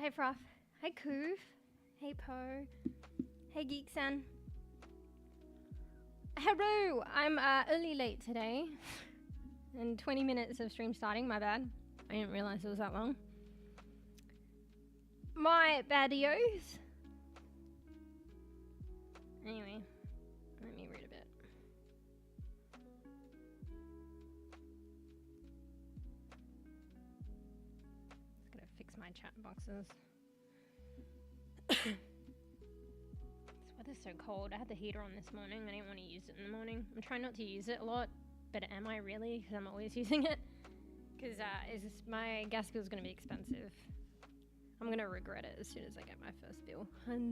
Hey Froth. Hey Koof. Hey Po. Hey Geeksan. Hello! I'm early late today. And 20 minutes of stream starting, my bad. I didn't realize it was that long. My baddios. Anyway, let me read a bit. Just gotta fix my chat boxes. This weather's so cold. I had the heater on this morning. I didn't want to use it in the morning. I'm trying not to use it a lot, but am I really? Because I'm always using it. Because my gas bill is going to be expensive. I'm going to regret it as soon as I get my first bill. 100%.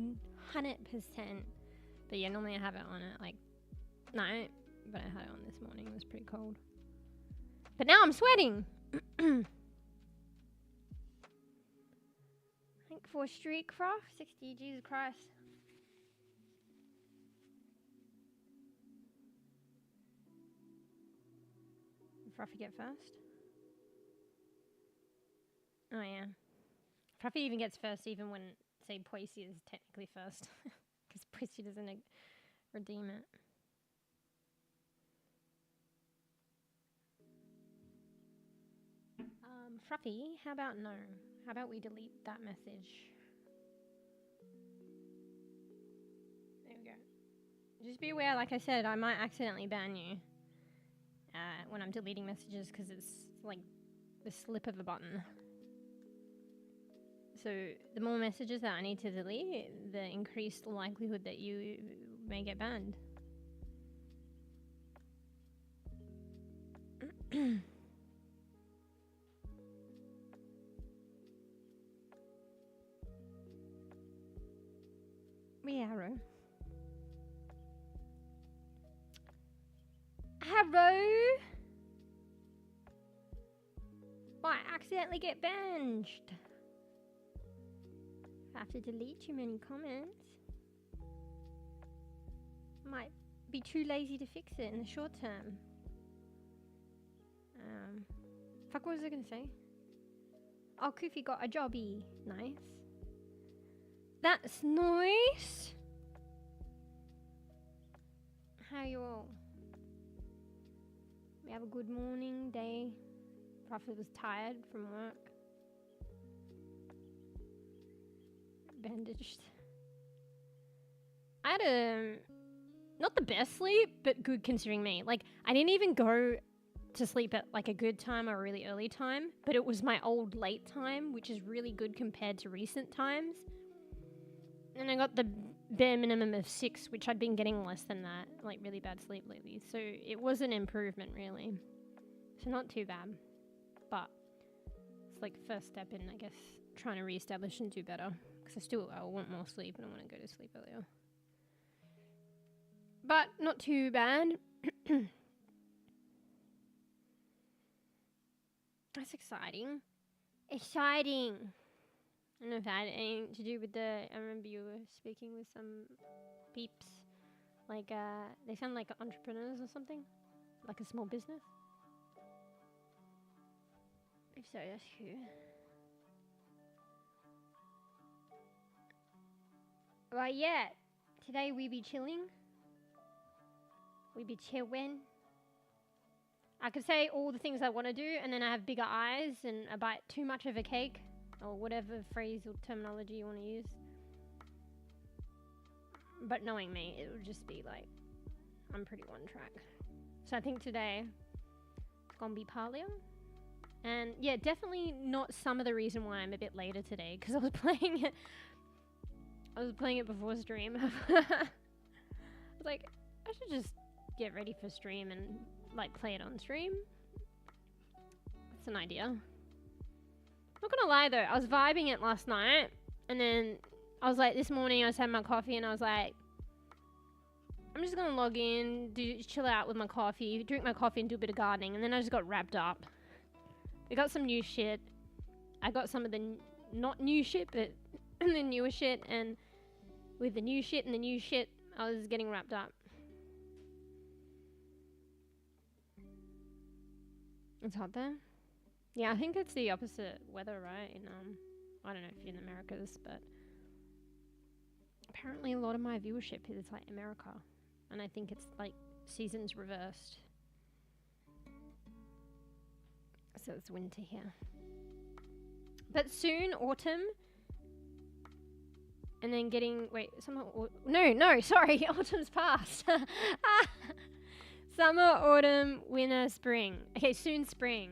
But yeah, normally I have it on at like night, but I had it on this morning. It was pretty cold. But now I'm sweating. Thank for streak craft 60. Jesus Christ. Fruffy get first? Oh yeah. Fruffy even gets first even when, say, Poissy is technically first. Because Poissy doesn't redeem it. Fruffy, how about no? How about we delete that message? There we go. Just be aware, like I said, I might accidentally ban you. When I'm deleting messages because it's like the slip of a button. So the more messages that I need to delete, the increased likelihood that you may get banned. Meow. Hello? I accidentally get benched. I have to delete too many comments. Might be too lazy to fix it in the short term. Fuck, what was I gonna say? Oh, Koofy got a jobby. Nice. That's nice. How you all? We have a good morning, day. Prophet was tired from work. Bandaged. I had not the best sleep, but good considering me. Like, I didn't even go to sleep at like a good time or a really early time, but it was my old late time, which is really good compared to recent times. And I got the bare minimum of 6, which I'd been getting less than that, like really bad sleep lately. So it was an improvement, really. So not too bad. But it's like first step in, I guess, trying to reestablish and do better. Because I want more sleep and I want to go to sleep earlier. But not too bad. That's exciting. Exciting! I don't know if that had anything to do with I remember you were speaking with some peeps. Like, they sound like entrepreneurs or something. Like a small business. If so, that's who. Right, yeah. Today we be chilling. We be chillin'. I could say all the things I want to do, and then I have bigger eyes, and I bite too much of a cake. Or whatever phrase or terminology you want to use. But knowing me, it would just be like, I'm pretty one track. So I think today, it's gonna be paleo. And yeah, definitely not some of the reason why I'm a bit later today, because I was playing it before stream. I was like, I should just get ready for stream and like play it on stream. That's an idea. Not gonna lie though, I was vibing it last night, and then I was like, this morning I was having my coffee, and I was like, I'm just gonna log in, chill out with my coffee, drink my coffee, and do a bit of gardening, and then I just got wrapped up. I got some new shit. I got some of the not new shit, but the newer shit, and with the new shit and the new shit, I was getting wrapped up. It's hot there? Yeah, I think it's the opposite weather, right, in I don't know if you're in the Americas, but apparently a lot of my viewership is like America. And I think it's like seasons reversed. So it's winter here. But soon, autumn. And then getting, wait, summer, no, sorry, autumn's past. Summer, autumn, winter, spring. Okay, soon spring.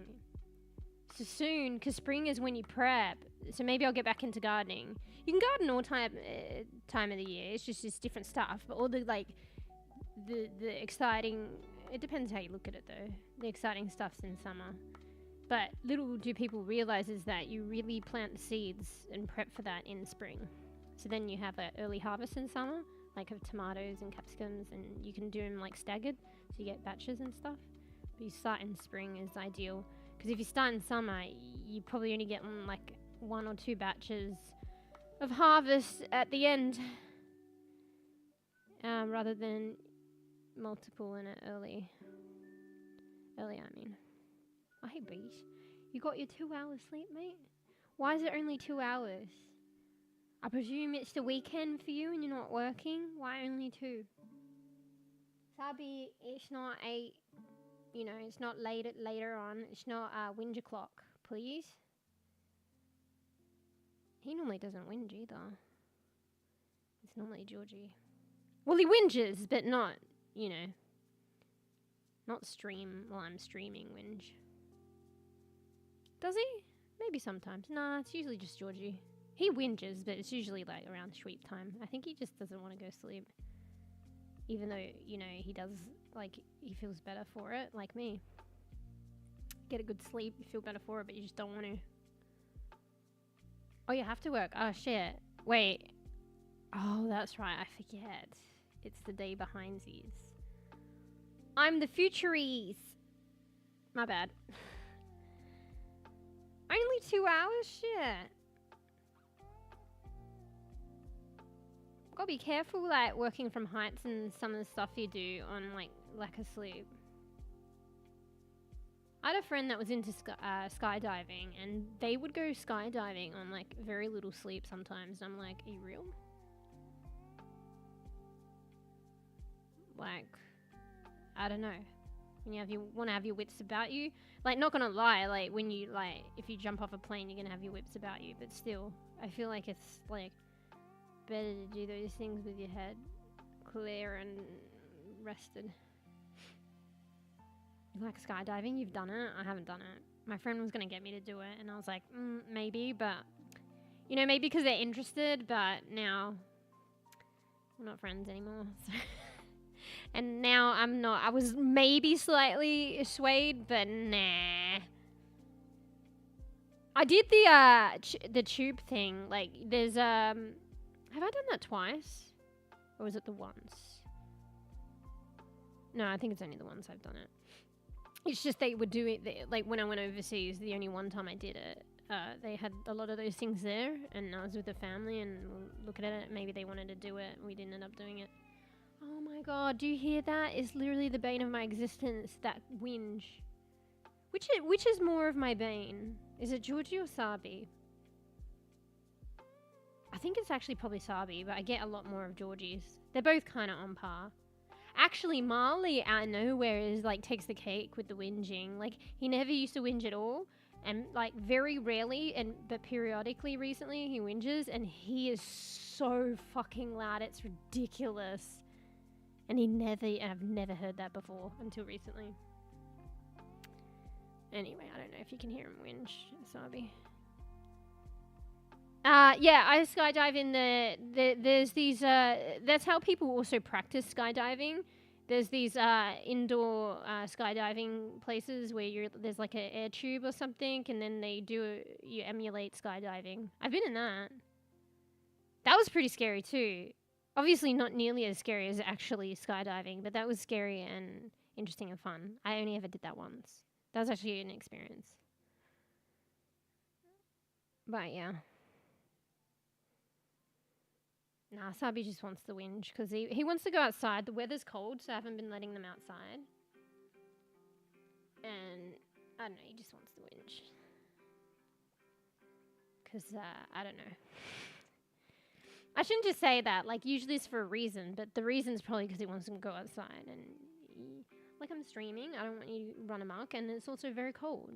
So soon, because spring is when you prep. So maybe I'll get back into gardening. You can garden all time of the year. It's just different stuff. But all the, like, the exciting, it depends how you look at it though. The exciting stuff's in summer. But little do people realize is that you really plant the seeds and prep for that in spring. So then you have an early harvest in summer, like of tomatoes and capsicums, and you can do them like staggered, so you get batches and stuff. But you start in spring is ideal, because if you start in summer, you probably only get like 1 or 2 batches of harvest at the end, rather than multiple in it early. I mean. I hate bees. You got your 2 hours sleep, mate? Why is it only 2 hours? I presume it's the weekend for you and you're not working? Why only 2? Sabi, it's not 8, you know, it's not later on. It's not whinge o'clock, please. He normally doesn't whinge either. It's normally Georgie. Well, he whinges, but not, you know, not stream while I'm streaming whinge. Does he? Maybe sometimes. Nah, it's usually just Georgie. He whinges, but it's usually like around sleep time. I think he just doesn't want to go sleep. Even though, you know, he does, like, he feels better for it, like me. Get a good sleep, you feel better for it, but you just don't want to. Oh, you have to work. Oh, shit. Wait. Oh, that's right. I forget. It's the day behind these. I'm the futuries. My bad. Only 2 hours? Shit. Gotta be careful, like, working from heights and some of the stuff you do on, like, lack of sleep. I had a friend that was into skydiving, and they would go skydiving on, like, very little sleep sometimes. And I'm like, are you real? Like, I don't know. When you want to have your wits about you, like, not gonna lie, like, when you, like, if you jump off a plane, you're gonna have your wits about you, but still, I feel like it's, like, better to do those things with your head clear and rested. You like skydiving? You've done it? I haven't done it. My friend was gonna get me to do it, and I was like, maybe, but, you know, maybe because they're interested, but now we're not friends anymore, so. And now I'm not. I was maybe slightly swayed, but nah. I did the tube thing. Like, there's have I done that twice, or was it the once? No, I think it's only the once I've done it. It's just they would do it like when I went overseas. The only one time I did it, they had a lot of those things there, and I was with the family and looking at it. Maybe they wanted to do it, and we didn't end up doing it. Oh my god, do you hear that? It's literally the bane of my existence, that whinge. Which is more of my bane? Is it Georgie or Sabi? I think it's actually probably Sabi, but I get a lot more of Georgie's. They're both kind of on par. Actually, Marley out of nowhere is like takes the cake with the whinging. Like, he never used to whinge at all, and like very rarely but periodically recently he whinges, and he is so fucking loud, it's ridiculous. And I've never heard that before until recently. Anyway, I don't know if you can hear him whinge, Sabi. Yeah, I skydive in there's these, that's how people also practice skydiving. There's these indoor skydiving places where there's like an air tube or something, and then you emulate skydiving. I've been in that. That was pretty scary too. Obviously not nearly as scary as actually skydiving, but that was scary and interesting and fun. I only ever did that once. That was actually an experience. But yeah. Nah, Sabi just wants the whinge because he wants to go outside. The weather's cold, so I haven't been letting them outside. And I don't know, he just wants the whinge. Because, I don't know. I shouldn't just say that. Like, usually it's for a reason, but the reason's probably because he wants to go outside. And, like, I'm streaming. I don't want you to run amok. And it's also very cold.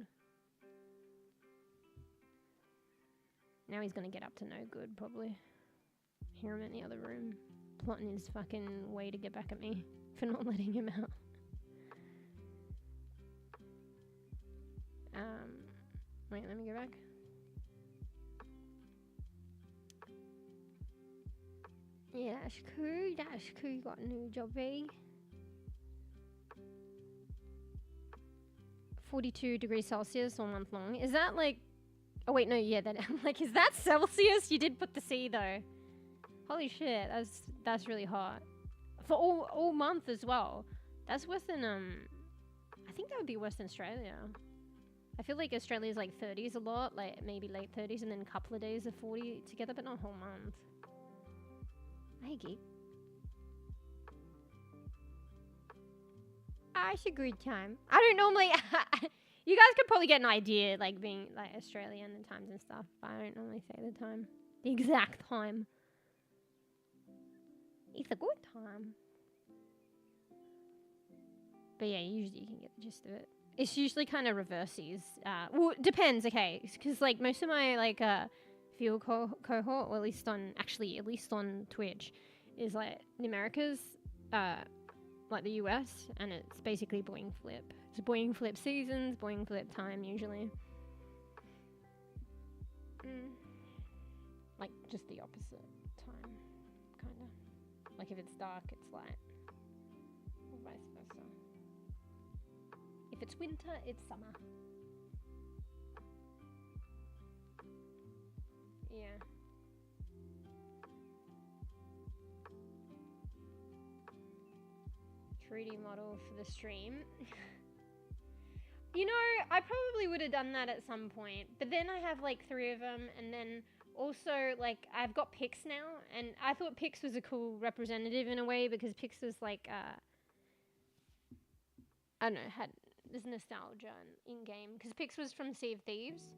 Now he's going to get up to no good, probably. Hear him in the other room. Plotting his fucking way to get back at me for not letting him out. Wait, let me go back. Yeah, that's cool. That's cool. You got a new jobby. 42 degrees Celsius all month long. Is that like... Oh, wait, no, yeah. That, I'm like, is that Celsius? You did put the C, though. Holy shit. That's really hot. For all month as well. That's worse than... I think that would be worse than Australia. I feel like Australia's like 30s a lot. Like, maybe late 30s and then a couple of days of 40 together, but not a whole month. Hey, geek. It's a good time. I don't normally... You guys could probably get an idea, like, being, like, Australian and times and stuff. But I don't normally say the time. The exact time. It's a good time. But yeah, usually you can get the gist of it. It's usually kind of reversies. Well, it depends, okay. Because, like, most of my, like, field cohort, or at least on Twitch, is, like, the Americas, like the US, and it's basically boing flip. It's boing flip seasons, boing flip time, usually. Like, just the opposite time, kind of. Like, if it's dark, it's light. Or vice versa. If it's winter, it's summer. Yeah. Treaty model for the stream. You know, I probably would have done that at some point, but then I have like 3 of them, and then also like I've got Pix now, and I thought Pix was a cool representative in a way because Pix was like I don't know, had this nostalgia in game because Pix was from Sea of Thieves.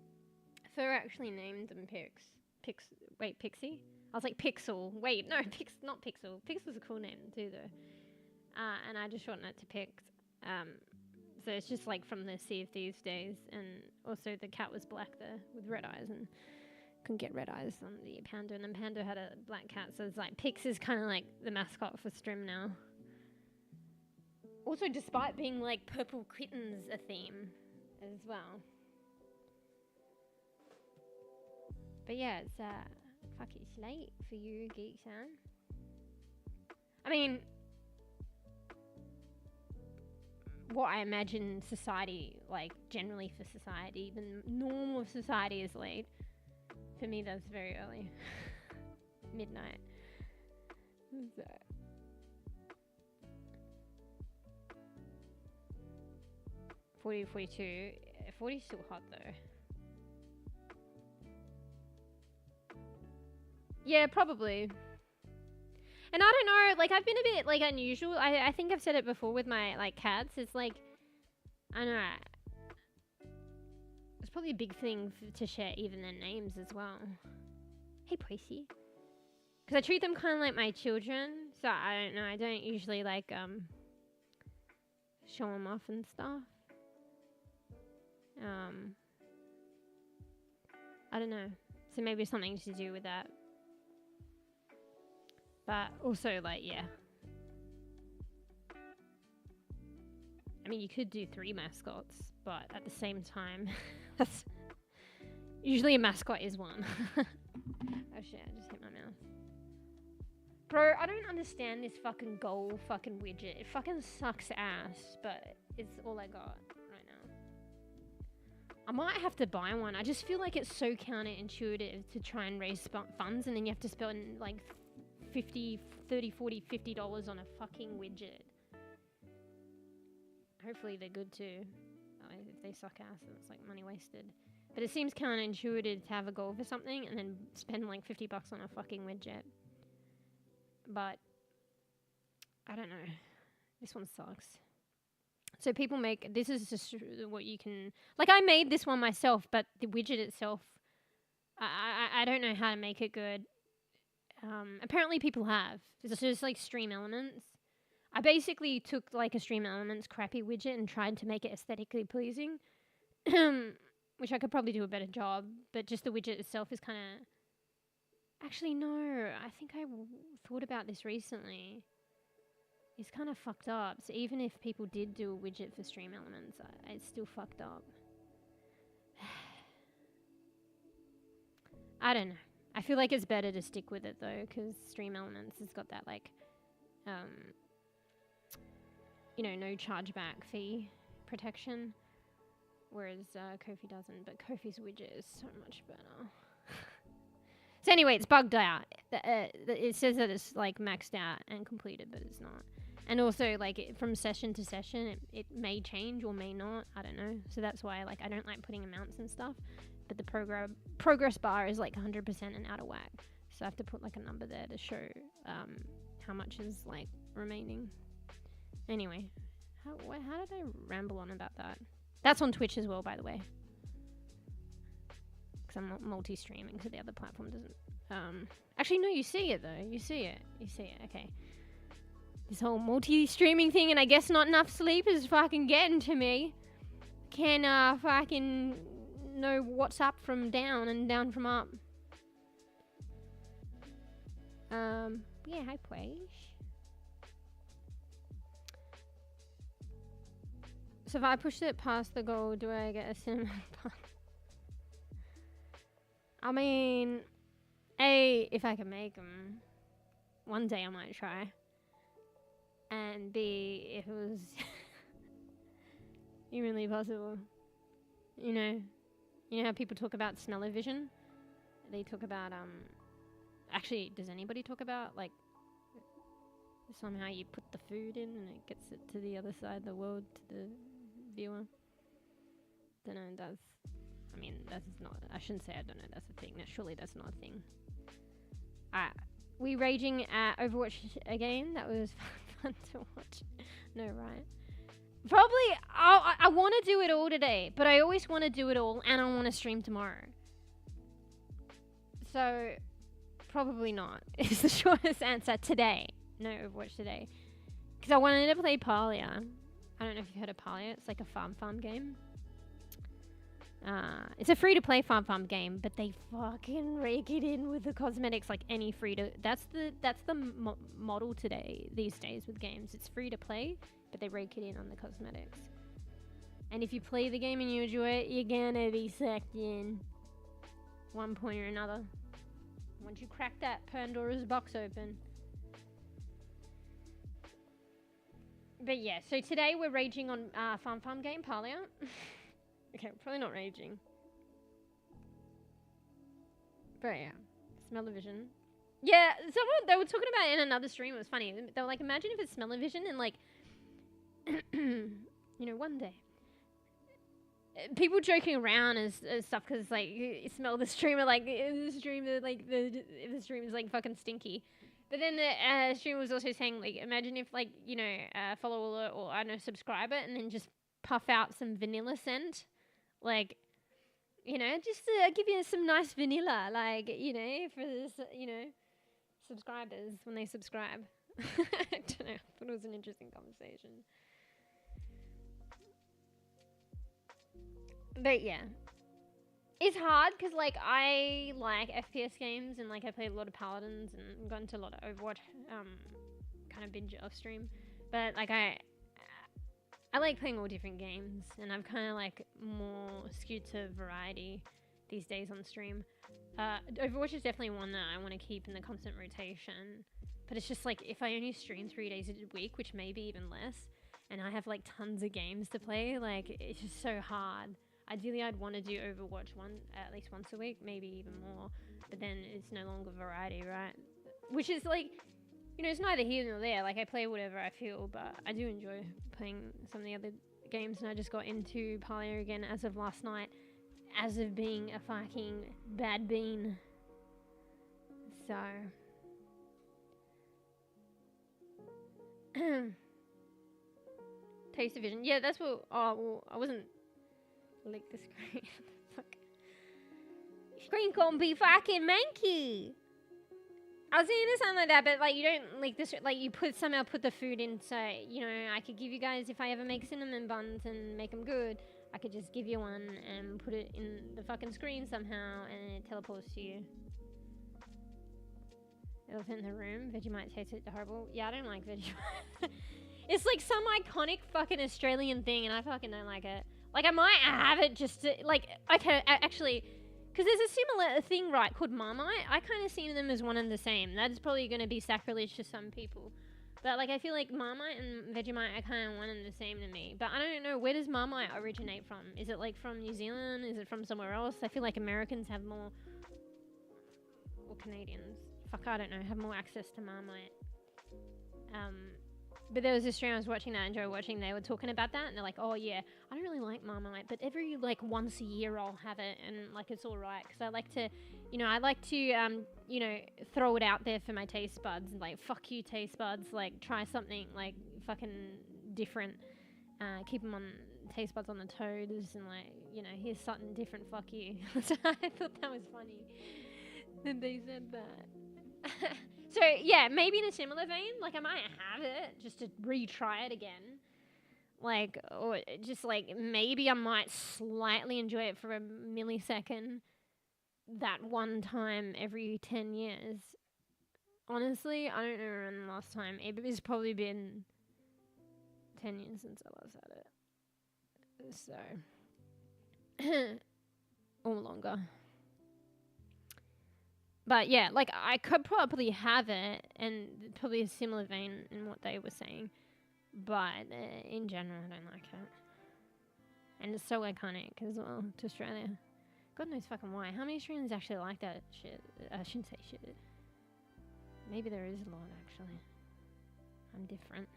Fur actually named them Pix. Wait, Pixie? I was like Pixel. Wait, no, Pix, not Pixel. Pix was a cool name too, though. And I just shortened it to Pix. So it's just like from the Sea of Thieves days, and also the cat was black there with red eyes, and couldn't get red eyes on the panda, and then panda had a black cat, so it's like Pix is kind of like the mascot for Strim now. Also, despite being like purple kittens a theme as well. But yeah, it's fuck, it's late for you, Geek-san. I mean, what I imagine society, like generally for society, the norm of society is late. For me, that's very early. Midnight. So. 40, 42. 40 is still hot though. Yeah, probably. And I don't know, like, I've been a bit, like, unusual. I think I've said it before with my, like, cats. It's like, I don't know. It's probably a big thing to share even their names as well. Hey, Pricey. Because I treat them kind of like my children. So, I don't know. I don't usually, like, show them off and stuff. I don't know. So, maybe something to do with that. But also, like, yeah. I mean, you could do 3 mascots, but at the same time, that's usually a mascot is 1. Oh shit, I just hit my mouth. Bro, I don't understand this fucking goal fucking widget. It fucking sucks ass, but it's all I got right now. I might have to buy one. I just feel like it's so counterintuitive to try and raise funds, and then you have to spend, like, $50, $30, $40, $50 on a fucking widget. Hopefully they're good too. If they suck ass, then it's like money wasted. But it seems counterintuitive to have a goal for something and then spend like $50 on a fucking widget. But I don't know. This one sucks. So people make, this is just what you can, like I made this one myself, but the widget itself I don't know how to make it good. Apparently people have. It's just like Stream Elements. I basically took like a Stream Elements crappy widget and tried to make it aesthetically pleasing, which I could probably do a better job, but just the widget itself is kind of... Actually, no, I think I thought about this recently. It's kind of fucked up. So even if people did do a widget for Stream Elements, it's still fucked up. I don't know. I feel like it's better to stick with it though, because Stream Elements has got that like, you know, no chargeback fee protection, whereas Ko-fi doesn't. But Ko-fi's widget is so much better. So anyway, it's bugged out. It says that it's like maxed out and completed, but it's not. And also, like, from session to session, it may change or may not. I don't know. So that's why, like, I don't like putting amounts and stuff. But the progress bar is like 100% and out of whack. So I have to put like a number there to show how much is like remaining. Anyway, how did I ramble on about that? That's on Twitch as well, by the way. Because I'm multi-streaming, so the other platform doesn't. Actually, no, you see it though. You see it. Okay. This whole multi-streaming thing, and I guess not enough sleep is fucking getting to me. Can fucking know what's up from down and down from up. Yeah, hi Plaish. So if I push it past the goal, do I get a cinnamon bun? I mean, A, if I can make them, one day I might try. And B, if it was humanly possible. You know how people talk about smell-o-vision? They talk about, actually, does anybody talk about, like, somehow you put the food in and it gets it to the other side of the world, to the viewer? Don't know, that's not, I shouldn't say I don't know, that's a thing. Surely that's not a thing. We raging at Overwatch again? That was fun to watch. No, right? Probably, I want to do it all today, but I always want to do it all, and I want to stream tomorrow. So, probably not, is the shortest answer today. No Overwatch today. Because I wanted to play Parlia. I don't know if you've heard of Parlia. It's like a farm game. It's a free-to-play farm game, but they fucking rake it in with the cosmetics like any that's the model these days with games. It's free-to-play, but they rake it in on the cosmetics. And if you play the game and you enjoy it, you're gonna be sucked in one point or another. Once you crack that Pandora's box open. But yeah, so today we're raging on farm game, Parlia. Okay, probably not raging. But yeah, smell-o-vision. Yeah, they were talking about it in another stream. It was funny. They were like, imagine if it's smell-o-vision and like, you know, one day. People joking around as stuff because like you smell the streamer like the streamer like the stream is like fucking stinky. But then the streamer was also saying like, imagine if like, you know, follow alert or I don't know, subscribe it and then just puff out some vanilla scent. Like, you know, just to give you some nice vanilla, like, you know, for this, you know, subscribers when they subscribe. I don't know. I thought it was an interesting conversation. But yeah, it's hard because like I like FPS games and like I played a lot of Paladins and got into a lot of Overwatch, kind of binge off stream. But like I like playing all different games, and I'm kind of like more skewed to variety these days on stream. Overwatch is definitely one that I want to keep in the constant rotation, but it's just like if I only stream 3 days a week, which may be even less, and I have like tons of games to play, like it's just so hard. Ideally, I'd want to do Overwatch at least once a week, maybe even more, but then it's no longer variety, right? Which is like, you know, it's neither here nor there. Like, I play whatever I feel, but I do enjoy playing some of the other games, and I just got into Parlia again as of last night, as of being a fucking bad bean. So... Taste of vision. Yeah, that's what... Oh, well, I wasn't... Lick the screen. Fuck. Screen can't be fucking manky. I was thinking something like that, but like you don't like this. Like you somehow put the food in, so you know I could give you guys if I ever make cinnamon buns and make them good. I could just give you one and put it in the fucking screen somehow, and it teleports to you. Elephant in the room. Vegemite tastes horrible. Yeah, I don't like Vegemite. It's like some iconic fucking Australian thing, and I fucking don't like it. Like I might have it just to, like, okay, actually, because there's a similar thing, right, called Marmite. I kind of see them as one and the same. That's probably going to be sacrilege to some people. But like I feel like Marmite and Vegemite are kind of one and the same to me. But I don't know, where does Marmite originate from? Is it like from New Zealand? Is it from somewhere else? I feel like Americans have more, or Canadians, fuck, I don't know, have more access to Marmite. But there was this stream I was watching that I enjoy watching. They were talking about that, and they're like, "Oh yeah, I don't really like Marmite, but every like once a year I'll have it, and like it's all right because I like to, you know, throw it out there for my taste buds and like fuck you taste buds, like try something like fucking different, keep them on taste buds on the toes, and like you know here's something different, fuck you." So I thought that was funny that they said that. So, yeah, maybe in a similar vein, like, I might have it just to retry it again. Like, or just, like, maybe I might slightly enjoy it for a millisecond that one time every 10 years. Honestly, I don't know when the last time. It's probably been 10 years since I last had it. So, or longer. But yeah, like I could probably have it, and probably a similar vein in what they were saying. But in general, I don't like it. And it's so iconic as well to Australia. God knows fucking why. How many Australians actually like that shit? I shouldn't say shit. Maybe there is a lot, actually. I'm different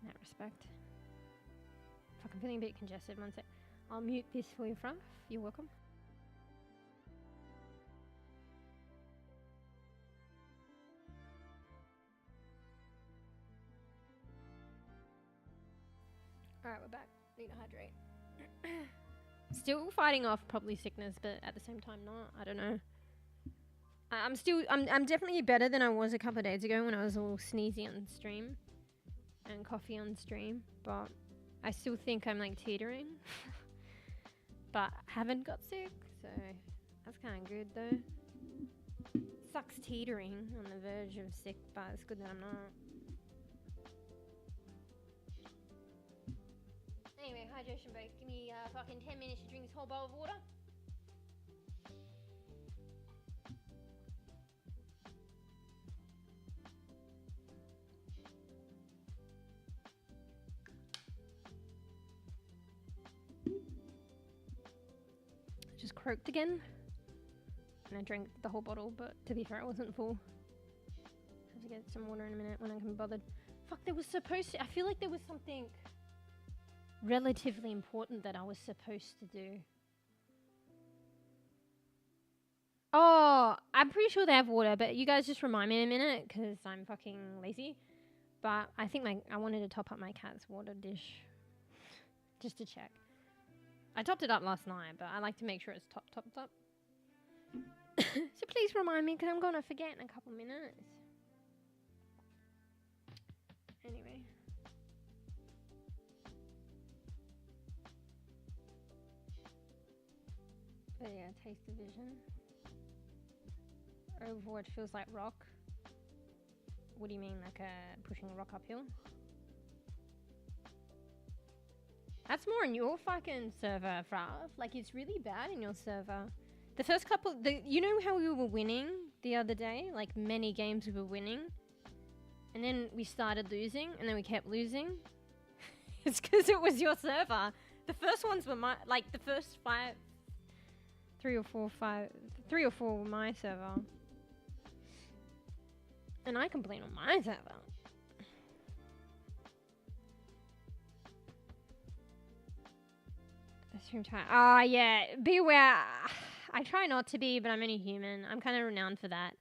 in that respect. Fuck, I'm feeling a bit congested. One sec. I'll mute this for you, Fruff. You're welcome. Alright, we're back. Need to hydrate. Still fighting off probably sickness, but at the same time not. I don't know. I'm definitely better than I was a couple of days ago when I was all sneezy on stream and coffee on stream, but I still think I'm like teetering. But haven't got sick, so that's kind of good though. Sucks teetering on the verge of sick, but it's good that I'm not. Anyway, hydration break. Give me fucking 10 minutes to drink this whole bowl of water. Just croaked again. And I drank the whole bottle, but to be fair, it wasn't full. Have to get some water in a minute when I can be bothered. Fuck, there was supposed to... I feel like there was something relatively important that I was supposed to do. Oh, I'm pretty sure they have water, but you guys just remind me in a minute because I'm fucking lazy. But I think I wanted to top up my cat's water dish just to check. I topped it up last night, but I like to make sure it's topped up. So please remind me because I'm going to forget in a couple minutes. Anyway. But yeah, taste division. Overwatch feels like rock. What do you mean, like pushing a rock uphill? That's more in your fucking server, Frav. Like, it's really bad in your server. The first couple... you know how we were winning the other day? Like, many games we were winning? And then we started losing, and then we kept losing? It's because it was your server. The first ones were my... Like, the first 3 or 4 were my server. And I complain on my server. Ah, yeah. Be aware. I try not to be, but I'm only human. I'm kind of renowned for that.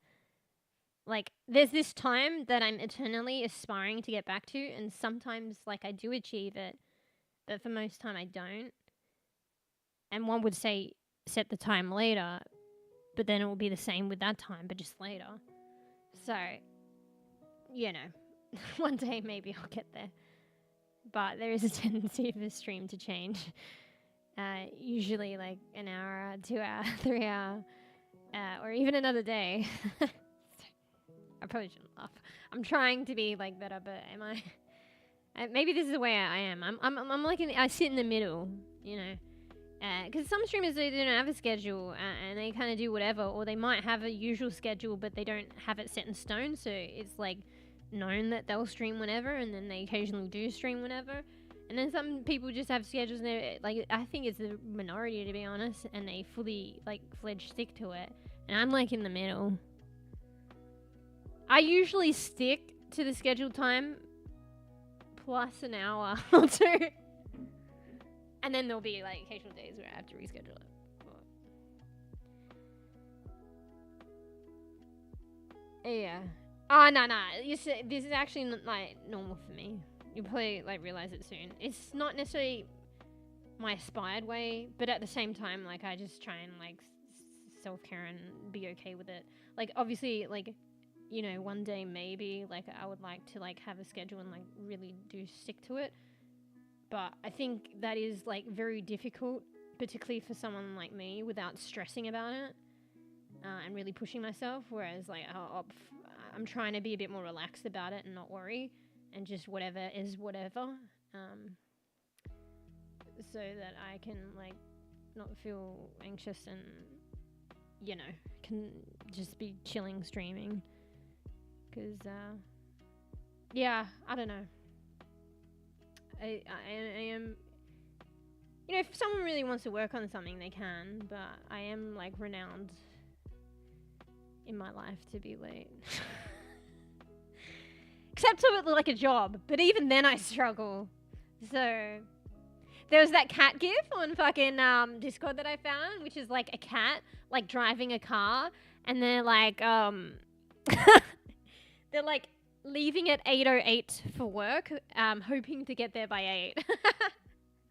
Like, there's this time that I'm eternally aspiring to get back to, and sometimes, like, I do achieve it, but for most time I don't. And one would say set the time later, but then it will be the same with that time, but just later. So, you know, one day maybe I'll get there. But there is a tendency for the stream to change. Usually like an hour, 2 hour, 3 hour, or even another day. I probably shouldn't laugh. I'm trying to be like better, but am I? Maybe this is the way I am. I'm like I sit in the middle, you know. Because some streamers, they don't have a schedule and they kind of do whatever, or they might have a usual schedule but they don't have it set in stone, so it's like known that they'll stream whenever, and then they occasionally do stream whenever. And then some people just have schedules and they're like, I think it's the minority to be honest, and they fully like fledged stick to it, and I'm like in the middle. I usually stick to the scheduled time plus an hour or two. And then there'll be like occasional days where I have to reschedule it. Yeah. Oh, no. This is actually not, like, normal for me. You'll probably like realize it soon. It's not necessarily my aspired way, but at the same time, like, I just try and like self-care and be okay with it. Like, obviously, like, you know, one day maybe like I would like to like have a schedule and like really do stick to it. But I think that is like very difficult, particularly for someone like me, without stressing about it and really pushing myself. Whereas like I'm trying to be a bit more relaxed about it and not worry, and just whatever is whatever, so that I can like not feel anxious and, you know, can just be chilling streaming. Because yeah, I don't know. I am, you know, if someone really wants to work on something, they can, but I am like renowned in my life to be late. Except to like a job, but even then I struggle. So there was that cat gif on fucking Discord that I found, which is like a cat like driving a car, and they're like they're like leaving at 8:08 for work, hoping to get there by 8.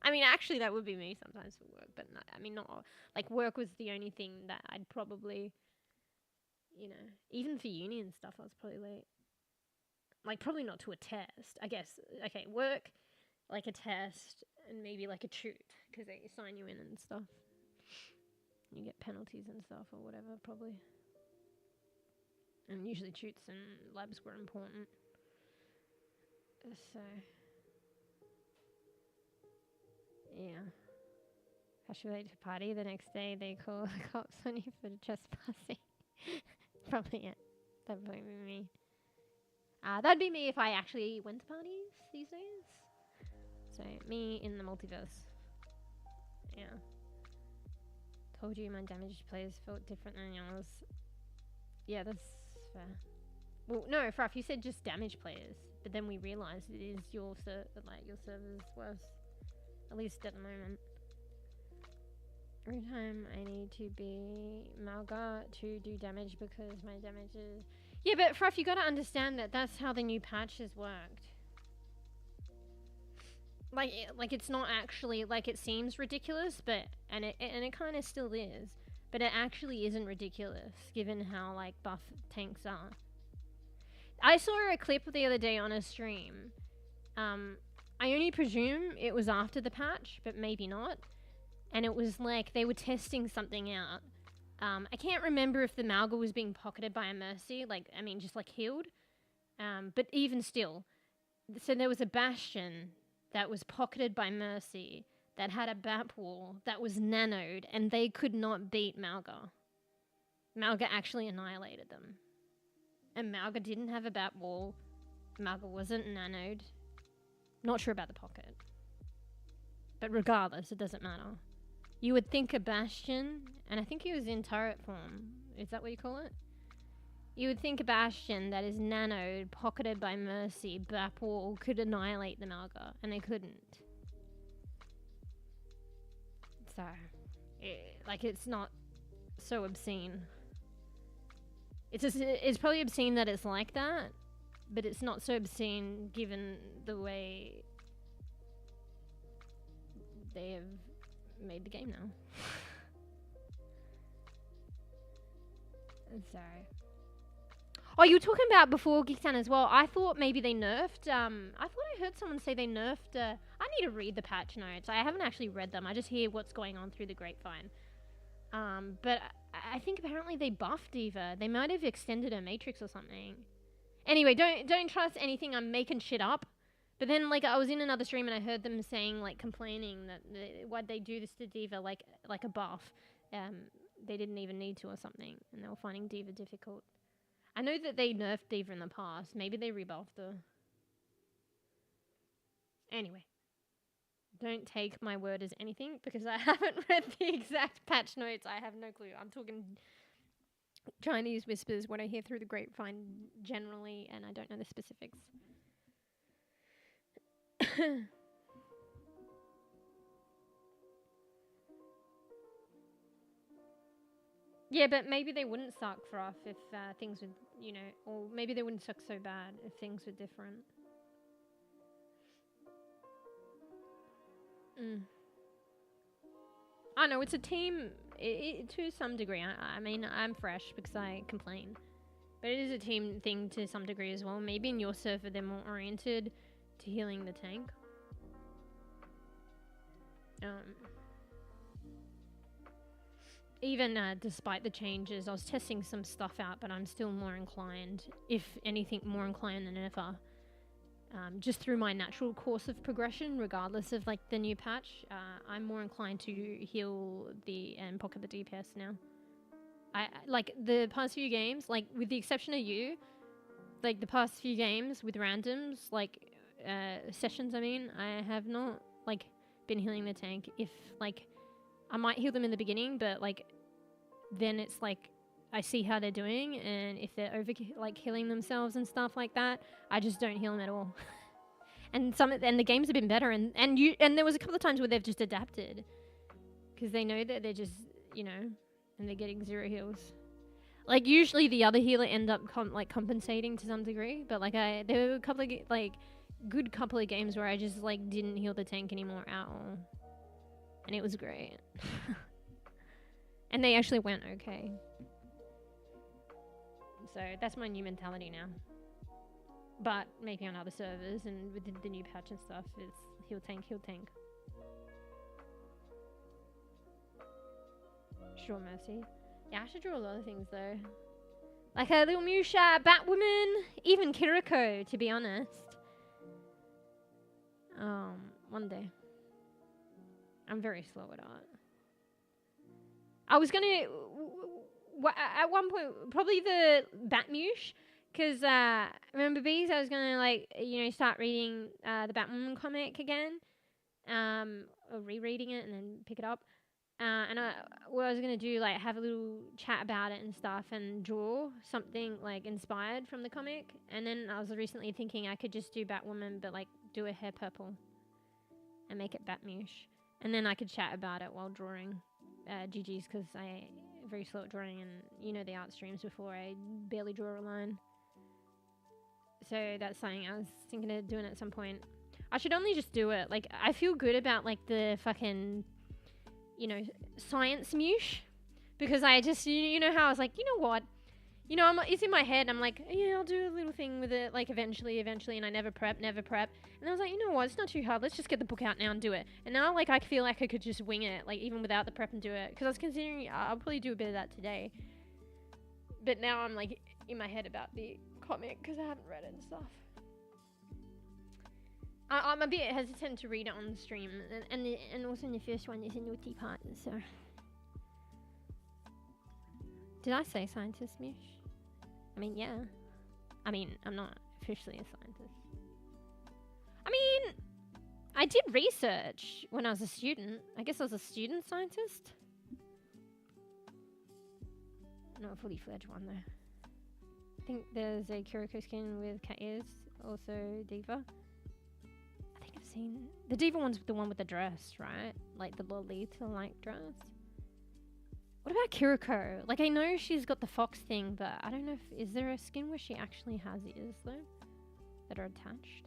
I mean, actually, that would be me sometimes for work, but no, I mean, not like work was the only thing that I'd probably, you know, even for uni and stuff, I was probably late. Like, probably not to a test, I guess. Okay, work, like a test, and maybe like a toot, because they sign you in and stuff. You get penalties and stuff or whatever, probably. And usually toots and labs were important. So, yeah. Hush late to party. The next day they call the cops on you for trespassing. Probably it. That'd probably be me. That'd be me if I actually went to parties these days. So, me in the multiverse. Yeah. Told you my damaged players felt different than yours. Yeah, that's fair. Well, no, Fruff, you said just damage players, but then we realised it is your server's worse. At least at the moment. Every time I need to be Malga to do damage because my damage is... Yeah, but Fruff, you gotta understand that that's how the new patches worked. Like it's not actually, like, it seems ridiculous, but, and it kind of still is. But it actually isn't ridiculous, given how, like, buff tanks are. I saw a clip the other day on a stream. I only presume it was after the patch, but maybe not. And it was like, they were testing something out. I can't remember if the Malga was being pocketed by a Mercy, like, I mean, just, like, healed. But even still. So there was a Bastion that was pocketed by Mercy, that had a bat wall that was nanoed, and they could not beat Malga. Malga actually annihilated them. And Malga didn't have a bat wall. Malga wasn't nanoed. Not sure about the pocket. But regardless, it doesn't matter. You would think a Bastion, and I think he was in turret form. Is that what you call it? You would think a Bastion that is nanoed, pocketed by Mercy, bat wall, could annihilate the Malga, and they couldn't. So, it's not so obscene. It's probably obscene that it's like that, but it's not so obscene given the way they have made the game now. So. Oh, you were talking about before Geektown as well. I thought maybe they nerfed. I thought I heard someone say they nerfed. I need to read the patch notes. I haven't actually read them. I just hear what's going on through the grapevine. But I think apparently they buffed Diva. They might have extended her matrix or something. Anyway, don't trust anything. I'm making shit up. But then, like, I was in another stream and I heard them saying, like, complaining that why'd they do this to Diva, like a buff. They didn't even need to or something, and they were finding Diva difficult. I know that they nerfed Diva in the past. Maybe they rebuffed her. Anyway. Don't take my word as anything, because I haven't read the exact patch notes. I have no clue. I'm talking Chinese whispers, what I hear through the grapevine generally, and I don't know the specifics. Yeah, but maybe they wouldn't suck for off if things would, you know, or maybe they wouldn't suck so bad if things were different. I know, it's a team to some degree. I mean, I'm fresh because I complain. But it is a team thing to some degree as well. Maybe in your server they're more oriented to healing the tank. Even despite the changes, I was testing some stuff out, but I'm still more inclined, if anything, more inclined than ever. Just through my natural course of progression, regardless of like the new patch, I'm more inclined to heal and pocket the DPS now. I like the past few games, like with the exception of you, like the past few games with randoms, like sessions. I mean, I have not like been healing the tank. If like I might heal them in the beginning, but like then it's like I see how they're doing, and if they're over like healing themselves and stuff like that, I just don't heal them at all. And the games have been better, and there was a couple of times where they've just adapted because they know that they're just, you know, and they're getting 0 heals. Like usually the other healer end up compensating to some degree, but like there were a couple of good couple of games where I just like didn't heal the tank anymore at all, and it was great. And they actually went okay. So that's my new mentality now. But maybe on other servers and with the new patch and stuff, it's heal tank, heal tank. Sure, Mercy. Yeah, I should draw a lot of things though. Like a little Musha, Batwoman, even Kiriko, to be honest. One day. I'm very slow at art. I was gonna, at one point, probably the Batmush, because remember Bees, I was gonna like, you know, start reading the Batwoman comic again, or rereading it and then pick it up, and what I was gonna do, like, have a little chat about it and stuff, and draw something like inspired from the comic, and then I was recently thinking I could just do Batwoman, but like do her hair purple, and make it Batmush, and then I could chat about it while drawing. GG's, because I'm very slow at drawing, and you know the art streams before, I barely draw a line. So that's something I was thinking of doing at some point. I should only just do it. Like, I feel good about like the fucking, you know, science mush, because I just, you know how I was like, you know what? You know, it's in my head. I'm like, yeah, I'll do a little thing with it, like eventually, and I never prep. And I was like, you know what? It's not too hard. Let's just get the book out now and do it. And now, like, I feel like I could just wing it, like, even without the prep and do it. Because I was considering, I'll probably do a bit of that today. But now I'm, like, in my head about the comic, because I haven't read it and stuff. I'm a bit hesitant to read it on the stream. And also in the first one, there's a naughty part, so. Did I say scientist, Mish? I mean, yeah. I mean, I'm not officially a scientist. I mean, I did research when I was a student. I guess I was a student scientist. Not a fully fledged one, though. I think there's a Kiriko skin with cat ears. Also, Diva. I think I've seen... The Diva one's the one with the dress, right? Like the Lolita-like dress. What about Kiriko? Like, I know she's got the fox thing, but I don't know if... Is there a skin where she actually has ears, though? That are attached?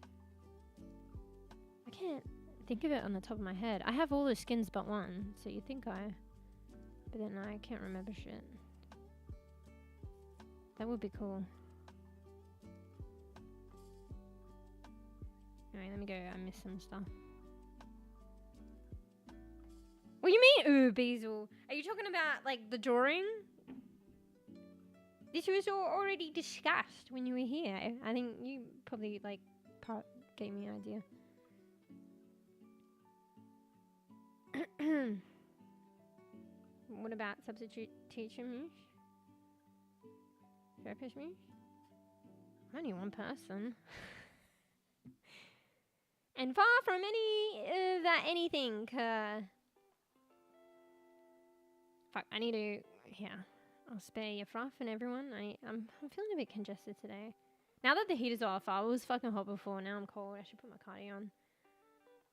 I can't think of it on the top of my head. I have all the skins but one, so you'd think I... But then I can't remember shit. That would be cool. Alright, let me go. I missed some stuff. What do you mean, ooh, Beazle? Are you talking about, like, the drawing? This was already discussed when you were here. I think you probably, like, gave me an idea. What about substitute teacher Moosh? Therapist Moosh? I'm only one person. And far from any that anything. Fuck, I need to. Yeah, I'll spare your froth and everyone. I'm feeling a bit congested today. Now that the heat is off, I was fucking hot before. Now I'm cold. I should put my cardio on.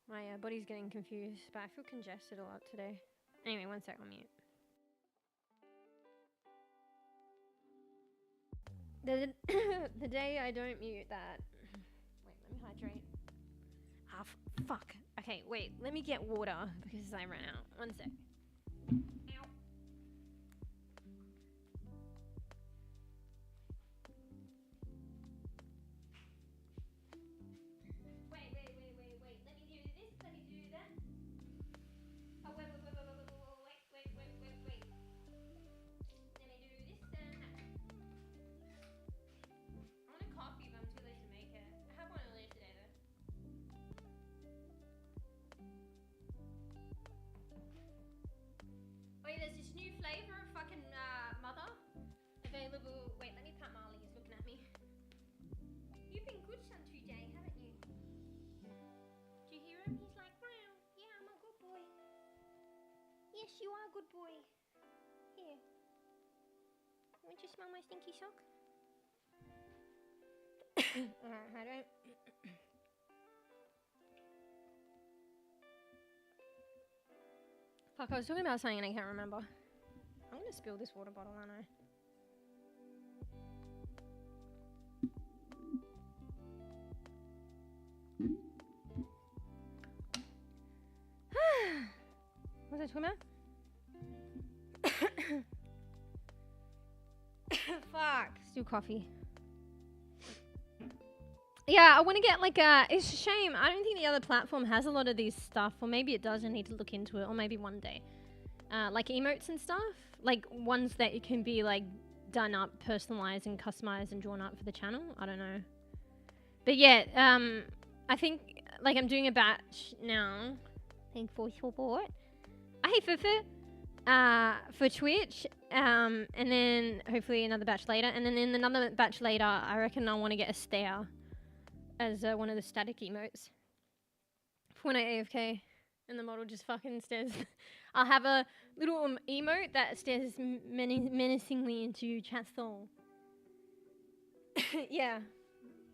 My body's getting confused, but I feel congested a lot today. Anyway, one sec, I'll mute. The day I don't mute that. Wait, let me hydrate. Ah, fuck. Okay, wait, let me get water because I ran out. One sec. Ow. Wait. Let me do this, let me do that. Oh, wait. Let me do this and that. I want a coffee, but I'm too late to make it. I had one earlier today, though. Wait, there's this new flavor of fucking mother available. Wait, let me pat Marley. He's looking at me. You've been good son today, haven't you? Do you hear him? He's like, wow, yeah, I'm a good boy. Yes, you are a good boy. Here. You want to smell my stinky sock? Alright, how do I... Fuck, I was talking about something and I can't remember. I'm gonna spill this water bottle, aren't I? What was I talking about? Fuck, still coffee. Yeah, I want to get like a... It's a shame. I don't think the other platform has a lot of these stuff. Or maybe it does. I need to look into it. Or maybe one day. Like emotes and stuff. Like ones that you can be like done up, personalized and customized and drawn up for the channel. I don't know. But yeah, I think like I'm doing a batch now. Thank for support. Hey Fufu. For Twitch. And then hopefully another batch later. And then in another batch later, I reckon I want to get a stare as one of the static emotes for when I AFK and the model just fucking stares. I'll have a little emote that stares menacingly into chat's soul. Yeah,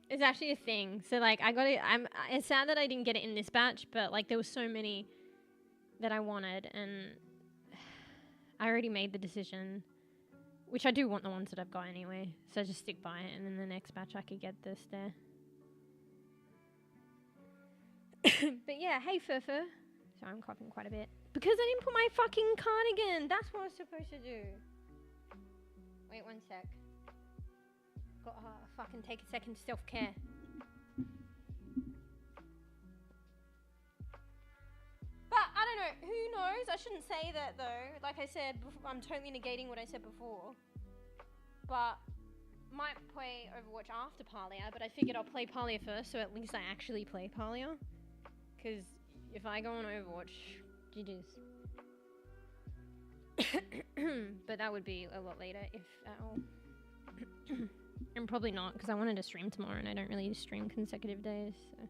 it's actually a thing. So like I got it. It's sad that I didn't get it in this batch, but like there were so many that I wanted, and I already made the decision, which I do want the ones that I've got anyway. So I just stick by it, and then the next batch I could get the stare. But yeah, hey Fufu. So I'm coughing quite a bit. Because I didn't put my fucking cardigan. That's what I was supposed to do. Wait one sec. Got to fucking take a second to self-care. But I don't know. Who knows? I shouldn't say that though. Like I said, I'm totally negating what I said before. But might play Overwatch after Parlia. But I figured I'll play Parlia first, so at least I actually play Parlia. Because if I go on Overwatch, GG's. But that would be a lot later, if at all. And probably not, because I wanted to stream tomorrow, and I don't really stream consecutive days, so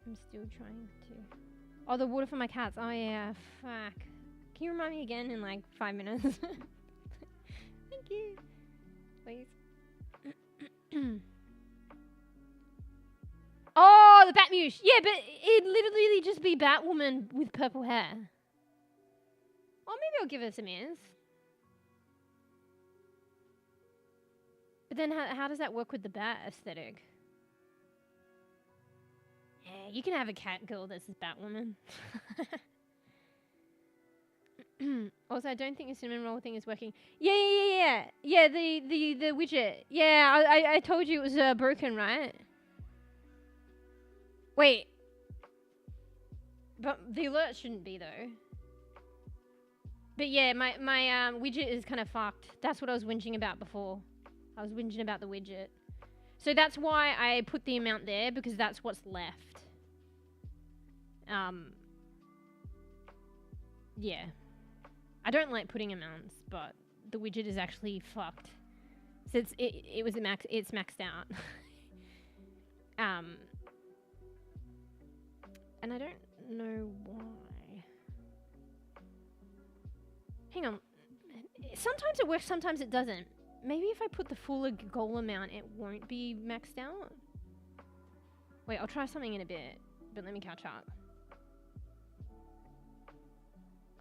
I'm still trying to... Oh, the water for my cats. Oh yeah, fuck. Can you remind me again in like 5 minutes? Thank you. Please. Oh, the Batmuse. Yeah, but it'd literally just be Batwoman with purple hair. Oh, maybe I'll give her some ears. But then how does that work with the Bat aesthetic? Yeah, you can have a cat girl that's a Batwoman. Also, I don't think the cinnamon roll thing is working. Yeah, the widget. Yeah, I told you it was broken, right? Wait. But the alert shouldn't be, though. But yeah, my widget is kind of fucked. That's what I was whinging about before. I was whinging about the widget. So that's why I put the amount there, because that's what's left. Yeah. I don't like putting amounts, but the widget is actually fucked. So it's maxed out. And I don't know why. Hang on. Sometimes it works, sometimes it doesn't. Maybe if I put the full goal amount, it won't be maxed out. Wait, I'll try something in a bit, but let me catch up.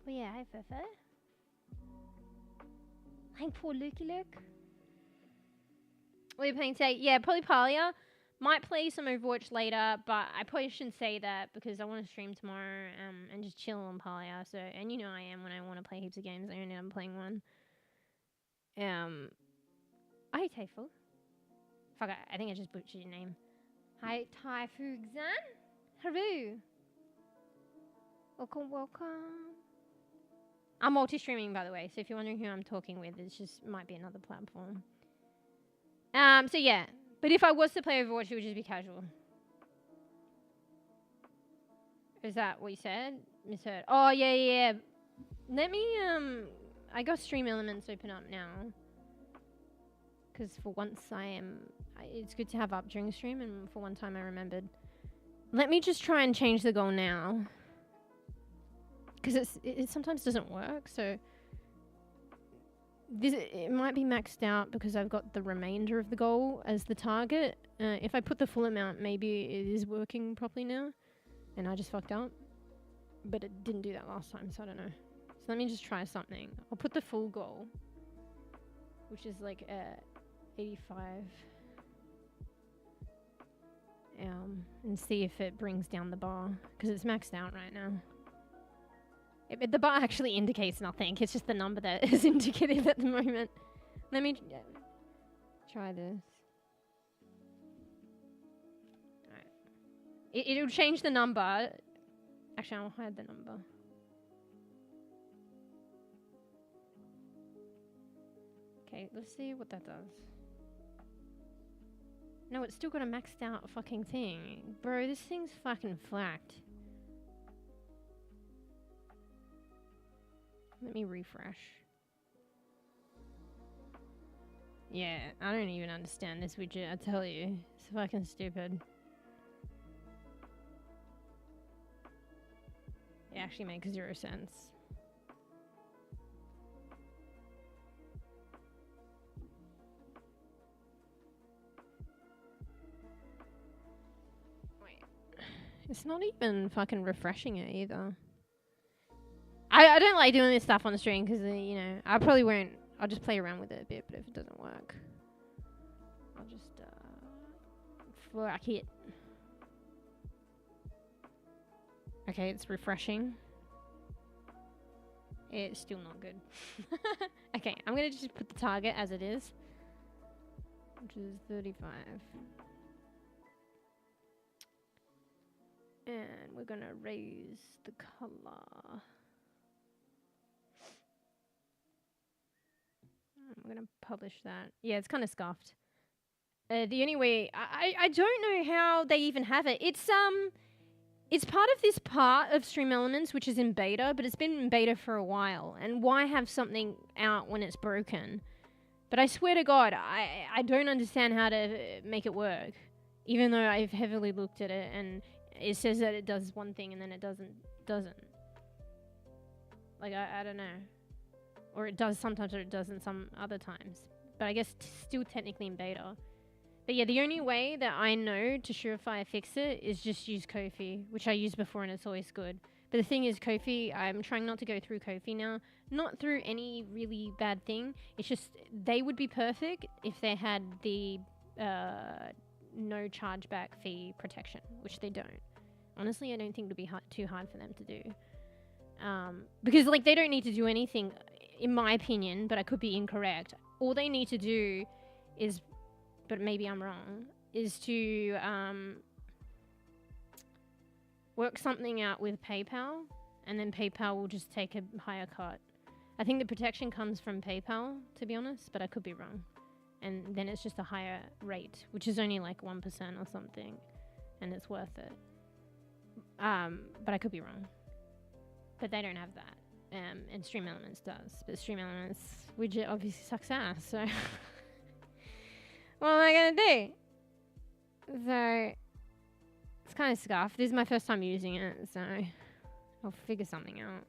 Oh yeah, hi Fefe. Hi poor Lukey Luke. What are you playing today? Yeah, probably Palia. Might play some Overwatch later, but I probably shouldn't say that because I want to stream tomorrow and just chill on Palia. So, and you know I am when I want to play heaps of games. I only am playing one. Hi Tayful. Fuck, I think I just butchered your name. Hi Typhugzan. Hello. Welcome. I'm multi-streaming, by the way, so if you're wondering who I'm talking with, it just might be another platform. So yeah. But if I was to play Overwatch, it would just be casual. Is that what you said? Misheard. Oh, yeah. Let me, I got Stream Elements open up now. Because for once it's good to have up during stream, and for one time I remembered. Let me just try and change the goal now. Because it sometimes doesn't work, so... It might be maxed out because I've got the remainder of the goal as the target. If I put the full amount, maybe it is working properly now. And I just fucked up. But it didn't do that last time, so I don't know. So let me just try something. I'll put the full goal, which is like 85. And see if it brings down the bar. Because it's maxed out right now. The bar actually indicates nothing. It's just the number that is indicative at the moment. Let me try this. Alright. It'll change the number. Actually, I'll hide the number. Okay, let's see what that does. No, it's still got a maxed out fucking thing. Bro, this thing's fucking flacked. Let me refresh. Yeah, I don't even understand this widget, I tell you. It's fucking stupid. It actually makes 0 sense. Wait. It's not even fucking refreshing it either. I don't like doing this stuff on the stream because, you know, I probably won't. I'll just play around with it a bit, but if it doesn't work, I'll just flack it. Okay, it's refreshing. It's still not good. Okay, I'm going to just put the target as it is, which is 35. And we're going to raise the color. I'm going to publish that. Yeah, it's kind of scuffed. The only way... I don't know how they even have it. It's part of this part of Stream Elements, which is in beta, but it's been in beta for a while. And why have something out when it's broken? But I swear to God, I don't understand how to make it work. Even though I've heavily looked at it, and it says that it does one thing, and then it doesn't. Like, I don't know. Or it does sometimes, or it doesn't some other times. But I guess still technically in beta. But yeah, the only way that I know to surefire fix it is just use Ko-fi, which I used before and it's always good. But the thing is, Ko-fi, I'm trying not to go through Ko-fi now. Not through any really bad thing. It's just, they would be perfect if they had the no chargeback fee protection, which they don't. Honestly, I don't think it would be too hard for them to do. Because like they don't need to do anything, in my opinion, but I could be incorrect. All they need to do is, but maybe I'm wrong, is to work something out with PayPal, and then PayPal will just take a higher cut. I think the protection comes from PayPal, to be honest, but I could be wrong. And then it's just a higher rate, which is only like 1% or something, and it's worth it. But I could be wrong. But they don't have that. And Stream Elements does. But Stream Elements widget obviously sucks ass, so what am I gonna do? So it's kind of scuffed. This is my first time using it, so I'll figure something out.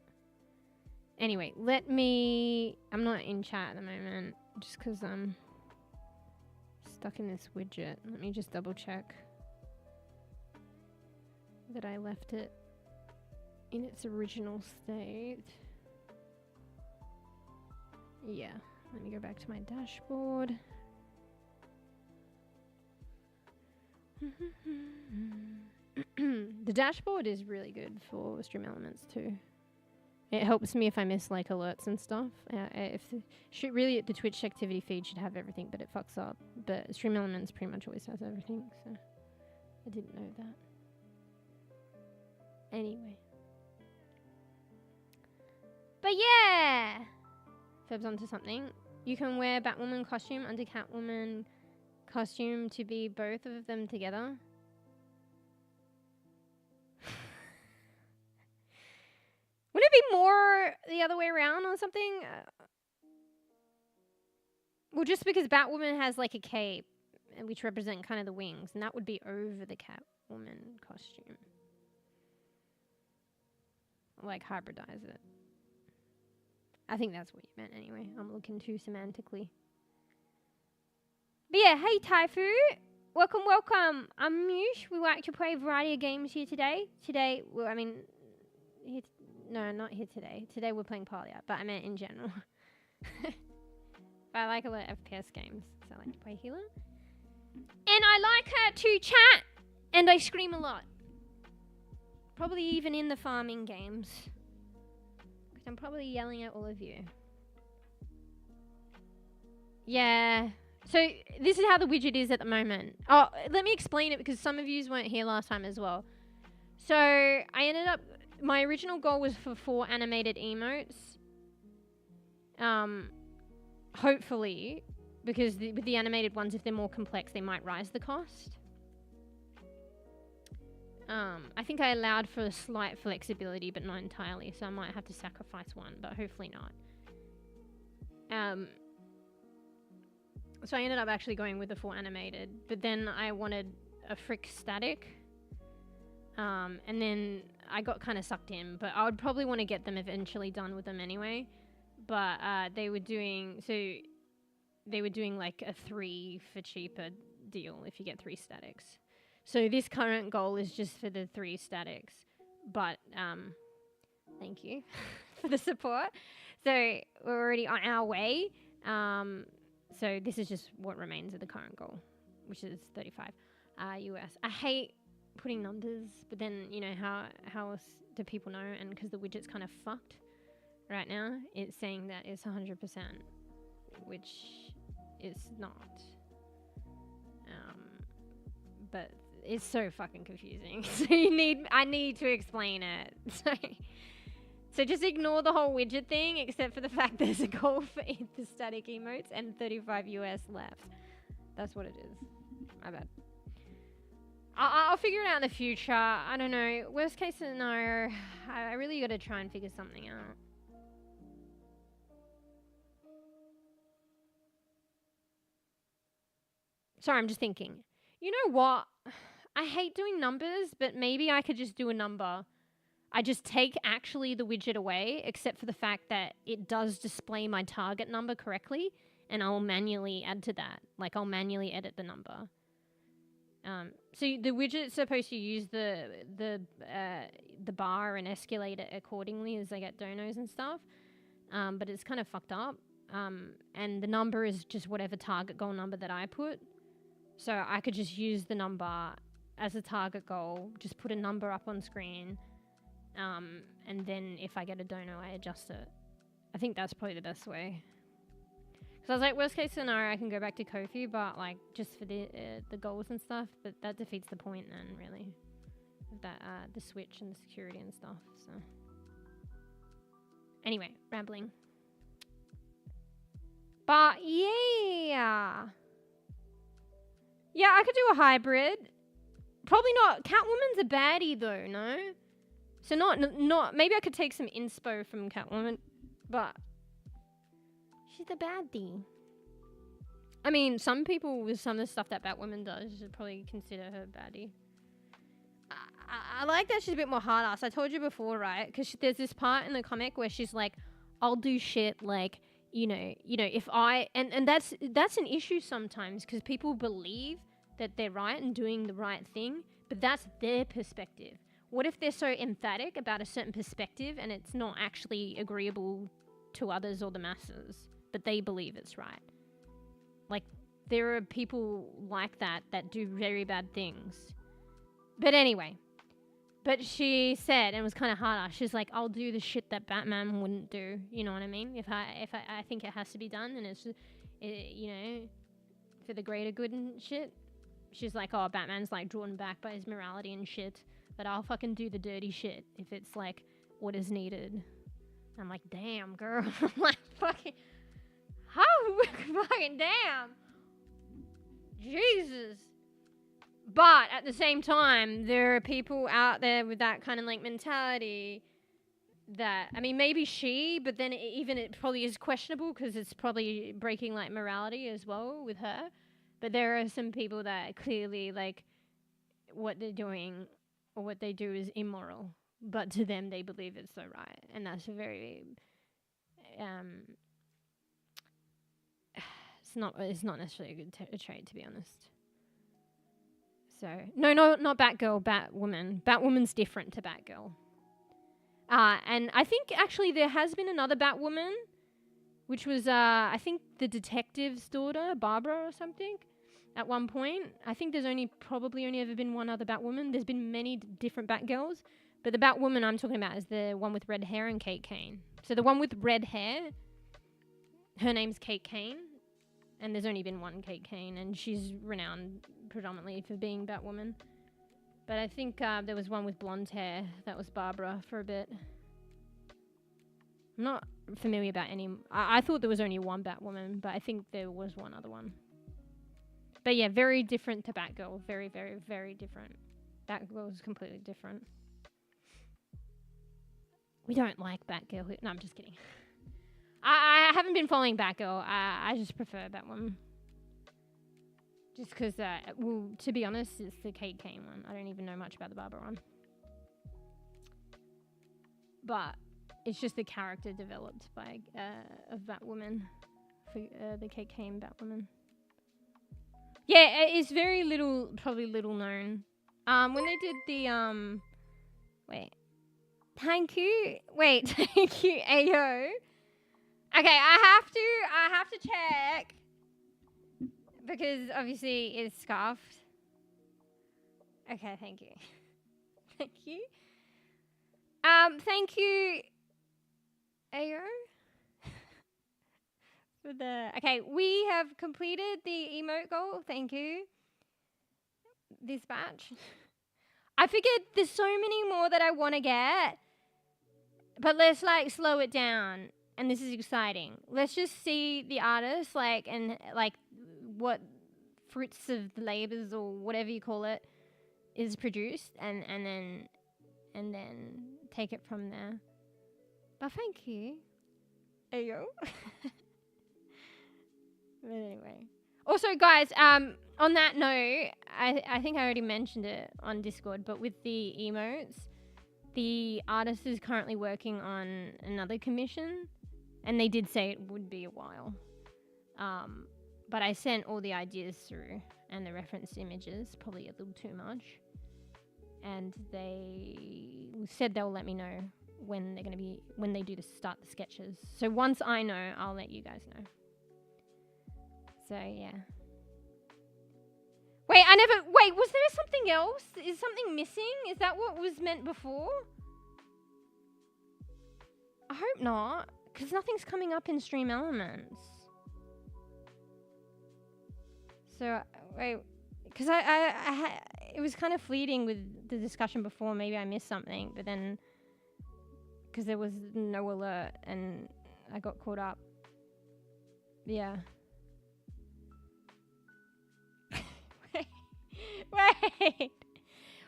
Anyway, I'm not in chat at the moment, just because I'm stuck in this widget. Let me just double check that I left it in its original state. Yeah, let me go back to my dashboard. The dashboard is really good for Stream Elements too. It helps me if I miss like alerts and stuff. Really the Twitch activity feed should have everything, but it fucks up. But Stream Elements pretty much always has everything, so I didn't know that. Anyway. But yeah! Feb's onto something. You can wear Batwoman costume under Catwoman costume to be both of them together. Wouldn't it be more the other way around or something? Well, just because Batwoman has like a cape, which represent kind of the wings, and that would be over the Catwoman costume. Like hybridize it. I think that's what you meant anyway. I'm looking too semantically. But yeah, hey Taifu! Welcome, welcome! I'm Mewsh. We like to play a variety of games here today. Well, I mean, no, not here today. Today we're playing Polya, but I meant in general. But I like a lot of FPS games, so I like to play healer. And I like to chat, and I scream a lot. Probably even in the farming games. Because I'm probably yelling at all of you. Yeah. So this is how the widget is at the moment. Oh, let me explain it because some of you weren't here last time as well. So I ended up... My original goal was for 4 animated emotes. Hopefully, because with the animated ones, if they're more complex, they might rise the cost. I think I allowed for a slight flexibility, but not entirely, so I might have to sacrifice one, but hopefully not. So I ended up actually going with the 4 animated, but then I wanted a frick static. And then I got kind of sucked in, but I would probably want to get them eventually done with them anyway. But they were doing like a 3 for cheaper deal if you get 3 statics. So this current goal is just for the 3 statics. But thank you for the support. So we're already on our way. So this is just what remains of the current goal, which is 35 US. I hate putting numbers, but then, you know, how else do people know? And because the widget's kind of fucked right now, it's saying that it's 100%, which is not. But it's so fucking confusing. So I need to explain it. So just ignore the whole widget thing, except for the fact there's a goal for the static emotes and 35 US left. That's what it is. My bad. I'll figure it out in the future. I don't know. Worst case scenario, I really got to try and figure something out. Sorry, I'm just thinking. You know what? I hate doing numbers, but maybe I could just do a number. I just take actually the widget away, except for the fact that it does display my target number correctly, and I'll manually add to that. Like, I'll manually edit the number. So the widget's supposed to use the bar and escalate it accordingly as I get donos and stuff. But it's kind of fucked up. And the number is just whatever target goal number that I put. So I could just use the number as a target goal, just put a number up on screen, And then if I get a donor, I adjust it. I think that's probably the best way. So I was like, worst case scenario, I can go back to Kofi, but like just for the goals and stuff. But that defeats the point then, really, of that the switch and the security and stuff. So anyway, rambling. But yeah, I could do a hybrid. Probably not. Catwoman's a baddie though, no. So not. Maybe I could take some inspo from Catwoman, but. She's a baddie. I mean, some people with some of the stuff that Batwoman does should probably consider her baddie. I like that she's a bit more hard ass. I told you before, right? Because there's this part in the comic where she's like, "I'll do shit like, you know, if I..." And that's an issue sometimes because people believe that they're right and doing the right thing, but that's their perspective. What if they're so emphatic about a certain perspective and it's not actually agreeable to others or the masses? But they believe it's right. Like, there are people like that do very bad things. But anyway. But she said, and it was kind of hard, she's like, I'll do the shit that Batman wouldn't do. You know what I mean? If I think it has to be done, and it's, you know, for the greater good and shit. She's like, oh, Batman's like drawn back by his morality and shit. But I'll fucking do the dirty shit if it's like what is needed. I'm like, damn, girl. I'm like, fucking... How? Fucking damn. Jesus. But at the same time, there are people out there with that kind of like mentality that, I mean, maybe she, but then it probably is questionable because it's probably breaking like morality as well with her. But there are some people that clearly like what they're doing or what they do is immoral. But to them, they believe it's so right. And that's a very... It's not necessarily a good trait, to be honest. So, no, not Batgirl, Batwoman. Batwoman's different to Batgirl. And I think actually there has been another Batwoman, which was, I think the detective's daughter, Barbara or something, at one point. I think there's probably only ever been one other Batwoman. There's been many different Batgirls, but the Batwoman I'm talking about is the one with red hair and Kate Kane. So the one with red hair, her name's Kate Kane. And there's only been one Kate Kane, and she's renowned predominantly for being Batwoman. But I think there was one with blonde hair. That was Barbara for a bit. I'm not familiar about any... I thought there was only one Batwoman, but I think there was one other one. But yeah, very different to Batgirl. Very, very, very different. Batgirl is completely different. We don't like Batgirl. No, I'm just kidding. I haven't been following Batgirl. I just prefer Batwoman. Just because, well, to be honest, it's the Kate Kane one. I don't even know much about the Barbara one. But it's just the character developed by of Batwoman for the Kate Kane Batwoman. Yeah, it's very little, probably little known. When they did the thank you, Ayo. Okay, I have to check because obviously it's scarfed. Okay, thank you. Thank you. Thank you, Ayo. Okay, we have completed the emote goal. Thank you. This batch. I figured there's so many more that I want to get, but let's like slow it down. And this is exciting. Let's just see the artist, and what fruits of the labors or whatever you call it is produced, and then take it from there. But thank you, Ayo. But anyway, also guys, on that note, I think I already mentioned it on Discord, but with the emotes, the artist is currently working on another commission. And they did say it would be a while. But I sent all the ideas through and the reference images, probably a little too much. And they said they'll let me know when they do start the sketches. So once I know, I'll let you guys know. So yeah. Wait, was there something else? Is something missing? Is that what was meant before? I hope not, because nothing's coming up in Stream Elements. So, wait, because it was kind of fleeting with the discussion before. Maybe I missed something, but then, because there was no alert and I got caught up. Yeah.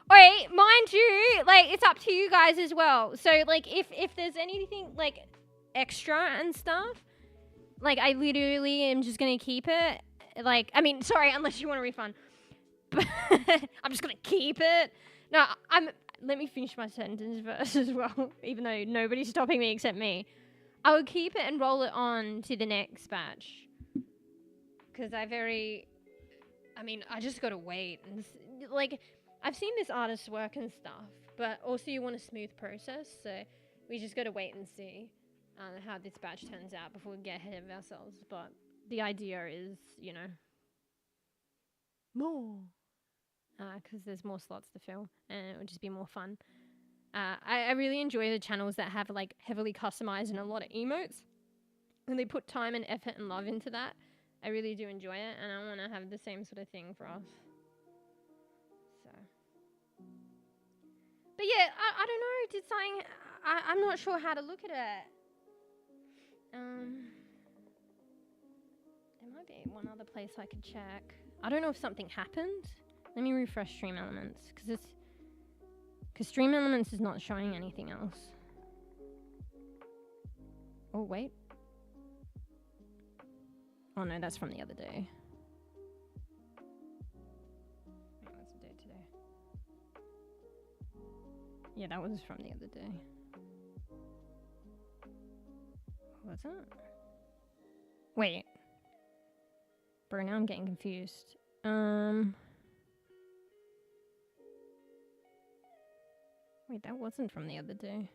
Wait, mind you, like, it's up to you guys as well. So, like, if there's anything, like, extra and stuff, like, I literally am just gonna keep it. Like, I mean, sorry, unless you want a refund. But I'm just gonna keep it. No, let me finish my sentence first as well, even though nobody's stopping me except me. I would keep it and roll it on to the next batch. Because I just gotta wait. And, like, I've seen this artist's work and stuff, but also you want a smooth process, so we just gotta wait and see how this batch turns out before we get ahead of ourselves. But the idea is, you know, more. Because there's more slots to fill, and it would just be more fun. I really enjoy the channels that have, like, heavily customized and a lot of emotes. And they put time and effort and love into that. I really do enjoy it, and I want to have the same sort of thing for us. So. But yeah, I don't know. Did something... I'm not sure how to look at it. There might be one other place I could check. I don't know if something happened. Let me refresh Stream Elements, because Stream Elements is not showing anything else. Oh, wait. Oh no, that's from the other day. Wait, what's the date today? Yeah, that was from the other day. What's that? Wait. Bro, now I'm getting confused. Wait, that wasn't from the other day.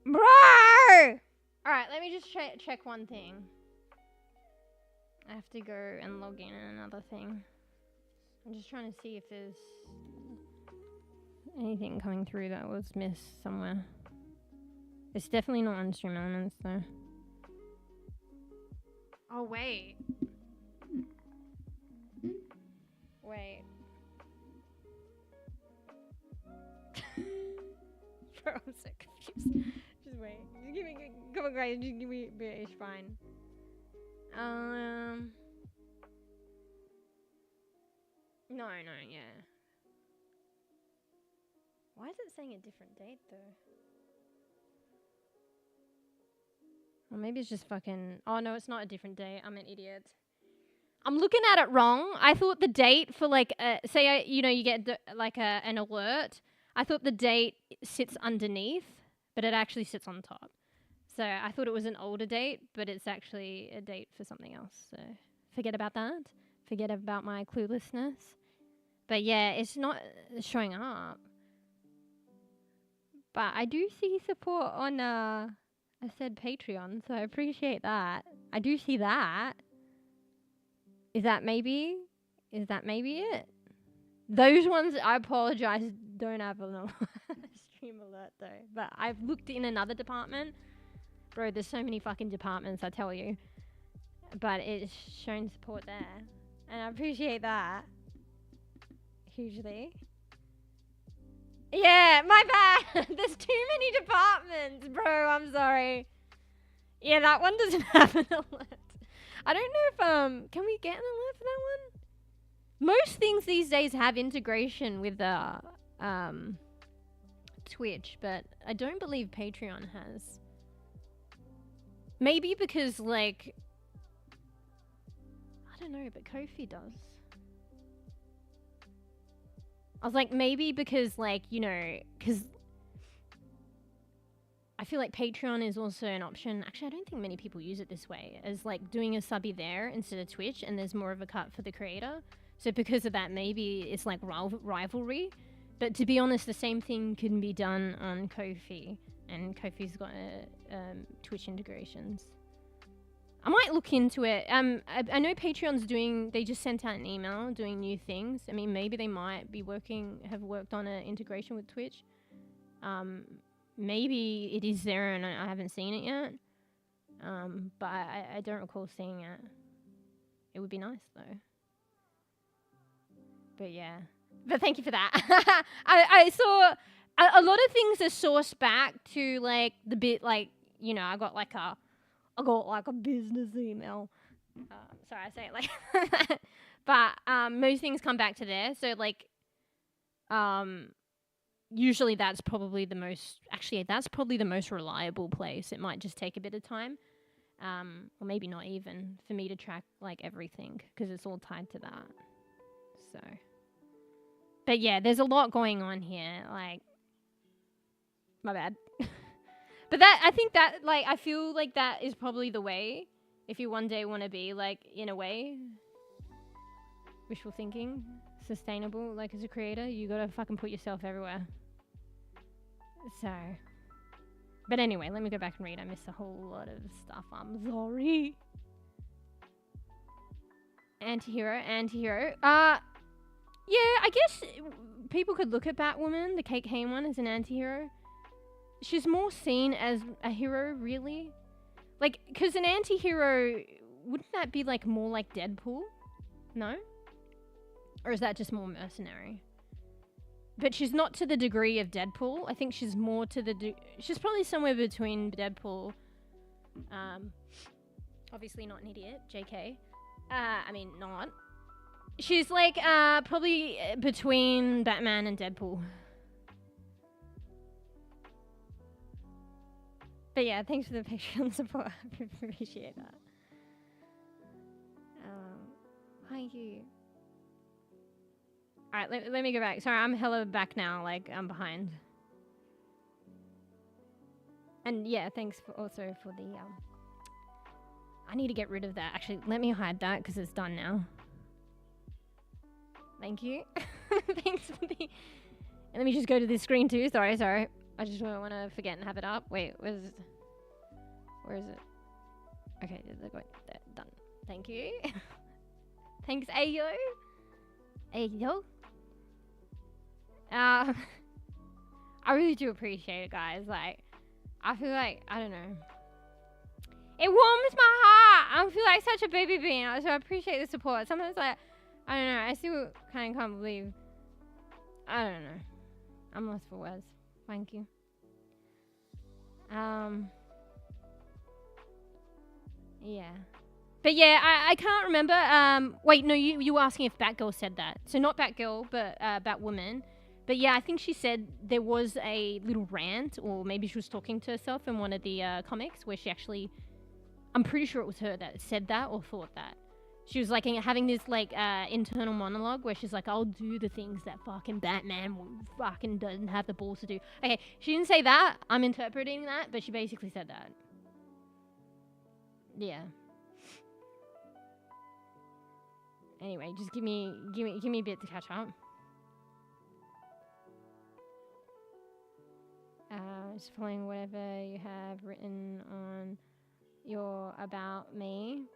Bro! Alright, let me just check one thing. I have to go and log in another thing. I'm just trying to see if there's anything coming through that was missed somewhere. It's definitely not on Stream Elements though. Oh, wait. Wait. Bro, I'm so confused. Just wait. Just give me, come on guys, just give me a bit, it's fine. No, yeah. Why is it saying a different date though? Well, maybe it's just fucking, oh no, it's not a different date, I'm an idiot. I'm looking at it wrong. I thought the date for, like, say, you know, you get an alert. I thought the date sits underneath, but it actually sits on top. So I thought it was an older date, but it's actually a date for something else. So forget about that. Forget about my cluelessness. But yeah, it's not showing up. But I do see support on, I said Patreon, so I appreciate that. I do see that. Is that maybe it? Those ones, I apologize, don't have a stream alert though. But I've looked in another department. Bro, there's so many fucking departments, I tell you. But it's shown support there. And I appreciate that. Hugely. Yeah, my bad. There's too many departments, bro. I'm sorry. Yeah, that one doesn't have an alert. I don't know if, can we get an alert for that one? Most things these days have integration with, Twitch, but I don't believe Patreon has. Maybe because, like, I don't know, but Ko-fi does. I was like, maybe because, like, you know, because I feel like Patreon is also an option. Actually, I don't think many people use it this way, as, like, doing a subby there instead of Twitch, and there's more of a cut for the creator. So because of that, maybe it's like rivalry. But to be honest, the same thing can be done on Ko-fi, and Ko-fi's got Twitch integrations. I might look into it. I know Patreon's they just sent out an email doing new things. I mean, maybe they might be have worked on an integration with Twitch. Maybe it is there and I haven't seen it yet. But I don't recall seeing it. It would be nice though. But yeah. But thank you for that. I saw a lot of things are sourced back to like the bit like, you know, I got like a business email. Sorry, I say it like that. But most things come back to there. So like usually that's probably the most reliable place. It might just take a bit of time. Or maybe not even for me to track like everything because it's all tied to that. So but yeah, there's a lot going on here. Like my bad. But I think that, like, I feel like that is probably the way if you one day want to be, like, in a way, wishful thinking, sustainable, like, as a creator, you gotta fucking put yourself everywhere. So, but anyway, let me go back and read. I missed a whole lot of stuff. I'm sorry. Antihero. Yeah, I guess people could look at Batwoman, the Kate Kane one, as an antihero. She's more seen as a hero, really. Like, because an anti-hero, wouldn't that be, like, more like Deadpool? No? Or is that just more mercenary? But she's not to the degree of Deadpool. I think she's more to the... she's probably somewhere between Deadpool. Obviously not an idiot. JK. I mean, not. She's, like, probably between Batman and Deadpool. But yeah, thanks for the Patreon support. I appreciate that. Thank you. Alright, let me go back. Sorry, I'm hella back now. Like, I'm behind. And yeah, thanks also for the... I need to get rid of that. Actually, let me hide that because it's done now. Thank you. Thanks for the... And let me just go to this screen too. Sorry. I just don't want to forget and have it up. Wait, where is it? Okay, there, done. Thank you. Thanks, Ayo. I really do appreciate it, guys. Like, I feel like, I don't know. It warms my heart. I feel like such a baby bean. So I appreciate the support. Sometimes, like, I don't know. I still kind of can't believe. I don't know. I'm lost for words. Thank you. Yeah. But yeah, I can't remember. Wait, no, you were asking if Batgirl said that. So not Batgirl, but Batwoman. But yeah, I think she said there was a little rant, or maybe she was talking to herself in one of the comics where she actually, I'm pretty sure it was her that said that or thought that. She was like having this like internal monologue where she's like, I'll do the things that fucking Batman fucking doesn't have the balls to do. Okay, she didn't say that. I'm interpreting that, but she basically said that. Yeah. Anyway, just give me a bit to catch up. Just following whatever you have written on your About Me.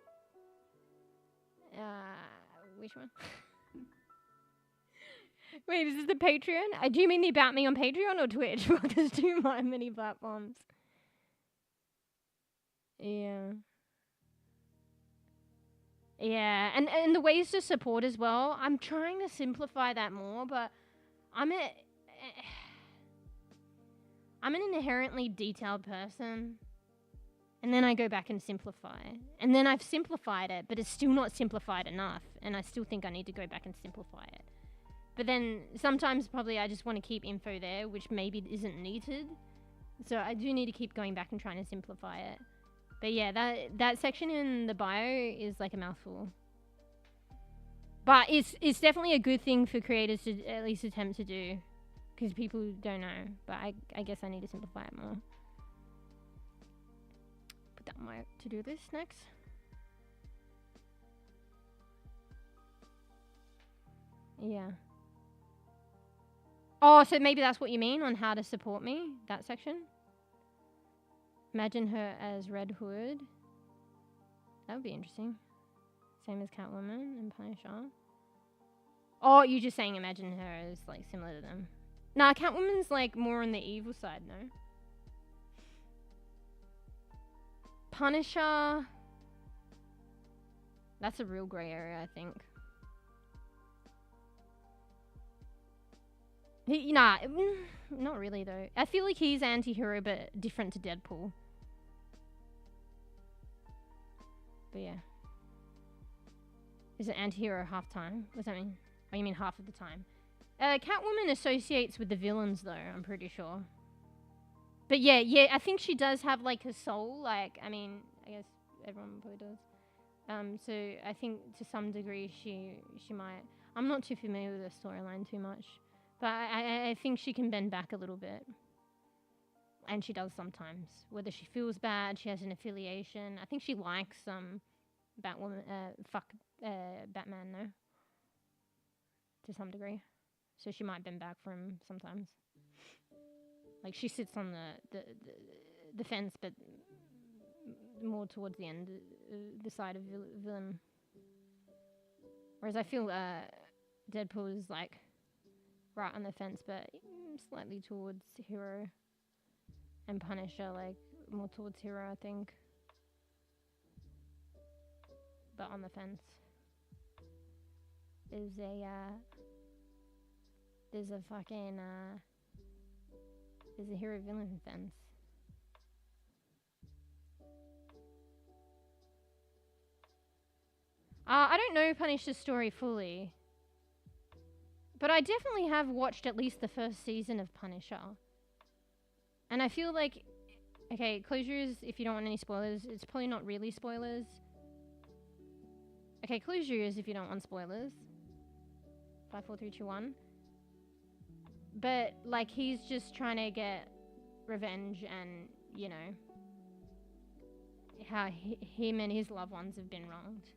Which one? Wait, is this the Patreon? Do you mean the About Me on Patreon or Twitch? There's too many platforms. Yeah. Yeah, and the ways to support as well. I'm trying to simplify that more, but I'm an inherently detailed person. And then I go back and simplify. And then I've simplified it, but it's still not simplified enough. And I still think I need to go back and simplify it. But then sometimes probably I just want to keep info there, which maybe isn't needed. So I do need to keep going back and trying to simplify it. But yeah, that section in the bio is like a mouthful. But it's definitely a good thing for creators to at least attempt to do. Because people don't know. But I guess I need to simplify it more. Put that on my to-do list next. Yeah. Oh, so maybe that's what you mean on how to support me? That section? Imagine her as Red Hood. That would be interesting. Same as Catwoman and Punisher. Oh, you're just saying imagine her as like similar to them. Nah, Catwoman's like more on the evil side, no? Punisher. That's a real grey area, I think. Nah, not really though. I feel like he's anti-hero but different to Deadpool. But yeah. Is it anti-hero half time? What does that mean? Oh, you mean half of the time? Catwoman associates with the villains though, I'm pretty sure. But yeah, I think she does have like a soul, like, I mean, I guess everyone probably does. So I think to some degree she might. I'm not too familiar with the storyline too much. But I think she can bend back a little bit. And she does sometimes. Whether she feels bad, she has an affiliation. I think she likes Batwoman, Batman, no? To some degree. So she might bend back for him sometimes. Like she sits on the fence, but more towards the end, the side of villain. Whereas I feel Deadpool is like right on the fence, but slightly towards hero. And Punisher, like, more towards hero, I think. But on the fence. There's a hero-villain fence. I don't know Punisher's story fully. But I definitely have watched at least the first season of Punisher. And I feel like, okay, close your ears if you don't want any spoilers. It's probably not really spoilers. Okay, close your ears if you don't want spoilers. 5, 4, 3, 2, 1. But, like, he's just trying to get revenge and, you know, how him and his loved ones have been wronged.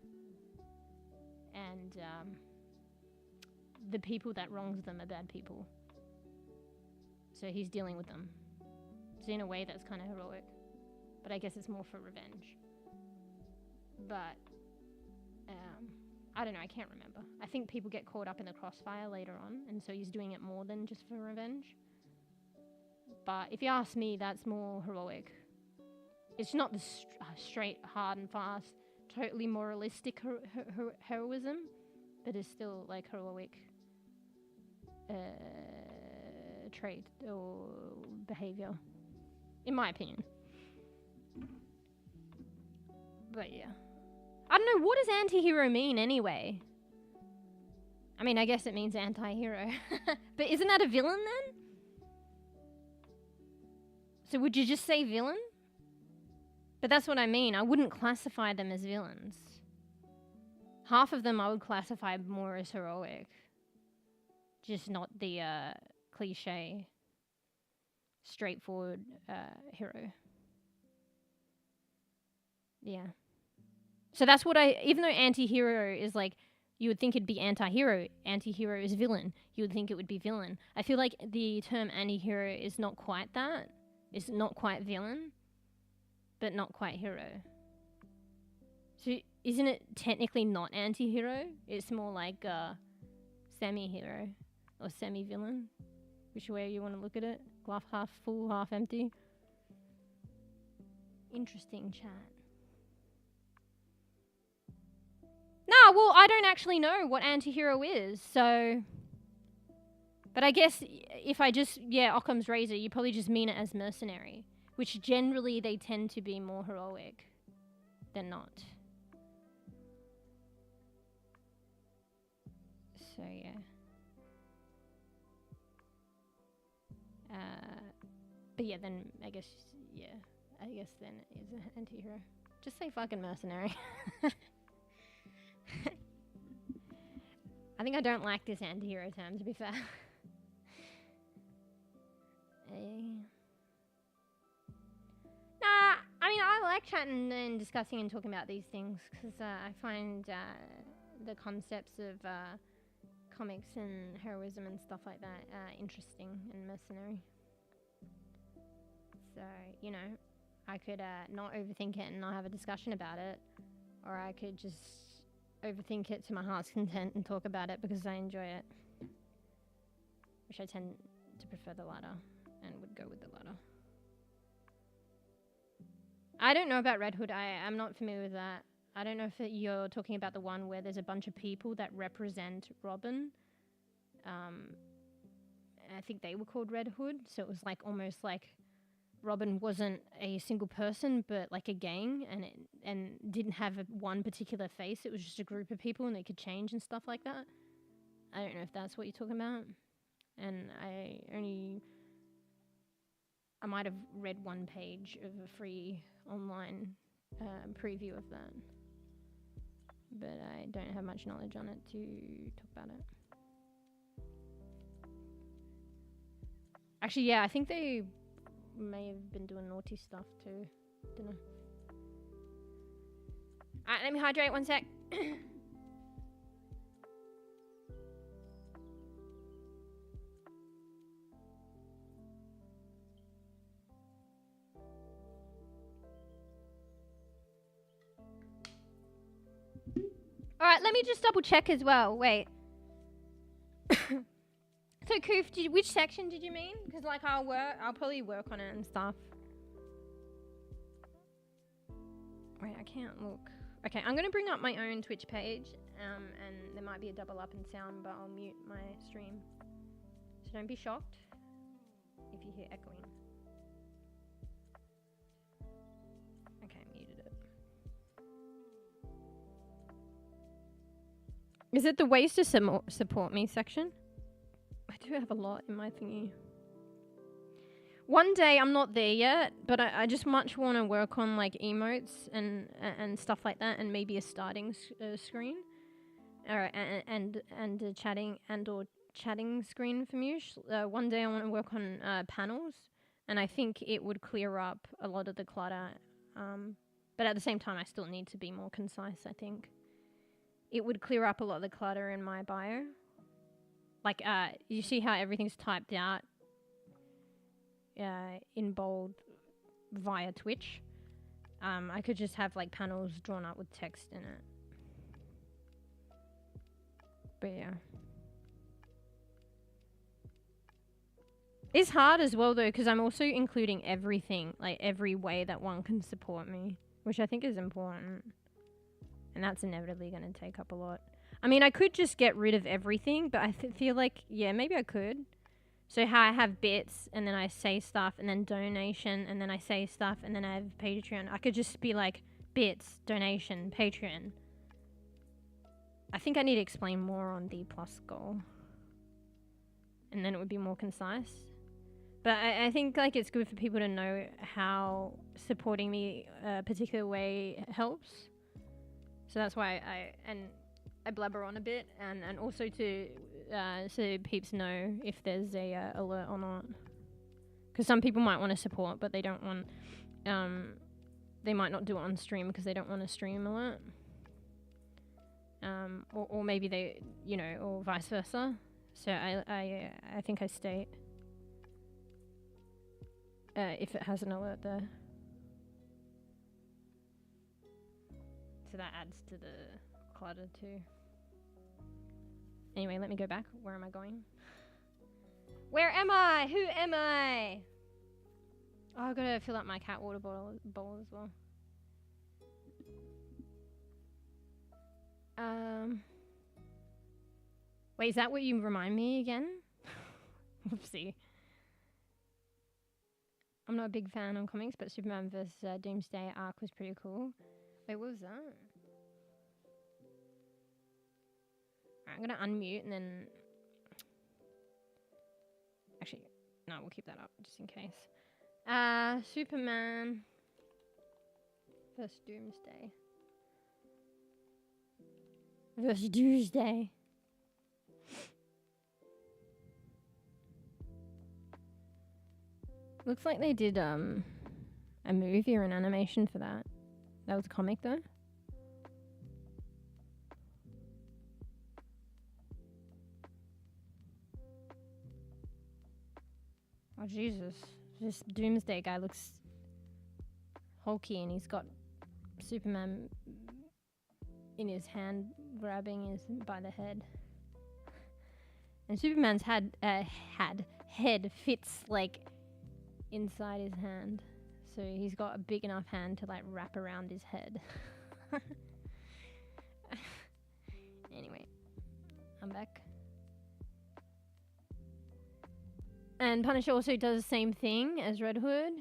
And, the people that wrongs them are bad people. So he's dealing with them. So in a way that's kind of heroic. But I guess it's more for revenge. But, I don't know, I can't remember. I think people get caught up in the crossfire later on, and so he's doing it more than just for revenge. But if you ask me, that's more heroic. It's not the straight, hard and fast, totally moralistic heroism, but it's still like heroic trait or behavior, in my opinion. But yeah. I don't know, what does anti-hero mean anyway? I mean, I guess it means anti-hero. But isn't that a villain then? So would you just say villain? But that's what I mean. I wouldn't classify them as villains. Half of them I would classify more as heroic. Just not the cliche, straightforward hero. Yeah. So that's what even though anti-hero is like, you would think it'd be anti-hero is villain. You would think it would be villain. I feel like the term anti-hero is not quite that. It's not quite villain, but not quite hero. So isn't it technically not anti-hero? It's more like semi-hero or semi-villain. Which way you want to look at it? Glass half full, half empty. Interesting chat. Nah, well, I don't actually know what anti-hero is, so... But I guess if I just, Occam's razor, you probably just mean it as mercenary. Which generally they tend to be more heroic than not. So, yeah. But yeah, then I guess then it is an anti-hero. Just say fucking mercenary. I think I don't like this anti-hero term, to be fair. Nah, I mean, I like chatting and discussing and talking about these things because I find the concepts of comics and heroism and stuff like that interesting and mercenary. So, you know, I could not overthink it and not have a discussion about it. or I could just overthink it to my heart's content and talk about it because I enjoy it. Which I tend to prefer the latter and would go with the latter. I don't know about Red Hood. I'm not familiar with that. I don't know if you're talking about the one where there's a bunch of people that represent Robin. I think they were called Red Hood, so it was like almost like Robin wasn't a single person, but like a gang, and didn't have one particular face. It was just a group of people, and they could change and stuff like that. I don't know if that's what you're talking about. And I might have read one page of a free online preview of that, but I don't have much knowledge on it to talk about it. Actually, yeah, I think they may have been doing naughty stuff too. Don't know. Alright, let me hydrate 1 sec. Alright, let me just double check as well. Wait. So, Koof, which section did you mean? Because, like, I'll probably work on it and stuff. Wait, I can't look. Okay, I'm going to bring up my own Twitch page, and there might be a double up in sound, but I'll mute my stream. So don't be shocked if you hear echoing. Okay, muted it. Is it the ways to support me section? I do have a lot in my thingy. One day, I'm not there yet, but I just much want to work on like emotes and stuff like that, and maybe a starting screen, and a chatting or chatting screen for Mewsh. One day I want to work on panels, and I think it would clear up a lot of the clutter. But at the same time, I still need to be more concise. I think it would clear up a lot of the clutter in my bio. Like, you see how everything's typed out in bold via Twitch? I could just have, like, panels drawn up with text in it. But, yeah. It's hard as well, though, because I'm also including everything, like, every way that one can support me, which I think is important. And that's inevitably going to take up a lot. I mean, I could just get rid of everything, but I feel like, yeah, maybe I could. So how I have bits, and then I say stuff, and then donation, and then I say stuff, and then I have Patreon. I could just be like, bits, donation, Patreon. I think I need to explain more on D+ goal. And then it would be more concise. But I think, like, it's good for people to know how supporting me a particular way helps. So that's why I blabber on a bit, and also to so peeps know if there's a alert or not. Because some people might want to support, but they don't want. They might not do it on stream because they don't want a stream alert. Or maybe they, you know, or vice versa. So I think I state if it has an alert there. So that adds to the clutter too. Anyway, let me go back. Where am I going? Where am I? Who am I? Oh, I've got to fill up my cat water bowl as well. Wait, is that what you remind me again? Whoopsie. I'm not a big fan of comics, but Superman vs. Doomsday arc was pretty cool. Wait, what was that? I'm gonna unmute and then... Actually, no, we'll keep that up just in case. Superman vs. Doomsday. Vs. Doomsday. Looks like they did a movie or an animation for that. That was a comic though. Oh Jesus, this Doomsday guy looks hulky and he's got Superman in his hand, grabbing his by the head. And Superman's head fits like inside his hand, so he's got a big enough hand to like wrap around his head. Anyway, I'm back. And Punisher also does the same thing as Red Hood.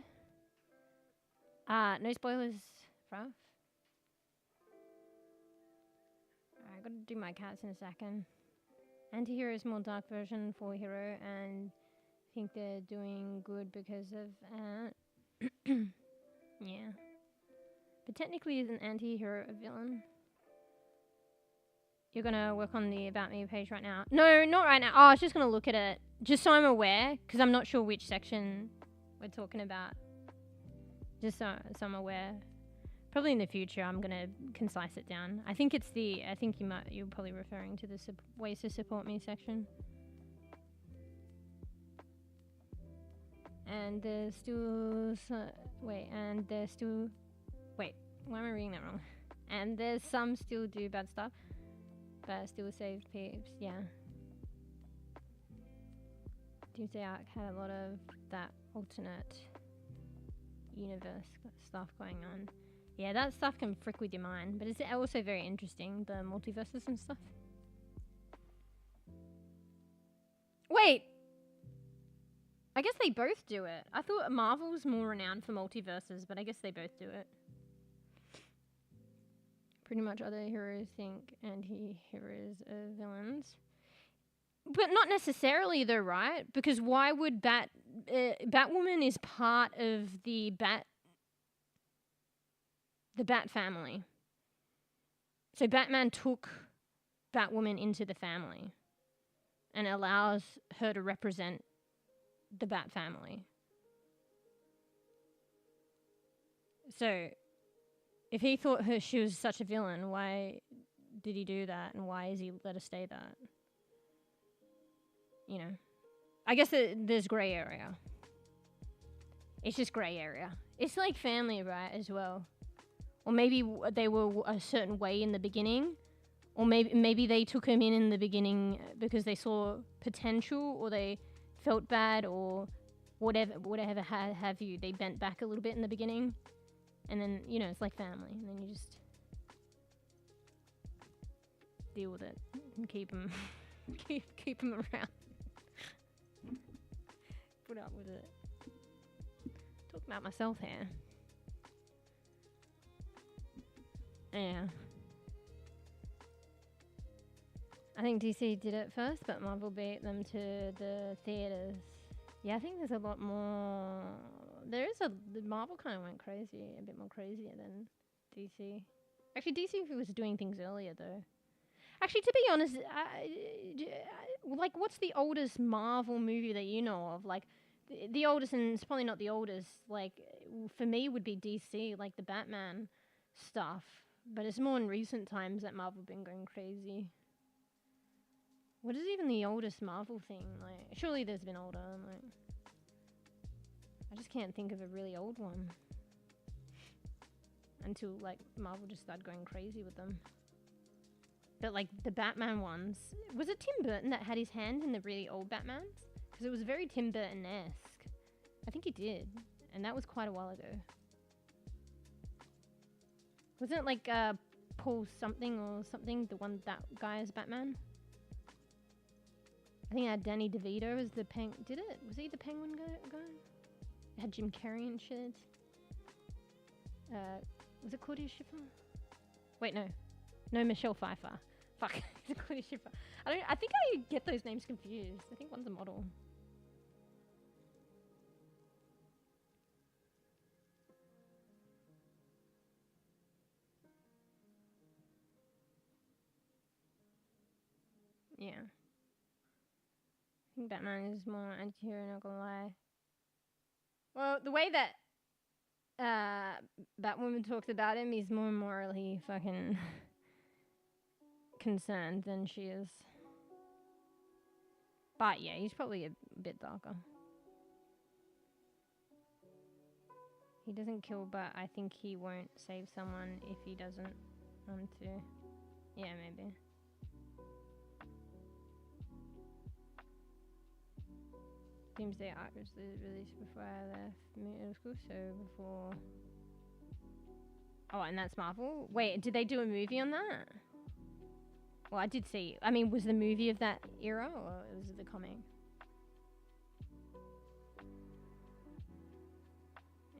No spoilers, bruv. I gotta do my cats in a second. Anti-hero is more dark version for hero, and I think they're doing good because of yeah. But technically is an anti-hero a villain? You're gonna work on the About Me page right now? No, not right now. Oh, I was just gonna look at it, just so I'm aware, because I'm not sure which section we're talking about. Just so I'm aware. Probably in the future, I'm gonna concise it down. I think it's you're probably referring to the ways to support me section. And there's still, wait, why am I reading that wrong? And there's some still do bad stuff, but still save peeps, yeah. Doomsday Arc had a lot of that alternate universe stuff going on. Yeah, that stuff can frick with your mind, but it's also very interesting, the multiverses and stuff. Wait! I guess they both do it. I thought Marvel was more renowned for multiverses, but I guess they both do it. Pretty much other heroes think anti-heroes are villains. But not necessarily though, right? Because why would Batwoman is part of the Bat family. So Batman took Batwoman into the family and allows her to represent the Bat family. So if he thought she was such a villain, why did he do that, and why is he let her stay that? You know, I guess there's grey area. It's just grey area. It's like family, right, as well. Or maybe they were a certain way in the beginning, or maybe they took him in the beginning because they saw potential, or they felt bad, or whatever have you. They bent back a little bit in the beginning, and then, you know, it's like family, and then you just deal with it and keep them around. Put up with it. Talking about myself here. Yeah. I think DC did it first, but Marvel beat them to the theaters. Yeah, I think there's a lot more. Marvel kind of went crazy, a bit more crazier than DC. Actually, DC was doing things earlier though. Actually, to be honest, like, what's the oldest Marvel movie that you know of? Like, the oldest, and it's probably not the oldest, like, for me would be DC, like the Batman stuff. But it's more in recent times that Marvel been going crazy. What is even the oldest Marvel thing? Like, surely there's been older. Like, I just can't think of a really old one. Until, like, Marvel just started going crazy with them. But, like, the Batman ones... Was it Tim Burton that had his hand in the really old Batmans? Because it was very Tim Burton-esque. I think he did. And that was quite a while ago. Wasn't it, like, Paul something or something? The one, that guy as Batman? I think it had Danny DeVito as the Did it? Was he the Penguin guy? It had Jim Carrey and shit. Was it Claudia Schiffer? Wait, no. No, Michelle Pfeiffer. Fuck. Is it Claudia Schiffer? I think I get those names confused. I think one's a model. Yeah. I think Batman is more anti-hero, not gonna lie. Well, the way that Batwoman talks about him, he's more morally fucking concerned than she is. But yeah, he's probably a bit darker. He doesn't kill, but I think he won't save someone if he doesn't want to. Yeah, maybe. Doomsday Arc was released before I left middle school, so before... Oh, and that's Marvel? Wait, did they do a movie on that? Well, I did see... I mean, was the movie of that era, or was it the comic?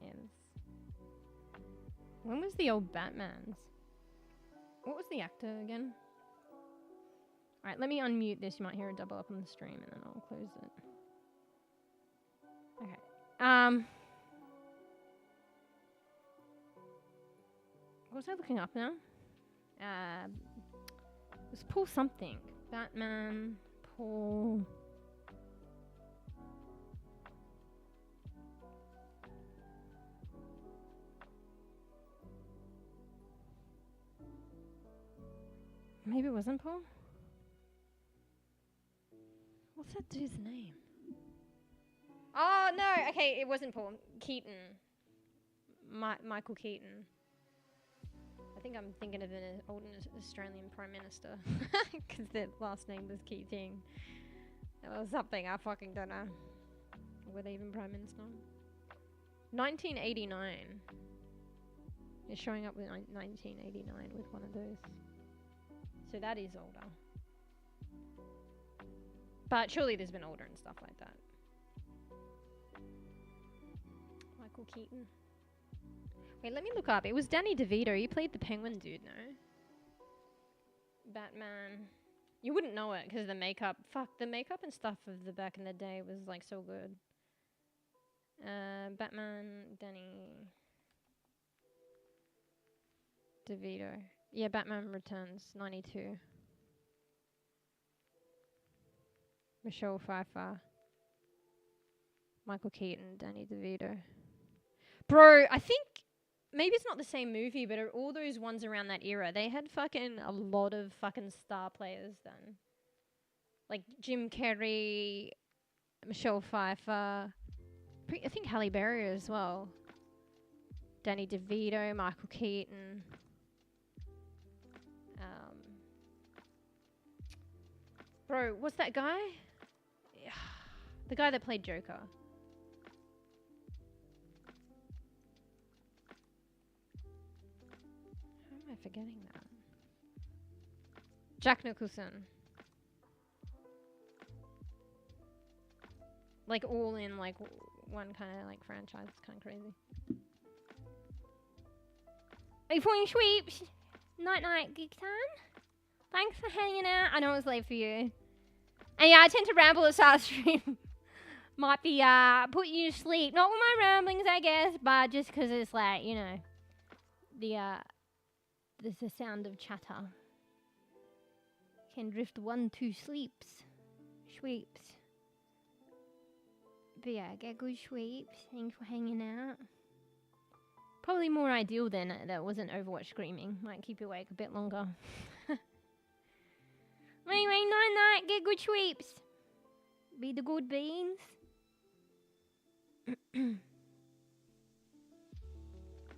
Yes. When was the old Batman's? What was the actor again? Alright, let me unmute this. You might hear a double up on the stream, and then I'll close it. Okay. What was I looking up now? It was Paul something. Batman, Paul... Maybe it wasn't Paul? What's that dude's name? Oh, no! Okay, it wasn't Paul. Keaton. Michael Keaton. I think I'm thinking of an old Australian Prime Minister. Because their last name was Keating. Or something, I fucking don't know. Were they even Prime Minister? 1989. It's showing up with 1989 with one of those. So that is older. But surely there's been older and stuff like that. Michael Keaton. Wait, let me look up. It was Danny DeVito. He played the Penguin dude, no? Batman. You wouldn't know it because the makeup. Fuck, the makeup and stuff of the back in the day was like so good. Batman, Danny DeVito. Yeah, Batman Returns, 92. Michelle Pfeiffer. Michael Keaton, Danny DeVito. Bro, I think maybe it's not the same movie, but all those ones around that era, they had fucking a lot of fucking star players then. Like Jim Carrey, Michelle Pfeiffer, I think Halle Berry as well. Danny DeVito, Michael Keaton. Bro, what's that guy? The guy that played Joker. How am I forgetting that? Jack Nicholson. Like all in like one kind of like franchise. It's kind of crazy. Are you falling sweeps? Night night, geek time. Thanks for hanging out. I know it was late for you. And yeah, I tend to ramble at start stream. Might be put you to sleep. Not with my ramblings, I guess, but just because it's like, you know, there's the sound of chatter. Can drift 1-2 sleeps. Sweeps. But yeah, get good sweeps. Thanks for hanging out. Probably more ideal than that wasn't Overwatch screaming. Might keep you awake a bit longer. Anyway, night, get good sweeps. Be the good beans.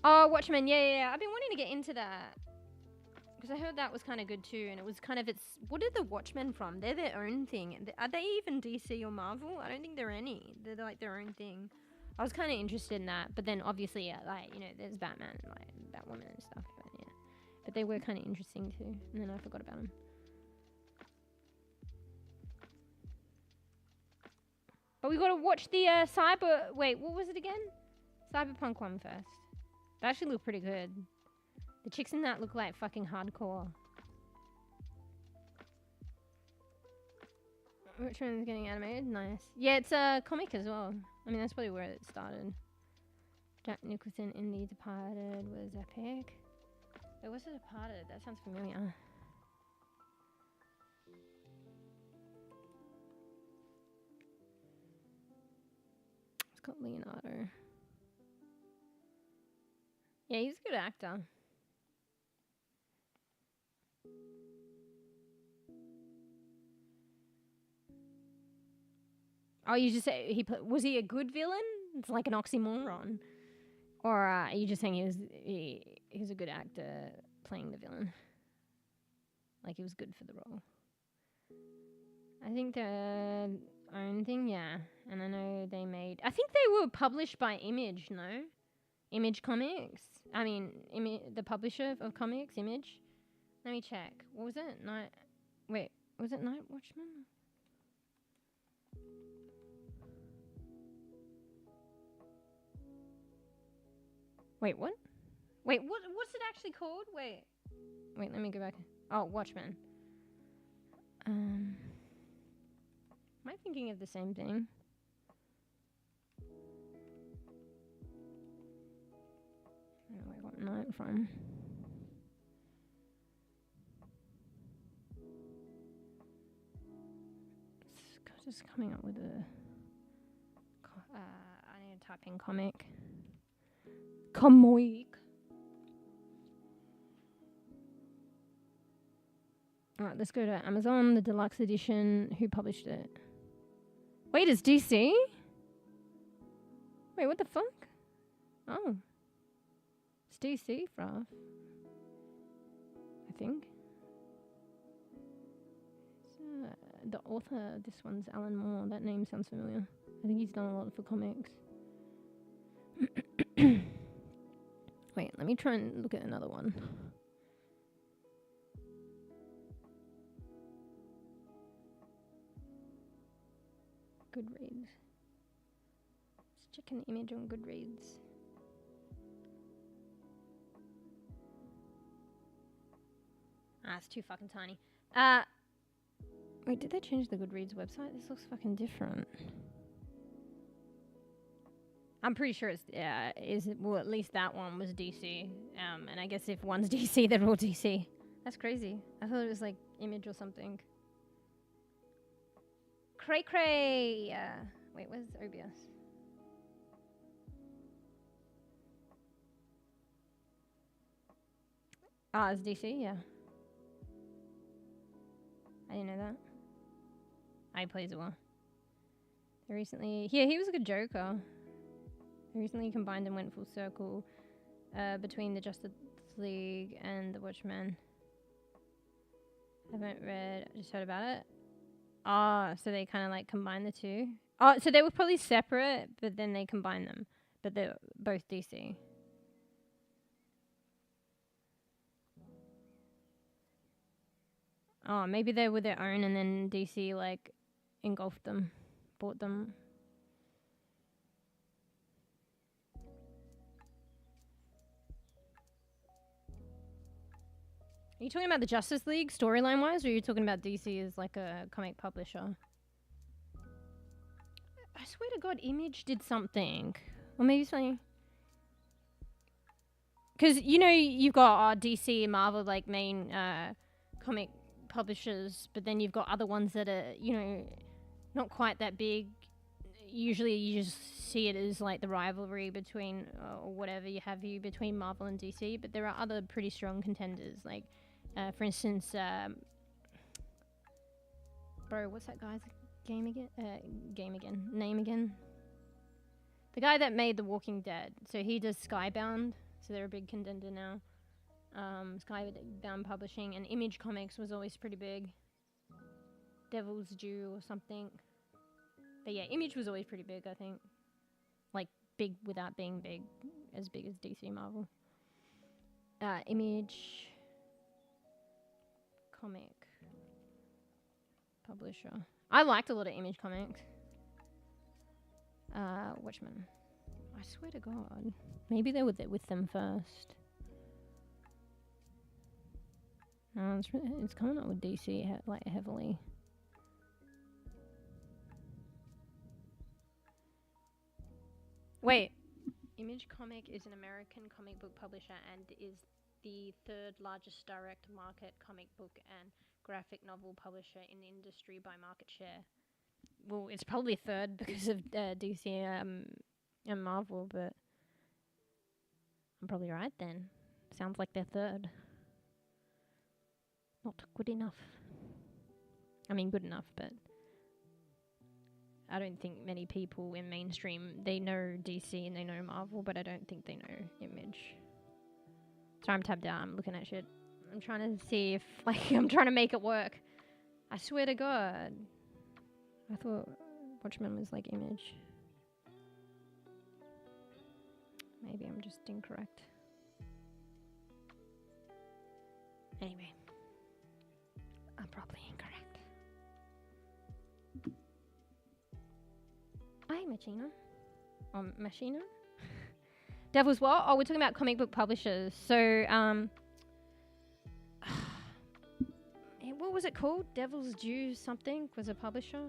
Oh, Watchmen, yeah. I've been wanting to get into that. Because I heard that was kind of good too. And it was kind of what are the Watchmen from? They're their own thing. Are they even DC or Marvel? I don't think they're any. They're like their own thing. I was kind of interested in that. But then obviously, yeah, like, you know, there's Batman and like Batwoman and stuff. But yeah. But they were kind of interesting too. And then I forgot about them. But we gotta watch the wait, what was it again? Cyberpunk one first. That actually looked pretty good. The chicks in that look like fucking hardcore. Which one's getting animated? Nice. Yeah, it's a comic as well. I mean, that's probably where it started. Jack Nicholson in The Departed was epic. Wait, what's The Departed? That sounds familiar. Got Leonardo. Yeah, he's a good actor. Oh, you just say was he a good villain? It's like an oxymoron. Or are you just saying he was a good actor playing the villain? like he was good for the role. I think their own thing, yeah. And I know they made... I think they were published by Image, no? Image Comics? I mean, the publisher of comics, Image? Let me check. What was it? Wait, was it Night Watchman? Wait, what? Wait, what's it actually called? Wait, let me go back. Oh, Watchmen. Am I thinking of the same thing? I don't know where I got Night from. It's just coming up with a... I need to type in comic. Comic. Alright, let's go to Amazon, the deluxe edition. Who published it? Wait, it's DC? Wait, what the fuck? Oh. It's DC, bruv. I think. The author of this one's Alan Moore. That name sounds familiar. I think he's done a lot for comics. Wait, let me try and look at another one. Goodreads. Let's check an image on Goodreads. It's too fucking tiny. Wait, did they change the Goodreads website? This looks fucking different. I'm pretty sure it's, well, at least that one was DC. And I guess if one's DC, they're all DC. That's crazy. I thought it was like Image or something. Cray cray! Wait, where's OBS? It's DC, yeah. I didn't know that. He plays it well. They recently... Yeah, he was a good Joker. They recently combined and went full circle between the Justice League and the Watchmen. Haven't read... I just heard about it. So they kind of like combined the two. So they were probably separate, but then they combined them. But they're both DC. Maybe they were their own and then DC like engulfed them, bought them. Are you talking about the Justice League storyline wise, or are you talking about DC as like a comic publisher? I swear to God, Image did something. Or maybe something. Because, you know, you've got DC and Marvel, like, main comic publishers, but then you've got other ones that are, you know, not quite that big. Usually you just see it as, like, the rivalry between, or whatever you have between Marvel and DC, but there are other pretty strong contenders, like, for instance, bro, what's that guy's name again? The guy that made The Walking Dead. So he does Skybound, so they're a big contender now. Skybound Publishing, and Image Comics was always pretty big. Devil's Due or something. But yeah, Image was always pretty big, I think. Like, big without being big. As big as DC Marvel. Image... Comic... Publisher. I liked a lot of Image Comics. Watchmen. I swear to God. Maybe they were there with them first. No, it's coming up with DC like heavily. Wait. Image Comic is an American comic book publisher and is the third largest direct market comic book and graphic novel publisher in the industry by market share. Well, it's probably third because of DC and Marvel, but I'm probably right then. Sounds like they're third. Not good enough. I mean, good enough, but I don't think many people in mainstream, they know DC and they know Marvel, but I don't think they know Image. Sorry, I'm tabbed out. I'm looking at shit. I'm trying to see if, like, I'm trying to make it work. I swear to God. I thought Watchmen was, like, image. Maybe I'm just incorrect. Anyway. I'm probably incorrect. Hi, Machina. Machina? Devil's what? Oh, we're talking about comic book publishers. So, what was it called? Devil's Due something was a publisher.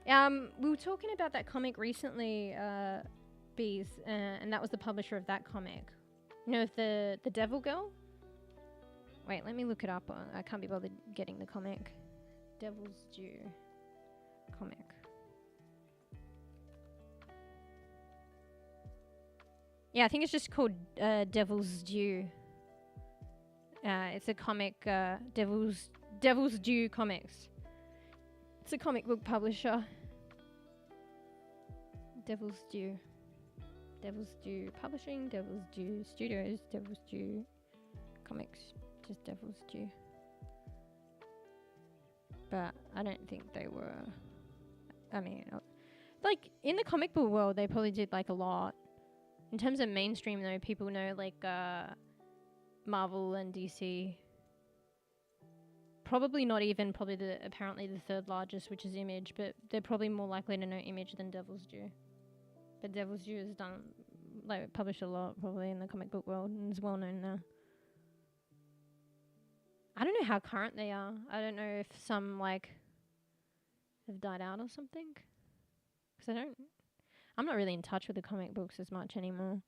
We were talking about that comic recently, Bees, and that was the publisher of that comic. You know, the Devil Girl? Wait, let me look it up. I can't be bothered getting the comic. Devil's Due comic. Yeah, I think it's just called Devil's Due. It's a comic, Devil's Due Comics. It's a comic book publisher. Devil's Due. Devil's Due Publishing, Devil's Due Studios, Devil's Due Comics. Just Devil's Due. But I don't think they were... I mean, like, in the comic book world, they probably did, like, a lot. In terms of mainstream, though, people know, like, Marvel and DC. Probably not even apparently the third largest, which is Image, but they're probably more likely to know Image than Devil's Due. But Devil's Due has done, like, published a lot, probably, in the comic book world, and is well known now. I don't know how current they are. I don't know if some, like, have died out or something. Because I'm not really in touch with the comic books as much anymore.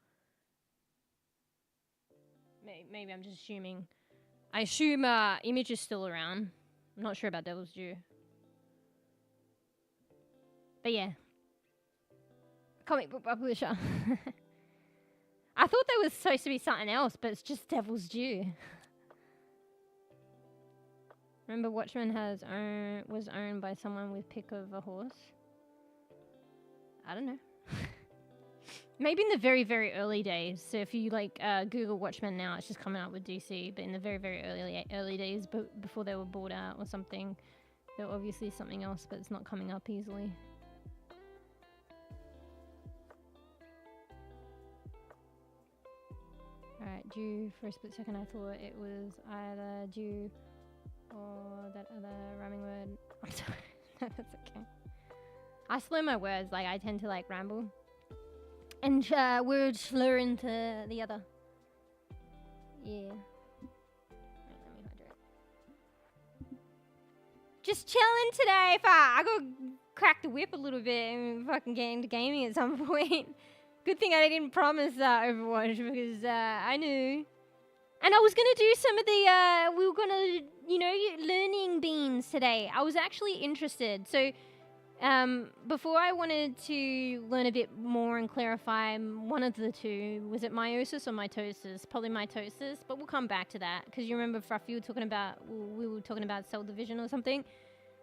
Maybe I'm just assuming. I assume Image is still around. I'm not sure about Devil's Due. But yeah. Comic book publisher. I thought there was supposed to be something else, but it's just Devil's Due. Remember Watchmen was owned by someone with pick of a horse? I don't know. Maybe in the very, very early days. So if you like Google Watchmen now, it's just coming up with DC. But in the very, very early days, before they were bought out or something, there were obviously something else, but it's not coming up easily. Alright, Due. For a split second, I thought it was either Due or that other rhyming word. I'm sorry. No, that's okay. I slur my words, like I tend to like ramble. And words slur into the other. Yeah. Right, let me hydrate. Just chilling today. I got crack the whip a little bit and fucking get into gaming at some point. Good thing I didn't promise Overwatch because I knew. And I was going to do some of the, we were going to, you know, learning beans today. I was actually interested. So, before I wanted to learn a bit more and clarify one of the two, was it meiosis or mitosis? Probably mitosis, but we'll come back to that. Because you remember, Fruff, we were talking about cell division or something.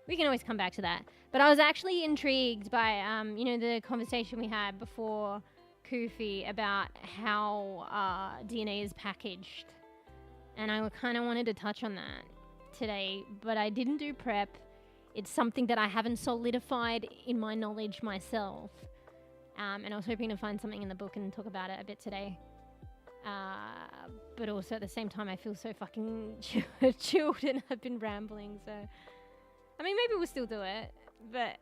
We can always come back to that. But I was actually intrigued by, you know, the conversation we had before Kofi about how DNA is packaged. And I kind of wanted to touch on that today, but I didn't do prep. It's something that I haven't solidified in my knowledge myself. And I was hoping to find something in the book and talk about it a bit today. But also at the same time, I feel so fucking chilled and I've been rambling. So, I mean, maybe we'll still do it. But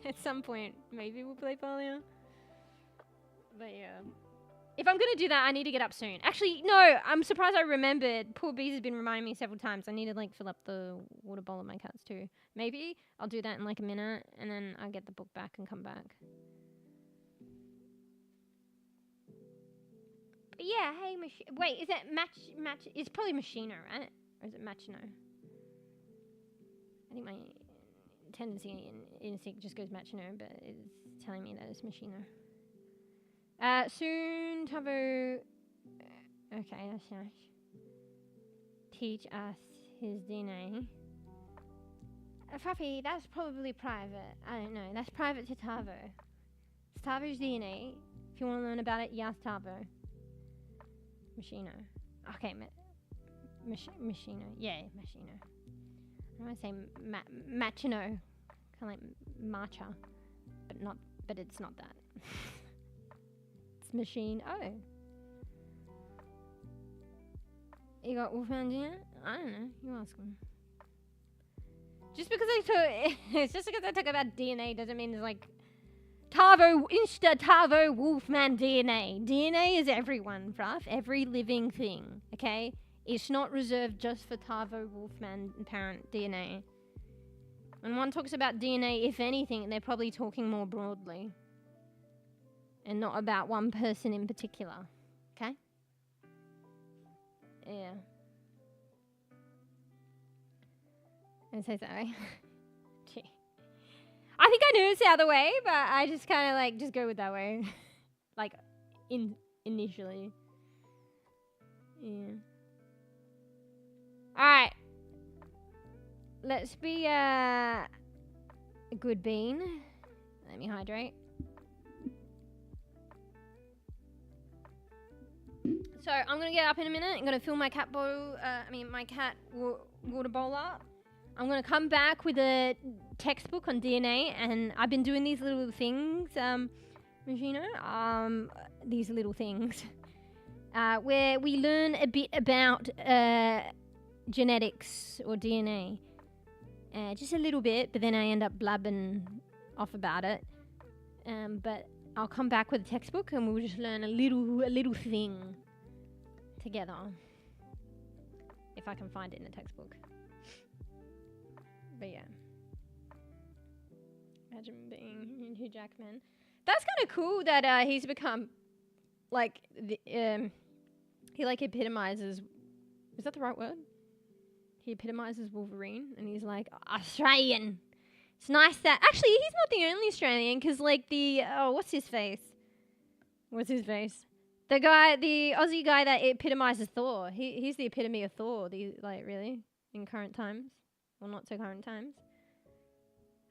at some point, maybe we'll play Palia. But yeah. If I'm going to do that, I need to get up soon. Actually, no, I'm surprised I remembered. Poor Bees has been reminding me several times. I need to, like, fill up the water bowl of my cats, too. Maybe I'll do that in, like, a minute, and then I'll get the book back and come back. But yeah, hey, wait, is it match? It's probably Machino, right? Or is it Machino? I think my tendency and instinct just goes Machino, but it's telling me that it's Machino. Soon, Tavo. Okay, that's nice. Teach us his DNA. Fruffy, that's probably private. I don't know. That's private to Tavo. It's Tavo's DNA. If you want to learn about it, yes, Tavo. Machino. Okay, Machino. Yeah, Machino. I want to say Machino. Kind of like matcha. But it's not that. It's Machine. Oh. You got Wolfman DNA? I don't know. You ask him. Just because I talk about DNA doesn't mean it's like Tavo Wolfman DNA. DNA is everyone, bruv. Every living thing. Okay? It's not reserved just for Tavo Wolfman parent DNA. When one talks about DNA, if anything, they're probably talking more broadly. And not about one person in particular. Okay? Yeah. And say sorry. Gee. I think I knew it's the other way, but I just kind of like just go with that way. Like initially. Yeah. Alright. Let's be a good bean. Let me hydrate. So I'm gonna get up in a minute. I'm gonna fill my cat bottle. My cat water bowl up. I'm gonna come back with a textbook on DNA, and I've been doing these little things, these little things, where we learn a bit about genetics or DNA, just a little bit, but then I end up blabbing off about it. But I'll come back with a textbook, and we'll just learn a little thing together, if I can find it in the textbook. But yeah, imagine being Hugh Jackman. That's kind of cool that he's become like he like epitomizes. Is that the right word? He epitomizes Wolverine, and he's like Australian. It's nice that actually he's not the only Australian, because like what's his face? The Aussie guy that epitomizes Thor. He's the epitome of Thor. Really in current times. Well, not so current times.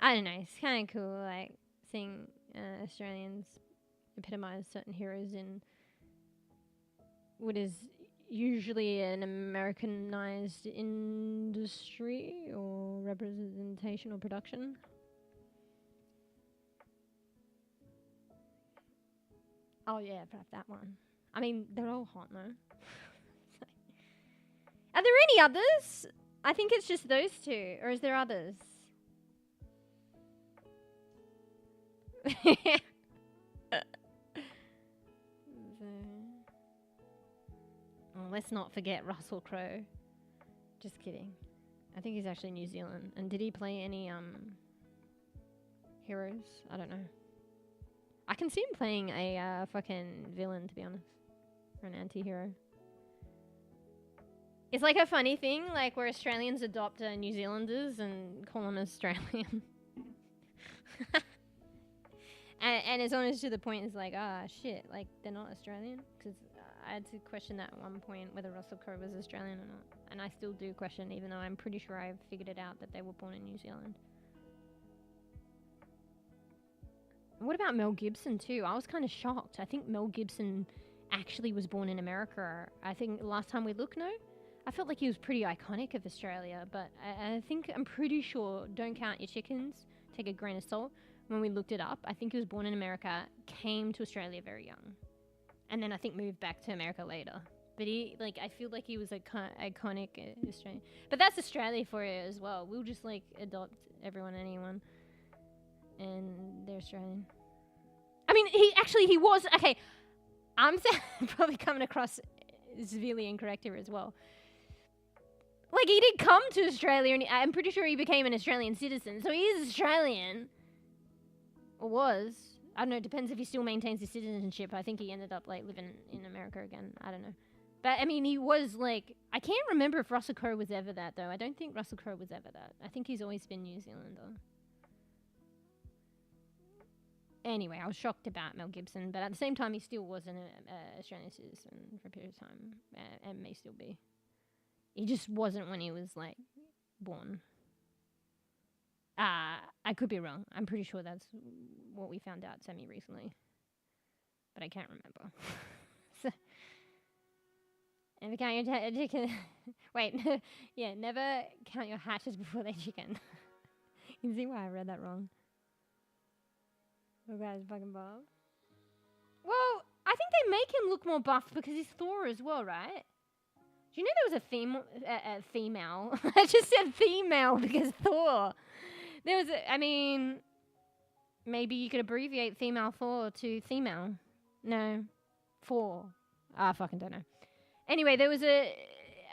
I don't know. It's kind of cool, like seeing Australians epitomize certain heroes in what is usually an Americanized industry or representation or production. Oh yeah, perhaps that one. I mean, they're all hot, no? Are there any others? I think it's just those two. Or is there others? Let's not forget Russell Crowe. Just kidding. I think he's actually New Zealand. And did he play any heroes? I don't know. I can see him playing a fucking villain, to be honest. Or an anti-hero. It's like a funny thing, like where Australians adopt New Zealanders and call them Australian. and it's almost to the point, it's like, shit, like they're not Australian? Because I had to question that at one point, whether Russell Crowe was Australian or not. And I still do question, even though I'm pretty sure I've figured it out that they were born in New Zealand. And what about Mel Gibson too? I was kind of shocked. I think Mel Gibson actually was born in America. I think last time we looked, no? I felt like he was pretty iconic of Australia, but I'm pretty sure, don't count your chickens, take a grain of salt. When we looked it up, I think he was born in America, came to Australia very young, and then I think moved back to America later. But I feel like he was iconic Australian. But that's Australia for you as well. We'll just adopt everyone, anyone, and they're Australian. I mean, he was, okay, I'm probably coming across severely incorrect here as well. Like, he did come to Australia, and I'm pretty sure he became an Australian citizen. So he is Australian. Or was. I don't know, it depends if he still maintains his citizenship. I think he ended up, living in America again. I don't know. But, I mean, he was, I can't remember if Russell Crowe was ever that, though. I don't think Russell Crowe was ever that. I think he's always been New Zealander. Anyway, I was shocked about Mel Gibson, but at the same time, he still was an Australian citizen for a period of time, and may still be. He just wasn't when he was, born. I could be wrong. I'm pretty sure that's what we found out semi-recently. But I can't remember. So, Never count your chicken. Wait, yeah, never count your hatches before they chicken. You can see why I read that wrong. Oh, guys, fucking Bob. Well, I think they make him look more buff because he's Thor as well, right? Do you know there was a female? I just said female because Thor. There was I mean, maybe you could abbreviate female Thor to female. No, Thor. I fucking don't know. Anyway, there was I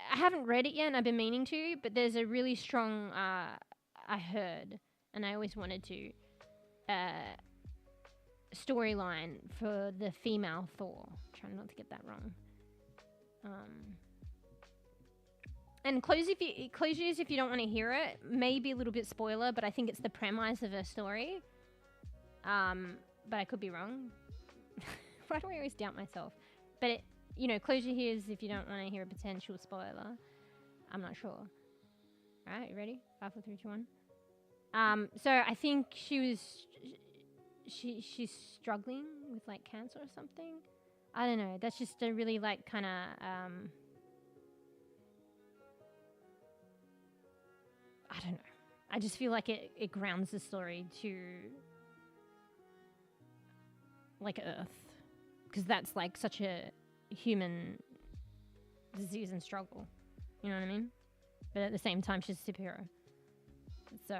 haven't read it yet and I've been meaning to, but there's a really strong, I heard, and I always wanted to, storyline for the female Thor. Trying not to get that wrong. And closures if you don't want to hear it, maybe a little bit spoiler, but I think it's the premise of a story. But I could be wrong. Why do I always doubt myself? But it, you know, closure here is if you don't want to hear a potential spoiler. I'm not sure. Alright, you ready? 5, 4, 3, 2, 1. So I think she's struggling with like cancer or something. I don't know. That's just a really like kind of I don't know. I just feel like it grounds the story to like Earth, because that's like such a human disease and struggle. You know what I mean? But at the same time, she's a superhero. So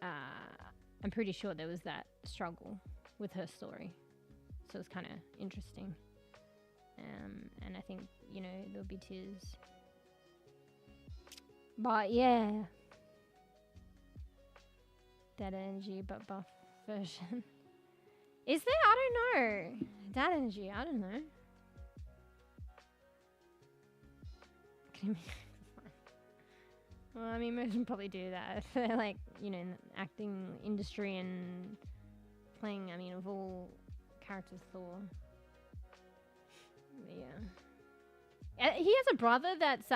I'm pretty sure there was that struggle with her story. So it's kind of interesting. And I think, you know, there'll be tears. But yeah. Dead energy, but buff version. Is there? I don't know. Dead energy, I don't know. Well, I mean, most of them probably do that. If they're like, you know, in the acting industry and playing, I mean, of all characters, Thor. Yeah. He has a brother that's,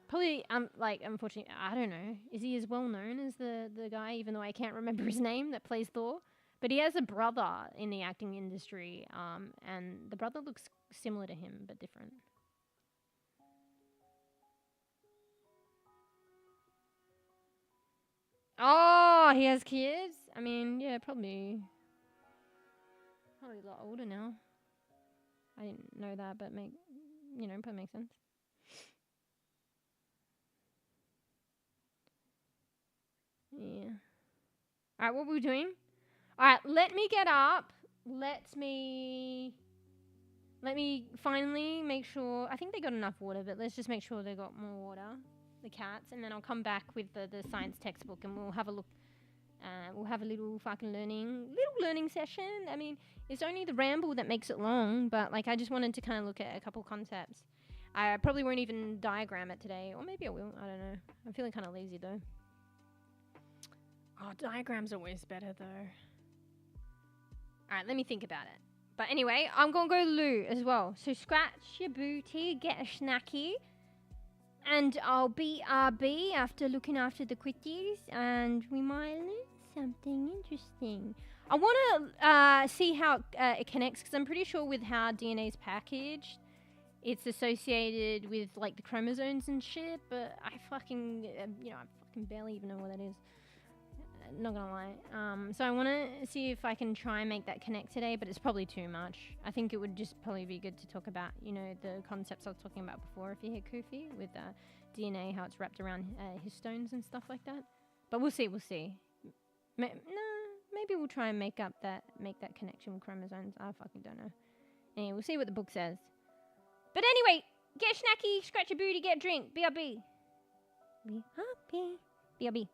probably, like, unfortunately, I don't know. Is he as well known as the guy, even though I can't remember his name, that plays Thor? But he has a brother in the acting industry, and the brother looks similar to him, but different. Oh, he has kids? I mean, yeah, probably a lot older now. I didn't know that, but probably makes sense. Yeah. Alright, what were we doing? Alright, let me get up. Let me finally make sure. I think they got enough water, but let's just make sure they got more water. The cats, and then I'll come back with the science textbook and we'll have a look. We'll have a little fucking learning session. I mean, it's only the ramble that makes it long, but like I just wanted to kind of look at a couple concepts. I probably won't even diagram it today, or maybe I will. I don't know. I'm feeling kind of lazy though. Oh, diagrams are always better though. Alright, let me think about it. But anyway, I'm gonna go loo as well. So scratch your booty, get a snacky. And I'll BRB after looking after the quickies, and we might learn something interesting. I want to see how it connects, because I'm pretty sure with how DNA is packaged, it's associated with like the chromosomes and shit. But I fucking barely even know what that is. Not gonna lie. So I want to see if I can try and make that connect today, but it's probably too much. I think it would just probably be good to talk about, you know, the concepts I was talking about before, if you hear Kofi, with DNA, how it's wrapped around histones and stuff like that. But we'll see. Maybe we'll try and make that connection with chromosomes. I fucking don't know. Anyway, we'll see what the book says. But anyway, get a snacky, scratch your booty, get a drink. BRB. BRB.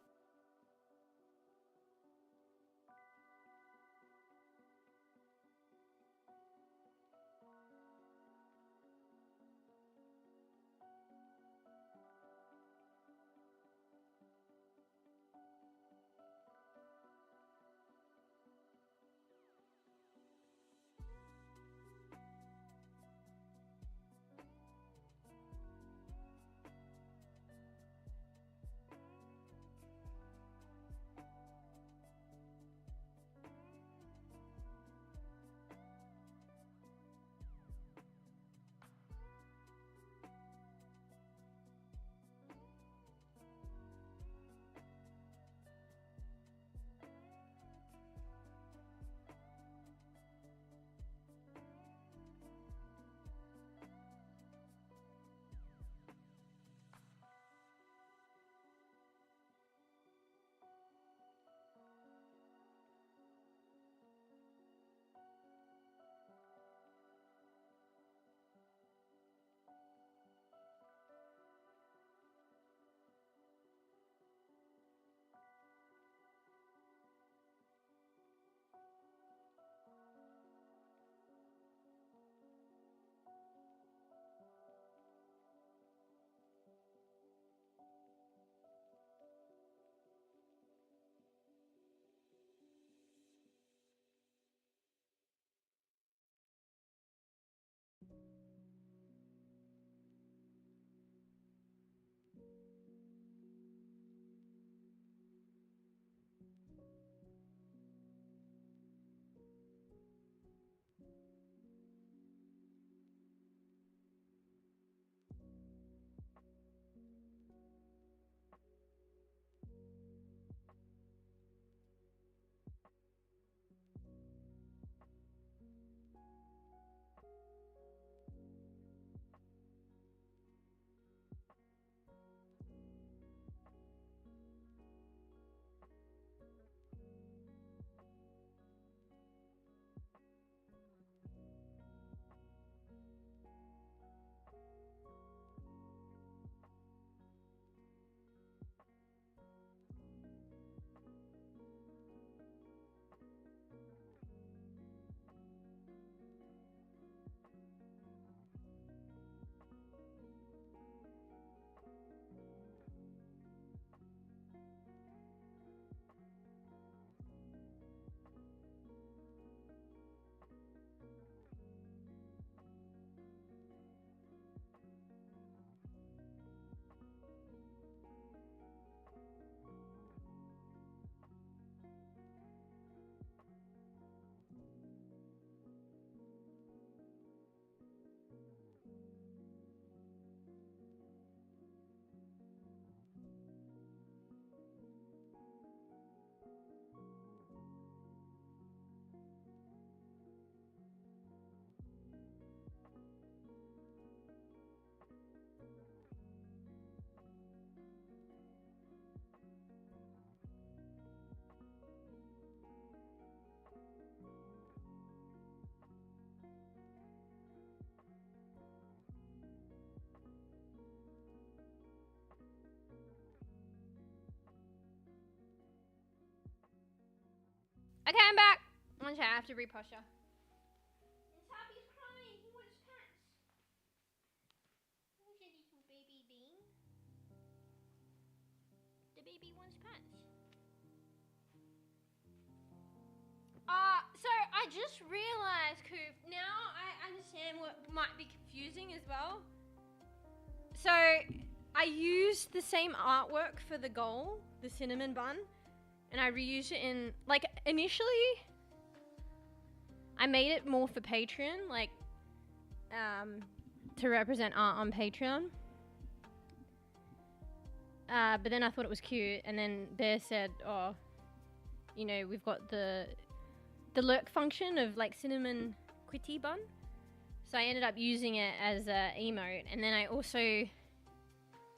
Okay, I'm back. One second, I have to reposture. Sabi's crying. He wants pants. Who's a little baby bean? The baby wants pants. So I just realized, Coop, now I understand what might be confusing as well. So I used the same artwork for the goal, the cinnamon bun, and I reused it in, like, initially I made it more for Patreon, like, to represent art on Patreon. But then I thought it was cute, and then Bear said, oh, you know, we've got the lurk function of, like, cinnamon quitty bun. So I ended up using it as a emote, and then I also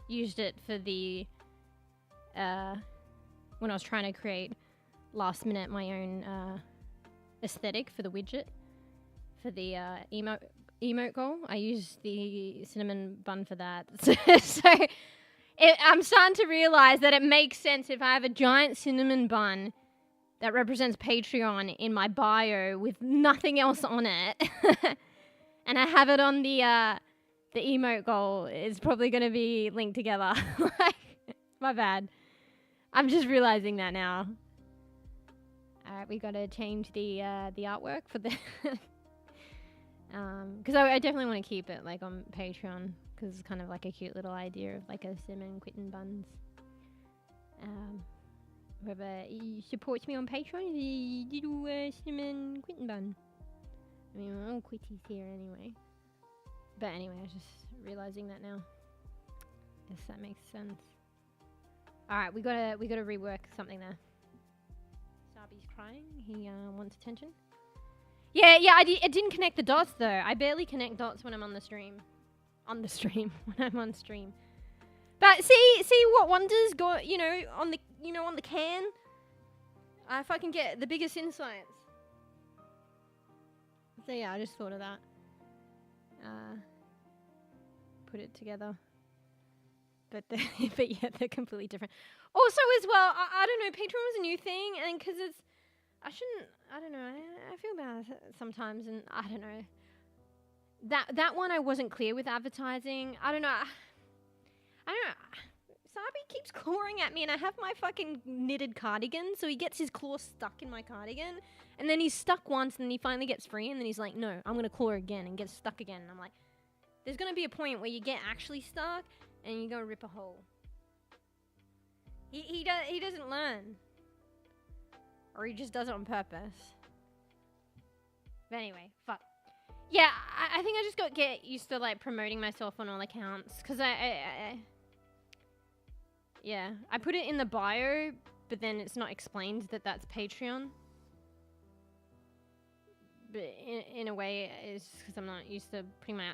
used it for the, when I was trying to create last minute my own aesthetic for the widget, for the emote goal. I used the cinnamon bun for that. So I'm starting to realize that it makes sense if I have a giant cinnamon bun that represents Patreon in my bio with nothing else on it, and I have it on the emote goal. It's probably going to be linked together. Like, my bad. I'm just realizing that now. Alright, we got to change the artwork for the because I definitely want to keep it, like, on Patreon, because it's kind of like a cute little idea of, like, a cinnamon quitten buns. Whoever supports me on Patreon is a little cinnamon quitten bun. I mean, my own quitties here anyway. But anyway, I was just realizing that now. Yes, that makes sense. Alright, we gotta rework something there. Sabi's crying. He wants attention. Yeah, I didn't connect the dots though. I barely connect dots when I'm on the stream. When I'm on stream. But see what wonders got, on the can. I fucking get the biggest insights. So yeah, I just thought of that. Put it together. But yeah, they're completely different. Also as well, I don't know, Patreon was a new thing, and because I don't know, I feel bad sometimes, and I don't know. That one I wasn't clear with advertising. I don't know. Sabi keeps clawing at me, and I have my fucking knitted cardigan, so he gets his claw stuck in my cardigan, and then he's stuck once, and then he finally gets free, and then he's like, no, I'm gonna claw again, and gets stuck again, and I'm like, there's gonna be a point where you get actually stuck, and you're gonna rip a hole. He doesn't learn. Or he just does it on purpose. But anyway, fuck. Yeah, I think I just got to get used to, like, promoting myself on all accounts, because yeah, I put it in the bio, but then it's not explained that that's Patreon. But in a way, it's because I'm not used to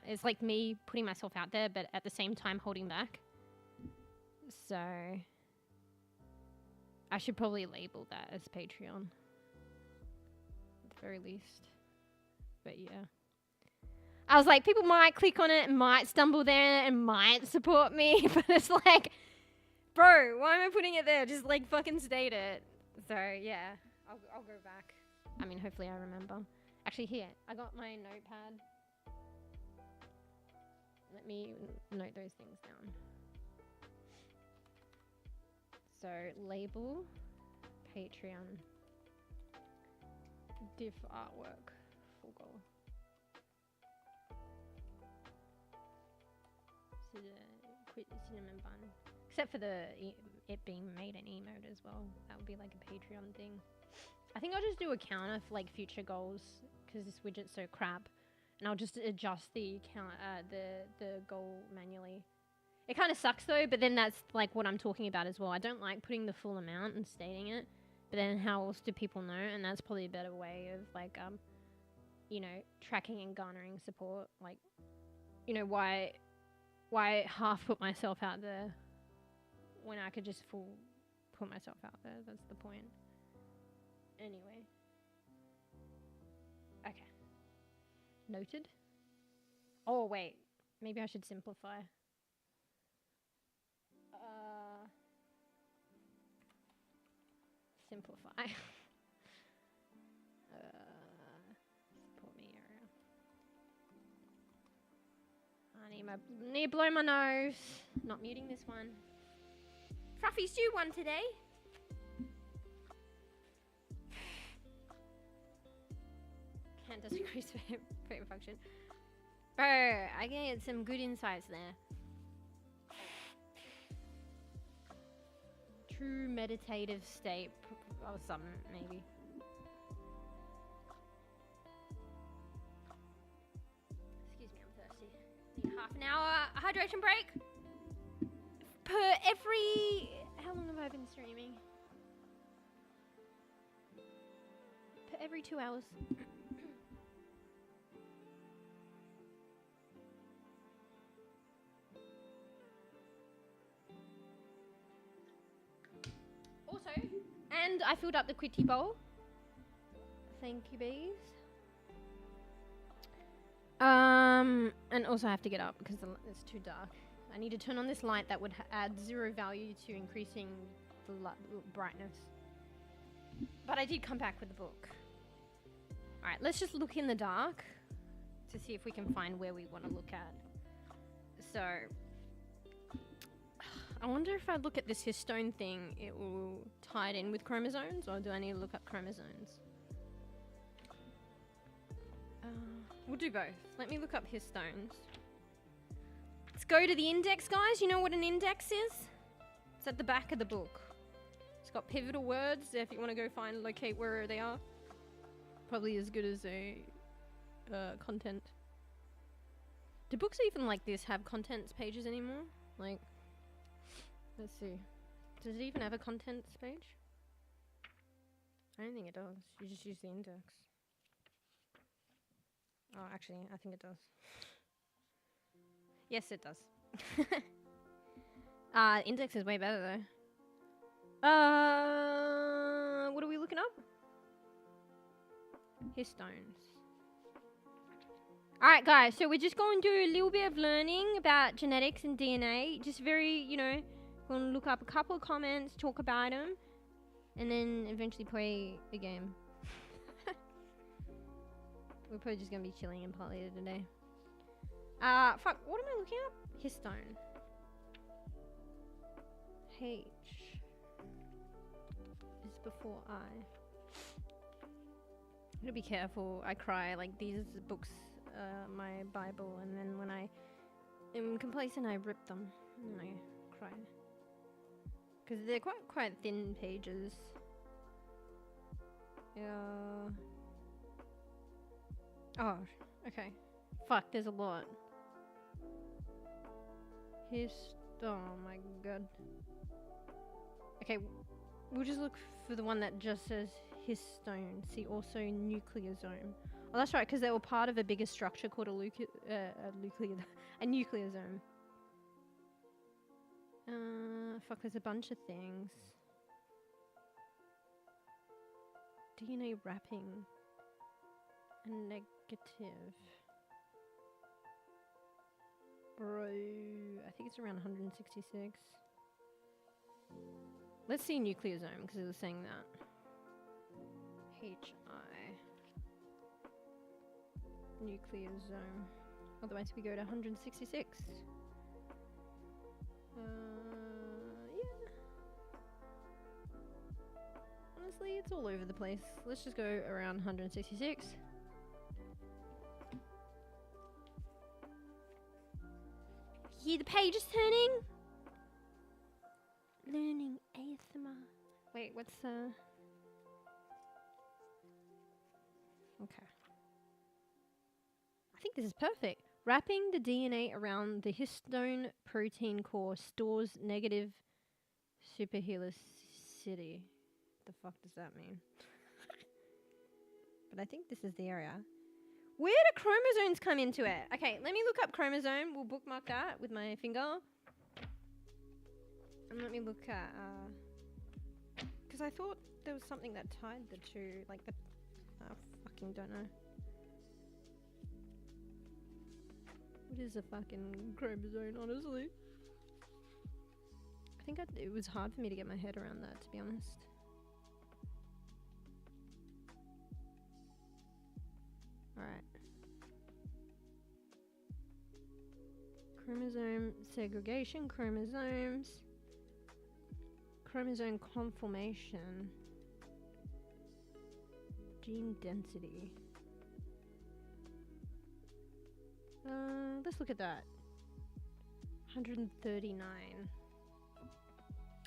it's like me putting myself out there, but at the same time holding back. So I should probably label that as Patreon, at the very least. But yeah, I was like, people might click on it and might stumble there and might support me, but it's like, bro, why am I putting it there? Just, like, fucking state it. So yeah, I'll go back. I mean, hopefully I remember. Actually, here, I got my notepad. Let me note those things down. So, label, Patreon, diff artwork, full goal. So quit the cinnamon bun. Except for it being made an emote as well. That would be like a Patreon thing. I think I'll just do a counter for, like, future goals, because this widget's so crap. And I'll just adjust the goal manually. It kind of sucks though, but then that's, like, what I'm talking about as well. I don't like putting the full amount and stating it, but then how else do people know? And that's probably a better way of, like, tracking and garnering support. Like, why half put myself out there when I could just full put myself out there? That's the point. Anyway. Okay. Noted. Oh, wait. Maybe I should simplify. Simplify. I need to blow my nose. Not muting this one. Fruffy's due one today. Can't just increase favorite function. Bro, I can get some good insights there. True meditative state or something, maybe. Excuse me, I'm thirsty. Need half an hour hydration break. Per every... How long have I been streaming? Per every 2 hours. Also, and I filled up the quitty bowl. Thank you, bees. And also I have to get up because it's too dark. I need to turn on this light that would add 0 value to increasing the brightness. But I did come back with the book. Alright, let's just look in the dark to see if we can find where we want to look at. So, I wonder if I look at this histone thing, it will tie it in with chromosomes, or do I need to look up chromosomes? We'll do both. Let me look up histones. Let's go to the index, guys. You know what an index is? It's at the back of the book. It's got pivotal words if you want to go locate where they are. Probably as good as a content. Do books even like this have contents pages anymore? Like, let's see. Does it even have a contents page? I don't think it does. You just use the index. Oh, actually, I think it does. Yes, it does. Index is way better though. What are we looking up? Histones. Alright guys, so we're just going to do a little bit of learning about genetics and DNA. Just very, you know, we're going to look up a couple of comments, talk about them, and then eventually play the game. We're probably just going to be chilling in Parley today. Fuck, what am I looking up? Histone. H is before I. I'm gonna be careful. I cry. Like, these books, my Bible, and then when I am complacent, I rip them and I cry. Because they're quite thin pages. Yeah. Oh, okay. Fuck, there's a lot. Oh my god. Okay, we'll just look for the one that just says histone. See also nucleosome. Oh, that's right, because they were part of a bigger structure called a nucleosome. Fuck, there's a bunch of things. DNA wrapping. A negative. Bro, I think it's around 166. Let's see nucleosome, because it was saying that. HI. Nucleosome. Otherwise we go to 166. Yeah. Honestly, it's all over the place. Let's just go around 166. Hear the page is turning. Learning ASMR. Wait, what's okay. I think this is perfect. Wrapping the DNA around the histone protein core stores negative superhelicity. The fuck does that mean? But I think this is the area. Where do chromosomes come into it? Okay, let me look up chromosome. We'll bookmark that with my finger. And let me look at, because I thought there was something that tied the two, like the, I fucking don't know. What is a fucking chromosome, honestly? I think it was hard for me to get my head around that, to be honest. Alright. Chromosome segregation, chromosomes, chromosome conformation, gene density. Let's look at that. 139.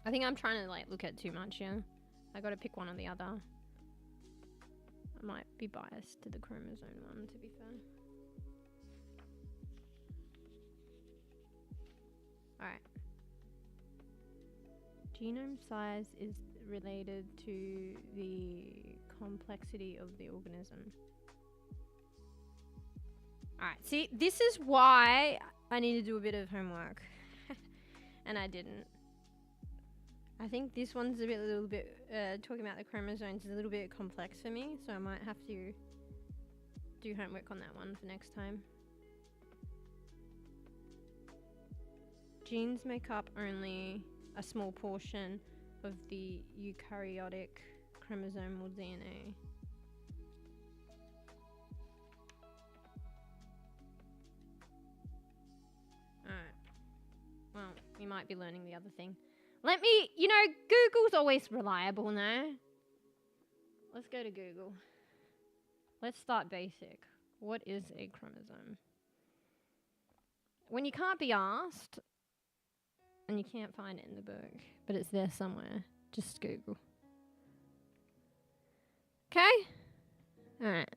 I think I'm trying to like look at too much, yeah. I gotta pick one or the other. I might be biased to the chromosome one, to be fair. Alright. Genome size is related to the complexity of the organism. Alright, see, this is why I need to do a bit of homework. And I didn't. I think this one's a little bit, talking about the chromosomes is a little bit complex for me, so I might have to do homework on that one for next time. Genes make up only a small portion of the eukaryotic chromosomal DNA. Alright. Well, we might be learning the other thing. Let me, you know, Google's always reliable, no? Let's go to Google. Let's start basic. What is a chromosome? When you can't be asked, and you can't find it in the book, but it's there somewhere, just Google. Okay? Alright.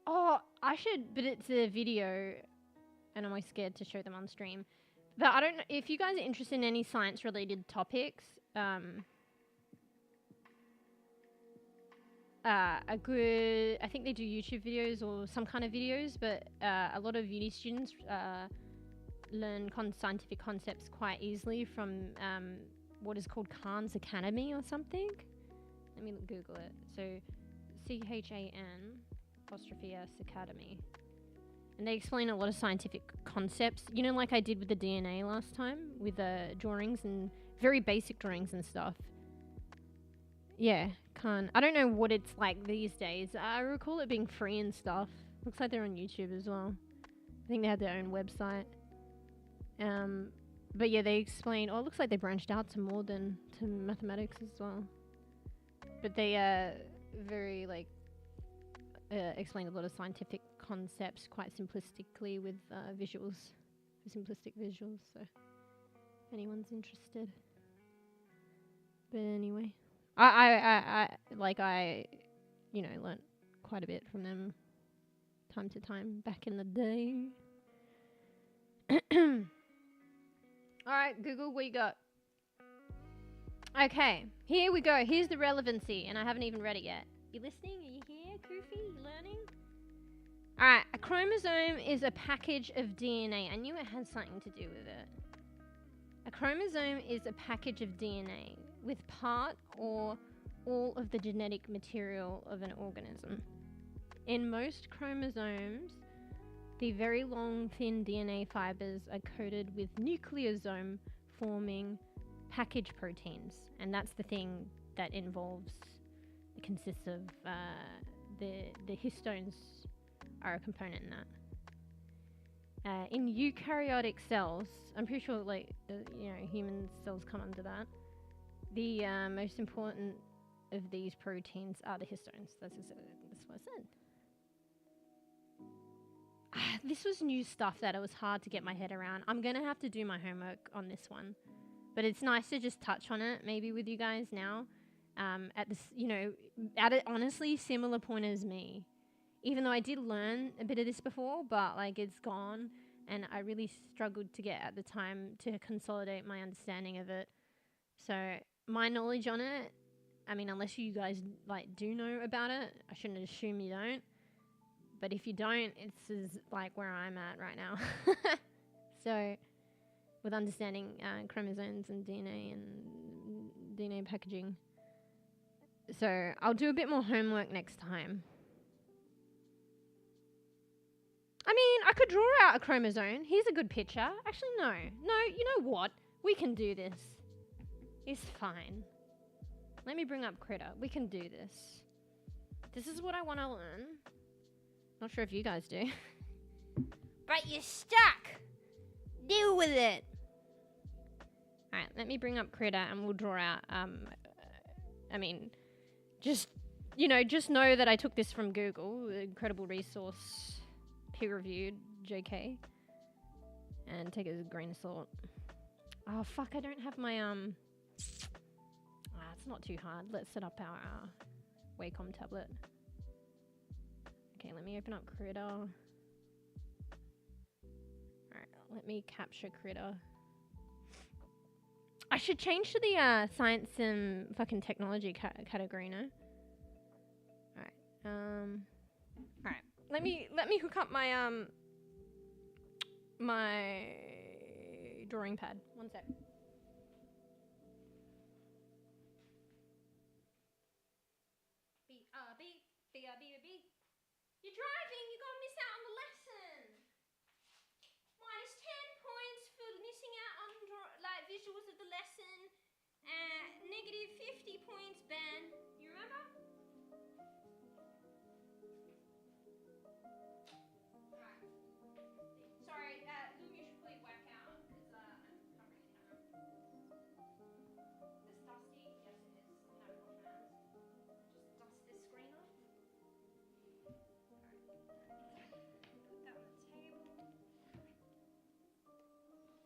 Oh, I should, but it's a video, and I'm always scared to show them on stream. But I don't know, if you guys are interested in any science-related topics, a good, I think they do YouTube videos or some kind of videos, but a lot of uni students learn scientific concepts quite easily from what is called Khan's Academy or something. Let me Google it. So CHAN''S Academy. And they explain a lot of scientific concepts, you know, like I did with the DNA last time, with drawings and very basic drawings and stuff. Yeah, I don't know what it's like these days. I recall it being free and stuff. Looks like they're on YouTube as well. I think they had their own website. But yeah, they explain, oh, it looks like they branched out to more than to mathematics as well. But they very like explain a lot of scientific concepts quite simplistically with visuals, simplistic visuals, so if anyone's interested. But anyway, I you know, learnt quite a bit from them time to time back in the day. Alright, Google, what you got? Okay, here we go. Here's the relevancy, and I haven't even read it yet. You listening? Are you here, Koofy? You learning? Alright, a chromosome is a package of DNA. I knew it had something to do with it. A chromosome is a package of DNA with part or all of the genetic material of an organism. In most chromosomes, the very long, thin DNA fibers are coated with nucleosome forming package proteins, and that's the thing that consists of the histones are a component in that. In eukaryotic cells, I'm pretty sure like you know, human cells come under that. The most important of these proteins are the histones. That's what I said. This was new stuff that it was hard to get my head around. I'm gonna have to do my homework on this one, but it's nice to just touch on it maybe with you guys now. At this, you know, at an honestly similar point as me. Even though I did learn a bit of this before, but like it's gone, and I really struggled to get at the time to consolidate my understanding of it. So my knowledge on it, I mean, unless you guys like do know about it, I shouldn't assume you don't. But if you don't, it's like where I'm at right now. So with understanding chromosomes and DNA and DNA packaging. So I'll do a bit more homework next time. I mean, I could draw out a chromosome. Here's a good picture. Actually, no. No, you know what? We can do this. It's fine. Let me bring up Critter. We can do this. This is what I want to learn. Not sure if you guys do. But you're stuck! Deal with it! Alright, let me bring up Critter and we'll draw out, I mean, just, you know, just know that I took this from Google, incredible resource, peer-reviewed, JK. And take it as a grain of salt. Oh, fuck, I don't have my, it's not too hard. Let's set up our, Wacom tablet. Okay, let me open up Critter. Alright, let me capture Critter. I should change to the science and fucking technology category, no? Alright. Alright. Let me hook up my my drawing pad. One sec. B. You're driving, you're gonna miss out on the lesson. Minus 10 points for missing out on visuals of the lesson. Negative 50 points, Ben. You remember? Alright. Sorry, Loom, you should probably whack out because I'm covering the camera. It's dusty? Yes, it is. I haven't washed my hands. Just dust this screen off. Put that on the table.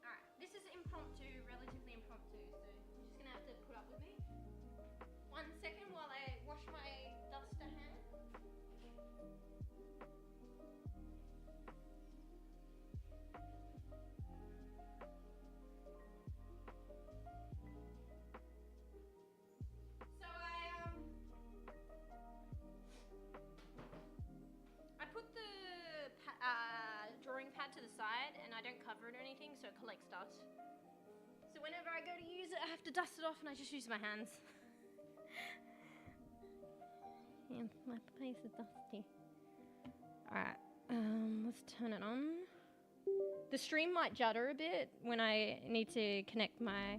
Alright, this is impromptu, relatively impromptu, so you're just gonna have to put up with me. 1 second while I wash my duster hand. So I put the drawing pad to the side and I don't cover it or anything, so it collects dust. So whenever I go to use it, I have to dust it off and I just use my hands. Yeah, my place is dusty. Alright, let's turn it on. The stream might judder a bit when I need to connect my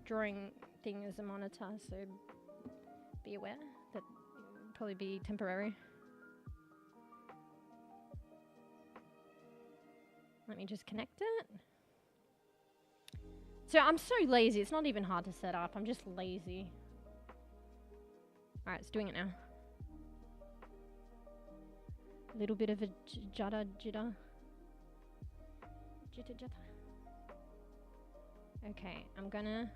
drawing thing as a monitor, so be aware that it'll probably be temporary. Let me just connect it. So I'm so lazy, it's not even hard to set up, I'm just lazy. Alright, it's doing it now. A little bit of a jitter. Jitter. Okay, I'm gonna...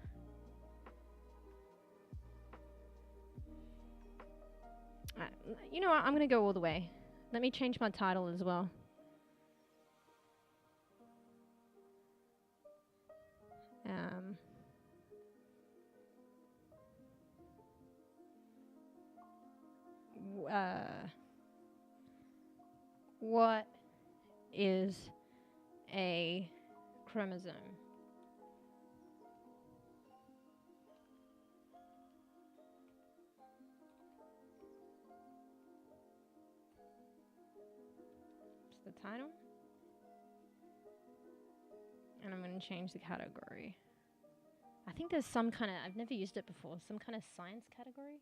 you know what, I'm gonna go all the way. Let me change my title as well. What is a chromosome? It's the title. And I'm going to change the category. I think there's some kind of, I've never used it before, some kind of science category.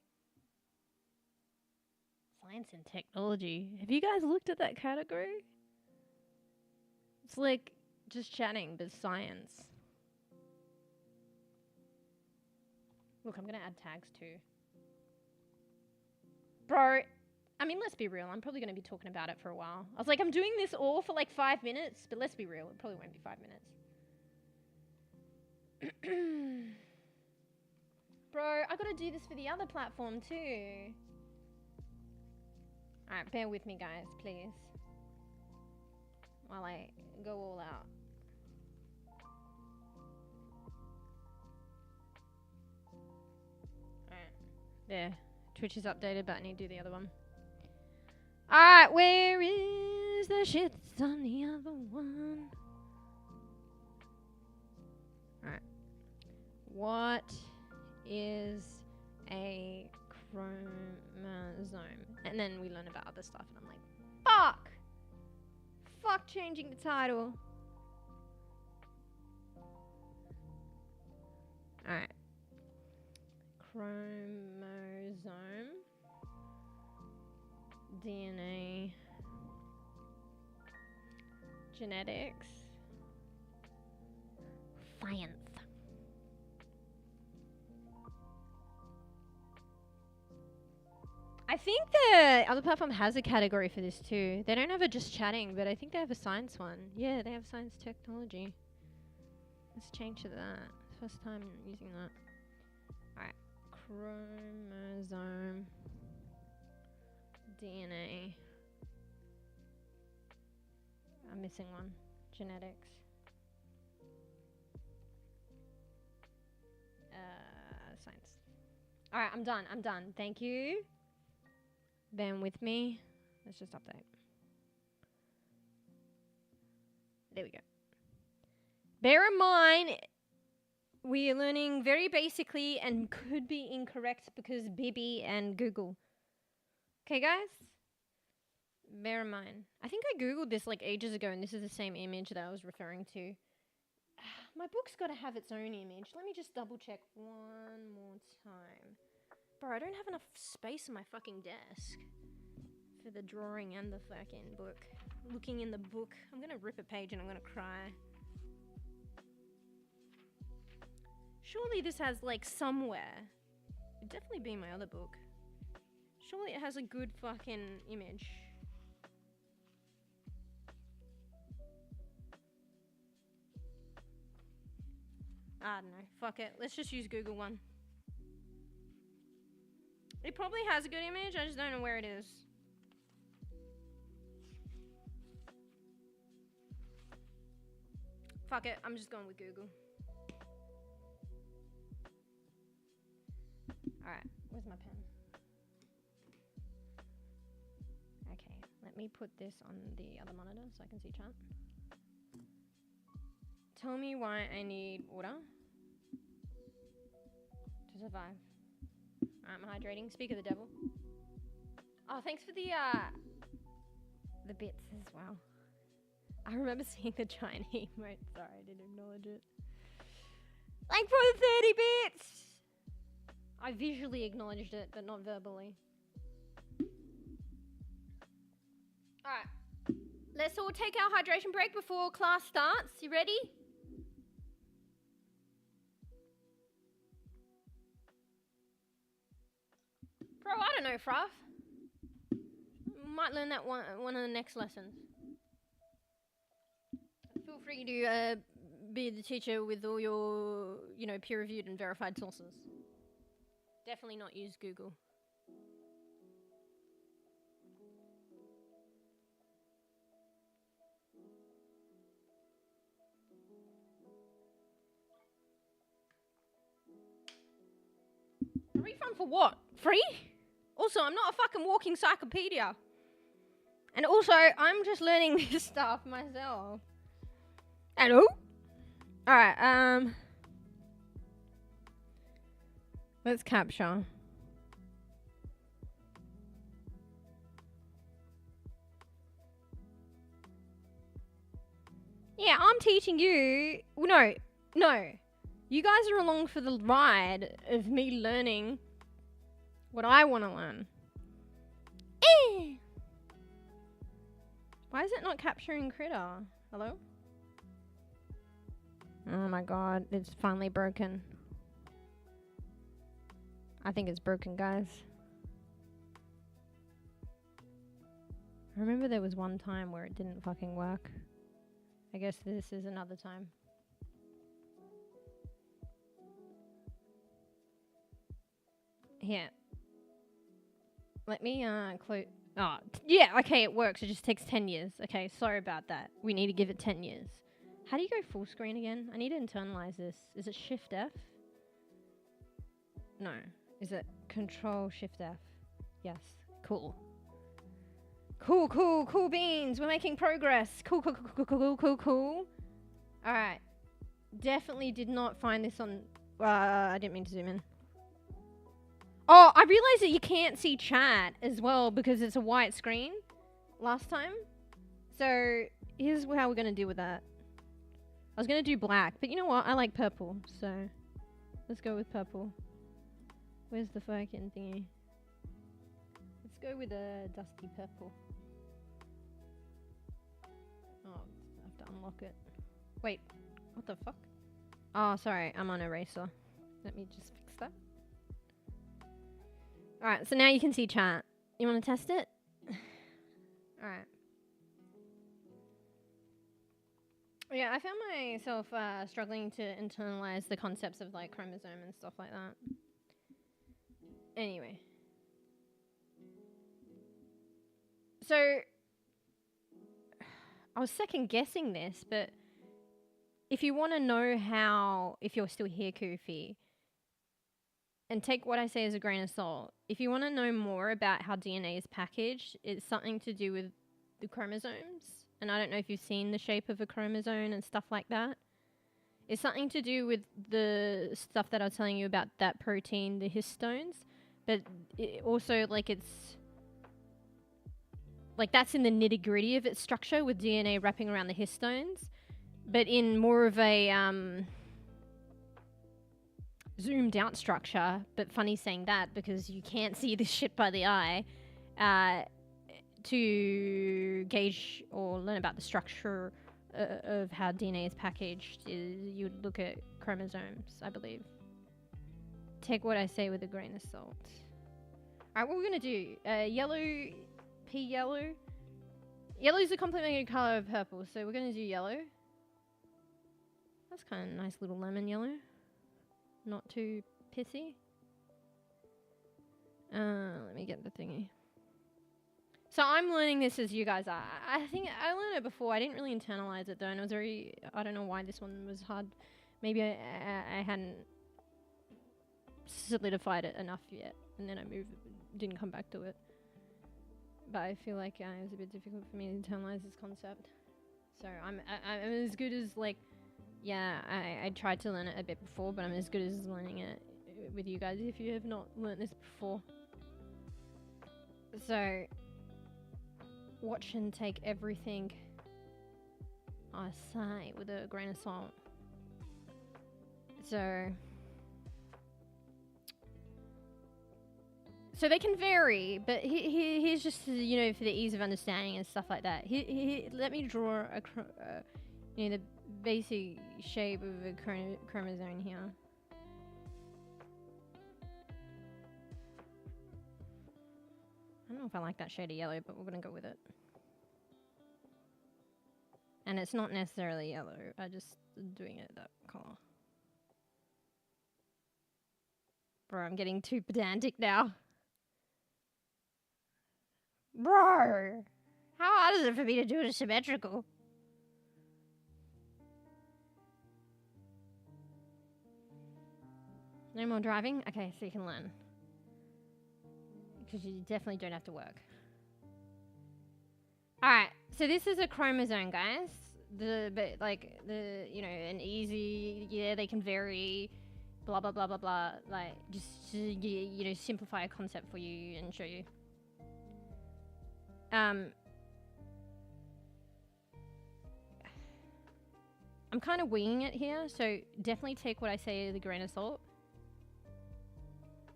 Science and technology. Have you guys looked at that category? It's like just chatting, but science. Look, I'm going to add tags too. Bro, I mean, let's be real. I'm probably going to be talking about it for a while. I was like, I'm doing this all for like 5 minutes, but let's be real. It probably won't be 5 minutes. Bro, I gotta do this for the other platform too. Alright, bear with me guys, please. While I go all out. Alright, there. Twitch is updated, but I need to do the other one. Alright, where is the shit that's on the other one? Alright. What is a chromosome? And then we learn about other stuff, and I'm like, fuck! Fuck changing the title. Alright. Chromosome. DNA Genetics. Science. I think the other platform has a category for this too. They don't have a just chatting, but I think they have a science one. Yeah, they have science technology. Let's change to that. First time using that. Alright. Chromosome. DNA. I'm missing one. Genetics. Science. Alright, I'm done. I'm done. Thank you. Bear with me. Let's just update. There we go. Bear in mind, we are learning very basically and could be incorrect because Bebe and Google. Okay, guys? Bear in mind. I think I Googled this like ages ago and this is the same image that I was referring to. My book's got to have its own image. Let me just double check one more time. Bro, I don't have enough space on my fucking desk for the drawing and the fucking book. Looking in the book. I'm gonna rip a page and I'm gonna cry. Surely this has like somewhere. It'd definitely be my other book. Surely it has a good fucking image. I don't know. Fuck it. Let's just use Google one. It probably has a good image, I just don't know where it is. Fuck it, I'm just going with Google. Alright, where's my pen? Okay, let me put this on the other monitor so I can see chat. Tell me why I need water to survive. I'm hydrating. Speak of the devil. Oh, thanks for the bits as well. I remember seeing the giant emote. Sorry, I didn't acknowledge it. Like for the 30 bits! I visually acknowledged it, but not verbally. Alright. Let's all take our hydration break before class starts. You ready? Bro, I don't know, Fruff. Might learn that one of the next lessons. Feel free to be the teacher with all your, peer-reviewed and verified sources. Definitely not use Google. A refund for what? Free? Also, I'm not a fucking walking encyclopedia. And also, I'm just learning this stuff myself. Hello? Alright, let's capture. Yeah, I'm teaching you. No. You guys are along for the ride of me learning what I want to learn. Why is it not capturing critter? Hello? Oh my god, it's finally broken. I think it's broken, guys. I remember there was one time where it didn't fucking work. I guess this is another time. Here. Let me close. Oh, yeah, okay, it works. It just takes 10 years. Okay, sorry about that. We need to give it 10 years. How do you go full screen again? I need to internalize this. Is it Shift F? No. Is it Control Shift F? Yes. Cool. Cool beans. We're making progress. Cool. Alright. Definitely did not find this on... I didn't mean to zoom in. Oh, I realized that you can't see chat as well because it's a white screen last time. So, here's how we're going to deal with that. I was going to do black, but you know what? I like purple, so let's go with purple. Where's the fucking thingy? Let's go with a dusty purple. Oh, I've unlock it. Wait, what the fuck? Oh, sorry, I'm on eraser. Let me just fix that. Alright, so now you can see chat. You want to test it? Alright. Yeah, I found myself struggling to internalize the concepts of like chromosome and stuff like that. Anyway. So, I was second guessing this, but if you want to know how, if you're still here, Kofi, and take what I say as a grain of salt, if you want to know more about how DNA is packaged, it's something to do with the chromosomes. And I don't know if you've seen the shape of a chromosome and stuff like that. It's something to do with the stuff that I was telling you about that protein, the histones. But it also, like, it's... like, that's in the nitty-gritty of its structure with DNA wrapping around the histones. But in more of a zoomed out structure, but funny saying that because you can't see this shit by the eye, to gauge or learn about the structure of how DNA is packaged, you would look at chromosomes, I believe. Take what I say with a grain of salt. Alright, what we're going to do, yellow, pea yellow. Yellow is a complementary colour of purple, so we're going to do yellow. That's kind of a nice little lemon yellow. Not too pissy. Let me get the thingy. So I'm learning this as you guys are. I think I learned it before. I didn't really internalize it though, and it was very... I don't know why this one was hard. Maybe I hadn't solidified it enough yet, and then I didn't come back to it. But I feel like it was a bit difficult for me to internalize this concept. So I'm as good as like... Yeah, I tried to learn it a bit before, but I'm as good as learning it with you guys if you have not learnt this before. So... watch and take everything I say with a grain of salt. So they can vary, but here's just, you know, for the ease of understanding and stuff like that. Let me draw a you know, the basic shape of a chromosome here. I don't know if I like that shade of yellow, but we're going to go with it. And it's not necessarily yellow, I just doing it that colour. Bro, I'm getting too pedantic now. Bro! How hard is it for me to do it symmetrical? No more driving? Okay, so you can learn. Because you definitely don't have to work. Alright, so this is a chromosome, guys. You know, an easy, yeah, they can vary, blah, blah, blah, blah, blah. Like, just to, you know, simplify a concept for you and show you. I'm kind of winging it here, so definitely take what I say with a grain of salt.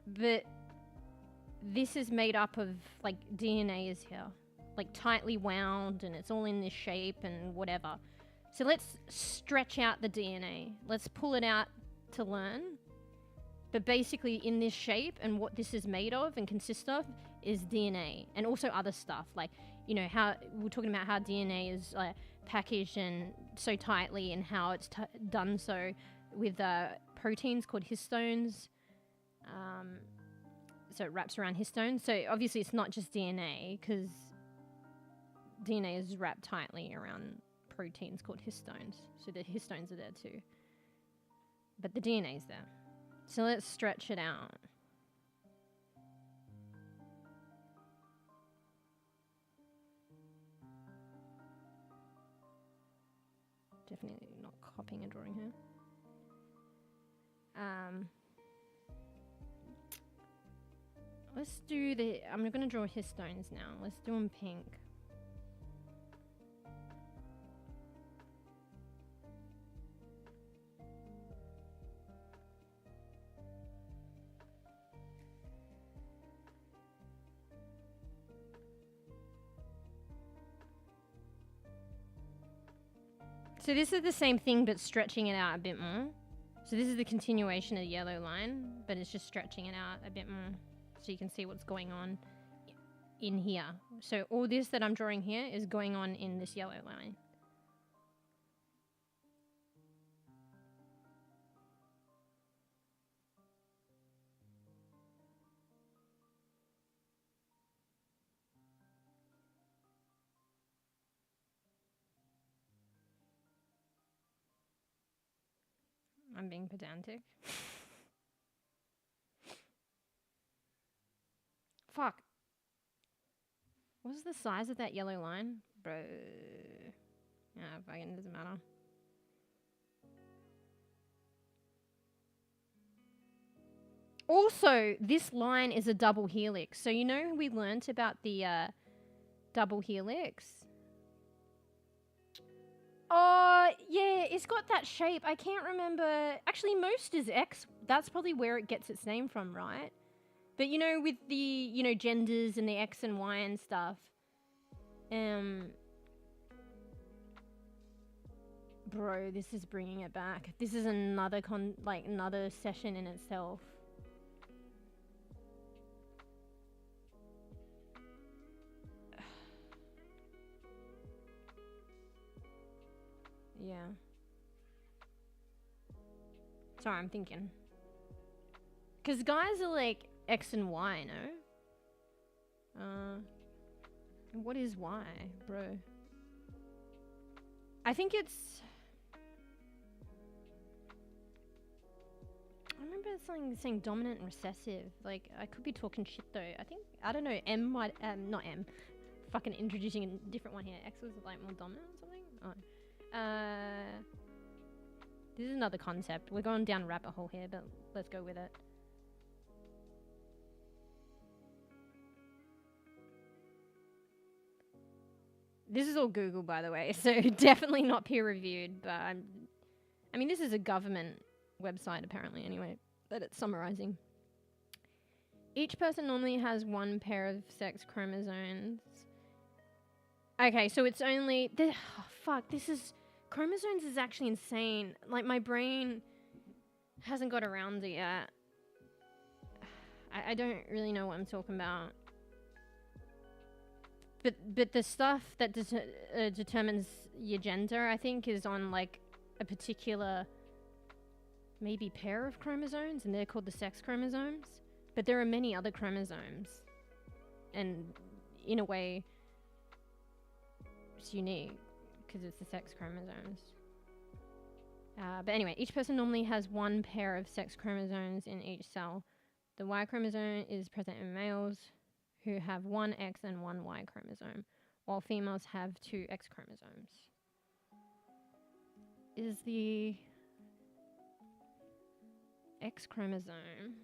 But this is made up of, like, DNA is here. Like, tightly wound, and it's all in this shape and whatever. So let's stretch out the DNA. Let's pull it out to learn. But basically, in this shape, and what this is made of and consists of, is DNA. And also other stuff. Like, you know, how we're talking about how DNA is packaged and so tightly, and how it's done so with proteins called histones. So it wraps around histones. So obviously it's not just DNA, because DNA is wrapped tightly around proteins called histones. So the histones are there too. But the DNA is there. So let's stretch it out. Definitely not copying a drawing here. Let's do I'm going to draw histones now. Let's do them pink. So this is the same thing, but stretching it out a bit more. So this is the continuation of the yellow line, but it's just stretching it out a bit more. So you can see what's going on in here. So all this that I'm drawing here is going on in this yellow line. I'm being pedantic. Fuck. What's the size of that yellow line? Bro. Yeah, fucking doesn't matter. Also, this line is a double helix. So you know we learnt about the double helix? Oh, yeah, it's got that shape. I can't remember. Actually, most is X. That's probably where it gets its name from, right? But, you know, with the, you know, genders and the X and Y and stuff. Bro, this is bringing it back. This is another another session in itself. Yeah. Sorry, I'm thinking. Because guys are like X and Y, no? What is Y, bro? I think it's... I remember something saying dominant and recessive. Like, I could be talking shit though. I think, I don't know, M might, not M. Fucking introducing a different one here. X was like more dominant or something? Oh. This is another concept. We're going down a rabbit hole here, but let's go with it. This is all Google, by the way, so definitely not peer-reviewed, but I mean, this is a government website, apparently, anyway, that it's summarizing. Each person normally has one pair of sex chromosomes. Okay, so it's only... oh, fuck, this is... Chromosomes is actually insane. Like, my brain hasn't got around it yet. I don't really know what I'm talking about. But the stuff that determines your gender, I think, is on, like, a particular... maybe pair of chromosomes, and they're called the sex chromosomes. But there are many other chromosomes. And, in a way, it's unique. Because it's the sex chromosomes. But anyway, each person normally has one pair of sex chromosomes in each cell. The Y chromosome is present in males who have one X and one Y chromosome, while females have two X chromosomes. Is the X chromosome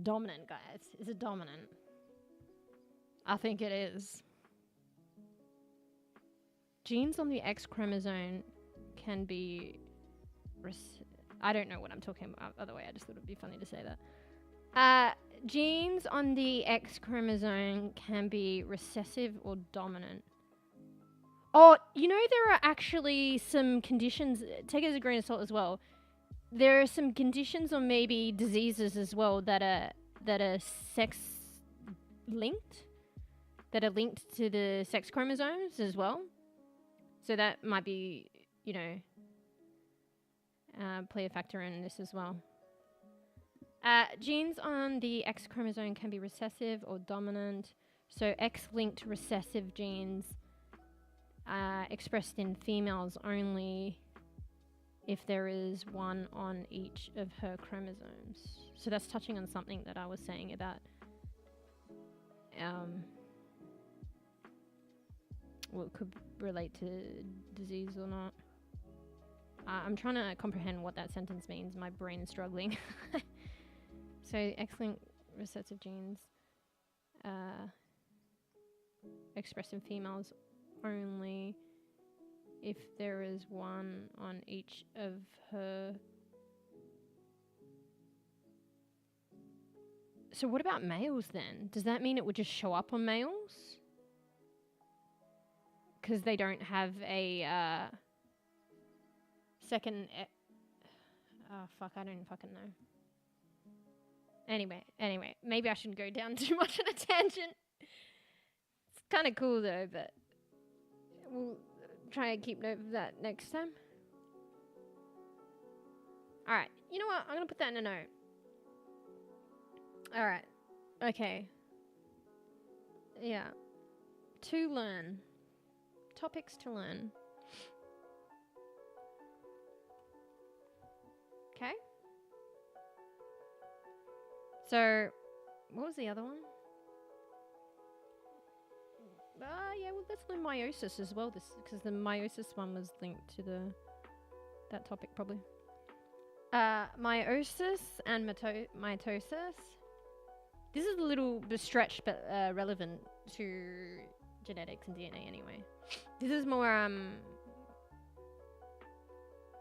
dominant, guys? Is it dominant? I think it is. Genes on the X chromosome can be... I don't know what I'm talking about, by the way. I just thought it would be funny to say that. Genes on the X chromosome can be recessive or dominant. Oh, you know, there are actually some conditions... Take it as a grain of salt as well. There are some conditions or maybe diseases as well that are sex-linked. That are linked to the sex chromosomes as well. So that might be, you know, play a factor in this as well. Genes on the X chromosome can be recessive or dominant. So X-linked recessive genes expressed in females only if there is one on each of her chromosomes. So that's touching on something that I was saying about well, it could relate to disease or not. I'm trying to comprehend what that sentence means. My brain is struggling. So, X-linked recessive genes expressed in females only if there is one on each of her... So what about males then? Does that mean it would just show up on males? because they don't have a second. Oh fuck! I don't fucking know. Anyway, maybe I shouldn't go down too much on a tangent. It's kind of cool though, but we'll try and keep note of that next time. All right, you know what? I'm gonna put that in a note. All right. Okay. Yeah. To learn. Topics to learn. Okay. So, what was the other one? Yeah, well, let's learn meiosis as well, because the meiosis one was linked to that topic probably. Meiosis and mitosis. This is a little bit stretched, but relevant to genetics and DNA anyway. This is more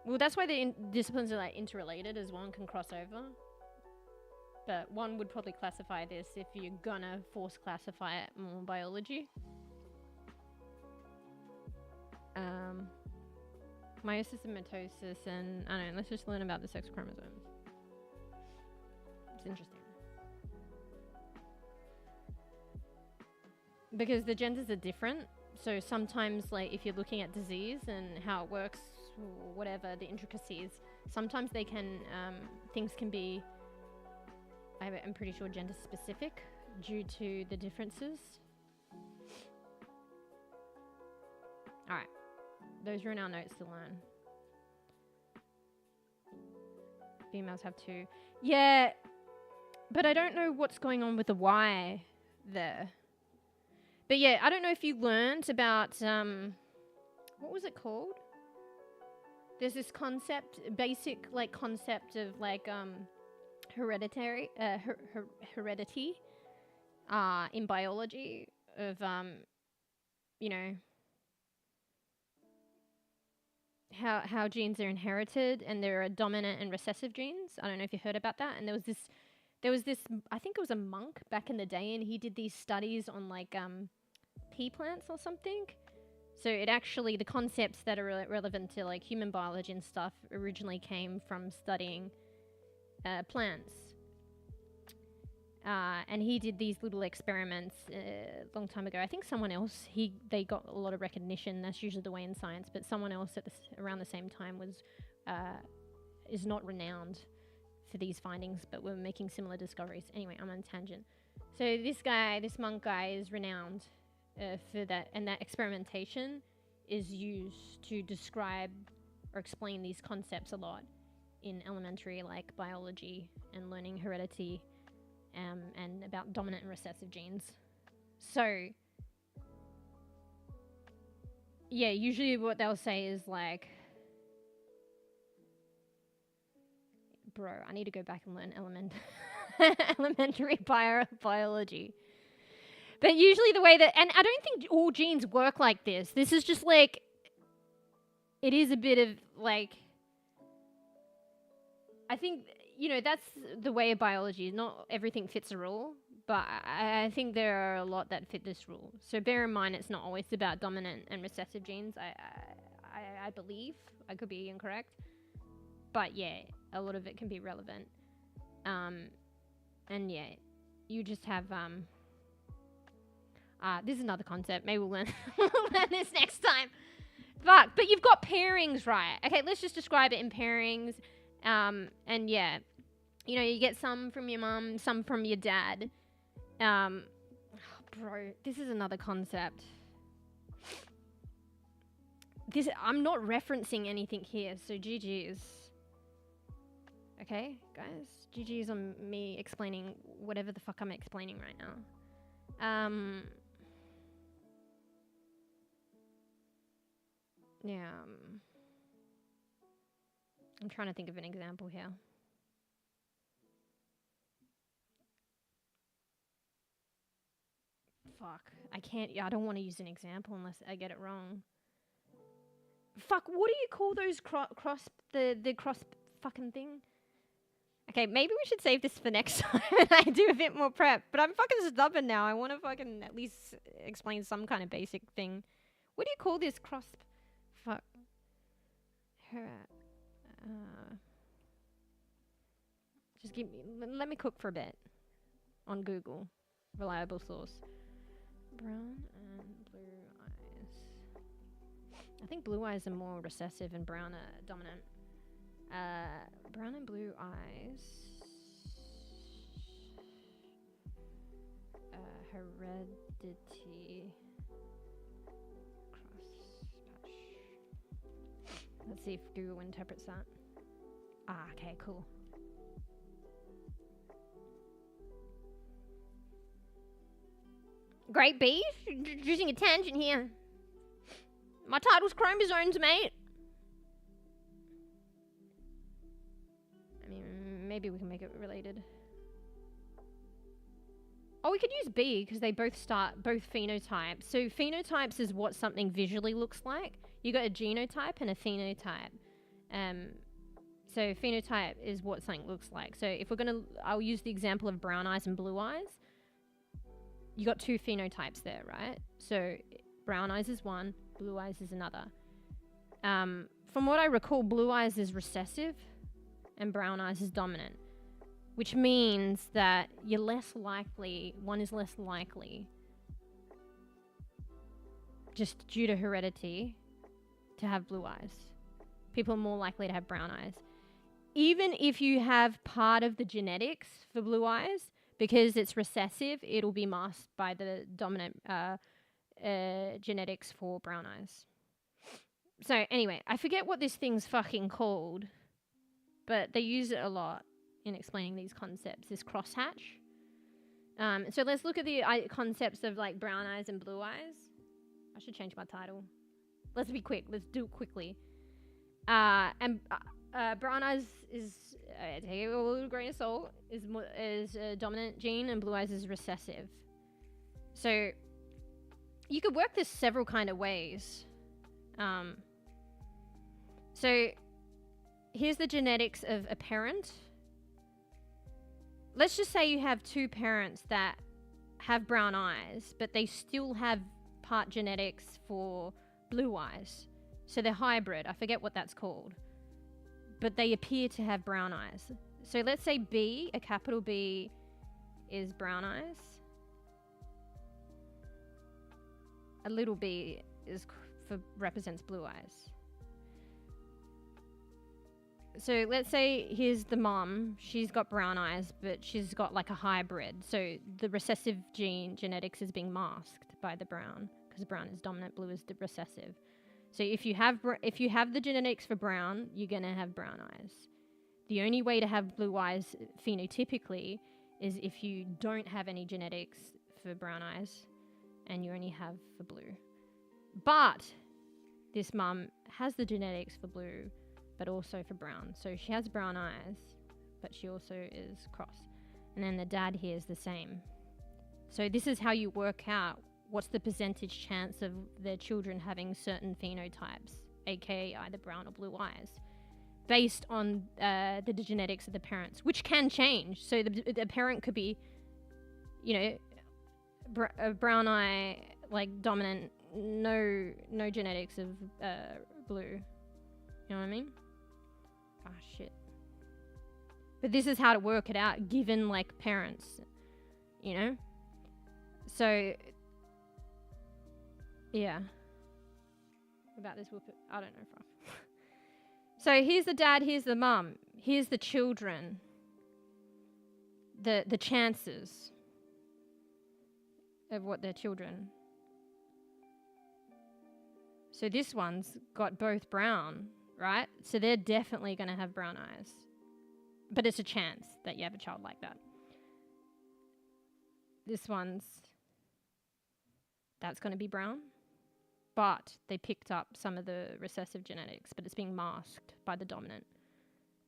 well, that's why the disciplines are like interrelated as one can cross over. But one would probably classify this if you're gonna force classify it more biology. Meiosis and mitosis, and I don't know, let's just learn about the sex chromosomes. It's interesting. Because the genders are different, so sometimes, like, if you're looking at disease and how it works, or whatever, the intricacies, sometimes they can, things can be, I'm pretty sure, gender specific due to the differences. Alright, those are in our notes to learn. Females have two. Yeah, but I don't know what's going on with the Y there. But yeah, I don't know if you learned about, what was it called? There's this concept, basic like concept of like heredity in biology of you know, how genes are inherited, and there are dominant and recessive genes. I don't know if you heard about that. And there was this I think it was a monk back in the day, and he did these studies on like pea plants or something. So it actually, the concepts that are relevant to like human biology and stuff originally came from studying plants. And he did these little experiments a long time ago. I think someone else, they got a lot of recognition. That's usually the way in science. But someone else at around the same time is not renowned for these findings, but we're making similar discoveries. Anyway, I'm on a tangent. So this monk guy is renowned for that, and that experimentation is used to describe or explain these concepts a lot in elementary like biology and learning heredity, and about dominant and recessive genes. So yeah, usually what they'll say is like, bro, I need to go back and learn elementary biology. But usually the way that, and I don't think all genes work like this. This is just like, it is a bit of like, I think, you know, that's the way of biology. Not everything fits a rule, but I think there are a lot that fit this rule. So bear in mind, it's not always about dominant and recessive genes. I believe. I could be incorrect. But yeah, a lot of it can be relevant. And yeah, you just have, this is another concept. Maybe we'll learn this next time. But you've got pairings, right? Okay, let's just describe it in pairings. And yeah, you know, you get some from your mum, some from your dad. Bro, this is another concept. I'm not referencing anything here, so GG's. Okay, guys? GG's on me explaining whatever the fuck I'm explaining right now. Yeah. I'm trying to think of an example here. Fuck. I don't want to use an example unless I get it wrong. Fuck, what do you call those the cross fucking thing? Okay, maybe we should save this for next time and I do a bit more prep. But I'm fucking stubborn now. I want to fucking at least explain some kind of basic thing What do you call this cross? Fuck. Just give me. Let me cook for a bit. On Google, reliable source. Brown and blue eyes. I think blue eyes are more recessive and brown are dominant. Brown and blue eyes. Heredity. Cross patch. Let's see if Google interprets that. Ah, okay, cool. Great beef, introducing a tangent here. My title's chromosomes, mate. I mean, maybe we can make it related. Oh, we could use B because they both start both phenotypes. So phenotypes is what something visually looks like. You got a genotype and a phenotype. So phenotype is what something looks like. So if we're gonna, I'll use the example of brown eyes and blue eyes. You got two phenotypes there, right? So brown eyes is one, blue eyes is another. From what I recall, blue eyes is recessive and brown eyes is dominant, which means that you're less likely, one is less likely, just due to heredity, to have blue eyes. People are more likely to have brown eyes. Even if you have part of the genetics for blue eyes, because it's recessive, it'll be masked by the dominant genetics for brown eyes. So anyway, I forget what this thing's fucking called, but they use it a lot in explaining these concepts, this crosshatch. So let's look at the concepts of like brown eyes and blue eyes. I should change my title. Let's be quick. Let's do it quickly. Brown eyes is, take it with a little grain of salt, is a dominant gene, and blue eyes is recessive. So you could work this several kind of ways. So here's the genetics of a parent. Let's just say you have two parents that have brown eyes, but they still have part genetics for blue eyes. So they're hybrid. I forget what that's called. But they appear to have brown eyes. So let's say B, a capital B, is brown eyes. A little b is represents blue eyes. So let's say here's the mom. She's got brown eyes, but she's got like a hybrid. So the recessive genetics is being masked by the brown, because brown is dominant, blue is the recessive. So if you have the genetics for brown, you're gonna have brown eyes. The only way to have blue eyes phenotypically is if you don't have any genetics for brown eyes, and you only have for blue. But this mum has the genetics for blue, but also for brown. So she has brown eyes, but she also is cross. And then the dad here is the same. So this is how you work out what's the percentage chance of their children having certain phenotypes, aka either brown or blue eyes, based on the genetics of the parents, which can change. So the parent could be, you know, a brown eye, like dominant, no genetics of blue. You know what I mean? Ah, shit. But this is how to work it out, given like parents, you know? So, yeah. About this whoop, I don't know. So here's the dad, here's the mum, here's the children. The chances of what their children. So this one's got both brown, right? So they're definitely going to have brown eyes. But it's a chance that you have a child like that. This one's, that's going to be brown. But they picked up some of the recessive genetics, but it's being masked by the dominant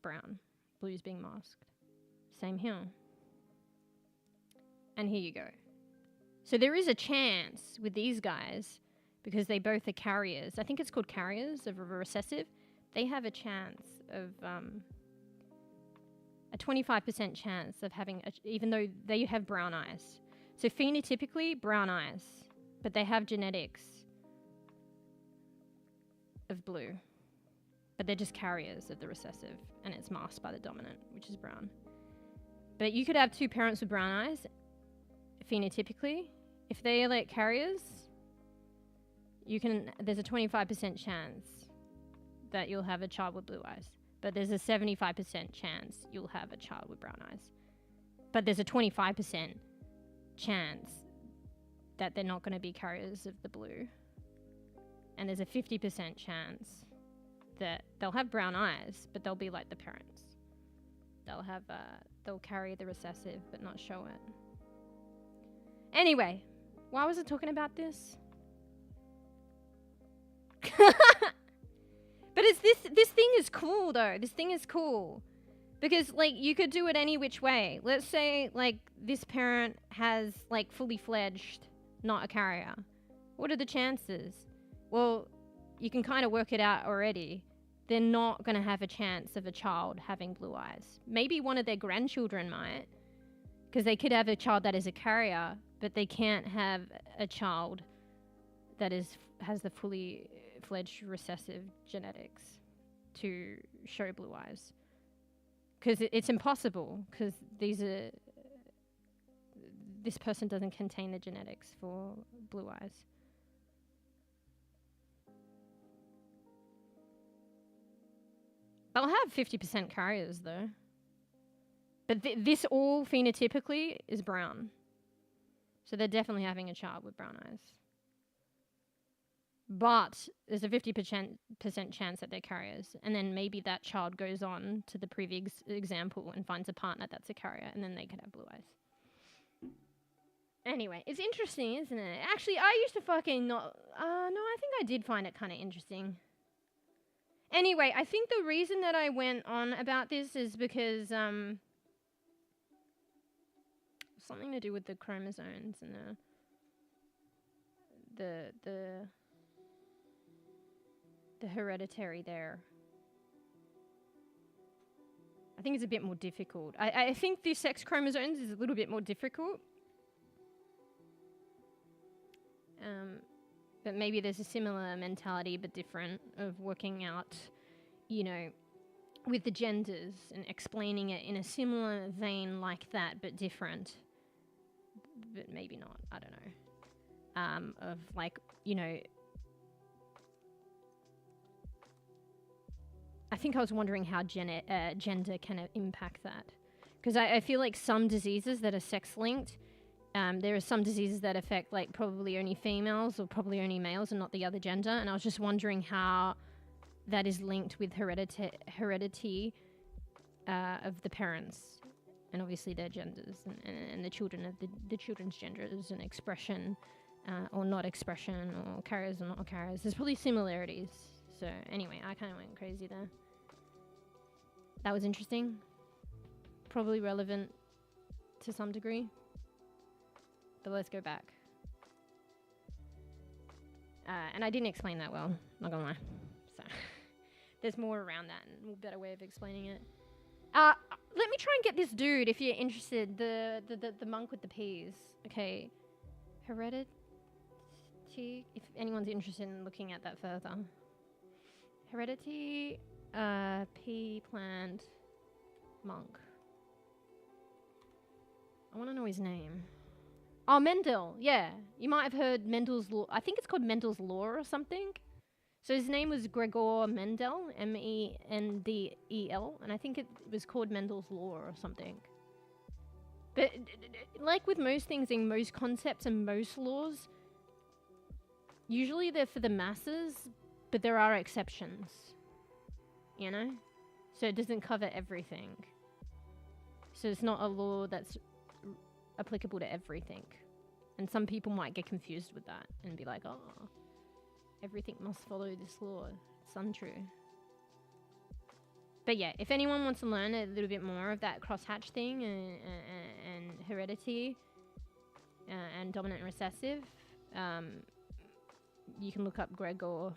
brown. Blue's being masked. Same here. And here you go. So there is a chance with these guys, because they both are carriers. I think it's called carriers of a recessive. They have a chance of a 25% chance of having, even though they have brown eyes. So phenotypically, brown eyes, but they have genetics of blue, but they're just carriers of the recessive, and it's masked by the dominant, which is brown. But you could have 2 parents with brown eyes, phenotypically. If they are like carriers, there's a 25% chance that you'll have a child with blue eyes. But there's a 75% chance you'll have a child with brown eyes. But there's a 25% chance that they're not going to be carriers of the blue. And there's a 50% chance that they'll have brown eyes, but they'll be like the parents. They'll carry the recessive but not show it. Anyway, why was I talking about this? But it's this thing is cool though. This thing is cool. Because like you could do it any which way. Let's say like this parent has like fully fledged, not a carrier. What are the chances? Well, you can kind of work it out already. They're not going to have a chance of a child having blue eyes. Maybe one of their grandchildren might, because they could have a child that is a carrier, but they can't have a child that has the fully fledged recessive genetics to show blue eyes. Because it's impossible, because this person doesn't contain the genetics for blue eyes. They'll have 50% carriers though. But this all phenotypically is brown. So they're definitely having a child with brown eyes. But there's a 50% chance that they're carriers. And then maybe that child goes on to the previous example and finds a partner that's a carrier, and then they could have blue eyes. Anyway, it's interesting, isn't it? Actually, I used to fucking not... no, I think I did find it kind of interesting. Anyway, I think the reason that I went on about this is because... something to do with the chromosomes and the hereditary there. I think it's a bit more difficult. I think the sex chromosomes is a little bit more difficult. But maybe there's a similar mentality but different of working out, you know, with the genders and explaining it in a similar vein like that but different. But maybe not, I don't know. Of like, you know, I think I was wondering how gender can impact that. Because I feel like some diseases that are sex-linked, there are some diseases that affect like probably only females or probably only males and not the other gender. And I was just wondering how that is linked with heredity of the parents. And obviously their genders and the children of the children's genders and expression or not expression or carriers or not carriers. There's probably similarities. So anyway, I kind of went crazy there. That was interesting. Probably relevant to some degree. But let's go back. And I didn't explain that well, not gonna lie. So there's more around that and a better way of explaining it. Let me try and get this dude, if you're interested, the monk with the peas. Okay. Heredity, if anyone's interested in looking at that further. Heredity, pea plant, monk. I want to know his name. Oh, Mendel, yeah. You might have heard Mendel's law. I think it's called Mendel's law or something. So his name was Gregor Mendel, Mendel, and I think it was called Mendel's law or something. But like with most things in most concepts and most laws, usually they're for the masses, but there are exceptions, you know? So it doesn't cover everything. So it's not a law that's applicable to everything. And some people might get confused with that and be like, oh, everything must follow this law. It's untrue. But yeah, if anyone wants to learn a little bit more of that crosshatch thing and heredity and dominant and recessive, you can look up Gregor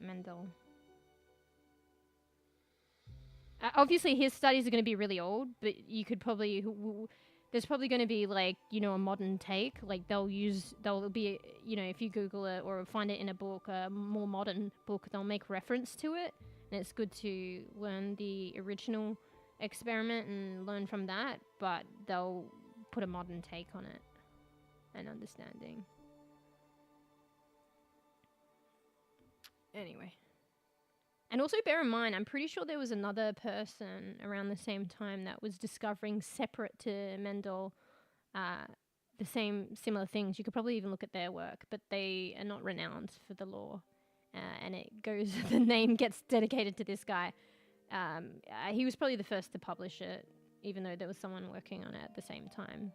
Mendel. Obviously, his studies are going to be really old, but you could probably... there's probably going to be like, you know, a modern take. Like they'll be, you know, if you Google it or find it in a book, a more modern book, they'll make reference to it. And it's good to learn the original experiment and learn from that, but they'll put a modern take on it and understanding. Anyway. And also bear in mind, I'm pretty sure there was another person around the same time that was discovering separate to Mendel the similar things. You could probably even look at their work, but they are not renowned for the law. And it goes, the name gets dedicated to this guy. He was probably the first to publish it, even though there was someone working on it at the same time.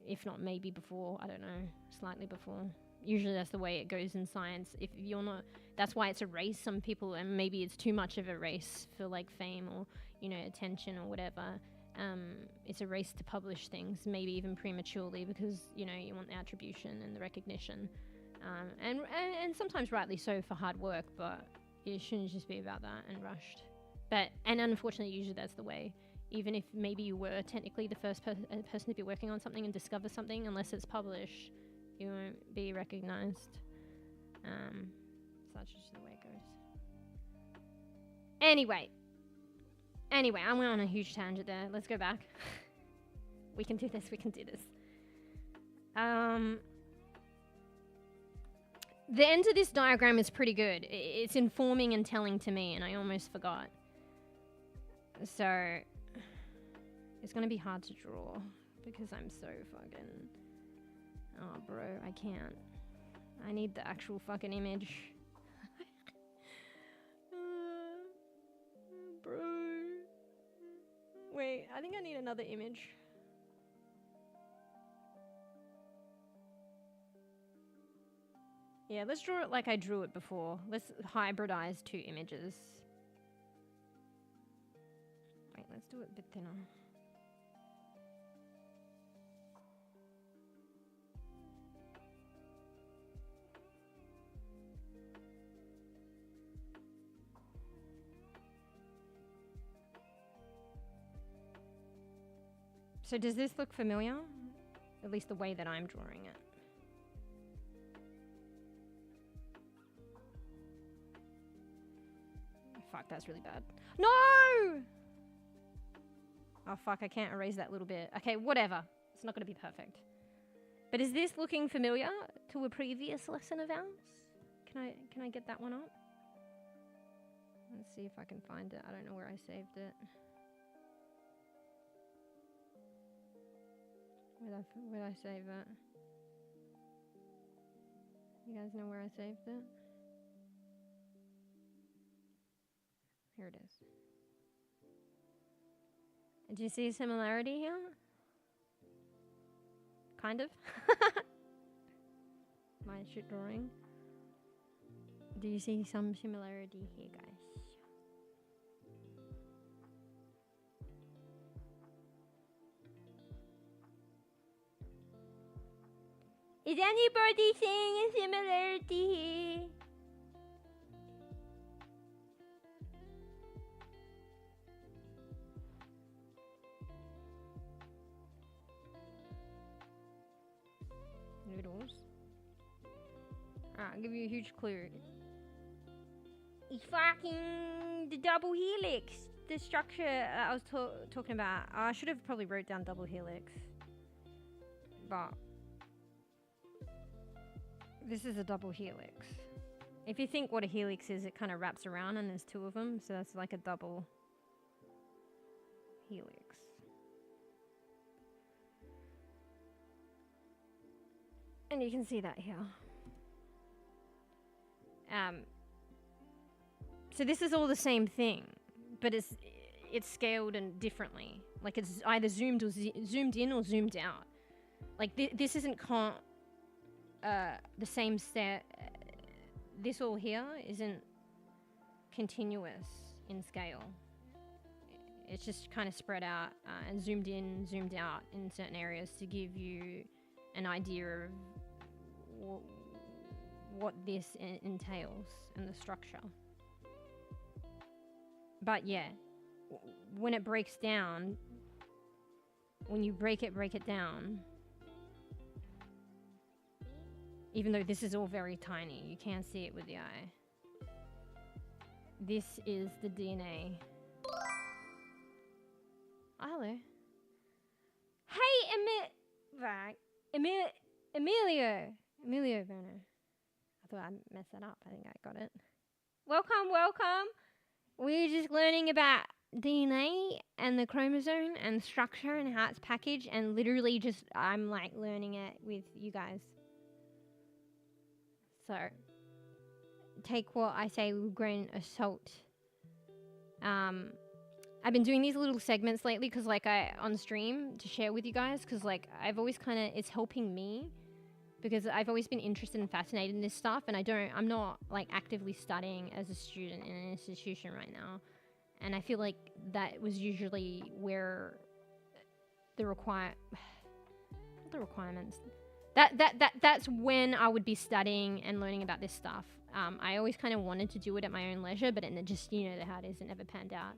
If not maybe before, I don't know, slightly before. Usually that's the way it goes in science. If you're not, that's why it's a race. Some people, and maybe it's too much of a race for like fame or, you know, attention or whatever. It's a race to publish things, maybe even prematurely, because, you know, you want the attribution and the recognition. And sometimes rightly so for hard work, but it shouldn't just be about that and rushed. And unfortunately, usually that's the way. Even if maybe you were technically the first person to be working on something and discover something, unless it's published, you won't be recognized. So that's just the way it goes. Anyway, I went on a huge tangent there. Let's go back. We can do this. The end of this diagram is pretty good. It's informing and telling to me, and I almost forgot. So, it's gonna be hard to draw because I'm so fucking... Oh, bro, I can't. I need the actual fucking image. Bro. Wait, I think I need another image. Yeah, let's draw it like I drew it before. Let's hybridize two images. Wait, let's do it a bit thinner. So does this look familiar? At least the way that I'm drawing it. Fuck, that's really bad. No! Oh fuck, I can't erase that little bit. Okay, whatever. It's not gonna be perfect. But is this looking familiar to a previous lesson of ours? Can I get that one up? Let's see if I can find it. I don't know where I saved it. Where'd I save it? You guys know where I saved it? Here it is. Do you see a similarity here? Kind of. My shit drawing. Do you see some similarity here, guys? Is anybody seeing a similarity here? Noodles. I'll give you a huge clue. It's fucking the double helix. The structure I was talking about. I should have probably wrote down double helix. But this is a double helix. If you think what a helix is, it kind of wraps around and there's two of them. So that's like a double helix. And you can see that here. So this is all the same thing, but it's scaled and differently. Like it's either zoomed in or zoomed out. Like this isn't the same set. This all here isn't continuous in scale. It's just kind of spread out and zoomed in, zoomed out in certain areas to give you an idea of what this entails and the structure. But yeah, when it breaks down, when you break it down. Even though this is all very tiny, you can't see it with the eye. This is the DNA. Oh, hello. Hey, Emilio Werner. I thought I messed that up. I think I got it. Welcome. We're just learning about DNA and the chromosome and structure and how it's packaged, and literally just I'm like learning it with you guys. So take what I say with a grain of salt. I've been doing these little segments lately because like on stream to share with you guys, because like I've always it's helping me because I've always been interested and fascinated in this stuff, and I'm not like actively studying as a student in an institution right now, and I feel like that was usually where the requirements that's when I would be studying and learning about this stuff. I always kind of wanted to do it at my own leisure, but it just, you know how it is, it never panned out.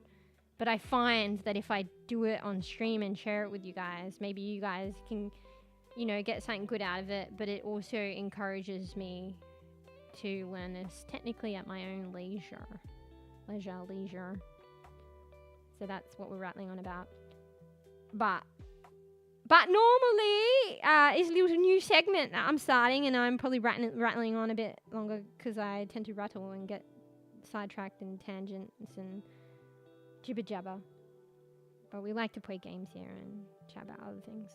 But I find that if I do it on stream and share it with you guys, maybe you guys can, you know, get something good out of it, but it also encourages me to learn this technically at my own leisure. So that's what we're rattling on about. But normally, it's a little new segment that I'm starting, and I'm probably rattling on a bit longer because I tend to rattle and get sidetracked and tangents and jibber jabber. But we like to play games here and chat about other things.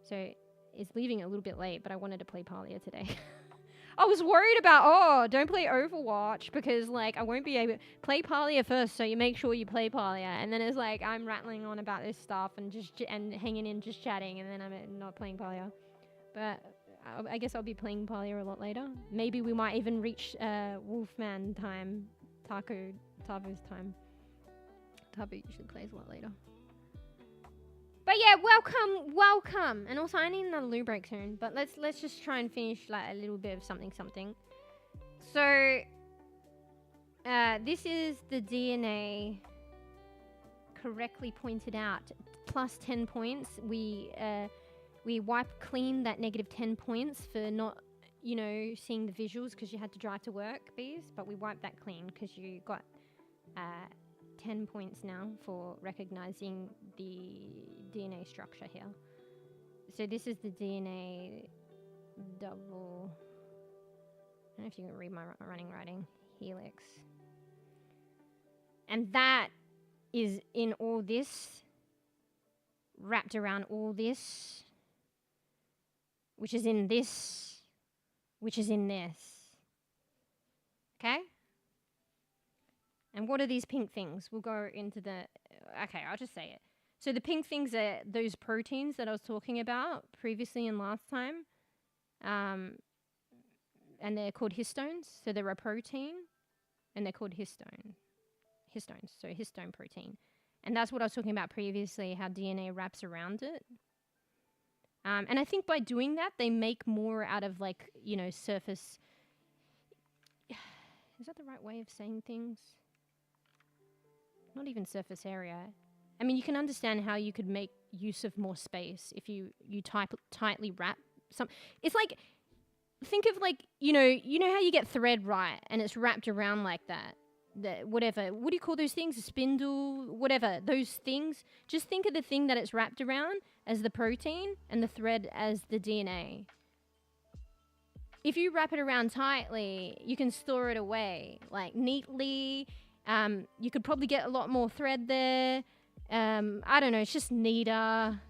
So it's leaving a little bit late, but I wanted to play Parlia today. I was worried about, don't play Overwatch because like I won't be able to play Parlia first, so you make sure you play Parlia, and then it's like I'm rattling on about this stuff and just hanging in, just chatting, and then I'm not playing Parlia. But I guess I'll be playing Parlia a lot later. Maybe we might even reach Wolfman time, Taco's time. Taco usually plays a lot later. But yeah, welcome. And also I need another loo break soon, but let's just try and finish like a little bit of something. So this is the DNA correctly pointed out, plus 10 points. We wipe clean that negative 10 points for not, you know, seeing the visuals because you had to drive to work, bees, but we wiped that clean because you got 10 points now for recognizing the DNA structure here. So this is the DNA double, I don't know if you can read my writing, helix. And that is in all this, wrapped around all this, which is in this, which is in this. Okay? And what are these pink things? We'll go into the... Okay, I'll just say it. So the pink things are those proteins that I was talking about previously and last time. And they're called histones. So they're a protein, and they're called histones. So histone protein. And that's what I was talking about previously, how DNA wraps around it. And I think by doing that, they make more out of, like, you know, surface... Is that the right way of saying things? Not even surface area. I mean, you can understand how you could make use of more space if you tightly wrap some. It's like, think of like, you know how you get thread, right? And it's wrapped around like that. Whatever. What do you call those things? A spindle, whatever. Those things. Just think of the thing that it's wrapped around as the protein and the thread as the DNA. If you wrap it around tightly, you can store it away, like neatly. You could probably get a lot more thread there. I don't know, it's just neater.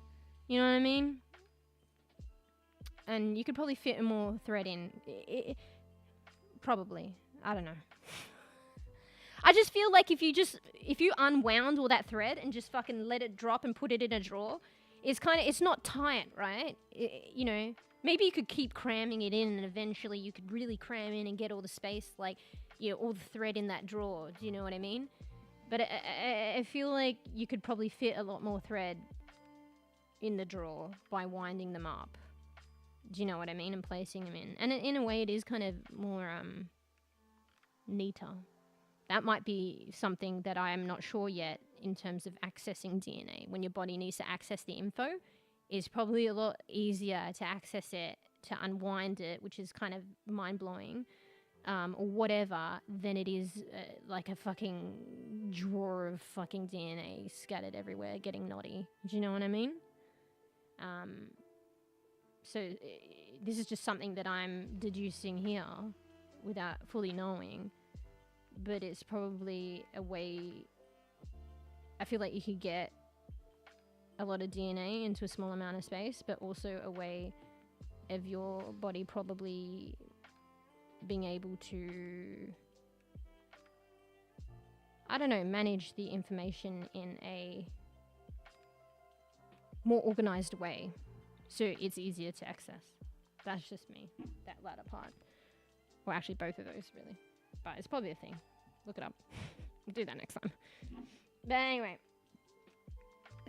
You know what I mean? And you could probably fit more thread in. Probably. I don't know. I just feel like if you unwound all that thread and just fucking let it drop and put it in a drawer, it's not tight, right? You know, maybe you could keep cramming it in, and eventually you could really cram in and get all the space, like, you know, all the thread in that drawer. Do you know what I mean? But I feel like you could probably fit a lot more thread in the drawer by winding them up. Do you know what I mean? And placing them in. And in a way, it is kind of more neater. That might be something that I am not sure yet in terms of accessing DNA. When your body needs to access the info, it's probably a lot easier to access it, to unwind it, which is kind of mind-blowing, or whatever, than it is like a fucking drawer of fucking DNA scattered everywhere getting naughty. Do you know what I mean? So this is just something that I'm deducing here without fully knowing, but it's probably a way, I feel like you could get a lot of DNA into a small amount of space, but also a way of your body probably being able to, I don't know, manage the information in a more organized way, so it's easier to access. That's just me, that latter part. Well, actually both of those, really. But it's probably a thing. Look it up. We'll do that next time. But anyway.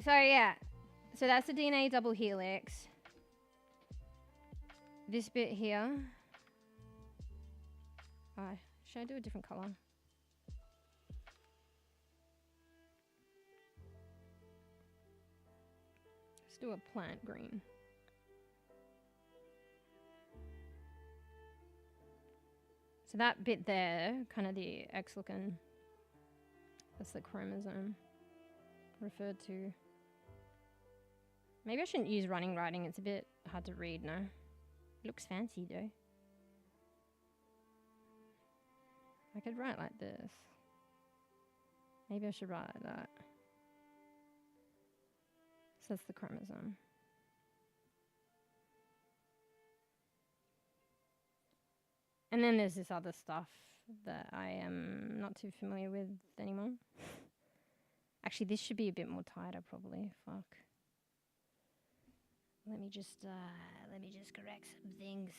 So yeah. So that's the DNA double helix. This bit here. Should I do a different color? Let's do a plant green. So that bit there, kind of the X looking, that's the chromosome referred to. Maybe I shouldn't use running writing, it's a bit hard to read now. It looks fancy though. I could write like this. Maybe I should write like that. So that's the chromosome. And then there's this other stuff that I am not too familiar with anymore. Actually, this should be a bit more tighter probably. Fuck. Let me just correct some things.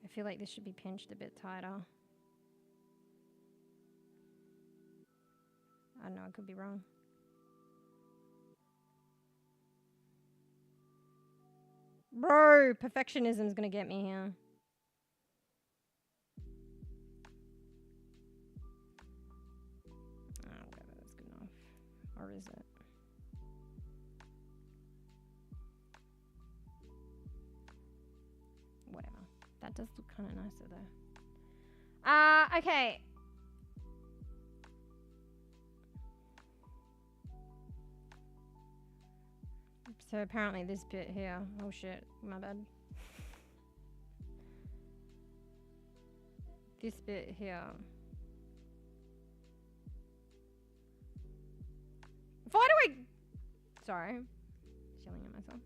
I feel like this should be pinched a bit tighter. I don't know, I could be wrong. Bro, perfectionism's gonna get me here. Oh, whatever, that's good enough. Or is it? Whatever. That does look kind of nicer though. Okay. So apparently this bit here, oh shit, my bad. This bit here. Why do I... Sorry, just yelling at myself.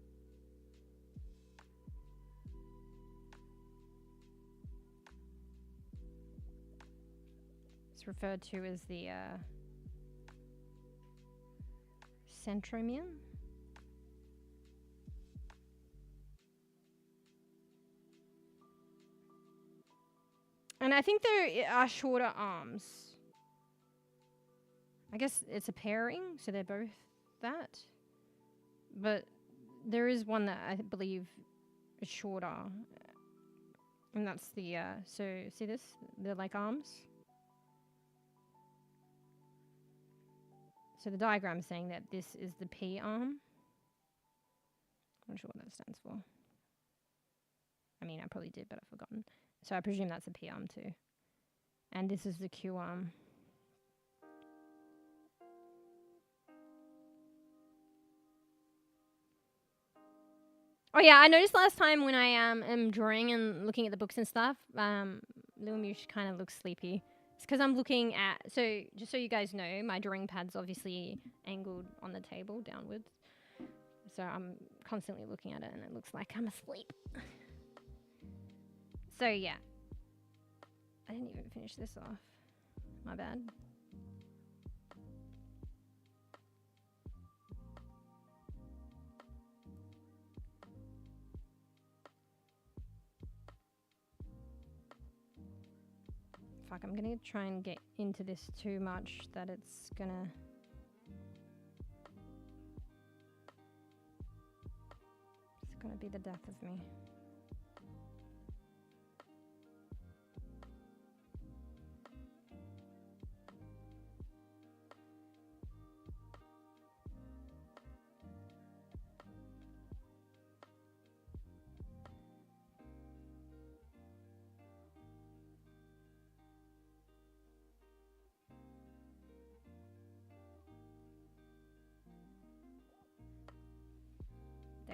It's referred to as the centromere. And I think there are shorter arms. I guess it's a pairing, so they're both that. But there is one that I believe is shorter. And that's the, so see this? They're like arms. So the diagram is saying that this is the P arm. I'm not sure what that stands for. I mean, I probably did, but I've forgotten. So I presume that's a P arm too. And this is the Q arm. Oh yeah, I noticed last time when I am drawing and looking at the books and stuff, Little Moosh kind of looks sleepy. It's because I'm looking at, so just so you guys know, my drawing pad's obviously angled on the table downwards. So I'm constantly looking at it and it looks like I'm asleep. So yeah, I didn't even finish this off. My bad. Fuck, I'm gonna try and get into this too much that it's gonna... It's gonna be the death of me.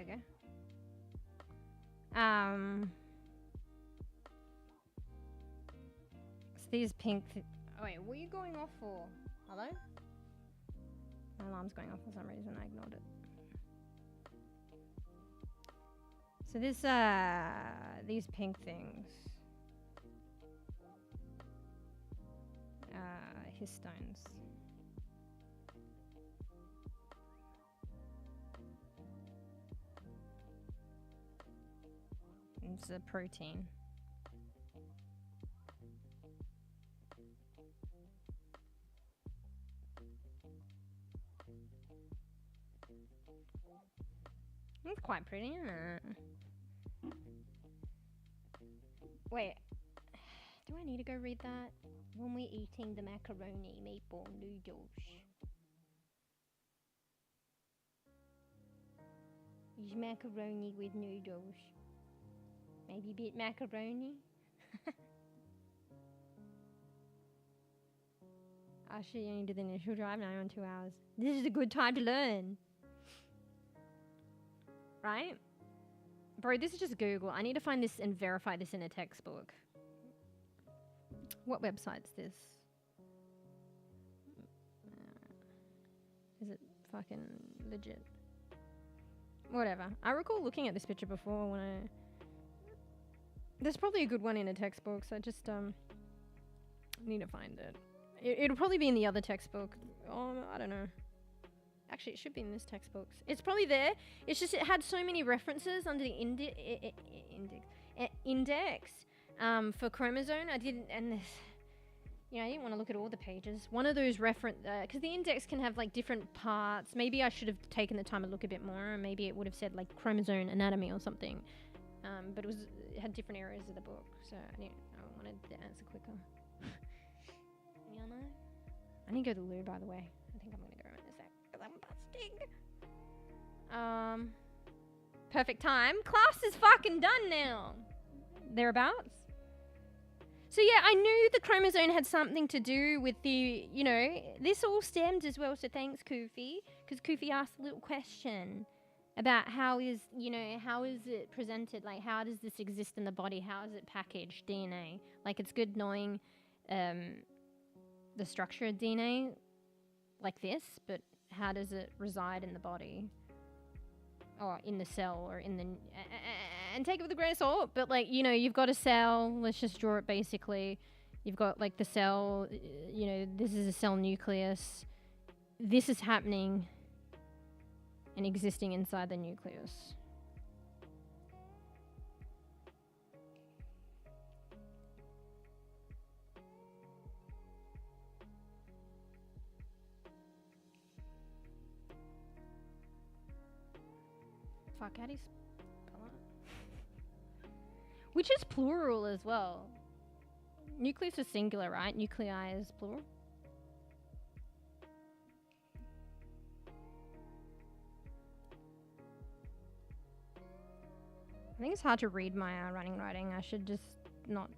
we go. It's these pink. Oh wait, what are you going off for? Hello? My alarm's going off for some reason. I ignored it. So this these pink things. Histones. It's a protein. It's quite pretty, isn't it? Wait. Do I need to go read that? When we're eating the macaroni maple noodles. Use macaroni with noodles. Maybe a bit macaroni. Actually, you only did the initial drive, now you're on 2 hours. This is a good time to learn. Right? Bro, this is just Google. I need to find this and verify this in a textbook. What website's this? Is it fucking legit? Whatever. I recall looking at this picture before when I... There's probably a good one in a textbook, so I just need to find it. It'll probably be in the other textbook. Oh, I don't know. Actually, it should be in this textbook. It's probably there. It's just it had so many references under the index for chromosome. I didn't, and this, you know, I didn't want to look at all the pages. One of those reference, because the index can have like different parts. Maybe I should have taken the time to look a bit more, and maybe it would have said like chromosome anatomy or something. But it had different areas of the book, so I wanted the answer quicker. You know? I need to go to the loo, by the way. I think I'm gonna go in a sec because I'm busting. Perfect time. Class is fucking done now. Thereabouts. So yeah, I knew the chromosome had something to do with the, you know, this all stemmed as well. So thanks, Kofi, because Kofi asked a little question about how is it presented? Like, how does this exist in the body? How is it packaged, DNA? Like, it's good knowing the structure of DNA like this, but how does it reside in the body? Or in the cell, or in the... and take it with a grain of salt, but, like, you know, you've got a cell. Let's just draw it basically. You've got, like, the cell, you know, this is a cell nucleus. This is happening and existing inside the nucleus. Fuck, how do you spell it? Which is plural as well. Nucleus is singular, right? Nuclei is plural. I think it's hard to read my running writing. I should just not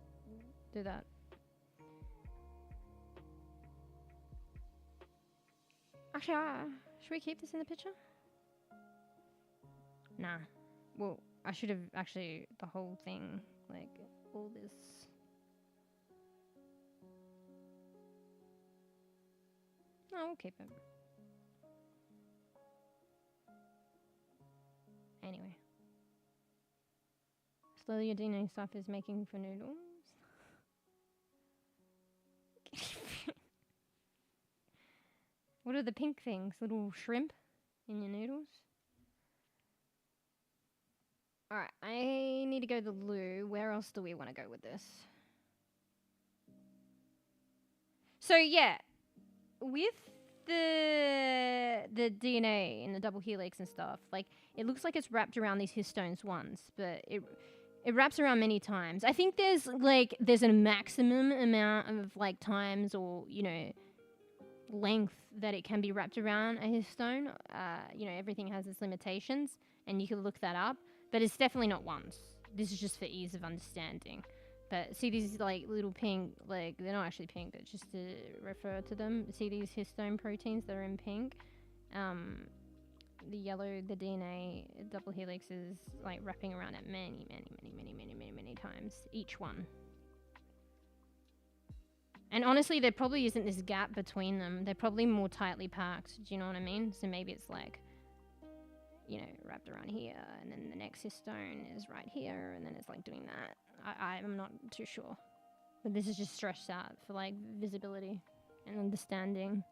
do that. Actually, should we keep this in the picture? Nah. Well, I should have actually the whole thing, like all this. No, we'll keep it. Anyway. Slowly your DNA stuff is making for noodles. What are the pink things? Little shrimp in your noodles? Alright, I need to go to the loo. Where else do we want to go with this? So yeah, with the DNA and the double helix and stuff, like, it looks like it's wrapped around these histones once, but it wraps around many times. I think there's a maximum amount of like times or, you know, length that it can be wrapped around a histone. You know, everything has its limitations, and you can look that up. But it's definitely not once. This is just for ease of understanding. But see these like little pink, like they're not actually pink, but just to refer to them. See these histone proteins that are in pink? the yellow, the DNA double helix is like wrapping around it many times, each one. And honestly, there probably isn't this gap between them. They're probably more tightly packed. Do you know what I mean? So maybe it's like, you know, wrapped around here, and then the next histone is right here, and then it's like doing that. I'm not too sure. But this is just stretched out for like visibility and understanding.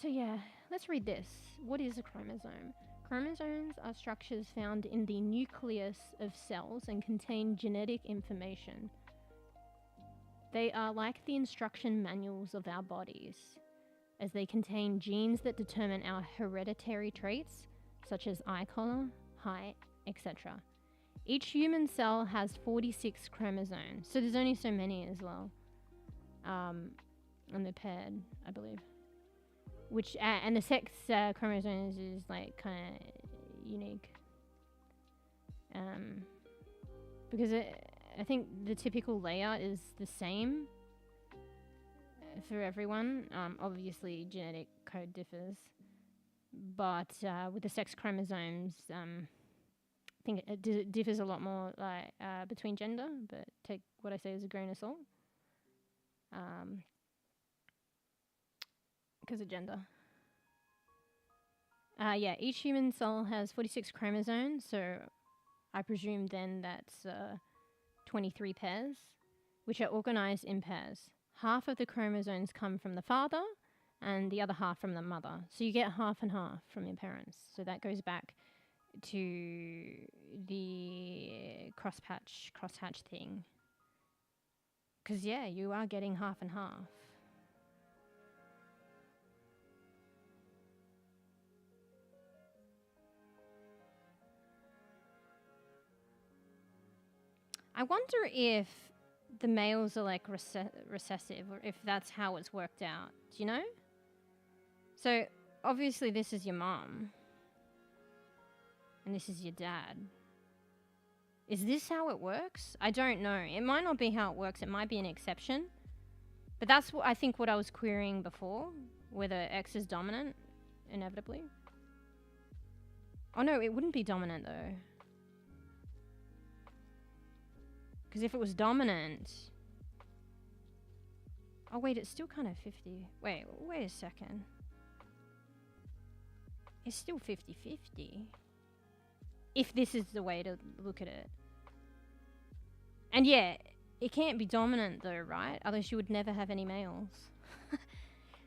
So yeah, let's read this. What is a chromosome? Chromosomes are structures found in the nucleus of cells and contain genetic information. They are like the instruction manuals of our bodies, as they contain genes that determine our hereditary traits, such as eye color, height, etc. Each human cell has 46 chromosomes, so there's only so many as well. And they're paired, I believe. Which and the sex chromosomes is like kind of unique, because I think the typical layout is the same for everyone. Obviously, genetic code differs, but with the sex chromosomes, I think it differs a lot more, like between gender. But take what I say as a grain of salt. Because of gender. Yeah, each human cell has 46 chromosomes, so I presume then that's 23 pairs, which are organized in pairs. Half of the chromosomes come from the father and the other half from the mother. So you get half and half from your parents. So that goes back to the crosshatch thing. Because, yeah, you are getting half and half. I wonder if the males are like recessive, or if that's how it's worked out. Do you know? So obviously this is your mom, and this is your dad. Is this how it works? I don't know. It might not be how it works. It might be an exception. But that's what I think what I was querying before, whether X is dominant, inevitably. Oh no, it wouldn't be dominant though. Because if it was dominant... Oh wait, it's still kind of 50. Wait a second. It's still 50-50. If this is the way to look at it. And yeah, it can't be dominant though, right? Otherwise you would never have any males.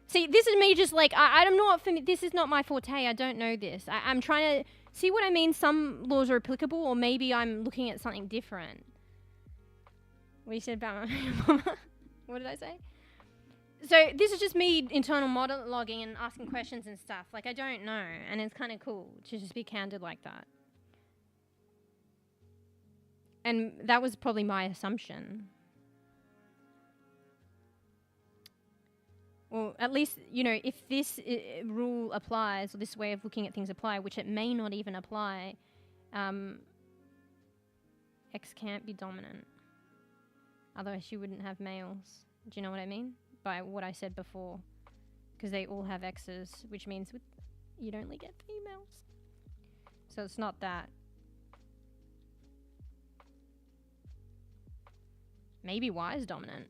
See, this is me just like, I'm not, this is not my forte, I don't know this. I'm trying to, see what I mean? Some laws are applicable, or maybe I'm looking at something different. What you said about my mama? What did I say? So this is just me internal monologuing and asking questions and stuff. Like, I don't know, and it's kind of cool to just be candid like that. And that was probably my assumption. Well, at least, you know, if this rule applies, or this way of looking at things apply, which it may not even apply, X can't be dominant. Otherwise you wouldn't have males. Do you know what I mean? By what I said before. Because they all have X's, which means you'd only get females. So it's not that. Maybe Y is dominant.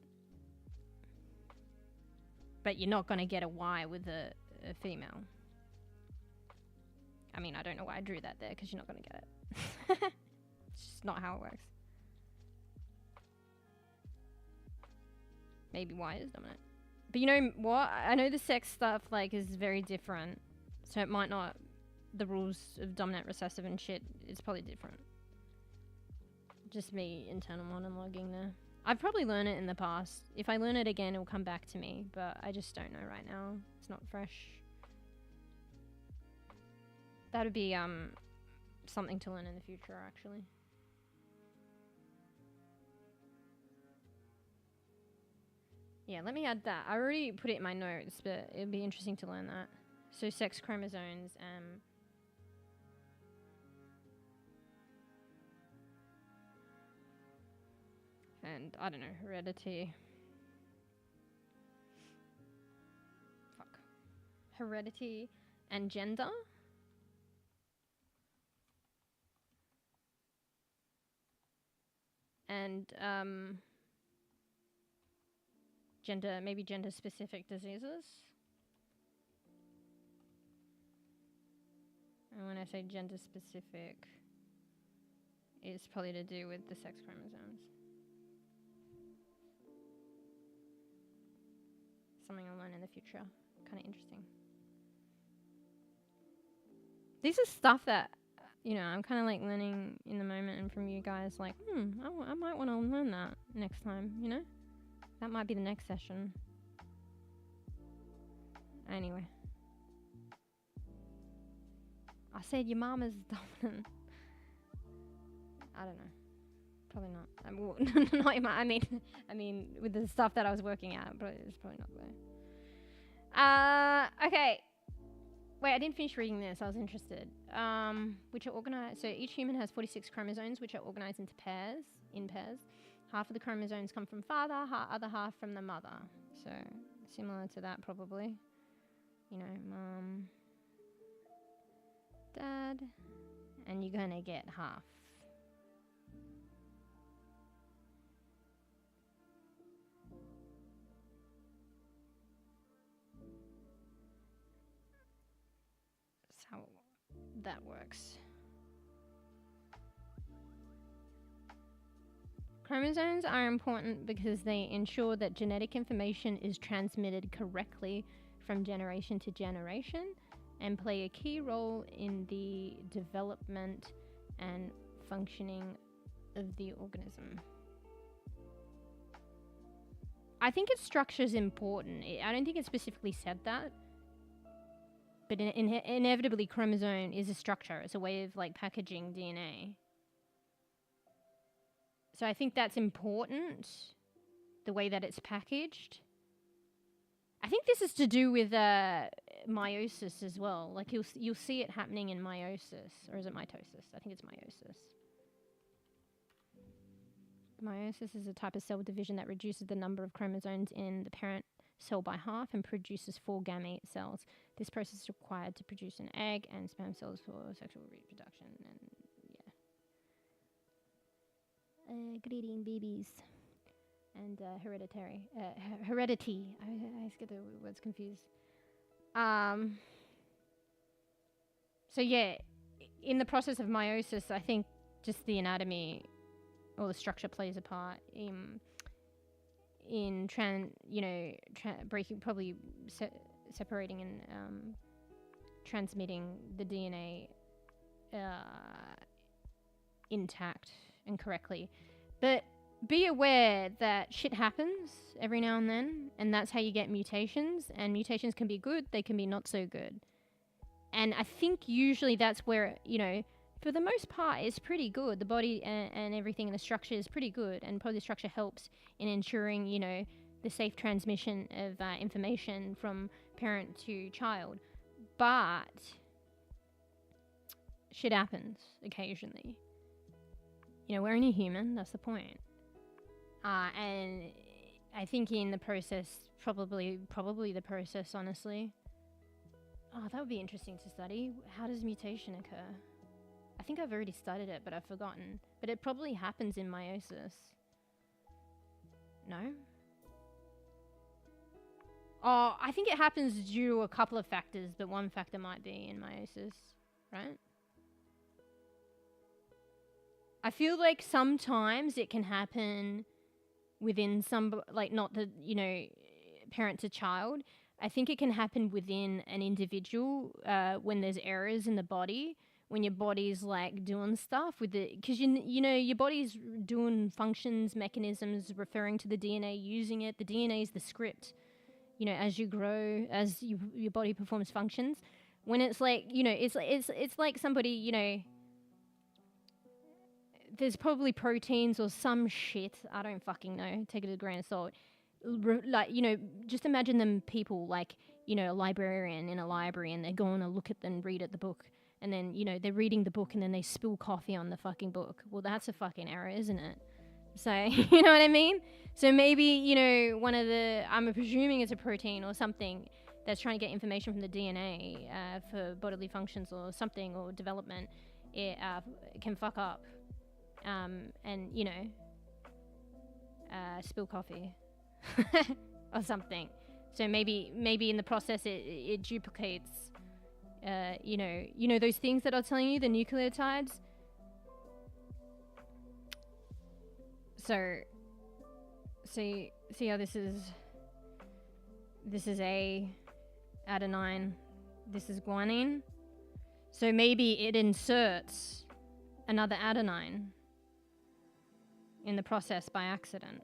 But you're not going to get a Y with a female. I mean, I don't know why I drew that there, because you're not going to get it. It's just not how it works. Maybe Y is dominant. But you know what? I know the sex stuff, like, is very different. So it might not... The rules of dominant, recessive and shit, it's probably different. Just me internal monologuing there. I've probably learned it in the past. If I learn it again, it'll come back to me. But I just don't know right now. It's not fresh. That would be, something to learn in the future, actually. Yeah, let me add that. I already put it in my notes, but it'd be interesting to learn that. So sex chromosomes, and I don't know, heredity. Fuck. heredity and gender. And maybe gender specific diseases. And when I say gender specific, it's probably to do with the sex chromosomes. Something I'll learn in the future. Kind of interesting. This is stuff that, you know, I'm kind of like learning in the moment, and from you guys, like, I might want to learn that next time, you know? That might be the next session. Anyway. I said your mama's dominant. I don't know. Probably not. Not your I mean, with the stuff that I was working at, but it's probably not there. Okay. Wait, I didn't finish reading this. I was interested. Which are organized. So each human has 46 chromosomes, which are organized into pairs. Half of the chromosomes come from father, other half from the mother. So similar to that, probably. You know, mum, dad, and you're gonna get half. That's how that works. Chromosomes are important because they ensure that genetic information is transmitted correctly from generation to generation and play a key role in the development and functioning of the organism. I think its structure is important. I don't think it specifically said that, but inevitably chromosome is a structure. It's a way of like packaging DNA. So I think that's important, the way that it's packaged. I think this is to do with meiosis as well. Like you'll see it happening in meiosis, or is it mitosis? I think it's meiosis. Meiosis is a type of cell division that reduces the number of chromosomes in the parent cell by half and produces 4 gamete cells. This process is required to produce an egg and sperm cells for sexual reproduction. And greeting babies and heredity. I get the words confused. So yeah, in the process of meiosis, I think just the anatomy or the structure plays a part in breaking, probably separating and transmitting the DNA intact and correctly. But be aware that shit happens every now and then, and that's how you get mutations, and mutations can be good, they can be not so good. And I think usually that's where, you know, for the most part, it's pretty good. The body and everything in the structure is pretty good, and probably the structure helps in ensuring, you know, the safe transmission of information from parent to child. But shit happens occasionally. You know, we're only human, that's the point. And I think in the process, probably the process, honestly. Oh, that would be interesting to study. How does mutation occur? I think I've already studied it, but I've forgotten. But it probably happens in meiosis. No? Oh, I think it happens due to a couple of factors, but one factor might be in meiosis, right? I feel like sometimes it can happen within some, like not the, you know, parent to child. I think it can happen within an individual when there's errors in the body, when your body's like doing stuff with the, because you know your body's doing functions, mechanisms, referring to the DNA, using it. The DNA is the script, you know, as you grow, as your body performs functions. When it's like, you know, it's like somebody, you know, there's probably proteins or some shit, I don't fucking know, take it with a grain of salt. Like, you know, just imagine them people like, you know, a librarian in a library, and they're going to look at and read at the book, and then, you know, they're reading the book and then they spill coffee on the fucking book. Well, that's a fucking error, isn't it? So, you know what I mean? So maybe, you know, one of the, I'm presuming it's a protein or something that's trying to get information from the DNA for bodily functions or something or development, it can fuck up and, you know, spill coffee or something. So maybe in the process it duplicates, you know those things that I was telling you, the nucleotides. So see how this is a adenine, this is guanine. So maybe it inserts another adenine in the process by accident.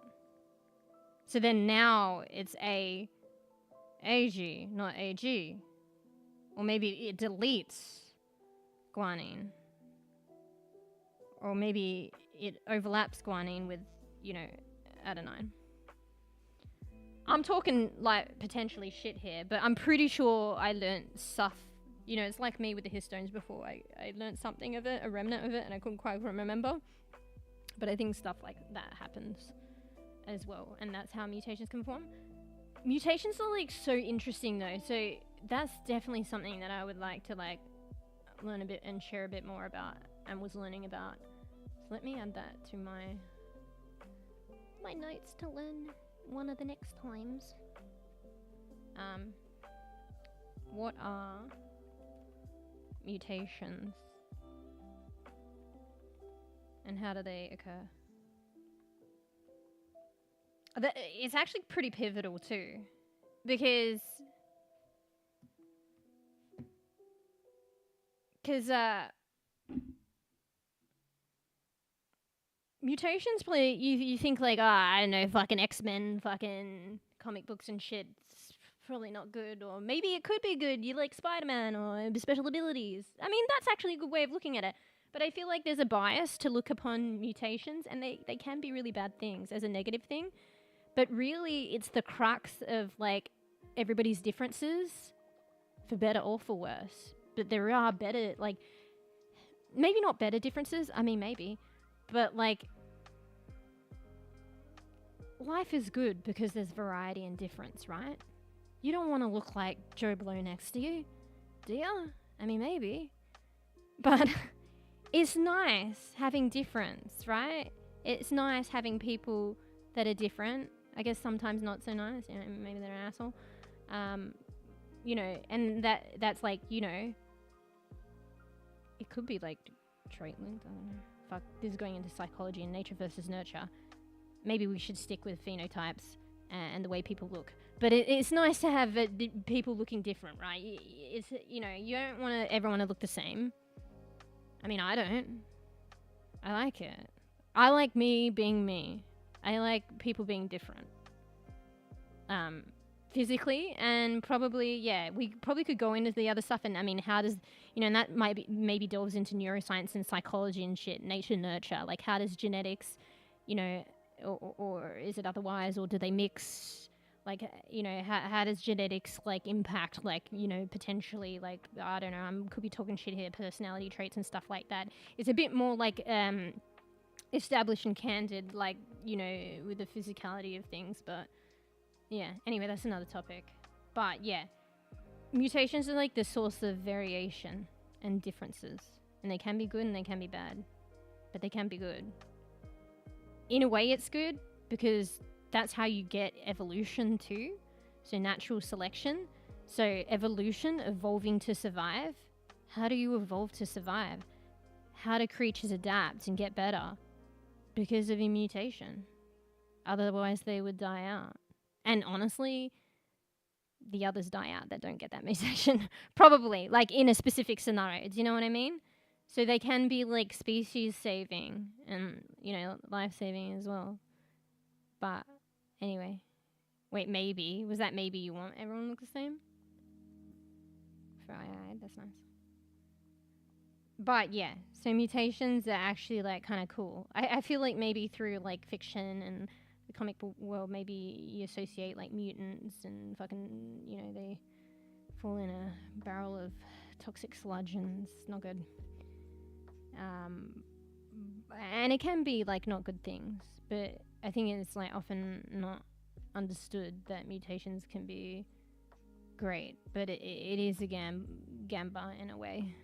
So then now it's AG, not AG. Or maybe it deletes guanine. Or maybe it overlaps guanine with, you know, adenine. I'm talking like potentially shit here, but I'm pretty sure I learned stuff. You know, it's like me with the histones before. I learned something of it, a remnant of it, and I couldn't quite remember. But I think stuff like that happens as well, and that's how mutations can form. Mutations are like so interesting though, so that's definitely something that I would like to like learn a bit and share a bit more about and was learning about. So let me add that to my notes to learn one of the next times. What are mutations and how do they occur? It's actually pretty pivotal too, because mutations play, you think like, I don't know, fucking X-Men, fucking comic books and shit, it's probably not good, or maybe it could be good, you like Spider-Man or special abilities. I mean, that's actually a good way of looking at it, but I feel like there's a bias to look upon mutations, and they can be really bad things as a negative thing, but really it's the crux of like everybody's differences, for better or for worse. But there are better, like, maybe not better differences, I mean maybe, but like, life is good because there's variety and difference, right? You don't want to look like Joe Blow next to you, do you? I mean maybe, but it's nice having difference, right? It's nice having people that are different. I guess sometimes not so nice, you know, maybe they're an asshole. You know, and that's like, you know, it could be like trait linked, I don't know. Fuck, this is going into psychology and nature versus nurture. Maybe we should stick with phenotypes and the way people look. But it's nice to have people looking different, right? It's, you know, you don't want everyone to look the same. I mean, I don't. I like it. I like me being me. I like people being different. Physically, and probably, yeah, we probably could go into the other stuff, and I mean, how does, you know, and that might be, maybe delves into neuroscience and psychology and shit, nature, nurture, like how does genetics, you know, or is it otherwise, or do they mix, like, you know, how does genetics, like, impact, like, you know, potentially, like, I don't know, I could be talking shit here, personality traits and stuff like that. It's a bit more, like, established and candid, like, you know, with the physicality of things, but yeah, anyway, that's another topic. But yeah, mutations are like the source of variation and differences, and they can be good and they can be bad, but they can be good. In a way it's good because that's how you get evolution too, so natural selection. So evolution, evolving to survive. How do you evolve to survive? How do creatures adapt and get better? Because of a mutation. Otherwise they would die out. And honestly, the others die out that don't get that mutation. Probably, like in a specific scenario. Do you know what I mean? So they can be like species saving and, you know, life saving as well. But anyway. Wait, maybe. Was that maybe you want everyone to look the same? Fry-eyed, that's nice. But yeah, so mutations are actually like kind of cool. I feel like maybe through like fiction and the comic book world, maybe you associate like mutants and fucking, you know, they fall in a barrel of toxic sludge and it's not good. And it can be like not good things, but I think it's like often not understood that mutations can be great, but it is a gamba in a way.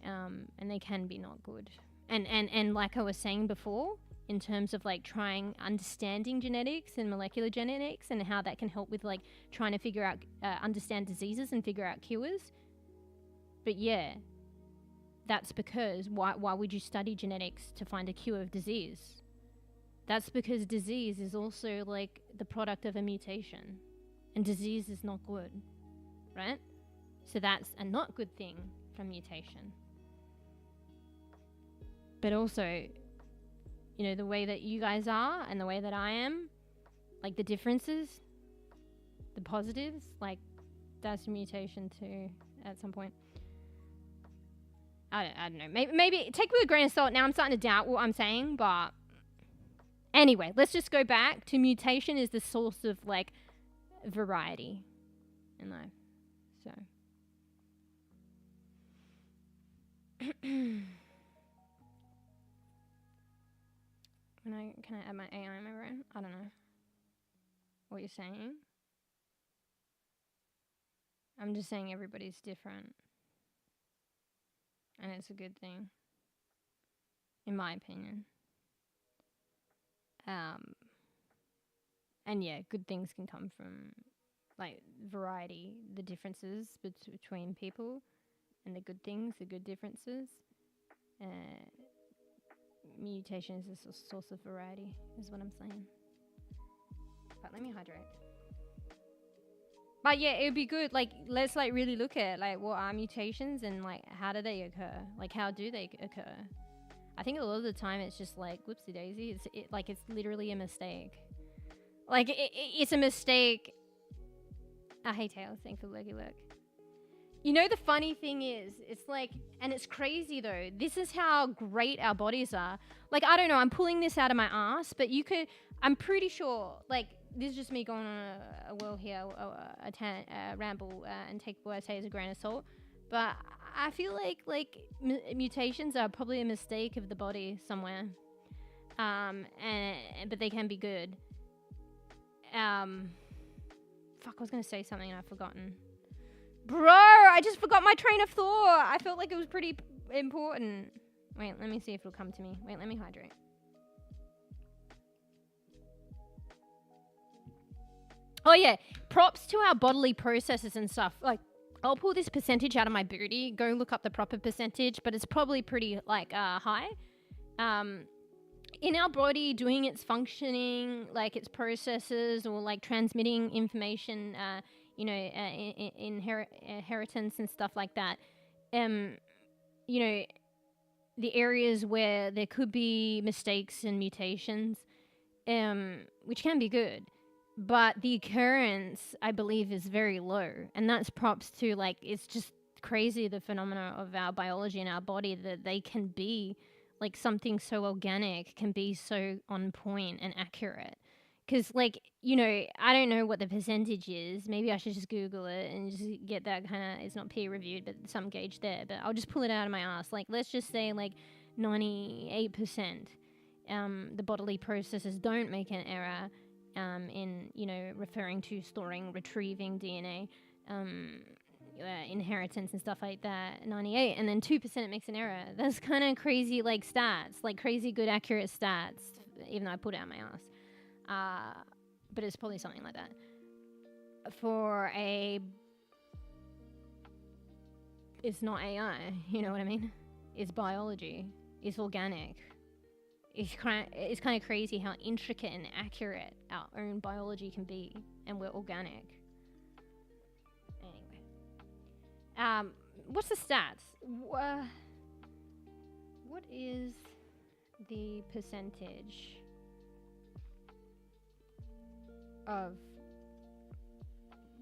And they can be not good. And like I was saying before, in terms of like understanding genetics and molecular genetics and how that can help with like trying to figure out, understand diseases and figure out cures. But yeah, that's because why would you study genetics to find a cure of disease? That's because disease is also like the product of a mutation, and disease is not good, right? So that's a not good thing from mutation. But also, you know, the way that you guys are and the way that I am, like the differences, the positives, like that's a mutation too at some point. I don't know. Maybe take it with a grain of salt. Now I'm starting to doubt what I'm saying, but anyway, let's just go back to mutation is the source of like variety in life. So. Can I add my AI in my brain? I don't know what you're saying. I'm just saying everybody's different. And it's a good thing. In my opinion. And yeah, good things can come from like variety, the differences between people, and the good things, the good differences. Mutation is a source of variety, is what I'm saying. But let me hydrate. But yeah, it would be good. Like, let's like really look at like what are mutations and like how do they occur? Like, how do they occur? I think a lot of the time it's just like whoopsie daisy. It's literally a mistake. Like it's a mistake. Hey Taylor, thanks for lurky lurk. You know, the funny thing is, it's like, and it's crazy though, this is how great our bodies are. Like, I don't know, I'm pulling this out of my ass, but I'm pretty sure, like, this is just me going on a whirl here, a ramble, and take what I say as a grain of salt. But I feel like mutations are probably a mistake of the body somewhere. But they can be good. Fuck, I was going to say something and I've forgotten. Bro, I just forgot my train of thought. I felt like it was pretty important. Wait, let me see if it'll come to me. Wait, let me hydrate. Oh yeah, props to our bodily processes and stuff. Like, I'll pull this percentage out of my booty, go look up the proper percentage, but it's probably pretty like high. In our body doing its functioning, like its processes or like transmitting information, inheritance and stuff like that. The areas where there could be mistakes and mutations, which can be good, but the occurrence, I believe, is very low, and that's props to like it's just crazy the phenomena of our biology and our body that they can be like something so organic can be so on point and accurate. Because, like, I don't know what the percentage is. Maybe I should just Google it and just get that kind of, it's not peer reviewed, but some gauge there. But I'll just pull it out of my ass. Like, let's just say, like, 98%. The bodily processes don't make an error in, referring to storing, retrieving DNA, inheritance and stuff like that. 98, and then 2% it makes an error. That's kind of crazy, like, stats. Like, crazy good, accurate stats, even though I put it out my ass. But it's probably something like that. It's not AI, you know what I mean? It's biology. It's organic. It's kind of crazy how intricate and accurate our own biology can be, and we're organic. Anyway, what's the stats? What is the percentage of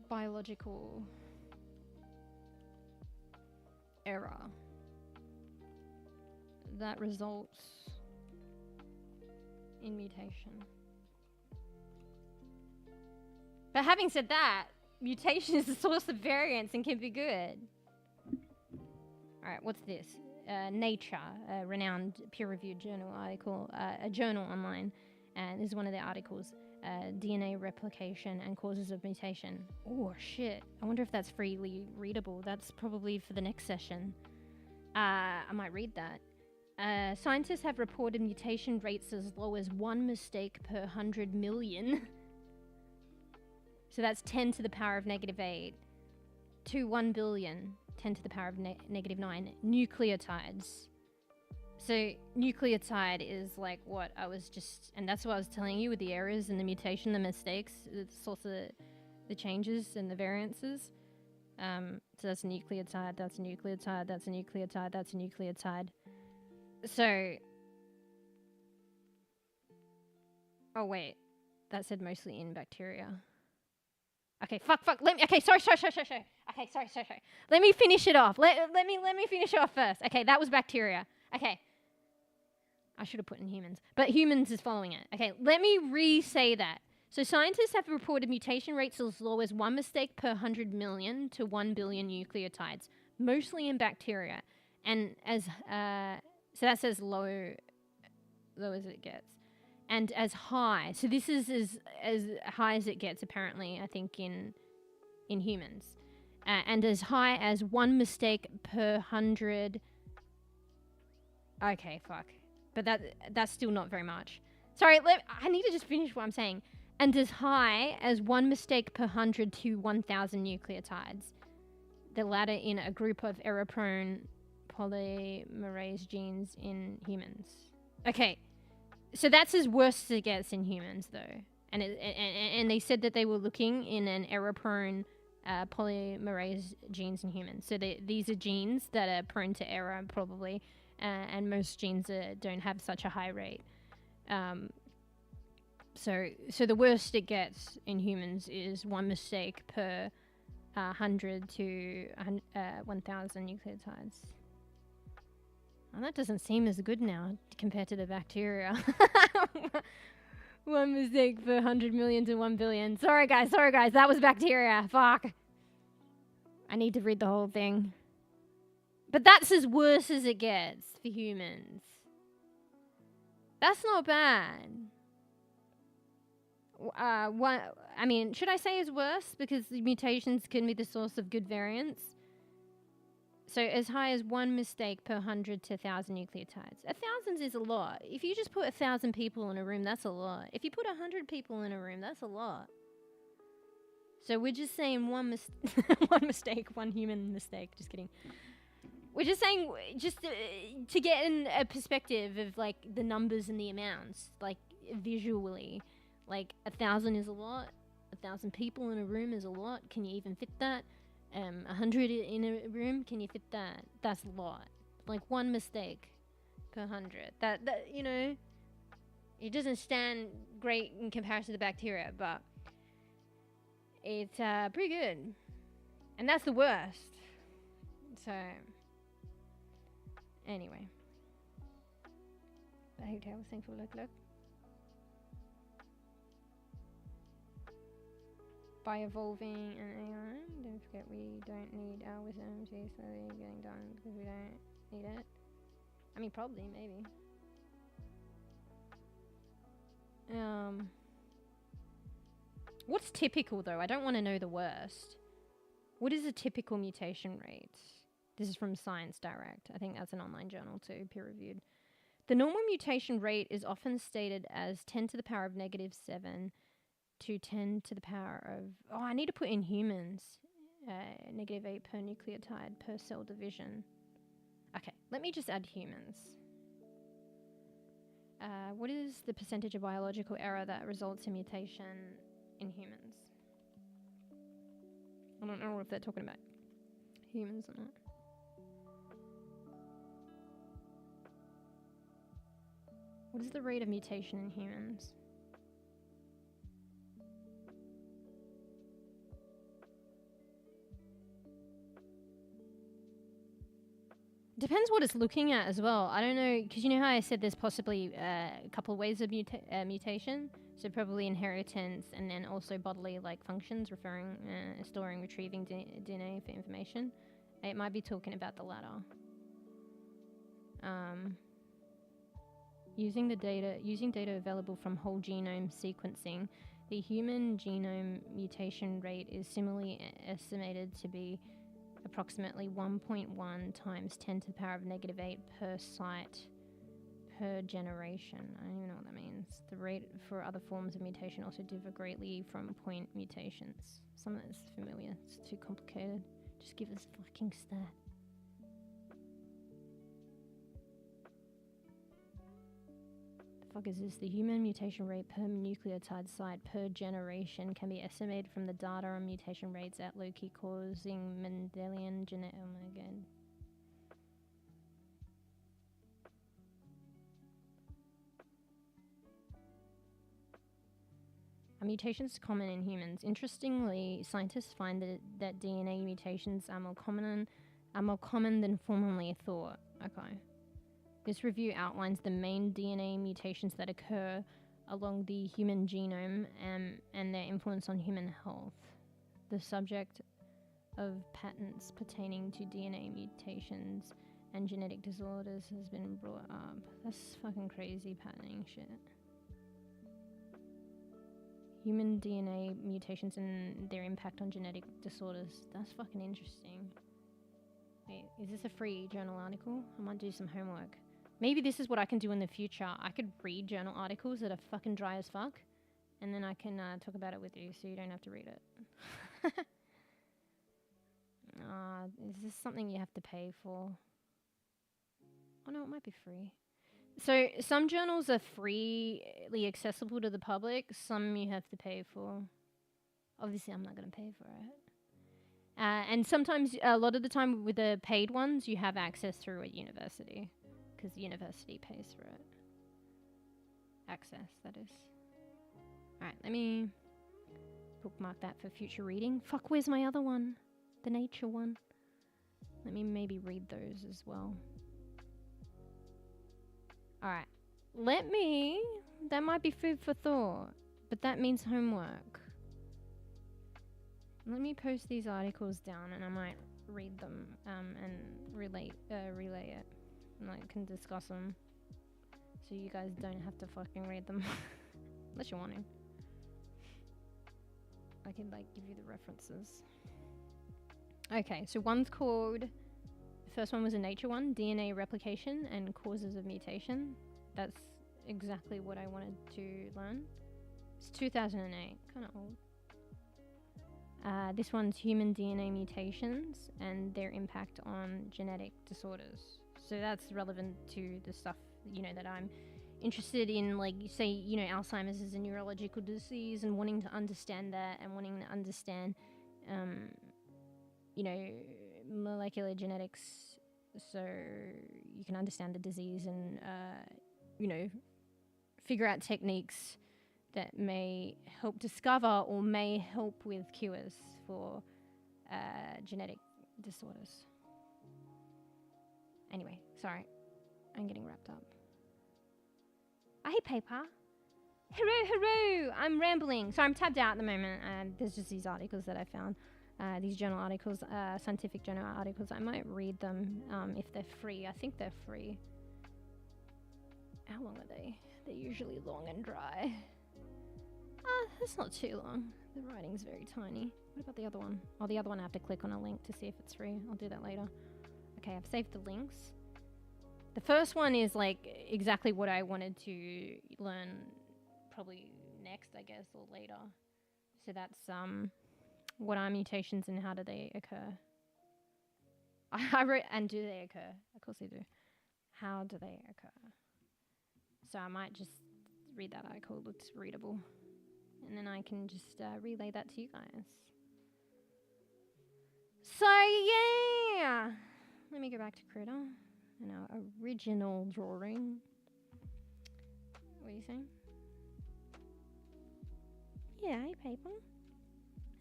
biological error that results in mutation? But having said that, mutation is the source of variance and can be good. Alright, what's this? Nature, a renowned peer-reviewed journal article, a journal online, and this is one of the articles. DNA replication and causes of mutation. Oh shit, I wonder if that's freely readable. That's probably for the next session. I might read that. Scientists have reported mutation rates as low as 1 mistake per 100 million. So that's 10 to the power of -8 to 1 billion, 10 to the power of -9 nucleotides. So nucleotide is like what I was just, and that's what I was telling you with the errors and the mutation, the mistakes, the source of the changes and the variances. So that's a nucleotide, that's a nucleotide, that's a nucleotide, that's a nucleotide. So, oh wait, that said mostly in bacteria. Okay, fuck, let me, okay, sorry. Okay, sorry. Let me finish it off. Let me finish it off first. Okay, that was bacteria. Okay. I should have put in humans, but humans is following it. Okay, let me re-say that. So scientists have reported mutation rates as low as 1 mistake per 100 million to 1 billion nucleotides, mostly in bacteria. And as, so that says low as it gets. And as high, so this is as high as it gets apparently, I think, in humans. And as high as 1 mistake per 100. Okay, fuck. But that's still not very much. Sorry, I need to just finish what I'm saying. And as high as 1 mistake per 100 to 1,000 nucleotides. The latter in a group of error-prone polymerase genes in humans. Okay, so that's as worse as it gets in humans, though. And they said that they were looking in an error-prone polymerase genes in humans. So these are genes that are prone to error, probably. And most genes don't have such a high rate. So the worst it gets in humans is 1 mistake per 100 to 1,000 nucleotides. And that doesn't seem as good now compared to the bacteria. 1 mistake per 100 million to 1 billion. Sorry guys, that was bacteria. Fuck. I need to read the whole thing. But that's as worse as it gets for humans. That's not bad. I mean, should I say is worse? Because the mutations can be the source of good variants. So as high as 1 mistake per 100 to 1,000 nucleotides. 1,000 is a lot. If you just put 1,000 people in a room, that's a lot. If you put 100 people in a room, that's a lot. So we're just saying one mistake, one human mistake. Just kidding. We're just saying, just to get in a perspective of like the numbers and the amounts, like visually, like 1,000 is a lot. 1,000 people in a room is a lot. Can you even fit that? 100 in a room, can you fit that? That's a lot. Like 1 mistake per 100. That you know, it doesn't stand great in comparison to bacteria, but it's pretty good. And that's the worst. So. Anyway. The hotel was thankful. Look. By evolving an AI, don't forget we don't need our wisdom to slowly getting done because we don't need it. I mean, probably, maybe. What's typical though? I don't want to know the worst. What is a typical mutation rate? This is from Science Direct. I think that's an online journal too, peer-reviewed. The normal mutation rate is often stated as 10 to the power of -7 to 10 to the power of... Oh, I need to put in humans. -8 per nucleotide per cell division. Okay, let me just add humans. What is the percentage of biological error that results in mutation in humans? I don't know if they're talking about humans or not. What is the rate of mutation in humans? Depends what it's looking at as well. I don't know, because you know how I said there's possibly a couple of ways of mutation? So probably inheritance and then also bodily like functions, referring, storing, retrieving DNA for information. It might be talking about the latter. Using data available from whole genome sequencing The human genome mutation rate is similarly estimated to be approximately 1.1 times 10 to the power of -8 per site per generation. I don't even know what that means. The rate for other forms of mutation also differ greatly from point mutations. Some of it's familiar. It's too complicated. Just give us a fucking stat. The fuck is this? The human mutation rate per nucleotide site per generation can be estimated from the data on mutation rates at Loki causing Mendelian genetic. Oh my god. Are mutations common in humans? Interestingly, scientists find that DNA mutations are more common than formerly thought. Okay. This review outlines the main DNA mutations that occur along the human genome and their influence on human health. The subject of patents pertaining to DNA mutations and genetic disorders has been brought up. That's fucking crazy patenting shit. Human DNA mutations and their impact on genetic disorders. That's fucking interesting. Wait, is this a free journal article? I might do some homework. Maybe this is what I can do in the future. I could read journal articles that are fucking dry as fuck, and then I can talk about it with you so you don't have to read it. Is this something you have to pay for? Oh no, it might be free. So some journals are freely accessible to the public, some you have to pay for. Obviously I'm not going to pay for it. And sometimes, a lot of the time with the paid ones, you have access through a university, because the university pays for it. Access, that is. Alright, let me bookmark that for future reading. Fuck, where's my other one? The nature one. Let me maybe read those as well. Alright, that might be food for thought, but that means homework. Let me post these articles down and I might read them and relay it. And I can discuss them so you guys don't have to fucking read them. Unless you want to. I can like give you the references. Okay, so one's called, the first one was a nature one, DNA replication and causes of mutation. That's exactly what I wanted to learn. It's 2008, kind of old. This one's human DNA mutations and their impact on genetic disorders. So that's relevant to the stuff, you know, that I'm interested in, like, say, you know, Alzheimer's is a neurological disease and wanting to understand that and wanting to understand, you know, molecular genetics so you can understand the disease and, you know, figure out techniques that may help discover or may help with cures for genetic disorders. Anyway, sorry, I'm getting wrapped up. Hey, paper. Hello, I'm rambling. So I'm tabbed out at the moment, and there's just these articles that I found. These journal articles, scientific journal articles. I might read them if they're free. I think they're free. How long are they? They're usually long and dry. That's not too long. The writing's very tiny. What about the other one? Oh, the other one I have to click on a link to see if it's free. I'll do that later. Okay, I've saved the links. The first one is like exactly what I wanted to learn probably next, I guess, or later. So that's what are mutations and how do they occur? I wrote, and do they occur? Of course they do. How do they occur? So I might just read that article. It looks readable. And then I can just relay that to you guys. So yeah! Let me go back to Critter and our original drawing. What are you saying? Yeah, hey paper.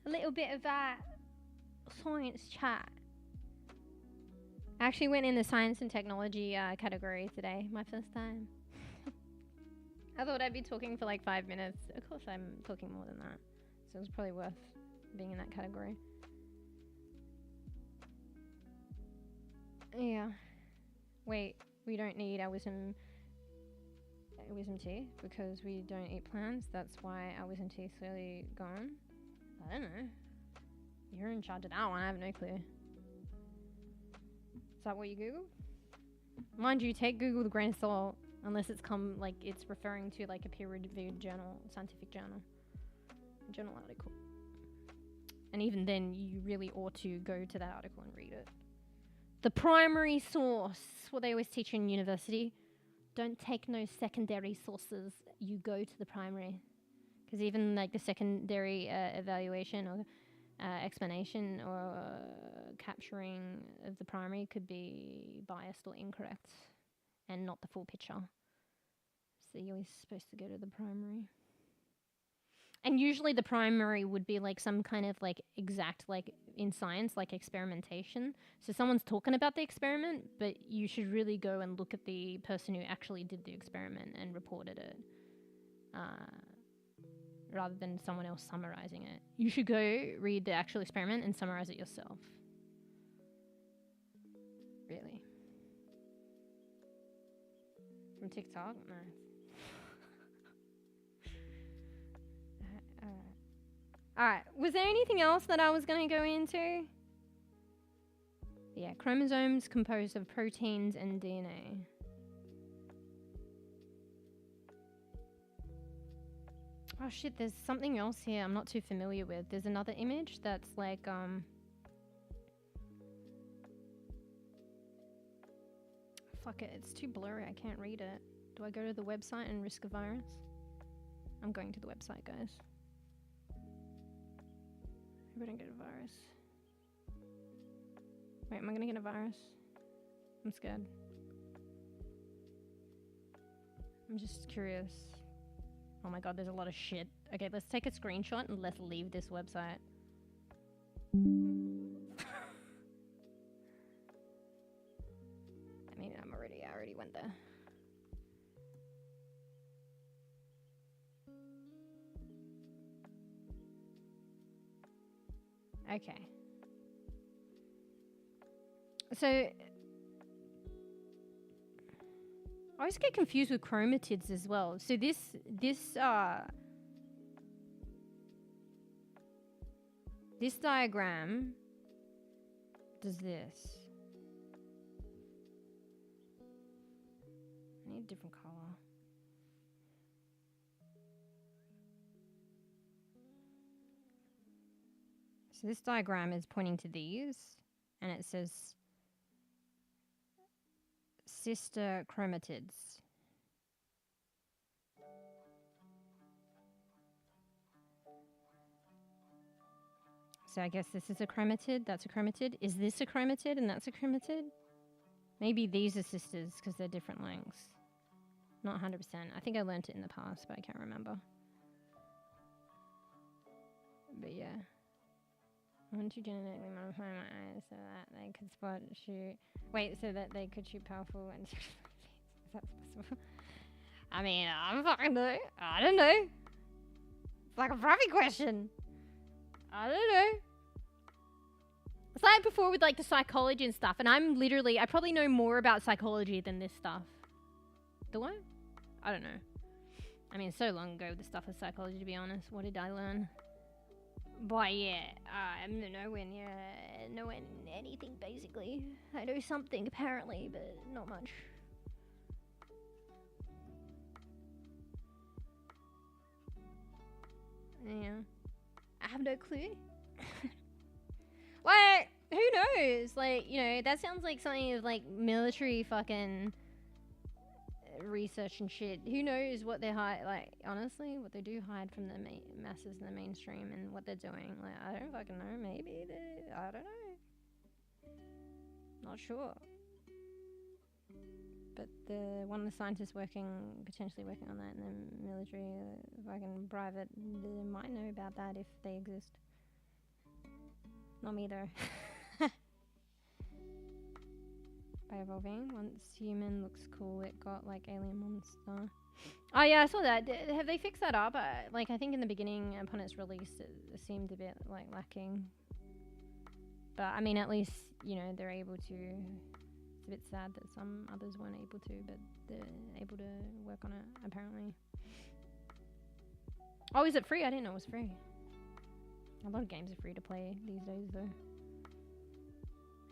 A little bit of science chat. I actually went in the science and technology category today, my first time. I thought I'd be talking for like 5 minutes. Of course I'm talking more than that. So it was probably worth being in that category. Yeah. Wait, we don't need our wisdom. wisdom teeth because we don't eat plants. That's why our wisdom teeth slowly gone. I don't know. You're in charge of that one. I have no clue. Is that what you Google? Mind you, take Google with a grain of salt unless it's it's referring to like a peer-reviewed journal, scientific journal article. And even then, you really ought to go to that article and read it. The primary source, what they always teach you in university. Don't take no secondary sources. You go to the primary. Because even like the secondary evaluation or explanation or capturing of the primary could be biased or incorrect and not the full picture. So you're always supposed to go to the primary. And usually the primary would be like some kind of like exact, like in science, like experimentation. So someone's talking about the experiment, but you should really go and look at the person who actually did the experiment and reported it, rather than someone else summarizing it. You should go read the actual experiment and summarize it yourself. Really. From TikTok? No. Alright, was there anything else that I was going to go into? Yeah, chromosomes composed of proteins and DNA. Oh shit, there's something else here I'm not too familiar with. There's another image that's like, fuck it, it's too blurry, I can't read it. Do I go to the website and risk a virus? I'm going to the website, guys. I don't get a virus. Wait, am I gonna get a virus? I'm scared. I'm just curious. Oh my god, there's a lot of shit. Okay, let's take a screenshot and let's leave this website. I mean, I already went there. Okay. So, I always get confused with chromatids as well. So this diagram does this. I need a different color. So this diagram is pointing to these, and it says sister chromatids. So I guess this is a chromatid, that's a chromatid. Is this a chromatid and that's a chromatid? Maybe these are sisters because they're different lengths. Not 100%. I think I learnt it in the past, but I can't remember. But yeah. I want to genetically modify my eyes so that they could so that they could shoot powerful and is that possible? I mean, I'm fucking know. I don't know. It's like a Ravi question. I don't know. It's like before with like the psychology and stuff, and I probably know more about psychology than this stuff. Do I? I don't know. I mean, so long ago with the stuff of psychology, to be honest. What did I learn? But yeah, I'm nowhere near anything basically. I know something apparently, but not much. Yeah, I have no clue. Like, who knows? Like, you know, that sounds like something of like military fucking research and shit. Who knows what they hide? Like, honestly, what they do hide from the masses and the mainstream and what they're doing. Like, I don't fucking know. Maybe I don't know. Not sure. But one of the scientists potentially working on that in the military, fucking private, they might know about that if they exist. Not me though. By evolving, once human looks cool, it got like alien monster. Oh yeah, I saw that. Have they fixed that up? Like, I think in the beginning, upon its release, it seemed a bit like lacking. But I mean, at least, you know, they're able to. It's a bit sad that some others weren't able to, but they're able to work on it, apparently. Oh, is it free? I didn't know it was free. A lot of games are free to play these days, though.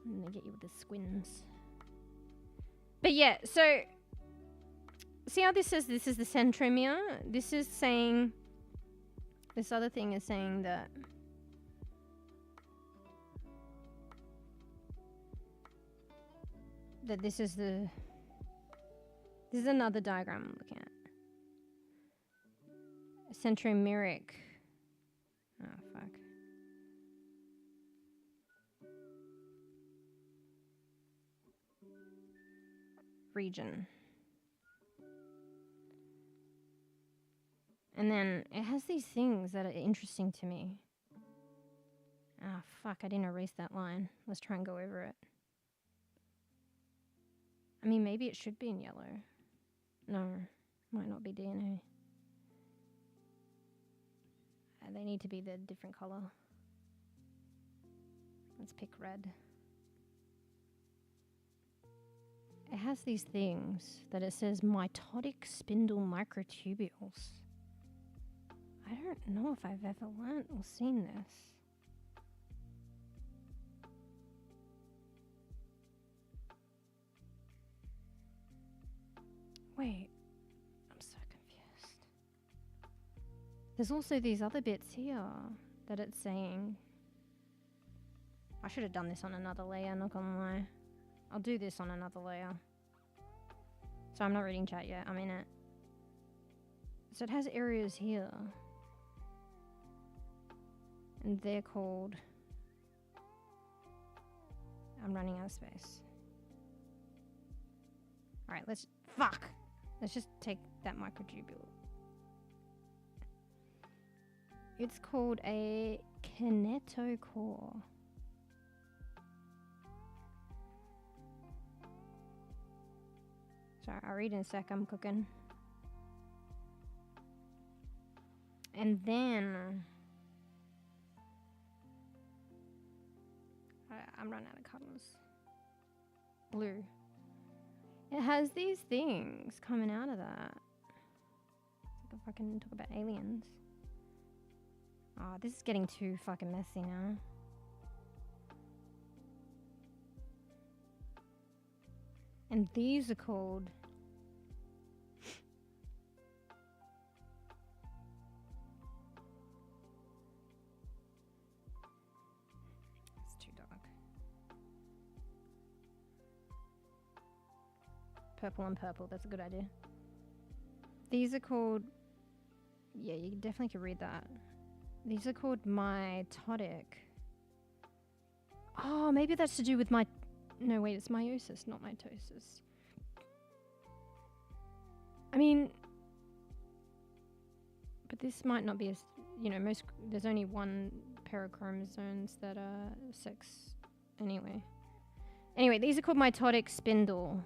And they get you with the squins. But yeah, so... See how this says this is the centromere? This is saying... This other thing is saying that... That this is the... This is another diagram I'm looking at. Centromeric. Oh, fuck. Region. And then it has these things that are interesting to me. Ah, fuck, I didn't erase that line. Let's try and go over it. I mean, maybe it should be in yellow. No, might not be DNA. They need to be the different color. Let's pick red. It has these things that it says mitotic spindle microtubules. I don't know if I've ever learnt or seen this. Wait, I'm so confused. There's also these other bits here that it's saying. I should have done this on another layer, not gonna lie. I'll do this on another layer. So I'm not reading chat yet, I'm in it. So it has areas here. And they're called... I'm running out of space. Alright, let's... Fuck! Let's just take that microtubule. It's called a kinetochore. Sorry, I'll read in a sec, I'm cooking. And then... I'm running out of colors. Blue. It has these things coming out of that. It's like if I can talk about aliens. Oh, this is getting too fucking messy now. And these are called... It's too dark. Purple and purple, that's a good idea. These are called... Yeah, you definitely could read that. These are called mitotic. Oh, maybe that's to do with my... No, wait, it's meiosis, not mitosis. I mean... But this might not be as... You know, most... There's only one pair of chromosomes that are sex anyway. Anyway, these are called mitotic spindle.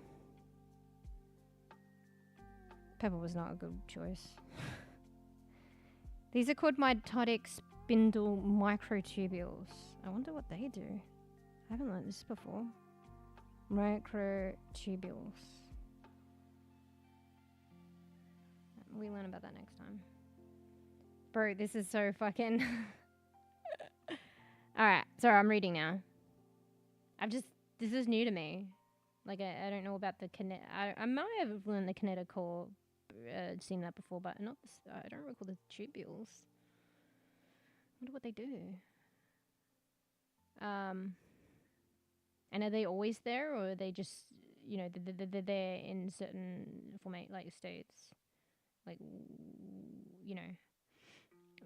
Purple was not a good choice. These are called mitotic spindle microtubules. I wonder what they do. I haven't learned this before. Microtubules. We learn about that next time. Bro, this is so fucking... Alright, sorry, I'm reading now. This is new to me. Like, I don't know about the I might have learned the kinetochore, seen that before, but not this, I don't recall the tubules. I wonder what they do. And are they always there, or are they just, you know, they're there in certain states? Like, you know,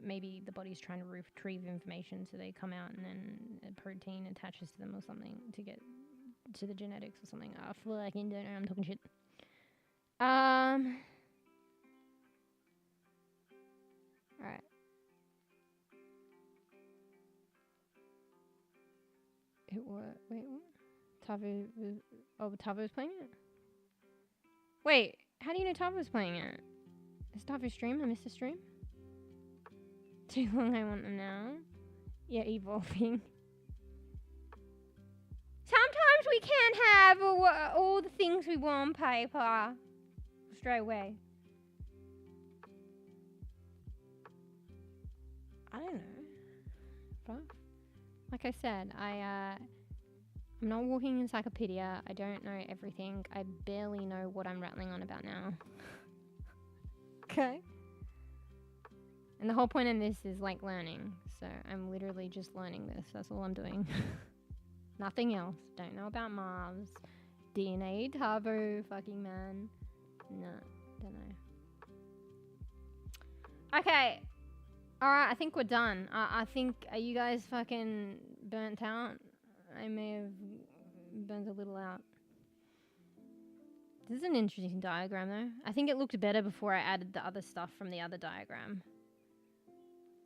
maybe the body's trying to retrieve information, so they come out and then a protein attaches to them or something to get to the genetics or something. I feel like I don't know, I'm talking shit. Alright. Wait, what? Tavu was... Oh, Tavu was playing it? Wait, how do you know Tavu was playing it? Is Tavu stream? I missed the stream? Too long, I want them now. Yeah, evolving. Sometimes we can't have all the things we want on paper straight away. I don't know. But like I said, I'm not a walking encyclopedia. I don't know everything. I barely know what I'm rattling on about now. Okay. And the whole point in this is like learning. So I'm literally just learning this. That's all I'm doing. Nothing else. Don't know about Mars. DNA, Tavo, fucking man. No, don't know. Okay. Alright, I think we're done. I think, are you guys fucking burnt out? I may have burnt a little out. This is an interesting diagram though. I think it looked better before I added the other stuff from the other diagram.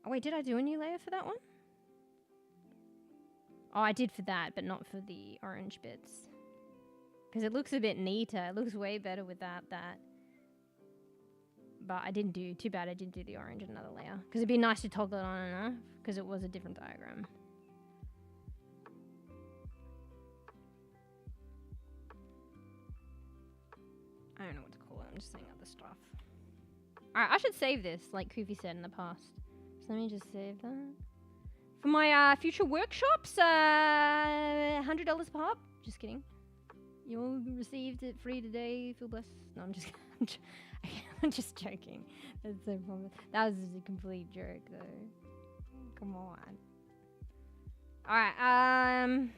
Oh wait, did I do a new layer for that one? Oh, I did for that, but not for the orange bits. Because it looks a bit neater. It looks way better without that. But I didn't do, too bad I didn't do the orange in another layer. Because it'd be nice to toggle it on and off, because it was a different diagram. I don't know what to call it, I'm just saying other stuff. Alright, I should save this, like Koofy said in the past. So let me just save that. For my future workshops, $100 pop. Just kidding. You all received it free today. Feel blessed. No, I'm just I'm just joking. That's so funny. That was just a complete joke, though. Come on. All right.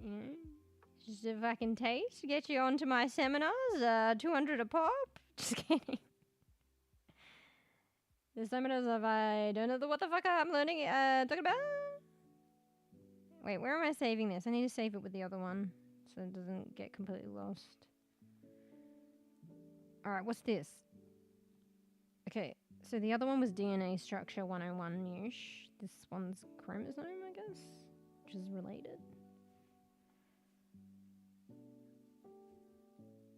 You know, just a fucking taste. Get you onto my seminars. $200 a pop. Just kidding. The seminars of I don't know what the fuck I'm learning. Talking about. Wait, where am I saving this? I need to save it with the other one so it doesn't get completely lost. Alright, what's this? Okay, so the other one was DNA structure 101 niche. This one's chromosome, I guess, which is related.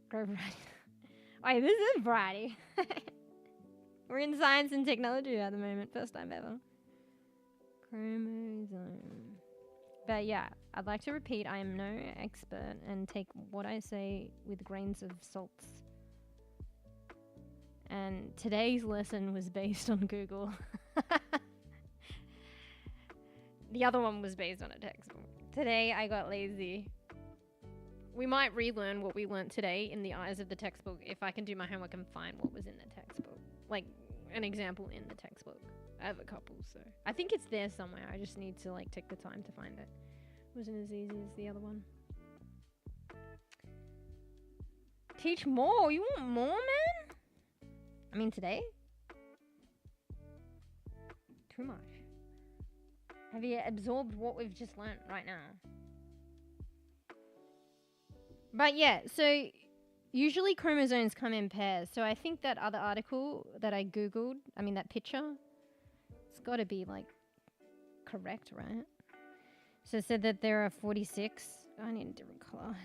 Grow variety. Wait, this is variety. We're in science and technology at the moment. First time ever. Chromosome. But yeah, I'd like to repeat, I am no expert and take what I say with grains of salt. And today's lesson was based on Google. The other one was based on a textbook. Today I got lazy. We might relearn what we learnt today in the eyes of the textbook if I can do my homework and find what was in the textbook. Like an example in the textbook. I have a couple, so I think it's there somewhere. I just need to like take the time to find it. It wasn't as easy as the other one. Teach more? You want more, man? I mean, today? Too much. Have you absorbed what we've just learnt right now? But yeah, so usually chromosomes come in pairs. So I think that other article that I Googled, I mean that picture, it's got to be like correct, right? So it said that there are 46. I need a different color.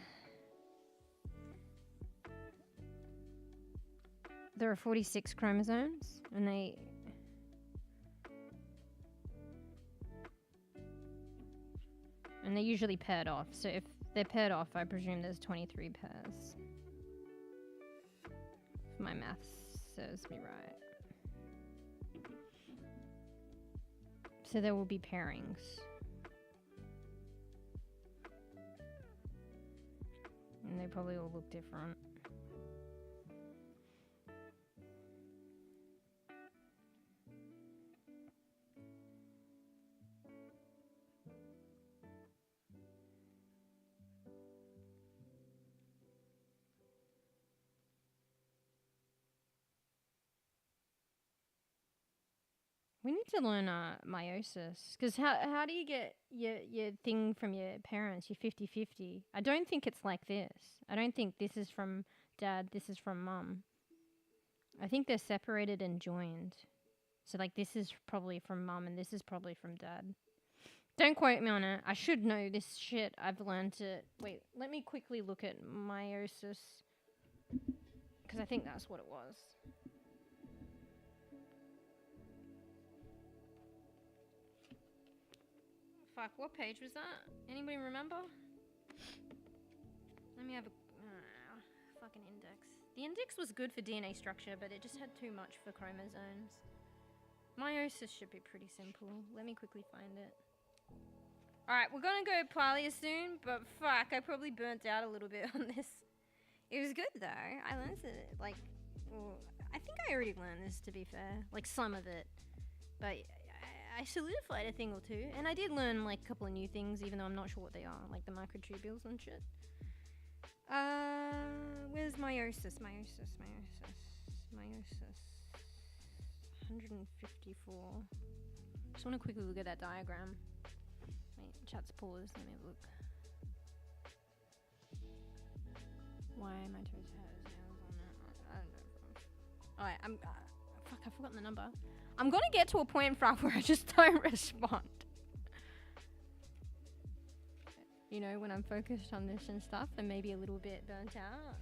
There are 46 chromosomes, and they're usually paired off. So if they're paired off, I presume there's 23 pairs. If my maths serves me right. So there will be pairings. And they probably all look different. We need to learn meiosis, because how do you get your thing from your parents, your 50-50? I don't think it's like this. I don't think this is from dad, this is from mum. I think they're separated and joined. So like this is probably from mum and this is probably from dad. Don't quote me on it. I should know this shit. I've learned it. Wait, let me quickly look at meiosis, because I think that's what it was. Fuck, what page was that? Anybody remember? Let me have a fucking index. The index was good for DNA structure, but it just had too much for chromosomes. Meiosis should be pretty simple. Let me quickly find it. Alright, we're gonna go Palea soon, but fuck, I probably burnt out a little bit on this. It was good though. I learned it, like, well, I think I already learned this, to be fair. Like, some of it. But I solidified a thing or two. And I did learn, like, a couple of new things, even though I'm not sure what they are. Like the microtubules and shit. Where's meiosis? Meiosis. 154. Just want to quickly look at that diagram. Wait, chat's paused. Let me have a look. Why my toes has nails on it? I don't know. Alright, fuck, I've forgotten the number. I'm gonna get to a point, Frog, where I just don't respond. You know, when I'm focused on this and stuff, and maybe a little bit burnt out,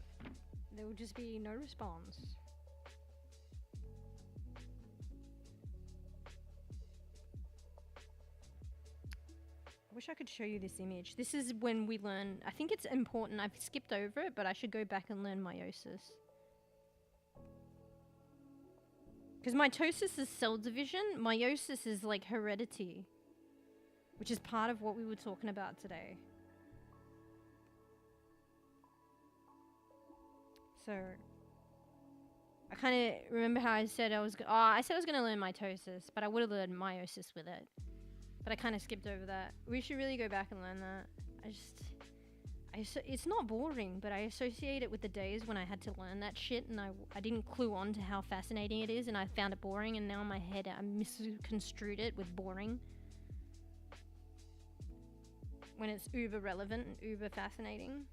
there will just be no response. I wish I could show you this image. This is when we learn, I think it's important, I've skipped over it, but I should go back and learn meiosis. Because mitosis is cell division, meiosis is like heredity, which is part of what we were talking about today. So, I kind of remember how I said I was going to learn mitosis, but I would have learned meiosis with it. But I kind of skipped over that. We should really go back and learn that. It's not boring, but I associate it with the days when I had to learn that shit and I didn't clue on to how fascinating it is and I found it boring and now in my head I misconstrued it with boring. When it's uber relevant and uber fascinating.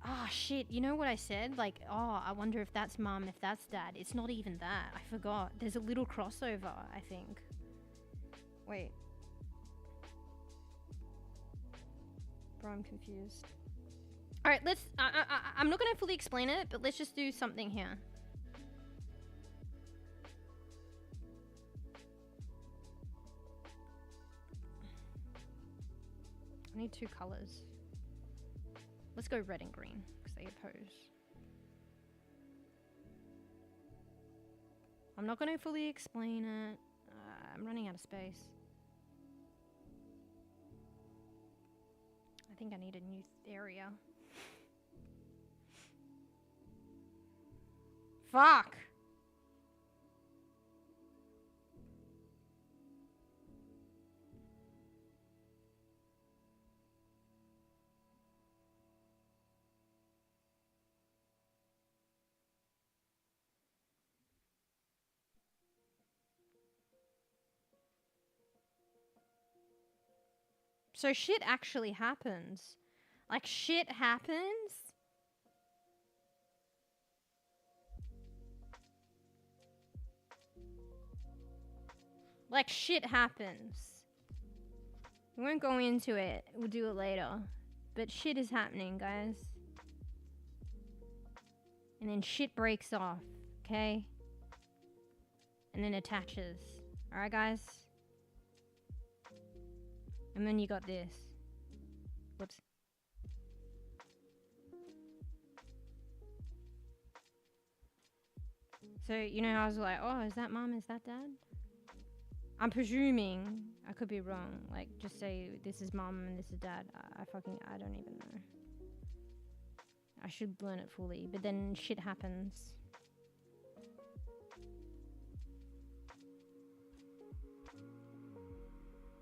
Ah, shit, you know what I said? Like, oh, I wonder if that's mum, if that's dad. It's not even that. I forgot. There's a little crossover, I think. Wait. Bro, I'm confused. Alright, let's... I'm not gonna fully explain it, but let's just do something here. I need 2 colors. Let's go red and green, because they oppose. I'm not going to fully explain it. I'm running out of space. I think I need a new area. Fuck! So shit actually happens. Like, shit happens. Like, shit happens. We won't go into it. We'll do it later. But shit is happening, guys. And then shit breaks off, okay? And then attaches. Alright, guys? And then you got this. Whoops. So, you know, I was like, oh, is that mom? Is that dad? I'm presuming. I could be wrong. Like, just say this is mom and this is dad. I don't even know. I should learn it fully. But then shit happens.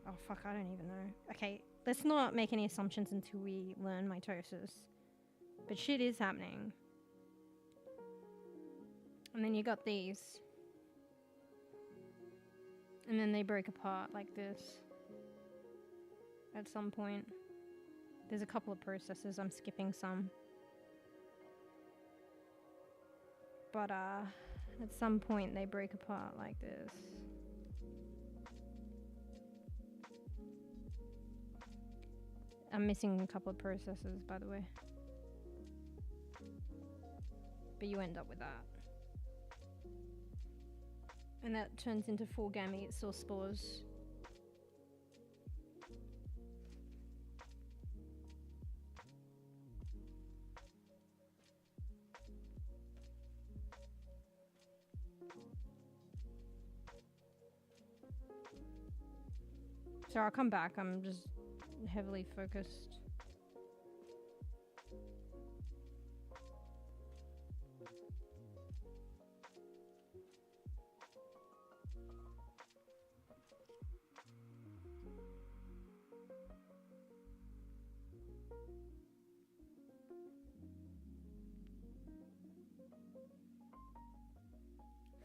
Oh, fuck, I don't even know. Okay, let's not make any assumptions until we learn mitosis. But shit is happening. And then you got these. And then they break apart like this. At some point. There's a couple of processes, I'm skipping some. But, at some point they break apart like this. I'm missing a couple of processes, by the way. But you end up with that. And that turns into 4 gametes or spores. So I'll come back. I'm just heavily focused.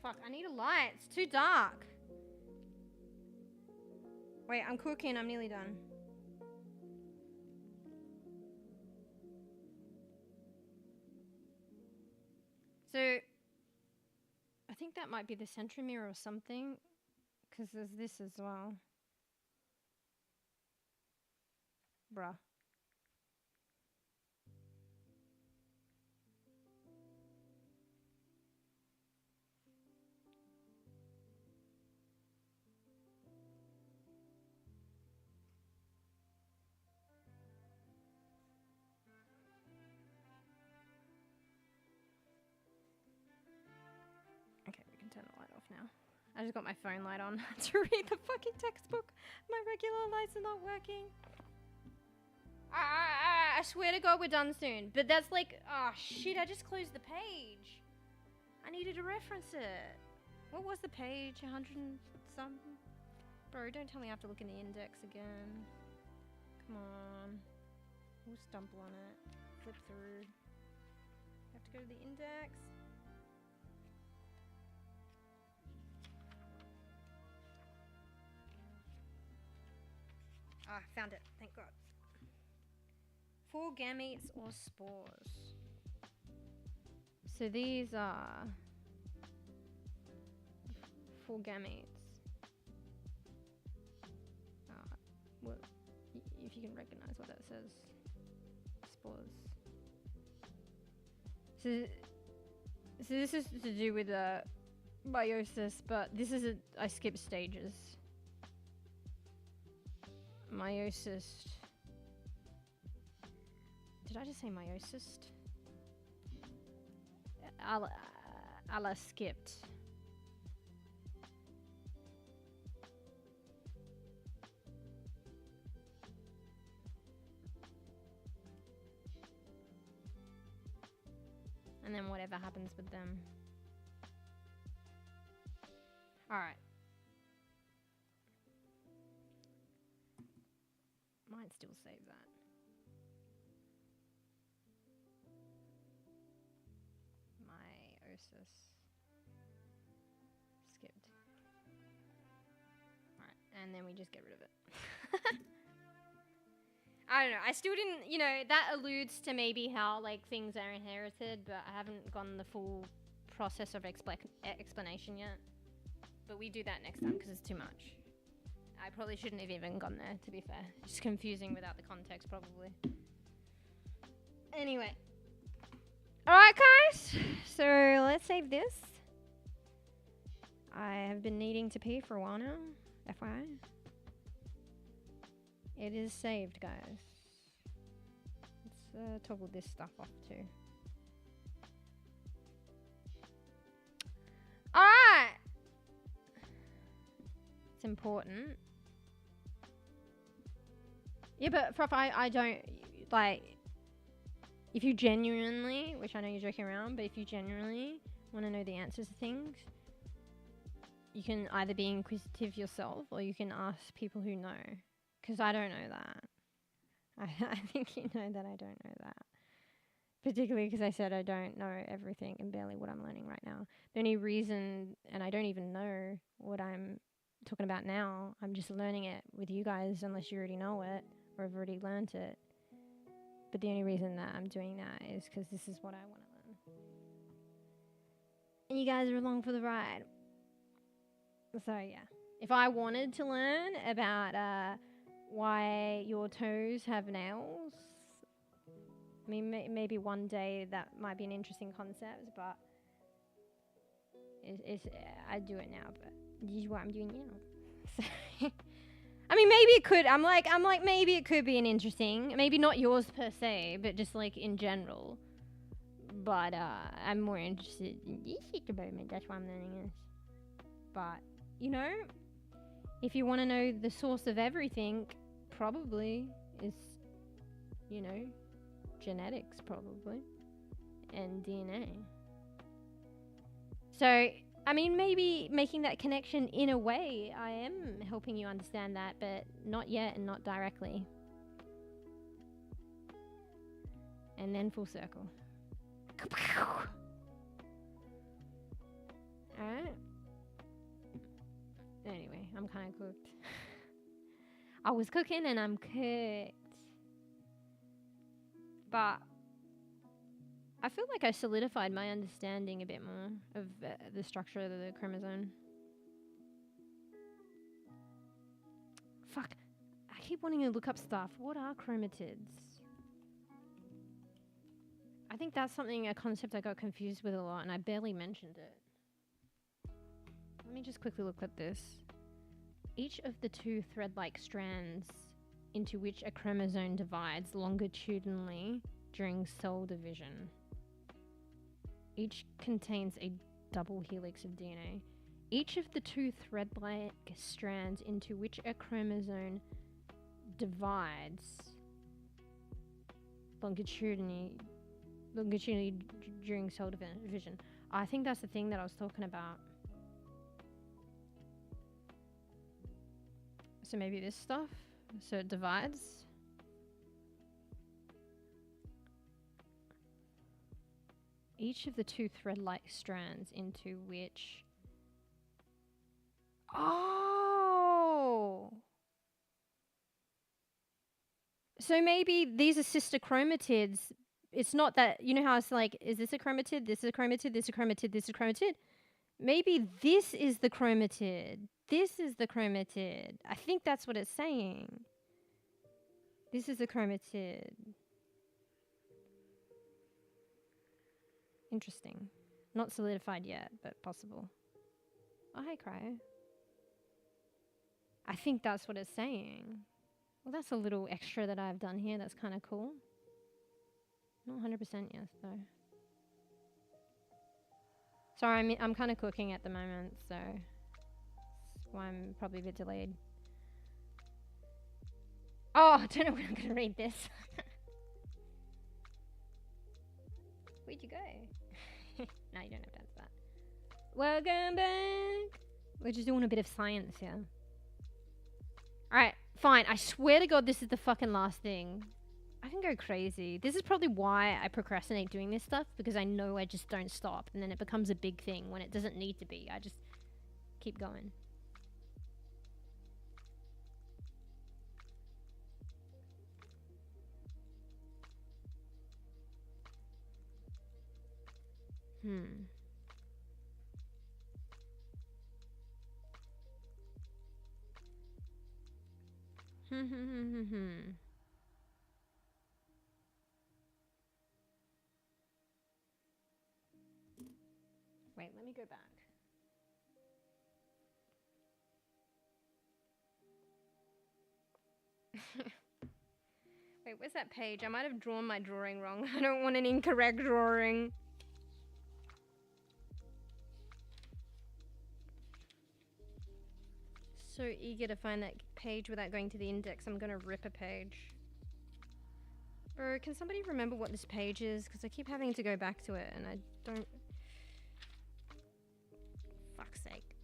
Fuck, I need a light. It's too dark. Wait, I'm cooking. I'm nearly done. So, I think that might be the centromere or something. Because there's this as well. Bruh. Okay, we can turn the light off now. I just got my phone light on to read the fucking textbook. My regular lights are not working. I swear to God we're done soon. But that's like, oh shit, I just closed the page. I needed to reference it. What was the page? 100 and something? Bro, don't tell me I have to look in the index again. Come on. We'll stumble on it. Flip through. Have to go to the index. Ah, found it. Thank God. 4 gametes or spores. So these are 4 gametes. Well, if you can recognize what that says. Spores. So this is to do with meiosis, but this is I skipped stages. Meiosis. Did I just say meiosis? Alla skipped. And then whatever happens with them. Alright. Might still save that. Meiosis. Skipped. Alright, and then we just get rid of it. I don't know, I still didn't, you know, that alludes to maybe how, like, things are inherited, but I haven't gone the full process of explanation yet. But we do that next time, because it's too much. I probably shouldn't have even gone there, to be fair. It's confusing without the context, probably. Anyway. Alright, guys. So, let's save this. I have been needing to pee for a while now. FYI. It is saved, guys. Let's toggle this stuff off, too. Alright! It's important. Yeah, but Prof, I don't, like, if you genuinely, which I know you're joking around, but if you genuinely want to know the answers to things, you can either be inquisitive yourself or you can ask people who know. Because I don't know that. I think you know that I don't know that. Particularly because I said I don't know everything and barely what I'm learning right now. The only reason, and I don't even know what I'm talking about now, I'm just learning it with you guys unless you already know it or have already learned it. But the only reason that I'm doing that is because this is what I want to learn. And you guys are along for the ride. So yeah. If I wanted to learn about why your toes have nails, I mean, maybe one day that might be an interesting concept, but I do it now, but this is what I'm doing now. So I mean, maybe it could, I'm like, maybe it could be an interesting, maybe not yours per se, but just like in general. But I'm more interested in this at the moment, that's why I'm learning this. But, you know, If you want to know the source of everything, probably is, you know, genetics probably, and DNA. So, I mean, maybe making that connection in a way, I am helping you understand that, but not yet and not directly. And then full circle. Alright. Anyway, I'm kind of cooked. I was cooking and I'm cooked. But I feel like I solidified my understanding a bit more of the structure of the chromosome. Fuck. I keep wanting to look up stuff. What are chromatids? I think that's a concept I got confused with a lot, and I barely mentioned it. Let me just quickly look at this. Each of the two thread-like strands into which a chromosome divides longitudinally during cell division. Each contains a double helix of DNA. Each of the two thread-like strands into which a chromosome divides longitudinally during cell division. I think that's the thing that I was talking about. So maybe this stuff. So it divides. Each of the two thread-like strands into which... Oh! So maybe these are sister chromatids. It's not that, you know how it's like, is this a chromatid? This is a chromatid, this is a chromatid, this is a chromatid? Maybe this is the chromatid. This is the chromatid. I think that's what it's saying. This is a chromatid. Interesting. Not solidified yet, but possible. Oh, hey, Cryo. I think that's what it's saying. Well, that's a little extra that I've done here. That's kind of cool. Not 100% yes, though. Sorry, I'm kind of cooking at the moment, so that's why I'm probably a bit delayed. Oh, I don't know when I'm going to read this. Where'd you go? No, you don't have time for that. Welcome back. We're just doing a bit of science here. Alright, fine. I swear to God this is the fucking last thing. I can go crazy. This is probably why I procrastinate doing this stuff, because I know I just don't stop, and then it becomes a big thing when it doesn't need to be. I just keep going. Wait, let me go back. Wait, where's that page? I might have drawn my drawing wrong. I don't want an incorrect drawing. So eager to find that page without going to the index. I'm gonna rip a page. Bro, can somebody remember what this page is? Because I keep having to go back to it and I don't... Fuck's sake.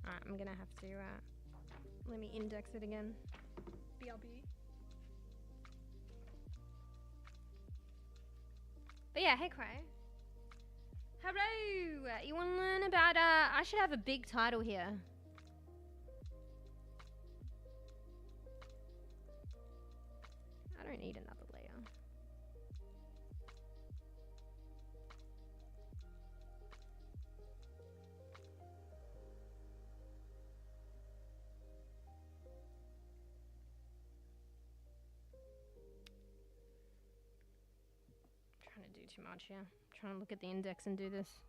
Alright, I'm gonna have to, let me index it again. BRB. But yeah, hey Cry. Hello! You wanna learn about, I should have a big title here. I don't need another layer. I'm trying to do too much here. Trying to look at the index and do this.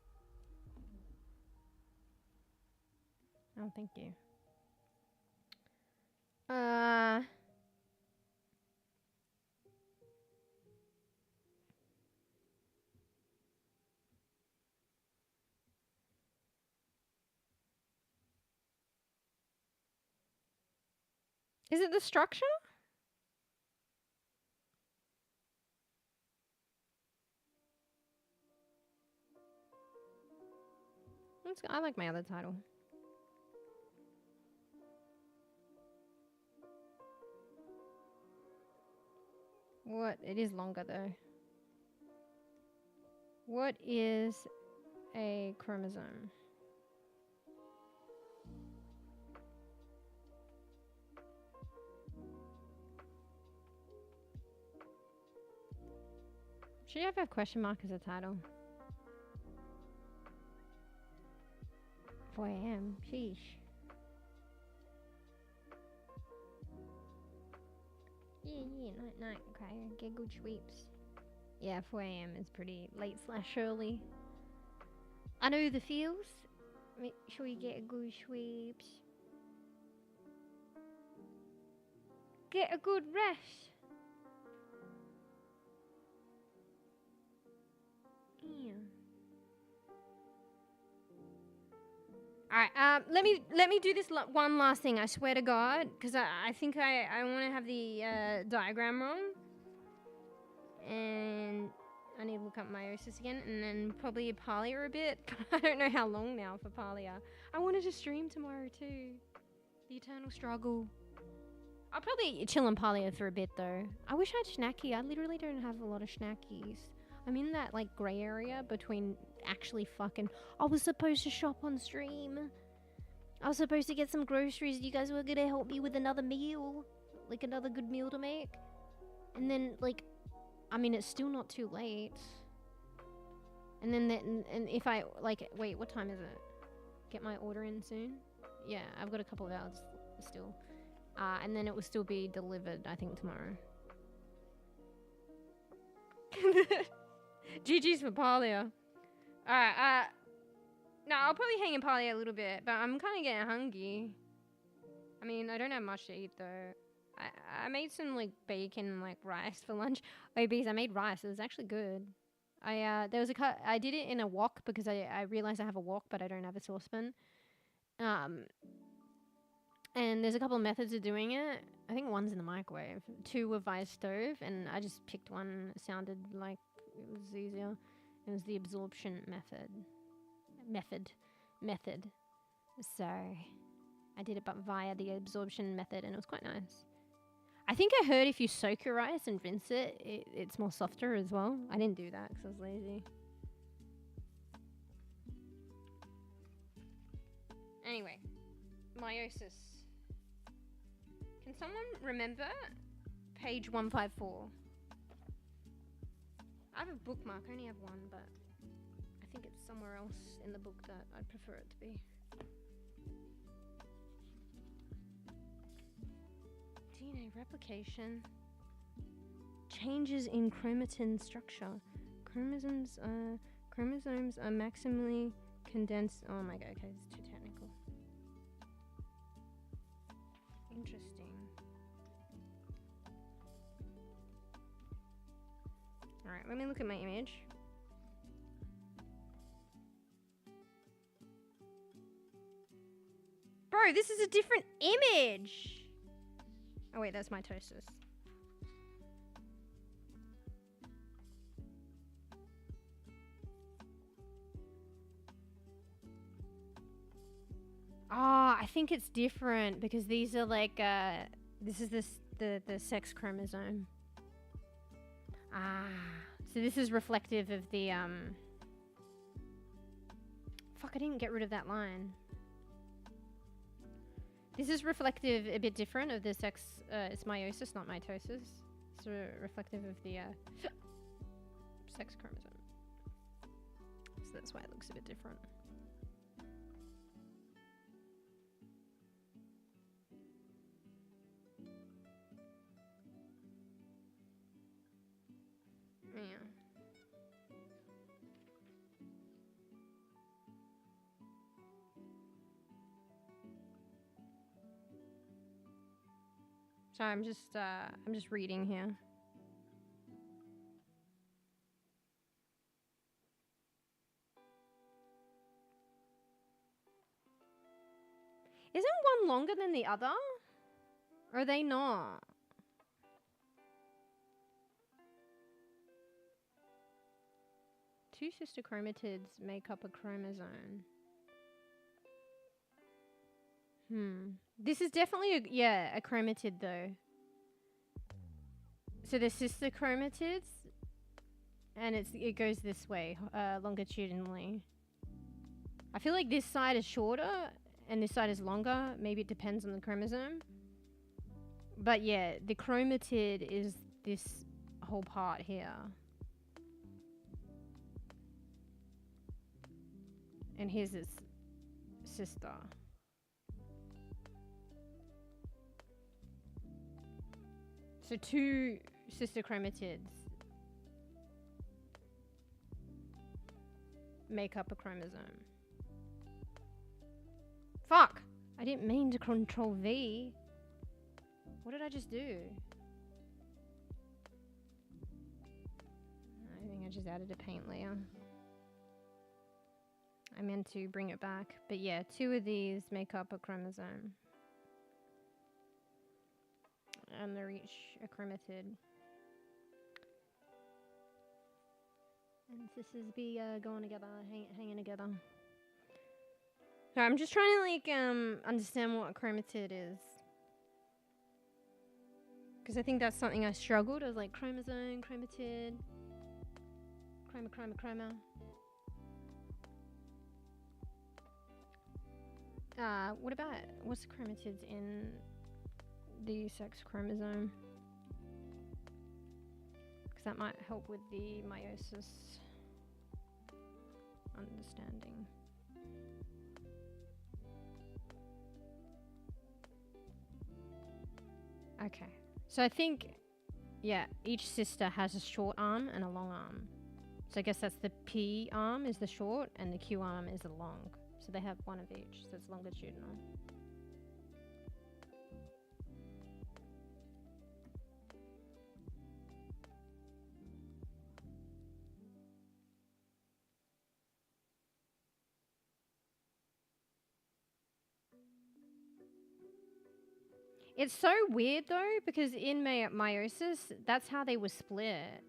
Oh, thank you. Is it the structure? I like my other title. What? It is longer though. What is a chromosome? Should you have a question mark as a title? 4 a.m. Sheesh. Yeah, night. Okay, get good sweeps. Yeah, 4 a.m. is pretty late/early. I know the feels. Make sure you get a good sweeps. Get a good rest. Yeah. Alright, let me do this one last thing, I swear to God, because I think I want to have the diagram wrong. And I need to look up meiosis again, and then probably Parlia a bit, but I don't know how long now for Parlia. I wanted to stream tomorrow too. The eternal struggle. I'll probably chill on Parlia for a bit though. I wish I had Schnacky. I literally don't have a lot of Schnackies. I'm in that like grey area between actually fucking... I was supposed to shop on stream. I was supposed to get some groceries. You guys were gonna help me with another meal. Like another good meal to make. And then like... I mean, it's still not too late. And then and if I... Like, wait, what time is it? Get my order in soon? Yeah, I've got a couple of hours still. And then it will still be delivered, I think, tomorrow. GG's for Parlia. Alright, no, I'll probably hang in Parlia a little bit, but I'm kind of getting hungry. I mean, I don't have much to eat, though. I made some, like, bacon and, like, rice for lunch. Oh, bees, I made rice. It was actually good. I did it in a wok because I realized I have a wok, but I don't have a saucepan. And there's a couple of methods of doing it. I think one's in the microwave. 2 were via stove, and I just picked one that sounded like it was easier. It was the absorption method. So I did it but via the absorption method, and it was quite nice. I think I heard if you soak your rice and rinse it, it's more softer as well. I didn't do that because I was lazy. Anyway, meiosis. Can someone remember page 154? I have a bookmark, I only have one, but I think it's somewhere else in the book that I'd prefer it to be. DNA replication. Changes in chromatin structure. Chromosomes are maximally condensed. Oh my god, okay, it's too technical. Interesting. Alright, let me look at my image. Bro, this is a different image! Oh wait, that's mitosis. I think it's different because these are like, this is the sex chromosome. So this is reflective of the, fuck, I didn't get rid of that line. This is reflective, a bit different of the sex, it's meiosis, not mitosis. It's reflective of the, sex chromosome. So that's why it looks a bit different. Yeah. So I'm just reading here. Isn't one longer than the other? Or are they not? Two sister chromatids make up a chromosome. This is definitely a chromatid though. So they're sister chromatids, and it goes this way, longitudinally. I feel like this side is shorter and this side is longer. Maybe it depends on the chromosome. But yeah, the chromatid is this whole part here. And here's its sister. So two sister chromatids make up a chromosome. Fuck! I didn't mean to control V. What did I just do? I think I just added a paint layer. I meant to bring it back. But yeah, two of these make up a chromosome. And they're each a chromatid. And sisters be going together, hanging together. So I'm just trying to like understand what a chromatid is. Because I think that's something I struggled. I was like chromosome, chromatid, chroma. What about, what's the chromatids in the sex chromosome? Because that might help with the meiosis understanding. Okay, so I think, yeah, each sister has a short arm and a long arm. So I guess that's the P arm is the short and the Q arm is the long. So they have one of each, so it's longitudinal. It's so weird though, because in meiosis, that's how they were split.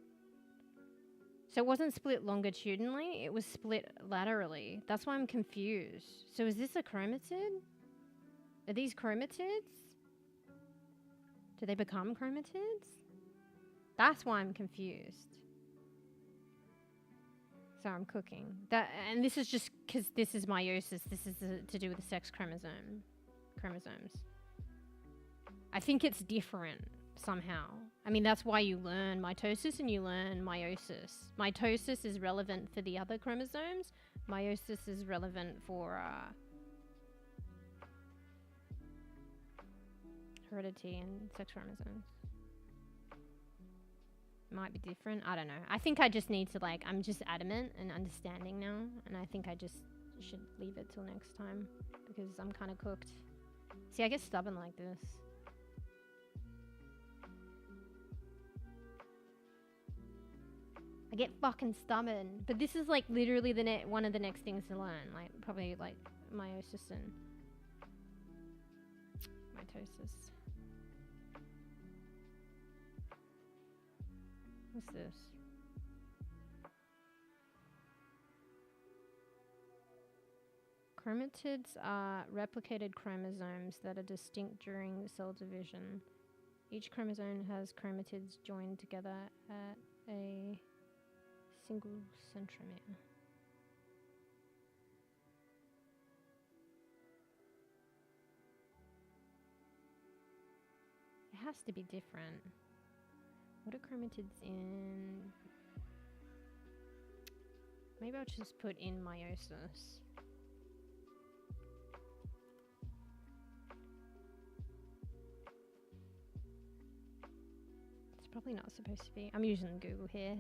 So it wasn't split longitudinally, it was split laterally. That's why I'm confused. So is this a chromatid? Are these chromatids? Do they become chromatids? That's why I'm confused. So I'm cooking. And this is just because this is meiosis. This is to do with the sex chromosomes. I think it's different somehow. I mean, that's why you learn mitosis and you learn meiosis. Mitosis is relevant for the other chromosomes. Meiosis is relevant for heredity and sex chromosomes. Might be different. I don't know. I think I just need to like, I'm just adamant and understanding now. And I think I just should leave it till next time because I'm kind of cooked. See, I get stubborn like this. I get fucking stubborn. But this is like literally the one of the next things to learn. Like probably like meiosis and mitosis. What's this? Chromatids are replicated chromosomes that are distinct during cell division. Each chromosome has chromatids joined together at a single centromere. It has to be different. What are chromatids in? Maybe I'll just put in meiosis. It's probably not supposed to be. I'm using Google here.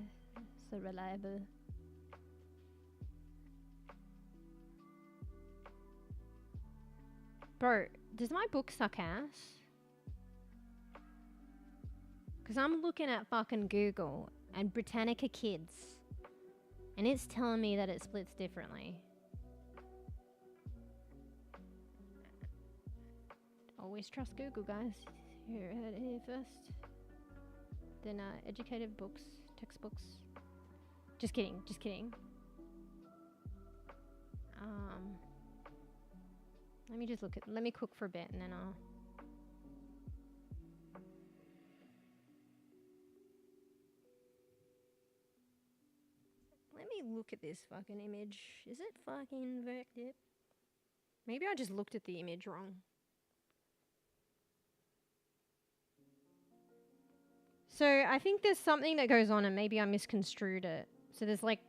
So reliable. Bro, does my book suck ass? Because I'm looking at fucking Google and Britannica Kids. And it's telling me that it splits differently. Always trust Google, guys. Here first. Then educative books, textbooks. Just kidding, just kidding. Let me just let me cook for a bit and then I'll... Let me look at this fucking image. Is it fucking inverted? Maybe I just looked at the image wrong. So I think there's something that goes on and maybe I misconstrued it. So there's like...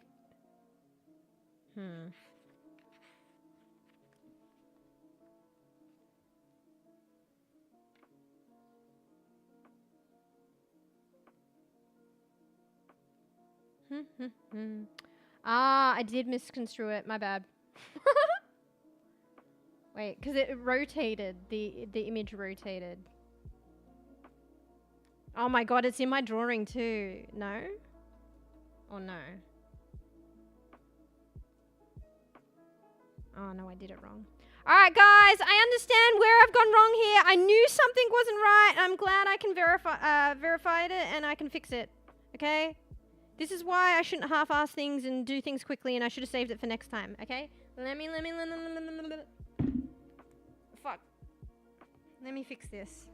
I did misconstrue it. My bad. Wait, because it rotated. The image rotated. Oh my god, it's in my drawing too. No? Or no? Oh no, I did it wrong. Alright guys, I understand where I've gone wrong here. I knew something wasn't right. I'm glad I can verified it and I can fix it. Okay? This is why I shouldn't half-ass things and do things quickly and I should have saved it for next time. Okay? Fuck. Let me fix this.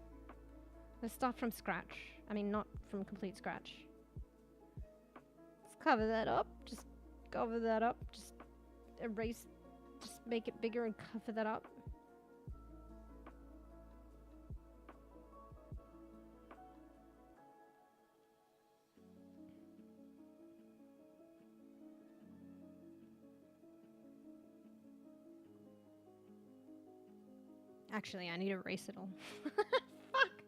Let's start from scratch. I mean, not from complete scratch. Let's cover that up. Just cover that up. Just erase. Just make it bigger and cover that up. Actually, I need to erase it all. Fuck.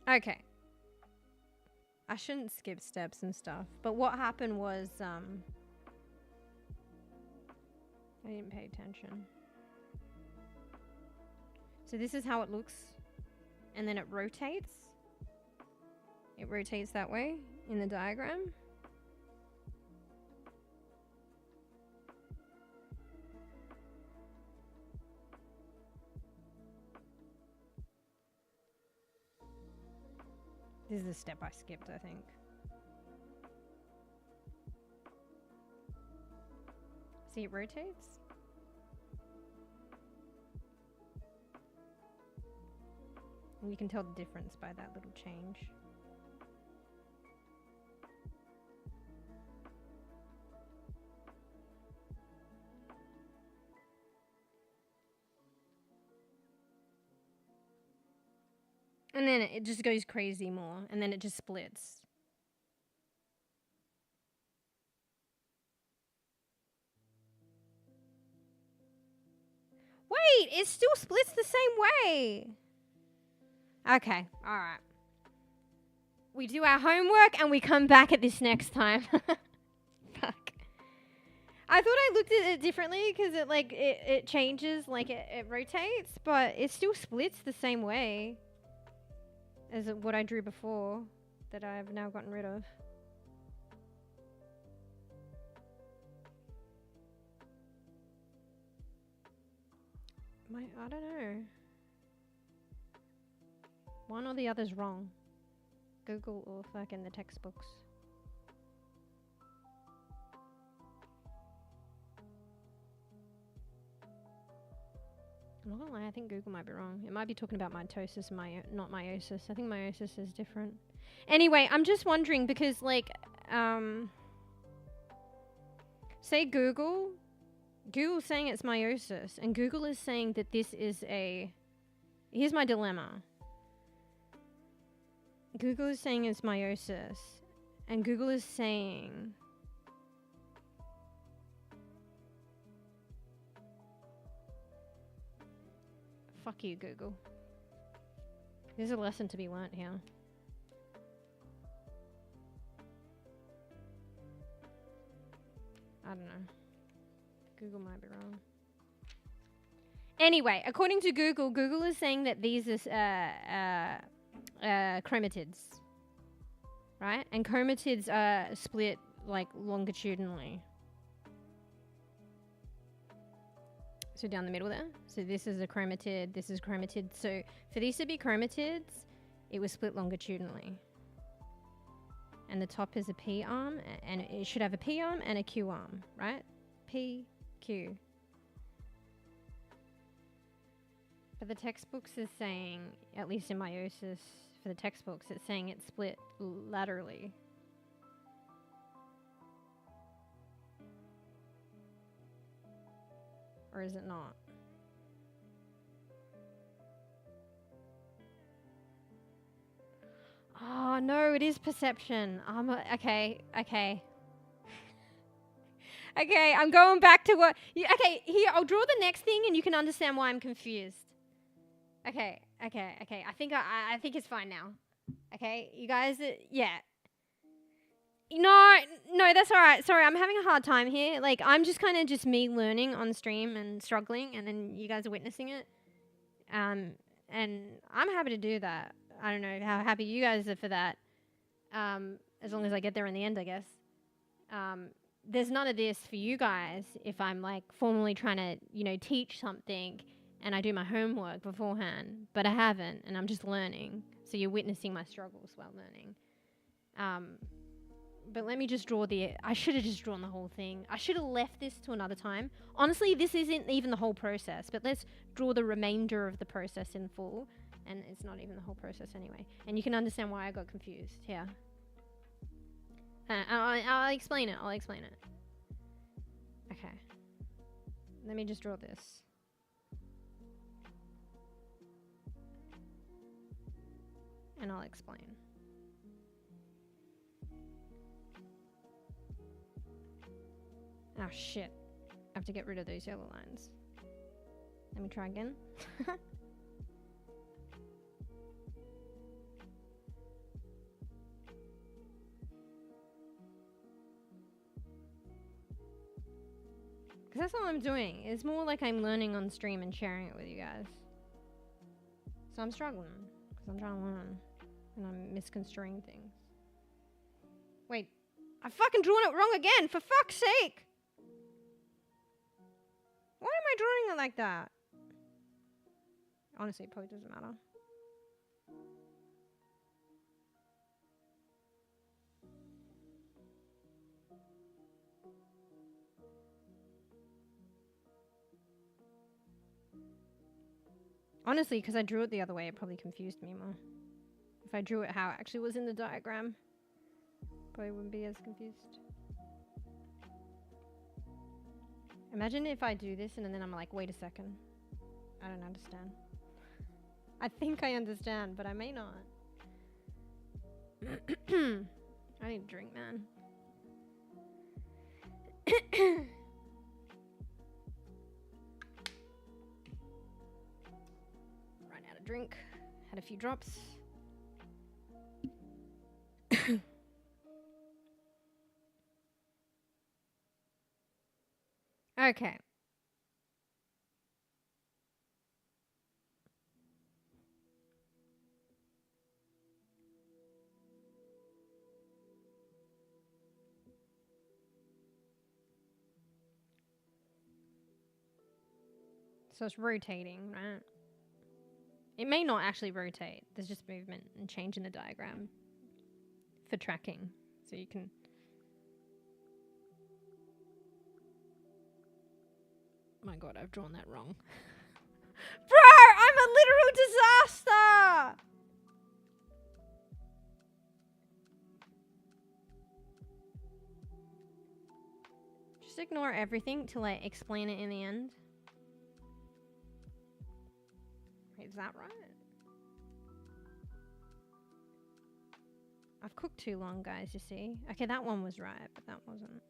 Okay. I shouldn't skip steps and stuff, but what happened was, I didn't pay attention. So this is how it looks, and then it rotates. It rotates that way in the diagram. This is the step I skipped, I think. See, it rotates. And you can tell the difference by that little change. And then it just goes crazy more, and then it just splits. Wait, it still splits the same way. Okay, alright. We do our homework and we come back at this next time. Fuck. I thought I looked at it differently because it changes, like it rotates, but it still splits the same way as what I drew before that I've now gotten rid of. I don't know. One or the other's wrong. Google or fucking the textbooks. I'm not gonna lie, I think Google might be wrong. It might be talking about mitosis, not meiosis. I think meiosis is different. Anyway, I'm just wondering because, like, say Google's saying it's meiosis, and Google is saying that this is a... Here's my dilemma. Google is saying it's meiosis, and Google is saying... Fuck you, Google. There's a lesson to be learnt here. I don't know. Google might be wrong. Anyway, according to Google, Google is saying that these are chromatids. Right? And chromatids are split like longitudinally. So down the middle there. So this is a chromatid, this is chromatid. So for these to be chromatids, it was split longitudinally. And the top is a P arm, and it should have a P arm and a Q arm, right? P, Q. But the textbooks is saying, at least in meiosis, for the textbooks, it's saying it's split laterally. Or is it not? Oh, no, it is perception. Okay. Okay, I'm going back to what... Okay, here, I'll draw the next thing and you can understand why I'm confused. Okay. I think it's fine now. Okay, you guys... yeah. No, that's alright. Sorry, I'm having a hard time here. Like, I'm just kind of just me learning on stream and struggling, and then you guys are witnessing it. And I'm happy to do that. I don't know how happy you guys are for that. As long as I get there in the end, I guess. There's none of this for you guys if I'm, like, formally trying to, you know, teach something and I do my homework beforehand. But I haven't, and I'm just learning. So you're witnessing my struggles while learning. But let me just draw I should have just drawn the whole thing. I should have left this to another time. Honestly, this isn't even the whole process, but let's draw the remainder of the process in full. And it's not even the whole process anyway. And you can understand why I got confused here. I'll explain it. Okay. Let me just draw this. And I'll explain. Oh shit. I have to get rid of those yellow lines. Let me try again. Because that's all I'm doing. It's more like I'm learning on stream and sharing it with you guys. So I'm struggling. Because I'm trying to learn. And I'm misconstruing things. Wait. I've fucking drawn it wrong again! For fuck's sake! Why am I drawing it like that? Honestly, it probably doesn't matter. Honestly, because I drew it the other way, it probably confused me more. If I drew it how it actually was in the diagram, probably wouldn't be as confused. Imagine if I do this and then I'm like, wait a second. I don't understand. I think I understand, but I may not. I need a drink, man. Ran out of drink. Had a few drops. Okay. So it's rotating, right? It may not actually rotate. There's just movement and change in the diagram for tracking. So you can... My god, I've drawn that wrong. Bro, I'm a literal disaster! Just ignore everything till I explain it in the end. Wait, is that right? I've cooked too long, guys, you see. Okay, that one was right, but that wasn't.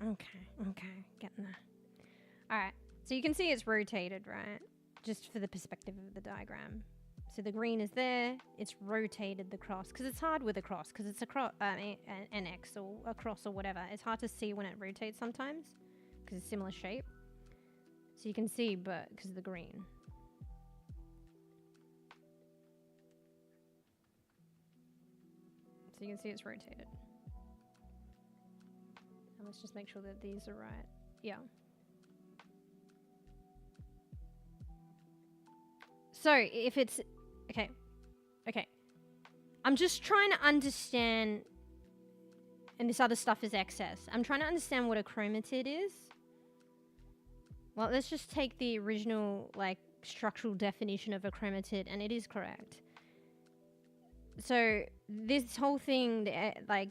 Okay, getting there. Alright, so you can see it's rotated, right? Just for the perspective of the diagram. So the green is there, it's rotated the cross, because it's hard with a cross, because it's a an X or a cross or whatever. It's hard to see when it rotates sometimes, because it's similar shape. So you can see, but because of the green. So you can see it's rotated. And let's just make sure that these are right. Yeah. So if it's, okay. I'm just trying to understand, and this other stuff is excess. I'm trying to understand what a chromatid is. Well, let's just take the original, like, structural definition of a chromatid, and it is correct. So this whole thing, like,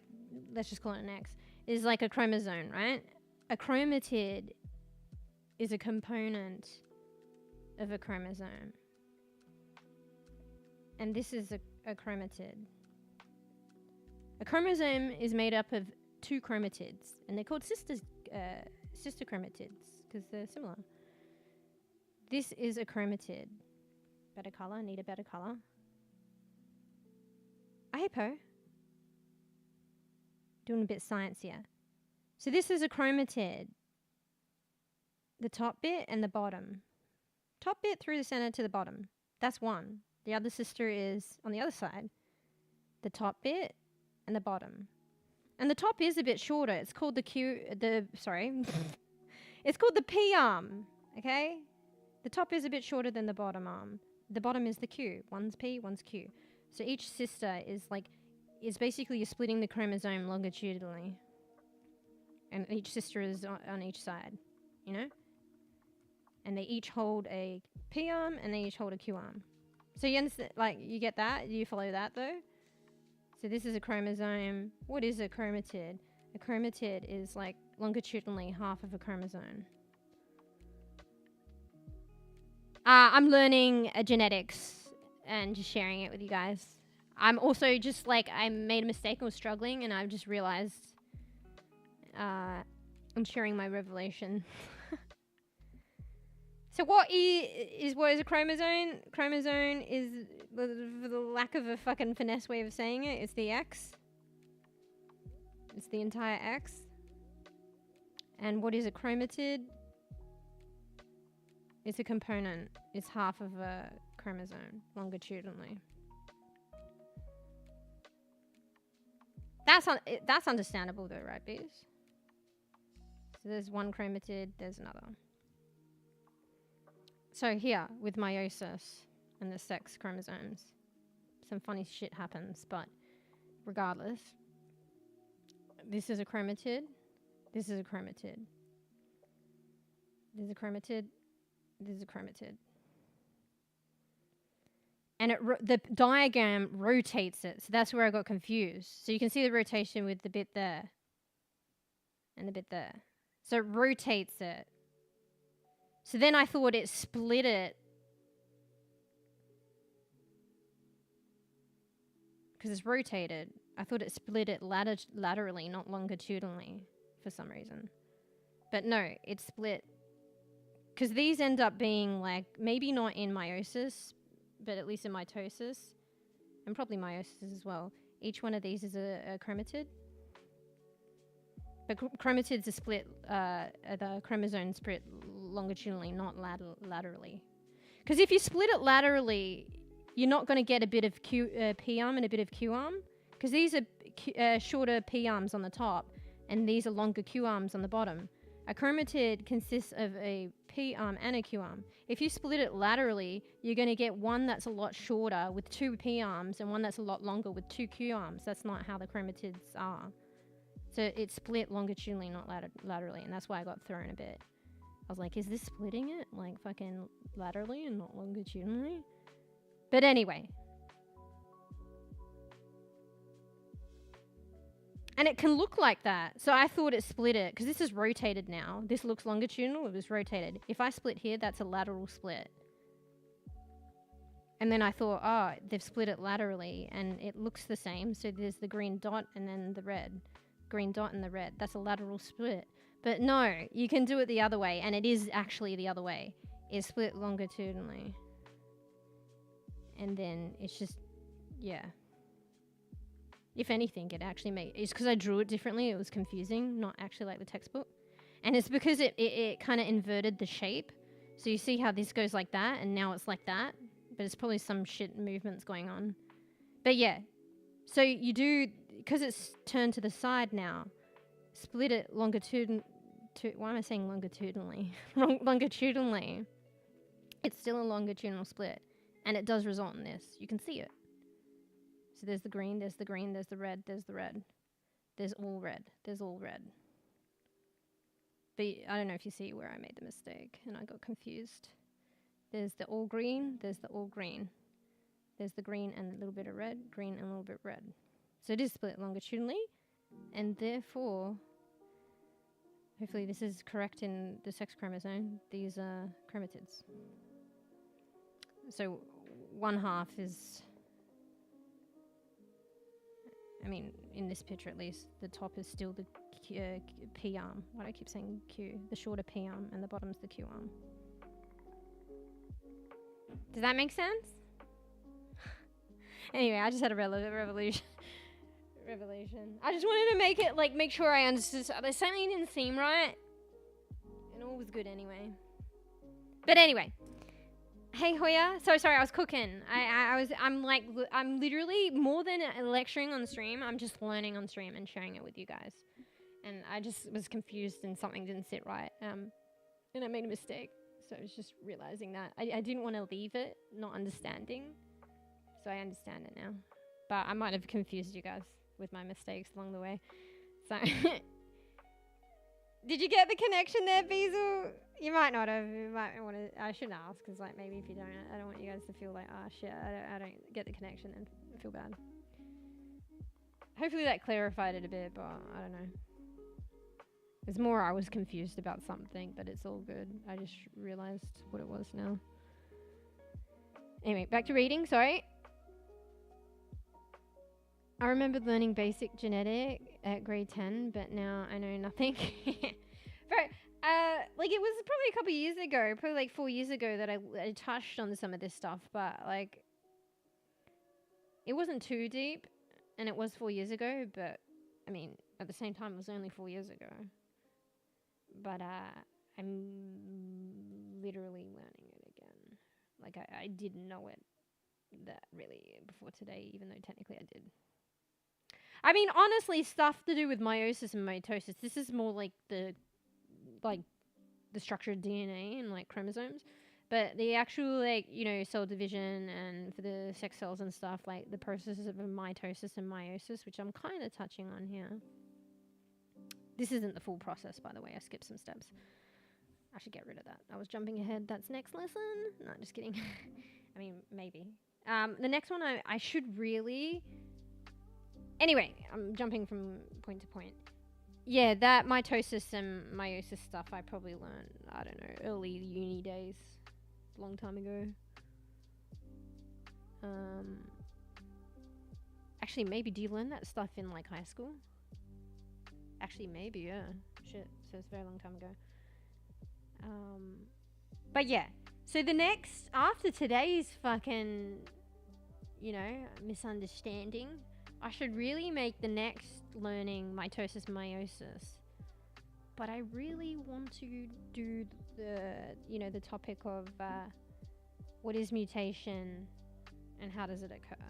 let's just call it an X, is like a chromosome, right? A chromatid is a component of a chromosome. And this is a chromatid. A chromosome is made up of 2 chromatids, and they're called sister chromatids because they're similar. This is a chromatid. Better color, need a better color. Hey Po. Doing a bit of science here. So this is a chromatid. The top bit and the bottom. Top bit through the center to the bottom. That's one. The other sister is on the other side. The top bit and the bottom. And the top is a bit shorter. It's called it's called the P arm, okay? The top is a bit shorter than the bottom arm. The bottom is the Q. One's P, one's Q. So each sister is basically you're splitting the chromosome longitudinally. And each sister is on each side, you know? And they each hold a P arm and they each hold a Q arm. So you understand, like, you get that? You follow that though? So this is a chromosome. What is a chromatid? A chromatid is like longitudinally half of a chromosome. I'm learning genetics and just sharing it with you guys. I'm also just like, I made a mistake and was struggling and I've just realized I'm sharing my revelation. So what is a chromosome? Chromosome is, for the lack of a fucking finesse way of saying it, it's the X. It's the entire X. And what is a chromatid? It's a component. It's half of a chromosome, longitudinally. That's understandable though, right, bees? So there's one chromatid, there's another. So here, with meiosis and the sex chromosomes, some funny shit happens, but regardless, this is a chromatid, this is a chromatid, this is a chromatid, this is a chromatid. And the diagram rotates it, so that's where I got confused. So you can see the rotation with the bit there and the bit there. So it rotates it. So then I thought it split it because it's rotated. I thought it split it laterally, not longitudinally for some reason. But no, it's split. Because these end up being like, maybe not in meiosis, but at least in mitosis. And probably meiosis as well. Each one of these is a chromatid. But chromatids are split, the chromosomes split longitudinally, not laterally. Because if you split it laterally, you're not going to get a bit of P arm and a bit of Q arm. Because these are shorter P arms on the top, and these are longer Q arms on the bottom. A chromatid consists of a P arm and a Q arm. If you split it laterally, you're going to get one that's a lot shorter with 2 P arms and one that's a lot longer with 2 Q arms. That's not how the chromatids are. So it's split longitudinally, not laterally, and that's why I got thrown a bit. I was like, is this splitting it? Like, fucking laterally and not longitudinally? But anyway. And it can look like that. So I thought it split it, because this is rotated now. This looks longitudinal, it was rotated. If I split here, that's a lateral split. And then I thought, oh, they've split it laterally, and it looks the same. So there's the green dot and then the red. Green dot and the red. That's a lateral split. But no, you can do it the other way, and it is actually the other way. It's split longitudinally. And then it's just, yeah. If anything, it actually made... It's because I drew it differently. It was confusing, not actually like the textbook. And it's because it kind of inverted the shape. So you see how this goes like that, and now it's like that. But it's probably some shit movements going on. But yeah. So you do because it's turned to the side now, split it why am I saying longitudinally? Longitudinally. It's still a longitudinal split, and it does result in this. You can see it. So there's the green, there's the green, there's the red, there's the red. There's all red, there's all red. But I don't know if you see where I made the mistake and I got confused. There's the all green, there's the all green. There's the green and a little bit of red, green and a little bit red. So it is split longitudinally, and therefore, hopefully this is correct in the sex chromosome, these are chromatids. So one half is, I mean, in this picture at least, the top is still the P arm. Why do I keep saying Q? The shorter P arm, and the bottom's the Q arm. Does that make sense? Anyway, I just had a revelation. I just wanted to make it, like, make sure I understood. There's something didn't seem right. And all was good anyway. But anyway. Hey, Hoya. So sorry, I was cooking. I'm literally, more than lecturing on stream, I'm just learning on stream and sharing it with you guys. And I just was confused and something didn't sit right. And I made a mistake. So I was just realizing that. I didn't want to leave it not understanding. So I understand it now. But I might have confused you guys with my mistakes along the way. So, did you get the connection there, Beazle? You might not have. You might want to. I shouldn't ask, because like maybe if you don't, I don't want you guys to feel like, oh shit, I don't get the connection and feel bad. Hopefully that clarified it a bit, but I don't know. It's more I was confused about something, but it's all good. I just realized what it was now. Anyway, back to reading. Sorry. I remember learning basic genetic at grade 10, but now I know nothing. Bro, like it was probably a couple of years ago, probably like 4 years ago that I touched on some of this stuff, but like it wasn't too deep, and it was 4 years ago, but I mean, at the same time, it was only 4 years ago. But I'm literally learning it again. Like I didn't know it that really before today, even though technically I did. I mean, honestly, stuff to do with meiosis and mitosis. This is more like the structure of DNA and like chromosomes. But the actual, like, you know, cell division and for the sex cells and stuff, like the processes of mitosis and meiosis, which I'm kind of touching on here. This isn't the full process, by the way. I skipped some steps. I should get rid of that. I was jumping ahead. That's next lesson. No, just kidding. I mean, maybe. The next one I should really... Anyway, I'm jumping from point to point. Yeah, that mitosis and meiosis stuff I probably learned, I don't know, early uni days. Long time ago. Actually, maybe, do you learn that stuff in, like, high school? Actually, maybe, yeah. Shit, so it's a very long time ago. But yeah, so the next, after today's fucking, you know, misunderstanding, I should really make the next learning mitosis, meiosis. But I really want to do the, you know, the topic of what is mutation and how does it occur.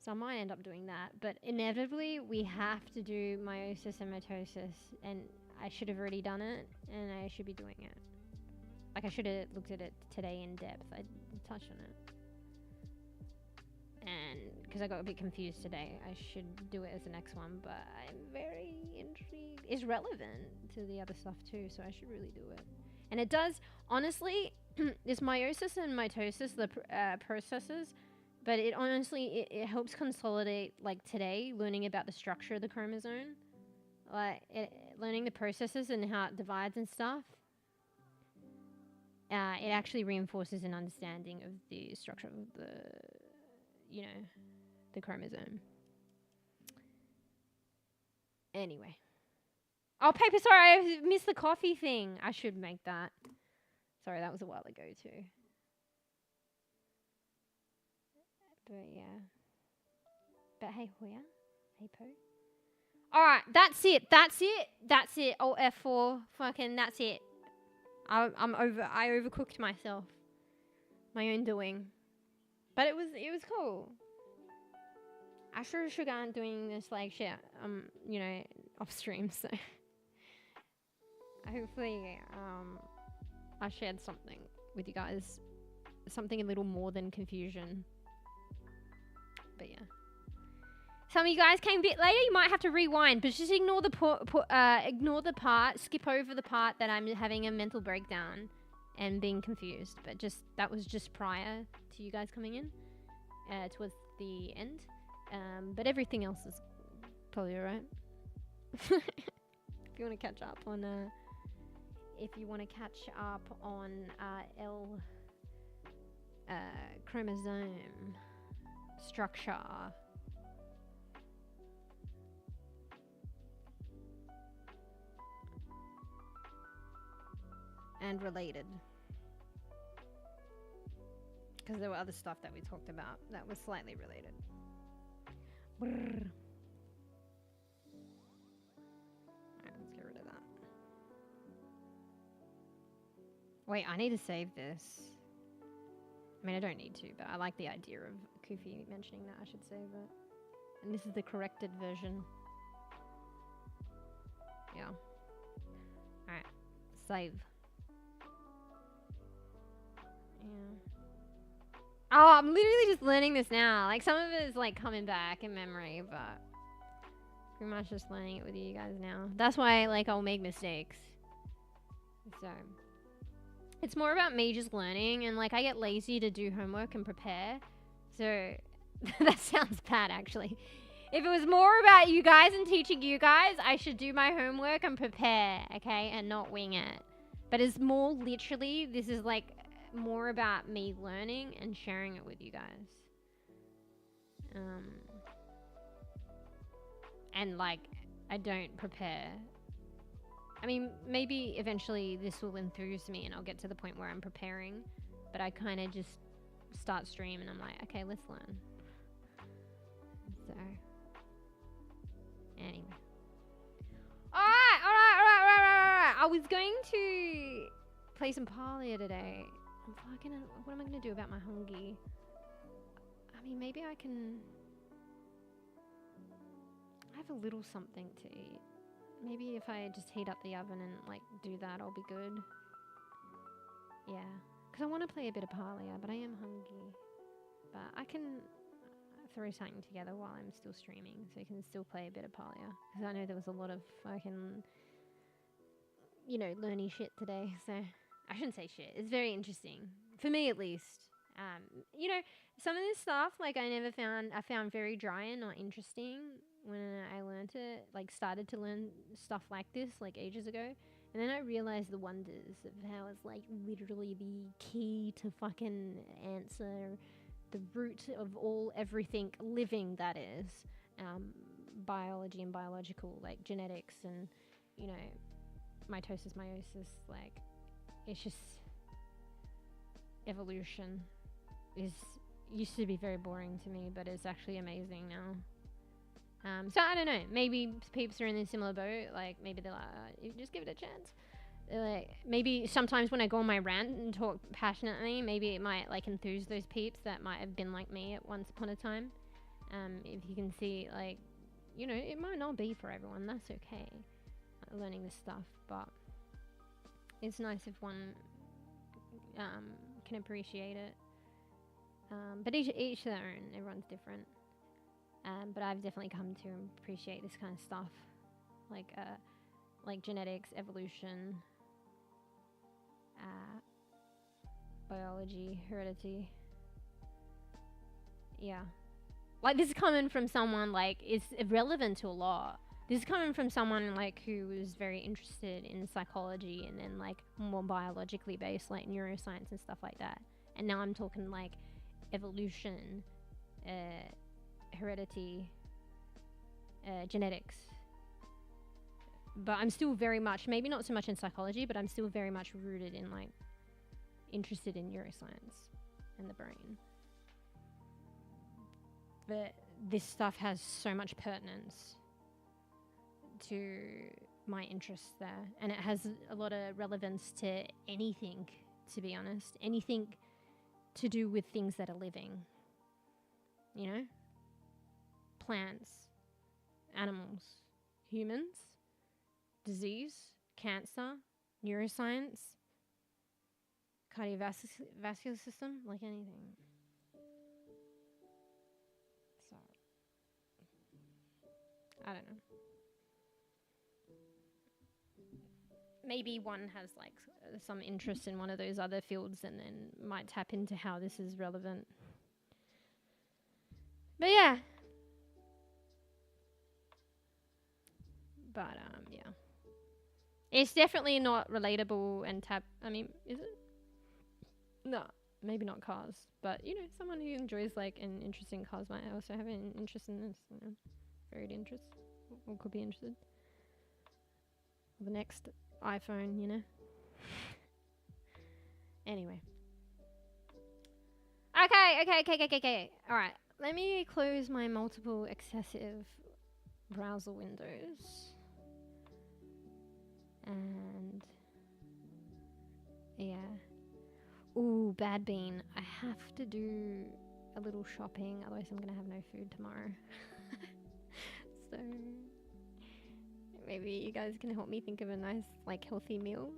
So I might end up doing that, but inevitably we have to do meiosis and mitosis, and I should have already done it, and I should be doing it. Like I should have looked at it today in depth. I touched on it. And because I got a bit confused today, I should do it as the next one, but I'm very intrigued. It's relevant to the other stuff too, so I should really do it. And it does, honestly, this meiosis and mitosis, the processes, but it honestly, it helps consolidate, like today, learning about the structure of the chromosome, like learning the processes and how it divides and stuff. It actually reinforces an understanding of the structure of the, you know, the chromosome. Anyway. Oh, paper, sorry, I missed the coffee thing. I should make that. Sorry, that was a while ago too. But yeah. But hey, Hoya. Hey, Po. Alright, that's it. That's it. That's it. Oh, F4. Fucking, that's it. I'm over. I overcooked myself. My own doing. But it was cool. Astro and Sugar aren't doing this like shit, you know, off stream, so hopefully I shared something with you guys, something a little more than confusion. But yeah, some of you guys came a bit later. You might have to rewind, but just ignore the part, skip over the part that I'm having a mental breakdown and being confused. But just that was just prior to you guys coming in, towards the end. But everything else is probably alright. If you want to catch up on chromosome structure. And related. Because there were other stuff that we talked about that was slightly related. Brrr. Alright, let's get rid of that. Wait, I need to save this. I mean, I don't need to, but I like the idea of Kofi mentioning that I should save it. And this is the corrected version. Yeah. Alright, save. Yeah. Oh, I'm literally just learning this now. Like, some of it is, like, coming back in memory, but pretty much just learning it with you guys now. That's why, like, I'll make mistakes. So, it's more about me just learning, and, like, I get lazy to do homework and prepare. So, that sounds bad, actually. If it was more about you guys and teaching you guys, I should do my homework and prepare, okay? And not wing it. But it's more literally, this is, like, more about me learning and sharing it with you guys. And like, I don't prepare. I mean, maybe eventually this will enthuse me and I'll get to the point where I'm preparing, but I kind of just start stream and I'm like, okay, let's learn. So, anyway. Alright. I was going to play some Parlia today. What am I gonna do about my hungy? I mean, maybe I can... I have a little something to eat. Maybe if I just heat up the oven and, like, do that, I'll be good. Yeah. Because I want to play a bit of Parlia, but I am hungry. But I can throw something together while I'm still streaming, so I can still play a bit of Parlia. Because I know there was a lot of fucking, you know, learny shit today, so... I shouldn't say shit. It's very interesting. For me, at least. You know, some of this stuff, like, I found very dry and not interesting when I learned it. Like, started to learn stuff like this, like, ages ago. And then I realized the wonders of how it's, like, literally the key to fucking answer the root of everything living, that is. Biology and biological, like, genetics and, you know, mitosis, meiosis, like... It's just evolution used to be very boring to me, but it's actually amazing now. So I don't know. Maybe peeps are in a similar boat. Like, maybe they're like, just give it a chance. Like, maybe sometimes when I go on my rant and talk passionately, maybe it might, like, enthuse those peeps that might have been like me at once upon a time. If you can see, like, you know, it might not be for everyone. That's okay. Learning this stuff, but... It's nice if one can appreciate it. But each their own. Everyone's different. But I've definitely come to appreciate this kind of stuff. Like genetics, evolution, biology, heredity. Yeah. Like, this is coming from someone, like, it's relevant to a lot. This is coming from someone, like, who was very interested in psychology and then, like, more biologically based, like, neuroscience and stuff like that. And now I'm talking, like, evolution, heredity, genetics. But I'm still very much, maybe not so much in psychology, but I'm still very much rooted in, like, interested in neuroscience and the brain. But this stuff has so much pertinence to my interests there, and it has a lot of relevance to anything, to be honest. Anything to do with things that are living, you know? plants, animals, humans, disease, cancer, neuroscience, cardiovascular system, like anything. So, I don't know. Maybe one has like some interest in one of those other fields and then might tap into how this is relevant. But yeah. But yeah. It's definitely not relatable and I mean, is it? No, maybe not cars. But, you know, someone who enjoys like an interest in cars might also have an interest in this, you know. Varied interest. Or could be interested. The next iPhone, you know. Anyway. Okay. Alright. Let me close my multiple excessive browser windows. And yeah. Ooh, bad bean. I have to do a little shopping, otherwise I'm gonna have no food tomorrow. So maybe you guys can help me think of a nice, like, healthy meal,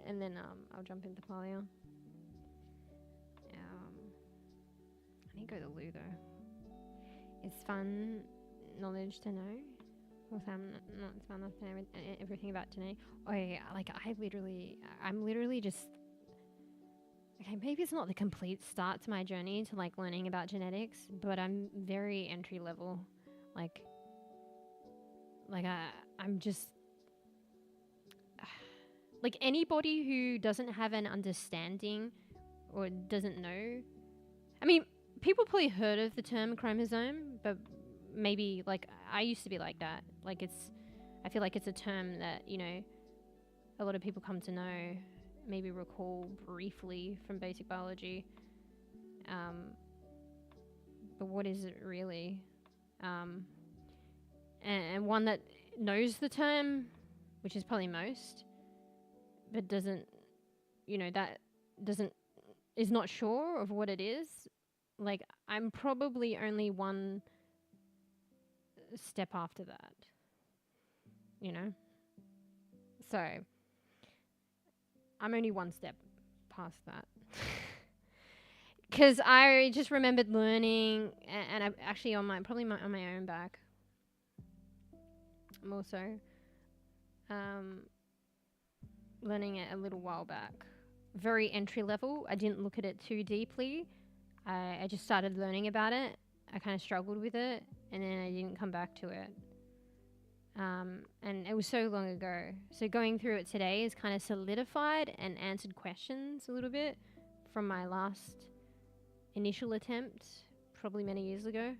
and then I'll jump into Palia. I need to go to the loo though. It's fun knowledge to know. Also, I'm not smart enough to know everything about genetic. Oh yeah, like I'm literally just. Okay, maybe it's not the complete start to my journey to like learning about genetics, but I'm very entry level. I'm just like anybody who doesn't have an understanding or doesn't know. I mean, people probably heard of the term chromosome, but maybe like I used to be like that. Like I feel like it's a term that, you know, a lot of people come to know, maybe recall briefly from basic biology. But what is it really? And one that knows the term, which is probably most, but doesn't, you know, is not sure of what it is. Like, I'm probably only one step after that, you know? So, I'm only one step past that. Because I just remembered learning, and I'm actually on my own back. I'm also learning it a little while back. Very entry level. I didn't look at it too deeply. I just started learning about it. I kind of struggled with it, and then I didn't come back to it. And it was so long ago. So going through it today is kind of solidified and answered questions a little bit from my last initial attempt, probably many years ago.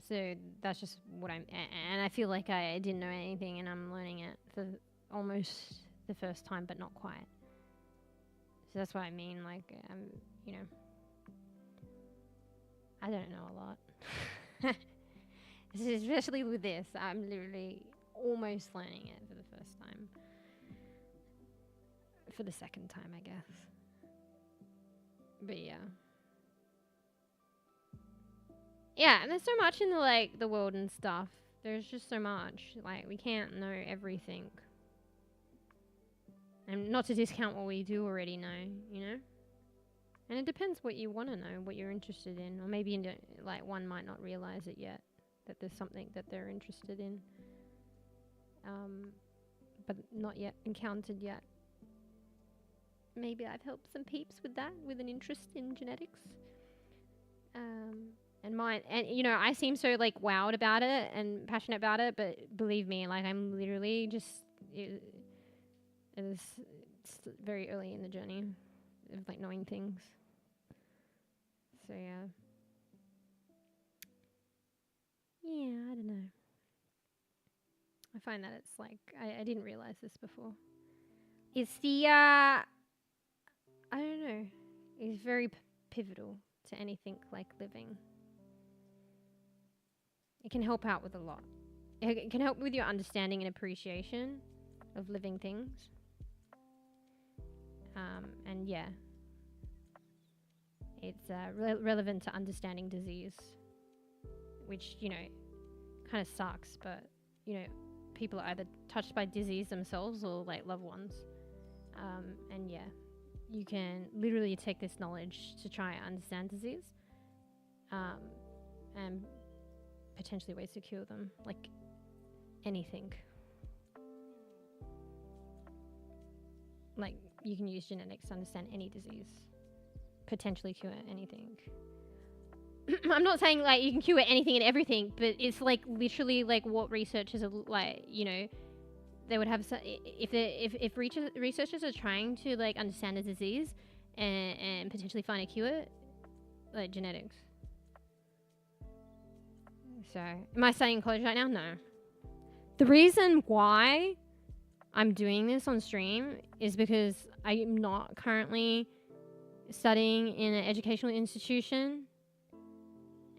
So that's just what and I feel like I didn't know anything, and I'm learning it for almost the first time, but not quite. So that's what I mean, like, you know, I don't know a lot. Especially with this, I'm literally almost learning it for the first time. For the second time, I guess. But yeah. Yeah, and there's so much in the world and stuff. There's just so much. Like, we can't know everything. And not to discount what we do already know, you know? And it depends what you want to know, what you're interested in. Or maybe, like, one might not realize it yet, that there's something that they're interested in. But not yet encountered yet. Maybe I've helped some peeps with that, with an interest in genetics. And you know, I seem so like wowed about it and passionate about it, but believe me, like I'm literally just it's very early in the journey of like knowing things. So yeah, I don't know. I find that it's like I didn't realize this before. It's the I don't know. It's very pivotal to anything like living. It can help out with a lot. It can help with your understanding and appreciation of living things. And yeah, it's relevant to understanding disease which, you know, kind of sucks, but, you know, people are either touched by disease themselves or like loved ones. And yeah, you can literally take this knowledge to try and understand disease, and potentially ways to cure them, like anything. Like, you can use genetics to understand any disease, potentially cure anything. I'm not saying like you can cure anything and everything, but it's like literally like what researchers are like, you know, they would have if researchers are trying to like understand a disease and potentially find a cure, like genetics. So, am I studying college right now? No. The reason why I'm doing this on stream is because I'm not currently studying in an educational institution,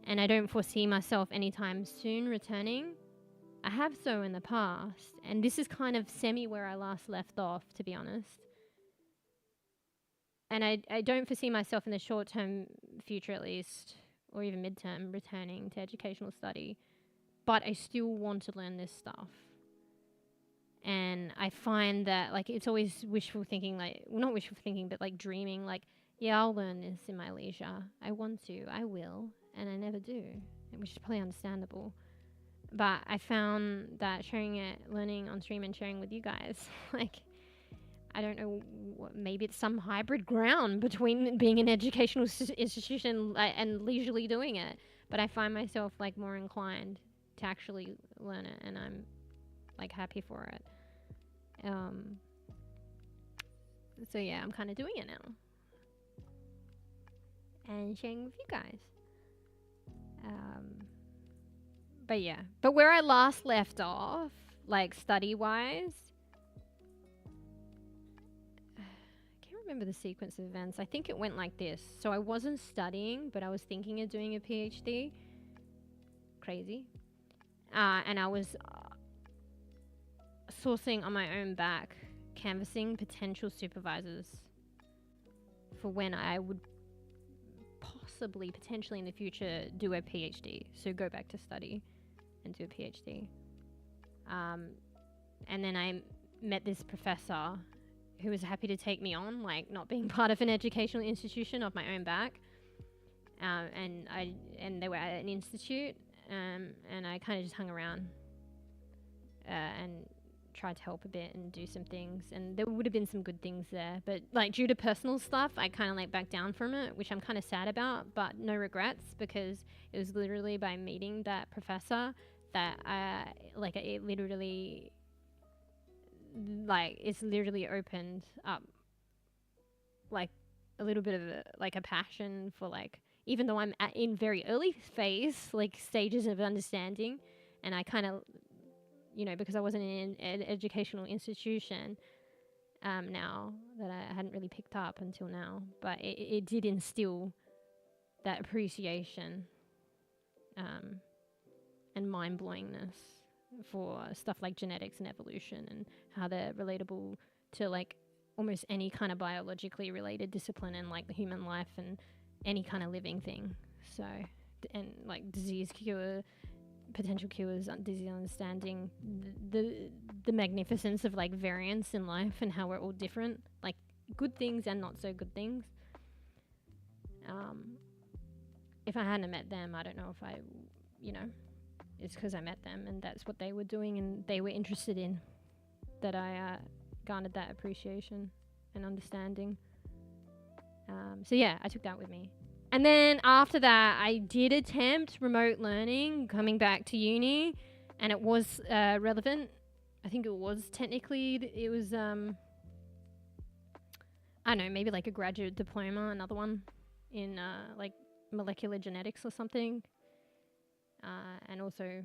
and I don't foresee myself anytime soon returning. I have so in the past, and this is kind of semi where I last left off, to be honest. And I don't foresee myself in the short-term future, at least, or even mid-term, returning to educational study. But I still want to learn this stuff. And I find that, like, it's always wishful thinking, like, well, not wishful thinking, but like dreaming, like, yeah, I'll learn this in my leisure. I want to, I will, and I never do, which is probably understandable. But I found that sharing it, learning on stream and sharing with you guys, like, I don't know, maybe it's some hybrid ground between being an educational institution and leisurely doing it. But I find myself, like, more inclined to actually learn it, and I'm, like, happy for it. So yeah, I'm kind of doing it now. And sharing with you guys. But yeah, but where I last left off, like study-wise, I can't remember the sequence of events. I think it went like this. So I wasn't studying, but I was thinking of doing a PhD. Crazy. And I was sourcing on my own back, canvassing potential supervisors for when I would possibly, potentially in the future, do a PhD. So go back to study and do a PhD. And then I met this professor who was happy to take me on, like not being part of an educational institution of my own back. And they were at an institute, and I kind of just hung around and tried to help a bit and do some things, and there would have been some good things there, but like due to personal stuff I kind of like backed down from it, which I'm kind of sad about, but no regrets, because it was literally by meeting that professor that like it literally, like it's literally opened up like a little bit of a passion for, like, even though I'm in very early phase, like stages of understanding, and I kind of, you know, because I wasn't in an educational institution now, that I hadn't really picked up until now, but it did instill that appreciation and mind-blowingness for stuff like genetics and evolution, and how they're relatable to like almost any kind of biologically related discipline in like the human life and any kind of living thing. So, and like disease cure, potential cures, disease understanding, the magnificence of like variance in life and how we're all different, like good things and not so good things. If I hadn't met them, I don't know if I, you know, it's because I met them and that's what they were doing and they were interested in, that I garnered that appreciation and understanding. So yeah, I took that with me. And then after that, I did attempt remote learning, coming back to uni, and it was relevant. I think it was technically, it was, I don't know, maybe like a graduate diploma, another one in like molecular genetics or something. And also, I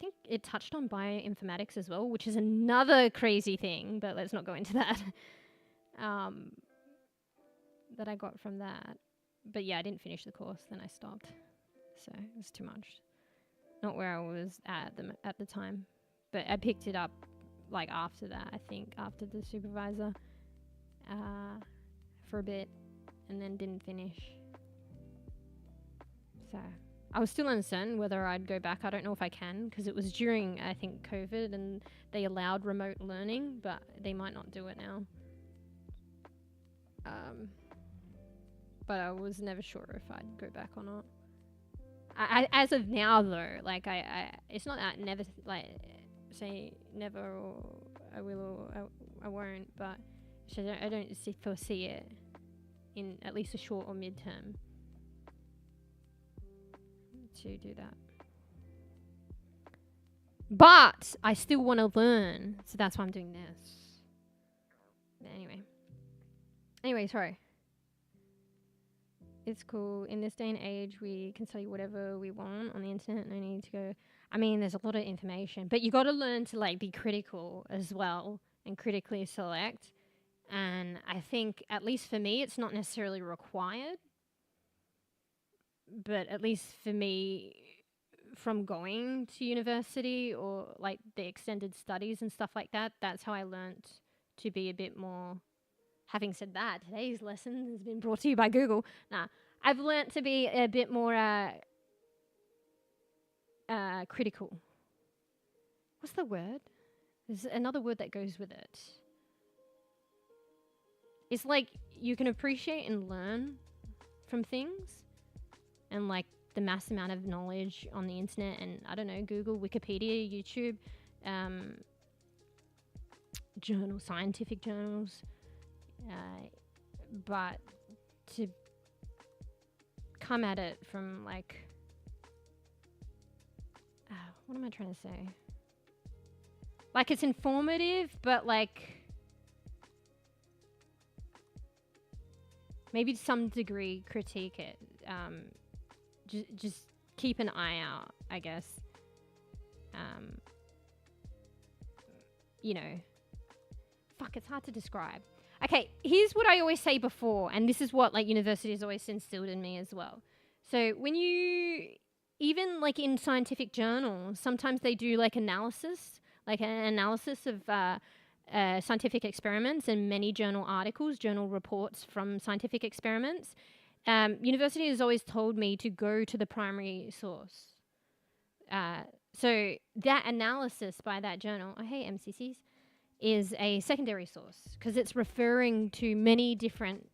think it touched on bioinformatics as well, which is another crazy thing, but let's not go into that. That I got from that. But yeah, I didn't finish the course, then I stopped. So it was too much. Not where I was at the time. But I picked it up like after that, I think, after the supervisor, for a bit, and then didn't finish. So I was still uncertain whether I'd go back. I don't know if I can, because it was during, I think, COVID, and they allowed remote learning, but they might not do it now. But I was never sure if I'd go back or not. I as of now, though, like, it's not that never, like, say never, or I will, or I won't, but I don't foresee it in at least a short or mid-term to do that. But I still want to learn, so that's why I'm doing this. But anyway, sorry. It's cool. In this day and age, we can study whatever we want on the internet. No need to go. I mean, there's a lot of information, but you got to learn to, like, be critical as well and critically select. And I think, at least for me, it's not necessarily required. But at least for me, from going to university or, like, the extended studies and stuff like that, that's how I learnt to be a bit more. Having said that, today's lesson has been brought to you by Google. I've learnt to be a bit more critical. What's the word? There's another word that goes with it. It's like you can appreciate and learn from things, and, like, the mass amount of knowledge on the internet and, I don't know, Google, Wikipedia, YouTube, journals, scientific journals. But to come at it from, like, what am I trying to say? Like, it's informative, but, like, maybe to some degree critique it. Just keep an eye out, I guess. You know, fuck, it's hard to describe. Okay, here's what I always say before, and this is what, like, university has always instilled in me as well. So when you, even, like, in scientific journals, sometimes they do, like, analysis, like an analysis of scientific experiments and many journal articles, journal reports from scientific experiments. University has always told me to go to the primary source. So that analysis by that journal, oh, hey, MCCs, is a secondary source because it's referring to many different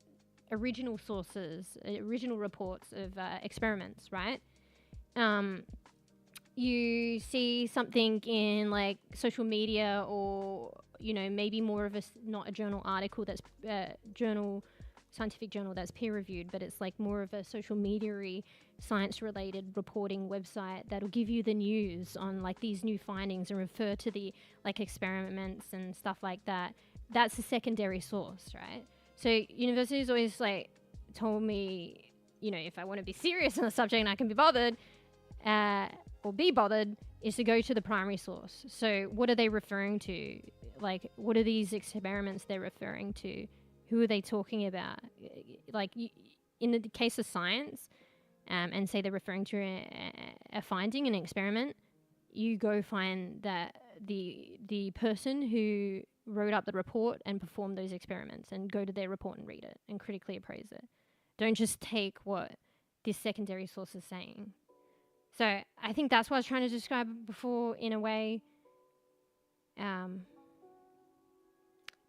original sources, original reports of experiments, right? You see something in, like, social media, or, you know, maybe more of not a journal article that's scientific journal that's peer reviewed, but it's, like, more of a social media-y science related reporting website that'll give you the news on, like, these new findings and refer to the, like, experiments and stuff like that. That's a secondary source, right? So university's always, like, told me, you know, if I want to be serious on the subject and I can be bothered, or be bothered, is to go to the primary source. So what are they referring to? Like, what are these experiments they're referring to? Who are they talking about? Like, in the case of science, and say they're referring to a finding, an experiment, you go find that the person who wrote up the report and performed those experiments, and go to their report and read it and critically appraise it. Don't just take what this secondary source is saying. So I think that's what I was trying to describe before in a way.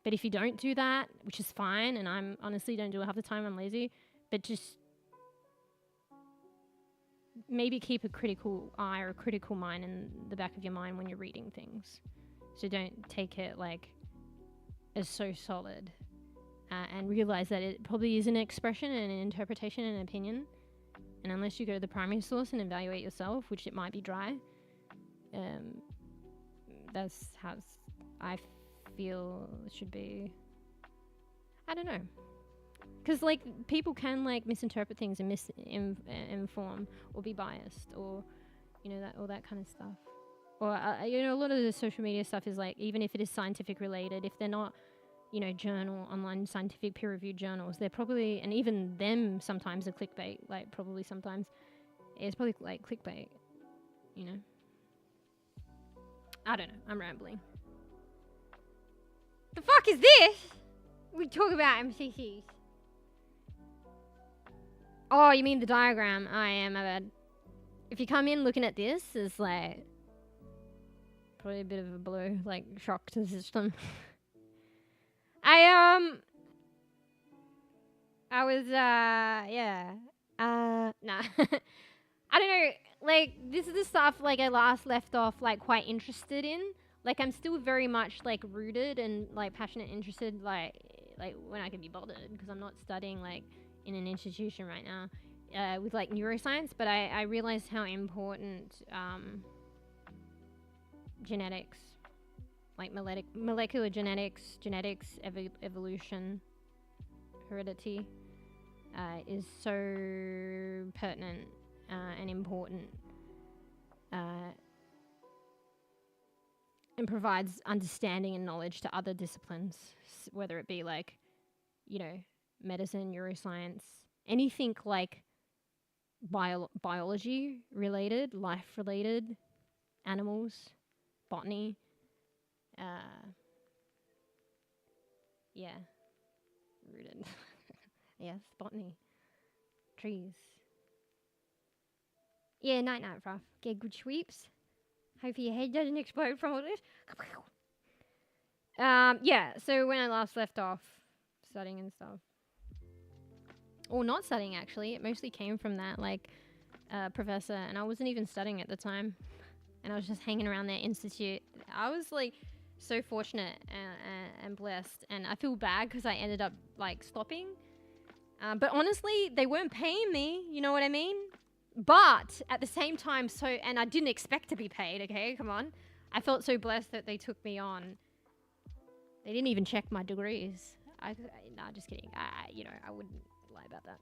But if you don't do that, which is fine, and I'm honestly don't do it half the time, I'm lazy, but just maybe keep a critical eye or a critical mind in the back of your mind when you're reading things. So don't take it, like, as so solid, and realize that it probably is an expression and an interpretation and an opinion. And unless you go to the primary source and evaluate yourself, which it might be dry, that's how I feel it should be. I don't know. Because, like, people can, like, misinterpret things and misinform or be biased, or, you know, that, all that kind of stuff. Or, you know, a lot of the social media stuff is, like, even if it is scientific related, if they're not, you know, online scientific peer-reviewed journals, they're probably, and even them sometimes are clickbait, like, probably sometimes, it's probably, like, clickbait, you know. I don't know, I'm rambling. The fuck is this? We talk about MCCs. Oh, you mean the diagram? I am, my bad. if you come in looking at this, it's like probably a bit of a blow, like shock to the system. I was nah. I don't know, like this is the stuff like I last left off like quite interested in. Like I'm still very much like rooted and like passionate, interested, like when I can be bothered, because I'm not studying like in an institution right now with like neuroscience, but I realized how important genetics, like molecular genetics, evolution, heredity is so pertinent and important, and provides understanding and knowledge to other disciplines, whether it be like, you know, medicine, neuroscience, anything like biology related, life related, animals, botany, yeah, rooted. Yes, botany, trees. Yeah, night, Ruff. Get good sweeps. Hope your head doesn't explode from all this. Yeah, so when I last left off studying and stuff, or not studying actually, it mostly came from that like professor, and I wasn't even studying at the time, and I was just hanging around their institute. I was like so fortunate and blessed, and I feel bad because I ended up like stopping. But honestly, they weren't paying me, you know what I mean? But at the same time, and I didn't expect to be paid, okay? Come on. I felt so blessed that they took me on. They didn't even check my degrees. Nah, just kidding. I wouldn't lie about that.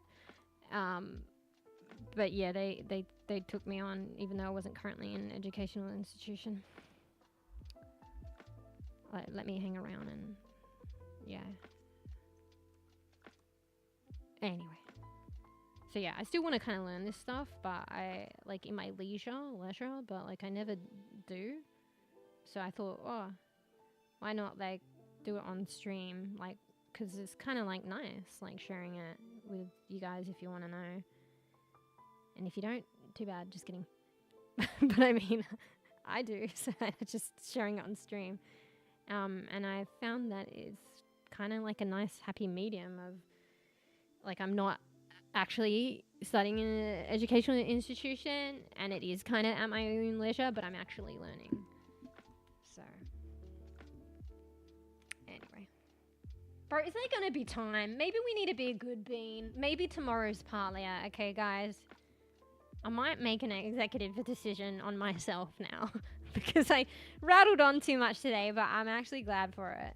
But yeah, they took me on even though I wasn't currently in an educational institution. Let me hang around and yeah. Anyway. So yeah, I still want to kind of learn this stuff, but I like in my leisure, but like I never do. So I thought, oh, why not like do it on stream? Like, cause it's kind of like nice, like sharing it with you guys if you want to know. And if you don't, too bad, just kidding. But I mean, I do, so I'm just sharing it on stream. And I found that it's kind of like a nice happy medium of like I'm not actually studying in an educational institution, and it is kind of at my own leisure, but I'm actually learning. So anyway, bro, is there gonna be time? Maybe we need to be a good bean. Maybe tomorrow's parlia. Okay, guys, I might make an executive decision on myself now because I rattled on too much today, but I'm actually glad for it.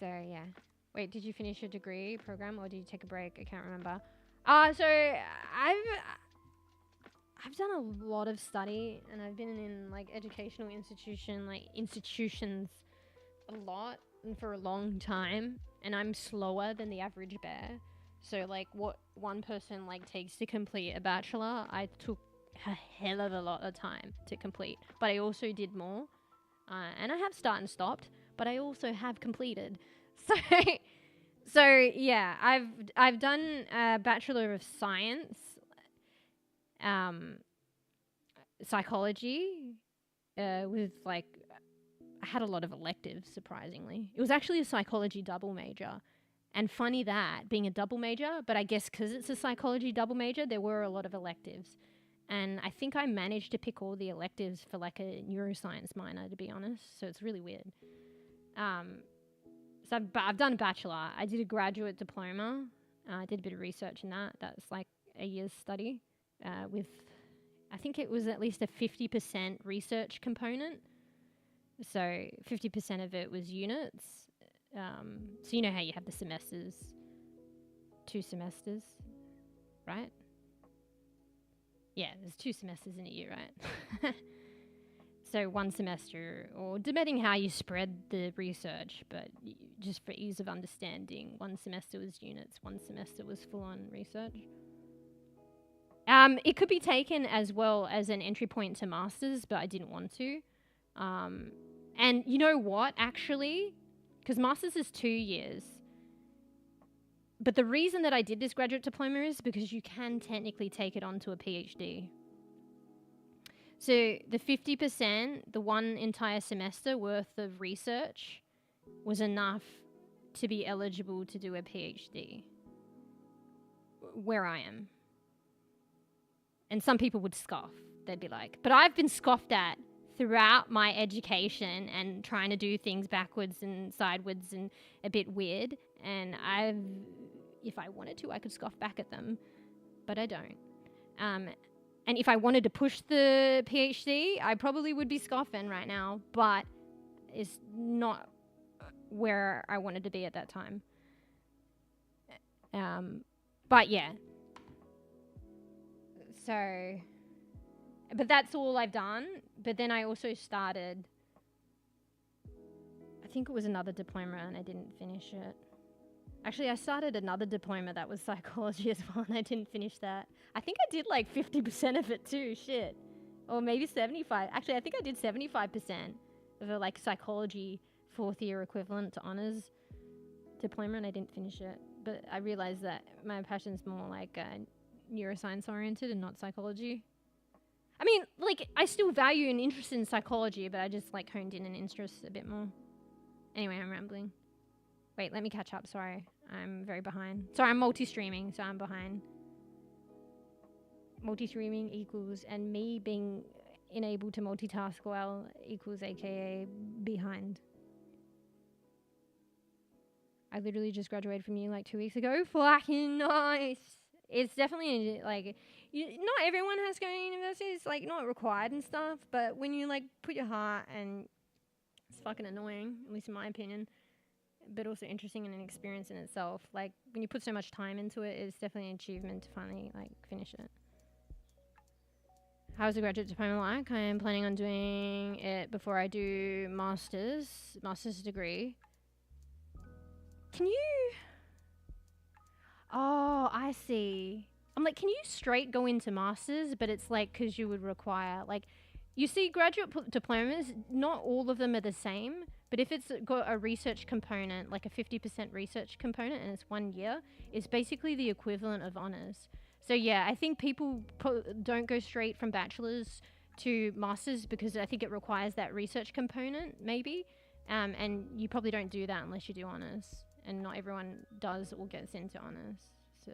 So yeah. Wait, did you finish your degree program or did you take a break? I can't remember. So I've done a lot of study, and I've been in like educational institutions a lot and for a long time, and I'm slower than the average bear. So like what one person like takes to complete a bachelor, I took a hell of a lot of time to complete, but I also did more, and I have started and stopped, but I also have completed. So yeah, I've done a Bachelor of Science, psychology, with like, I had a lot of electives, surprisingly. It was actually a psychology double major. And funny that, being a double major, but I guess because it's a psychology double major, there were a lot of electives. And I think I managed to pick all the electives for like a neuroscience minor, to be honest. So it's really weird. So I've done a bachelor. I did a graduate diploma. I did a bit of research in that. That's like a year's study with, I think it was at least a 50% research component. So 50% of it was units. So you know how you have the semesters, 2 semesters, right? Yeah, there's 2 semesters in a year, right? So 1 semester, or depending how you spread the research, but just for ease of understanding, 1 semester was units, 1 semester was full-on research. It could be taken as well as an entry point to masters, but I didn't want to. And you know what, actually? Because masters is 2 years. But the reason that I did this graduate diploma is because you can technically take it on to a PhD. So the 50%, the one entire semester worth of research was enough to be eligible to do a PhD where I am. And some people would scoff. They'd be like, but I've been scoffed at throughout my education and trying to do things backwards and sideways and a bit weird. And if I wanted to, I could scoff back at them, but I don't. And if I wanted to push the PhD, I probably would be scoffing right now, but it's not where I wanted to be at that time. But yeah. So, but that's all I've done. But then I also started, I think it was another diploma and I didn't finish it. Actually, I started another diploma that was psychology as well, and I didn't finish that. I think I did like 50% of it too, shit. Or maybe 75. Actually, I think I did 75% of a like psychology 4th year equivalent to honors diploma, and I didn't finish it. But I realized that my passion's more like neuroscience oriented and not psychology. I mean, like, I still value and interest in psychology, but I just like honed in an interest a bit more. Anyway, I'm rambling. Wait, let me catch up, sorry. I'm very behind. Sorry, I'm multi-streaming, so I'm behind. Multi-streaming equals, and me being enabled to multitask well equals aka behind. I literally just graduated from uni like 2 weeks ago. Fucking nice. It's definitely like, not everyone has to go to university. It's like not required and stuff, but when you like put your heart, and it's fucking annoying, at least in my opinion, but also interesting and an experience in itself. Like when you put so much time into it, it's definitely an achievement to finally like finish it. How's the graduate diploma like? I am planning on doing it before I do master's degree. Can you? Oh, I see. I'm like, can you straight go into masters? But it's like, because you would require, like, you see graduate diplomas, not all of them are the same. But if it's got a research component, like a 50% research component, and it's 1 year, it's basically the equivalent of honors. So yeah, I think people don't go straight from bachelor's to masters because I think it requires that research component, maybe. And you probably don't do that unless you do honors. And not everyone does or gets into honors. So,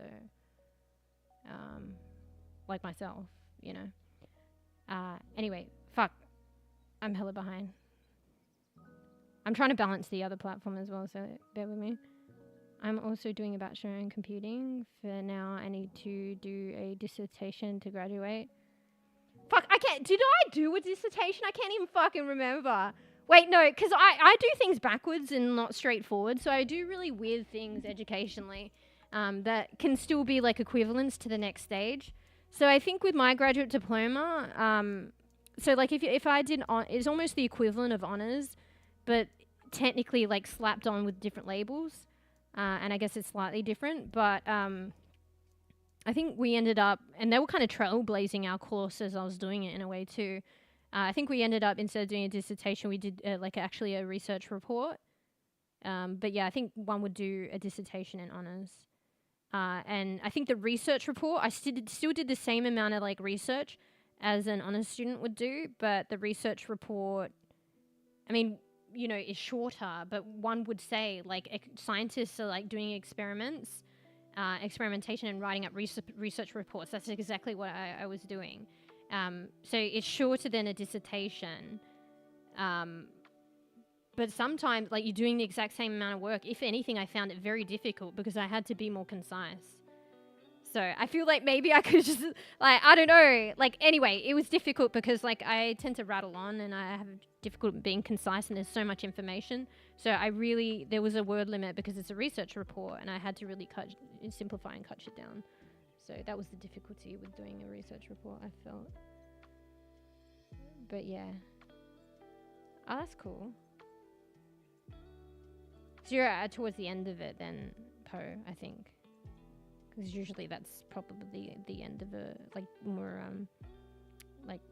like myself, you know. Anyway, fuck. I'm hella behind. I'm trying to balance the other platform as well, so bear with me. I'm also doing a bachelor in computing. For now, I need to do a dissertation to graduate. Fuck, I can't. Did I do a dissertation? I can't even fucking remember. Wait, no, because I do things backwards and not straightforward, so I do really weird things educationally that can still be like equivalents to the next stage. So I think with my graduate diploma, so like if I did, it's almost the equivalent of honors, but technically like slapped on with different labels. And I guess it's slightly different, but I think we ended up, and they were kind of trailblazing our course as I was doing it in a way too. I think we ended up, instead of doing a dissertation, we did like actually a research report. But yeah, I think one would do a dissertation in honors. And I think the research report, I still did the same amount of like research as an honors student would do, but the research report, I mean, you know, is shorter, but one would say like scientists are like doing experiments, experimentation and writing up research reports. That's exactly what I was doing. So it's shorter than a dissertation. But sometimes like you're doing the exact same amount of work. If anything, I found it very difficult because I had to be more concise. So I feel like maybe I could just like, I don't know, like anyway, it was difficult because like I tend to rattle on and I have difficult being concise and there's so much information. So there was a word limit because it's a research report and I had to really simplify and cut shit down. So that was the difficulty with doing a research report, I felt. But yeah. Oh, that's cool. So you're towards the end of it then, Poe, I think. Because usually that's probably the end of a, like, more, like,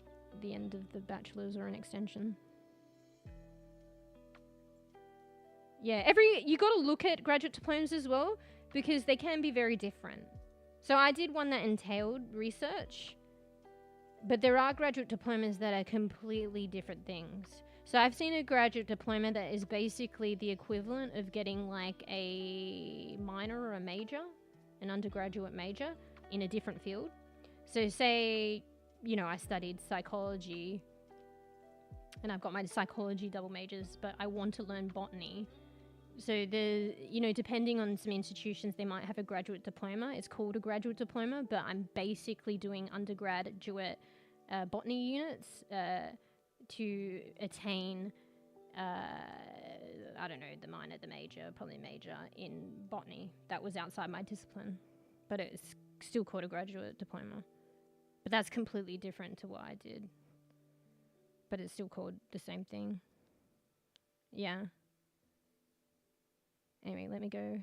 the end of the bachelor's or an extension. Yeah, you got to look at graduate diplomas as well, because they can be very different. So I did one that entailed research, But there are graduate diplomas that are completely different things. So I've seen a graduate diploma that is basically the equivalent of getting like a minor or a major, an undergraduate major in a different field. So say, you know, I studied psychology and I've got my psychology double majors, but I want to learn botany. So the, you know, depending on some institutions, they might have a graduate diploma. It's called a graduate diploma, but I'm basically doing undergraduate botany units to attain, I don't know, the minor, the major, probably major in botany. That was outside my discipline, but it's still called a graduate diploma. But that's completely different to what I did. But it's still called the same thing. Yeah. Anyway, let me go.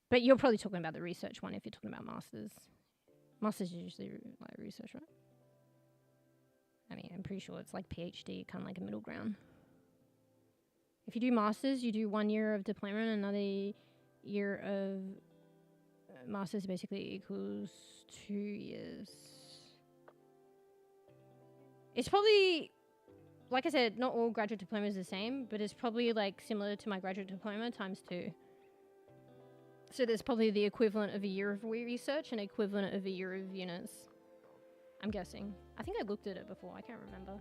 But you're probably talking about the research one if you're talking about masters. Masters is usually like research, right? I mean, I'm pretty sure it's like PhD, kind of like a middle ground. If you do masters, you do 1 year of diploma and another year of masters basically equals 2 years. It's probably, like I said, not all graduate diplomas are the same, but it's probably like similar to my graduate diploma times 2. So there's probably the equivalent of a year of research and equivalent of a year of units. I'm guessing. I think I looked at it before. I can't remember.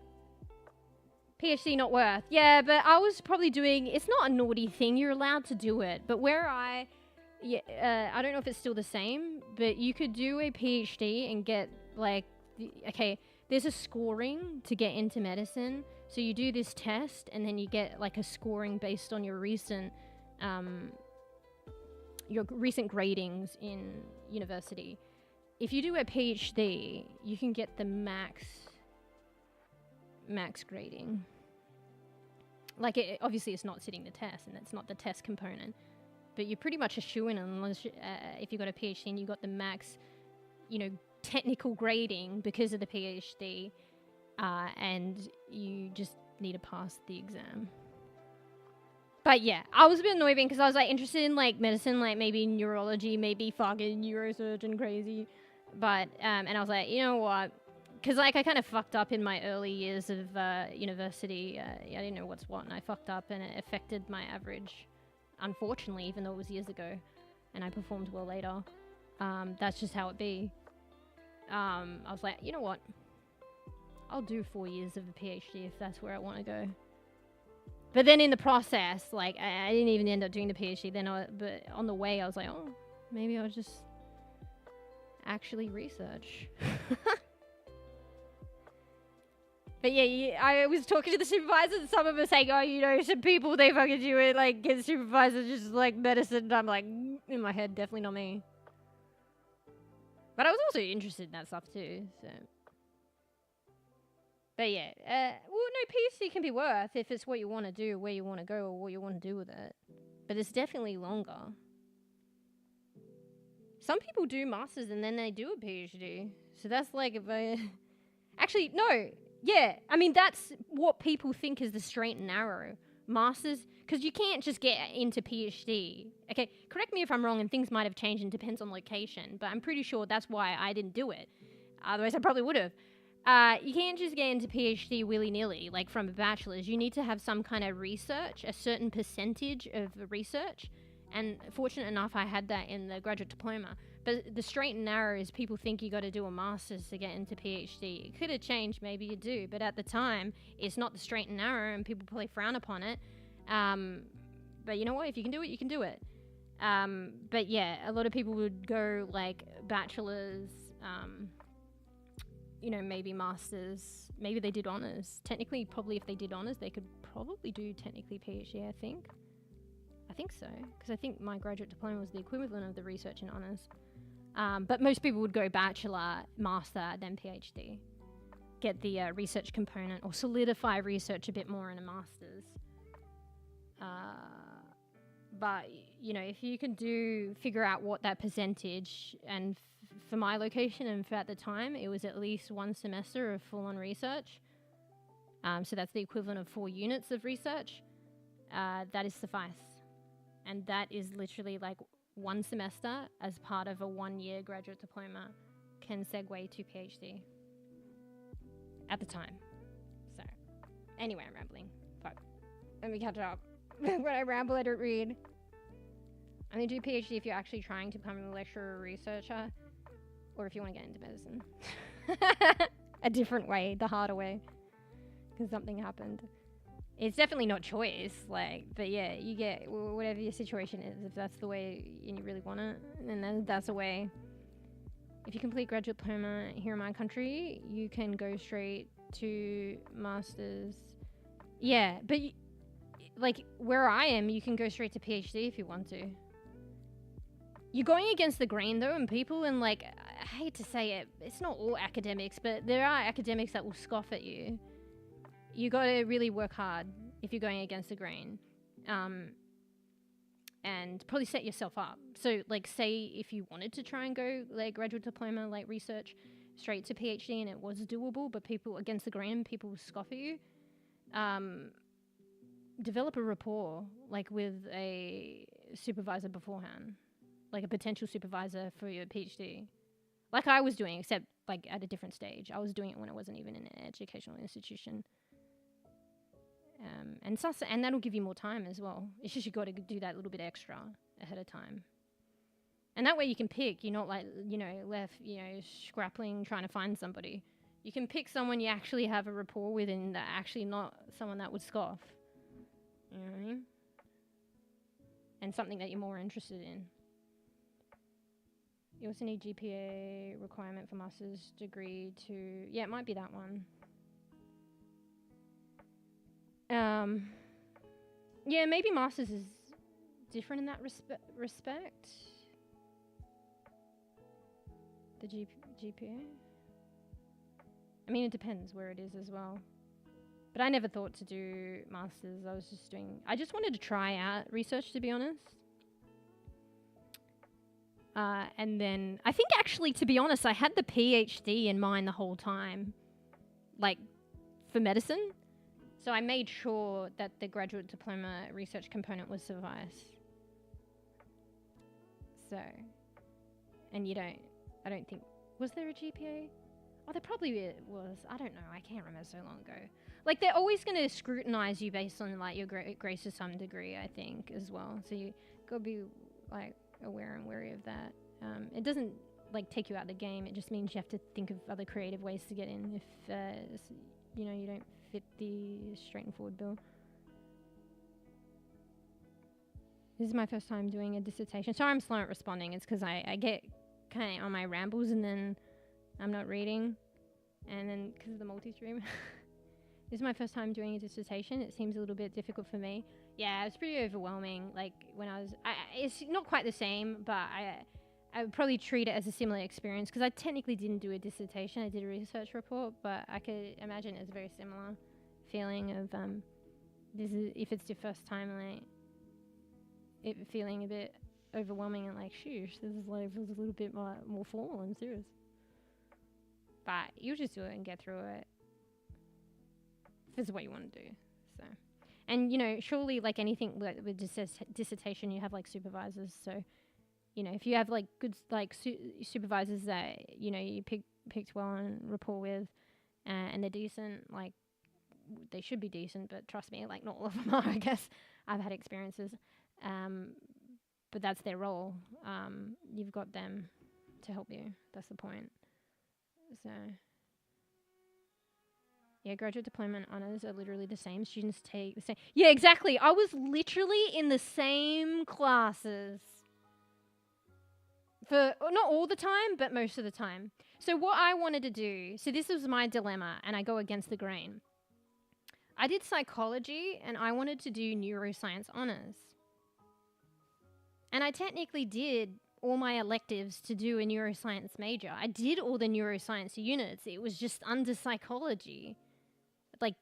PhD not worth. Yeah, but I was probably doing... It's not a naughty thing. You're allowed to do it. But where I don't know if it's still the same, but you could do a PhD and get like... Okay, there's a scoring to get into medicine. So you do this test and then you get like a scoring based on your recent gradings in university. If you do a PhD, you can get the max grading. Like, obviously it's not sitting the test, and it's not the test component, but you're pretty much a shoo-in unless if you got a PhD and you got the max, you know, technical grading because of the PhD, and you just need to pass the exam. But yeah, I was a bit annoyed because I was like interested in like medicine, like maybe neurology, maybe fucking neurosurgeon crazy. But, and I was like, you know what? Because like I kind of fucked up in my early years of university. I didn't know what's what, and I fucked up, and it affected my average, unfortunately, even though it was years ago. And I performed well later. That's just how it be. I was like, you know what? I'll do 4 years of a PhD if that's where I want to go. But then in the process, like, I didn't even end up doing the PhD. But on the way, I was like, oh, maybe I'll just actually research. But yeah, I was talking to the supervisors, and some of them were saying, oh, you know, some people, they fucking do it, like, get supervisors just like medicine. And I'm like, in my head, definitely not me. But I was also interested in that stuff too, so. But yeah, well, no, PhD can be worth if it's what you want to do, where you want to go, or what you want to do with it. But it's definitely longer. Some people do masters and then they do a PhD. So that's like if I... Actually, no. Yeah, I mean, that's what people think is the straight and narrow. Masters, because you can't just get into PhD. Okay, correct me if I'm wrong and things might have changed and depends on location, but I'm pretty sure that's why I didn't do it. Otherwise, I probably would have. You can't just get into PhD willy-nilly, like from a bachelor's. You need to have some kind of research, a certain percentage of research. And fortunate enough, I had that in the graduate diploma. But the straight and narrow is people think you got to do a master's to get into PhD. It could have changed, maybe you do. But at the time, it's not the straight and narrow, and people probably frown upon it. But you know what? If you can do it, you can do it. But yeah, a lot of people would go like bachelor's, you know, maybe masters, maybe they did honors. Technically, probably if they did honors, they could probably do technically PhD, I think so, because I think my graduate diploma was the equivalent of the research and honors. But most people would go bachelor, master, then PhD. Get the research component, or solidify research a bit more in a master's. But, you know, if you can figure out what that percentage, and for my location and for at the time, it was at least 1 semester of full-on research. So that's the equivalent of 4 units of research. That is suffice. And that is literally like 1 semester as part of a 1-year graduate diploma can segue to PhD at the time. So, anyway, I'm rambling. Fuck. Let me catch up. When I ramble, I don't read. I mean, do PhD if you're actually trying to become a lecturer or researcher, or if you want to get into medicine. A different way, the harder way, because something happened. It's definitely not choice, like, but yeah, you get whatever your situation is. If that's the way and you really want it, then that's the way. If you complete graduate diploma here in my country, you can go straight to masters. Yeah, but like where I am, you can go straight to PhD if you want to. You're going against the grain though, and people, and like, I hate to say it, it's not all academics, but there are academics that will scoff at you. You got to really work hard if you're going against the grain, and probably set yourself up. So like, say if you wanted to try and go like graduate diploma, like research straight to PhD, and it was doable, but people against the grain, people scoff at you. Develop a rapport like with a supervisor beforehand, like a potential supervisor for your PhD, like I was doing, except like at a different stage. I was doing it when I wasn't even in an educational institution. And that'll give you more time as well. It's just you got to do that little bit extra ahead of time. And that way you can pick. You're not like, left, scrappling, trying to find somebody. You can pick someone you actually have a rapport with, and that actually not someone that would scoff. You know what I mean? And something that you're more interested in. You also need GPA requirement for master's degree to... Yeah, it might be that one. Yeah, maybe masters is different in that respect. The GPA? I mean, it depends where it is as well. But I never thought to do masters. I just wanted to try out research, to be honest. And then, I think actually, to be honest, I had the PhD in mind the whole time. Like, for medicine. So I made sure that the graduate diploma research component was suffice. So, and I don't think, was there a GPA? Oh, there probably was. I don't know. I can't remember so long ago. Like, they're always going to scrutinize you based on, like, your grades to some degree, I think, as well. So you got to be, like, aware and wary of that. It doesn't, like, take you out of the game. It just means you have to think of other creative ways to get in if, you don't fit the straight and forward bill. This is my first time doing a dissertation. Sorry I'm slow at responding. It's because I get kind of on my rambles and then I'm not reading. And then because of the multi-stream. This is my first time doing a dissertation. It seems a little bit difficult for me. Yeah, it's pretty overwhelming. Like when I was... it's not quite the same, but I would probably treat it as a similar experience because I technically didn't do a dissertation. I did a research report, but I could imagine it's a very similar feeling of this is, if it's your first time, like it feeling a bit overwhelming and like, shoosh, this is like feels a little bit more formal and serious. But you'll just do it and get through it. If this is what you want to do. So, and surely like anything with dissertation, you have like supervisors. So, if you have like good like supervisors that you picked well and rapport with, and they're decent, like they should be decent. But trust me, like not all of them are. I guess I've had experiences, but that's their role. You've got them to help you. That's the point. So. Yeah, graduate diploma and honours are literally the same. Students take the same. Yeah, exactly. I was literally in the same classes. For not all the time, but most of the time. So what I wanted to do, so this was my dilemma, and I go against the grain. I did psychology, and I wanted to do neuroscience honours. And I technically did all my electives to do a neuroscience major. I did all the neuroscience units. It was just under psychology. Like,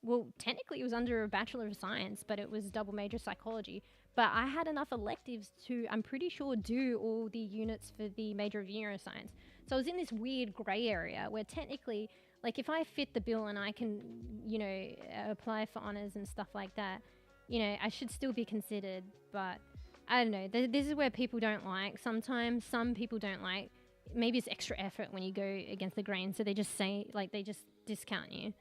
well, technically it was under a Bachelor of Science, but it was double major psychology. But I had enough electives to, I'm pretty sure, do all the units for the major of neuroscience. So I was in this weird grey area where technically, like, if I fit the bill and I can, apply for honours and stuff like that, I should still be considered. But I don't know. This is where people don't like. Sometimes some people don't like maybe it's extra effort when you go against the grain, so they just say, like, they just discount you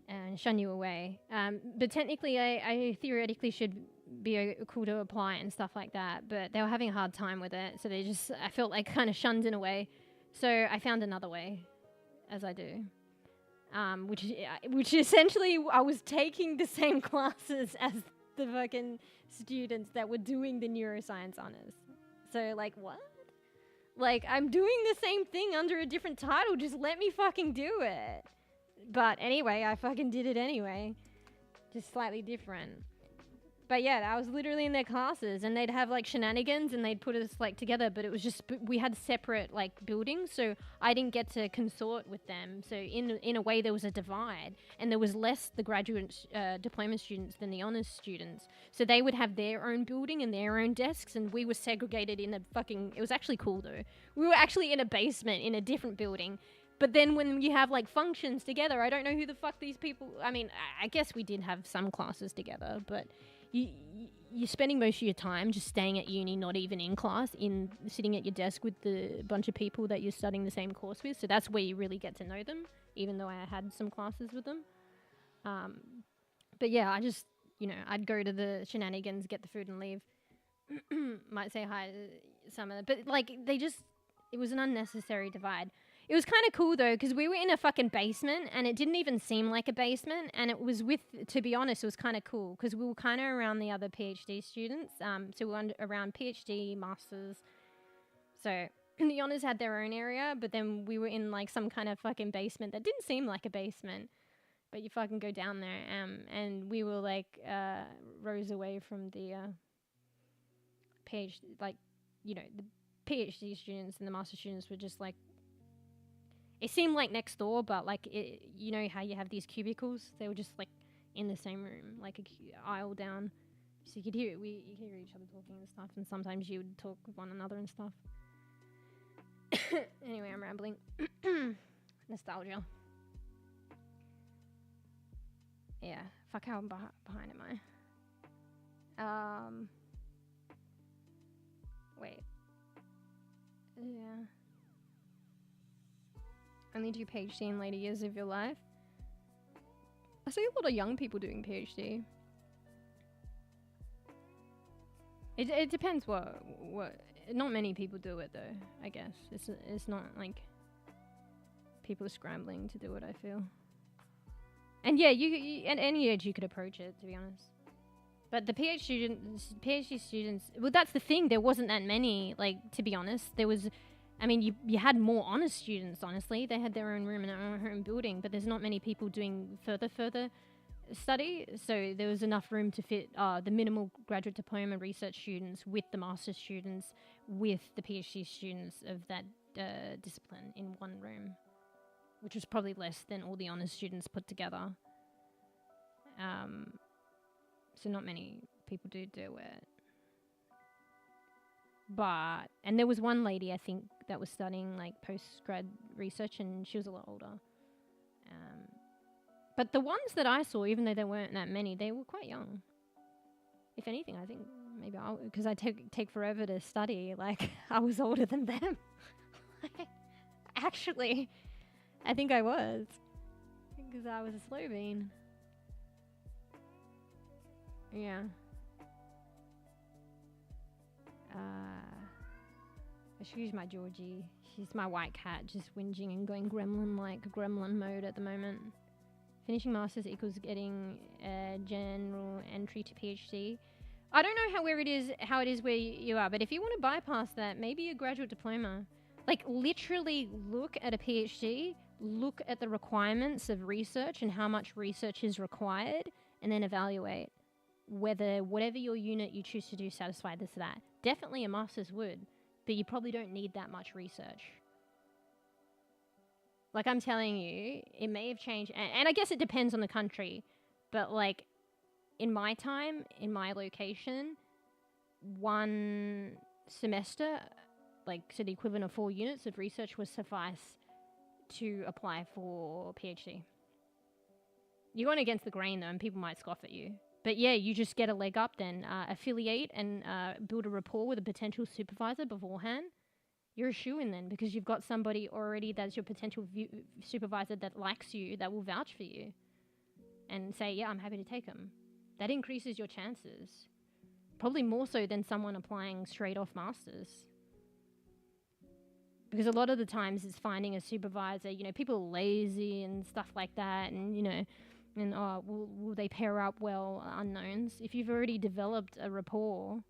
and shun you away. But technically, I theoretically should be cool to apply and stuff like that, but they were having a hard time with it, so I felt like kind of shunned in a way. So I found another way, as I do, which essentially I was taking the same classes as the fucking students that were doing the neuroscience honors. So, like, what? Like, I'm doing the same thing under a different title, just let me fucking do it. But anyway, I fucking did it anyway. Just slightly different. But yeah, I was literally in their classes, and they'd have like shenanigans, and they'd put us like together, but it was just, we had separate like buildings, so I didn't get to consort with them. So in a way there was a divide, and there was less the graduate diploma students than the honors students. So they would have their own building and their own desks, and we were segregated in a fucking, it was actually cool though. We were actually in a basement in a different building. But then when you have like functions together, I don't know who the fuck these people, I mean, I guess we did have some classes together, but you're spending most of your time just staying at uni, not even in class, sitting at your desk with the bunch of people that you're studying the same course with. So that's where you really get to know them, even though I had some classes with them. But yeah, I just, I'd go to the shenanigans, get the food and leave. Might say hi to some of them. But like, it was an unnecessary divide. It was kind of cool though, because we were in a fucking basement, and it didn't even seem like a basement, and it was to be honest, it was kind of cool, because we were kind of around the other PhD students, so we were around PhD, masters, so the honors had their own area, but then we were in like some kind of fucking basement that didn't seem like a basement, but you fucking go down there, and we were like rows away from the PhD, like, the PhD students and the master students were just like, it seemed like next door, but like, you know how you have these cubicles? They were just like in the same room, like a aisle down. So you could hear each other talking and stuff, and sometimes you would talk with one another and stuff. Anyway, I'm rambling. Nostalgia. Yeah, fuck, how behind am I? Wait. Yeah. Only do PhD in later years of your life. I see a lot of young people doing PhD. It depends what. Not many people do it though, I guess. It's not like people are scrambling to do it, I feel. And yeah, you at any age you could approach it, to be honest. But the PhD students, well, that's the thing. There wasn't that many. Like, to be honest, there was. I mean, you had more honors students, honestly. They had their own room and their own building, but there's not many people doing further study. So there was enough room to fit the minimal graduate diploma research students with the master's students with the PhD students of that discipline in one room, which was probably less than all the honors students put together. So not many people do it. And there was one lady, I think, that was studying like post-grad research, and she was a lot older. But the ones that I saw, even though there weren't that many, they were quite young. If anything, I think maybe because I take forever to study, like I was older than them. Actually, I think I was, because I was a slow bean. Yeah. I should use my Georgie. She's my white cat, just whinging and going gremlin mode at the moment. Finishing masters equals getting a general entry to PhD. I don't know how it is where you are, but if you want to bypass that, maybe a graduate diploma. Like, literally look at a PhD, look at the requirements of research and how much research is required, and then evaluate whether whatever your unit you choose to do satisfy this or that. Definitely a master's would, but you probably don't need that much research. Like, I'm telling you, it may have changed, and I guess it depends on the country, but like, in my time, in my location, one semester, like, so the equivalent of 4 units of research would suffice to apply for PhD. You're going against the grain though, and people might scoff at you. But yeah, you just get a leg up then. Affiliate and build a rapport with a potential supervisor beforehand. You're a shoo-in then, because you've got somebody already that's your potential supervisor that likes you, that will vouch for you and say, yeah, I'm happy to take him. That increases your chances. Probably more so than someone applying straight off masters. Because a lot of the times it's finding a supervisor, you know, people are lazy and stuff like that, and, you know, and will they pair up well? Unknowns. If you've already developed a rapport.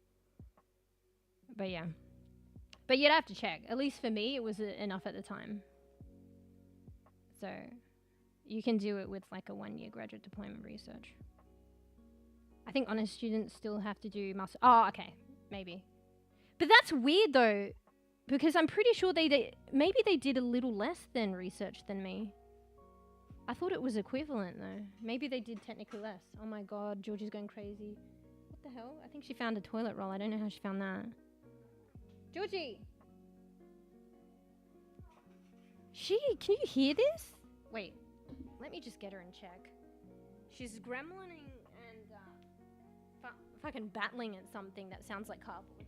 But yeah. But you'd have to check. At least for me, it was enough at the time. So you can do it with like a 1-year graduate diploma research. I think honest students still have to do master. Oh, okay. Maybe. But that's weird though, because I'm pretty sure maybe they did a little less than research than me. I thought it was equivalent though. Maybe they did technically less. Oh my god, Georgie's going crazy. What the hell? I think she found a toilet roll. I don't know how she found that. Georgie! Can you hear this? Wait, let me just get her and check. She's gremlining and fucking battling at something that sounds like cardboard.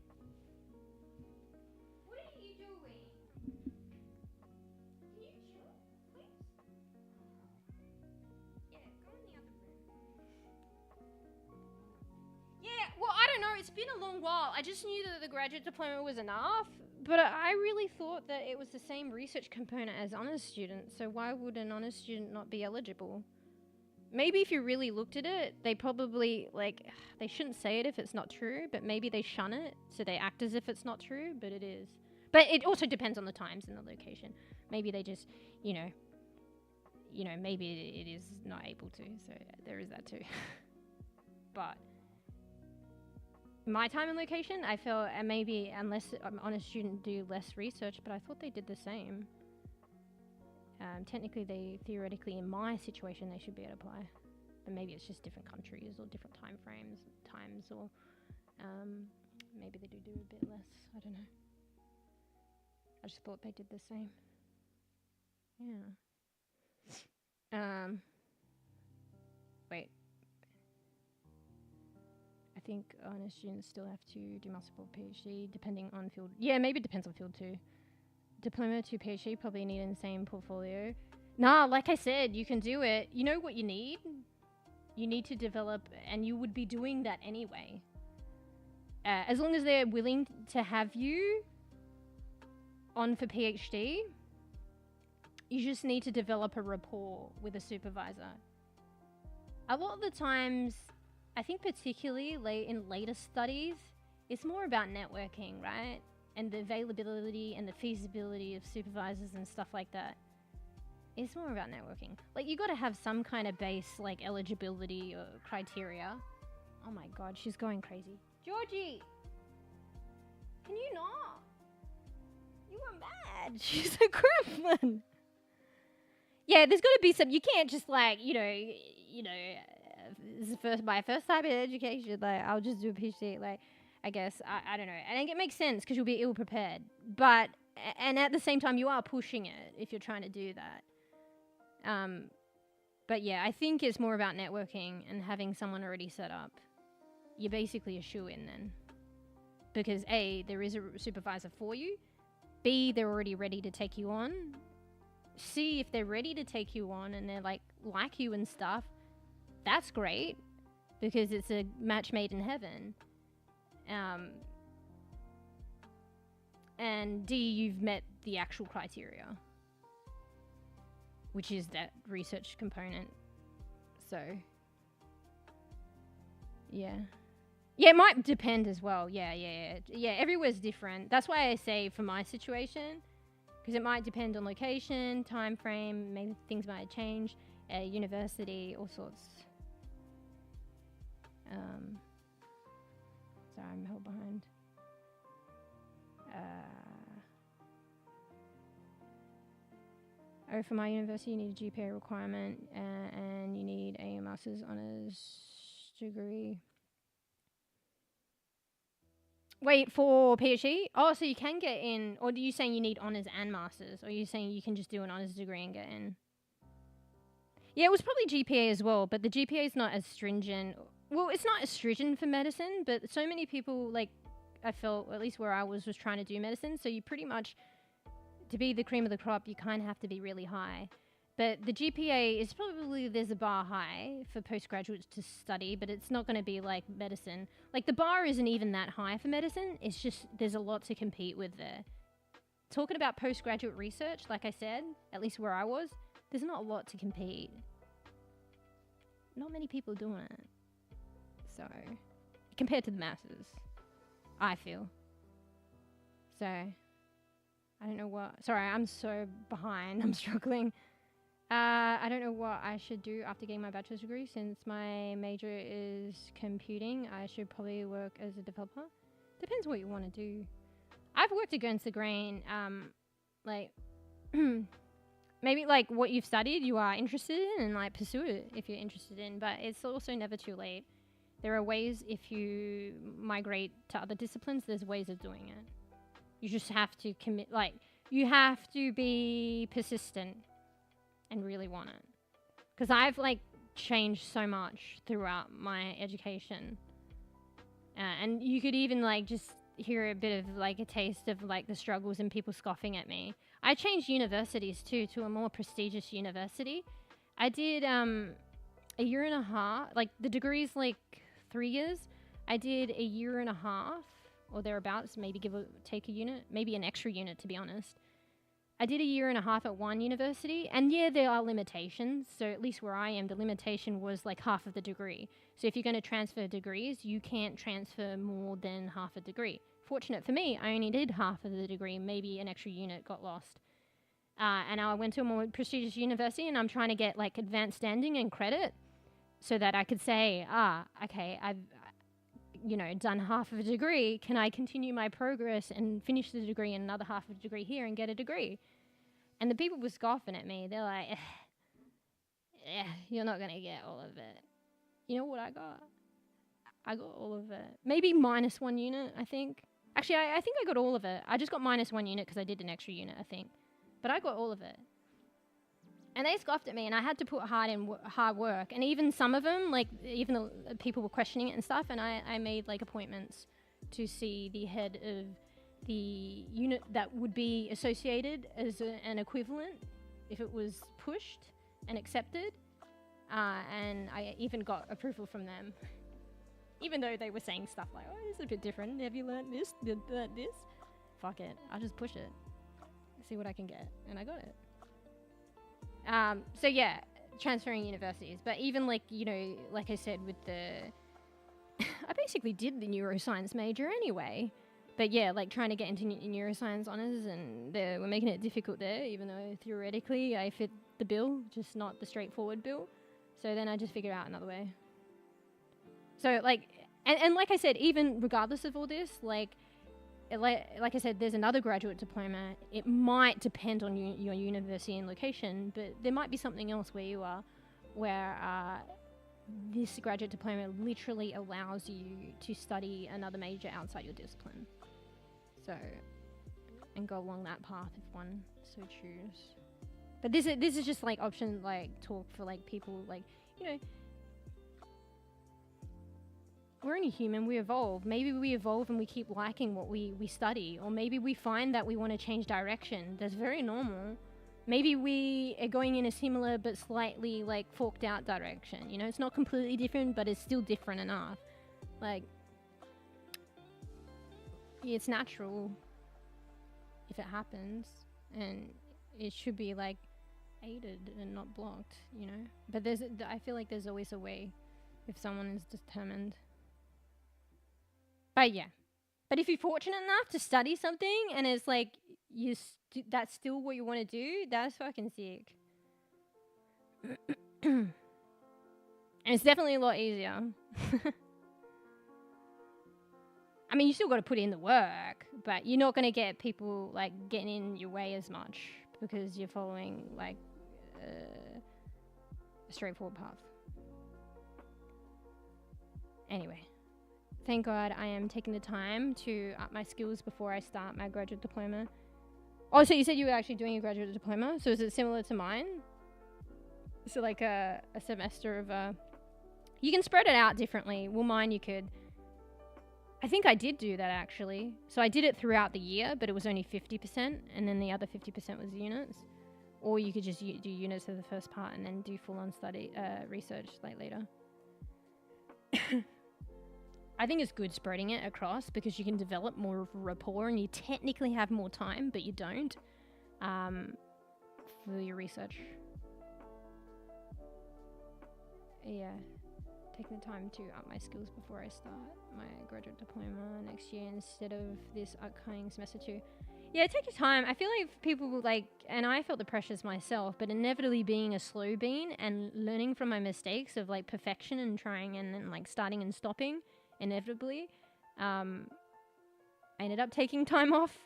What are you doing? Can you chill, please? Yeah, go in the other room. Yeah, well, I don't know. It's been a long while. I just knew that the graduate diploma was enough, but I really thought that it was the same research component as honors students, so why would an honors student not be eligible? Maybe if you really looked at it, they probably, like, they shouldn't say it if it's not true, but maybe they shun it, so they act as if it's not true, but it is. But it also depends on the times and the location. Maybe they just, you know, maybe it is not able to, so there is that too. But my time and location, I feel, and maybe unless I'm honest student do less research, but I thought they did the same. Technically, theoretically, in my situation, they should be able to apply. But maybe it's just different countries or different times, or maybe they do a bit less. I don't know. I just thought they did the same. Yeah. Wait. I think honest students still have to do multiple PhD depending on field. Yeah, maybe it depends on field too. Diploma to PhD probably need in the same portfolio. Nah, like I said, you can do it. You know what you need? You need to develop, and you would be doing that anyway. As long as they're willing to have you on for PhD, you just need to develop a rapport with a supervisor. A lot of the times, I think particularly in later studies, it's more about networking, right? And the availability and the feasibility of supervisors and stuff like that. It's more about networking. Like, you got to have some kind of base, like, eligibility or criteria. Oh my god, she's going crazy. Georgie! Can you not? You were mad. She's a gremlin. Yeah, there's got to be some, you can't just, like, this is my first time in education, like, I'll just do a PhD, like, I guess, I don't know. I think it makes sense because you'll be ill prepared. But, and at the same time, you are pushing it if you're trying to do that. But yeah, I think it's more about networking and having someone already set up. You're basically a shoo-in then. Because A, there is a supervisor for you. B, they're already ready to take you on. C, if they're ready to take you on and they're like you and stuff, that's great. Because it's a match made in heaven. And D, you've met the actual criteria, which is that research component. So, yeah. Yeah, it might depend as well. Yeah, everywhere's different. That's why I say for my situation, because it might depend on location, time frame, maybe things might change, university, all sorts. Sorry, I'm held behind. For my university, you need a GPA requirement, and you need a master's honors degree. Wait, for PhD? Oh, so you can get in, or are you saying you need honors and masters, or are you saying you can just do an honors degree and get in? Yeah, it was probably GPA as well, but the GPA is not as stringent. Well, it's not as stringent for medicine, but so many people, like, I felt, at least where I was trying to do medicine. So you pretty much, to be the cream of the crop, you kind of have to be really high. But the GPA is probably, there's a bar high for postgraduates to study, but it's not going to be like medicine. Like the bar isn't even that high for medicine. It's just, there's a lot to compete with there. Talking about postgraduate research, like I said, at least where I was, there's not a lot to compete. Not many people doing it. So, compared to the masses, I feel. So, I don't know what... Sorry, I'm so behind. I'm struggling. I don't know what I should do after getting my bachelor's degree. Since my major is computing, I should probably work as a developer. Depends what you want to do. I've worked against the grain. Like, maybe like what you've studied, you are interested in, and like pursue it if you're interested in. But it's also never too late. There are ways, if you migrate to other disciplines, there's ways of doing it. You just have to commit, like, you have to be persistent and really want it. Because I've, like, changed so much throughout my education. And you could even, like, just hear a bit of, like, a taste of, like, the struggles and people scoffing at me. I changed universities, too, to a more prestigious university. I did, a year and a half, like, the degree's, like, 3 years. I did a year and a half or thereabouts, maybe give or take a unit, maybe an extra unit to be honest. I did a year and a half at one university, and yeah, there are limitations. So at least where I am, the limitation was like half of the degree. So if you're going to transfer degrees, you can't transfer more than half a degree. Fortunate for me, I only did half of the degree, maybe an extra unit got lost. And I went to a more prestigious university, and I'm trying to get like advanced standing and credit, so that I could say, okay, I've, done half of a degree. Can I continue my progress and finish the degree and another half of a degree here and get a degree? And the people were scoffing at me. They're like, you're not going to get all of it. You know what I got? I got all of it. Maybe minus 1 unit, I think. Actually, I think I got all of it. I just got minus 1 unit because I did an extra unit, I think. But I got all of it. And they scoffed at me, and I had to put hard work. And even some of them, like, even the people were questioning it and stuff, and I made, like, appointments to see the head of the unit that would be associated as an equivalent if it was pushed and accepted. And I even got approval from them. Even though they were saying stuff like, oh, this is a bit different. Have you learned this? Did this? Fuck it. I'll just push it. See what I can get. And I got it. So yeah, transferring universities. But even like, like I said with I basically did the neuroscience major anyway. But yeah, like trying to get into neuroscience honors, and we're making it difficult there, even though theoretically I fit the bill, just not the straightforward bill. So then I just figured out another way. So like, and like I said, even regardless of all this, like I said, there's another graduate diploma. It might depend on your university and location, but there might be something else where you are, where this graduate diploma literally allows you to study another major outside your discipline. So, and go along that path if one so choose. But this is just like option, like talk for like people, like, we're only human, we evolve. Maybe we evolve and we keep liking what we study. Or maybe we find that we want to change direction. That's very normal. Maybe we are going in a similar but slightly like forked out direction. It's not completely different, but it's still different enough. Like, it's natural if it happens. And it should be like aided and not blocked, But I feel like there's always a way if someone is determined. But yeah, but if you're fortunate enough to study something and it's like that's still what you want to do, that's fucking sick. And it's definitely a lot easier. I mean, you still got to put in the work, but you're not going to get people like getting in your way as much because you're following like a straightforward path. Anyway. Thank God I am taking the time to up my skills before I start my graduate diploma. Oh, so you said you were actually doing a graduate diploma? So is it similar to mine? So like a semester of you can spread it out differently. Well, mine you could. I think I did do that actually. So I did it throughout the year, but it was only 50%, and then the other 50% was units. Or you could just do units of the first part and then do full-on study research like later. I think it's good spreading it across because you can develop more of a rapport and you technically have more time, but you don't for your research. Yeah, taking the time to up my skills before I start my graduate diploma next year instead of this upcoming semester too. Yeah, take your time. I feel like people like, and I felt the pressures myself, but inevitably being a slow bean and learning from my mistakes of like perfection and trying and then like starting and stopping, inevitably, I ended up taking time off,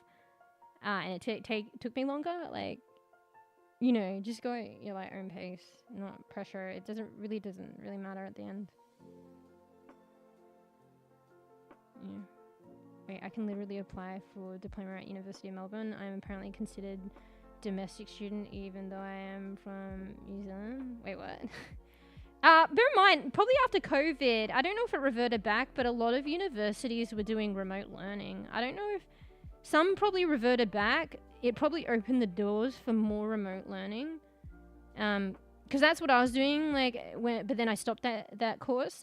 and it took me longer. Like, you know, just go at your like own pace, not pressure. It doesn't really matter at the end. Yeah. Wait, I can literally apply for diploma at University of Melbourne. I am apparently considered domestic student even though I am from New Zealand. Wait, what? Bear in mind, probably after COVID, I don't know if it reverted back, but a lot of universities were doing remote learning. I don't know if some probably reverted back. It probably opened the doors for more remote learning. Because that's what I was doing, but then I stopped that course.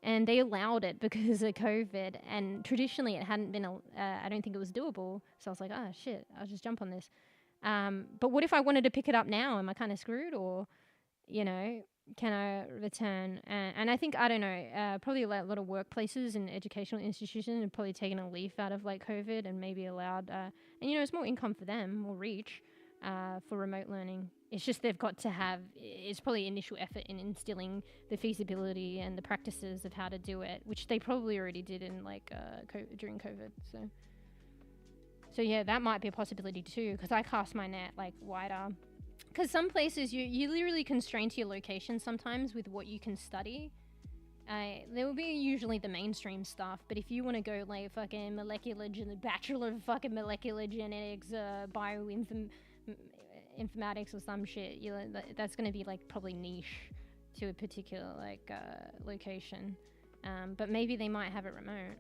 And they allowed it because of COVID. And traditionally, it hadn't been, I don't think it was doable. So I was like, oh, shit, I'll just jump on this. But what if I wanted to pick it up now? Am I kind of screwed? Or, you know, can I return? And I think, I don't know, probably a lot of workplaces and educational institutions have probably taken a leaf out of, like, COVID and maybe allowed, and, you know, it's more income for them, more reach for remote learning. It's just they've got to have, it's probably initial effort in instilling the feasibility and the practices of how to do it, which they probably already did in like during COVID. So yeah, that might be a possibility too, because I cast my net like wider. Because some places you literally constrained to your location sometimes with what you can study. There will be usually the mainstream stuff, but if you want to go like fucking Bachelor of fucking Molecular Genetics, informatics or some shit, that's going to be like probably niche to a particular like location, but maybe they might have it remote.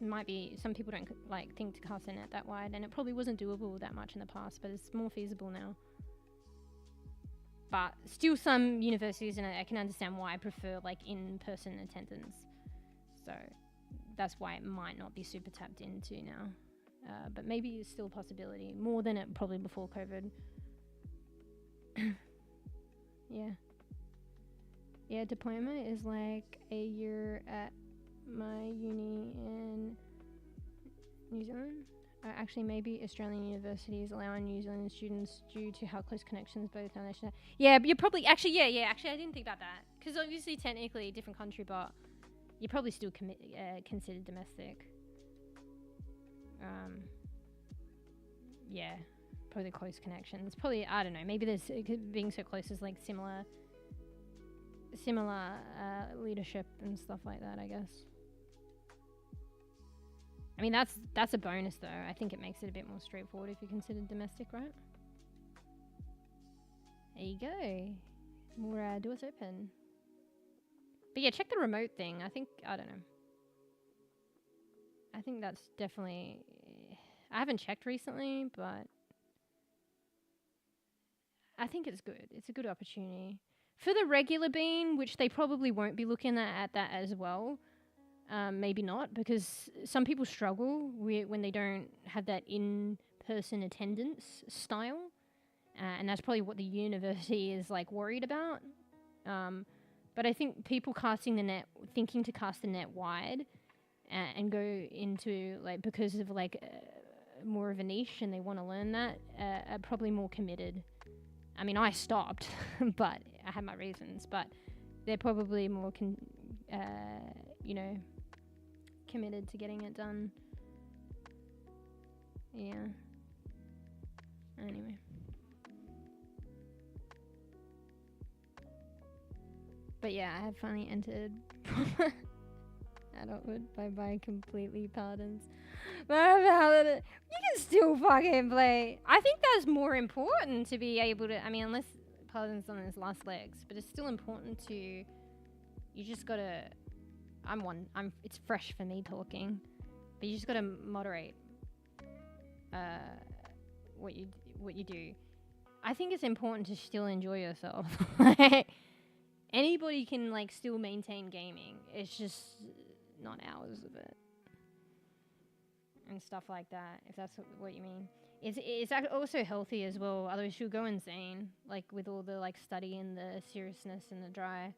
Might be, some people don't like think to cast their net that wide, and it probably wasn't doable that much in the past, but it's more feasible now. But still, some universities, and I can understand why, I prefer like in-person attendance, so that's why it might not be super tapped into now. But maybe it's still a possibility, more than it probably before COVID. Yeah, diploma is like a year at my uni in New Zealand. Actually, maybe Australian universities allowing New Zealand students due to how close connections both are national. Yeah, but you're probably, actually, actually, I didn't think about that. Because obviously, technically, a different country, but you're probably still considered domestic. Yeah, probably close connections. Probably, I don't know, maybe there's, being so close is like similar leadership and stuff like that, I guess. I mean, that's a bonus though. I think it makes it a bit more straightforward if you're considered domestic, right? There you go. More doors open. But yeah, check the remote thing. I don't know. I think that's definitely, I haven't checked recently, but I think it's good. It's a good opportunity. For the regular bean, which they probably won't be looking at that as well, maybe not, because some people struggle when they don't have that in-person attendance style, and that's probably what the university is like worried about. But I think people thinking to cast the net wide and go into like, because of like more of a niche and they want to learn that, are probably more committed. I mean, I stopped, but I had my reasons, but they're probably more committed to getting it done. Yeah. Anyway. But yeah, I have finally entered adulthood. Bye completely pardons. But you can still fucking play. I think that's more important to be able to, I mean, unless pardons on his last legs, but it's still important to, you just gotta it's fresh for me talking, but you just gotta moderate what you do. I think it's important to still enjoy yourself. Like, anybody can like still maintain gaming. It's just not hours of it and stuff like that. If that's what you mean. It's also healthy as well. Otherwise you'll go insane. Like with all the like study and the seriousness and the dry.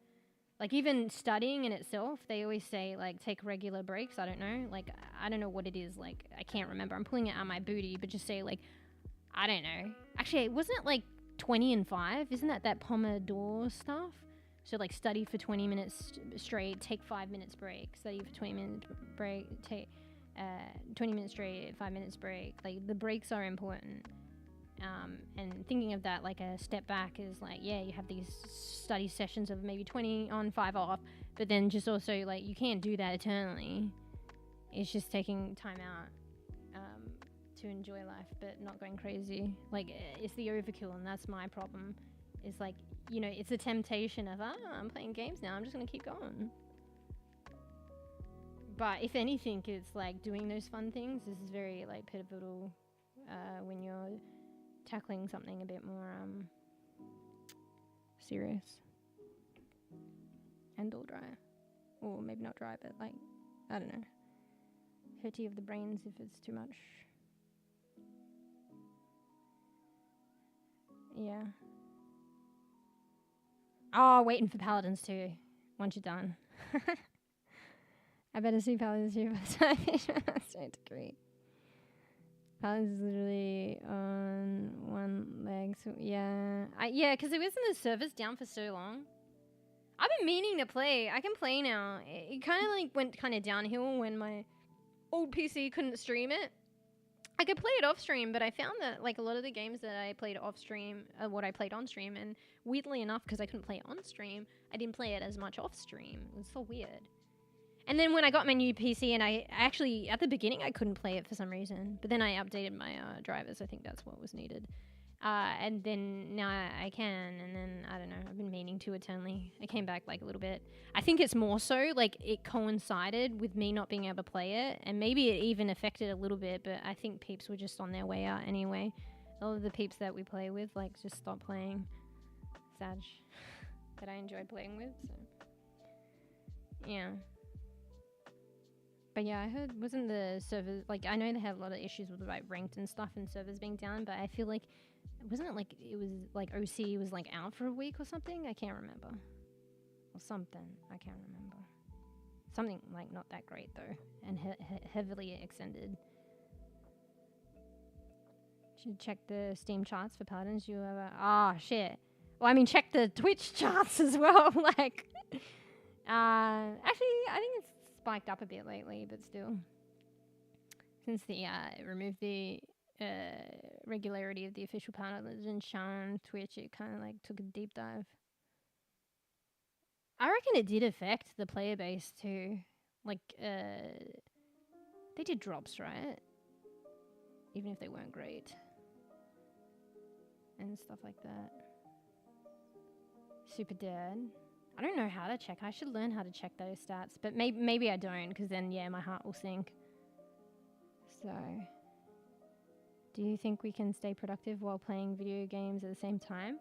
Like even studying in itself, they always say like take regular breaks. I don't know. Like I don't know what it is. Like I can't remember. I'm pulling it out of my booty, but just say like, I don't know. Actually, wasn't it like 20 and 5? Isn't that Pomodoro stuff? So like study for 20 minutes straight, take 5 minutes break. Study for 20 minutes break, take 20 minutes straight, 5 minutes break. Like the breaks are important. And thinking of that like a step back is like, yeah, you have these study sessions of maybe 20 on, 5 off, but then just also like you can't do that eternally. It's just taking time out to enjoy life, but not going crazy. Like it's the overkill, and that's my problem. It's like, you know, it's a temptation of, I'm playing games now, I'm just gonna keep going. But if anything, it's like doing those fun things. This is very like pivotal when you're tackling something a bit more serious and or dry, or maybe not dry, but like, I don't know, hurty of the brains if it's too much. Yeah. Oh, waiting for Paladins too. Once you're done. I better see Paladins too by the time I finish my master degree. Paladins is literally on one leg, so yeah. Because it was in the servers down for so long. I've been meaning to play. I can play now. It kind of like went kind of downhill when my old PC couldn't stream it. I could play it off stream, but I found that like a lot of the games that I played off stream are what I played on stream, and weirdly enough, because I couldn't play it on stream, I didn't play it as much off stream. It was so weird. And then when I got my new PC, and I actually, at the beginning, I couldn't play it for some reason, but then I updated my drivers. I think that's what was needed. And then now I can, and then, I don't know, I've been meaning to eternally. I came back like a little bit. I think it's more so like it coincided with me not being able to play it, and maybe it even affected a little bit, but I think peeps were just on their way out anyway. All of the peeps that we play with, like, just stopped playing Sag that I enjoyed playing with, so. Yeah. But yeah, I heard, wasn't the servers, like, I know they had a lot of issues with like ranked and stuff and servers being down, but I feel like, wasn't it like, it was like OC was like out for a week or something? I can't remember. Or something, I can't remember. Something like not that great though, and heavily extended. Should check the Steam charts for Paladins. You ever, shit. Well, I mean, check the Twitch charts as well, like, actually, I think it's spiked up a bit lately, but still. Since the removed the regularity of the official Paladins and Chau on Twitch, it kind of like took a deep dive. I reckon it did affect the player base too. Like, they did drops, right? Even if they weren't great. And stuff like that. Super dead. I don't know how to check. I should learn how to check those stats, but maybe I don't, because then, yeah, my heart will sink. So, do you think we can stay productive while playing video games at the same time?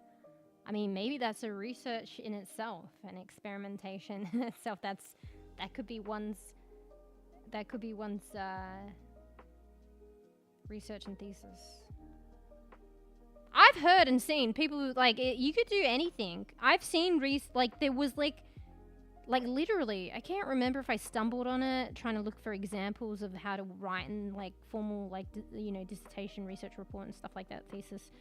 I mean, maybe that's a research in itself, an experimentation in itself. That could be one's research and thesis. I've heard and seen people who, like, you could do anything. I've seen there was like literally, I can't remember if I stumbled on it trying to look for examples of how to write in like formal, like, dissertation, research report and stuff like that, thesis.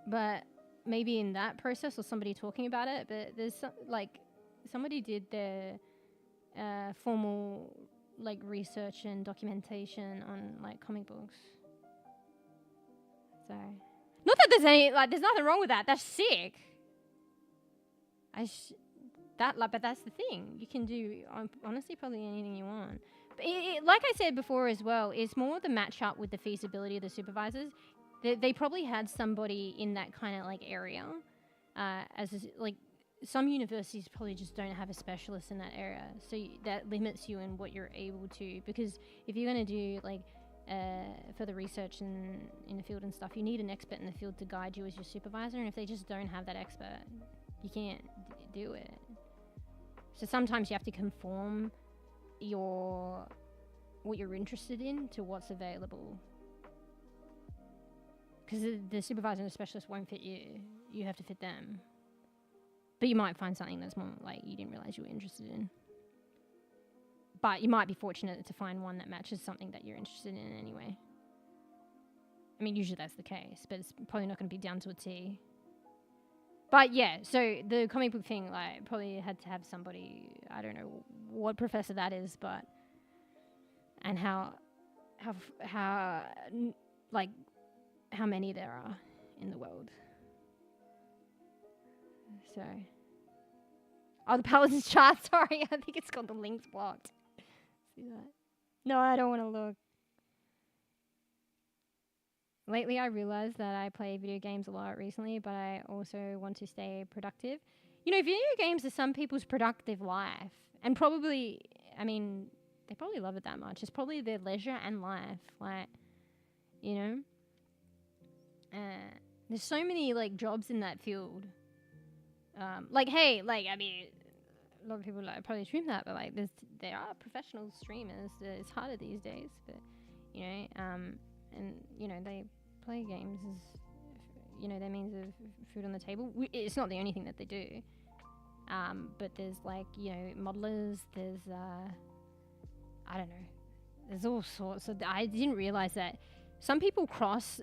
But maybe in that process or somebody talking about it, but there's somebody did their formal like research and documentation on like comic books. So, not that there's nothing wrong with that. That's sick. But that's the thing. You can do honestly probably anything you want. But like I said before as well, it's more the match up with the feasibility of the supervisors. They probably had somebody in that kind of like area, some universities probably just don't have a specialist in that area, so that limits you in what you're able to. Because if you're going to do like further research in the field and stuff, you need an expert in the field to guide you as your supervisor, and if they just don't have that expert, you can't do it. So sometimes you have to conform what you're interested in to what's available, because the supervisor and the specialist won't fit you. You have to fit them. But you might find something that's more like you didn't realize you were interested in. But you might be fortunate to find one that matches something that you're interested in anyway. I mean, usually that's the case, but it's probably not going to be down to a T. But yeah, so the comic book thing, like, probably had to have somebody, I don't know what professor that is, but, and how many there are in the world. So, oh, the Paladin's chart, sorry, I think it's called the links blocked. See that? No, I don't want to look. Lately, I realized that I play video games a lot recently, but I also want to stay productive. You know, video games are some people's productive life. And probably, I mean, they probably love it that much. It's probably their leisure and life. Like, you know? There's so many, like, jobs in that field. Like, hey, like, I mean, a lot of people like probably stream that, but like, there are professional streamers. It's harder these days, but you know, and you know, they play games as, you know, their means of food on the table. It's not the only thing that they do. But there's like, you know, modelers. There's I don't know. There's all sorts of. I didn't realize that. Some people cross,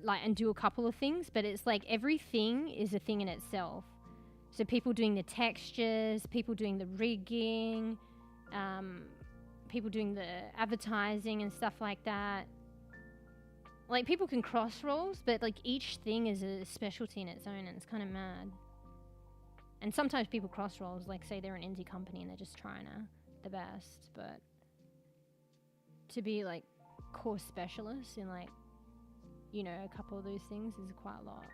like, and do a couple of things, but it's like everything is a thing in itself. So people doing the textures, people doing the rigging, people doing the advertising and stuff like that. Like, people can cross roles, but like each thing is a specialty in its own, and it's kind of mad. And sometimes people cross roles, like say they're an indie company and they're just trying the best, but to be like core specialists in, like, you know, a couple of those things is quite a lot.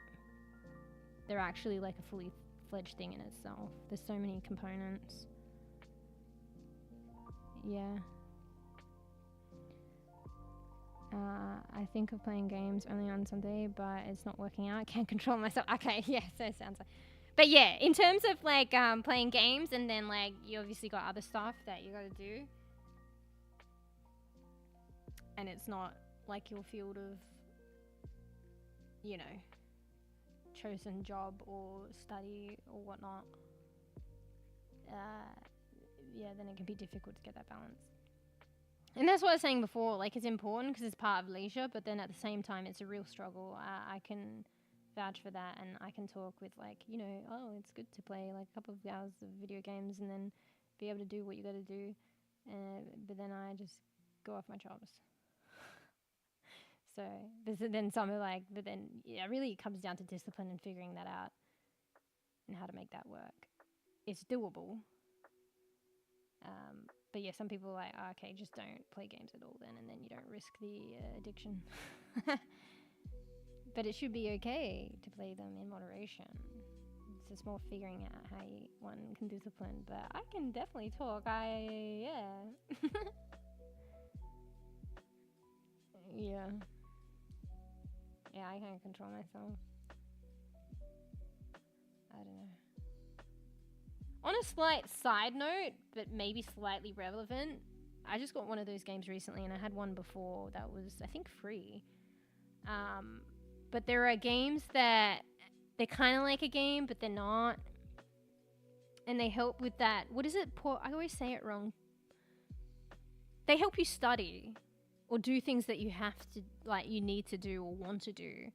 They're actually like a fully fledged thing in itself. There's so many components. Yeah. I think of playing games only on Sunday, but it's not working out. I can't control myself. Okay, yeah, so it sounds like. But yeah, in terms of like playing games, and then like you obviously got other stuff that you gotta do. And it's not like your field of, you know, chosen job or study or whatnot. Yeah, then it can be difficult to get that balance. And that's what I was saying before, like, it's important because it's part of leisure, but then at the same time, it's a real struggle. I can vouch for that, and I can talk with, like, you know, oh, it's good to play, like, a couple of hours of video games and then be able to do what you got to do. But then I just go off my jobs. So, then some are like, but then, yeah, really it comes down to discipline and figuring that out and how to make that work. It's doable. But yeah, some people are like, oh, okay, just don't play games at all then, and then you don't risk the addiction. But it should be okay to play them in moderation. It's just more figuring out how one can discipline. But I can definitely talk. Yeah. Yeah. Yeah, I can't control myself. I don't know. On a slight side note, but maybe slightly relevant, I just got one of those games recently, and I had one before that was, I think, free. But there are games that they're kind of like a game, but they're not. And they help with that. What is it? I always say it wrong. They help you study or do things that you have to, like, you need to do or want to do.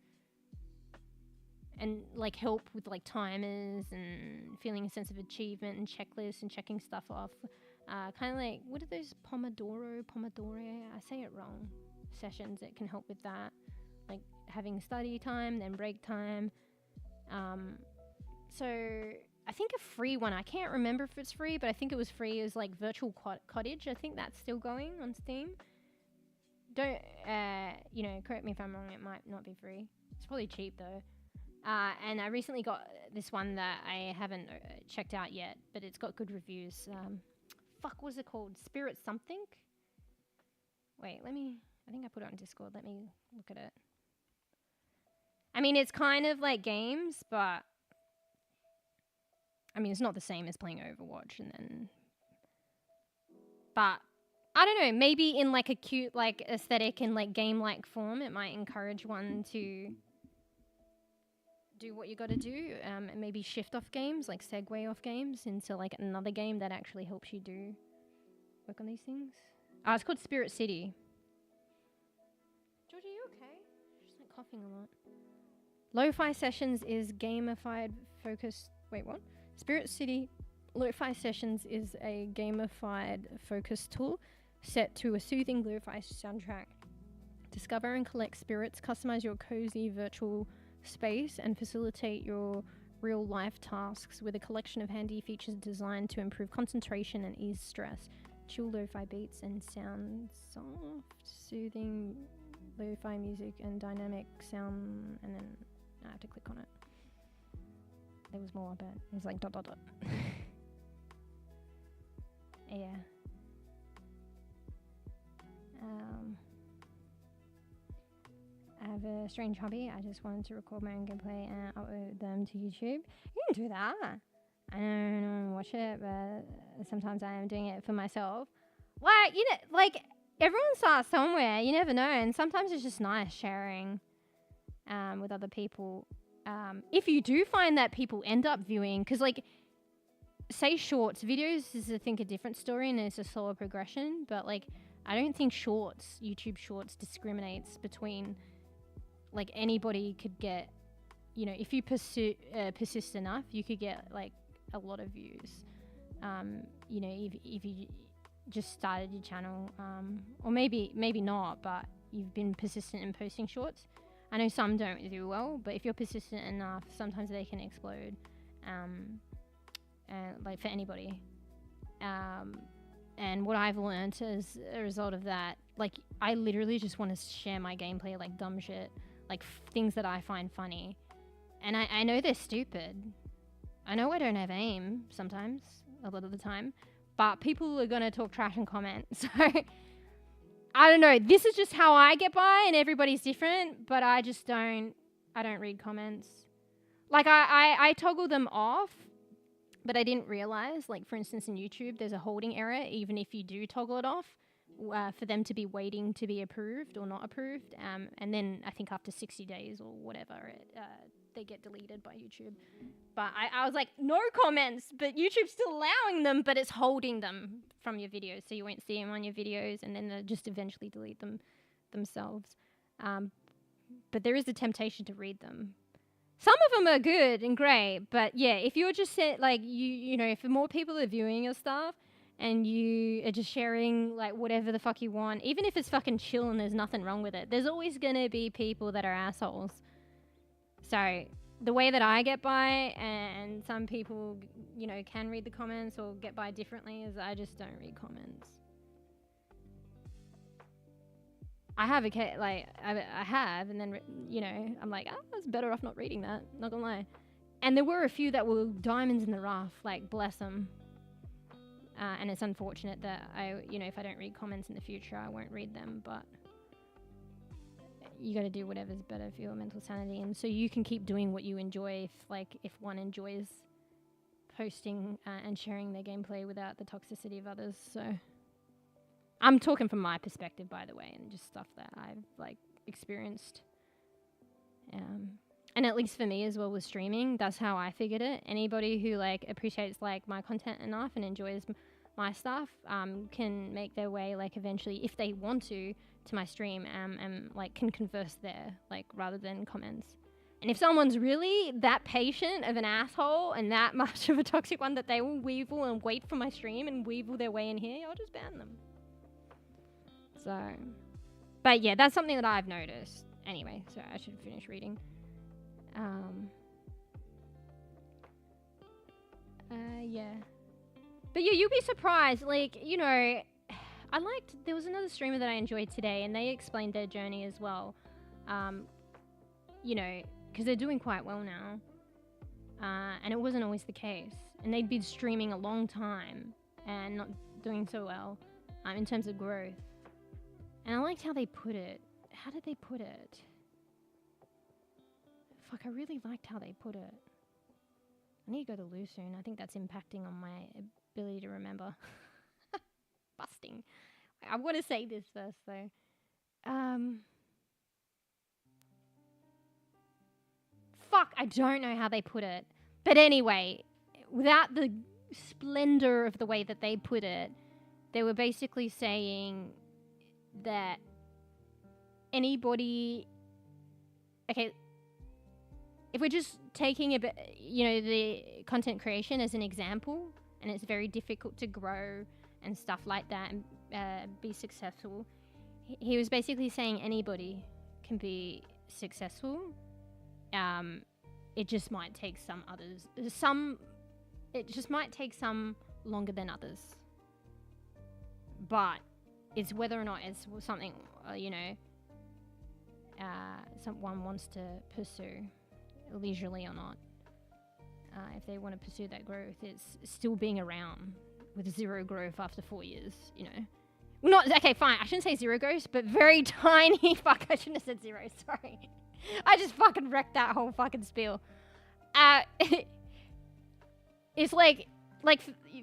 And, like, help with, like, timers and feeling a sense of achievement and checklists and checking stuff off. Kind of like, what are those Pomodoro, I say it wrong, sessions that can help with that. Like, having study time, then break time. So, I think a free one, I can't remember if it's free, but I think it was free. It was, like, Virtual Cottage. I think that's still going on Steam. Don't, you know, correct me if I'm wrong, it might not be free. It's probably cheap, though. And I recently got this one that I haven't checked out yet, but it's got good reviews. Fuck, what was it called? Spirit something? Wait, I think I put it on Discord. Let me look at it. I mean, it's kind of like games, but I mean, it's not the same as playing Overwatch but I don't know, maybe in like a cute like aesthetic and like game-like form, it might encourage one to do what you got to do, and maybe shift off games, like segue off games into like another game that actually helps you do work on these things. It's called Spirit City. Georgie, are you okay? She's like coughing a lot. Lo-fi sessions is gamified focused. Wait, what? Spirit City Lo-fi sessions is a gamified focus tool set to a soothing lo-fi soundtrack. Discover and collect spirits, customize your cozy virtual space, and facilitate your real-life tasks with a collection of handy features designed to improve concentration and ease stress. Chill lo-fi beats and sound, soft, soothing lo-fi music and dynamic sound, and then I have to click on it. There was more, but it's like ... Yeah. I have a strange hobby. I just wanted to record my own gameplay and upload them to YouTube. You can do that. I don't watch it, but sometimes I am doing it for myself. Like, you know, like, everyone starts somewhere. You never know. And sometimes it's just nice sharing with other people. If you do find that people end up viewing, because, like, say shorts, videos is, I think, a different story and it's a slower progression. But, like, I don't think shorts, YouTube shorts, discriminates between, like, anybody could get, you know, if you persist enough, you could get, like, a lot of views. You know, if you just started your channel, or maybe not, but you've been persistent in posting shorts. I know some don't do well, but if you're persistent enough, sometimes they can explode, like, for anybody. And what I've learned as a result of that, like, I literally just want to share my gameplay, like, dumb shit, like, things that I find funny. And I know they're stupid. I know I don't have aim sometimes, a lot of the time, but people are going to talk trash and comment. So, I don't know. This is just how I get by, and everybody's different, but I don't read comments. Like, I toggle them off, but I didn't realize, like, for instance, in YouTube, there's a holding error, even if you do toggle it off, for them to be waiting to be approved or not approved. And then I think after 60 days or whatever, they get deleted by YouTube. But I was like, no comments, but YouTube's still allowing them, but it's holding them from your videos, so you won't see them on your videos, and then they'll just eventually delete them themselves. But there is a temptation to read them. Some of them are good and great, but yeah, if you're just like, you know, if more people are viewing your stuff and you are just sharing, like, whatever the fuck you want, even if it's fucking chill and there's nothing wrong with it, there's always gonna be people that are assholes. So the way that I get by, and some people, you know, can read the comments or get by differently, is I just don't read comments. I have I have, and then, you know, I'm like, I was better off not reading that, not gonna lie. And there were a few that were diamonds in the rough, like, bless them. And it's unfortunate that you know, if I don't read comments in the future, I won't read them, but you gotta do whatever's better for your mental sanity, and so you can keep doing what you enjoy if one enjoys posting and sharing their gameplay without the toxicity of others. So I'm talking from my perspective, by the way, and just stuff that I've, like, experienced. And at least for me as well with streaming, that's how I figured it. Anybody who, like, appreciates, like, my content enough and enjoys my stuff can make their way, like, eventually, if they want to my stream, and, like, can converse there, like, rather than comments. And if someone's really that patient of an asshole and that much of a toxic one that they will weevil and wait for my stream and weevil their way in here, I'll just ban them. So, but yeah, that's something that I've noticed. Anyway, so I should finish reading. Yeah. But yeah, you'll be surprised. Like, you know, there was another streamer that I enjoyed today, and they explained their journey as well. You know, because they're doing quite well now. And it wasn't always the case. And they'd been streaming a long time and not doing so well in terms of growth. And I liked how they put it. How did they put it? Fuck, I really liked how they put it. I need to go to loo soon. I think that's impacting on my ability to remember. Busting. I want to say this first, though. Fuck, I don't know how they put it. But anyway, without the splendor of the way that they put it, they were basically saying that anybody... Okay, if we're just taking a bit, the content creation as an example, and it's very difficult to grow and stuff like that and be successful, he was basically saying anybody can be successful. It just might take some others. It just might take some longer than others. But it's whether or not it's something, someone wants to pursue, leisurely or not. If they want to pursue that growth, it's still being around with 0 growth after 4 years, Well, not, okay, fine, I shouldn't say 0 growth, but very tiny, fuck, I shouldn't have said 0, sorry. I just fucking wrecked that whole fucking spiel. It's like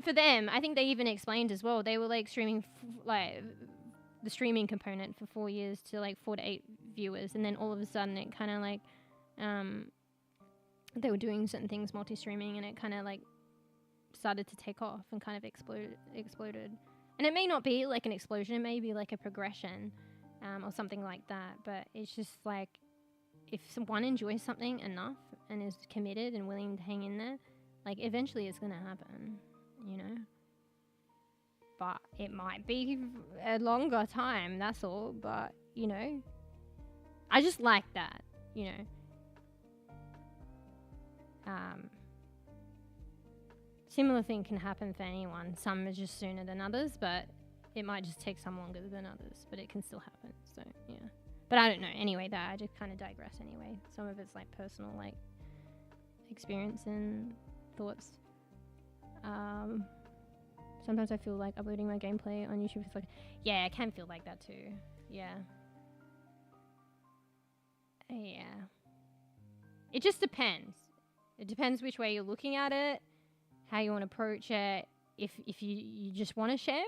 for them, I think they even explained as well, they were like streaming, the streaming component for 4 years to like 4 to 8 viewers, and then all of a sudden it kind of like, they were doing certain things multi-streaming, and it kind of like started to take off and kind of exploded. And it may not be like an explosion, it may be like a progression, or something like that, but it's just like, if someone enjoys something enough and is committed and willing to hang in there, like eventually it's gonna happen, But it might be a longer time, that's all, but, I just like that, Similar thing can happen for anyone. Some are just sooner than others, but it might just take some longer than others, but it can still happen, so, yeah. But I don't know, anyway, that I just kind of digress anyway. Some of it's like personal, like, experience and thoughts. Sometimes I feel like uploading my gameplay on YouTube is like, yeah, I can feel like that too, yeah. Yeah. It just depends. It depends which way you're looking at it, how you want to approach it, if you just want to share,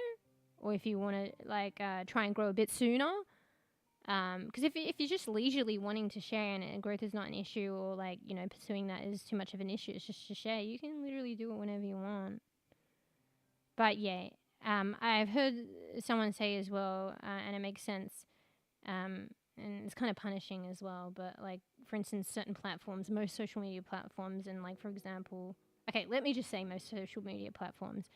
or if you want to like try and grow a bit sooner. Because if you're just leisurely wanting to share and growth is not an issue, or like pursuing that is too much of an issue, it's just to share, you can literally do it whenever you want. But yeah, I've heard someone say as well, and it makes sense, and it's kind of punishing as well, but like for instance certain platforms, most social media platforms, and like for example, okay, let me just say most social media platforms,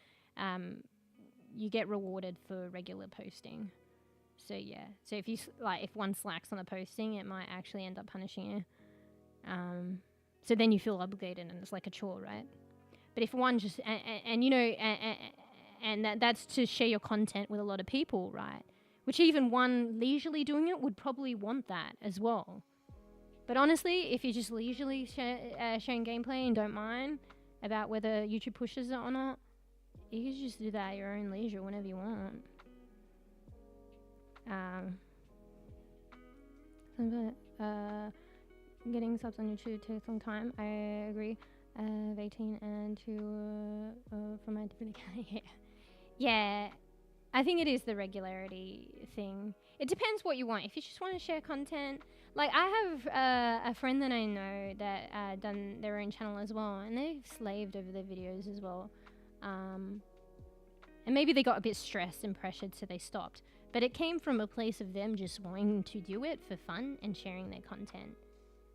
you get rewarded for regular posting. So yeah, so if you if one slacks on the posting, it might actually end up punishing you. So then you feel obligated, and it's like a chore, right? But if one just and that's to share your content with a lot of people, right? Which even one leisurely doing it would probably want that as well. But honestly, if you're just leisurely sharing gameplay and don't mind about whether YouTube pushes it or not, you can just do that at your own leisure whenever you want. Getting subs on YouTube takes a long time. I agree. 18 and to from my yeah, I think it is the regularity thing. It depends what you want. If you just want to share content, like I have a friend that I know that done their own channel as well, and they've slaved over their videos as well. And maybe they got a bit stressed and pressured, so they stopped. But it came from a place of them just wanting to do it for fun and sharing their content.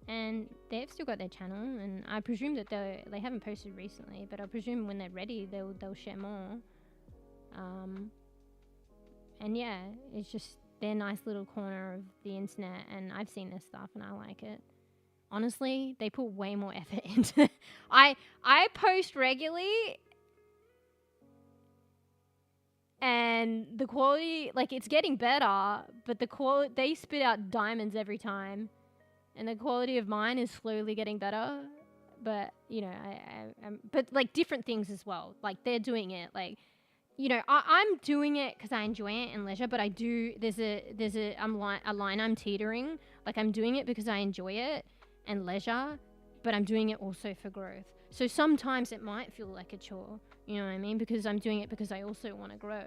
And they've still got their channel, and I presume that they haven't posted recently, but I presume when they're ready, they'll share more. And yeah, it's just their nice little corner of the internet, and I've seen their stuff and I like it. Honestly, they put way more effort into it. I post regularly, and the quality, like, it's getting better, but the quality, they spit out diamonds every time. and the quality of mine is slowly getting better. But you know, I'm but like different things as well. Like they're doing it, like you know, I'm doing it because I enjoy it and leisure. But I do there's a line I'm teetering. Like I'm doing it because I enjoy it and leisure, but I'm doing it also for growth. So sometimes it might feel like a chore, you know what I mean? Because I'm doing it because I also want to grow.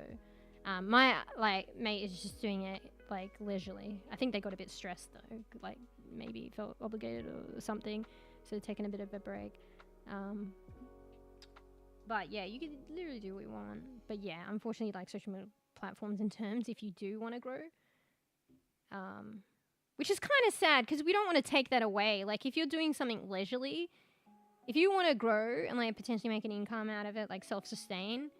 My like mate is just doing it like leisurely. I think they got a bit stressed though, like maybe felt obligated or something, so they're taking a bit of a break. But yeah, you can literally do what you want. But yeah, unfortunately, like social media platforms in terms, if you do want to grow, which is kind of sad because we don't want to take that away. Like if you're doing something leisurely, if you want to grow and like potentially make an income out of it, like self-sustain,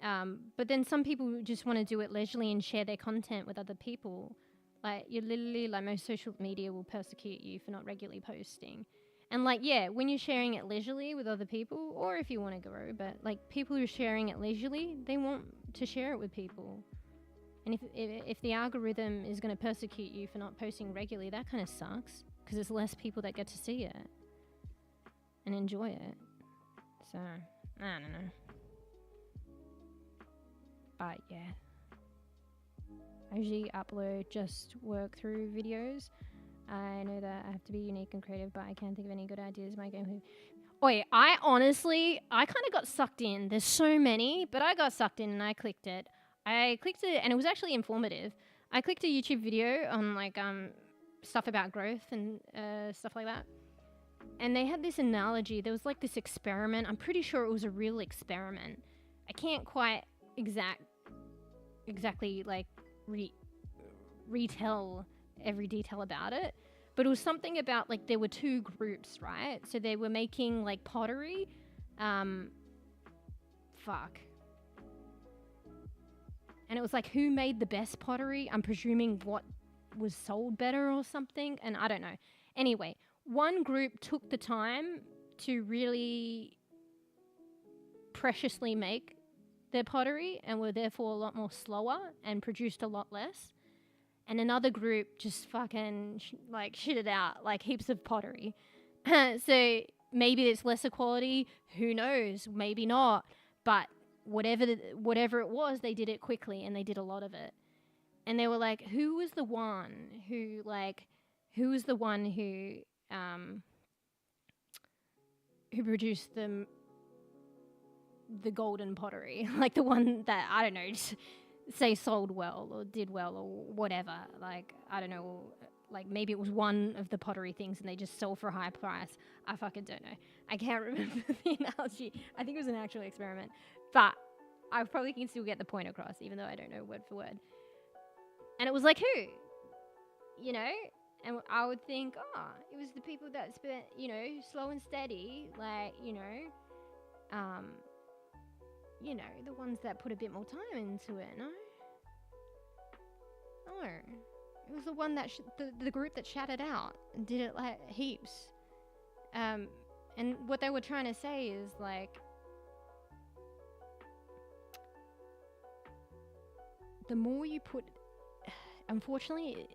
but then some people just want to do it leisurely and share their content with other people. Like you're literally like most social media will persecute you for not regularly posting. And like, yeah, when you're sharing it leisurely with other people, or if you want to grow, but like people who are sharing it leisurely, they want to share it with people. And if the algorithm is going to persecute you for not posting regularly, that kind of sucks because there's less people that get to see it and enjoy it. So, I don't know. But yeah. I usually upload just work through videos. I know that I have to be unique and creative, but I can't think of any good ideas. My game. Wait, I kind of got sucked in. There's so many, but I got sucked in and I clicked it. And it was actually informative. I clicked a YouTube video on like stuff about growth and stuff like that. And they had this analogy. There was like this experiment. I'm pretty sure it was a real experiment. I can't quite exactly like retell every detail about it, but it was something about like there were two groups, right? So they were making like pottery. And it was like who made the best pottery. I'm presuming what was sold better or something, and I don't know. Anyway, one group took the time to really preciously make their pottery and were therefore a lot more slower and produced a lot less. And another group just fucking shit it out, like heaps of pottery. So maybe it's lesser quality, who knows, maybe not. But whatever it was, they did it quickly and they did a lot of it. And they were like, who was the one who produced the golden pottery? Like the one that, I don't know, say sold well or did well or whatever. Like, I don't know, like maybe it was one of the pottery things and they just sold for a high price. I fucking don't know. I can't remember the analogy. I think it was an actual experiment. But I probably can still get the point across, even though I don't know word for word. And it was like, who? You know? And I would think, it was the people that spent, slow and steady, like, the ones that put a bit more time into it, no? No. It was the one that, the group that shattered out and did it like heaps. And what they were trying to say is like, the more you put, unfortunately,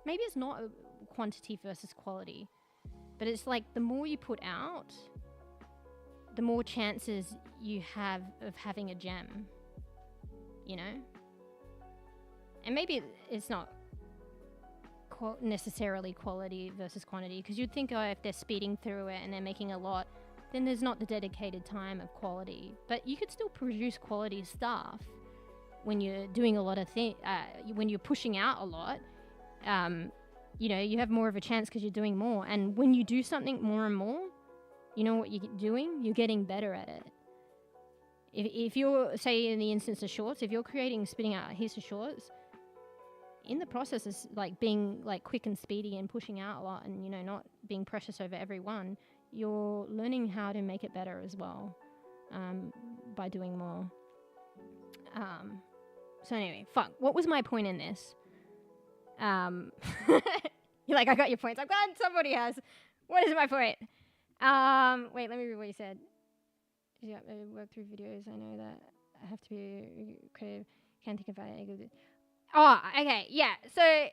maybe it's not quantity versus quality, but it's like the more you put out, the more chances you have of having a gem, And maybe it's not necessarily quality versus quantity, because you'd think, if they're speeding through it and they're making a lot, then there's not the dedicated time of quality. But you could still produce quality stuff when you're doing a lot of things, when you're pushing out a lot. You have more of a chance because you're doing more. And when you do something more and more, you know what you're doing? You're getting better at it. If you're, say in the instance of shorts, if you're spitting out heaps of shorts, in the process of like being like quick and speedy and pushing out a lot and, not being precious over every one, you're learning how to make it better as well, by doing more. So anyway, what was my point in this? You're like, I got your points. I'm glad somebody has. What is my point? Wait, let me read what you said. Yeah, I work through videos. I know that I have to be creative. Can't think about it. Oh, okay, yeah. So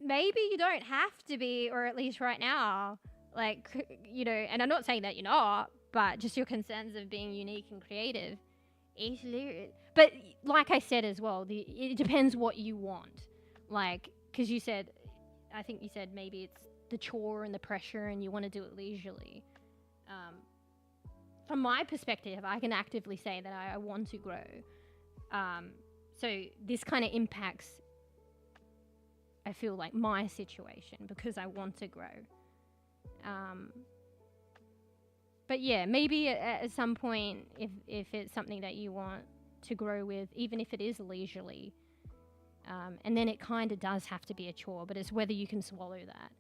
maybe you don't have to be, or at least right now, like, you know, and I'm not saying that you're not, but just your concerns of being unique and creative is hilarious. But like I said as well, it depends what you want. Like, because I think you said maybe it's the chore and the pressure and you want to do it leisurely. From my perspective, I can actively say that I want to grow. So this kind of impacts, I feel like, my situation because I want to grow. But yeah, maybe at some point, if it's something that you want to grow with, even if it is leisurely, and then it kind of does have to be a chore, but it's whether you can swallow that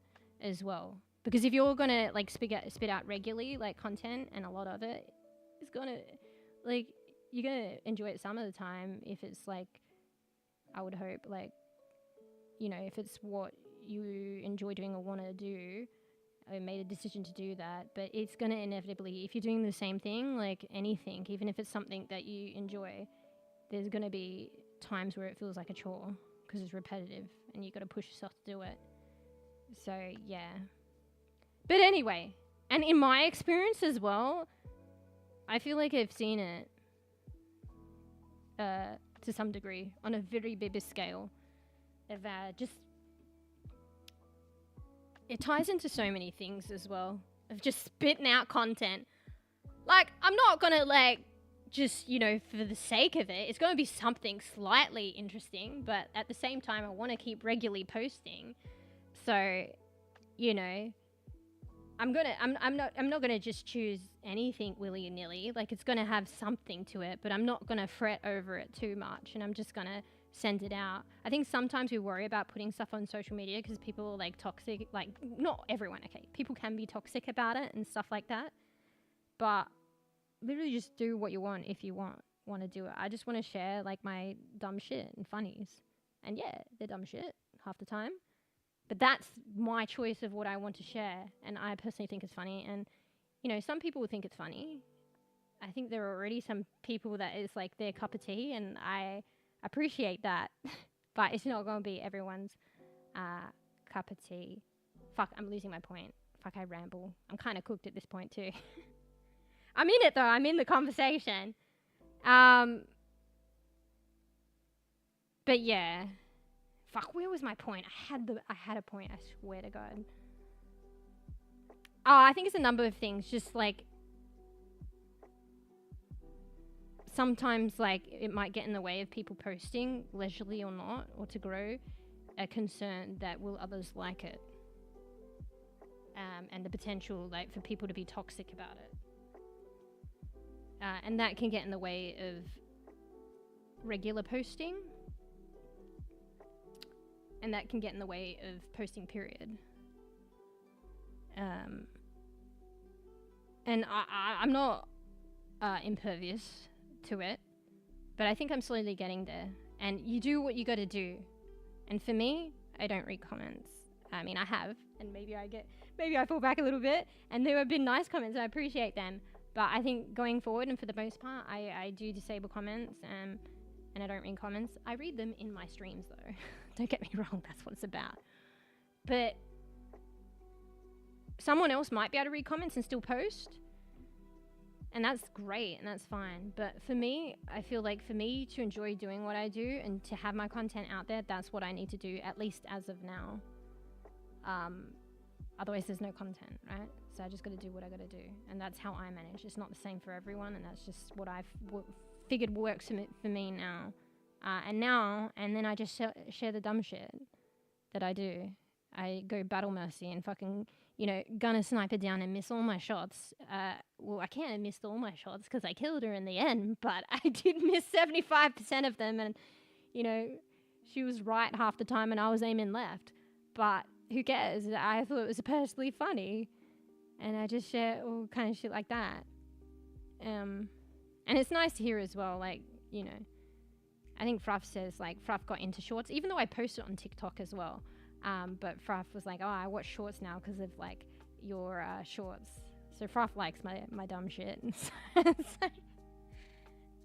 as well. Because if you're gonna like spit out regularly like content, and a lot of it is gonna, like, you're gonna enjoy it some of the time if it's like, I would hope, like, you know, if it's what you enjoy doing or want to do, I made a decision to do that. But it's going to inevitably, if you're doing the same thing, like anything, even if it's something that you enjoy, there's going to be times where it feels like a chore because it's repetitive and you've got to push yourself to do it. So, yeah. But anyway, and in my experience as well, I feel like I've seen it to some degree on a very big scale of just, it ties into so many things as well, of just spitting out content. Like, I'm not gonna, like, just, you know, for the sake of it, it's gonna be something slightly interesting, but at the same time, I want to keep regularly posting. So, you know, I'm not gonna just choose anything willy-nilly. Like, it's gonna have something to it, but I'm not gonna fret over it too much, and I'm just gonna send it out. I think sometimes we worry about putting stuff on social media because people are like toxic, like, not everyone, okay, people can be toxic about it and stuff like that, but literally just do what you want if you want to do it. I just want to share like my dumb shit and funnies, and yeah, they're dumb shit half the time, but that's my choice of what I want to share, and I personally think it's funny. And you know, some people will think it's funny. I think there are already some people that is like their cup of tea, and I appreciate that, but it's not going to be everyone's cup of tea. Fuck, I'm losing my point. Fuck, I ramble. I'm kind of cooked at this point too. I'm in it though. I'm in the conversation. But yeah. Fuck, where was my point? I had a point, I swear to God. Oh, I think it's a number of things. Just like, sometimes, like, it might get in the way of people posting, leisurely or not, or to grow, a concern that will others like it, and the potential, like, for people to be toxic about it, and that can get in the way of regular posting, and that can get in the way of posting, period. And I'm not impervious to it, but I think I'm slowly getting there. And you do what you got to do. And for me, I don't read comments. I mean, I have, and maybe I fall back a little bit, and there have been nice comments, and I appreciate them. But I think going forward, and for the most part, I do disable comments, and I don't read comments. I read them in my streams though. Don't get me wrong, that's what it's about. But someone else might be able to read comments and still post, and that's great, and that's fine. But for me, I feel like for me to enjoy doing what I do and to have my content out there, that's what I need to do, at least as of now. Otherwise there's no content, right? So I just got to do what I got to do, and that's how I manage. It's not the same for everyone, and that's just what I've figured works for me now. And then I just share the dumb shit that I do. I go battle mercy and fucking, you know, gun a sniper down and miss all my shots. Well, I can't have missed all my shots because I killed her in the end, but I did miss 75% of them, and, you know, she was right half the time and I was aiming left. But who cares? I thought it was personally funny, and I just share all kind of shit like that. And it's nice to hear as well, like, you know, I think Fruff says, like, Fruff got into shorts, even though I posted on TikTok as well. But Fruff was like, oh, I watch shorts now because of, like, your shorts. So Fruff likes my dumb shit. So,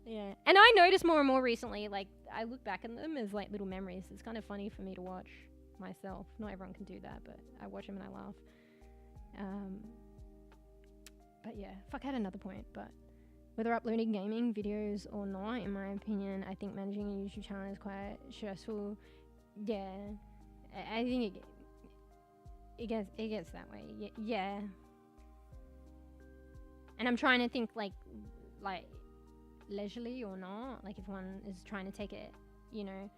yeah. And I noticed more and more recently, like, I look back at them as, like, little memories. It's kind of funny for me to watch. myself. Not everyone can do that, but I watch them and I laugh. But yeah, fuck, I had another point, but whether uploading gaming videos or not, in my opinion, I think managing a YouTube channel is quite stressful. Yeah, I think it gets that way. Yeah. And I'm trying to think like leisurely or not. Like if one is trying to take it, you know,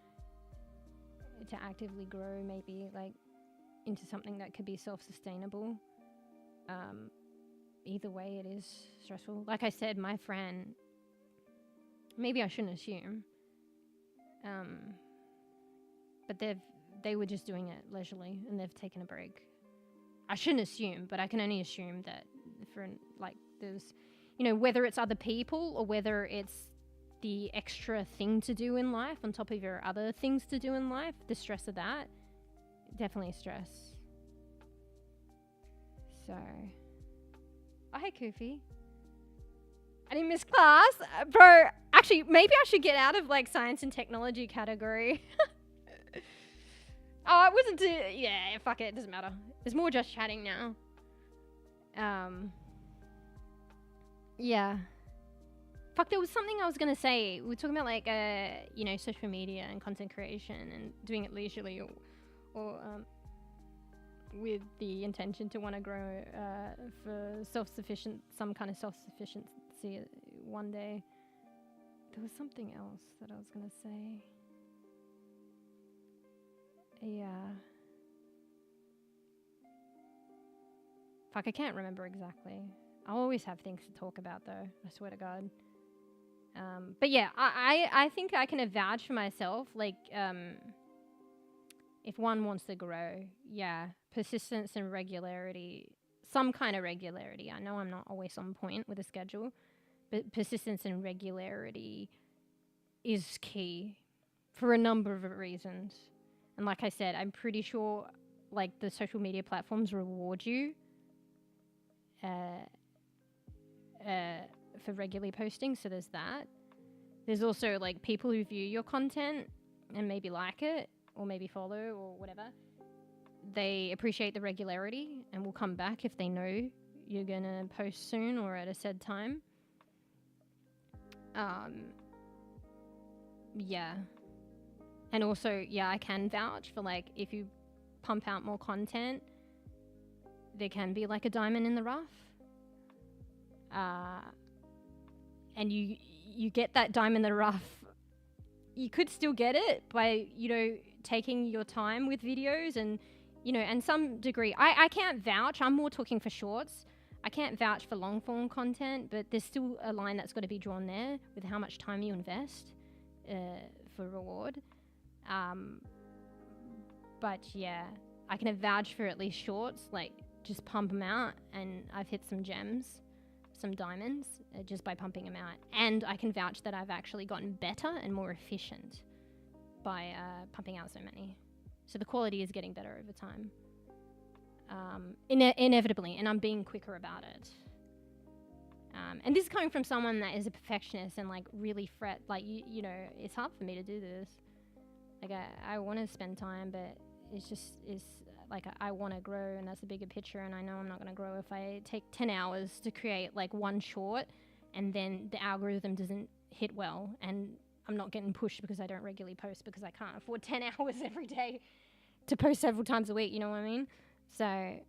to actively grow, maybe like into something that could be self-sustainable. Either way, it is stressful. Like I said, my friend, maybe I shouldn't assume, but they were just doing it leisurely and they've taken a break. I shouldn't assume, but I can only assume that for like there's, you know, whether it's other people or whether it's the extra thing to do in life on top of your other things to do in life, the stress of that, definitely stress. So, oh hey Kofi, I didn't miss class, bro. Actually, maybe I should get out of like science and technology category. Oh, it wasn't yeah, fuck it, it doesn't matter. It's more just chatting now. Yeah. Fuck, there was something I was gonna say. We were talking about like, you know, social media and content creation and doing it leisurely or with the intention to want to grow for some kind of self-sufficiency one day. There was something else that I was gonna say. Yeah. Fuck, I can't remember exactly. I always have things to talk about though, I swear to God. But yeah, I think I can vouch for myself, like, if one wants to grow, yeah, persistence and regularity, some kind of regularity. I know I'm not always on point with a schedule, but persistence and regularity is key for a number of reasons. And like I said, I'm pretty sure like the social media platforms reward you for regularly posting. So there's that. There's also like people who view your content and maybe like it or maybe follow or whatever. They appreciate the regularity and will come back if they know you're going to post soon or at a said time. Yeah. And also, yeah, I can vouch for like if you pump out more content, there can be like a diamond in the rough. And you get that diamond in the rough. You could still get it by, you know, taking your time with videos and, you know, and some degree. I can't vouch. I'm more talking for shorts. I can't vouch for long form content, but there's still a line that's got to be drawn there with how much time you invest for reward. But yeah, I can vouch for at least shorts, like just pump them out and I've hit some gems, some diamonds just by pumping them out. And I can vouch that I've actually gotten better and more efficient by pumping out so many. So the quality is getting better over time. Inevitably, and I'm being quicker about it. And this is coming from someone that is a perfectionist and like really fret, like, you know, it's hard for me to do this. Like I want to spend time, but it's like I want to grow and that's a bigger picture, and I know I'm not going to grow if I take 10 hours to create like one short and then the algorithm doesn't hit well and I'm not getting pushed because I don't regularly post because I can't afford 10 hours every day to post several times a week, you know what I mean? So,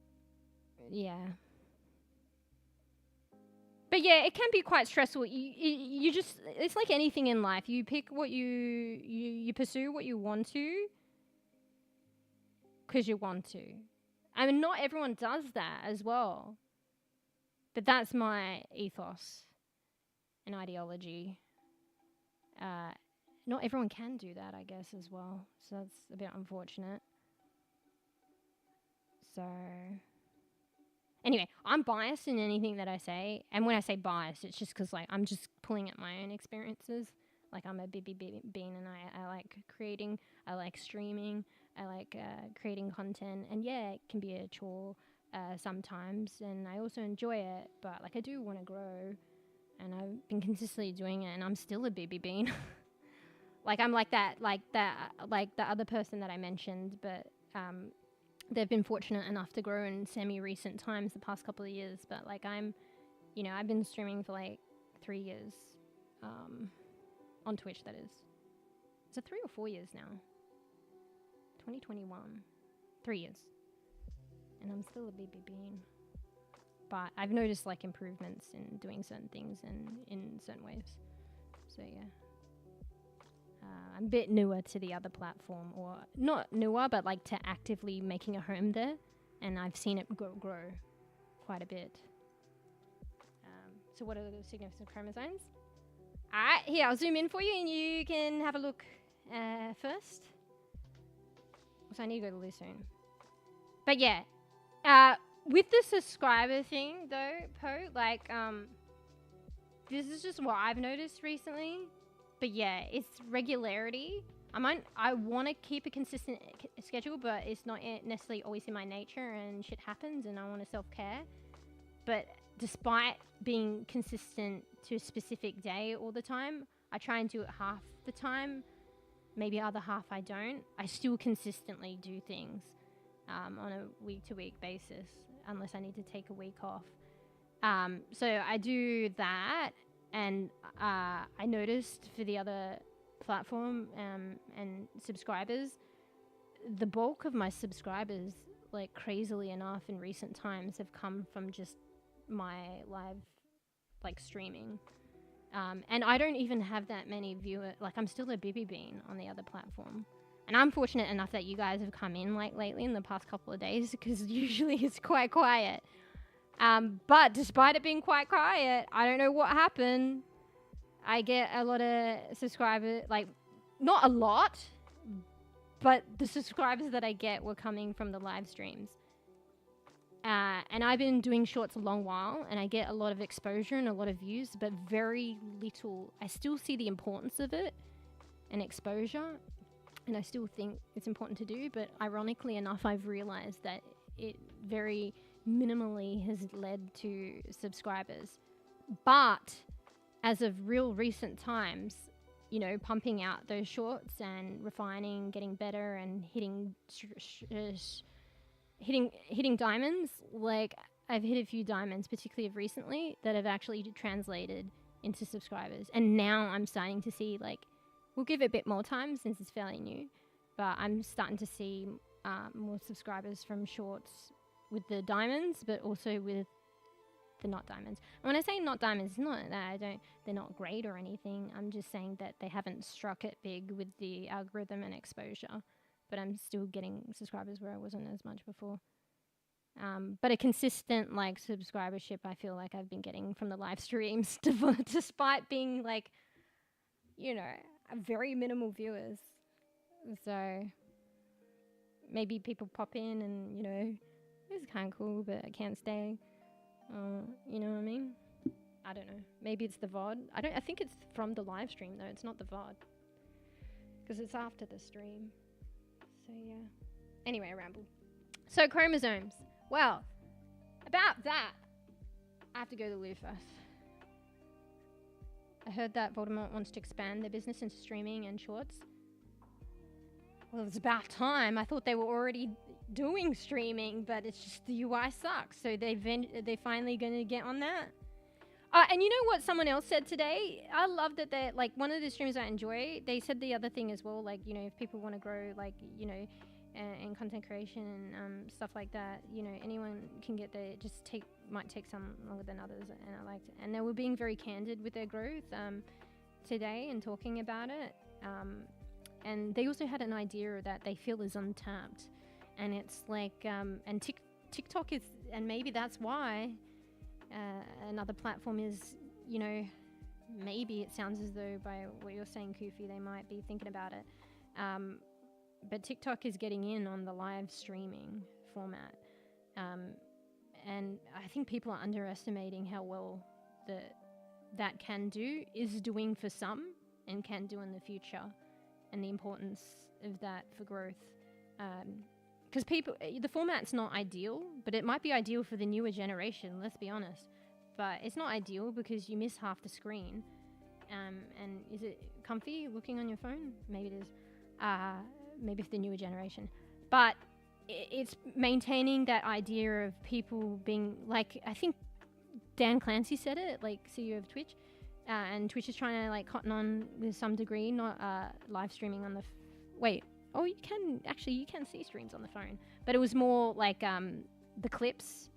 yeah. But yeah, it can be quite stressful. You just, it's like anything in life. You pick what you pursue what you want to because you want to. I mean, not everyone does that as well. But that's my ethos and ideology. Not everyone can do that, I guess, as well. So that's a bit unfortunate. So... Anyway, I'm biased in anything that I say. And when I say biased, it's just because, like, I'm just pulling at my own experiences. Like, I'm a bebe bean and I like creating. I like streaming. I like creating content. And, yeah, it can be a chore sometimes. And I also enjoy it. But, like, I do want to grow. And I've been consistently doing it. And I'm still a bebe bean. Like, I'm like the other person that I mentioned. But they've been fortunate enough to grow in semi-recent times, the past couple of years. But like I've been streaming for like 3 years, on Twitch. That is. Is it 3 or 4 years now? 2021, 3 years, and I'm still a BB bean. But I've noticed like improvements in doing certain things and in certain ways. So yeah. I'm a bit newer to the other platform, or not newer, but like to actively making a home there, and I've seen it grow quite a bit. So what are the significant chromosomes? Alright, here, I'll zoom in for you and you can have a look first. So I need to go to loo soon. But yeah, with the subscriber thing though, Po, like, this is just what I've noticed recently. But yeah, it's regularity. I want to keep a consistent schedule, but it's not necessarily always in my nature, and shit happens, and I want to self-care. But despite being consistent to a specific day all the time, I try and do it half the time. Maybe other half I don't. I still consistently do things on a week-to-week basis, unless I need to take a week off. So I do that. And I noticed for the other platform and subscribers, the bulk of my subscribers, like crazily enough in recent times, have come from just my live like streaming. And I don't even have that many viewers. Like I'm still a bibby bean on the other platform. And I'm fortunate enough that you guys have come in like lately in the past couple of days, because usually it's quite quiet. But despite it being quite quiet, I don't know what happened. I get a lot of subscribers, like not a lot, but the subscribers that I get were coming from the live streams. And I've been doing shorts a long while, and I get a lot of exposure and a lot of views, but very little. I still see the importance of it and exposure, and I still think it's important to do, but ironically enough, I've realized that it very minimally has led to subscribers. But as of real recent times, you know, pumping out those shorts and refining, getting better, and hitting diamonds, like I've hit a few diamonds, particularly of recently, that have actually translated into subscribers. And now I'm starting to see, like, we'll give it a bit more time since it's fairly new, but I'm starting to see more subscribers from shorts with the diamonds, but also with the not diamonds. And when I say not diamonds, it's not that they're not great or anything. I'm just saying that they haven't struck it big with the algorithm and exposure, but I'm still getting subscribers where I wasn't as much before. But a consistent like subscribership, I feel like I've been getting from the live streams, despite being like, you know, very minimal viewers. So maybe people pop in and, you know, it's kind of cool, but I can't stay. You know what I mean? I don't know. Maybe it's the VOD. I think it's from the live stream though. It's not the VOD, because it's after the stream. So yeah. Anyway, I rambled. So chromosomes. Well, about that, I have to go to the loo first. I heard that Voldemort wants to expand their business into streaming and shorts. Well, it's about time. I thought they were already doing streaming, but it's just the UI sucks. So they're finally going to get on that. And you know what someone else said today? I love that they're, like, one of the streamers I enjoy, they said the other thing as well, like, you know, if people want to grow, like, you know, in content creation and stuff like that, you know, anyone can get there. It just might take some longer than others, and I liked it. And they were being very candid with their growth today and talking about it. And they also had an idea that they feel is untapped. And it's like, and TikTok is, and maybe that's why another platform is, you know, maybe it sounds as though by what you're saying, Kofi, they might be thinking about it. But TikTok is getting in on the live streaming format. And I think people are underestimating how well that is doing for some and can do in the future, and the importance of that for growth. Because the format's not ideal, but it might be ideal for the newer generation, let's be honest. But it's not ideal because you miss half the screen. And is it comfy looking on your phone? Maybe it is. Maybe for the newer generation. But it's maintaining that idea of people being like, I think Dan Clancy said it, like CEO of Twitch, and Twitch is trying to like cotton on with some degree, not live streaming on the wait. Oh, you can see streams on the phone, but it was more like the clips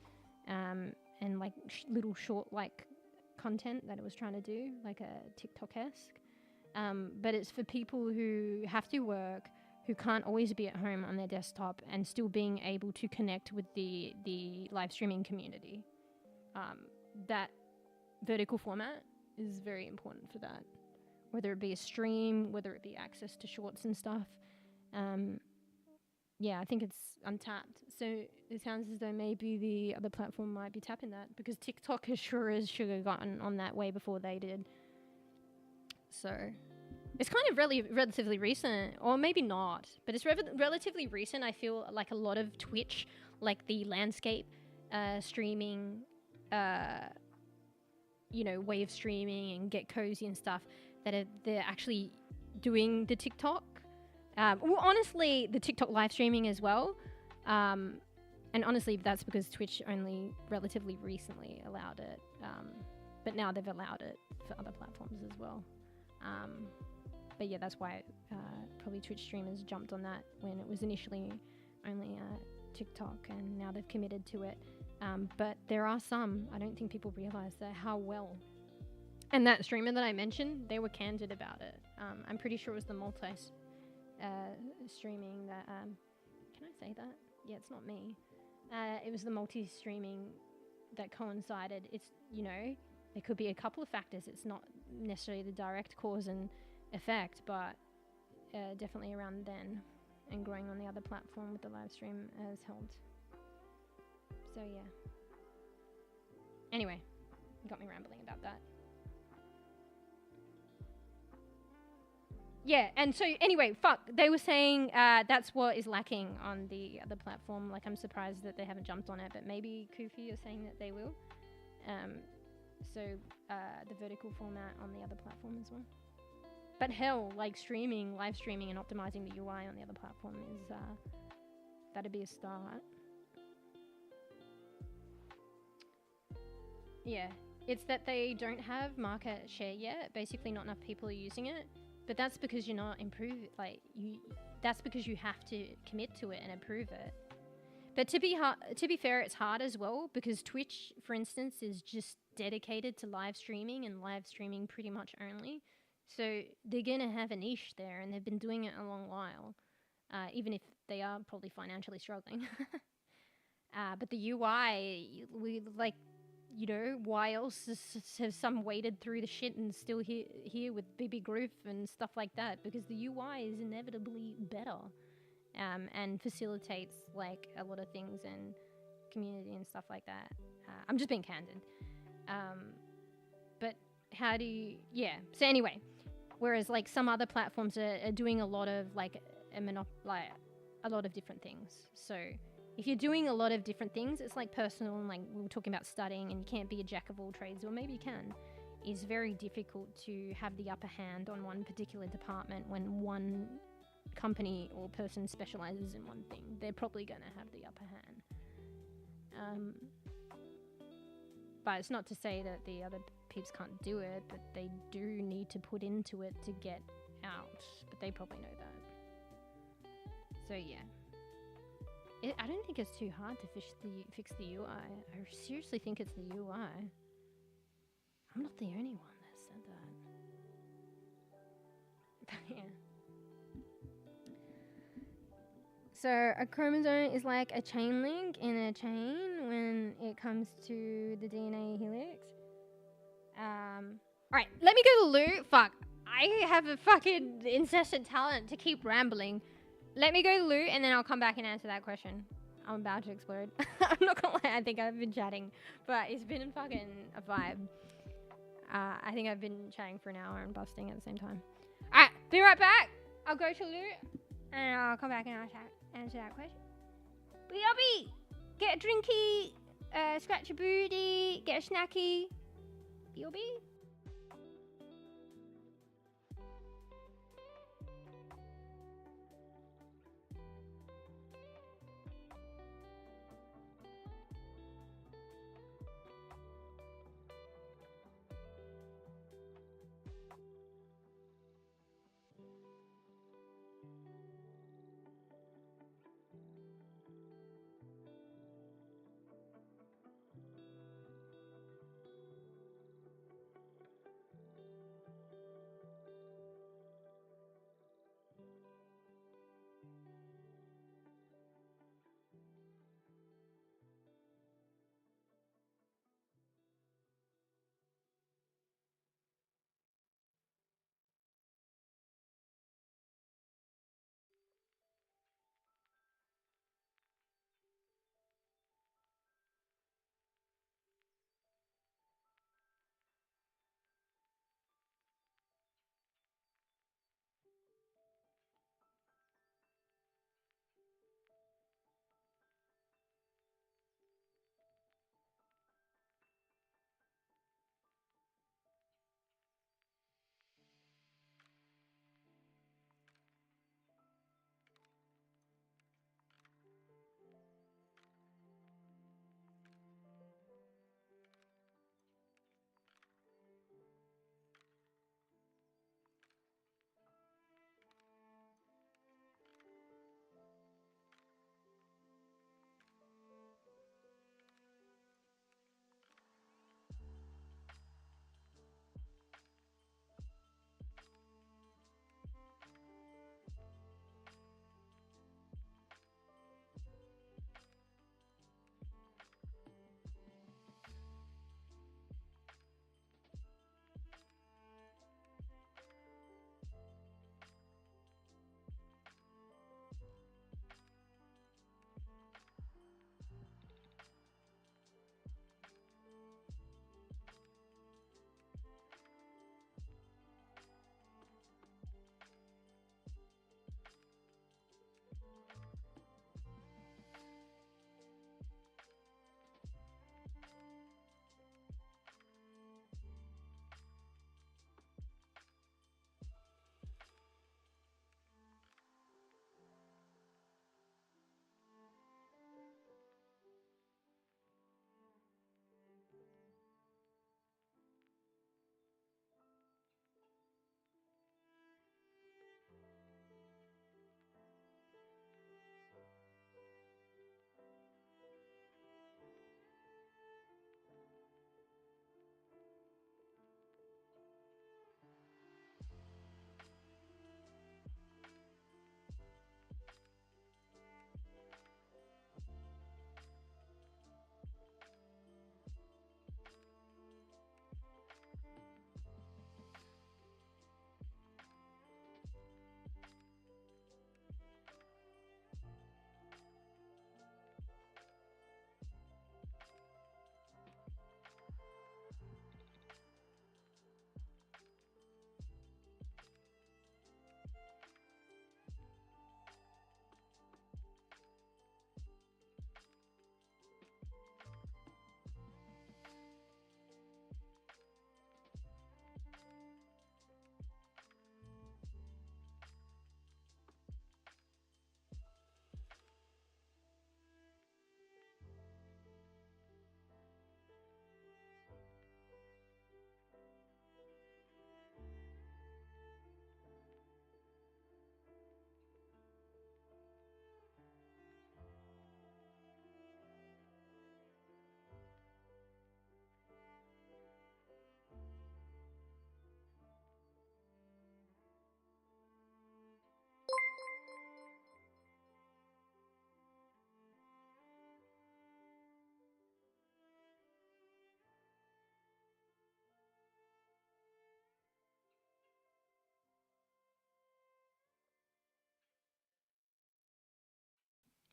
and like little short like content that it was trying to do, like a TikTok-esque. But it's for people who have to work, who can't always be at home on their desktop, and still being able to connect with the live streaming community. That vertical format is very important for that. Whether it be a stream, whether it be access to shorts and stuff. Yeah, I think it's untapped. So it sounds as though maybe the other platform might be tapping that, because TikTok has sure as sugar gotten on that way before they did. So it's kind of relatively recent, or maybe not, but it's relatively recent. I feel like a lot of Twitch, like the landscape streaming, wave streaming and Get Cozy and stuff, that they're actually doing the TikTok. Well, honestly, the TikTok live streaming as well. And honestly, that's because Twitch only relatively recently allowed it. But now they've allowed it for other platforms as well. But yeah, that's why probably Twitch streamers jumped on that when it was initially only TikTok, and now they've committed to it. But there are some, I don't think people realize that how well. And that streamer that I mentioned, they were candid about it. I'm pretty sure it was the streaming that, can I say that? Yeah, it's not me. It was the multi-streaming that coincided. It's, there could be a couple of factors. It's not necessarily the direct cause and effect, but definitely around then, and growing on the other platform with the live stream has helped. So yeah. Anyway, got me rambling about that. Yeah, and so anyway, they were saying that's what is lacking on the other platform. Like, I'm surprised that they haven't jumped on it, but maybe Kofi are saying that they will. So the vertical format on the other platform as well. But hell, like live streaming and optimizing the UI on the other platform is, that'd be a start. Yeah, it's that they don't have market share yet. Basically, not enough people are using it. But that's because you're not that's because you have to commit to it and approve it. But to be fair, it's hard as well, because Twitch, for instance, is just dedicated to live streaming and live streaming pretty much only. So they're gonna have a niche there, and they've been doing it a long while, even if they are probably financially struggling. But the UI, why else has some waded through the shit and still here with BB Groove and stuff like that? Because the UI is inevitably better, and facilitates like a lot of things and community and stuff like that. I'm just being candid. But how do you, so anyway, whereas like some other platforms are doing a lot of like a lot of different things. So if you're doing a lot of different things, it's like personal, and like we were talking about studying, and you can't be a jack of all trades, or maybe you can. It's very difficult to have the upper hand on one particular department when one company or person specializes in one thing. They're probably going to have the upper hand. But it's not to say that the other peeps can't do it, but they do need to put into it to get out. But they probably know that. So yeah. I don't think it's too hard to fix the UI. I seriously think it's the UI. I'm not the only one that said that. Yeah. So a chromosome is like a chain link in a chain when it comes to the DNA helix. Alright, let me go to Lou. Fuck. I have a fucking incessant talent to keep rambling. Let me go to Lou, and then I'll come back and answer that question. I'm about to explode. I'm not gonna lie, I think I've been chatting, but it's been fucking a vibe. I think I've been chatting for an hour and busting at the same time. Alright, be right back. I'll go to Lou, and I'll come back and I'll answer that question. B.O.B. Get a drinky, scratch a booty, get a snacky. B.O.B.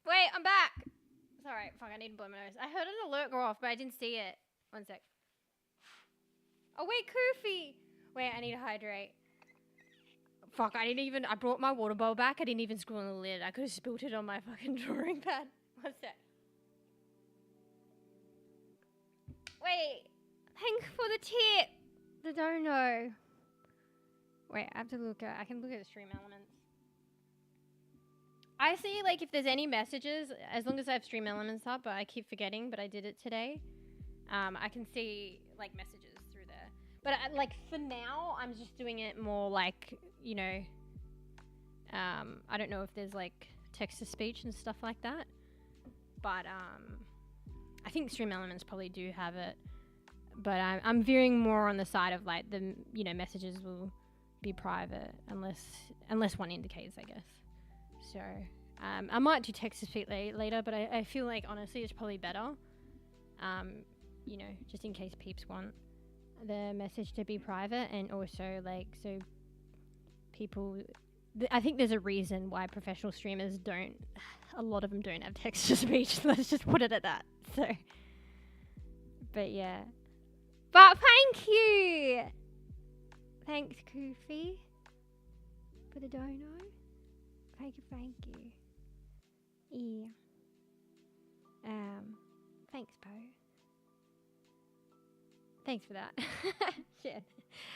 Wait, I'm back. Sorry, fuck, I need to blow my nose. I heard an alert go off, but I didn't see it. One sec. Oh, wait, Koofy. Wait, I need to hydrate. Fuck, I brought my water bowl back. I didn't even screw on the lid. I could have spilled it on my fucking drawing pad. One sec. Wait, thanks for the tip. The dono. Wait, I have to look at, I can look at the stream elements. I see, like, if there's any messages, as long as I have stream elements up, but I keep forgetting, but I did it today. I can see, like, messages through there. But, like, for now, I'm just doing it more, like, you know, I don't know if there's, like, text-to-speech and stuff like that. But, I think stream elements probably do have it. But I'm veering more on the side of, like, the, you know, messages will be private unless one indicates, I guess. So, I might do text-to-speech later, but I feel like, honestly, it's probably better. You know, just in case peeps want the message to be private, and also, like, so people... I think there's a reason why professional streamers don't... A lot of them don't have text-to-speech. Let's just put it at that. So, but yeah. But thank you! Thanks, Koofy, for the dono. Thank you. Yeah. Thanks, Poe. Thanks for that. Shit.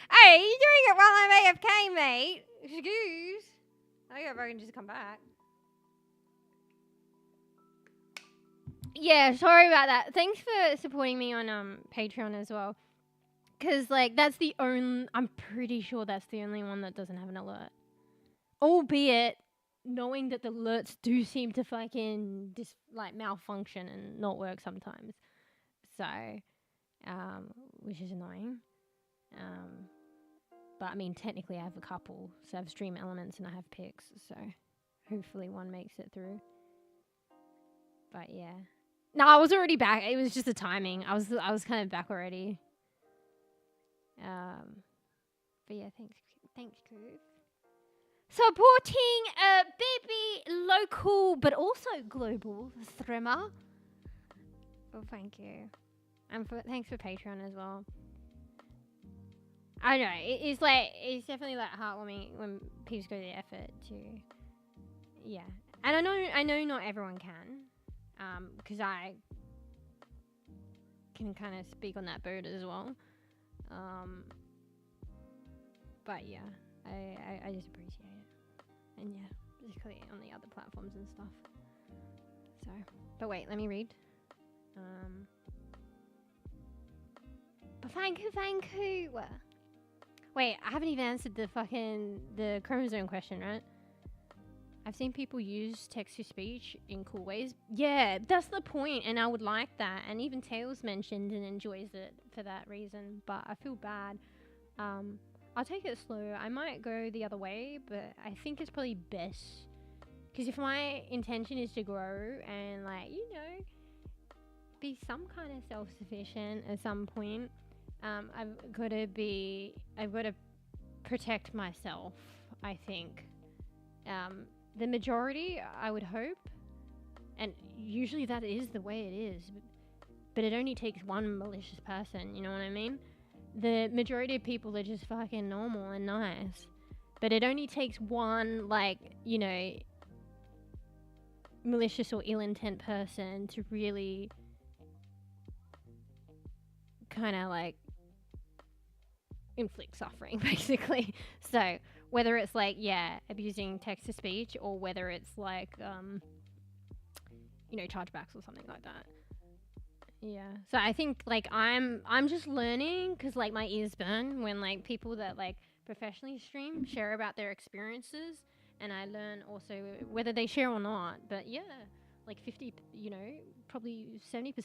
Hey, you doing it while I'm AFK, mate? Excuse. I hope I can just come back. Yeah, sorry about that. Thanks for supporting me on Patreon as well. Because, like, that's the only... I'm pretty sure that's the only one that doesn't have an alert. Albeit, knowing that the alerts do seem to fucking malfunction and not work sometimes. So, which is annoying. But, I mean, technically I have a couple. So I have stream elements and I have pics. So, hopefully one makes it through. But, yeah. No, I was already back. It was just the timing. I was kind of back already. But yeah, thanks, Coof. Supporting a baby local, but also global streamer. Oh, thank you. And thanks for Patreon as well. I know, it's definitely like heartwarming when people go to the effort to, yeah. And I know not everyone can, because I can kind of speak on that boat as well. But yeah, I just appreciate it. And yeah, particularly on the other platforms and stuff. So, but wait, let me read. But thank you. Wait, I haven't even answered the chromosome question, right? I've seen people use text-to-speech in cool ways. Yeah, that's the point, and I would like that. And even Tails mentioned and enjoys it for that reason, but I feel bad. I'll take it slow. I might go the other way, but I think it's probably best. Because if my intention is to grow and, like, you know, be some kind of self-sufficient at some point, I've got to protect myself, I think. The majority, I would hope, and usually that is the way it is, but it only takes one malicious person, you know what I mean? The majority of people are just fucking normal and nice, but it only takes one, like, you know, malicious or ill-intent person to really kind of, like, inflict suffering, basically. So whether it's like, yeah, abusing text-to-speech, or whether it's like, you know, chargebacks or something like that. Yeah. So I think, like, I'm just learning, because, like, my ears burn when, like, people that, like, professionally stream share about their experiences, and I learn also whether they share or not. But yeah, like 50, you know, probably 70%,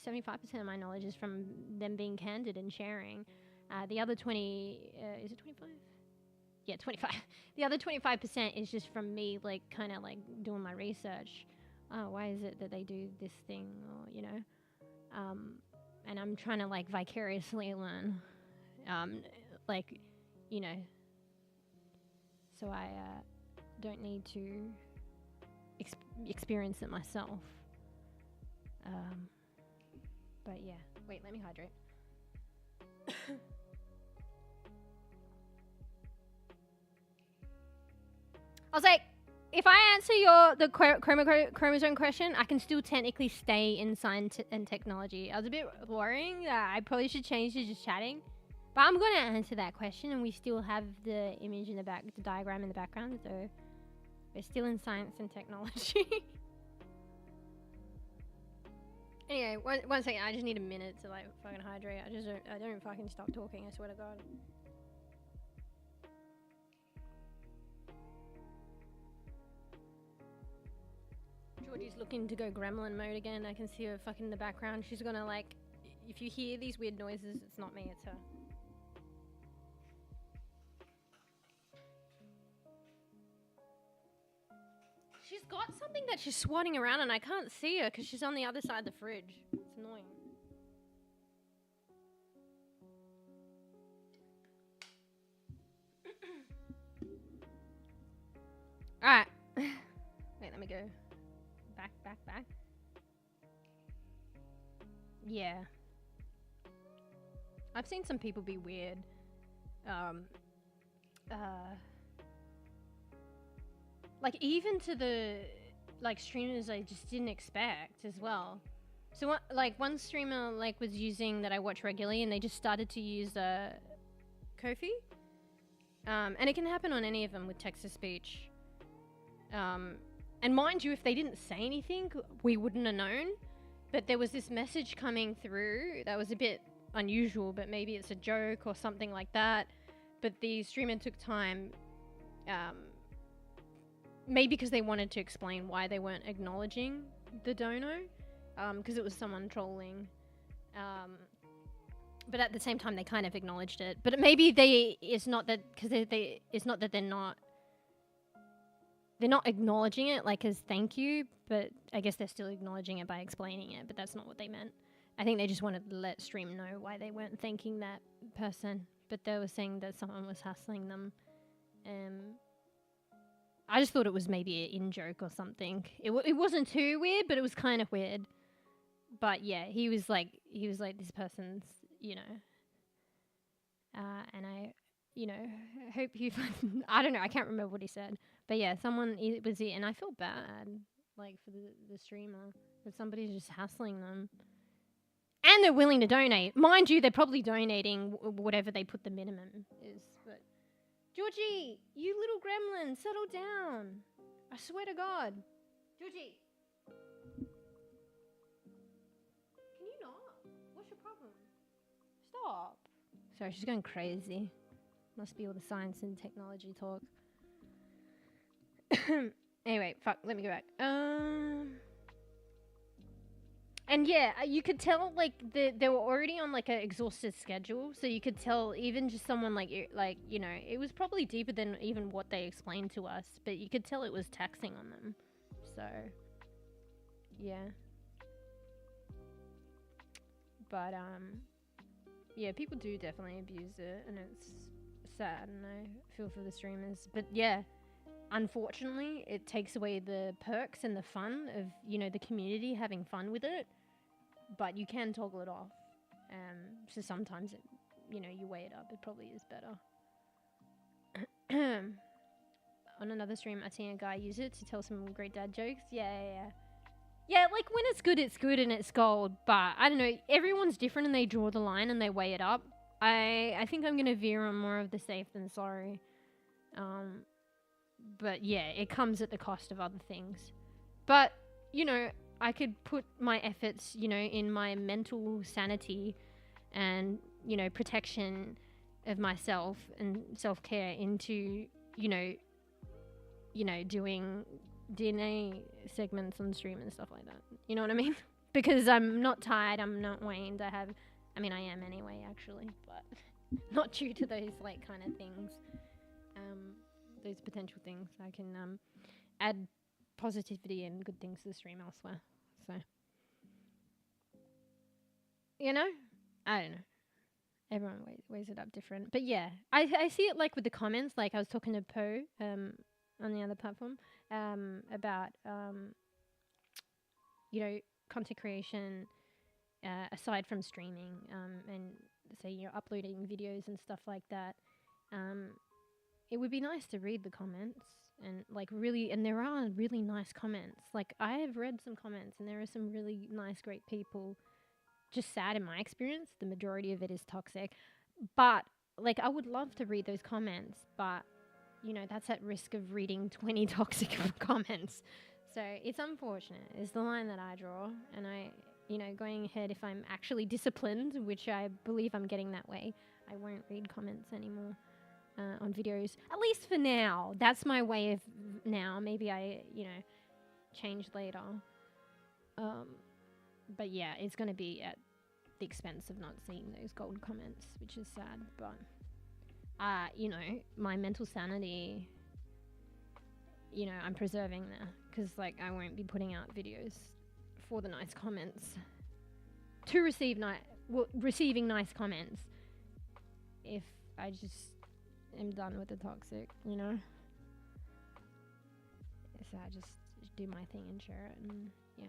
75% of my knowledge is from them being candid and sharing. The other 20, is it 25? Yeah, 25. The other 25% is just from me, like, kind of, like, doing my research. Oh, why is it that they do this thing, or, you know? And I'm trying to, like, vicariously learn, like, you know, so I don't need to experience it myself. But yeah, wait, let me hydrate. I was like, if I answer the chromosome question, I can still technically stay in science and technology. I was a bit worrying. I probably should change to just chatting. But I'm going to answer that question, and we still have the image in the back, the diagram in the background, so we're still in science and technology. Anyway, one second, I just need a minute to like fucking hydrate. I don't fucking stop talking, I swear to God. Georgie's looking to go gremlin mode again. I can see her fucking in the background. She's gonna like, if you hear these weird noises, it's not me, it's her. She's got something that she's swatting around and I can't see her because she's on the other side of the fridge. It's annoying. Alright. Wait, let me go. Back. Yeah. I've seen some people be weird. Like even to the like streamers I just didn't expect as well. So one streamer like was using that I watch regularly, and they just started to use Kofi. And it can happen on any of them with text-to-speech. And mind you, if they didn't say anything, we wouldn't have known. But there was this message coming through that was a bit unusual, but maybe it's a joke or something like that. But the streamer took time, maybe because they wanted to explain why they weren't acknowledging the dono, because it was someone trolling. But at the same time, they kind of acknowledged it. But maybe it's not that they're not acknowledging it like as thank you, but I guess they're still acknowledging it by explaining it, but that's not what they meant. I think they just wanted to let stream know why they weren't thanking that person, but they were saying that someone was hassling them. I just thought it was maybe an in-joke or something. It wasn't too weird, but it was kind of weird. But yeah, he was like this person's, and I, hope you, I don't know, I can't remember what he said. But yeah, it was it, and I feel bad, like, for the streamer, that somebody's just hassling them. And they're willing to donate. Mind you, they're probably donating whatever they put the minimum is, but... Georgie, you little gremlin, settle down. I swear to God. Georgie. Can you not? What's your problem? Stop. Sorry, she's going crazy. Must be all the science and technology talk. Anyway, fuck, let me go back. And yeah, you could tell, like, they were already on, like, an exhausted schedule, so you could tell even just someone, like, it was probably deeper than even what they explained to us, but you could tell it was taxing on them, so, yeah. But, yeah, people do definitely abuse it, and it's sad, and I feel for the streamers, but yeah, unfortunately, it takes away the perks and the fun of, the community having fun with it. But you can toggle it off. So sometimes, you weigh it up. It probably is better. On another stream, I seen a guy use it to tell some great dad jokes. Yeah, like when it's good and it's gold. But I don't know. Everyone's different and they draw the line and they weigh it up. I think I'm going to veer on more of the safe than sorry. But yeah, it comes at the cost of other things. But, I could put my efforts, in my mental sanity and, protection of myself and self-care into, doing DNA segments on stream and stuff like that. You know what I mean? Because I'm not tired, I'm not waned, I am anyway, actually, but not due to those, like, kind of things. Those potential things. I can add positivity and good things to the stream elsewhere. So, I don't know. Everyone weighs it up different. But yeah, I see it like with the comments. Like I was talking to Poe on the other platform, about you know, content creation aside from streaming, and say you're uploading videos and stuff like that. It would be nice to read the comments and like really, and there are really nice comments. Like I have read some comments and there are some really nice, great people. Just sad in my experience, the majority of it is toxic. But like I would love to read those comments, but you know, that's at risk of reading 20 toxic comments. So it's unfortunate is the line that I draw. And I, you know, going ahead, if I'm actually disciplined, which I believe I'm getting that way, I won't read comments anymore on videos, at least for now. That's my way of now. Maybe I, you know, change later. But yeah, it's going to be at the expense of not seeing those gold comments, which is sad. But, you know, my mental sanity, you know, I'm preserving that because, like, I won't be putting out videos for the nice comments to receive receiving nice comments if I just am done with the toxic, you know. So I just do my thing and share it, and yeah.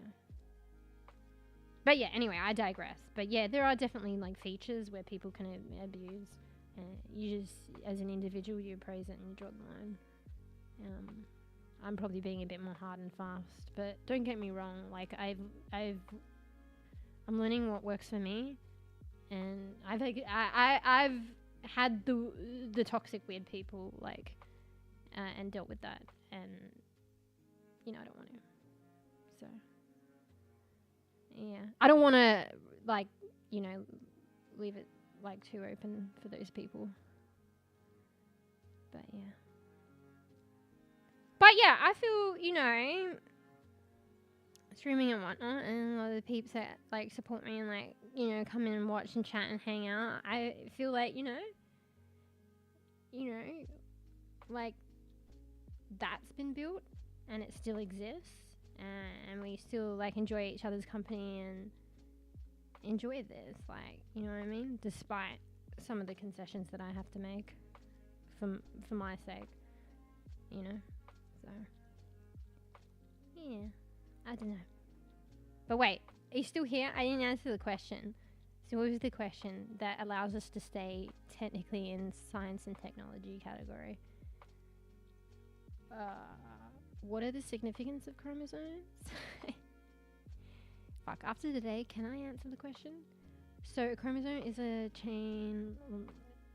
But yeah, anyway, I digress. But yeah, there are definitely like features where people can abuse. You just, as an individual, you praise it and you draw the line. I'm probably being a bit more hard and fast, but don't get me wrong. Like I'm learning what works for me, and I've had the toxic weird people like, and dealt with that, and you know I don't want to. So yeah, I don't want to like, you know, leave it like too open for those people. But yeah. But yeah, I feel, you know, streaming and whatnot, and a lot of the peeps that like support me and like, you know, come in and watch and chat and hang out, I feel like, you know, like that's been built and it still exists, and we still like enjoy each other's company and enjoy this, like, you know what I mean, despite some of the concessions that I have to make for my sake, you know. So yeah, I don't know. But wait, are you still here? I didn't answer the question. So what was the question that allows us to stay technically in science and technology category? What are the significance of chromosomes? Fuck, after today, can I answer the question? So a chromosome is a chain,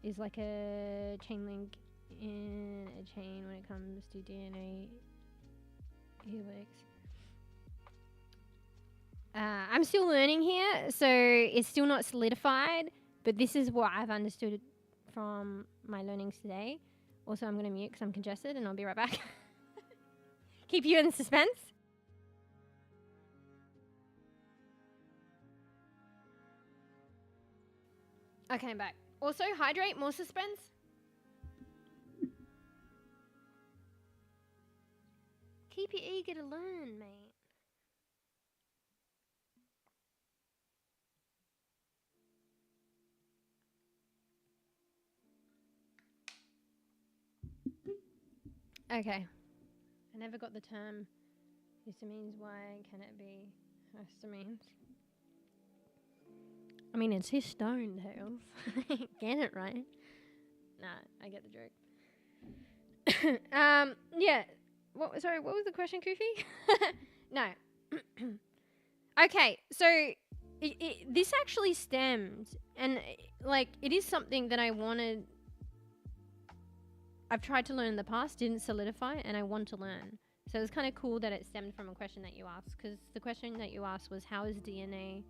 is like a chain link in a chain when it comes to DNA helix. I'm still learning here, so it's still not solidified, but this is what I've understood from my learnings today. Also, I'm going to mute because I'm congested, and I'll be right back. Keep you in suspense. Okay, I'm back. Also, hydrate, more suspense. Keep you eager to learn, mate. Okay. I never got the term histamines. Why can it be histamines? I mean, it's histone, Tails. Get it right. Nah, I get the joke. Yeah. Sorry, what was the question, Koofy? No. Okay, so this actually stemmed, and like it is something that I've tried to learn in the past, didn't solidify, and I want to learn. So it was kind of cool that it stemmed from a question that you asked, because the question that you asked was, how is DNA...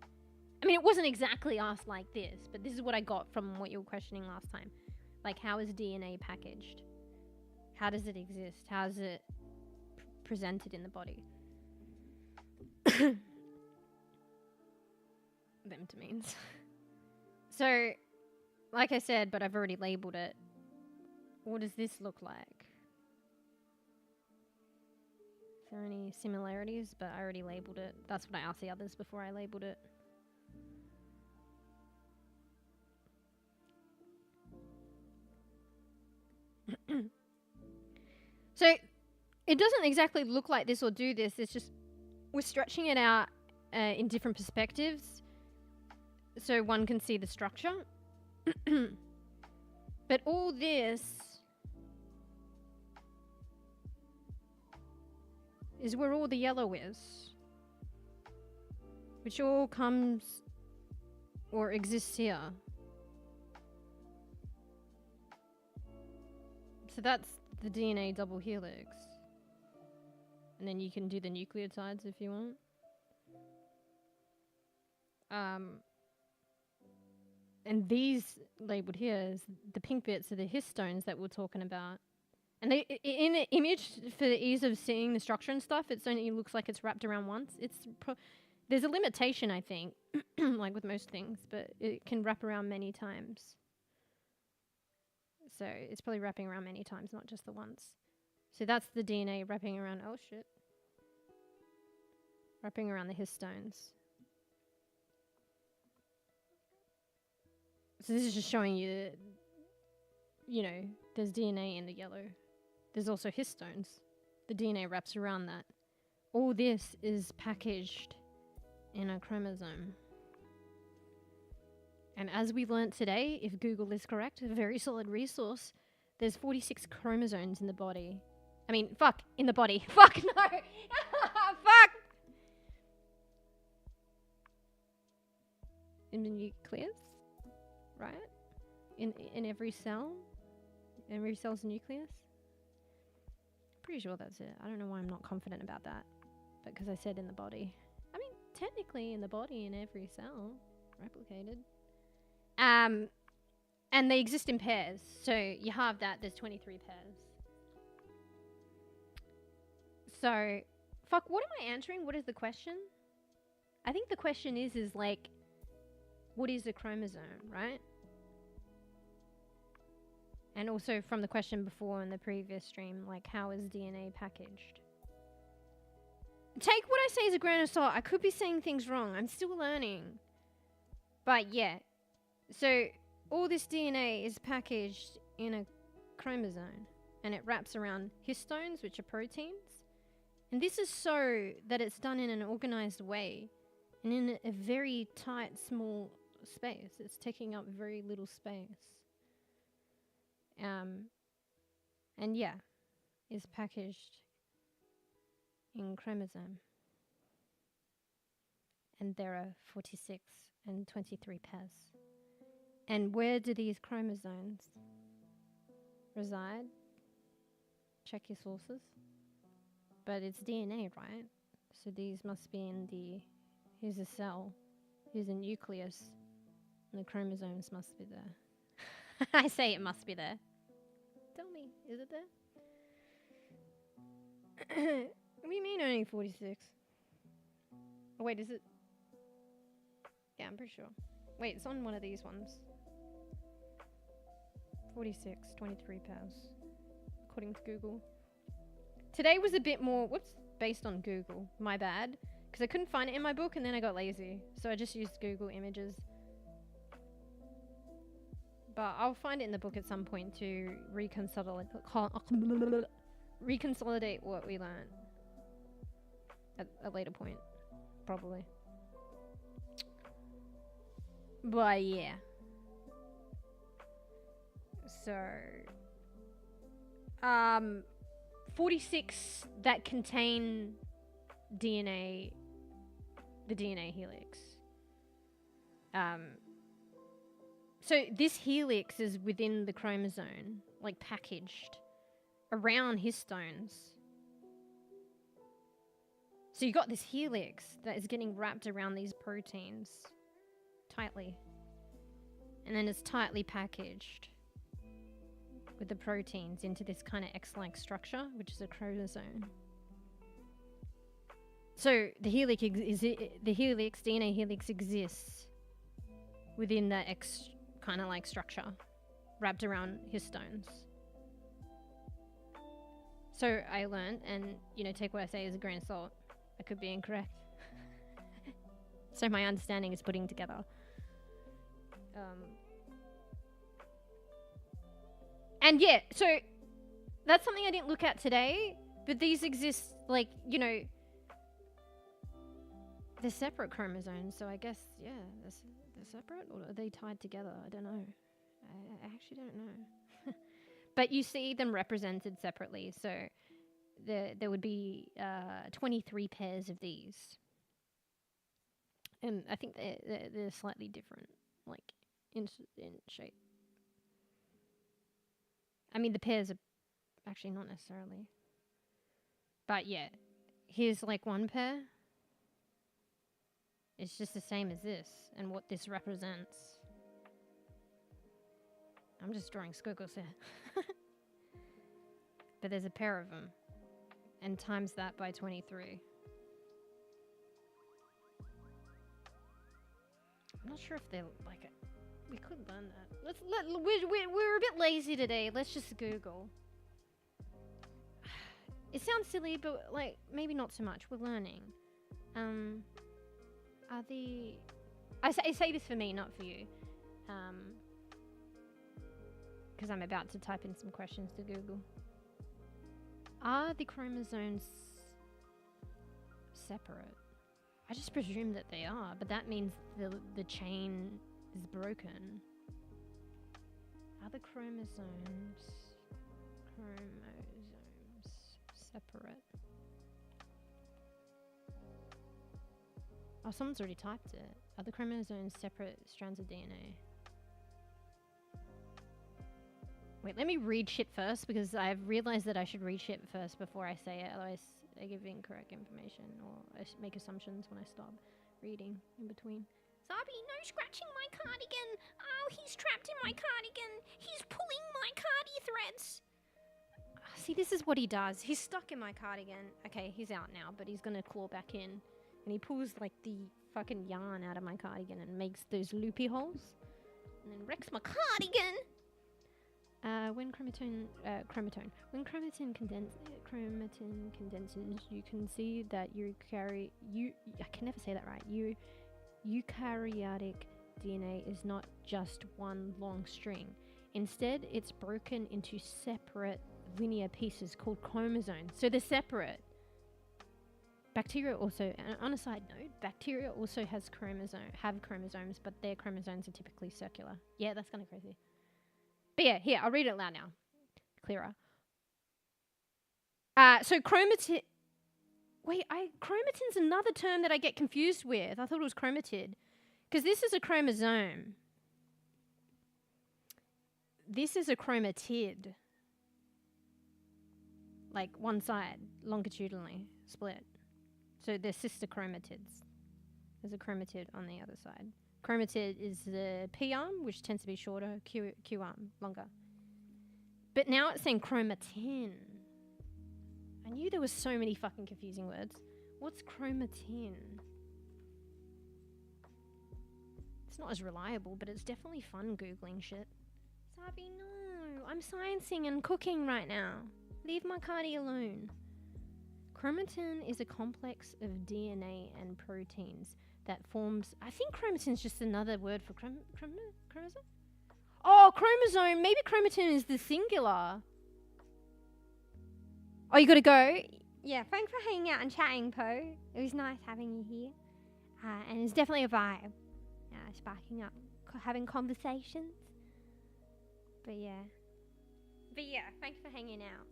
I mean, it wasn't exactly asked like this, but this is what I got from what you were questioning last time. Like, how is DNA packaged? How does it exist? How is it presented in the body? Them to means. So, like I said, but I've already labeled it. What does this look like? Is there any similarities? But I already labeled it. That's what I asked the others before I labeled it. So, it doesn't exactly look like this or do this. It's just we're stretching it out in different perspectives so one can see the structure. But all this is where all the yellow is, which all comes or exists here. So that's the DNA double helix. And then you can do the nucleotides if you want. And these labeled here is the pink bits are the histones that we're talking about. And they, in the image, for the ease of seeing the structure and stuff, it only looks like it's wrapped around once. There's a limitation, I think, like with most things, but it can wrap around many times. So it's probably wrapping around many times, not just the once. So that's the DNA wrapping around, oh shit. Wrapping around the histones. So this is just showing you that, you know, there's DNA in the yellow. There's also histones. The DNA wraps around that. All this is packaged in a chromosome. And as we learnt today, if Google is correct, a very solid resource, there's 46 chromosomes in the body. I mean, fuck, in the body. Fuck, no! Fuck! In the nucleus, right? In every cell? Every cell's a nucleus? Pretty sure that's it. I don't know why I'm not confident about that. But because I said in the body. I mean, technically in the body, in every cell, replicated. And they exist in pairs. So you have that, there's 23 pairs. So, fuck, what am I answering? What is the question? I think the question is like, what is a chromosome, right? And also from the question before in the previous stream, like, how is DNA packaged? Take what I say as a grain of salt. I could be saying things wrong. I'm still learning. But yeah. So, all this DNA is packaged in a chromosome. And it wraps around histones, which are proteins. And this is so that it's done in an organized way. And in a very tight, small space. It's taking up very little space. And yeah, is packaged in chromosome. And there are 46 and 23 pairs. And where do these chromosomes reside? Check your sources. But it's DNA, right? So these must be in the, here's a cell, here's a nucleus, and the chromosomes must be there. I say it must be there. Tell me, is it there? What do you mean only 46? Oh wait, is it? Yeah, I'm pretty sure. Wait, it's on one of these ones. 46, 23 pairs, according to Google. Today was a bit more, based on Google. My bad. Because I couldn't find it in my book and then I got lazy. So I just used Google Images. But I'll find it in the book at some point to reconsolidate what we learned. At a later point. Probably. But yeah. So 46 that contain DNA, the DNA helix. So this helix is within the chromosome, like packaged around histones. So you got this helix that is getting wrapped around these proteins tightly. And then it's tightly packaged with the proteins into this kind of X-like structure, which is a chromosome. So the helix DNA helix exists within that X kind of like structure, wrapped around histones. So I learned, and you know, take what I say as a grain of salt. I could be incorrect. So my understanding is putting together. And yeah, so that's something I didn't look at today, But these exist, like, you know, they're separate chromosomes, so I guess, yeah, they're separate, or are they tied together? I don't know. I actually don't know. But you see them represented separately, so there would be 23 pairs of these. And I think they're slightly different, like, in shape. I mean, the pairs are actually not necessarily. But yeah, here's like one pair. It's just the same as this and what this represents. I'm just drawing squiggles here. But there's a pair of them. And times that by 23. I'm not sure if they're like it. We could learn that. We're a bit lazy today. Let's just Google. It sounds silly, but like maybe not so much. We're learning. Are the... I say this for me, not for you. Because I'm about to type in some questions to Google. Are the chromosomes separate? I just presume that they are, but that means the chain is broken. Are the chromosomes separate? Oh, someone's already typed it. Are the chromosomes separate strands of DNA? Wait, let me read shit first, because I've realized that I should read shit first before I say it, otherwise I give incorrect information, or I make assumptions when I stop reading in between. Zabi, no scratching my cardigan! Oh, he's trapped in my cardigan! He's pulling my cardi threads! See, this is what he does. He's stuck in my cardigan. Okay, he's out now, but he's gonna claw back in. And he pulls, like, the fucking yarn out of my cardigan and makes those loopy holes. And then wrecks my cardigan! When chromatin condenses, you can see that I can never say that right. Eukaryotic DNA is not just one long string. Instead, it's broken into separate linear pieces called chromosomes. So they're separate. Bacteria also, on a side note, bacteria also have chromosomes, but their chromosomes are typically circular. Yeah, that's kind of crazy. But yeah, here, I'll read it loud now. Clearer. So chromatin... Wait, chromatin's another term that I get confused with. I thought it was chromatid. Because this is a chromosome. This is a chromatid. Like one side, longitudinally split. So they're sister chromatids. There's a chromatid on the other side. Chromatid is the P arm, which tends to be shorter, Q arm, longer. But now it's saying chromatin. I knew there was so many fucking confusing words. What's chromatin? It's not as reliable, but it's definitely fun Googling shit. Sabi, no. I'm sciencing and cooking right now. Leave my cardi alone. Chromatin is a complex of DNA and proteins that forms... I think chromatin is just another word for chromosome? Oh, chromosome. Maybe chromatin is the singular. Oh, you gotta go? Yeah, thanks for hanging out and chatting, Po. It was nice having you here. And it's definitely a vibe. Sparking up, having conversations. But yeah, thanks for hanging out.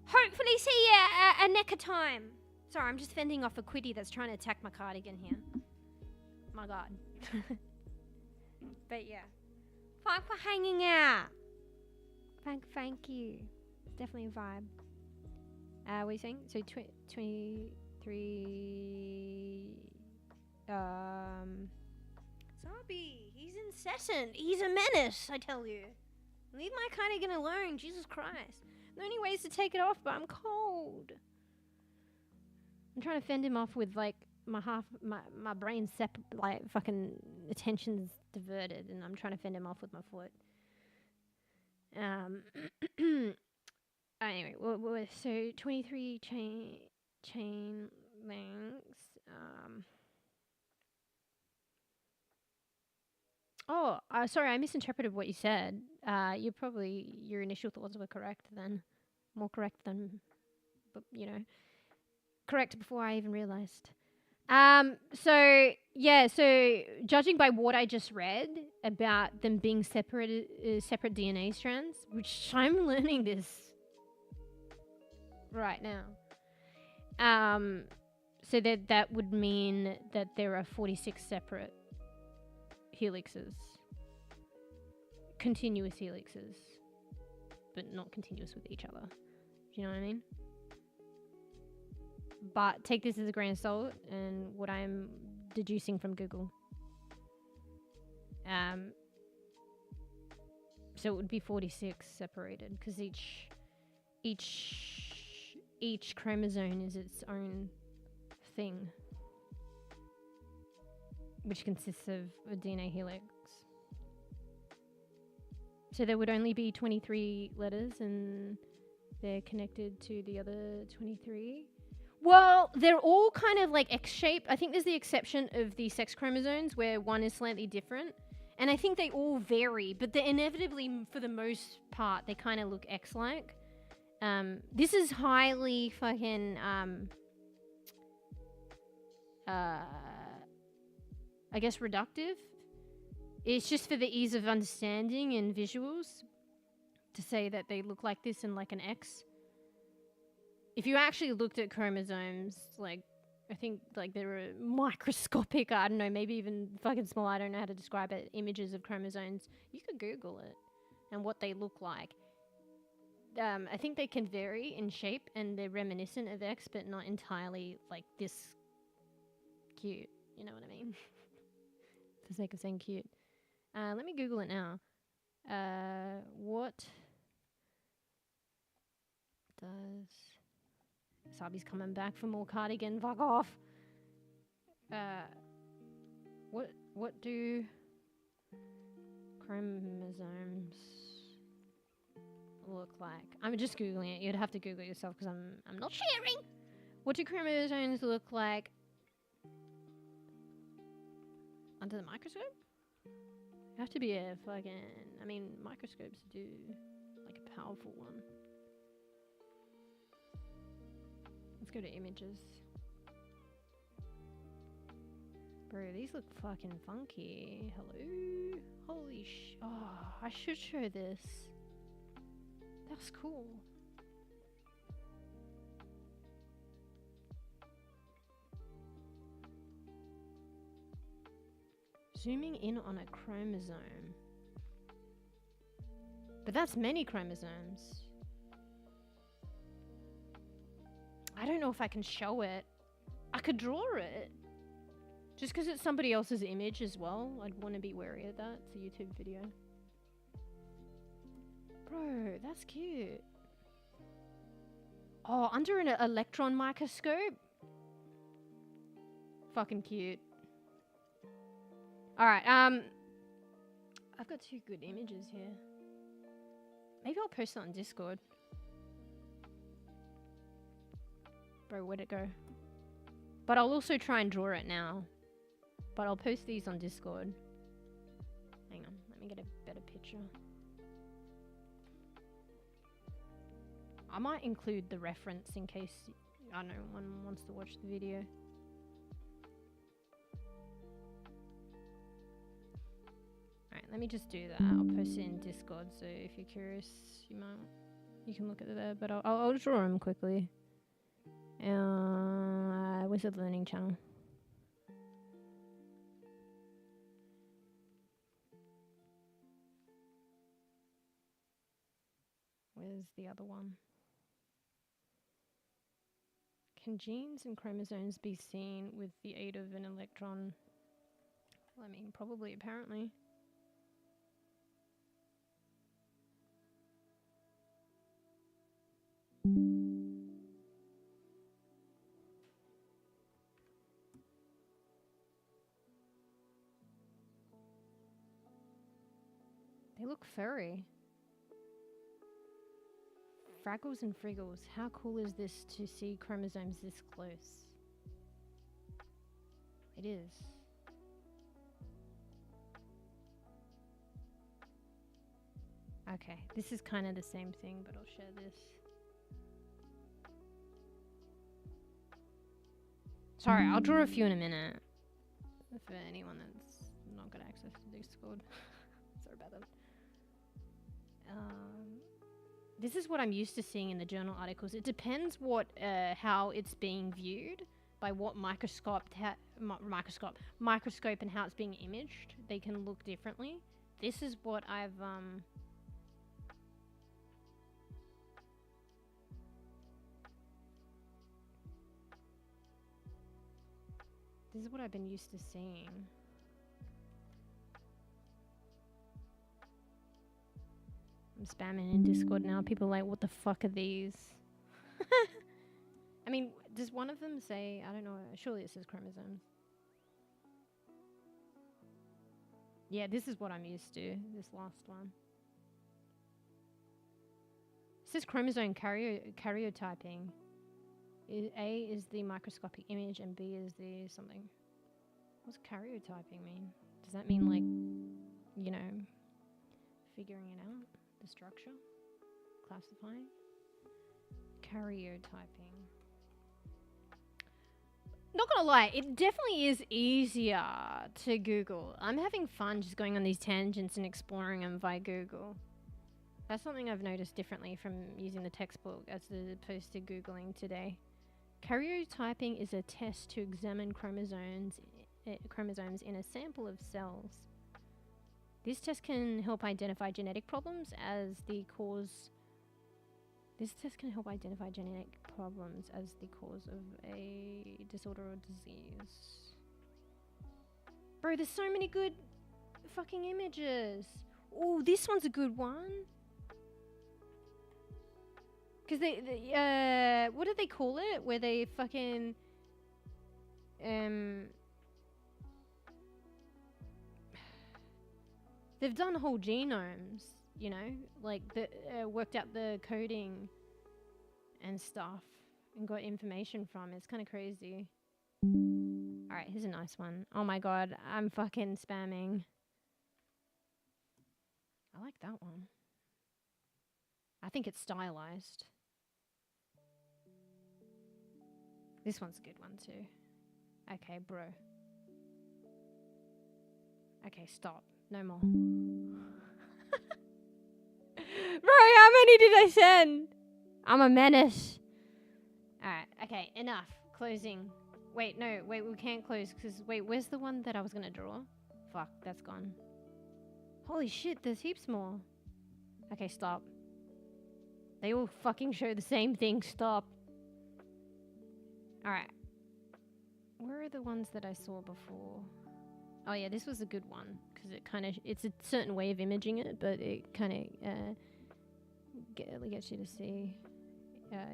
Hopefully see you at necker time. Sorry, I'm just fending off a quiddy that's trying to attack my cardigan here. My god. But yeah. Thanks for hanging out. Thank you. It's definitely a vibe. What are you saying? So 23... Zabi, he's incessant. He's a menace, I tell you. Leave my cardigan alone, Jesus Christ. The only way is to take it off, but I'm cold. I'm trying to fend him off with, like, my brain's like, fucking attention's diverted, and I'm trying to fend him off with my foot. Anyway, so 23 chain lengths. Sorry, I misinterpreted what you said. Your initial thoughts were correct then. More correct than but you know, correct before I even realized. So yeah, so judging by what I just read about them being separate DNA strands, which I'm learning this right now. So that would mean that there are 46 separate helixes, continuous helixes, but not continuous with each other. Do you know what I mean? But take this as a grain of salt and what I'm deducing from Google. So it would be 46 separated because each chromosome is its own thing, which consists of a DNA helix. So there would only be 23 letters and they're connected to the other 23. Well, they're all kind of like X-shaped. I think there's the exception of the sex chromosomes where one is slightly different. And I think they all vary, but they're inevitably, for the most part, they kind of look X-like. This is highly fucking, I guess reductive. It's just for the ease of understanding and visuals to say that they look like this and like an X. If you actually looked at chromosomes, like, I think, like, there are microscopic, I don't know, maybe even fucking small, I don't know how to describe it, images of chromosomes. You could Google it and what they look like. I think they can vary in shape and they're reminiscent of X, but not entirely, like, this cute. You know what I mean? For the sake of saying cute. Let me Google it now. What does... Sabi's coming back for more cardigan. Fuck off. What do chromosomes look like? I'm just Googling it. You'd have to Google it yourself because I'm not sharing. What do chromosomes look like under the microscope? You have to be a fucking... I mean, microscopes do like a powerful one. Let's go to images. Bro, these look fucking funky. Hello? Holy sh... Oh, I should show this. That's cool. Zooming in on a chromosome. But that's many chromosomes. I don't know if I can show it. I could draw it. Just because it's somebody else's image as well. I'd want to be wary of that. It's a YouTube video. Bro, that's cute. Oh, under an electron microscope? Fucking cute. Alright, I've got two good images here. Maybe I'll post it on Discord. Bro, where'd it go? But I'll also try and draw it now. But I'll post these on Discord. Hang on, let me get a better picture. I might include the reference in case, I don't know, one wants to watch the video. Alright, let me just do that. I'll post it in Discord, so if you're curious, you can look at it there. But I'll draw them quickly. Wizard Learning Channel. Where's the other one? Can genes and chromosomes be seen with the aid of an electron? Well, I mean, probably, apparently. They look furry. Fraggles and Friggles. How cool is this to see chromosomes this close? It is. Okay, this is kind of the same thing, but I'll share this. Sorry, I'll draw a few in a minute. For anyone that's not got access to Discord. Sorry about that. This is what I'm used to seeing in the journal articles. It depends what, how it's being viewed, by what microscope and how it's being imaged. They can look differently. This is what I've this is what I've been used to seeing. I'm spamming in Discord now. People are like, what the fuck are these? I mean, does one of them say, I don't know, surely it says chromosomes. Yeah, this is what I'm used to, this last one. It says chromosome karyotyping. A is the microscopic image and B is the something. What's karyotyping mean? Does that mean like, you know, figuring it out? The structure? Classifying? Karyotyping. Not gonna lie, it definitely is easier to Google. I'm having fun just going on these tangents and exploring them via Google. That's something I've noticed differently from using the textbook as opposed to Googling today. Karyotyping is a test to examine chromosomes in a sample of cells. This test can help identify genetic problems as the cause. This test can help identify genetic problems as the cause of a disorder or disease. Bro, there's so many good fucking images. Oh, this one's a good one. Because they what do they call it? Where they fucking they've done whole genomes, you know, like the worked out the coding and stuff and got information from it. It's kind of crazy. All right, here's a nice one. Oh my god, I'm fucking spamming. I like that one. I think it's stylized. This one's a good one too. Okay, bro. Okay, stop. No more. Bro, how many did I send? I'm a menace. Alright, okay, enough. Closing. Wait, no, wait, we can't close because, wait, where's the one that I was gonna draw? Fuck, that's gone. Holy shit, there's heaps more. Okay, stop. They all fucking show the same thing, stop. Alright. Where are the ones that I saw before? Oh yeah, this was a good one because it kind of, it's a certain way of imaging it, but it kind of gets you to see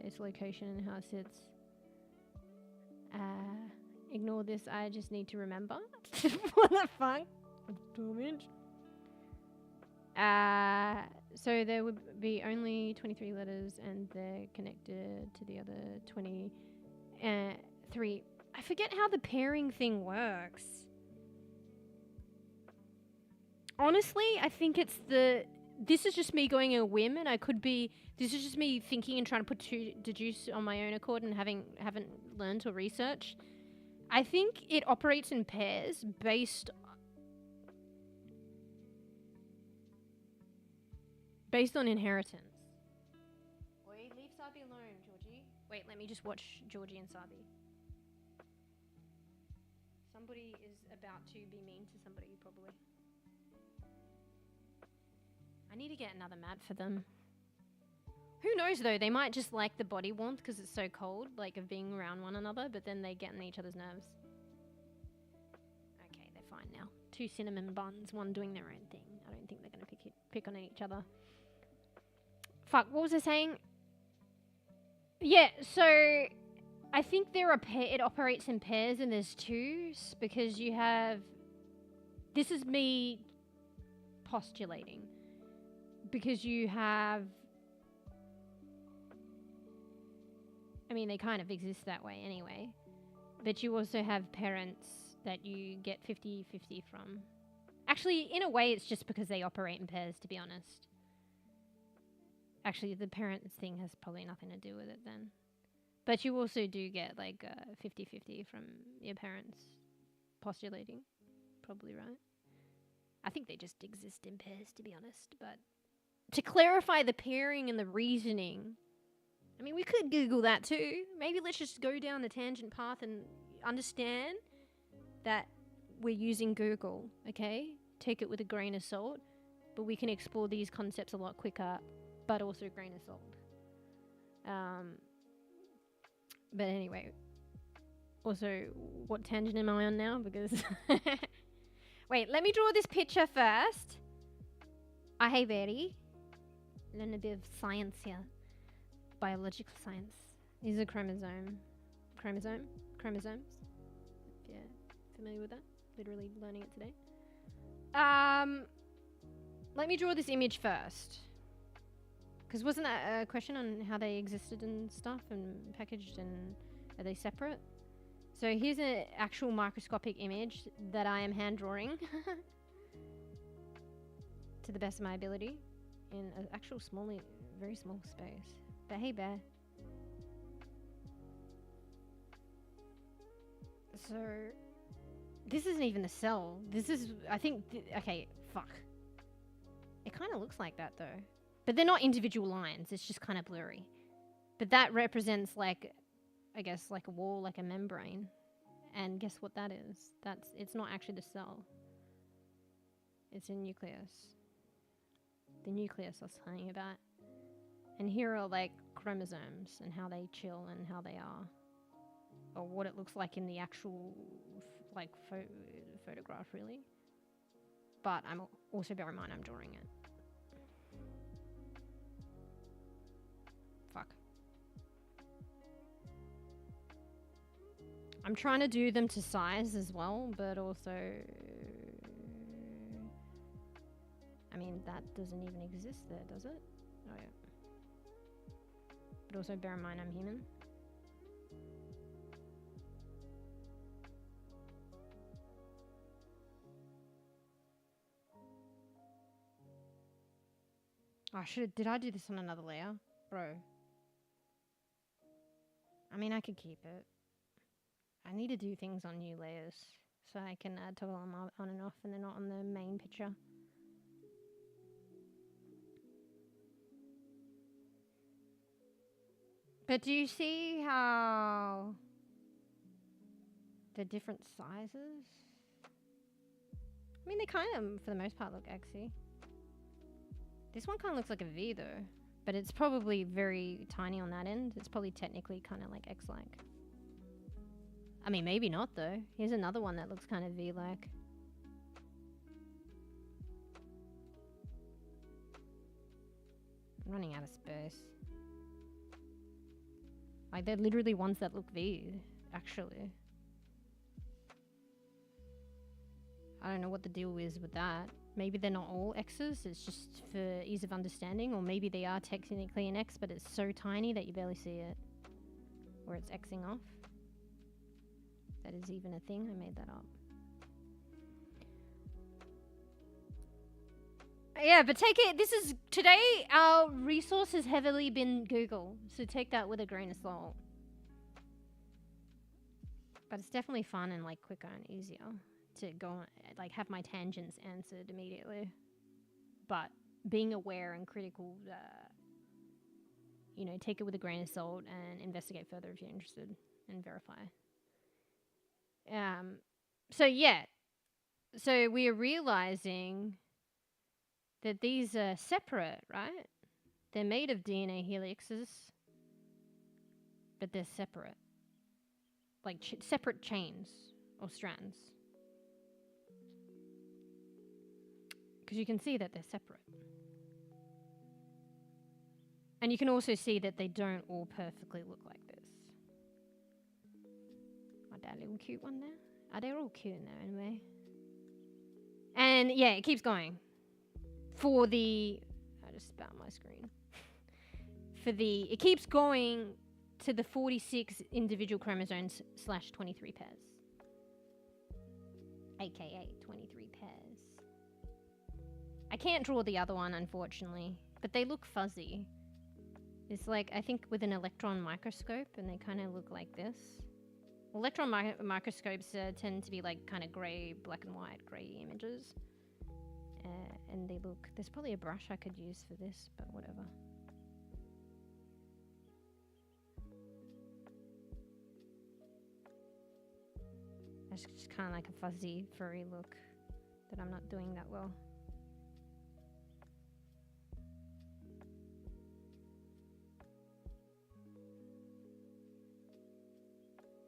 its location and how it sits. Ignore this, I just need to remember. What the fuck? So there would be only 23 letters and they're connected to the other 23. I forget how the pairing thing works. Honestly, I think it's this is just me going a whim, and this is just me thinking and trying to deduce on my own accord and haven't learned or researched. I think it operates in pairs based on inheritance. Wait, leave Sabi alone, Georgie. Wait, let me just watch Georgie and Sabi. Somebody is about to be mean to somebody, probably. I need to get another mat for them. Who knows though, they might just like the body warmth because it's so cold, like of being around one another, but then they get on each other's nerves. Okay, they're fine now. 2 cinnamon buns, one doing their own thing. I don't think they're going to pick on each other. Fuck, what was I saying? Yeah, so I think it operates in pairs and there's 2s because you have, this is me postulating, because you have, I mean, they kind of exist that way anyway, but you also have parents that you get 50-50 from. Actually, in a way, it's just because they operate in pairs, to be honest. Actually, the parents thing has probably nothing to do with it then. But you also do get like 50-50 from your parents postulating. Probably right. I think they just exist in pairs, to be honest. But to clarify the pairing and the reasoning, I mean, we could Google that too. Maybe let's just go down the tangent path and understand that we're using Google, okay? Take it with a grain of salt. But we can explore these concepts a lot quicker, but also grain of salt. But anyway, also, what tangent am I on now? Because wait, let me draw this picture first. Hey, Betty. Learn a bit of science here. Biological science. These are chromosomes. If you're familiar with that. Literally learning it today. Let me draw this image first. Because wasn't that a question on how they existed and stuff and packaged and are they separate? So here's an actual microscopic image that I am hand drawing to the best of my ability in an actual very small space. But hey, bear. So this isn't even a cell. This is, I think, okay, fuck. It kind of looks like that though. But they're not individual lines. It's just kind of blurry. But that represents like, I guess like a wall, like a membrane. And guess what that is? It's not actually the cell. It's a nucleus. The nucleus I was telling you about. And here are like chromosomes and how they chill and how they are. Or what it looks like in the actual like photograph really. But I'm also bear in mind I'm drawing it. Fuck. I'm trying to do them to size as well, but also, I mean, that doesn't even exist there, does it? Oh yeah. But also bear in mind I'm human. Oh, did I do this on another layer? Bro. I mean, I could keep it. I need to do things on new layers so I can toggle them on and off and they're not on the main picture. But do you see how they're different sizes? I mean, they kind of, for the most part, look X-y. This one kind of looks like a V though, but it's probably very tiny on that end. It's probably technically kind of like X-like. I mean, maybe not though. Here's another one that looks kind of V-like. I'm running out of space. Like, they're literally ones that look V, actually. I don't know what the deal is with that. Maybe they're not all X's, it's just for ease of understanding, or maybe they are technically an X, but it's so tiny that you barely see it. Or it's Xing off. That is even a thing, I made that up. Yeah, but take it, today our resource has heavily been Google, so take that with a grain of salt. But it's definitely fun and like quicker and easier to go on, like have my tangents answered immediately. But being aware and critical, you know, take it with a grain of salt and investigate further if you're interested and verify. So yeah, so we are realizing that these are separate, right? They're made of DNA helixes, but they're separate. Like separate chains or strands. Because you can see that they're separate. And you can also see that they don't all perfectly look like this. Oh, that little cute one there. Oh, they're all cute in there anyway. And yeah, it keeps going. I just spat on my screen. It keeps going to the 46 individual chromosomes / 23 pairs. AKA 23 pairs. I can't draw the other one, unfortunately, but they look fuzzy. It's like, I think with an electron microscope, and they kind of look like this. Electron microscopes tend to be like kind of grey, black and white, grey images. And they look, there's probably a brush I could use for this, but whatever. It's just kind of like a fuzzy, furry look that I'm not doing that well.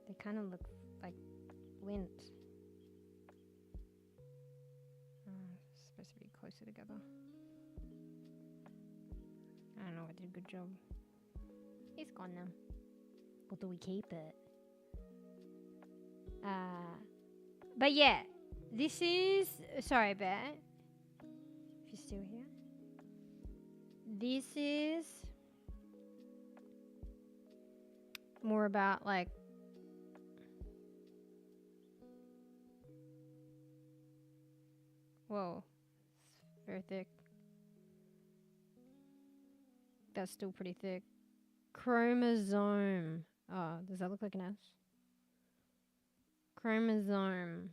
They kind of look like lint. Supposed to be closer together. I don't know, I did a good job. It's gone now. Or do we keep it? But yeah, this is, sorry Bear, if you're still here. This is more about like whoa, it's very thick. That's still pretty thick. Chromosome. Oh, does that look like an S? Chromosome.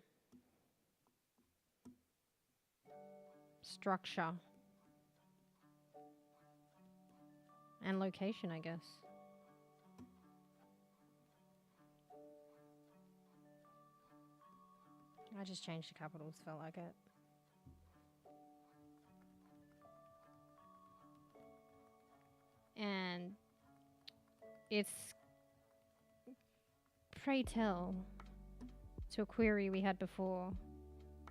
Structure. And location, I guess. I just changed the capitals, felt like it. And it's, pray tell, to a query we had before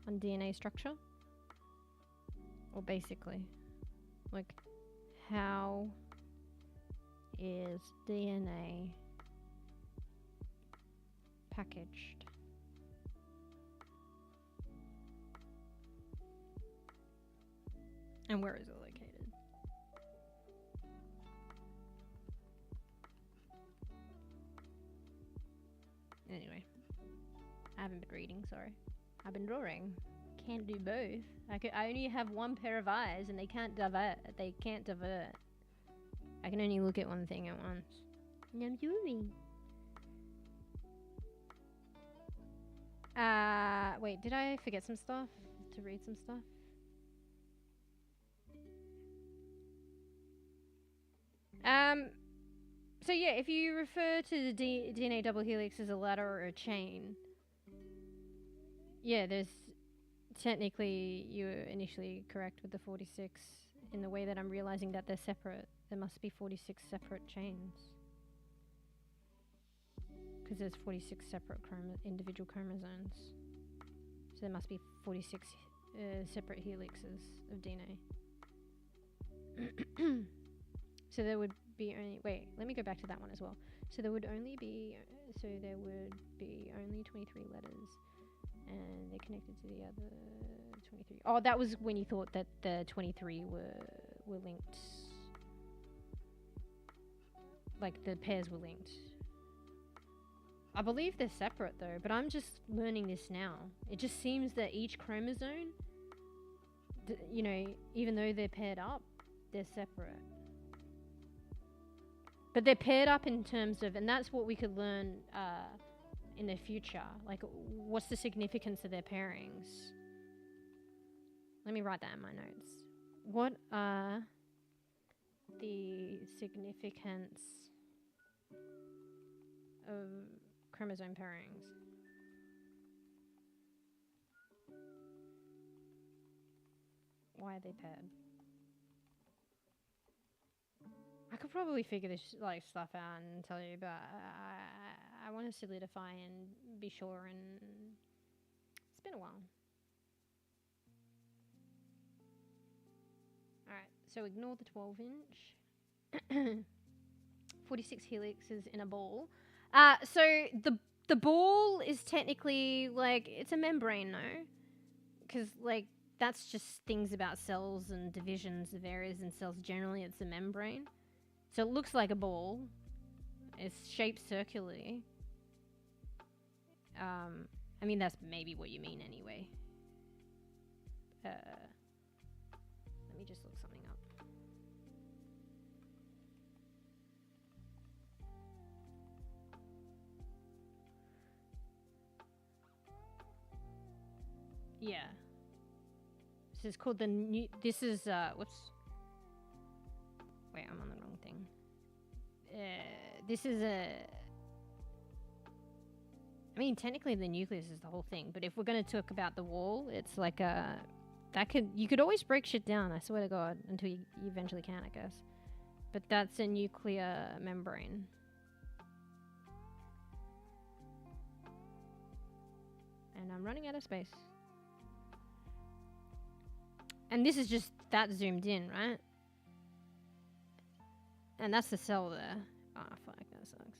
on DNA structure. Or basically, like, how is DNA packaged? And where is it located? Anyway, I haven't been reading, sorry. I've been drawing. Can't do both. I only have one pair of eyes and they can't divert. They can't divert. I can only look at one thing at once. And I'm doing. Wait, did I forget some stuff? To read some stuff? So yeah, if you refer to the DNA double helix as a ladder or a chain, yeah, there's technically you were initially correct with the 46 in the way that I'm realizing that they're separate. There must be 46 separate chains because there's 46 separate individual chromosomes. So there must be 46 separate helixes of DNA. So there would be only, wait, let me go back to that one as well. So there would only be, only 23 letters, and they're connected to the other 23. Oh, that was when you thought that the 23 were linked. Like the pairs were linked. I believe they're separate though, but I'm just learning this now. It just seems that each chromosome, you know, even though they're paired up, they're separate. But they're paired up in terms of, and that's what we could learn in the future. Like, what's the significance of their pairings? Let me write that in my notes. What are the significance of chromosome pairings? Why are they paired? I could probably figure this like stuff out and tell you, but I want to solidify and be sure, and it's been a while. Alright, so ignore the 12-inch. 46 helixes in a ball. So the ball is technically like, it's a membrane, no? Because like, that's just things about cells and divisions of areas in cells. Generally, it's a membrane. So it looks like a ball. It's shaped circularly. I mean, that's maybe what you mean anyway. Let me just look something up. Yeah. This is called the this is, whoops. Wait, I'm on the wrong thing. This is I mean, technically the nucleus is the whole thing, but if we're going to talk about the wall, it's like you could always break shit down, I swear to God, until you eventually can, I guess. But that's a nuclear membrane. And I'm running out of space. And this is just that zoomed in, right? And that's the cell there. Ah, oh, fuck, that sucks.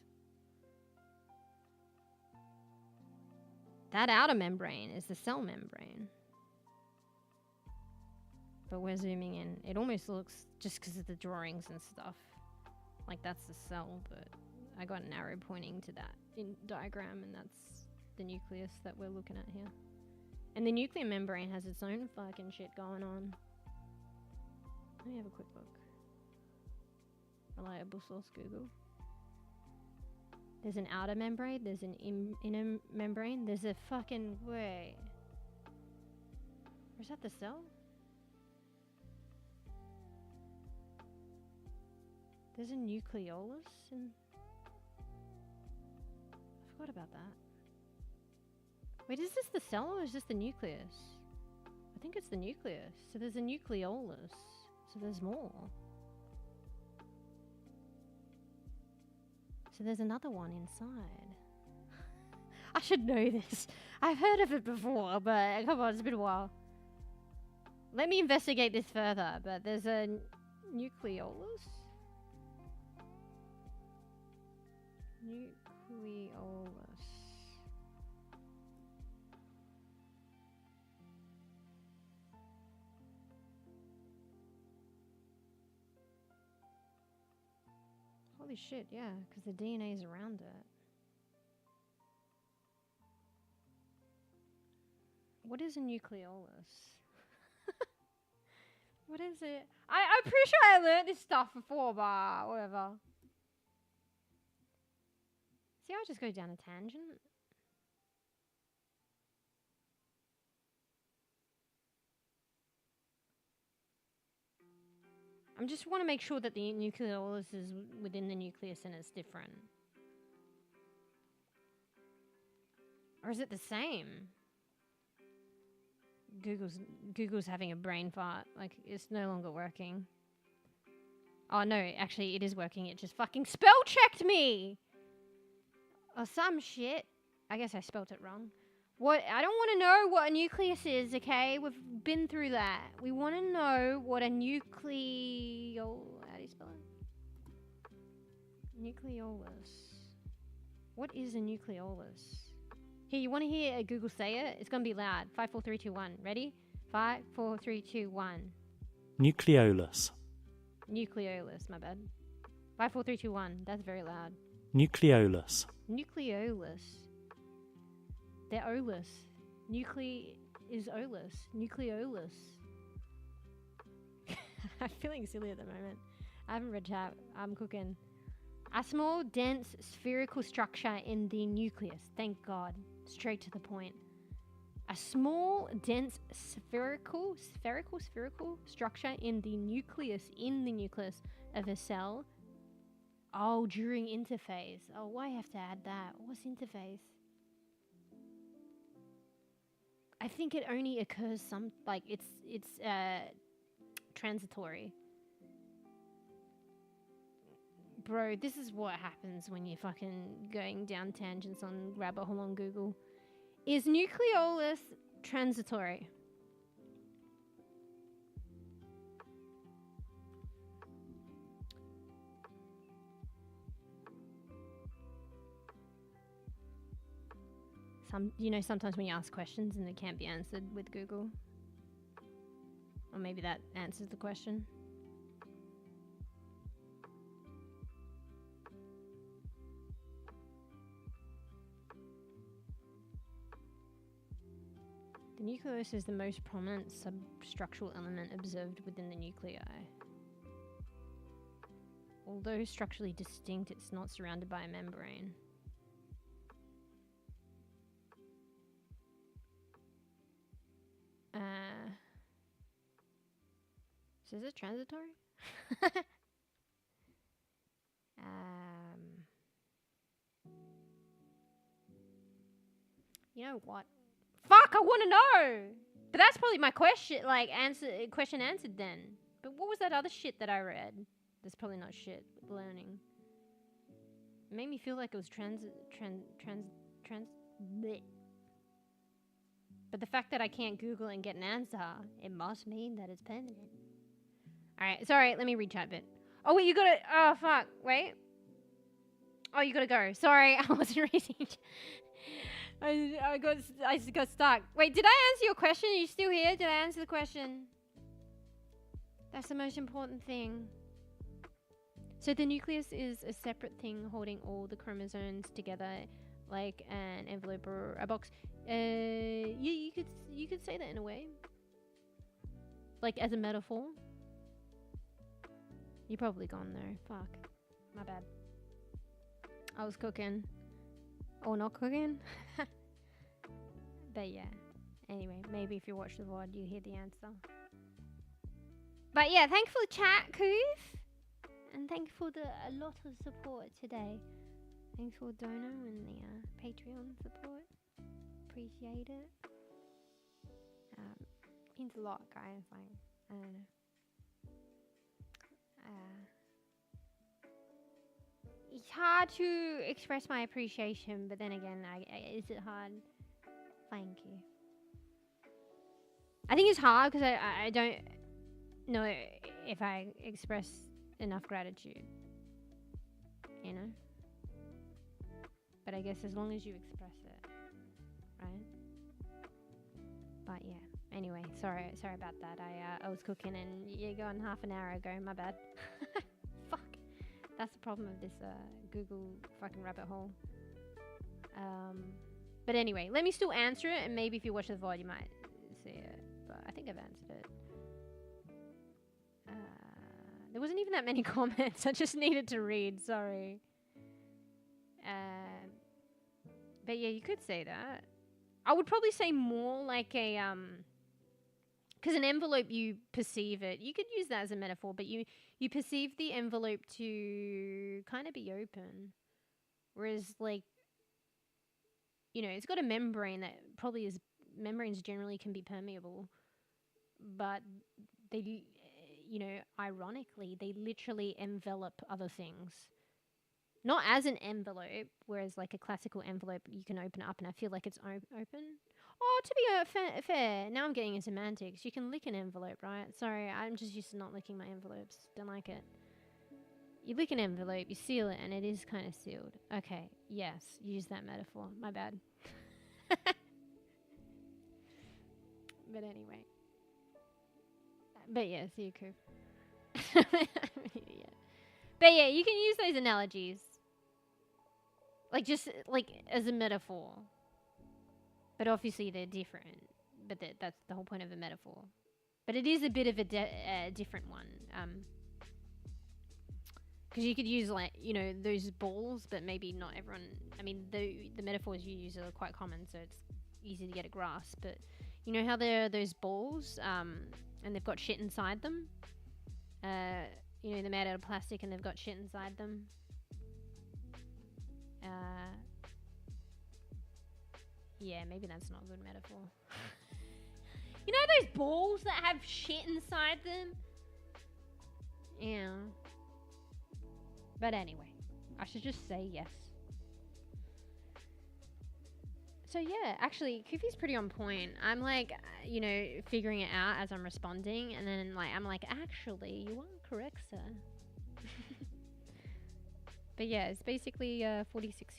That outer membrane is the cell membrane. But we're zooming in. It almost looks, just because of the drawings and stuff, like that's the cell, but I got an arrow pointing to that diagram, and that's the nucleus that we're looking at here. And the nuclear membrane has its own fucking shit going on. Let me have a quick look. Reliable source, Google. There's an outer membrane, there's an inner membrane, there's a fucking, wait. Or is that the cell? There's a nucleolus and I forgot about that. Wait, is this the cell or is this the nucleus? I think it's the nucleus. So there's a nucleolus. So there's more. So there's another one inside. I should know this. I've heard of it before, but come on, it's been a while. Let me investigate this further, but there's a nucleolus? Nucleolus. Holy shit, yeah, because the DNA is around it. What is a nucleolus? What is it? I'm pretty sure I learned this stuff before, but whatever. See how I just go down a tangent? I just want to make sure that the nucleolus is within the nucleus and it's different. Or is it the same? Google's having a brain fart. Like, it's no longer working. Oh no, actually it is working. It just fucking spell checked me! Or some shit. I guess I spelt it wrong. What? I don't want to know what a nucleus is, okay? We've been through that. We want to know what a how do you spell it? Nucleolus. What is a nucleolus? Here, you want to hear Google say it? It's going to be loud. 5, 4, 3, 2, 1. Ready? 5, 4, 3, 2, 1. Nucleolus. Nucleolus, my bad. 5, 4, 3, 2, 1. That's very loud. Nucleolus. Nucleolus. They're olus. Is olus. Nucleolus. I'm feeling silly at the moment. I haven't read chat. I'm cooking. A small, dense, spherical structure in the nucleus. Thank God. Straight to the point. A small, dense, spherical structure in the nucleus of a cell. Oh, during interphase. Oh, why have to add that? What's interphase? I think it only occurs it's transitory. Bro, this is what happens when you're fucking going down tangents on rabbit hole on Google. Is nucleolus transitory? Sometimes when you ask questions and they can't be answered with Google. Or maybe that answers the question. The nucleus is the most prominent substructural element observed within the nuclei. Although structurally distinct, it's not surrounded by a membrane. So is it transitory? You know what? Fuck, I want to know. But that's probably my question, like question answered then. But what was that other shit that I read? That's probably not shit. Learning. It made me feel like it was bleh. But the fact that I can't Google and get an answer, it must mean that it's permanent. Alright, sorry, let me read chat bit. Oh wait, you gotta, oh fuck, wait. Oh, you gotta go. Sorry, I wasn't reading. I got stuck. Wait, did I answer your question? Are you still here? Did I answer the question? That's the most important thing. So the nucleus is a separate thing holding all the chromosomes together, like an envelope or a box. Yeah, you could say that in a way, like as a metaphor. You're probably gone though. Fuck, my bad. I was cooking, or not cooking. But yeah. Anyway, maybe if you watch the VOD, you hear the answer. But yeah, thank you for the chat, Koof. And thank you for a lot of support today. Thanks for donor and the Patreon support. Appreciate it. Means a lot, guys. Like, I don't know. It's hard to express my appreciation, but then again, is it hard? Thank you. I think it's hard because I don't know if I express enough gratitude, you know? But I guess as long as you express it, right? But yeah, anyway, sorry about that. I was cooking and you're going half an hour ago, my bad. Fuck. That's the problem of this Google fucking rabbit hole. But anyway, let me still answer it, and maybe if you watch the VOD, you might see it. But I think I've answered it. There wasn't even that many comments. I just needed to read. Sorry. But yeah, you could say that. I would probably say more like a because an envelope, you perceive it. You could use that as a metaphor, but you perceive the envelope to kind of be open, whereas like, you know, it's got a membrane that probably is. Membranes generally can be permeable, but they, you know, ironically, they literally envelop other things. Not as an envelope, whereas like a classical envelope, you can open it up and I feel like it's open. Oh, to be fair, now I'm getting into semantics. You can lick an envelope, right? Sorry, I'm just used to not licking my envelopes. Don't like it. You lick an envelope, you seal it, and it is kind of sealed. Okay, yes, use that metaphor. My bad. But anyway. But yeah, see you, Coop. Yeah. But yeah, you can use those analogies. Like, just, like, as a metaphor. But obviously they're different. But that's the whole point of a metaphor. But it is a bit of a different one. Because you could use, like, you know, those balls, but maybe not everyone... I mean, the metaphors you use are quite common, so it's easy to get a grasp. But you know how there are those balls, and they've got shit inside them? You know, they're made out of plastic and they've got shit inside them. Yeah, maybe that's not a good metaphor. You know those balls that have shit inside them? Yeah. But anyway, I should just say yes. So yeah, actually, Koofy's pretty on point. I'm like, you know, figuring it out as I'm responding, and then like I'm like, actually, you are correct, sir. But yeah, it's basically 46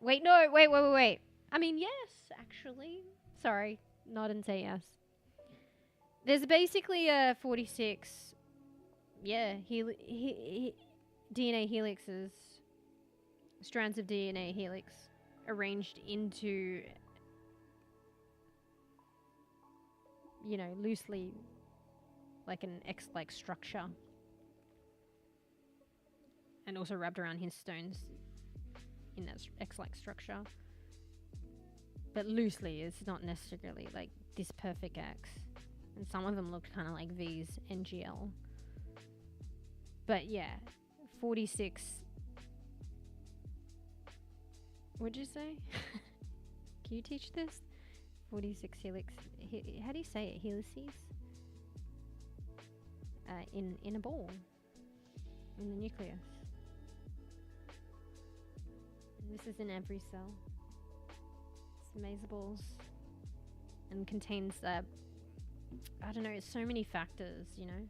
wait. I mean, yes, actually. Sorry, nod and say yes. There's basically 46, yeah, DNA helixes, strands of DNA helix arranged into, you know, loosely like an X-like structure. And also wrapped around histones in that X-like structure. But loosely, it's not necessarily like this perfect X. And some of them looked kind of like V's NGL. But yeah, 46. What'd you say? Can you teach this? 46 helix. How do you say it? Helices? In a ball. In the nucleus. This is in every cell. It's mesoballs. And contains, I don't know, so many factors, you know.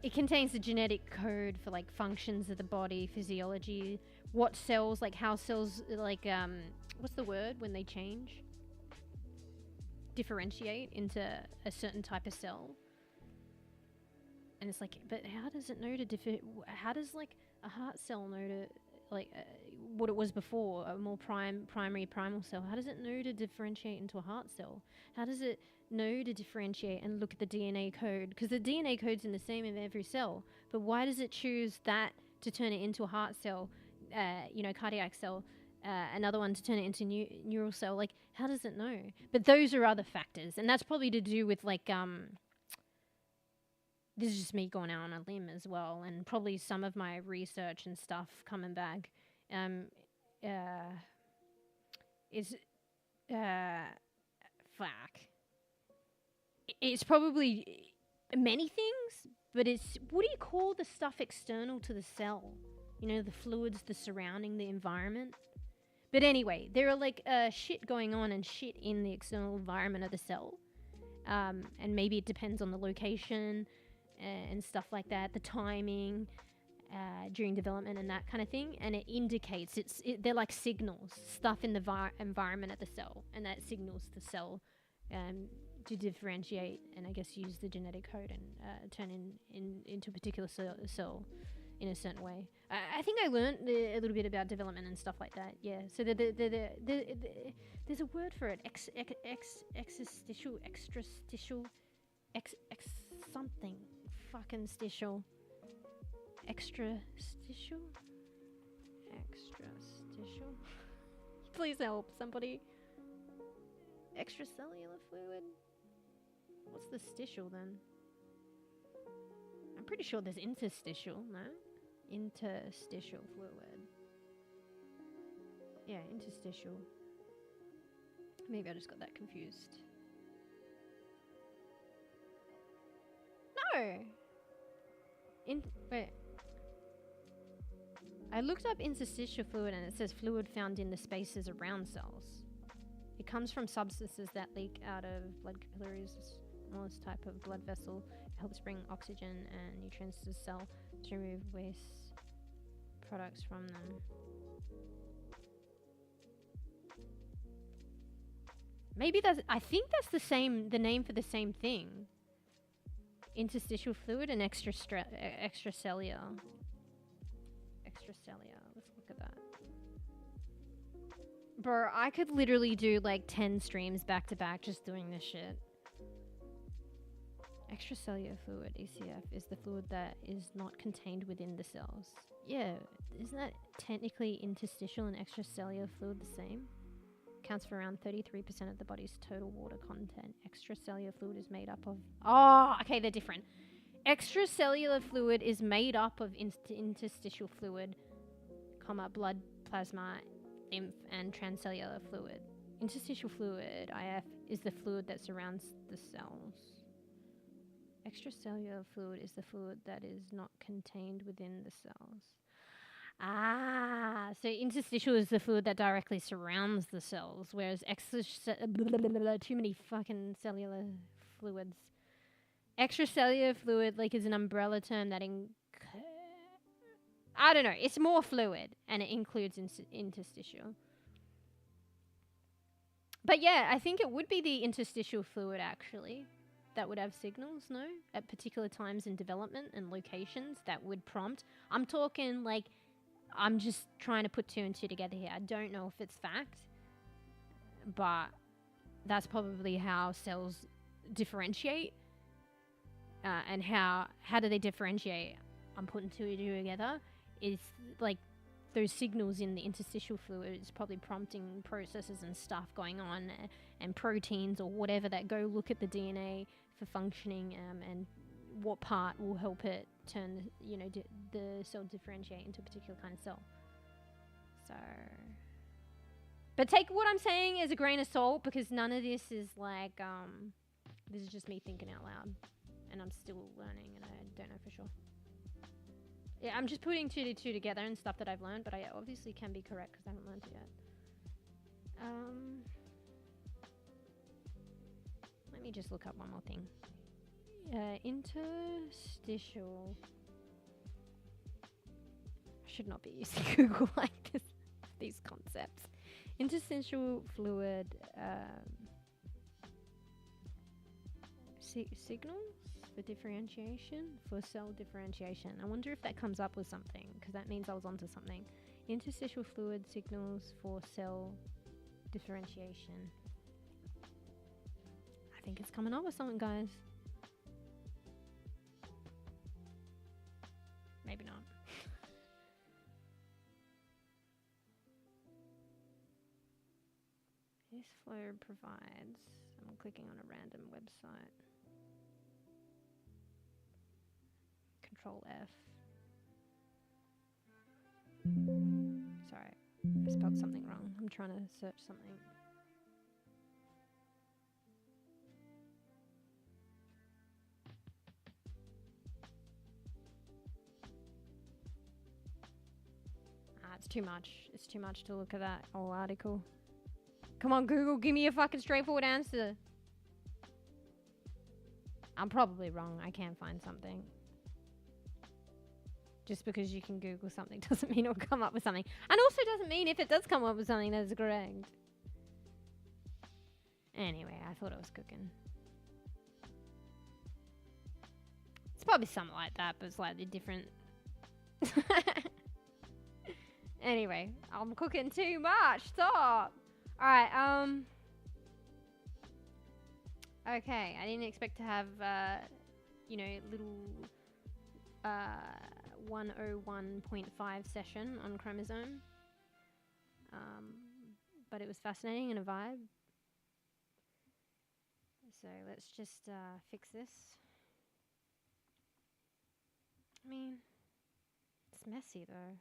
It contains the genetic code for like functions of the body, physiology, what cells, like how cells, like, what's the word when they change? Differentiate into a certain type of cell. And it's like, but how does it know to how does like a heart cell know to, like, what it was before, a more primary primal cell? How does it know to differentiate into a heart cell? How does it know to differentiate and look at the DNA code? Because the DNA code's in the same in every cell, but why does it choose that to turn it into a heart cell, you know, cardiac cell, another one to turn it into neural cell? Like, how does it know? But those are other factors, and that's probably to do with like, this is just me going out on a limb as well, and probably some of my research and stuff coming back is fuck. It's probably many things, but it's, what do you call the stuff external to the cell? You know, the fluids, the surrounding, the environment. But anyway, there are like shit going on and shit in the external environment of the cell. And maybe it depends on the location and stuff like that, the timing during development and that kind of thing. And it indicates, they're like signals, stuff in the environment of the cell, and that signals the cell to differentiate and I guess use the genetic code and turn into a particular cell in a certain way. I think I learned a little bit about development and stuff like that. Yeah. So there's a word for it. Extrastitial, something. Fucking stitial. Extrastitial. Please help somebody. Extracellular fluid. What's the stitial then? I'm pretty sure there's interstitial, no? Interstitial fluid. Yeah, interstitial. Maybe I just got that confused. No! Wait. I looked up interstitial fluid and it says fluid found in the spaces around cells. It comes from substances that leak out of blood capillaries, smallest type of blood vessel. It helps bring oxygen and nutrients to the cell to remove waste products from them. Maybe I think that's the name for the same thing. Interstitial fluid and extracellular. Let's look at that. Bro, I could literally do like 10 streams back to back just doing this shit. Extracellular fluid, ECF, is the fluid that is not contained within the cells. Yeah, isn't that technically interstitial and extracellular fluid the same? Accounts for around 33% of the body's total water content. Extracellular fluid is made up of... Oh, okay, they're different. Extracellular fluid is made up of interstitial fluid, blood, plasma, lymph, and transcellular fluid. Interstitial fluid, IF, is the fluid that surrounds the cells. Extracellular fluid is the fluid that is not contained within the cells. Ah, so interstitial is the fluid that directly surrounds the cells, whereas too many fucking cellular fluids. Extracellular fluid, like, is an umbrella term that I don't know, it's more fluid, and it includes interstitial. But yeah, I think it would be the interstitial fluid, actually, that would have signals, no? At particular times in development and locations that would prompt. I'm talking, like, I'm just trying to put two and two together here. I don't know if it's fact, but that's probably how cells differentiate. And how do they differentiate? I'm putting two and two together. Is like those signals in the interstitial fluid is probably prompting processes and stuff going on, and proteins or whatever that go look at the DNA, for functioning, and what part will help it turn, the cell differentiate into a particular kind of cell. So, but take what I'm saying as a grain of salt, because none of this is like, this is just me thinking out loud, and I'm still learning, and I don't know for sure. Yeah, I'm just putting 2 to 2 together and stuff that I've learned, but I obviously can be correct because I haven't learned it yet. Let me just look up one more thing. Interstitial. I should not be using Google like this. These concepts. Interstitial fluid signals for differentiation, for cell differentiation. I wonder if that comes up with something, because that means I was onto something. Interstitial fluid signals for cell differentiation. I think it's coming up with something, guys. Maybe not. This flow provides, I'm clicking on a random website. Control F. Sorry, I spelled something wrong. I'm trying to search something. It's too much. It's too much to look at that whole article. Come on, Google, give me a fucking straightforward answer. I'm probably wrong. I can't find something. Just because you can Google something doesn't mean it'll come up with something. And also doesn't mean if it does come up with something that's correct. Anyway, I thought it was cooking. It's probably something like that, but slightly different. Anyway, I'm cooking too much. Stop. Alright, okay, I didn't expect to have, little 101.5 session on Chromosome. But it was fascinating and a vibe. So let's just fix this. I mean, it's messy though.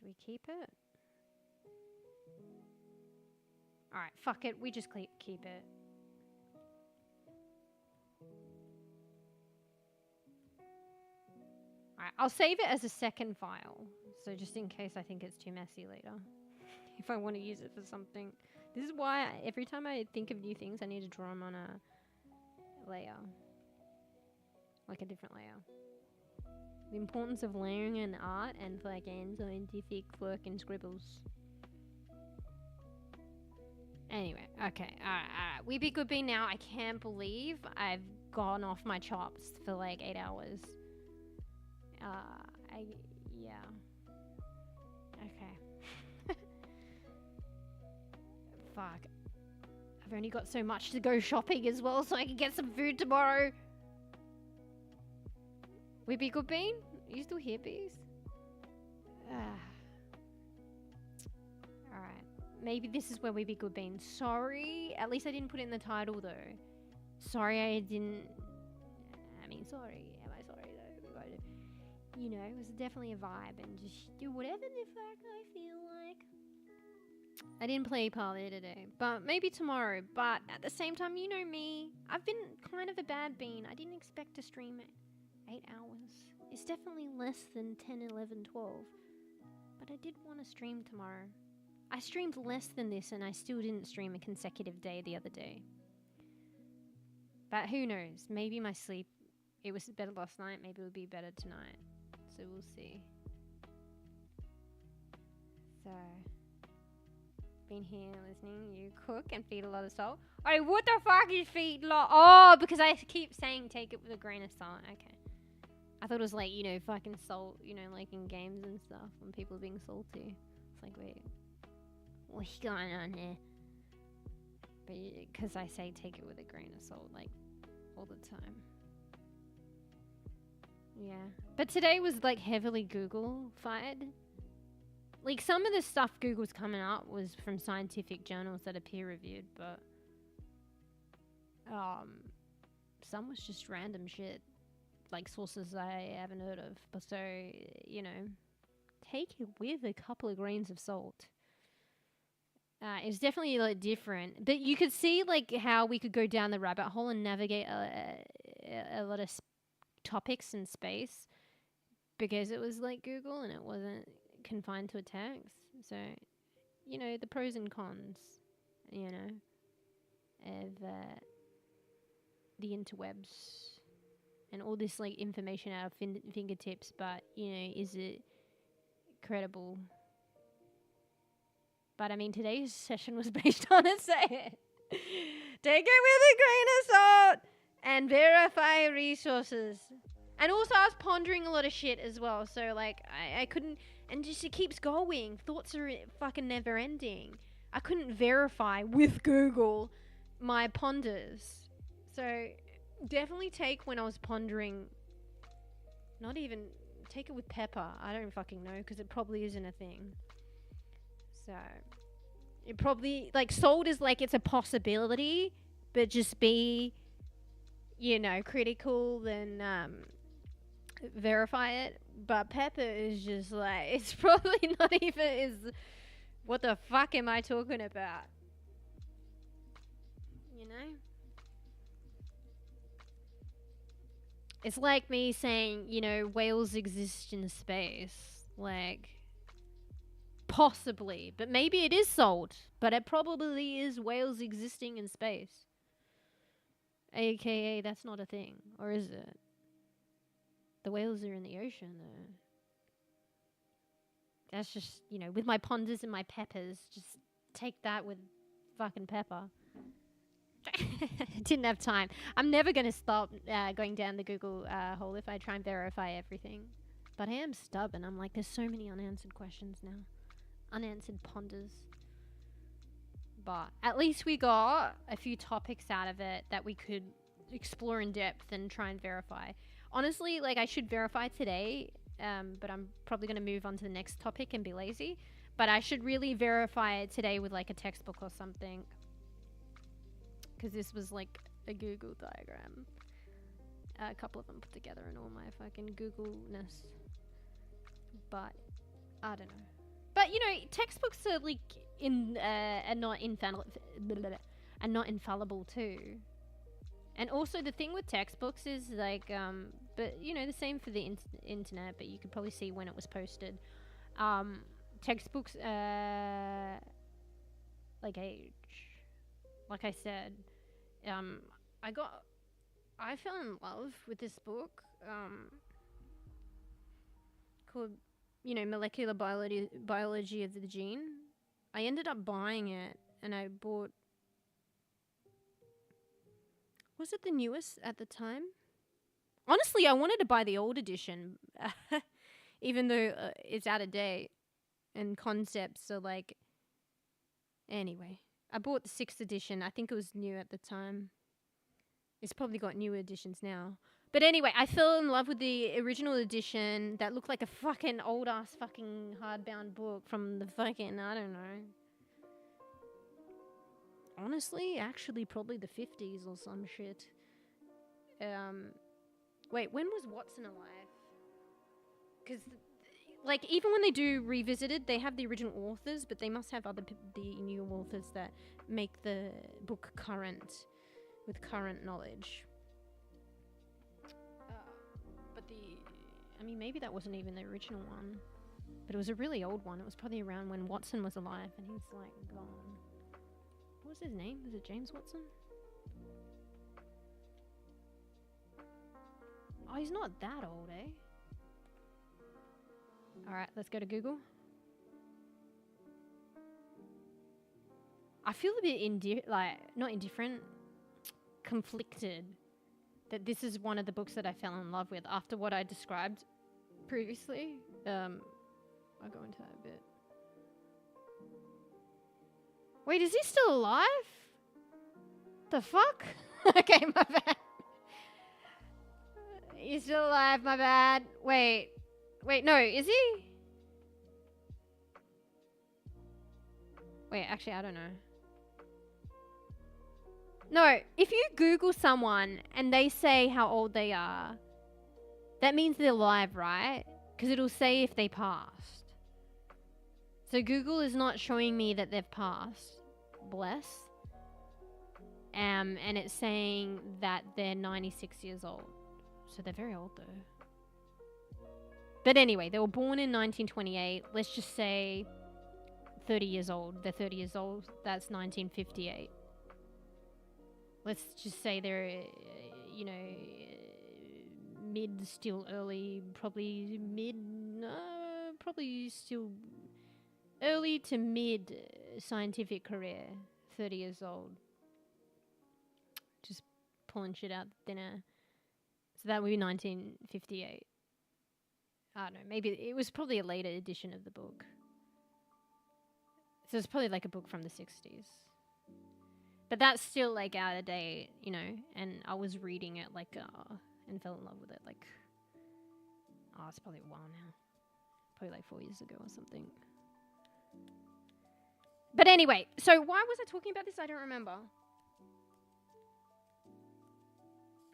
Do we keep it? Alright, fuck it. We just keep it. Alright, I'll save it as a second file. So just in case I think it's too messy later. If I want to use it for something. This is why every time I think of new things, I need to draw them on a layer. Like a different layer. The importance of layering in art and fucking scientific fucking scribbles. Anyway, okay, alright. We be good be now. I can't believe I've gone off my chops for like 8 hours. Yeah. Okay. Fuck. I've only got so much to go shopping as well, so I can get some food tomorrow. We be good bean? Are you still here, bees? Alright. Maybe this is where we be good bean. Sorry. At least I didn't put it in the title though. Sorry I didn't. I mean, sorry. Am I sorry though? You know, it was definitely a vibe and just do whatever the fuck I feel like. I didn't play Parley today, but maybe tomorrow. But at the same time, you know me. I've been kind of a bad bean. I didn't expect to stream it. 8 hours. It's definitely less than 10, 11, 12. But I did want to stream tomorrow. I streamed less than this and I still didn't stream a consecutive day the other day. But who knows? Maybe my sleep, it was better last night. Maybe it will be better tonight. So we'll see. So, been here listening. You cook and feed a lot of salt. Oh, what the fuck is feed lot? Oh, because I keep saying take it with a grain of salt. Okay. I thought it was like, you know, fucking salt, you know, like in games and stuff when people are being salty. It's like, wait, what's going on there? But because I say take it with a grain of salt, like, all the time. Yeah. But today was, like, heavily Google-fied. Like, some of the stuff Google's coming up was from scientific journals that are peer-reviewed, but Some was just random shit, like sources I haven't heard of. But so, you know, take it with a couple of grains of salt. It's definitely like different, but you could see like how we could go down the rabbit hole and navigate a lot of topics in space because it was like Google and it wasn't confined to a text. So, you know, the pros and cons, you know, of the interwebs and all this like information at our fingertips. But you know, is it credible? But I mean, today's session was based on it, so take it with a grain of salt and verify resources. And also, I was pondering a lot of shit as well, so like I couldn't, and just it keeps going. Thoughts are fucking never ending. I couldn't verify with Google my ponders. So definitely take when I was pondering. Not even take it with pepper. I don't fucking know because it probably isn't a thing. So, it probably, like, salt is like, it's a possibility, but just be, you know, critical, then, verify it. But pepper is just like, it's probably not even what the fuck am I talking about? You know? It's like me saying, you know, whales exist in space. Like, possibly, but maybe it is salt, but it probably is whales existing in space. AKA, that's not a thing, or is it? The whales are in the ocean, though. That's just, you know, with my ponders and my peppers, just take that with fucking pepper. Didn't have time. I'm never going to stop going down the Google hole if I try and verify everything. But I am stubborn. I'm like, there's so many unanswered questions now. Unanswered ponders. But at least we got a few topics out of it that we could explore in depth and try and verify. Honestly, like, I should verify today, but I'm probably going to move on to the next topic and be lazy. But I should really verify it today with like a textbook or something, because this was like a Google diagram, a couple of them put together and all my fucking Google-ness. But I don't know. But you know, textbooks are like are not infallible too. And also the thing with textbooks is like, but you know, the same for the internet. But you could probably see when it was posted. Textbooks, like age. Like I said, I fell in love with this book called, you know, Molecular Biology of the Gene. I ended up buying it, and I bought, was it the newest at the time? Honestly, I wanted to buy the old edition, even though it's out of date, and concepts are like, anyway. I bought the 6th edition. I think it was new at the time. It's probably got newer editions now. But anyway, I fell in love with the original edition that looked like a fucking old-ass fucking hardbound book from the fucking, I don't know. Honestly, actually probably the 50s or some shit. Wait, when was Watson alive? Because, like, even when they do Revisited, they have the original authors, but they must have the new authors that make the book current, with current knowledge. I mean, maybe that wasn't even the original one, but it was a really old one. It was probably around when Watson was alive, and he's, like, gone. What was his name? Was it James Watson? Oh, he's not that old, eh? Alright, let's go to Google. I feel a bit not indifferent, conflicted that this is one of the books that I fell in love with after what I described previously. I'll go into that a bit. Wait, is he still alive? The fuck? Okay, my bad. He's still alive, my bad. Wait, no, is he? Wait, actually, I don't know. No, if you Google someone and they say how old they are, that means they're alive, right? Because it'll say if they passed. So Google is not showing me that they've passed. Bless. And it's saying that they're 96 years old. So they're very old though. But anyway, they were born in 1928. Let's just say 30 years old. They're 30 years old. That's 1958. Let's just say they're, you know, mid, still early, probably still early to mid scientific career, 30 years old. Just pulling shit out dinner. So that would be 1958. I don't know, maybe it was probably a later edition of the book. So it's probably like a book from the 60s. But that's still like out of date, you know, and I was reading it like, and fell in love with it like, it's probably a while now. Probably like 4 years ago or something. But anyway, so why was I talking about this? I don't remember.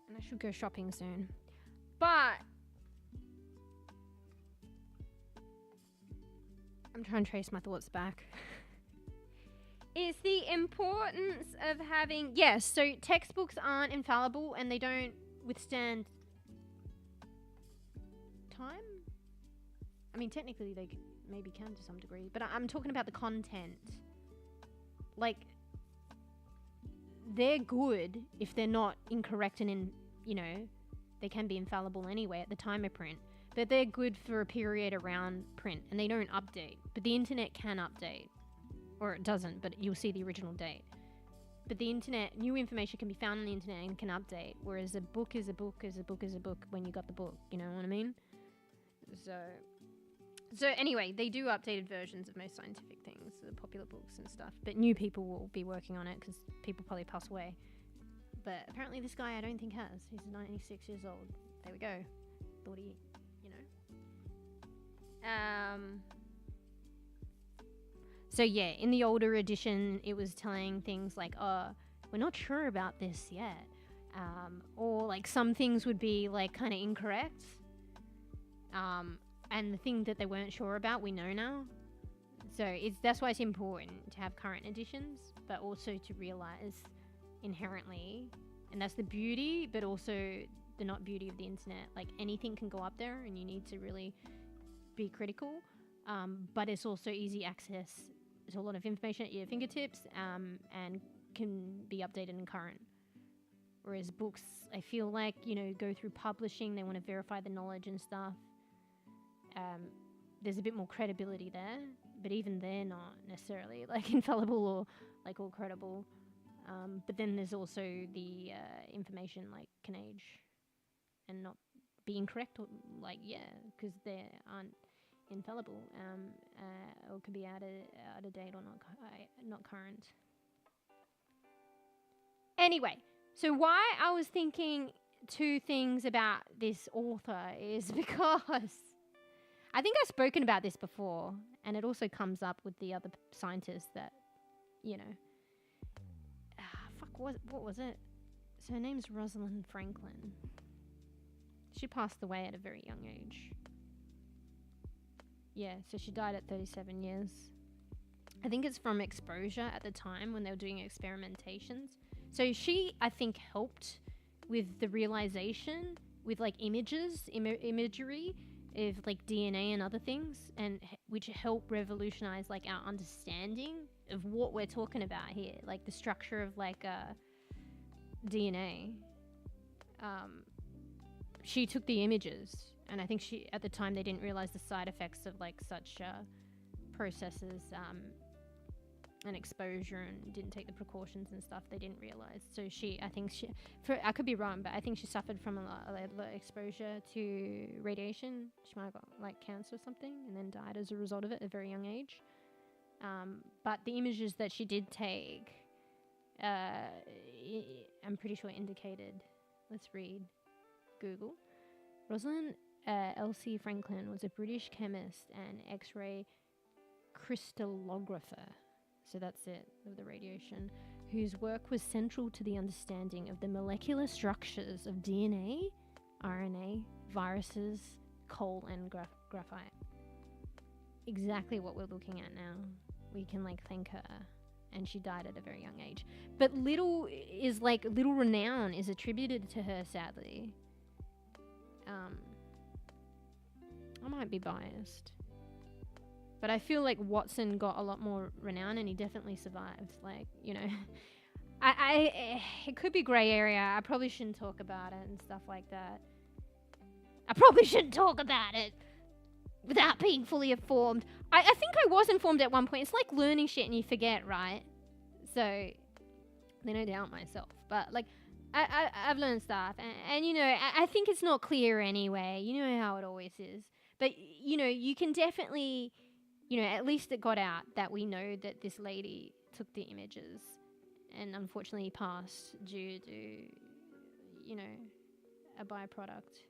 And I should go shopping soon. But I'm trying to trace my thoughts back. It's the importance of having... Yes, so textbooks aren't infallible and they don't withstand time. I mean, technically they maybe can to some degree. But I'm talking about the content. Like, they're good if they're not incorrect and, you know, they can be infallible anyway at the time of print. But they're good for a period around print and they don't update. But the internet can update. Or it doesn't, but you'll see the original date. But the internet, new information can be found on the internet and can update. Whereas a book is a book is a book is a book when you got the book. You know what I mean? So anyway, they do updated versions of most scientific things, the popular books and stuff. But new people will be working on it because people probably pass away. But apparently this guy I don't think has. He's 96 years old. There we go. Thought he, you know. So yeah, in the older edition, it was telling things like, we're not sure about this yet. Or like some things would be like kind of incorrect. And the thing that they weren't sure about, we know now. So that's why it's important to have current editions, but also to realize inherently, and that's the beauty, but also the not beauty of the internet. Like anything can go up there and you need to really be critical. But it's also easy access. There's a lot of information at your fingertips, and can be updated and current. Whereas books, I feel like, you know, go through publishing, they want to verify the knowledge and stuff. There's a bit more credibility there, but even they're not necessarily like infallible or like all credible. But then there's also the information like can age and not be incorrect, or like, because they aren't infallible, or could be out of date or not current. Anyway, so why I was thinking two things about this author is because I think I've spoken about this before, and it also comes up with the other scientists that, you know, what was it? So her name's Rosalind Franklin. She passed away at a very young age. Yeah, so she died at 37 years. I think it's from exposure at the time when they were doing experimentations. So she, I think, helped with the realization with like imagery of like DNA and other things, and which help revolutionize like our understanding of what we're talking about here, like the structure of like DNA. She took the images, and I think she, at the time, they didn't realize the side effects of like such processes and exposure, and didn't take the precautions and stuff. They didn't realize. So I could be wrong, but I think she suffered from a lot of exposure to radiation. She might have got like cancer or something, and then died as a result of it at a very young age. But the images that she did take, I'm pretty sure indicated. Let's read. Google. Rosalind L.C. Franklin was a British chemist and X-ray crystallographer. So that's it, of the radiation. whose work was central to the understanding of the molecular structures of DNA, RNA, viruses, coal, and graphite. Exactly what we're looking at now. We can like thank her, and she died at a very young age. But little renown is attributed to her, sadly. I might be biased, but I feel like Watson got a lot more renown, and he definitely survived. Like, you know, it could be grey area. I probably shouldn't talk about it and stuff like that. I probably shouldn't talk about it without being fully informed. I think I was informed at one point. It's like learning shit and you forget, right? So, they no doubt myself. But, like, I've learned stuff. And you know, I think it's not clear anyway. You know how it always is. But, you know, you can definitely, you know, at least it got out that we know that this lady took the images and unfortunately passed due to, you know, a byproduct.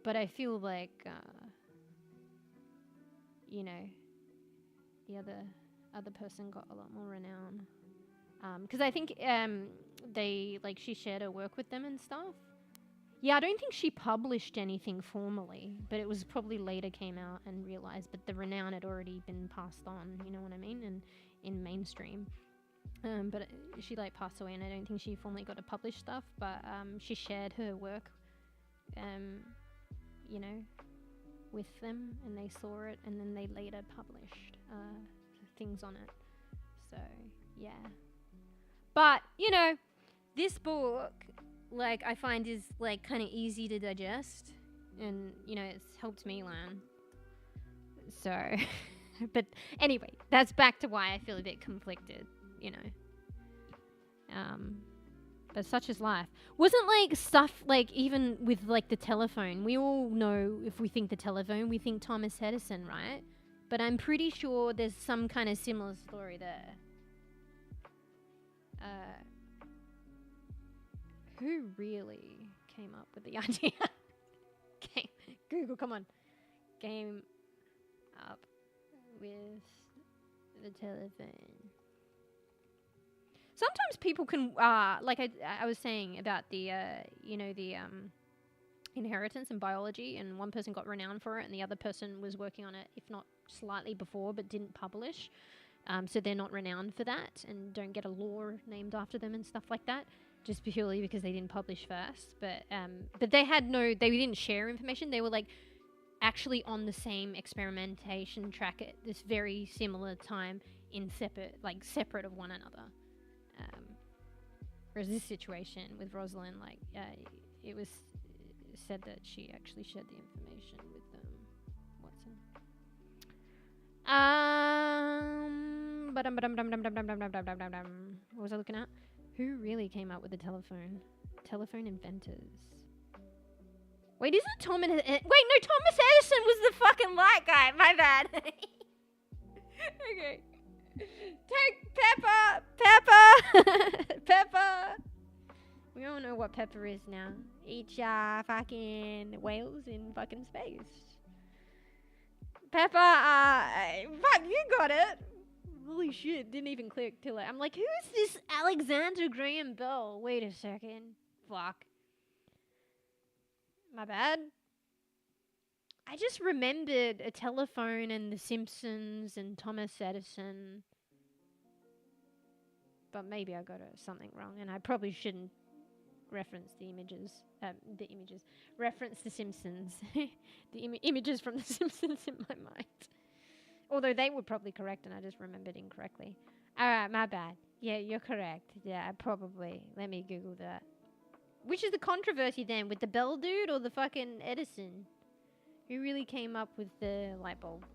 But I feel like, you know, the other person got a lot more renown. Because I think she shared her work with them and stuff. Yeah, I don't think she published anything formally, but it was probably later came out and realized, but the renown had already been passed on, you know what I mean, and in mainstream. But she like passed away, and I don't think she formally got to publish stuff, but she shared her work, you know, with them, and they saw it, and then they later published things on it. So, yeah. But, you know, this book, like, I find is, like, kind of easy to digest. And, you know, it's helped me learn. So, but anyway, that's back to why I feel a bit conflicted, you know. But such is life. Wasn't, like, stuff, like, even with, like, the telephone. We all know if we think the telephone, we think Thomas Edison, right? But I'm pretty sure there's some kind of similar story there. Who really came up with the idea? Google, come on. Came up with the telephone. Sometimes people can, like I was saying about the, you know, the inheritance in biology, and one person got renowned for it, and the other person was working on it, if not slightly before, but didn't publish. So they're not renowned for that, and don't get a law named after them and stuff like that, just purely because they didn't publish first. But they had they didn't share information. They were like actually on the same experimentation track at this very similar time in separate of one another. Whereas this situation with Rosalind, like, it was said that she actually shared the information with Watson. What was I looking at? Who really came up with the telephone? Telephone inventors. Wait, is it Thomas? Wait, no, Thomas Edison was the fucking light guy. My bad. Okay. Take Pepper. We all know what Pepper is now. Eat fucking whales in fucking space. Pepper, fuck, you got it. Holy shit, didn't even click till I'm like, who's this Alexander Graham Bell? Wait a second. Fuck. My bad. I just remembered a telephone and The Simpsons and Thomas Edison. But maybe I got something wrong, and I probably shouldn't reference the images. Reference The Simpsons. The images from The Simpsons in my mind. Although they were probably correct, and I just remembered incorrectly. Alright, my bad. Yeah, you're correct. Yeah, probably. Let me Google that. Which is the controversy then? With the Bell dude or the fucking Edison? Who really came up with the light bulb?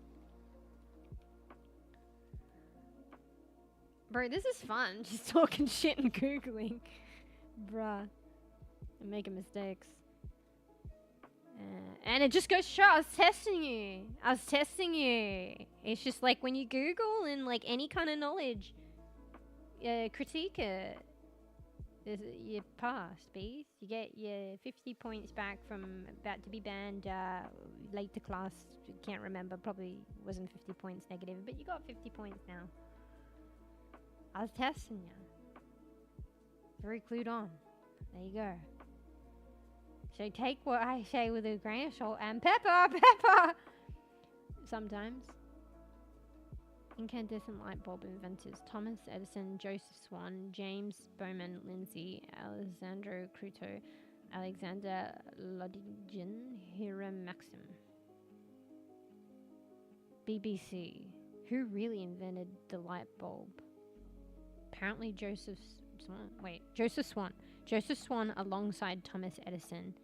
Bro, this is fun. Just talking shit and Googling. Bruh. And making mistakes. And it just goes to show, I was testing you. It's just like when you Google and like any kind of knowledge, critique it. You pass, bees. You get your 50 points back from about to be banned, late to class. Can't remember, probably wasn't 50 points negative, but you got 50 points now. I was testing you. Very clued on. There you go. So take what I say with a grain of salt and pepper. Sometimes. Incandescent light bulb inventors Thomas Edison, Joseph Swan, James Bowman Lindsay, Alessandro Cruto, Alexander Lodigian, Hiram Maxim. BBC. Who really invented the light bulb? Apparently Joseph Swan. Wait, Joseph Swan. Joseph Swan alongside Thomas Edison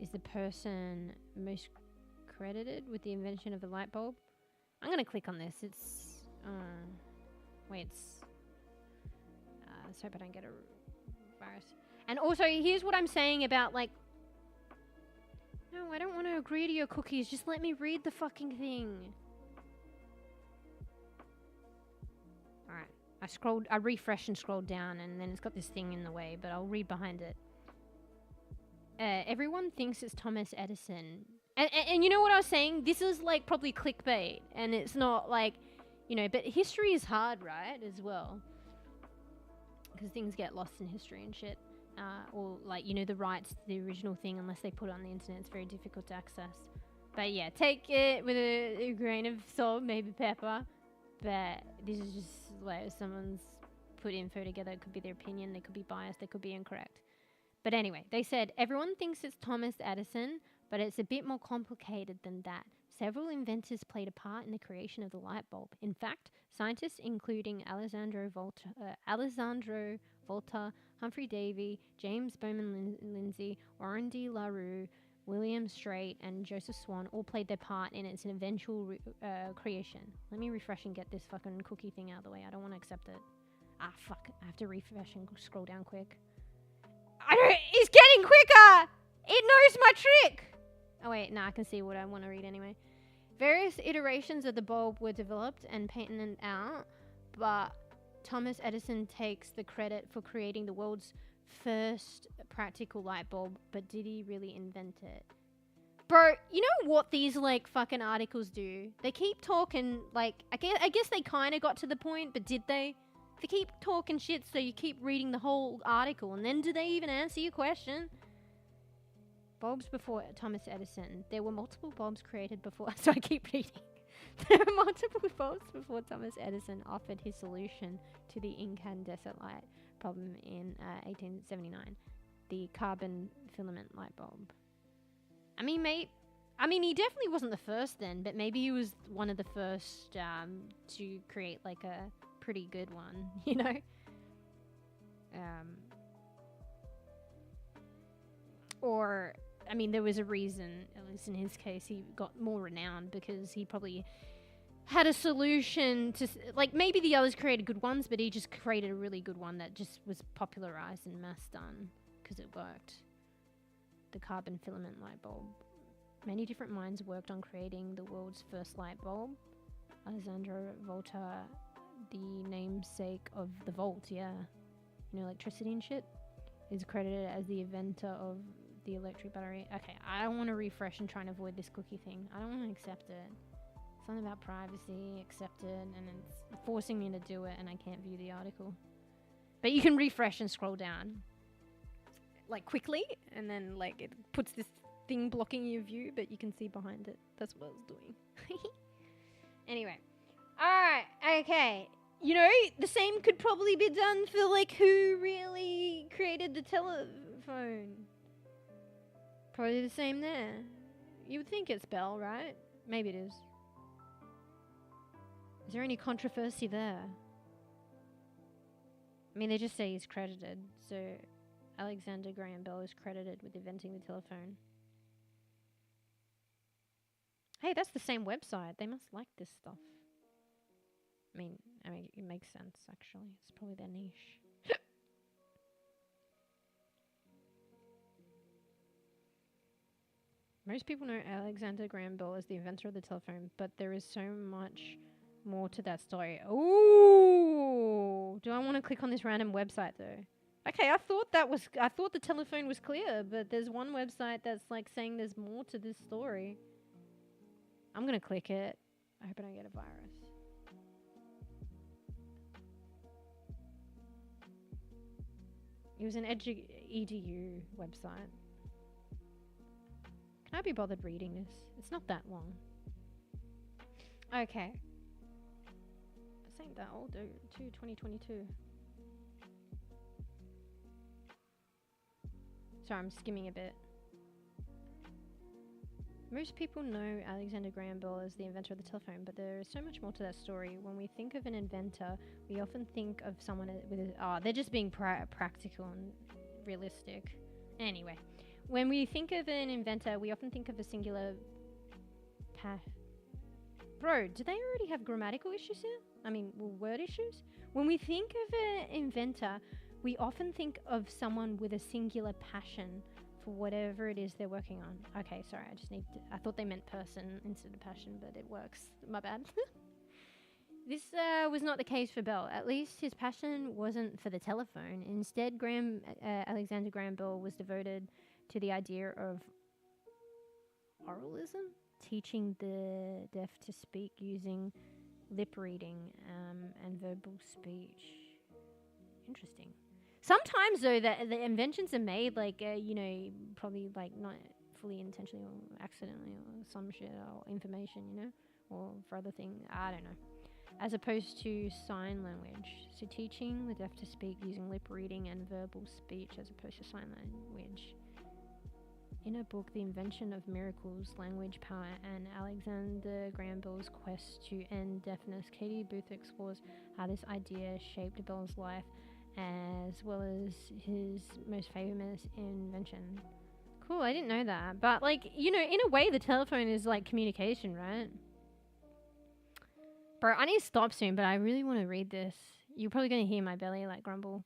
is the person most credited with the invention of the light bulb. I'm gonna click on this. It's let's hope I don't get a virus. And also, here's what I'm saying about, like, no, I don't want to agree to your cookies. Just let me read the fucking thing. Alright, I refreshed and scrolled down, and then it's got this thing in the way, but I'll read behind it. Everyone thinks it's Thomas Edison. And you know what I was saying? This is like probably clickbait, and it's not like, you know, but history is hard, right? As well. Because things get lost in history and shit. Or like, you know, the rights to the original thing, unless they put it on the internet, it's very difficult to access. But yeah, take it with a grain of salt, maybe pepper. But this is just like someone's put info together. It could be their opinion, they could be biased, they could be incorrect. But anyway, they said, everyone thinks it's Thomas Edison, but it's a bit more complicated than that. Several inventors played a part in the creation of the light bulb. In fact, scientists including Alessandro Volta, Humphrey Davy, James Bowman Lindsay, Warren D. LaRue, William Straight, and Joseph Swan all played their part in its eventual creation. Let me refresh and get this fucking cookie thing out of the way. I don't want to accept it. Ah, fuck. I have to refresh and scroll down quick. It's getting quicker! It knows my trick! Oh wait, I can see what I want to read anyway. Various iterations of the bulb were developed and patented out, but Thomas Edison takes the credit for creating the world's first practical light bulb, but did he really invent it? Bro, you know what these like fucking articles do? They keep talking, like, I guess they kind of got to the point, but did they? They keep talking shit, so you keep reading the whole article, and then do they even answer your question? Bulbs before Thomas Edison. There were multiple bulbs created before... So I keep reading. There were multiple bulbs before Thomas Edison offered his solution to the incandescent light problem in 1879. The carbon filament light bulb. I mean, he definitely wasn't the first then, but maybe he was one of the first to create like a pretty good one, you know? Or... I mean, there was a reason, at least in his case, he got more renowned because he probably had a solution to... Like, maybe the others created good ones, but he just created a really good one that just was popularized and mass done because it worked. The carbon filament light bulb. Many different minds worked on creating the world's first light bulb. Alessandro Volta, the namesake of the volt, yeah. You know, electricity and shit, is credited as the inventor of the electric battery. Okay, I don't want to refresh and try and avoid this cookie thing. I don't want to accept it. Something about privacy, accept it, and it's forcing me to do it, and I can't view the article. But you can refresh and scroll down, like, quickly, and then, like, it puts this thing blocking your view, but you can see behind it. That's what I was doing. Anyway. Alright, okay. You know, the same could probably be done for, like, who really created the telephone. Probably the same there. You would think it's Bell, right? Maybe it is. Is there any controversy there? I mean, they just say he's credited, so Alexander Graham Bell is credited with inventing the telephone. Hey, that's the same website. They must like this stuff. I mean, it makes sense, actually. It's probably their niche. Most people know Alexander Graham Bell as the inventor of the telephone, but there is so much more to that story. Ooh! Do I want to click on this random website, though? Okay, I thought the telephone was clear, but there's one website that's, like, saying there's more to this story. I'm gonna click it. I hope I don't get a virus. It was an edu website. Can I be bothered reading this? It's not that long. Okay. This ain't that old, dude. 2022. Sorry, I'm skimming a bit. Most people know Alexander Graham Bell as the inventor of the telephone, but there is so much more to that story. When we think of an inventor, we often think of someone with they're just being practical and realistic. Anyway, when we think of an inventor, we often think of a singular Bro, do they already have grammatical issues here? I mean, word issues? When we think of an inventor, we often think of someone with a singular passion for whatever it is they're working on. Okay, sorry, I thought they meant person instead of passion, but it works. My bad. This was not the case for Bell. At least his passion wasn't for the telephone. Instead, Alexander Graham Bell was devoted to the idea of oralism, teaching the deaf to speak using lip reading and verbal speech. Interesting. Sometimes, though, the inventions are made, like, probably, like, not fully intentionally or accidentally or some shit or information, or for other things. I don't know. As opposed to sign language. So teaching the deaf to speak using lip reading and verbal speech as opposed to sign language. In her book, The Invention of Miracles, Language, Power, and Alexander Graham Bell's Quest to End Deafness, Katie Booth explores how this idea shaped Bell's life as well as his most famous invention. Cool, I didn't know that. But, like, in a way, the telephone is like communication, right? Bro, I need to stop soon, but I really want to read this. You're probably going to hear my belly, like, grumble.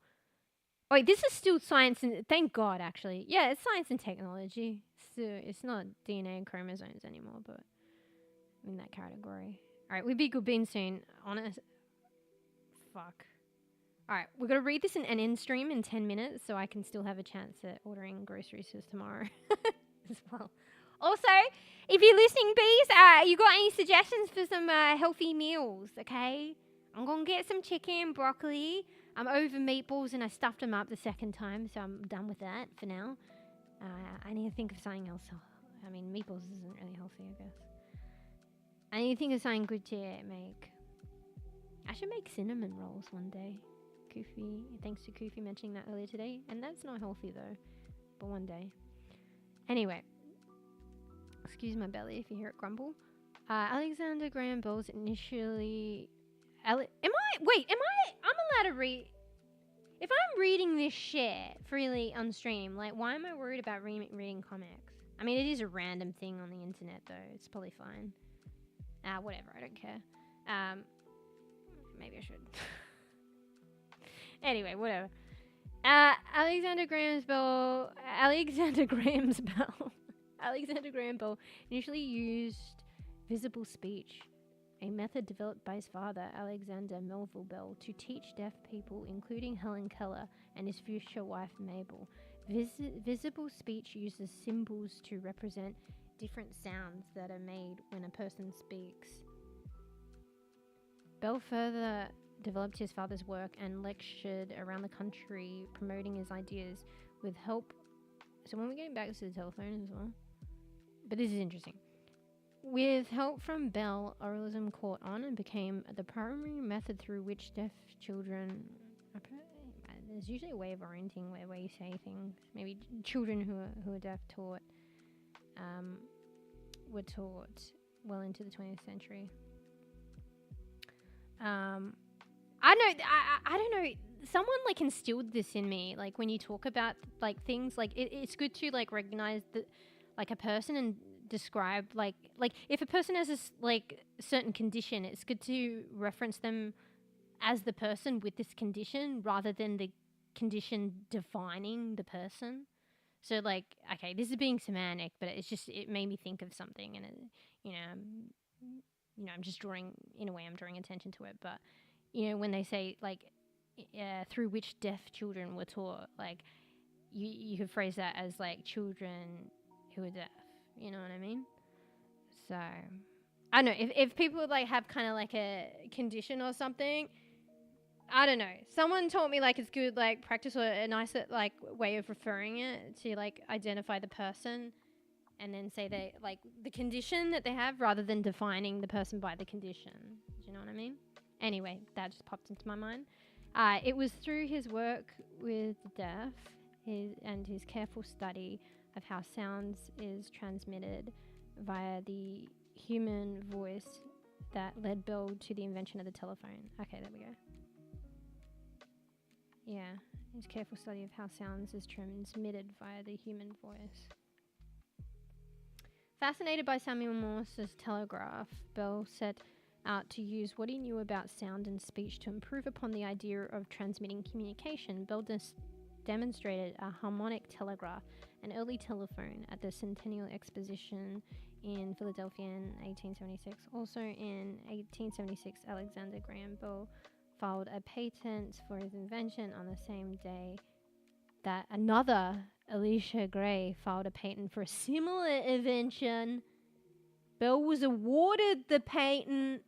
Wait, this is still science and... Thank God, actually. Yeah, it's science and technology. It's not DNA and chromosomes anymore, but I'm in that category. Alright, we'll be good being soon. Honest. Fuck. Alright, we're going to read this in an in-stream in 10 minutes so I can still have a chance at ordering groceries for tomorrow as well. Also, if you're listening, bees, you got any suggestions for some healthy meals, okay? I'm going to get some chicken, broccoli. I'm over meatballs and I stuffed them up the second time, so I'm done with that for now. I need to think of something else. I mean, meatballs isn't really healthy, I guess. I need to think of something good to make. I should make cinnamon rolls one day. Koofy, thanks to Koofy mentioning that earlier today. And that's not healthy though, but one day. Anyway, excuse my belly if you hear it grumble. Alexander Graham Bell's initially... I'm allowed to read... If I'm reading this shit freely on stream, like, why am I worried about reading comics? I mean, it is a random thing on the internet, though. It's probably fine. Whatever, I don't care. Maybe I should. Anyway, whatever. Alexander Graham Bell initially used visible speech, a method developed by his father, Alexander Melville Bell, to teach deaf people, including Helen Keller and his future wife, Mabel. Visible speech uses symbols to represent different sounds that are made when a person speaks. Bell further developed his father's work and lectured around the country promoting his ideas with help. So when we're getting back to the telephone as well. But this is interesting. With help from Bell, oralism caught on and became the primary method through which deaf children... There's usually a way of orienting where you say things. Maybe children who are deaf were taught well into the 20th century. I don't know. Someone like instilled this in me. Like when you talk about like things, like it's good to like recognize that like a person and describe like if a person has this like certain condition, it's good to reference them as the person with this condition rather than the condition defining the person. So like, okay, this is being semantic, but it made me think of something, and I'm just drawing attention to it. But when they say like through which deaf children were taught, like you could phrase that as like children who are deaf. You know what I mean? So I don't know if people like have kind of like a condition or something. I don't know. Someone taught me like it's good like practice or a nice like way of referring it to like identify the person and then say they like the condition that they have rather than defining the person by the condition. Do you know what I mean? Anyway, that just popped into my mind. It was through his work with the deaf and his careful study of how sounds is transmitted via the human voice that led Bell to the invention of the telephone. Okay, there we go. Yeah, his careful study of how sounds is transmitted via the human voice. Fascinated by Samuel Morse's telegraph, Bell set out to use what he knew about sound and speech to improve upon the idea of transmitting communication. Bell demonstrated a harmonic telegraph, an early telephone, at the Centennial Exposition in Philadelphia in 1876. Also in 1876, Alexander Graham Bell filed a patent for his invention on the same day that another Elisha Gray filed a patent for a similar invention. Bell was awarded the patent,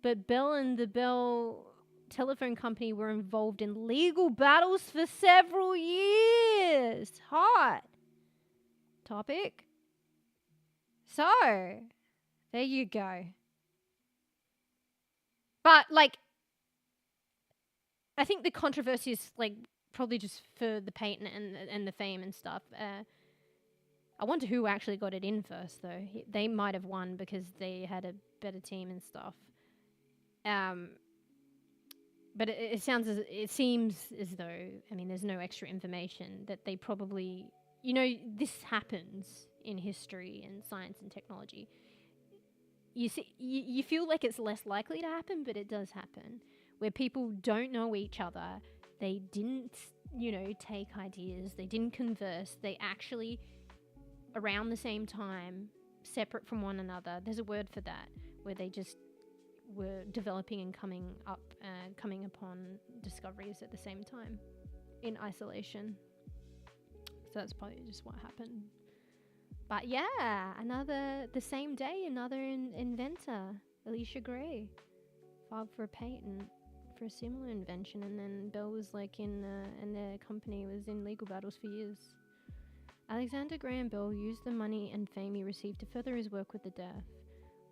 but Bell and the Bell Telephone Company were involved in legal battles for several years. Hot topic. So, there you go. But, like, I think the controversy is, like, probably just for the patent and the fame and stuff. I wonder who actually got it in first, though. They might have won because they had a better team and stuff. But it seems as though, I mean, there's no extra information that they probably, you know, this happens in history and science and technology. You see, you feel like it's less likely to happen, but it does happen, where people don't know each other. They didn't, you know, take ideas. They didn't converse. They actually, around the same time, separate from one another. There's a word for that, where they just were developing and coming upon discoveries at the same time in isolation. So that's probably just what happened. But yeah, the same day, another inventor, Elisha Gray, filed for a patent for a similar invention, and then Bell was like and their company was in legal battles for years. Alexander Graham Bell used the money and fame he received to further his work with the deaf.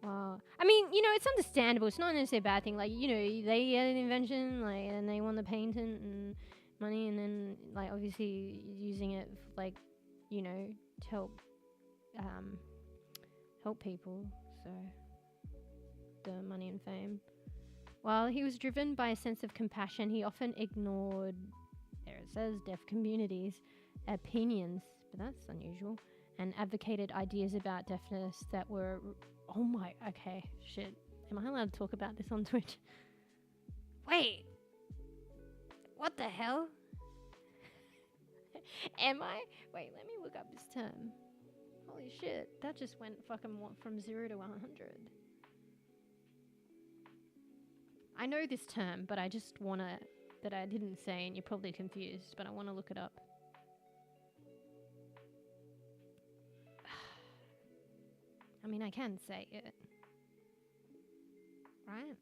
Wow. I mean, you know, it's understandable. It's not necessarily a bad thing. Like, you know, they had an invention, like, and they won the patent and money, and then, like, obviously using it, like, you know, to help people. So, the money and fame. While he was driven by a sense of compassion, he often ignored, there it says, deaf communities' opinions, but that's unusual, and advocated ideas about deafness that were... Oh my, okay, shit. Am I allowed to talk about this on Twitch? Wait. What the hell? Am I? Wait, let me look up this term. Holy shit, that just went fucking from 0 to 100. I know this term, but I just wanna, that I didn't say, and you're probably confused, but I wanna look it up. I mean, I can say it. Right?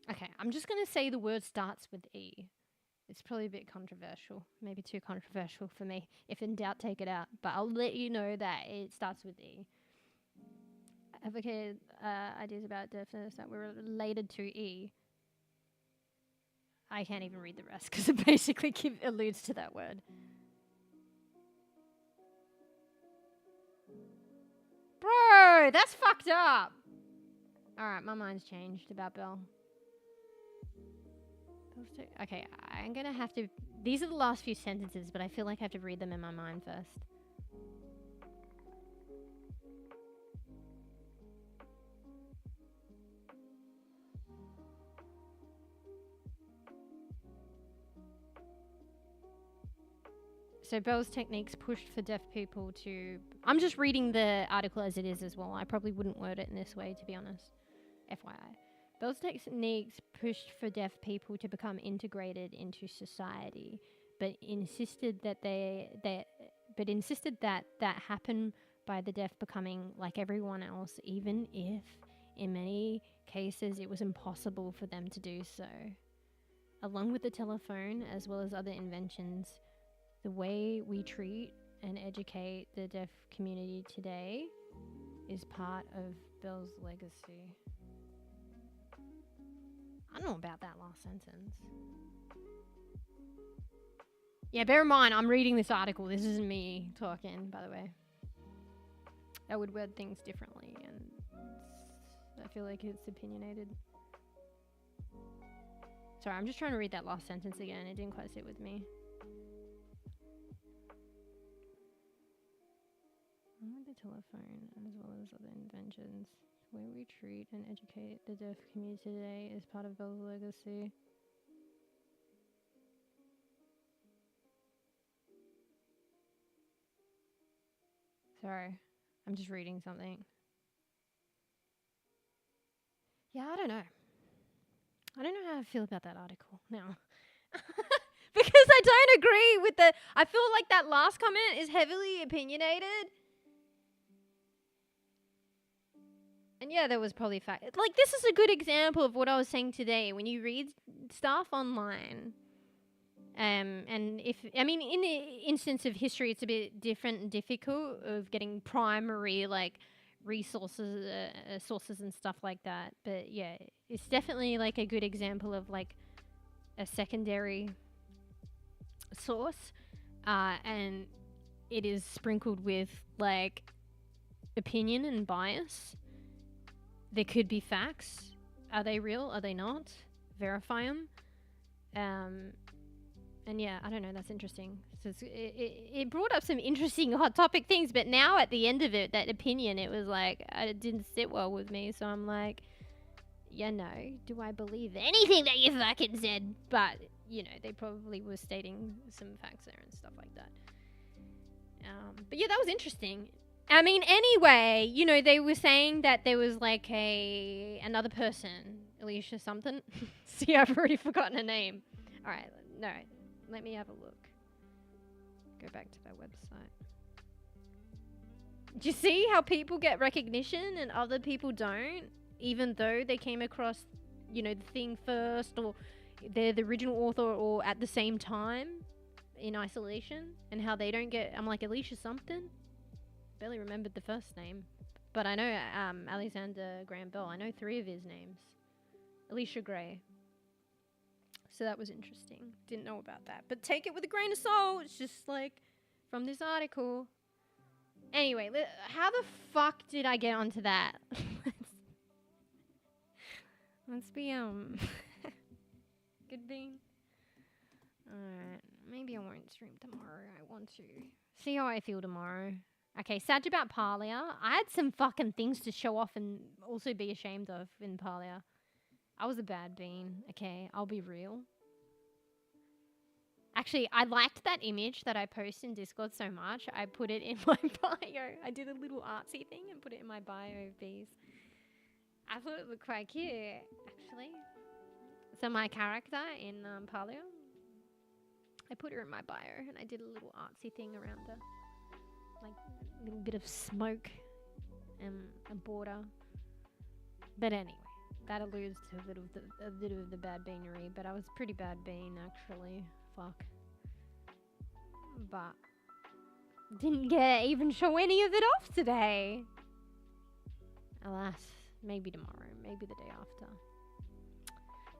Okay, I'm just going to say the word starts with E. It's probably a bit controversial. Maybe too controversial for me. If in doubt, take it out. But I'll let you know that it starts with E. Advocated ideas about deafness that were related to E. I can't even read the rest because it basically alludes to that word. Bro, that's fucked up. Alright, my mind's changed about Bell. Okay, I'm gonna have to... These are the last few sentences, but I feel like I have to read them in my mind first. So Bell's techniques pushed for deaf people to... I'm just reading the article as it is as well. I probably wouldn't word it in this way, to be honest. FYI. Bell's techniques pushed for deaf people to become integrated into society, but insisted that that happen by the deaf becoming like everyone else, even if in many cases it was impossible for them to do so. Along with the telephone, as well as other inventions, the way we treat and educate the deaf community today is part of Bell's legacy. I don't know about that last sentence. Yeah, bear in mind, I'm reading this article. This isn't me talking, by the way. I would word things differently, and I feel like it's opinionated. Sorry, I'm just trying to read that last sentence again. It didn't quite sit with me. The telephone, as well as other inventions, the way we treat and educate the deaf community today is part of Bell's legacy. Sorry, I'm just reading something. Yeah, I don't know. I don't know how I feel about that article now. Because I don't agree with the... I feel like that last comment is heavily opinionated. And yeah, there was probably fact. Like, this is a good example of what I was saying today. When you read stuff online, and if... I mean, in the instance of history, it's a bit different and difficult of getting primary, like, resources, sources and stuff like that. But yeah, it's definitely, like, a good example of, like, a secondary source. And it is sprinkled with, like, opinion and bias. There could be facts. Are they real? Are they not? Verify them. And yeah, I don't know. That's interesting. So it brought up some interesting hot topic things, but now at the end of it, that opinion, it was like, it didn't sit well with me. So I'm like, yeah, no. Do I believe anything that you fucking said? But, you know, they probably were stating some facts there and stuff like that. But yeah, that was interesting. I mean, anyway, you know, they were saying that there was like another person, Alicia something. See, I've already forgotten her name. All right, no, let me have a look. Go back to their website. Do you see how people get recognition and other people don't? Even though they came across, you know, the thing first, or they're the original author, or at the same time in isolation, and how they don't get... I'm like, Alicia something? Barely remembered the first name, but I know Alexander Graham Bell. I know 3 of his names. Alicia Gray. So that was interesting. Didn't know about that, but take it with a grain of salt. It's just like from this article. Anyway, how the fuck did I get onto that? Let's be good bean. Alright, maybe I won't stream tomorrow. I want to see how I feel tomorrow. Okay, sad about Parlia. I had some fucking things to show off and also be ashamed of in Parlia. I was a bad bean. Okay, I'll be real. Actually, I liked that image that I posted in Discord so much. I put it in my bio. I did a little artsy thing and put it in my bio of bees. I thought it looked quite cute, actually. So my character in Parlia, I put her in my bio and I did a little artsy thing around her. Like a little bit of smoke and a border. But anyway, that alludes to a little of the bad beanery. But I was pretty bad bean, actually. Fuck. But didn't even show any of it off today. Alas, maybe tomorrow, maybe the day after.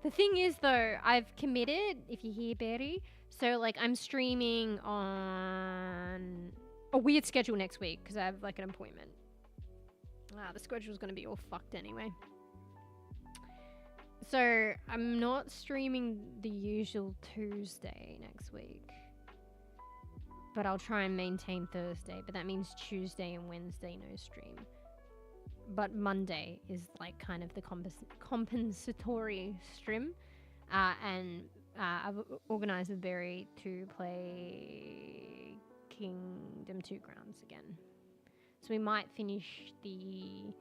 The thing is, though, I've committed, if you hear Betty, so like I'm streaming on a weird schedule next week because I have like an appointment. The schedule's going to be all fucked anyway. So I'm not streaming the usual Tuesday next week, but I'll try and maintain Thursday, but that means Tuesday and Wednesday no stream. But Monday is like kind of the compensatory stream, and I've organised with Berry to play Kingdom 2 Grounds again. So we might finish the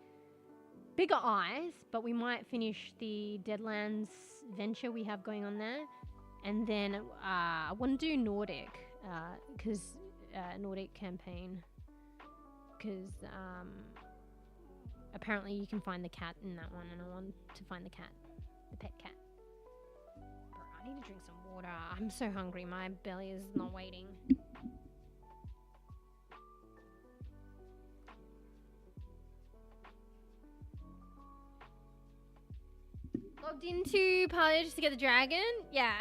Bigger Eyes, but we might finish the Deadlands venture we have going on there. And then I want to do Nordic, because Nordic campaign, because apparently you can find the cat in that one, and I want to find the cat, the pet cat. Bro, I need to drink some water. I'm so hungry. My belly is not waiting. Logged into Parley just to get the dragon? Yeah.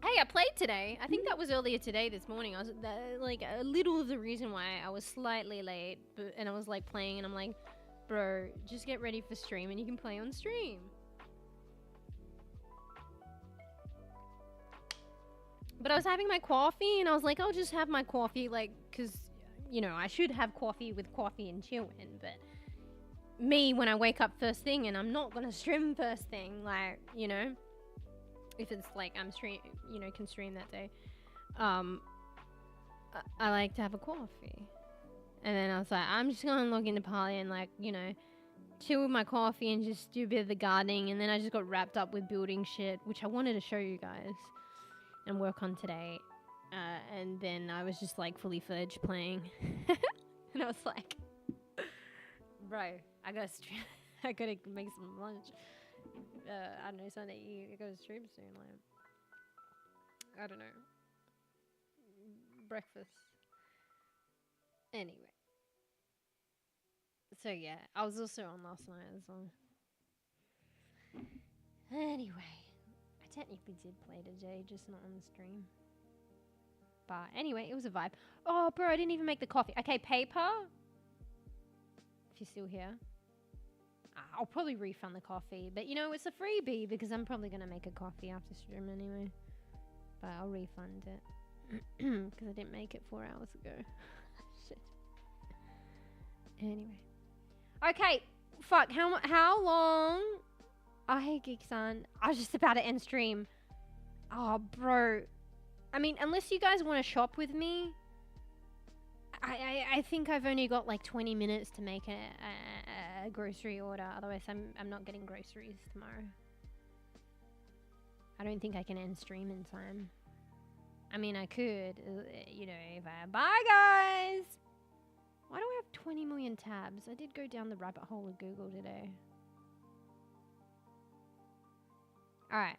Hey, I played today. I think that was earlier today, this morning. I was like a little of the reason why I was slightly late, and I was like playing, and I'm like, bro, just get ready for stream, and you can play on stream. But I was having my coffee, and I was like, I'll just have my coffee, like, cause you know I should have coffee with coffee and chill in. But me, when I wake up first thing, and I'm not gonna stream first thing, like, you know. If it's like I'm can stream that day, I like to have a coffee. And then I was like, I'm just gonna log into Parley and, like, you know, chill with my coffee and just do a bit of the gardening. And then I just got wrapped up with building shit, which I wanted to show you guys and work on today. And then I was just like fully fledged playing, and I was like, bro, I gotta make some lunch. I don't know, something to eat. I gotta stream soon, like, I don't know. Breakfast. Anyway. So yeah, I was also on last night as well. Anyway, I technically did play today, just not on the stream. But anyway, it was a vibe. Oh, bro, I didn't even make the coffee. Okay, paper. If you're still here. I'll probably refund the coffee, but you know, it's a freebie because I'm probably going to make a coffee after stream anyway. But I'll refund it because I didn't make it 4 hours ago. Shit. Anyway. Okay, fuck, how long? Oh, hey, Geek-san. I was just about to end stream. Oh, bro. I mean, unless you guys want to shop with me, I think I've only got like 20 minutes to make a grocery order. Otherwise, I'm not getting groceries tomorrow. I don't think I can end stream in time. I mean, I could, you know, if I... Bye, guys! Why do I have 20 million tabs? I did go down the rabbit hole of Google today. Alright.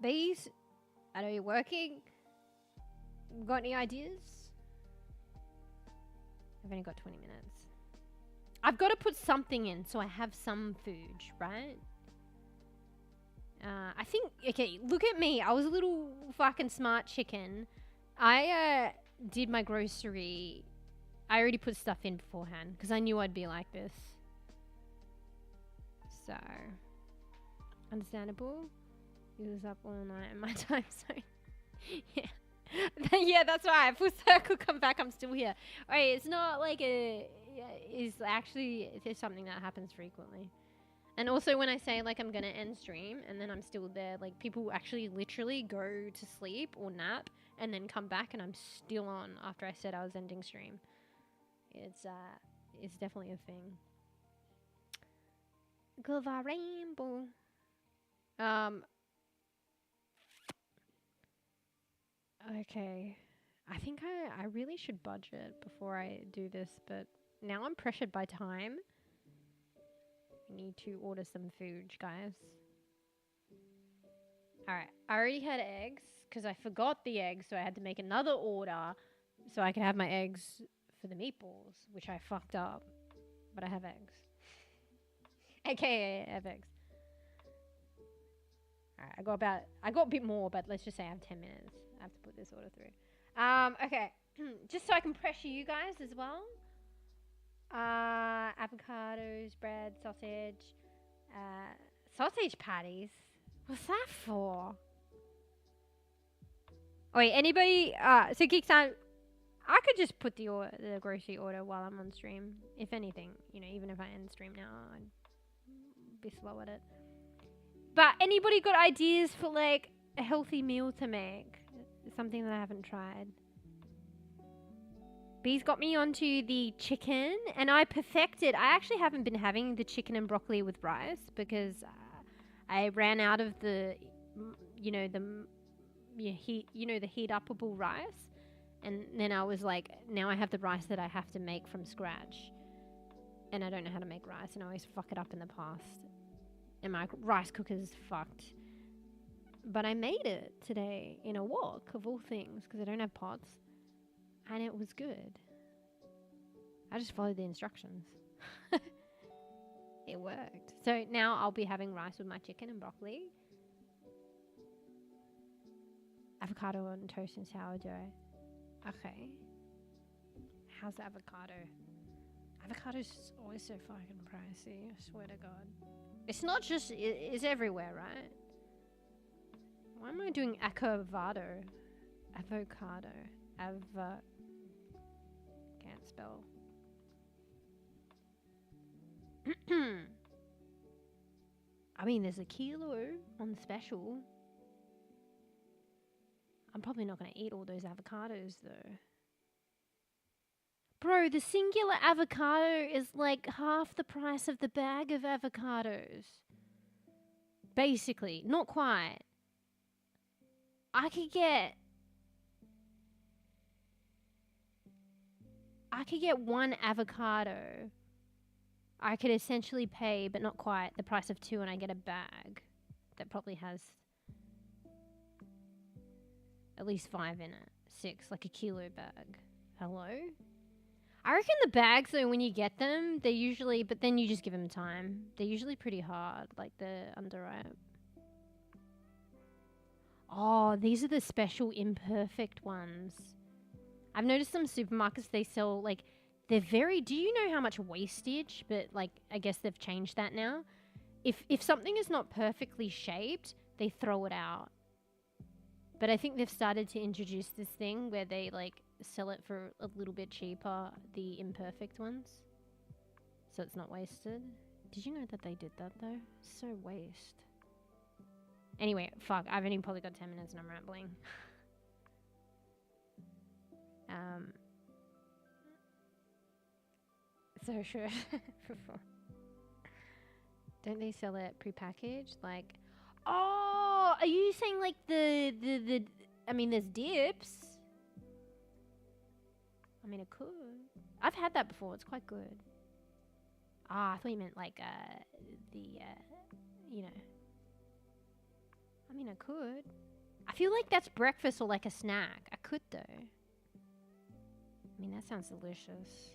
Bees, I know you're working. Got any ideas? I've only got 20 minutes. I've got to put something in so I have some food, right? I think... Okay, look at me. I was a little fucking smart chicken. I did my grocery... I already put stuff in beforehand because I knew I'd be like this. So... Understandable. He was up all night in my time zone. Yeah. Yeah, that's right. Full circle, come back. I'm still here. Alright, it's not like a... It's actually... It's something that happens frequently. And also when I say like I'm going to end stream and then I'm still there, like people actually literally go to sleep or nap and then come back and I'm still on after I said I was ending stream. It's definitely a thing. Glova rainbow. Okay. I think I really should budget before I do this, but now I'm pressured by time. I need to order some food, guys. Alright, I already had eggs because I forgot the eggs, so I had to make another order so I could have my eggs for the meatballs, which I fucked up. But I have eggs. AKA I have eggs. Alright, I got a bit more, but let's just say I have 10 minutes. I have to put this order through. Okay. Just so I can pressure you guys as well. Avocados, bread, sausage, sausage patties. What's that for? Oh wait, anybody? So Geeksan, I could just put the grocery order while I'm on stream. If anything, you know, even if I end stream now, I'd be slow at it. But anybody got ideas for like a healthy meal to make? Something that I haven't tried. Bees got me onto the chicken, and I perfected. I actually haven't been having the chicken and broccoli with rice because I ran out of the, the heat upable rice, And then I was like, now I have the rice that I have to make from scratch. And I don't know how to make rice, and I always fuck it up in the past. And my rice cooker's fucked. But I made it today in a wok, of all things, because I don't have pots. And it was good. I just followed the instructions. It worked. So now I'll be having rice with my chicken and broccoli. Avocado on toast and sourdough. Okay. How's the avocado? Avocado's always so fucking pricey, I swear to God. It's not just, it's everywhere, right? Why am I doing avocado? Avocado. Can't spell. I mean, there's a kilo on special. I'm probably not going to eat all those avocados, though. Bro, the singular avocado is like half the price of the bag of avocados. Basically. Not quite. I could get one avocado. I could essentially pay, but not quite, the price of 2, and I get a bag that probably has at least 5 in it. 6, like a kilo bag. Hello? I reckon the bags, though, when you get them, they're usually, but then you just give them time. They're usually pretty hard, like the underripe. Oh, these are the special imperfect ones. I've noticed some supermarkets, they sell, like, they're very, do you know how much wastage? But, like, I guess they've changed that now. If something is not perfectly shaped, they throw it out. But I think they've started to introduce this thing where they, like, sell it for a little bit cheaper, the imperfect ones. So it's not wasted. Did you know that they did that, though? So waste. Anyway, fuck, I've only probably got 10 minutes and I'm rambling. So sure. Don't they sell it prepackaged? Like, oh, are you saying like the I mean, there's dips. I mean, it could. I've had that before. It's quite good. Ah, I thought you meant like you know. I mean, I could. I feel like that's breakfast or like a snack. I could though. I mean, that sounds delicious.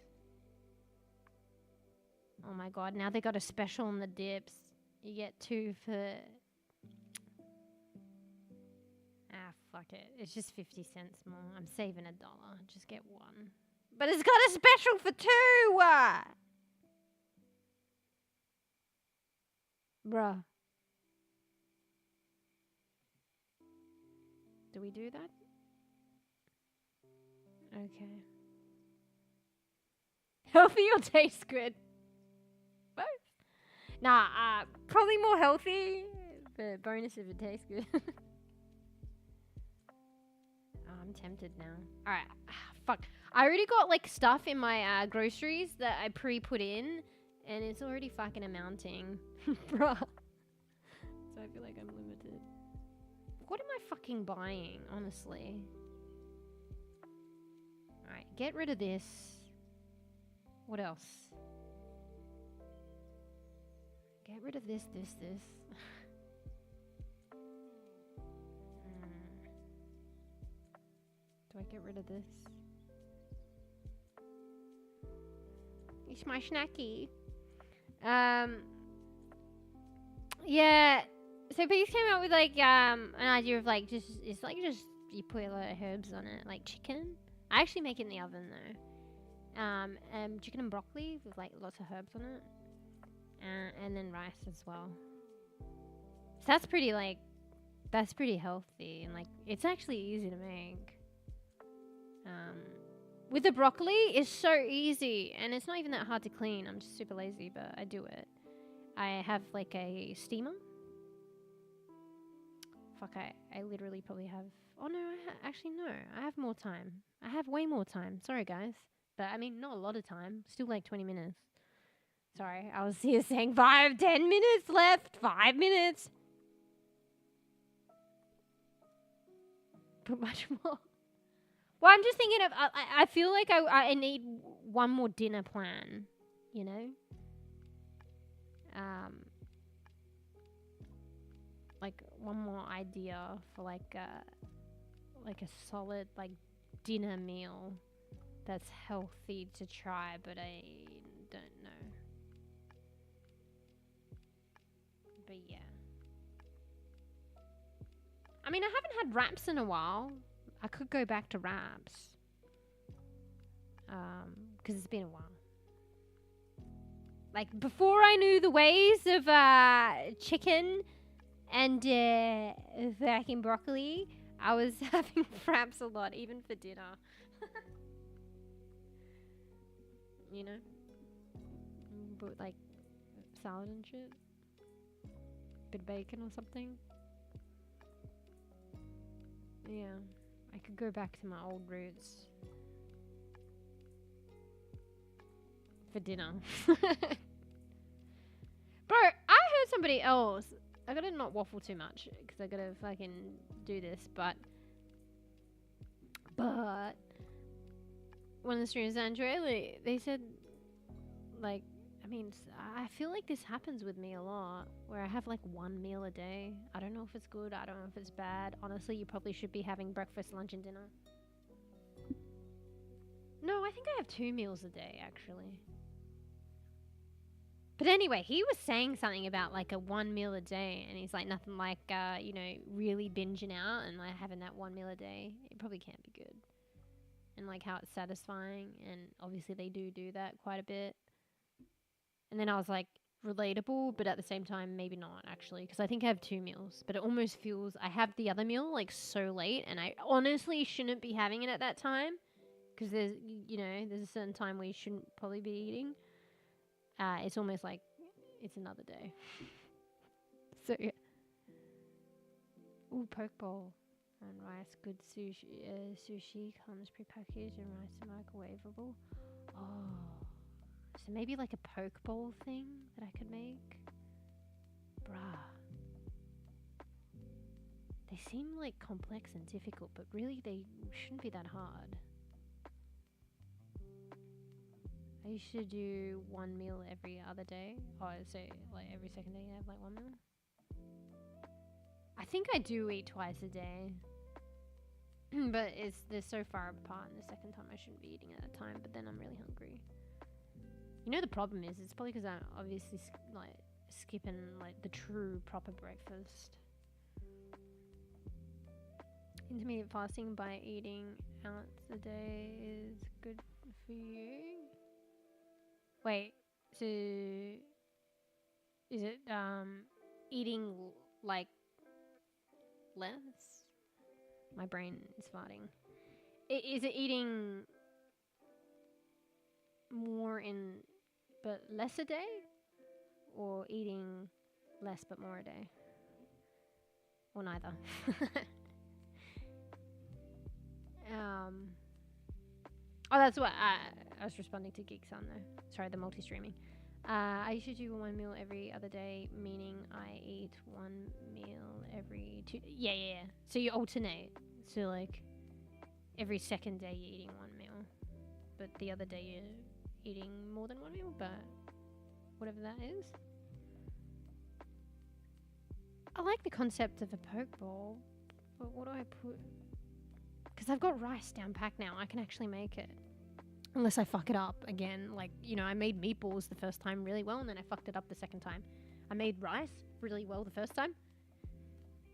Oh my God, now they got a special on the dips. You get 2 for... Ah, fuck it. It's just 50 cents more. I'm saving $1. Just get 1. But it's got a special for 2! Bruh. Do we do that? Okay. Healthy or taste good? Both. Nah, probably more healthy, but bonus if it tastes good. Oh, I'm tempted now. Alright, fuck. I already got like stuff in my groceries that I pre-put in, and it's already fucking amounting. Bruh. So I feel like I'm limited. What am I fucking buying, honestly? Alright, get rid of this. What else? Get rid of this. Do I get rid of this? It's my snacky. Yeah. So Peace came out with like an idea of like just you put a lot of herbs on it, like chicken. I actually make it in the oven though. Chicken and broccoli with like lots of herbs on it. And then rice as well. So that's pretty healthy, and like it's actually easy to make. With the broccoli, it's so easy, and it's not even that hard to clean. I'm just super lazy, but I do it. I have like a steamer. Fuck, I literally probably have... Oh no, actually no. I have more time. I have way more time. Sorry guys. But I mean, not a lot of time. Still like 20 minutes. Sorry, I was here saying 10 minutes left. 5 minutes. Put much more. Well, I'm just thinking of. I feel like I need one more dinner plan. You know. Like one more idea for like a solid like dinner meal that's healthy to try, but I don't know. But yeah. I mean, I haven't had wraps in a while. I could go back to wraps. Because it's been a while. Like, before I knew the ways of chicken and fucking broccoli, I was having wraps a lot, even for dinner. You know? But, like, salad and shit. Bit of bacon or something. Yeah. I could go back to my old roots. For dinner. Bro, I heard somebody else. I gotta not waffle too much because I gotta fucking do this, but one of the streamers, Andrea, they said, like, I mean, I feel like this happens with me a lot, where I have like one meal a day. I don't know if it's good, I don't know if it's bad. Honestly, you probably should be having breakfast, lunch, and dinner. No, I think I have 2 meals a day, actually. But anyway, he was saying something about like a 1 meal a day, and he's like, nothing like, you know, really binging out and like having that 1 meal a day. It probably can't be good. And like how it's satisfying, and obviously they do that quite a bit. And then I was like, relatable, but at the same time, maybe not actually, because I think I have 2 meals, but it almost feels I have the other meal like so late, and I honestly shouldn't be having it at that time, because there's, you know, there's a certain time where you shouldn't probably be eating. It's almost like it's another day. So yeah. Ooh, poke bowl and rice. Good sushi. Sushi comes prepackaged and rice microwavable. Oh, so maybe like a poke bowl thing that I could make. Bruh. They seem like complex and difficult, but really they shouldn't be that hard. I used to do 1 meal every other day. Oh, so like every second day you have like 1 meal? I think I do eat twice a day. But they're so far apart, and the second time I shouldn't be eating at a time, but then I'm really hungry. You know the problem is, it's probably because I'm obviously like skipping like the true proper breakfast. Intermediate fasting by eating ounce a day is good for you. Wait, so is it eating like less? My brain is farting. Is it eating more but less a day, or eating less but more a day, or neither? Oh, that's what I was responding to Geek Sun though. Sorry, the multi-streaming. I usually do 1 meal every other day, meaning I eat 1 meal every 2. Yeah. So you alternate. So like every second day you're eating 1 meal, but the other day you're eating more than 1 meal, but whatever that is. I like the concept of a poke bowl, but what do I put? Because I've got rice down packed now. I can actually make it. Unless I fuck it up again. Like, you know, I made meatballs the first time really well, and then I fucked it up the second time. I made rice really well the first time.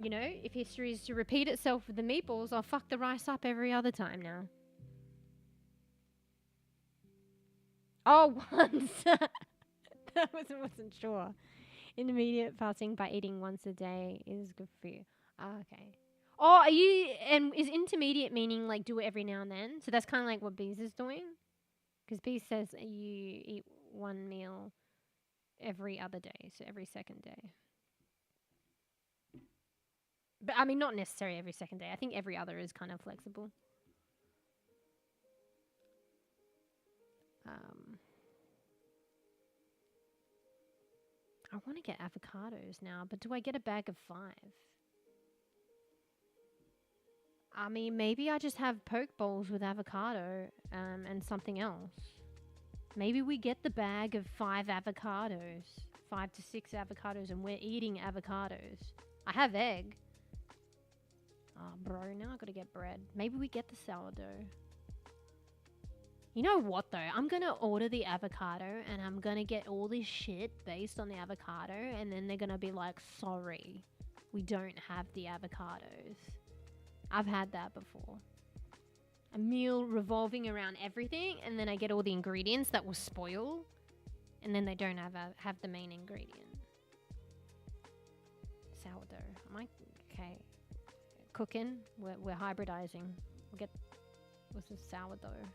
You know, if history is to repeat itself with the meatballs, I'll fuck the rice up every other time now. Oh, once. I wasn't sure. Intermediate fasting by eating once a day is good for you. Okay. Oh, are you, and is intermediate meaning like do it every now and then? So that's kind of like what Bees is doing? Because Bees says you eat 1 meal every other day, so every second day. But I mean, not necessarily every second day. I think every other is kind of flexible. I want to get avocados now, but do I get a bag of 5? I mean, maybe I just have poke bowls with avocado and something else. Maybe we get the bag of 5 avocados. 5 to 6 avocados, and we're eating avocados. I have egg. Oh, bro, now I gotta get bread. Maybe we get the sourdough. You know what, though? I'm gonna order the avocado, and I'm gonna get all this shit based on the avocado, and then they're gonna be like, sorry, we don't have the avocados. I've had that before. A meal revolving around everything, and then I get all the ingredients that will spoil, and then they don't have the main ingredient. Sourdough. Okay. Cooking. We're hybridizing. We'll get... What's this sourdough?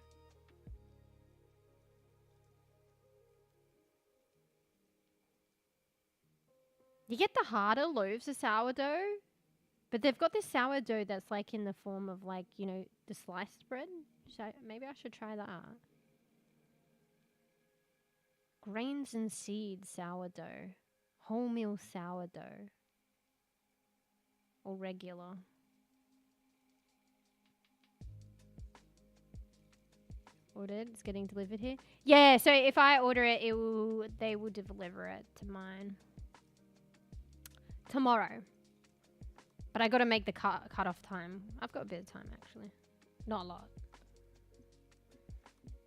You get the harder loaves of sourdough, but they've got this sourdough that's like in the form of like, you know, the sliced bread. Maybe I should try that. Grains and seeds sourdough. Wholemeal sourdough. Or regular. Ordered. It's getting delivered here. Yeah, so if I order it, they will deliver it to mine tomorrow. But I got to make the cut-off time. I've got a bit of time, actually. Not a lot.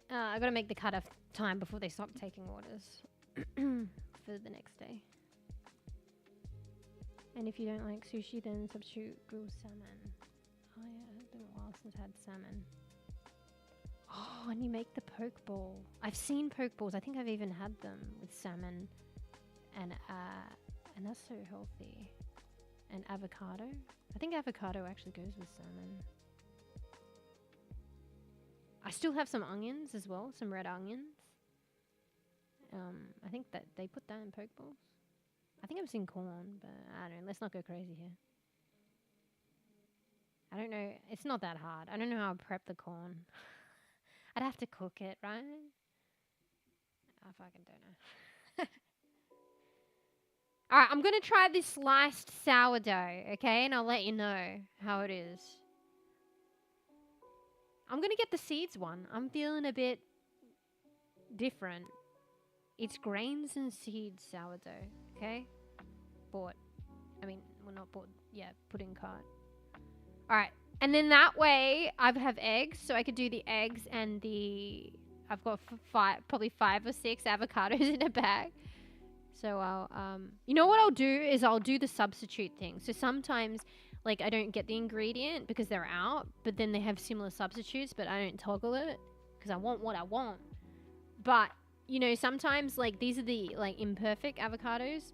I got to make the cut-off time before they stop taking orders for the next day. And if you don't like sushi, then substitute grilled salmon. Oh yeah, it's been a while since I had salmon. Oh, and you make the poke bowl. I've seen poke bowls. I think I've even had them with salmon, and that's so healthy. And avocado. I think avocado actually goes with salmon. I still have some onions as well, some red onions. I think that they put that in poke bowls. I think I've seen corn, but I don't know. Let's not go crazy here. I don't know. It's not that hard. I don't know how to prep the corn. I'd have to cook it, right? I fucking don't know. Alright, I'm going to try this sliced sourdough, okay? And I'll let you know how it is. I'm going to get the seeds one. I'm feeling a bit different. It's grains and seeds sourdough, okay? Bought. I mean, well, not bought. Yeah, put in cart. Alright. And then that way, I have eggs, so I could do the eggs and the... I've got probably 5 or 6 avocados in a bag. So I'll... you know what I'll do is I'll do the substitute thing. So sometimes, like, I don't get the ingredient because they're out, but then they have similar substitutes, but I don't toggle it because I want what I want. But, you know, sometimes, like, these are the, like, imperfect avocados,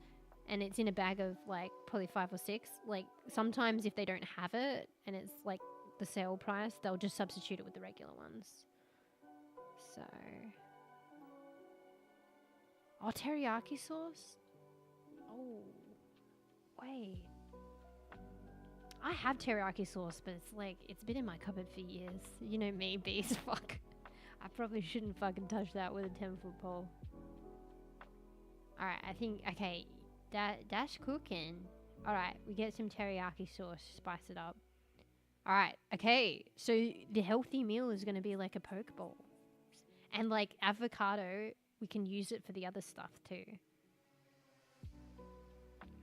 and it's in a bag of, like, probably 5 or 6. Like, sometimes if they don't have it and it's, like, the sale price, they'll just substitute it with the regular ones. So... Oh, teriyaki sauce? Oh. Wait. I have teriyaki sauce, but it's, like, it's been in my cupboard for years. You know me, bees, fuck. I probably shouldn't fucking touch that with a 10-foot pole. Alright, I think... Okay. Dash cooking. Alright, we get some teriyaki sauce. Spice it up. Alright, okay. So the healthy meal is going to be like a poke bowl. And like avocado, we can use it for the other stuff too.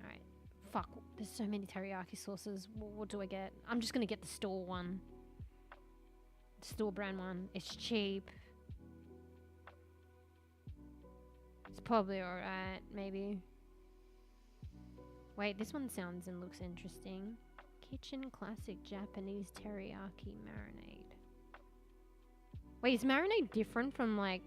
Alright. Fuck, there's so many teriyaki sauces. What do I get? I'm just going to get the store one. The store brand one. It's cheap. It's probably alright, maybe. Wait, this one sounds and looks interesting. Kitchen classic Japanese teriyaki marinade. Wait, is marinade different from, like,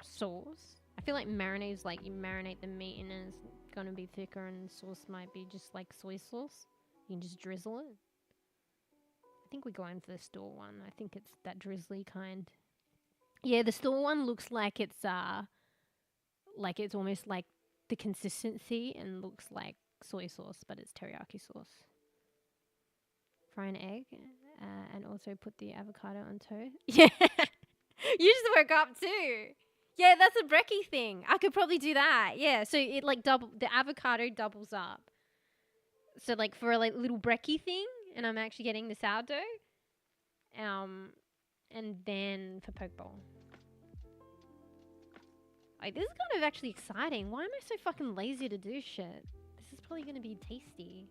sauce? I feel like marinade is like you marinate the meat and it's gonna be thicker, and sauce might be just like soy sauce. You can just drizzle it. I think we go in for the store one. I think it's that drizzly kind. Yeah, the store one looks like it's almost like the consistency and looks like soy sauce, but it's teriyaki sauce. Fry an egg and also put the avocado on toast. Yeah, you just woke up too. Yeah, that's a brekkie thing. I could probably do that. Yeah, so it like the avocado doubles up. So like for a like little brekkie thing, and I'm actually getting the sourdough. And then for Pokeball. Like, this is kind of actually exciting. Why am I so fucking lazy to do shit? This is probably going to be tasty.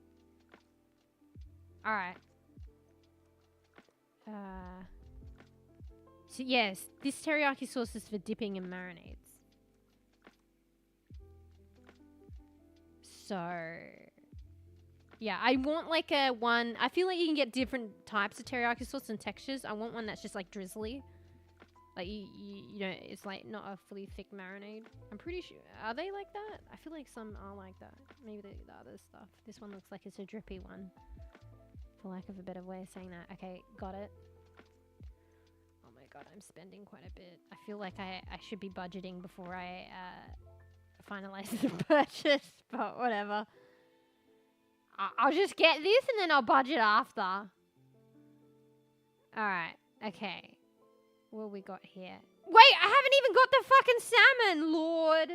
Alright. So, yes, this teriyaki sauce is for dipping and marinades. So, yeah, I want like a one. I feel like you can get different types of teriyaki sauce and textures. I want one that's just like drizzly. Like, you know, it's like not a fully thick marinade. I'm pretty sure. Are they like that? I feel like some are like that. Maybe the other stuff. This one looks like it's a drippy one. For lack of a better way of saying that. Okay, got it. Oh my god, I'm spending quite a bit. I feel like I should be budgeting before I finalize the purchase, but whatever. I'll just get this and then I'll budget after. Alright, okay. What we got here? Wait, I haven't even got the fucking salmon, Lord!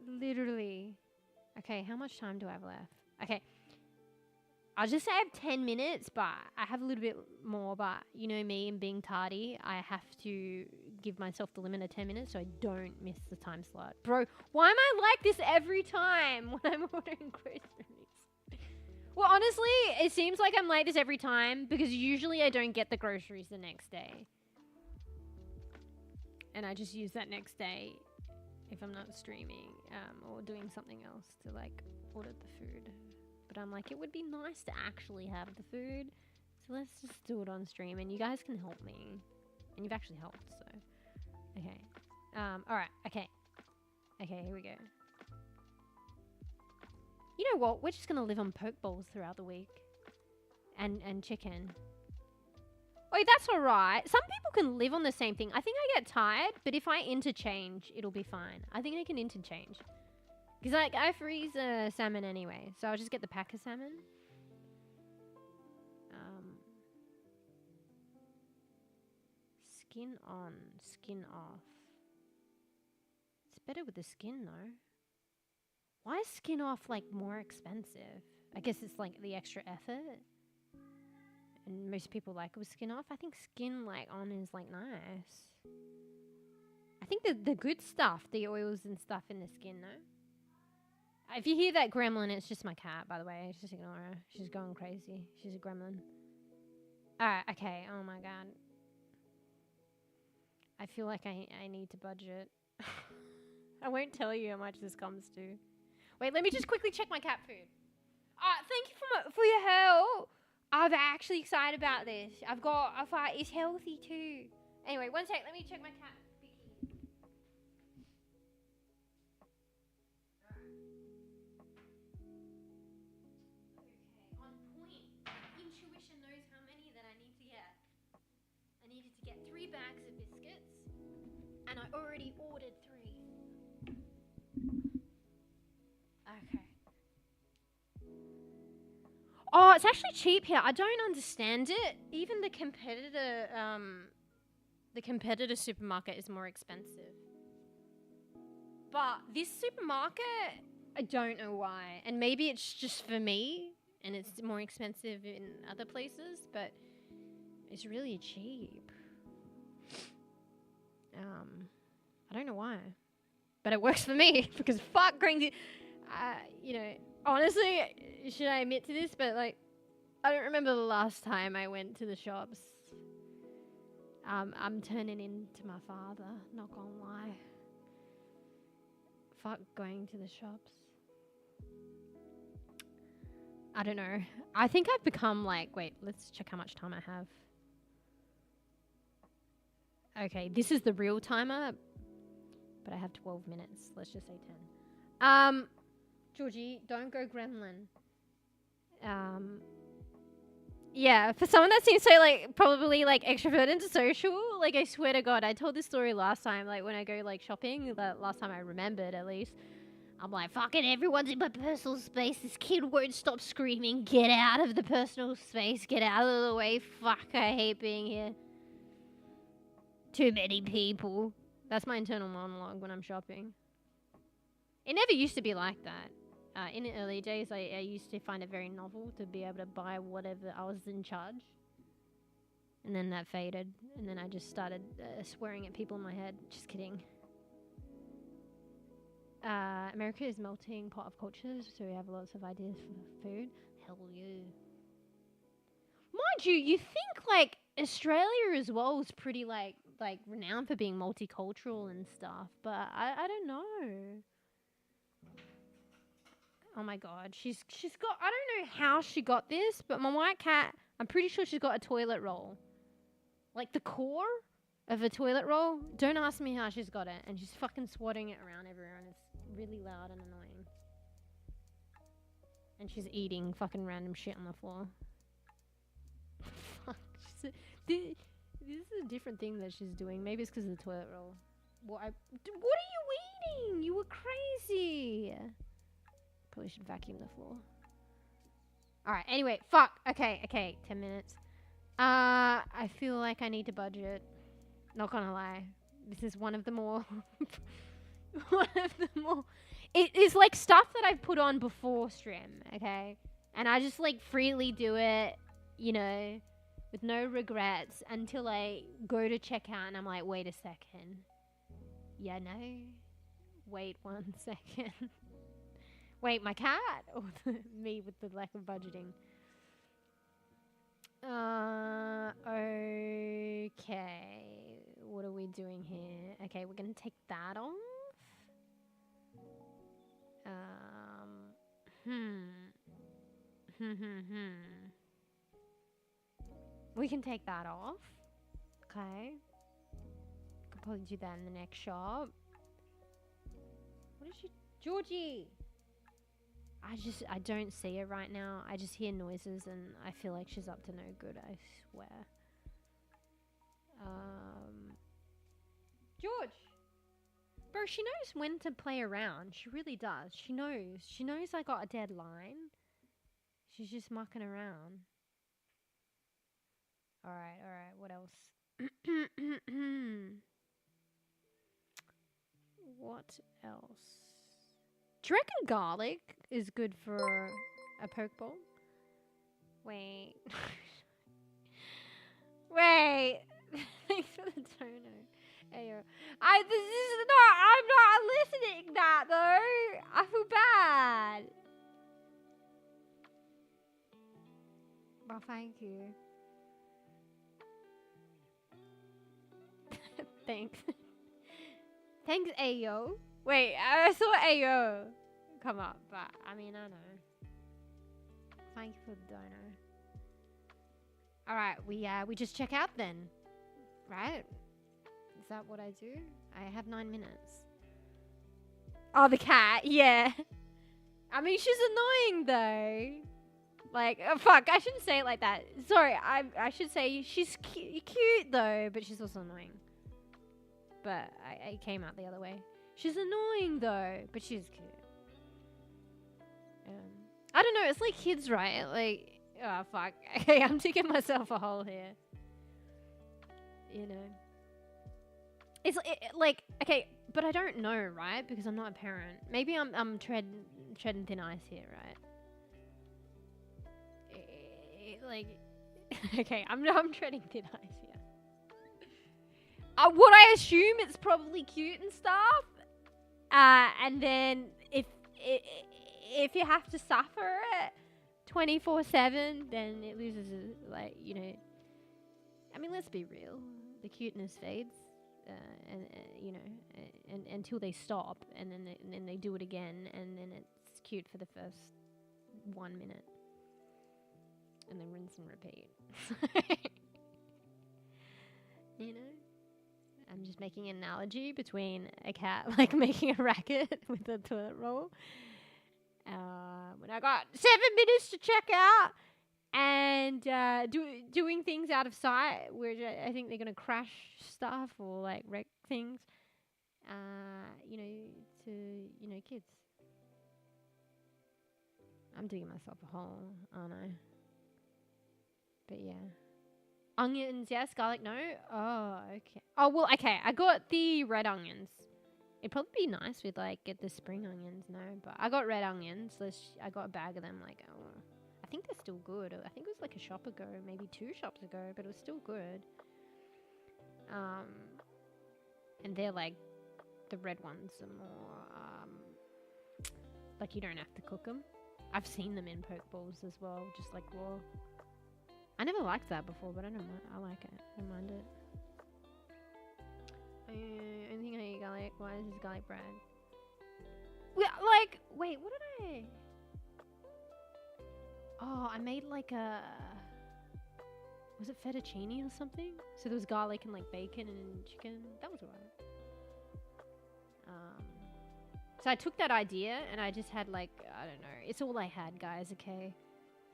Literally. Okay, how much time do I have left? Okay. I'll just say I have 10 minutes, but I have a little bit more, but you know me and being tardy, I have to give myself the limit of 10 minutes so I don't miss the time slot. Bro, why am I like this every time when I'm ordering groceries? Well, honestly, it seems like I'm like this every time because usually I don't get the groceries the next day. And I just use that next day if I'm not streaming or doing something else to like order the food. But I'm like, it would be nice to actually have the food. So let's just do it on stream and you guys can help me. And you've actually helped, so. Okay. Alright, okay. Okay, here we go. You know what? We're just going to live on Pokeballs throughout the week. And chicken. Oh, that's alright. Some people can live on the same thing. I think I get tired, but if I interchange, it'll be fine. I think I can interchange. Because like, I freeze salmon anyway. So I'll just get the pack of salmon. Skin on, skin off. It's better with the skin though. Why is skin off like more expensive? I guess it's like the extra effort. And most people like it with skin off. I think skin like on is like nice. I think the good stuff, the oils and stuff in the skin though. If you hear that gremlin, it's just my cat, by the way. Just ignore her. She's going crazy. She's a gremlin. Alright, okay. Oh my god. I feel like I need to budget. I won't tell you how much this comes to. Wait, let me just quickly check my cat food. Thank you for your help. I'm actually excited about this. It's healthy too. Anyway, one sec. Let me check my cat. Intuition knows how many that I need to get. I needed to get 3 bags of biscuits, and I already ordered 3. Okay. Oh, it's actually cheap here. I don't understand it. Even the competitor supermarket is more expensive. But this supermarket, I don't know why. And maybe it's just for me. And it's more expensive in other places, but it's really cheap. I don't know why, but it works for me because fuck going you know, honestly, should I admit to this? But like, I don't remember the last time I went to the shops. I'm turning into my father, not gonna lie. Fuck going to the shops. I don't know. I think I've become like, wait, let's check how much time I have. Okay, this is the real timer, but I have 12 minutes. Let's just say 10. Georgie, don't go gremlin. Yeah, for someone that seems so like, probably like extrovert and social, like I swear to God, I told this story last time, like when I go like shopping, the last time I remembered at least. I'm like, fucking everyone's in my personal space. This kid won't stop screaming. Get out of the personal space. Get out of the way. Fuck, I hate being here. Too many people. That's my internal monologue when I'm shopping. It never used to be like that. In the early days, I used to find it very novel to be able to buy whatever I was in charge. And then that faded. And then I just started swearing at people in my head. Just kidding. America is melting pot of cultures, so we have lots of ideas for food. Hell yeah. Mind you, you think like Australia as well is pretty like renowned for being multicultural and stuff, but I don't know. Oh my god, she's got, I don't know how she got this, but my white cat, I'm pretty sure she's got a toilet roll. Like the core of a toilet roll. Don't ask me how she's got it, and she's fucking swatting it around everywhere, and it's really loud and annoying. And she's eating fucking random shit on the floor. Fuck. This is a different thing that she's doing. Maybe it's because of the toilet roll. What are you eating? You were crazy. Probably should vacuum the floor. Alright, anyway. Fuck. Okay. 10 minutes. I feel like I need to budget. Not gonna lie. This is one of the more... It is like stuff that I've put on before stream, okay? And I just like freely do it, you know, with no regrets until I go to check out and I'm like, wait a second. Yeah, no. Wait 1 second. Wait, my cat? Or me with the lack of budgeting? Okay. What are we doing here? Okay, we're gonna take that off. We can take that off. Okay. Could probably do that in the next shop. What is she? Georgie! I don't see her right now. I just hear noises and I feel like she's up to no good, I swear. George! Bro, she knows when to play around. She really does. She knows. She knows I got a deadline. She's just mucking around. Alright. What else? What else? Do you reckon garlic is good for a poke bowl? Wait. Wait. Thanks for the toner. Ayo. I'm not listening that though. I feel bad. Well, thank you. Thanks. Thanks, Ayo. Wait, I saw Ayo come up, but I mean, I know. Thank you for the donor. Alright, we just check out then. Right? Is that what I do? I have 9 minutes. Oh, the cat, yeah. I mean, she's annoying though. Like, fuck, I shouldn't say it like that. Sorry, I should say she's cute though, but she's also annoying. But I came out the other way. She's annoying though, but she's cute. I don't know, it's like kids, right? Like, oh fuck. Okay, I'm digging myself a hole here. You know. It's like, okay, but I don't know, right? Because I'm not a parent. Maybe I'm treading thin ice here, right? Like, okay, I'm treading thin ice here. Would I assume it's probably cute and stuff? And then if you have to suffer it 24/7, then it loses, like, you know. I mean, let's be real. The cuteness fades, and you know, and until they stop, and then they do it again, and then it's cute for the first 1 minute, and then rinse and repeat. You know. I'm just making an analogy between a cat like making a racket with a toilet roll. When I got 7 minutes to check out and doing things out of sight, where I think they're gonna crash stuff or like wreck things. You know, to kids. I'm digging myself a hole, aren't I? But yeah. Onions, yes. Garlic, no. Oh, okay. Oh, well, okay. I got the red onions. It'd probably be nice with like get the spring onions, no, but I got red onions. So I got a bag of them. Like, I think they're still good. I think it was like a shop ago, maybe 2 shops ago, but it was still good. And they're like the red ones are more like you don't have to cook them. I've seen them in poke bowls as well, just like raw. I never liked that before, but I don't mind. I like it. I don't mind it. I think I eat garlic. Why is this garlic bread? Like, wait, what did I? Oh, I made like a. Was it fettuccine or something? So there was garlic and like bacon and chicken. That was alright. So I took that idea and I just had like, I don't know. It's all I had, guys, okay?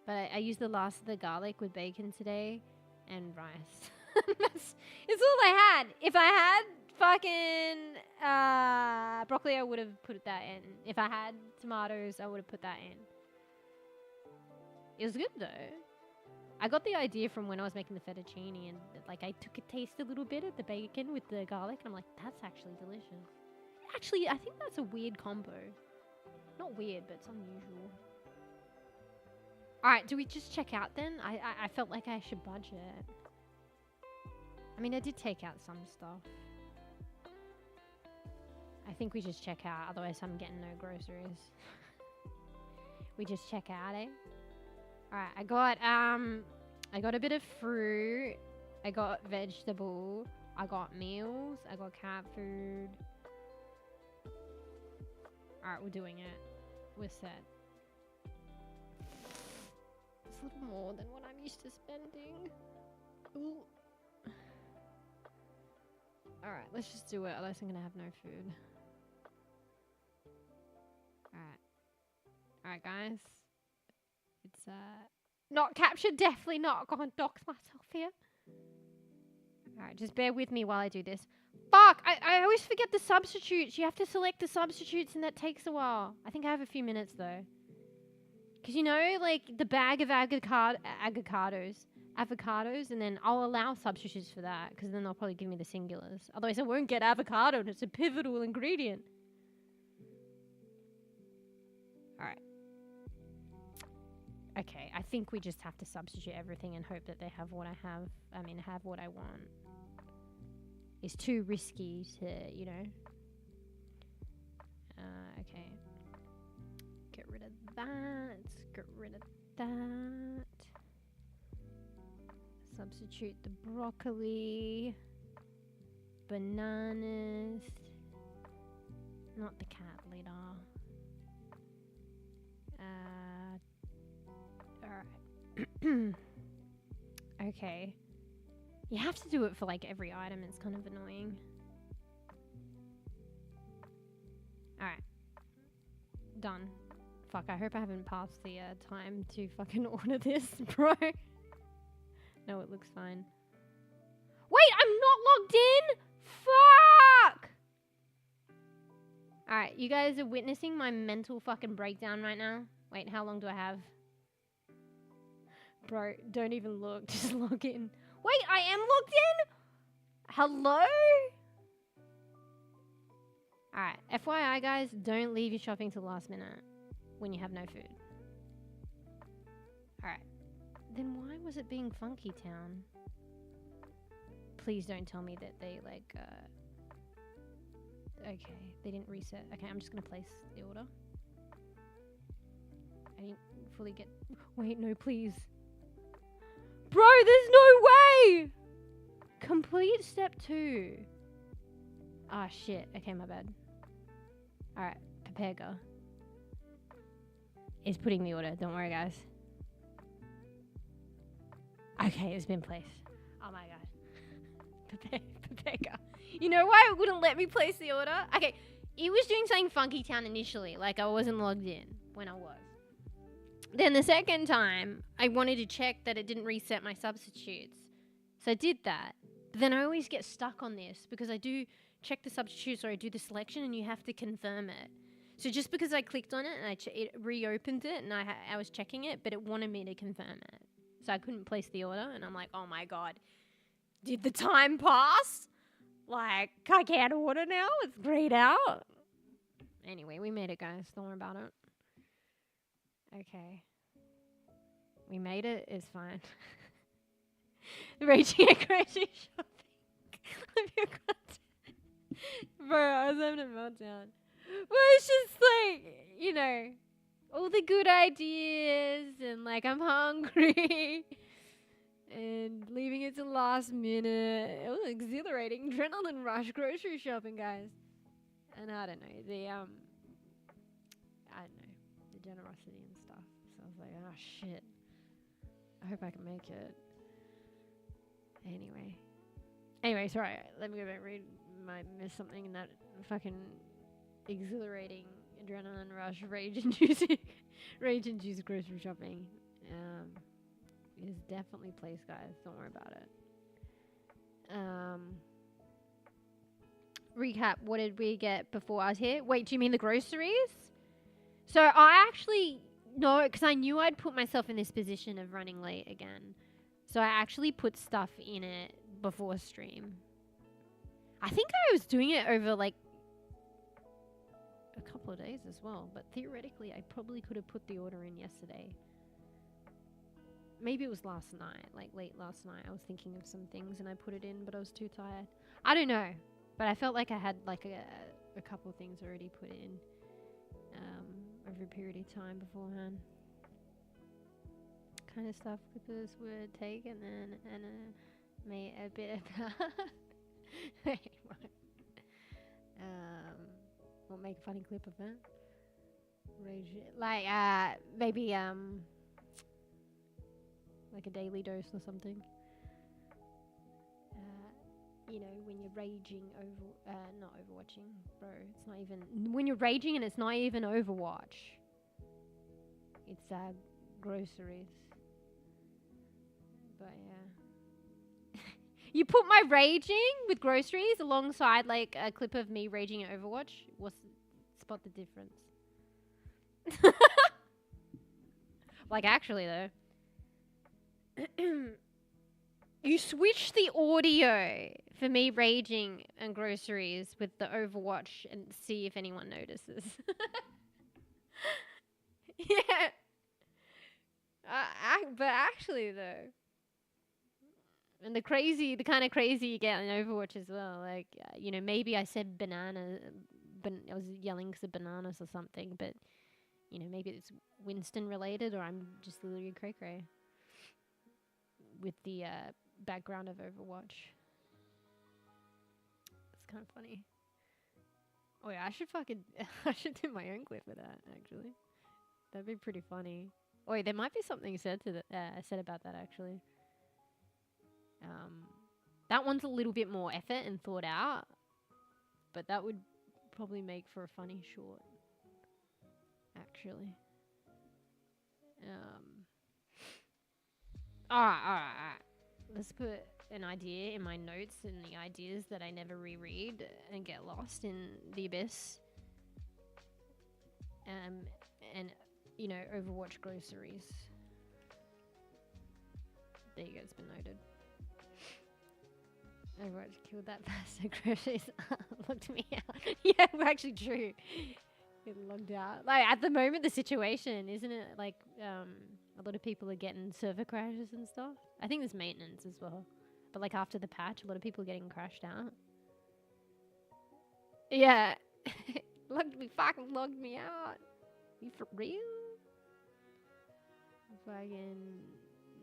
But I used the last of the garlic with bacon today and rice. It's all I had. If I had fucking broccoli, I would have put that in. If I had tomatoes, I would have put that in. It was good though. I got the idea from when I was making the fettuccine and like I took a taste a little bit of the bacon with the garlic and I'm like, that's actually delicious. Actually, I think that's a weird combo. Not weird, but it's unusual. Alright, do we just check out then? I felt like I should budget. I mean, I did take out some stuff. I think we just check out, otherwise I'm getting no groceries. We just check out, eh? Alright, I got a bit of fruit. I got vegetable. I got meals. I got cat food. Alright, we're doing it. We're set. It's a little more than what I'm used to spending. Ooh. Alright, let's just do it, otherwise I'm gonna have no food. Alright, guys. It's not captured, definitely not. I'm gonna dox myself here. Alright, just bear with me while I do this. Fuck! I always forget the substitutes. You have to select the substitutes and that takes a while. I think I have a few minutes though. Because you know, like the bag of avocados, and then I'll allow substitutes for that because then they'll probably give me the singulars. Otherwise I won't get avocado and it's a pivotal ingredient. Alright. Okay, I think we just have to substitute everything and hope that they have what I have. I mean, have what I want. It's too risky to, you know. Okay. Get rid of that. Get rid of that. Substitute the broccoli. Bananas. Not the cat litter. Alright. Okay. You have to do it for like every item. It's kind of annoying. Alright. Done. Fuck, I hope I haven't passed the time to fucking order this, bro. No, it looks fine. Wait, I'm not logged in? Fuck! Alright, you guys are witnessing my mental fucking breakdown right now. Wait, how long do I have? Bro, don't even look. Just log in. Wait, I am logged in? Hello? Alright, FYI guys, don't leave your shopping till the last minute when you have no food. Alright. Then why was it being Funky Town? Please don't tell me that they like, okay, they didn't reset. Okay, I'm just gonna place the order. I didn't fully get... Wait, no, please. Bro, there's no way! Complete step 2. Ah, shit. Okay, my bad. Alright, Pepega is putting the order. Don't worry, guys. Okay, it's been placed. Oh my god. Pepega. You know why it wouldn't let me place the order? Okay, it was doing something Funky Town initially. Like, I wasn't logged in when I was. Then the second time, I wanted to check that it didn't reset my substitutes. So I did that. But then I always get stuck on this because I do check the substitutes or I do the selection and you have to confirm it. So just because I clicked on it and it reopened it and I was checking it, but it wanted me to confirm it. So I couldn't place the order and I'm like, oh my god. Did the time pass? Like, I can't order now. It's grayed out. Anyway, we made it, guys. Don't worry about it. Okay. We made it. It's fine. Raging at grocery shopping. Love your content. Bro, I was having a meltdown. But it's just like, you know, all the good ideas and like I'm hungry and leaving it to the last minute. It was exhilarating. Adrenaline rush grocery shopping, guys. And I don't know, the generosity and stuff. So I was like, oh shit. I hope I can make it. Anyway, sorry. Let me go back and read. Might miss something in that fucking exhilarating adrenaline rush, rage-induced grocery shopping. Is definitely place, guys. Don't worry about it. Recap. What did we get before I was here? Wait, do you mean the groceries? So I actually no, because I knew I'd put myself in this position of running late again. So I actually put stuff in it before stream. I think I was doing it over like a couple of days as well, but theoretically I probably could have put the order in yesterday. Maybe it was last night, like late last night. I was thinking of some things and I put it in, but I was too tired. I don't know, but I felt like I had like a couple of things already put in over a period of time beforehand. Kind of stuff clippers would take and then made a bit about wait, what? We'll make a funny clip of that. Like maybe like a daily dose or something. You know, when you're raging over, not overwatching, bro. It's not even when you're raging and it's not even Overwatch. It's groceries. But yeah, you put my raging with groceries alongside like a clip of me raging at Overwatch. Spot the difference. Like actually though. You switch the audio for me raging and groceries with the Overwatch and see if anyone notices. Yeah. But actually though, and the kind of crazy you get in Overwatch as well. Like, you know, maybe I said banana, I was yelling because of bananas or something, but, you know, maybe it's Winston related or I'm just literally cray-cray with the background of Overwatch. It's kind of funny. Oh yeah, I should do my own clip of that, actually. That'd be pretty funny. Oh wait, there might be something said about that, actually. That one's a little bit more effort and thought out, but that would probably make for a funny short, actually. Alright. Let's put an idea in my notes and the ideas that I never reread and get lost in the abyss. And, you know, Overwatch groceries. There you go, it's been noted. Overwatch killed that bastard groceries. Logged me out. Yeah, actually true. It logged out. Like, at the moment, the situation, isn't it? Like, a lot of people are getting server crashes and stuff. I think there's maintenance as well. But, like, after the patch, a lot of people are getting crashed out. Yeah. Fucking logged me out. You for real? Fucking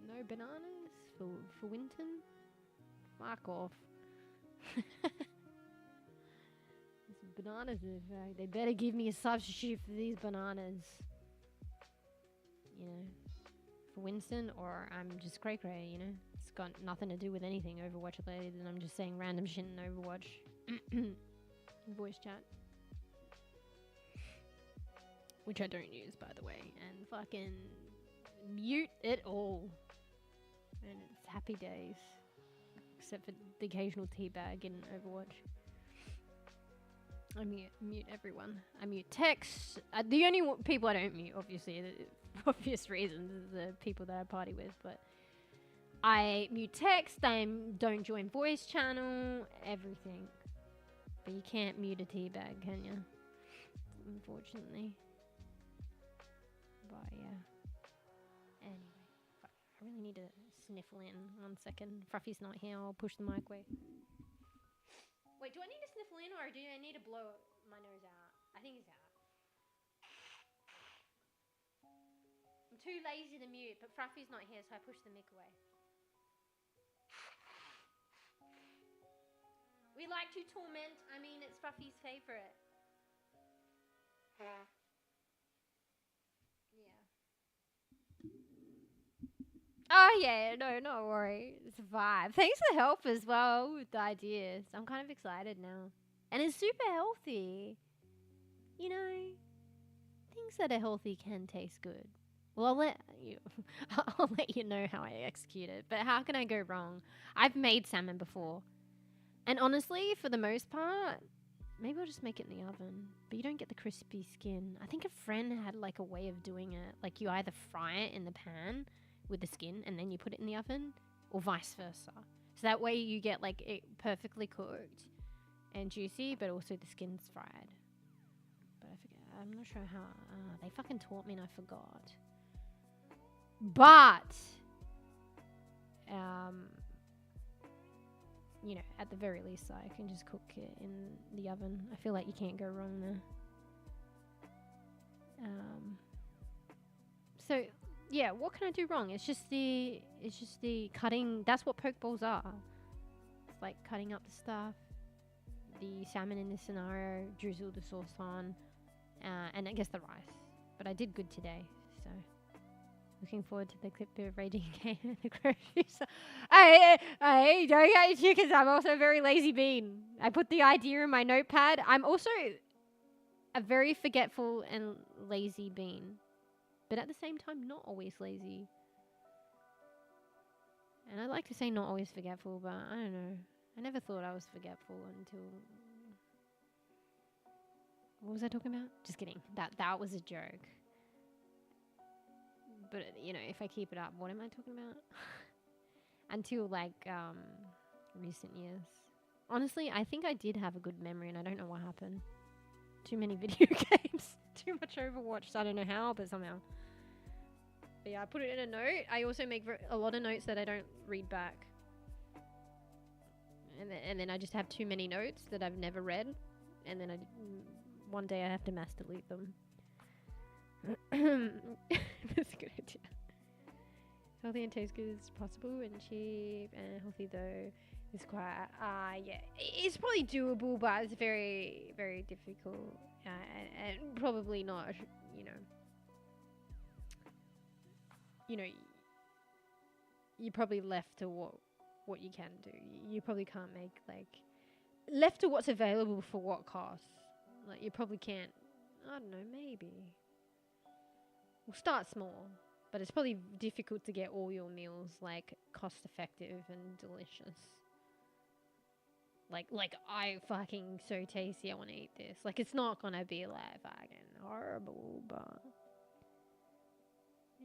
no bananas for Winton? Fuck off. These bananas, they better give me a substitute for these bananas. You know, for Winston, or I'm just cray-cray, you know? It's got nothing to do with anything Overwatch related, and I'm just saying random shit in Overwatch. Voice chat. Which I don't use, by the way. And fucking mute it all. And it's happy days. Except for the occasional teabag in Overwatch. I mute everyone. I mute text. The only people I don't mute, obviously, for obvious reasons, is the people that I party with. But I mute text. I don't join voice channel. Everything. But you can't mute a tea bag, can you? Unfortunately. But yeah. Anyway. Fuck, I really need to sniffle in. 1 second. Fruffy's not here. I'll push the mic away. Wait, do I need to sniffle in or do I need to blow my nose out? I think it's out. I'm too lazy to mute, but Fruffy's not here, so I push the mic away. We like to torment. I mean, it's Fruffy's favorite. Yeah. Oh, yeah. No worry. It's a vibe. Thanks for the help as well with the ideas. I'm kind of excited now. And it's super healthy. You know, things that are healthy can taste good. Well, I'll let you know how I execute it. But how can I go wrong? I've made salmon before. And honestly, for the most part, maybe I'll just make it in the oven. But you don't get the crispy skin. I think a friend had like a way of doing it. Like you either fry it in the pan with the skin and then you put it in the oven, or vice versa. So that way you get like it perfectly cooked and juicy, but also the skin's fried. But I forget. I'm not sure how. They fucking taught me and I forgot. But, you know, at the very least, I can just cook it in the oven. I feel like you can't go wrong there. So, yeah, what can I do wrong? It's just the cutting. That's what poke bowls are. It's like cutting up the stuff. The salmon in this scenario, drizzle the sauce on, and I guess the rice. But I did good today, so. Looking forward to the clip of raiding game at the grocery store. I don't get your chickens. I'm also a very lazy bean. I put the idea in my notepad. I'm also a very forgetful and lazy bean. But at the same time, not always lazy. And I like to say not always forgetful, but I don't know. I never thought I was forgetful until... What was I talking about? Just kidding. That was a joke. But, you know, if I keep it up, what am I talking about? Until, like, recent years. Honestly, I think I did have a good memory, and I don't know what happened. Too many video games. Too much Overwatch. So I don't know how, but somehow. But yeah, I put it in a note. I also make a lot of notes that I don't read back. And then I just have too many notes that I've never read. And then one day I have to mass delete them. That's a good idea. Healthy and tastes good as possible, and cheap and healthy though is quite yeah, it's probably doable, but it's very, very difficult, and probably not, you know, you're probably left to what you can do. You probably can't make, like, left to what's available for what cost. Like, you probably can't, I don't know, maybe. We'll start small, but it's probably difficult to get all your meals, like, cost effective and delicious. Like I fucking so tasty, I want to eat this. Like, it's not gonna be like fucking horrible, but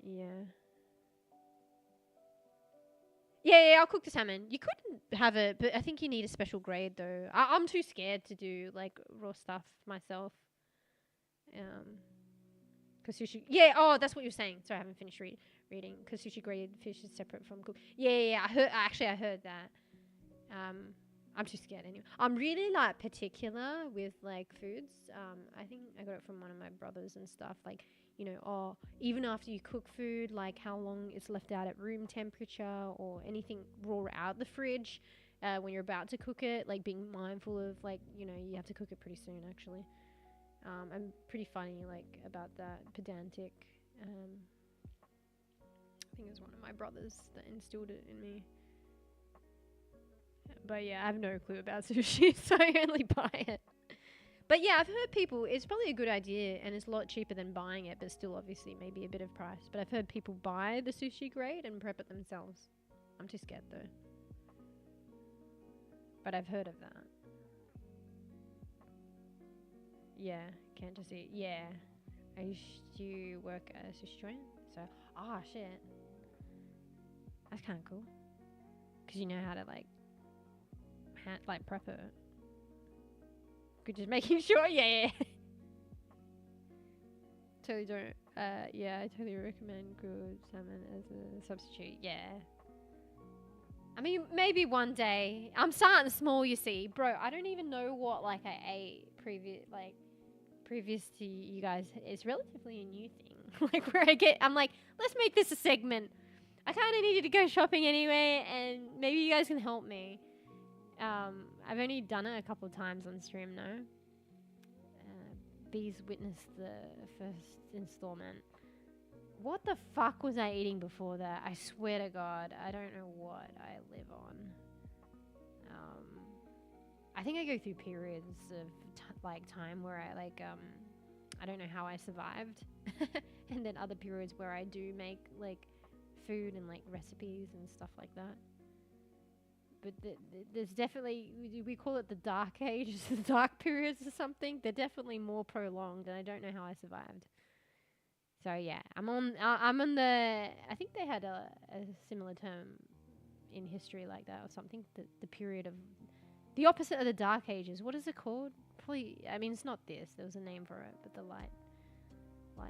yeah. Yeah, I'll cook the salmon. You could have it, but I think you need a special grade though. I'm too scared to do like raw stuff myself. Because sushi... Yeah, oh, that's what you're saying. Sorry, I haven't finished reading. Because sushi grade fish is separate from cooked. Yeah. I heard that. I'm too scared anyway. I'm really, like, particular with, like, foods. I think I got it from one of my brothers and stuff. Like, you know, even after you cook food, like, how long it's left out at room temperature or anything raw out the fridge when you're about to cook it. Like, being mindful of, like, you know, you have to cook it pretty soon, actually. I'm pretty funny, like, about that, pedantic. I think it was one of my brothers that instilled it in me. But yeah, I have no clue about sushi, so I only buy it. But yeah, I've heard people, it's probably a good idea, and it's a lot cheaper than buying it, but still obviously maybe a bit of price. But I've heard people buy the sushi grade and prep it themselves. I'm too scared though. But I've heard of that. Yeah, can't just eat. Yeah. I used to work at a sushi joint, so... shit. That's kind of cool. Because you know how to, like, prep it. Good, just making sure. Yeah. Totally don't. Yeah, I totally recommend grilled salmon as a substitute. Yeah. I mean, maybe one day. I'm starting small, you see, bro. I don't even know what like I ate previous to you guys. It's relatively a new thing. Like where I'm like, let's make this a segment. I kind of needed to go shopping anyway, and maybe you guys can help me. I've only done it a couple of times on stream now. Bees witnessed the first installment. What the fuck was I eating before that? I swear to God, I don't know what I live on. I think I go through periods of time where I don't know how I survived, and then other periods where I do make like food and like recipes and stuff like that. But there's definitely, we call it the dark ages, the dark periods or something. They're definitely more prolonged, and I don't know how I survived. So yeah, I'm on the, I think they had a similar term in history like that or something. The period of, the opposite of the dark ages. What is it called? Probably, I mean, it's not this. There was a name for it, but the light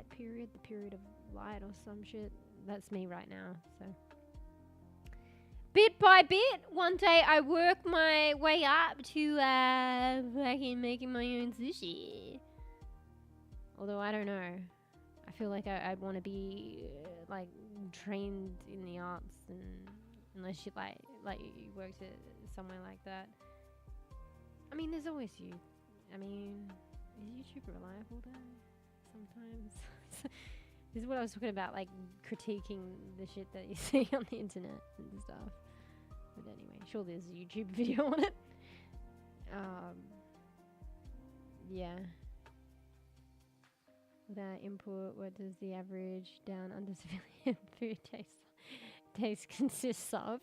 period, the period of light or some shit. That's me right now, so. Bit by bit, one day I work my way up to fucking making my own sushi. Although I don't know, I feel like I'd want to be like trained in the arts, and unless you like you worked at somewhere like that. I mean, there's always you. I mean, is YouTube reliable though? Sometimes. This is what I was talking about, like critiquing the shit that you see on the internet and stuff. But anyway, sure there's a YouTube video on it. Yeah. Without input, what does the average down under civilian food taste consists of?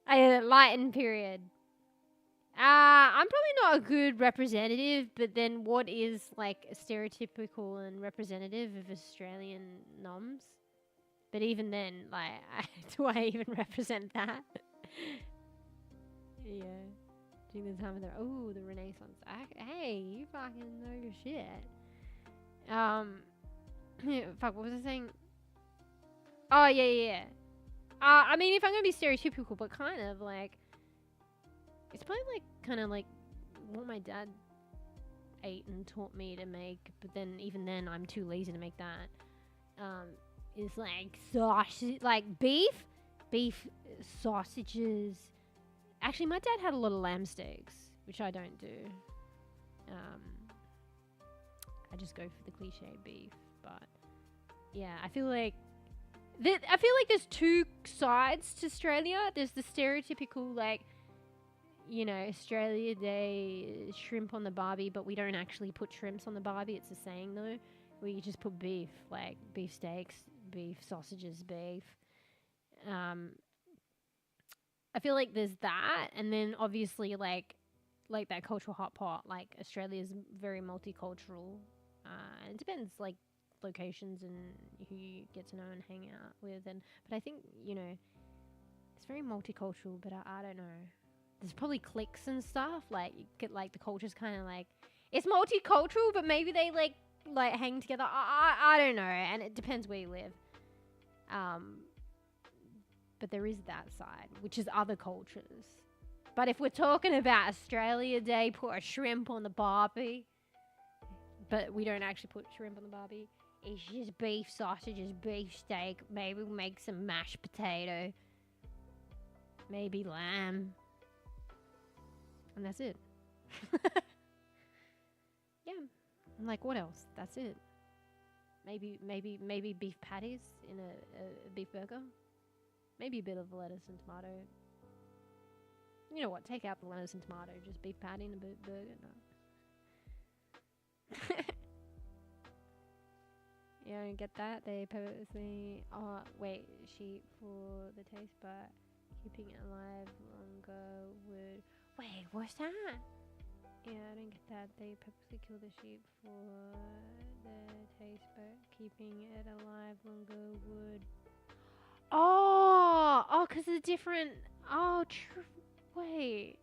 Lighten period. I'm probably not a good representative, but then what is like stereotypical and representative of Australian noms? But even then, like, do I even represent that? Yeah. During the time of the Renaissance. Hey, you fucking know your shit. Fuck, what was I saying? Oh, yeah. I mean, if I'm gonna be stereotypical, but kind of like, it's probably like kind of like what my dad ate and taught me to make, but then even then I'm too lazy to make that. Is like sausage, like beef sausages. Actually, my dad had a lot of lamb steaks, which I don't do. I just go for the cliche beef, but yeah, I feel like there's two sides to Australia. There's the stereotypical, like, you know, Australia Day shrimp on the barbie, but we don't actually put shrimps on the barbie. It's a saying though, where you just put beef, like beef steaks, beef sausages, beef. I feel like there's that, and then obviously like that cultural hot pot. Like Australia's very multicultural. And it depends like locations and who you get to know and hang out with, but I think, you know, it's very multicultural, but I don't know. There's probably cliques and stuff, like you get like the culture's kind of like, it's multicultural, but maybe they like hang together. I don't know, and it depends where you live. But there is that side, which is other cultures. But if we're talking about Australia Day, put a shrimp on the barbie. But we don't actually put shrimp on the barbie. It's just beef sausages, beef steak. Maybe we'll make some mashed potato. Maybe lamb. And that's it. Yeah. I'm like, what else? That's it. Maybe beef patties in a beef burger. Maybe a bit of lettuce and tomato. You know what? Take out the lettuce and tomato. Just beef patty in a burger. No. You don't get that? They purposely sheep for the taste, but keeping it alive longer would. Wait, what's that? Yeah, I don't get that. They purposely kill the sheep for the taste, but keeping it alive longer would. Oh, because the different. Oh, true. Wait.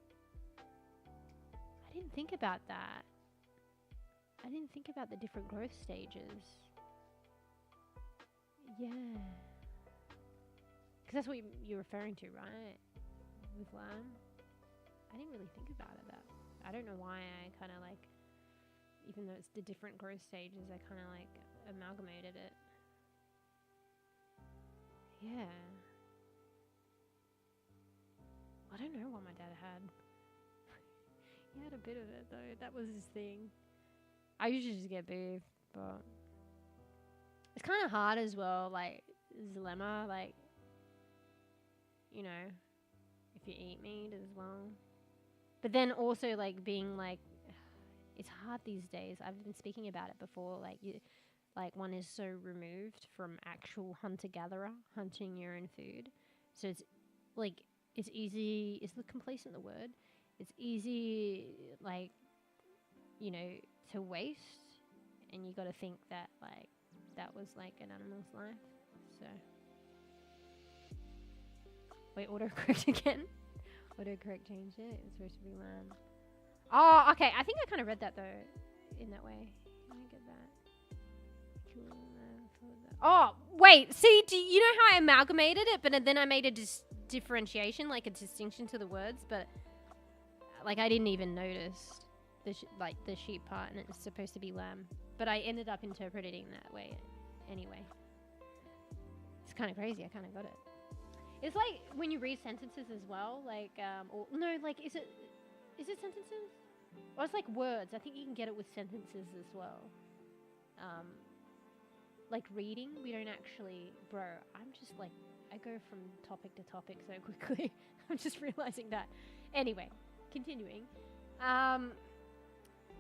I didn't think about that. I didn't think about the different growth stages. Yeah. Because that's what you're referring to, right? With Lamb. I didn't really think about it that. I don't know why I kind of like, even though it's the different growth stages, I kind of like amalgamated it. Yeah. I don't know what my dad had. He had a bit of it though. That was his thing. I usually just get beef, but it's kind of hard as well. Like dilemma, like, you know, if you eat meat as well. But then also like being like, it's hard these days. I've been speaking about it before. Like one is so removed from actual hunter-gatherer, hunting your own food. So it's like, it's easy. Is the complacent the word? It's easy, like, you know, to waste. And you got to think that like that was like an animal's life. So wait, autocorrect again. Autocorrect changed it. It's supposed to be lamb. Oh, okay. I think I kind of read that though, in that way. Let me get that. Oh, wait. See, do you know how I amalgamated it, but then I made a differentiation, like a distinction to the words, but like I didn't even notice the the sheep part, and it's supposed to be lamb, but I ended up interpreting that way anyway. It's kind of crazy. I kind of got it. It's like when you read sentences as well, like or no, like is it sentences? Or it's like words. I think you can get it with sentences as well. Like reading, we don't actually, bro. I'm just like, I go from topic to topic so quickly. I'm just realizing that. Anyway, continuing.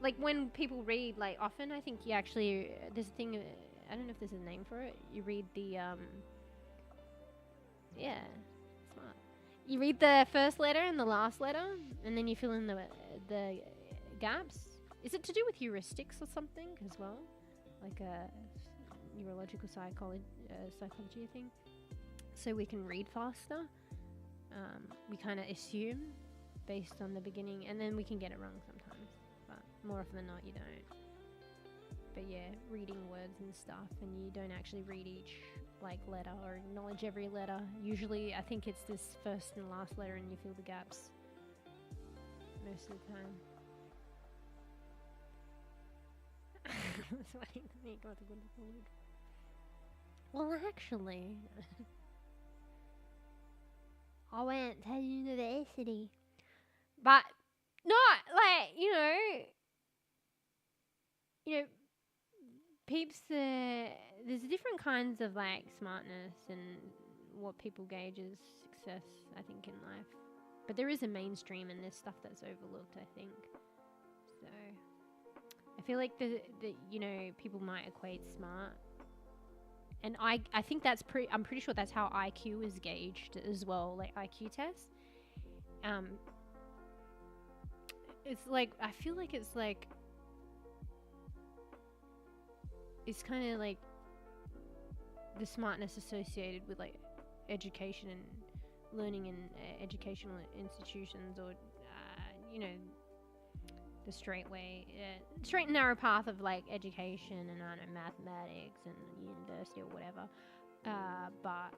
Like when people read, like often I think you actually, there's a thing, I don't know if there's a name for it. You read the, yeah, smart. You read the first letter and the last letter, and then you fill in the gaps. Is it to do with heuristics or something as well? Like a neurological psychology, I think. So we can read faster. We kind of assume based on the beginning, and then we can get it wrong sometimes. But more often than not, you don't. But yeah, reading words and stuff, and you don't actually read each like letter or acknowledge every letter. Usually, I think it's this first and last letter, and you fill the gaps most of the time. Well, actually, I went to university, but not like you know, peeps. There's different kinds of like smartness and what people gauge as success, I think, in life. But there is a mainstream, and there's stuff that's overlooked, I think. So I feel like the people might equate smart, and I think that's I'm pretty sure that's how IQ is gauged as well, like IQ tests. It's like, I feel like it's like, it's kind of like the smartness associated with like education and learning in educational institutions, or the straight and narrow path of like education and mathematics and university or whatever. But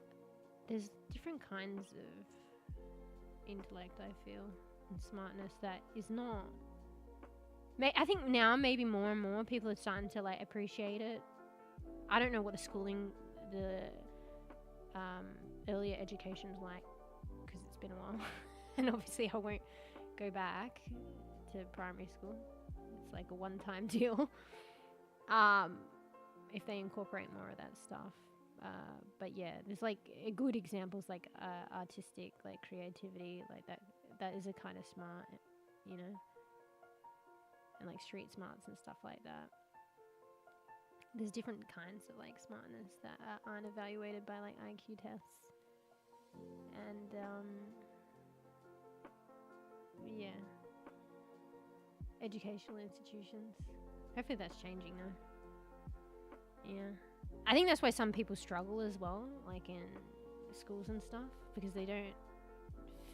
there's different kinds of intellect, I feel, and smartness that is not. I think now maybe more and more people are starting to like appreciate it. I don't know what the schooling, the earlier education's like, because it's been a while, and obviously I won't go back to primary school. It's like a one-time deal. If they incorporate more of that stuff. But yeah, there's like good examples like artistic, like creativity, like that is a kind of smart, you know, and like street smarts and stuff like that. There's different kinds of like smartness that aren't evaluated by like IQ tests, and yeah, educational institutions. Hopefully that's changing though. Yeah, I think that's why some people struggle as well, like in schools and stuff, because they don't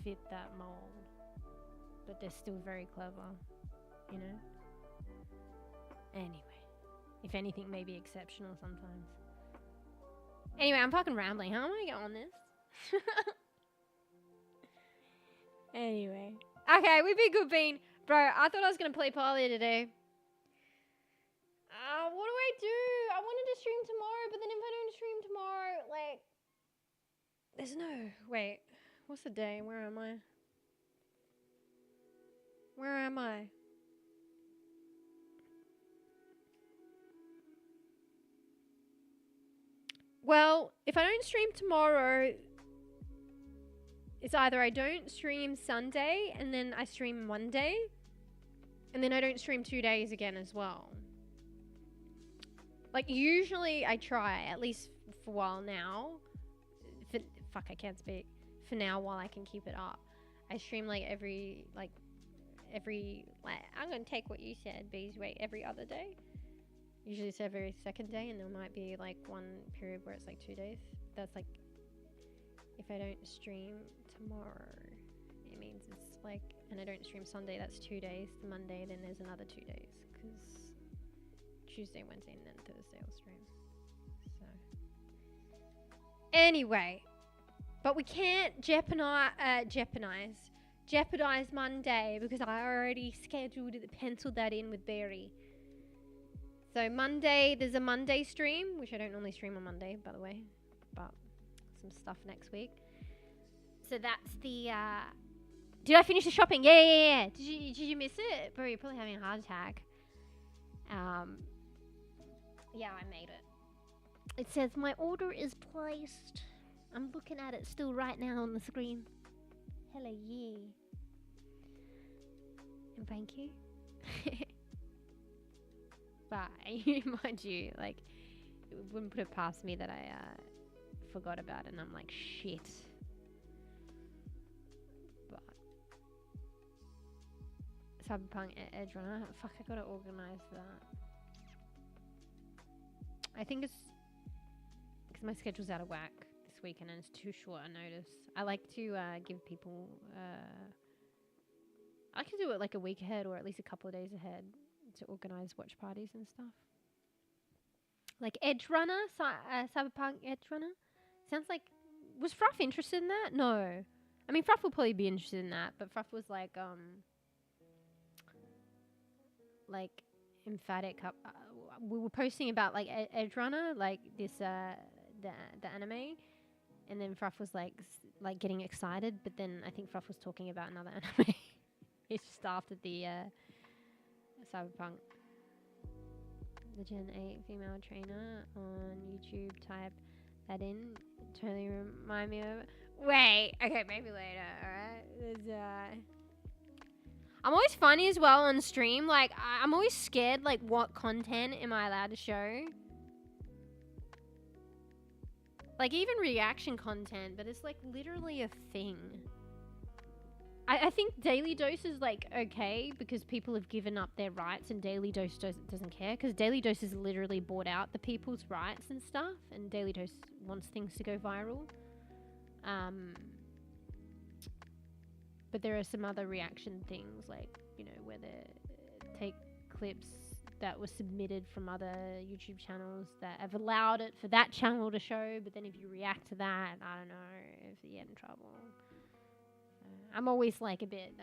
fit that mold, but they're still very clever, you know. Anyway. If anything, maybe exceptional sometimes. Anyway, I'm fucking rambling. How am I going on this? Anyway. Okay, we've been good bean. Bro, I thought I was going to play Parley today. What do I do? I wanted to stream tomorrow, but then if I don't stream tomorrow, like... There's no... Wait. What's the day? Where am I? Where am I? Well, if I don't stream tomorrow, it's either I don't stream Sunday and then I stream Monday, and then I don't stream 2 days again as well. Like, usually I try, at least for a while now. Fuck, I can't speak. For now, while I can keep it up. I stream like every, I'm gonna take what you said, Bees, wait, every other day. Usually it's every second day, and there might be like one period where it's like 2 days. That's like, if I don't stream tomorrow, it means it's like, and I don't stream Sunday, that's 2 days. The Monday, then there's another 2 days, because Tuesday, Wednesday, and then Thursday I'll stream. So, anyway, but we can't jeopardize Monday, because I already penciled that in with Barry. So Monday, there's a Monday stream, which I don't normally stream on Monday, by the way, but some stuff next week. So that's the, did I finish the shopping? Yeah. Did you miss it? Bro, you're probably having a heart attack. Yeah, I made it. It says my order is placed. I'm looking at it still right now on the screen. Hello, yeah. And thank you. But, mind you, like, it wouldn't put it past me that I forgot about it, and I'm like, shit. But, Cyberpunk Edge Runner, fuck, I gotta organize that. I think it's because my schedule's out of whack this weekend and it's too short a notice. I like to give people, I can do it like a week ahead or at least a couple of days ahead to organize watch parties and stuff. Like Edge Runner, Cyberpunk Edge Runner. Sounds like, was Fruff interested in that? No. I mean, Fruff will probably be interested in that, but Fruff was like emphatic. We were posting about like Edge Runner, like this the anime, and then Fruff was like getting excited, but then I think Fruff was talking about another anime. It's just after the Cyberpunk. The Gen 8 female trainer on YouTube. Type that in. Totally remind me of. Wait. Okay, maybe later. All right. I'm always funny as well on stream. Like, I'm always scared. Like, what content am I allowed to show? Like, even reaction content, but it's like literally a thing. I think Daily Dose is like okay because people have given up their rights and Daily Dose doesn't care because Daily Dose has literally bought out the people's rights and stuff, and Daily Dose wants things to go viral. But there are some other reaction things, like, you know, where they take clips that were submitted from other YouTube channels that have allowed it for that channel to show, but then if you react to that, I don't know if you get in trouble. I'm always like a bit,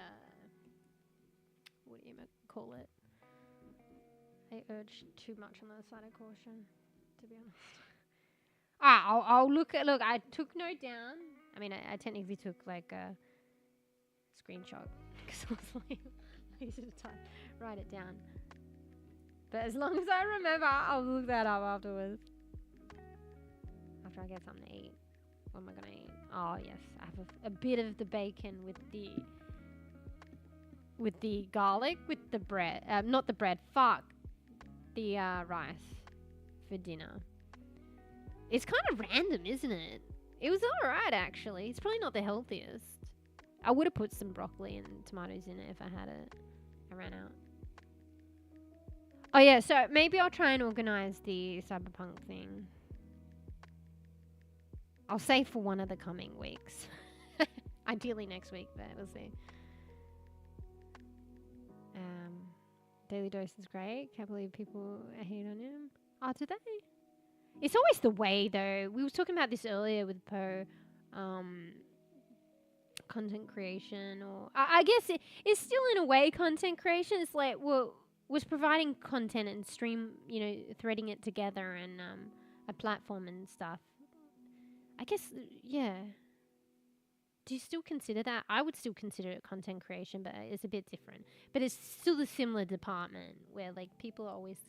what do you call it? I urge too much on the side of caution, to be honest. I'll look, I took note down. I mean, I technically took like a screenshot because I was like, lazy to type, write it down. But as long as I remember, I'll look that up afterwards. After I get something to eat. What am I gonna eat? Oh yes, I have a bit of the bacon with the garlic, with the bread. Not the bread. Fuck. The rice for dinner. It's kind of random, isn't it? It was alright actually. It's probably not the healthiest. I would have put some broccoli and tomatoes in it if I had it. I ran out. Oh yeah, so maybe I'll try and organize the Cyberpunk thing. I'll say for one of the coming weeks. Ideally next week, but we'll see. Daily Dose is great. Can't believe people hate on him. Oh, do they? It's always the way, though. We were talking about this earlier with Poe. Content creation, or I guess it's still in a way content creation. It's like, well, was providing content and stream, threading it together and a platform and stuff. I guess, yeah. Do you still consider that? I would still consider it content creation, but it's a bit different. But it's still a similar department where like people are always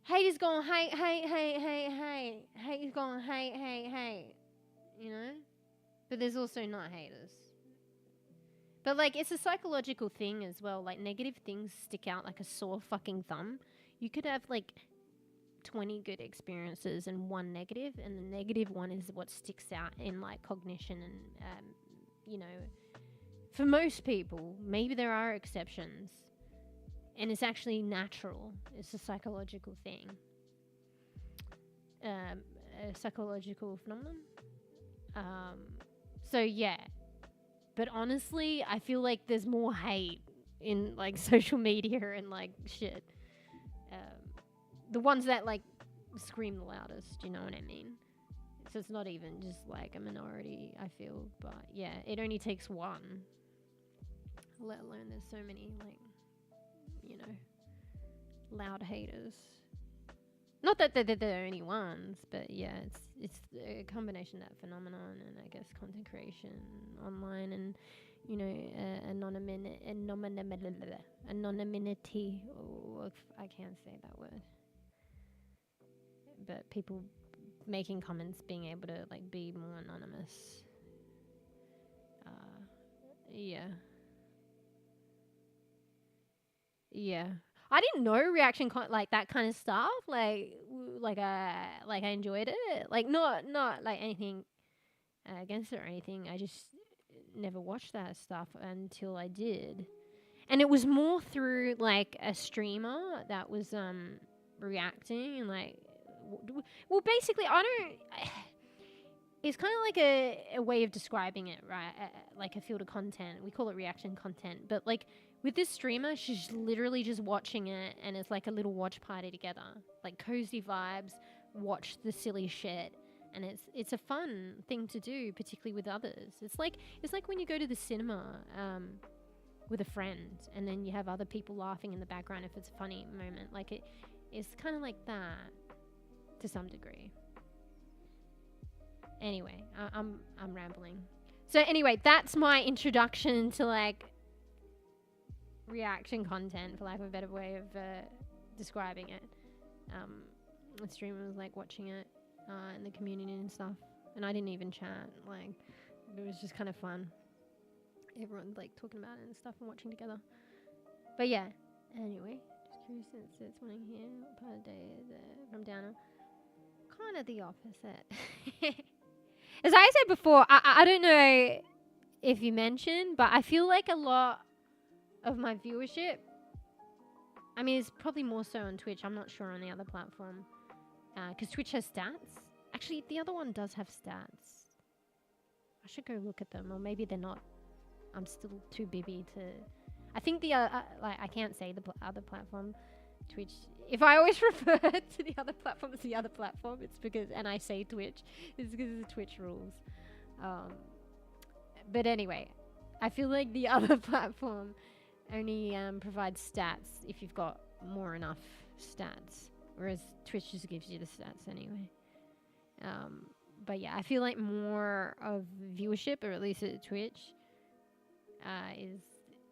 haters going hate. Haters going hate. But there's also not haters. But like it's a psychological thing as well. Like negative things stick out like a sore fucking thumb. You could have like 20 good experiences and one negative, and the negative one is what sticks out in like cognition and for most people. Maybe there are exceptions, and it's actually natural. It's a psychological thing, a psychological phenomenon. So yeah, but honestly I feel like there's more hate in like social media and like shit. The ones that like scream the loudest, you know what I mean? So it's not even just like a minority, I feel. But yeah, it only takes one. Let alone there's so many like, loud haters. Not that they're the only ones, but yeah, it's a combination of that phenomenon and I guess content creation online and anonymity. Oh, I can't say that word. But people making comments, being able to like be more anonymous. Yeah. I didn't know reaction like that kind of stuff. Like I enjoyed it. Like not like anything against it or anything. I just never watched that stuff until I did, and it was more through like a streamer that was reacting and like. Well, basically, it's kind of like a way of describing it, right? Like a field of content. We call it reaction content. But like with this streamer, she's literally just watching it, and it's like a little watch party together, like cozy vibes. Watch the silly shit, and it's a fun thing to do, particularly with others. It's like when you go to the cinema with a friend, and then you have other people laughing in the background if it's a funny moment. Like it's kind of like that. To some degree. Anyway, I'm rambling. So anyway, that's my introduction to like reaction content, for lack of a better way of describing it. The streamer was like watching it in the community and stuff, and I didn't even chat. Like it was just kind of fun. Everyone's like talking about it and stuff and watching together. But yeah. Anyway, just curious since it's morning here. What part of the day is it? From Downer. Kind of the opposite. As I said before, I don't know if you mentioned, but I feel like a lot of my viewership, I mean, it's probably more so on Twitch. I'm not sure on the other platform, because Twitch has stats. Actually, the other one does have stats. I should go look at them, or maybe they're not. I'm still too busy to. I think the I can't say the other platform. Twitch. If I always refer to the other platform as the other platform, it's because, and I say Twitch, it's because of the Twitch rules. But anyway, I feel like the other platform only provides stats if you've got more enough stats, whereas Twitch just gives you the stats anyway. But yeah, I feel like more of viewership, or at least at Twitch, is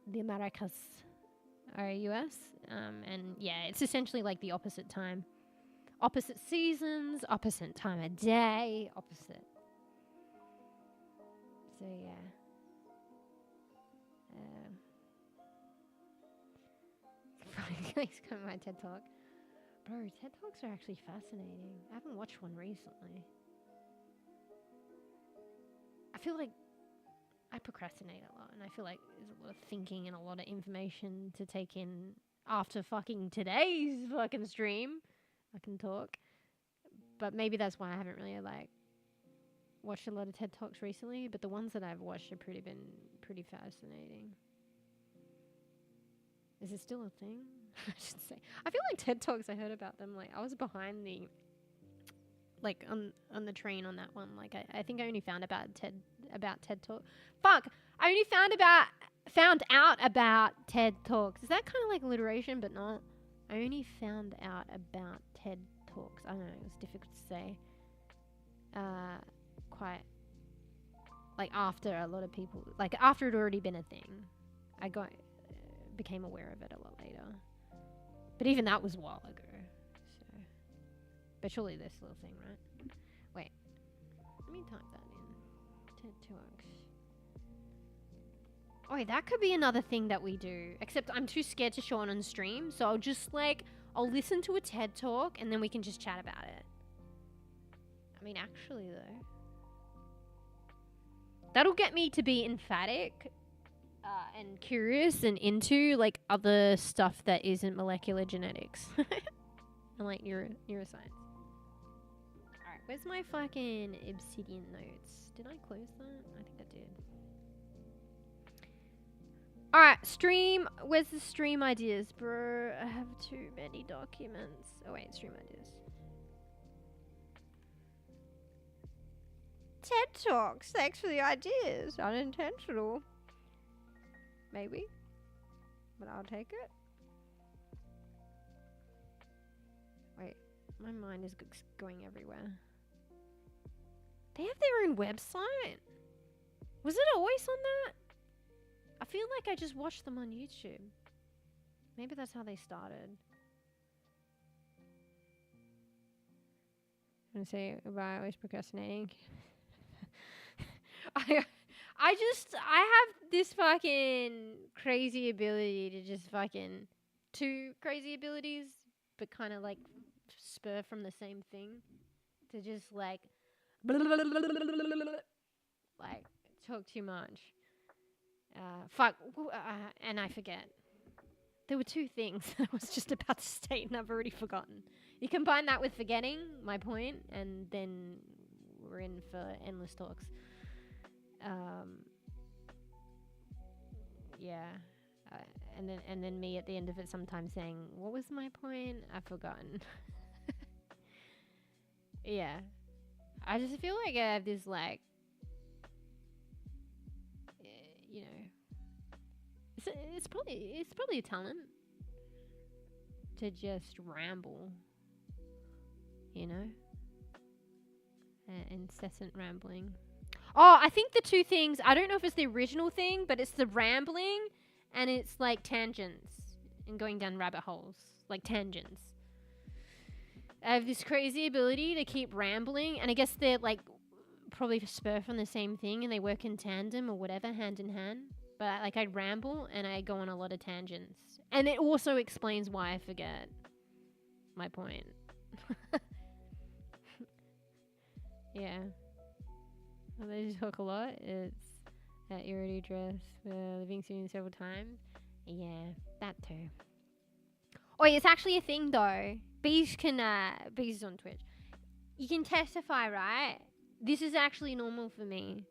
the Americas. Or US, and yeah, it's essentially like the opposite time, opposite seasons, opposite time of day, opposite. So yeah, please come to my TED Talk, bro. TED Talks are actually fascinating. I haven't watched one recently. I feel like I procrastinate a lot, and I feel like there's a lot of thinking and a lot of information to take in after fucking today's fucking stream. I can talk. But maybe that's why I haven't really like watched a lot of TED Talks recently, but the ones that I've watched have been pretty fascinating. Is it still a thing? I should say. I feel like TED Talks, I heard about them. Like, I was behind the, like, on the train on that one. Like, I think I only found about TED Talk. Fuck! I only found out about TED Talks. Is that kind of like alliteration, but not? I only found out about TED Talks. I don't know, it was difficult to say. Quite, like, after a lot of people, like, after it had already been a thing. I became aware of it a lot later. But even that was a while ago. So, but surely this little thing, right? Wait, let me type that in. TED Talks. Oh, wait, that could be another thing that we do. Except I'm too scared to show it on stream, so I'll just I'll listen to a TED Talk and then we can just chat about it. I mean, actually though, that'll get me to be emphatic and curious and into like other stuff that isn't molecular genetics and like neuroscience. Alright, where's my fucking obsidian notes? Did I close that? I think I did. Alright, stream. Where's the stream ideas, bro? I have too many documents. Oh wait, stream ideas. TED Talks. Thanks for the ideas. Unintentional. Maybe. But I'll take it. Wait, my mind is going everywhere. They have their own website? Was it always on that? I feel like I just watched them on YouTube. Maybe that's how they started. I'm gonna say about always procrastinating. I have this fucking crazy ability to just fucking two crazy abilities, but kind of like spur from the same thing. To just like talk too much. And I forget. There were two things I was just about to state and I've already forgotten. You combine that with forgetting my point, and then we're in for endless talks. Yeah. And then me at the end of it sometimes saying, what was my point? I've forgotten. Yeah. I just feel like I have this like, you know, it's probably a talent to just ramble, you know, incessant rambling. Oh, I think the two things, I don't know if it's the original thing, but it's the rambling and it's like tangents and going down rabbit holes, like tangents. I have this crazy ability to keep rambling, and I guess they're like probably spur from the same thing and they work in tandem or whatever, hand in hand. But like I ramble and I go on a lot of tangents. And it also explains why I forget my point. Yeah. Well, they just talk a lot. It's that you already dressed for living soon several times. Yeah, that too. Oh, it's actually a thing though. Bees is on Twitch. You can testify, right? This is actually normal for me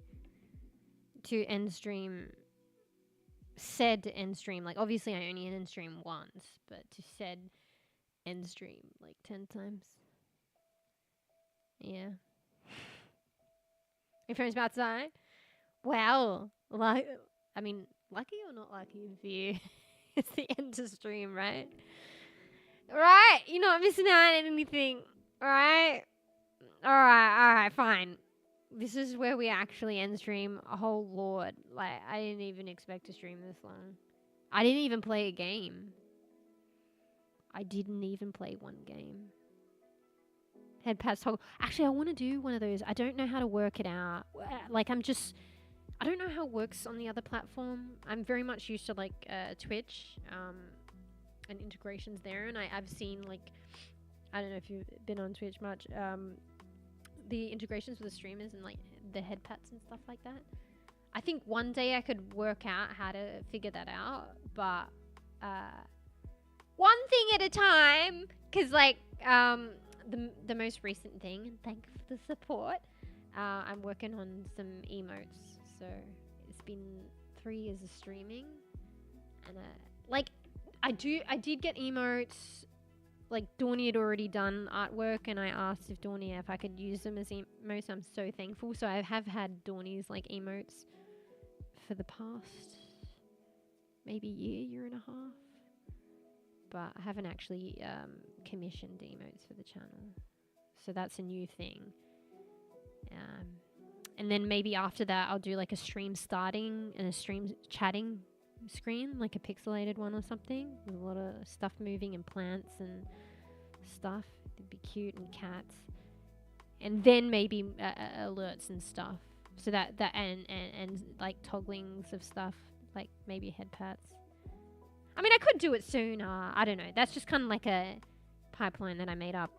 to end stream. Said end stream. Like, obviously I only end stream once, but to said end stream like 10 times. Yeah. Your phone's about to die? Wow. I mean, lucky or not lucky for you? It's the end of stream, right? Right? You're not missing out on anything, right? Alright, fine. This is where we actually end stream. Oh lord. Like, I didn't even expect to stream this long. I didn't even play a game. I didn't even play one game. Head pads toggle. Actually, I want to do one of those. I don't know how to work it out. Like, I don't know how it works on the other platform. I'm very much used to, like, Twitch, and integrations there. And I've seen, like, I don't know if you've been on Twitch much, the integrations with the streamers and, like, the head pats and stuff like that. I think one day I could work out how to figure that out, but, one thing at a time, because, like, the most recent thing, and thank you for the support, I'm working on some emotes, so it's been 3 years of streaming, and, like, I did get emotes. Like, Dawny had already done artwork, and I asked if Dawny, if I could use them as emotes. I'm so thankful. So I have had Dawny's, like, emotes for the past maybe year and a half. But I haven't actually commissioned emotes for the channel. So that's a new thing. And then maybe after that, I'll do, like, a stream starting and a stream chatting screen, like a pixelated one or something, with a lot of stuff moving and plants and stuff. It'd be cute, and cats, and then maybe alerts and stuff. So that and like togglings of stuff, like maybe head pats. I mean, I could do it sooner. I don't know. That's just kind of like a pipeline that I made up.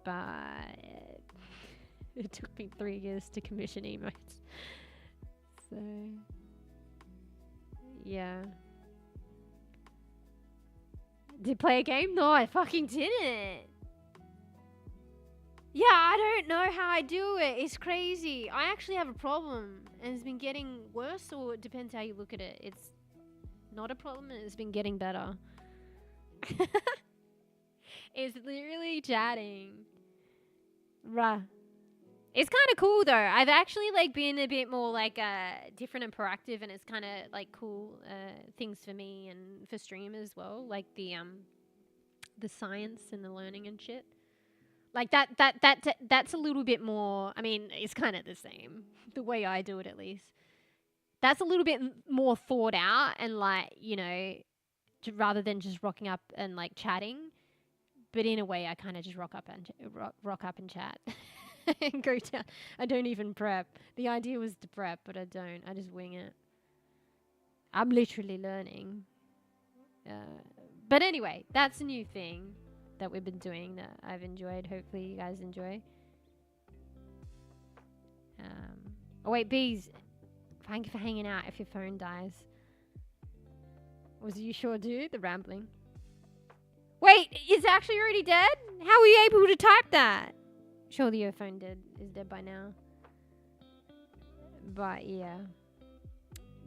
It took me 3 years to commission emotes. So yeah. Did play a game? No, I fucking didn't. Yeah, I don't know how I do it. It's crazy. I actually have a problem, and it's been getting worse, or it depends how you look at it. It's not a problem, and it's been getting better. It's literally chatting. Bruh. It's kind of cool though. I've actually like been a bit more like different and proactive, and it's kind of like cool things for me and for stream as well, like the science and the learning and shit. Like that's a little bit more. I mean, it's kind of the same, the way I do it at least. That's a little bit more thought out, and like, you know, rather than just rocking up and like chatting. But in a way, I kind of just rock up and chat. And go down. I don't even prep. The idea was to prep, but I don't. I just wing it. I'm literally learning. But anyway, that's a new thing that we've been doing that I've enjoyed. Hopefully you guys enjoy. Oh wait, bees. Thank you for hanging out if your phone dies. Was you sure, dude? The rambling. Wait, it's actually already dead? How were you able to type that? Surely your phone is dead by now. But yeah.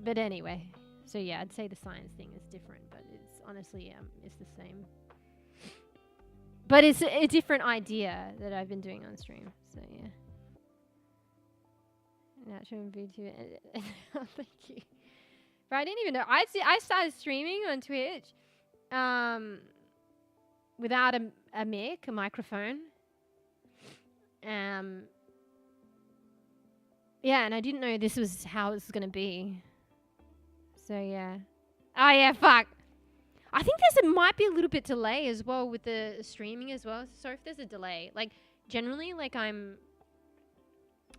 But anyway. So yeah, I'd say the science thing is different, but it's honestly it's the same. But it's a different idea that I've been doing on stream. So yeah. Natural VTuber. Thank you. But I didn't even know. I started streaming on Twitch without a mic, a microphone. Yeah, and I didn't know this was how it was gonna be. So yeah. Oh yeah, fuck. I think might be a little bit delay as well with the streaming as well. So if there's a delay, like generally, like I'm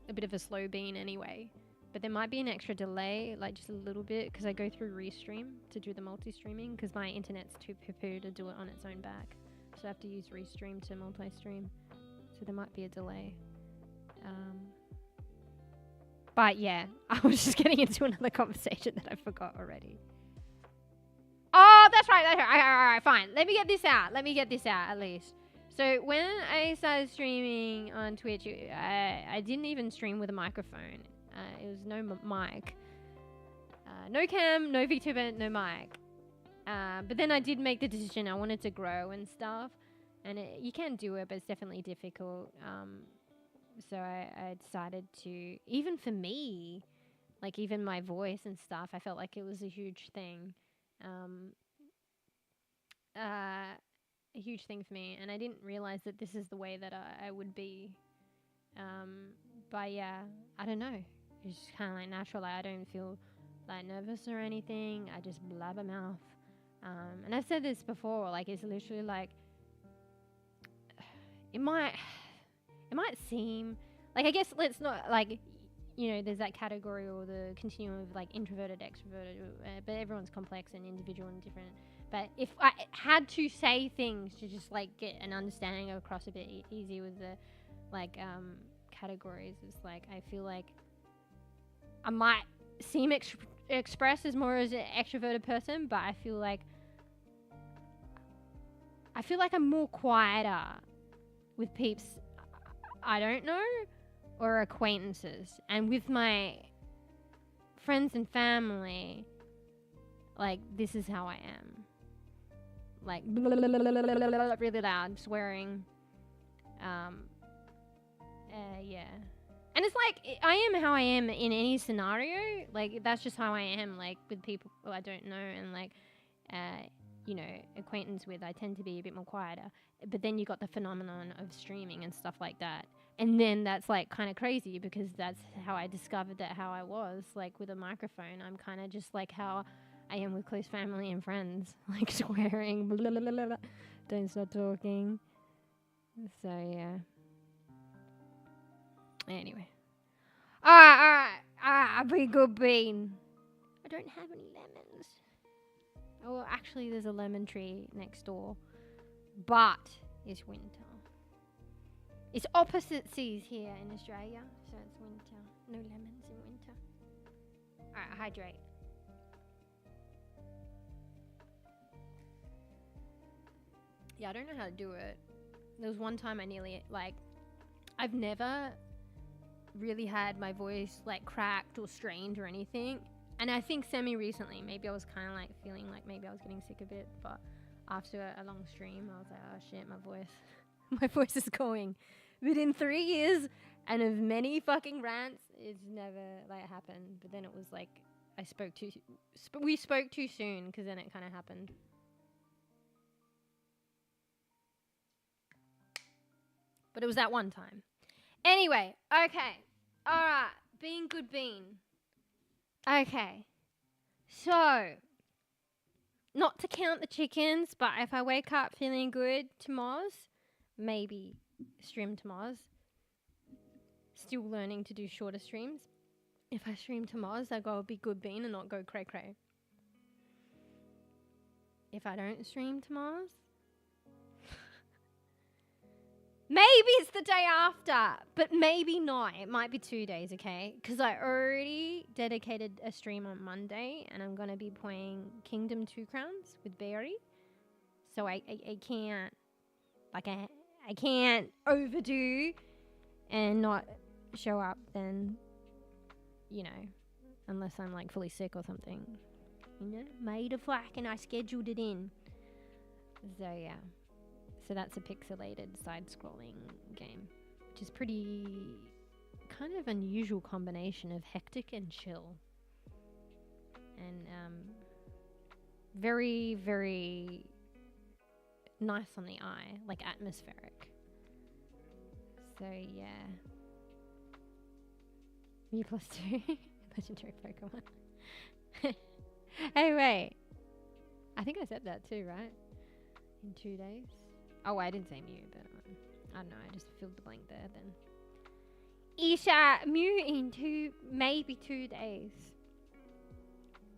a bit of a slow bean anyway, but there might be an extra delay, like just a little bit, because I go through Restream to do the multi-streaming, because my internet's too poo-poo to do it on its own back. So I have to use Restream to multi-stream. So there might be a delay. But yeah, I was just getting into another conversation that I forgot already. Oh, that's right. All right, fine. Let me get this out at least. So when I started streaming on Twitch, I didn't even stream with a microphone. It was no mic. No cam, no VTuber, no mic. But then I did make the decision I wanted to grow and stuff. And you can do it, but it's definitely difficult. So I decided to, even for me, like even my voice and stuff, I felt like it was a huge thing. A huge thing for me. And I didn't realize that this is the way that I would be. But yeah, I don't know. It's just kind of like natural. Like I don't feel like nervous or anything. I just blabber mouth. And I've said this before, like it's literally like, it might seem like, I guess let's not, like, you know, there's that category or the continuum of like introverted, extroverted, but everyone's complex and individual and different. But if I had to say things to just like get an understanding across a bit easier with the like categories, it's like I feel like I might seem expressed as more as an extroverted person, but I feel like I'm more quieter with peeps I don't know or acquaintances, and with my friends and family, like this is how I am. like really loud, swearing. Yeah. And it's like, I am how I am in any scenario. Like, that's just how I am, like, with people I don't know and, like, you know, acquaintance with. I tend to be a bit more quieter. But then you got the phenomenon of streaming and stuff like that. And then that's, like, kind of crazy because that's how I discovered that how I was. Like, with a microphone, I'm kind of just like how I am with close family and friends. Like, swearing, blah, blah, blah, blah, blah. Don't stop talking. So, yeah. Anyway. Alright. Be good bean. I don't have any lemons. Oh, well, actually, there's a lemon tree next door. But it's winter. It's opposite seas here in Australia, so it's winter. No lemons in winter. Alright, hydrate. Yeah, I don't know how to do it. There was one time I nearly, like, I've never really had my voice, like, cracked or strained or anything. And I think semi-recently, maybe I was kind of, like, feeling like maybe I was getting sick a bit. But after a long stream, I was like, oh, shit, my voice is going. But in 3 years and of many fucking rants, it's never, like, happened. But then it was, like, we spoke too soon because then it kind of happened. But it was that one time. Anyway, okay. Alright. Being good bean. Okay. So, not to count the chickens, but if I wake up feeling good tomorrow, maybe stream tomorrow. Still learning to do shorter streams. If I stream tomorrow, I go be good bean and not go cray cray. If I don't stream tomorrow, maybe it's the day after, but maybe not. It might be 2 days, okay? Because I already dedicated a stream on Monday, and I'm going to be playing Kingdom 2 Crowns with Barry. So I can't, like, I can't overdo and not show up then, you know, unless I'm, like, fully sick or something. You know, made a flack and I scheduled it in. So, yeah. So that's a pixelated side-scrolling game, which is pretty kind of unusual combination of hectic and chill. And very, very nice on the eye, like atmospheric. So yeah. Mew+2. Legendary Pokemon. Hey, wait. I think I said that too, right? In 2 days? Oh, I didn't say Mew, but I don't know. I just filled the blank there then. Isha, Mew in maybe 2 days.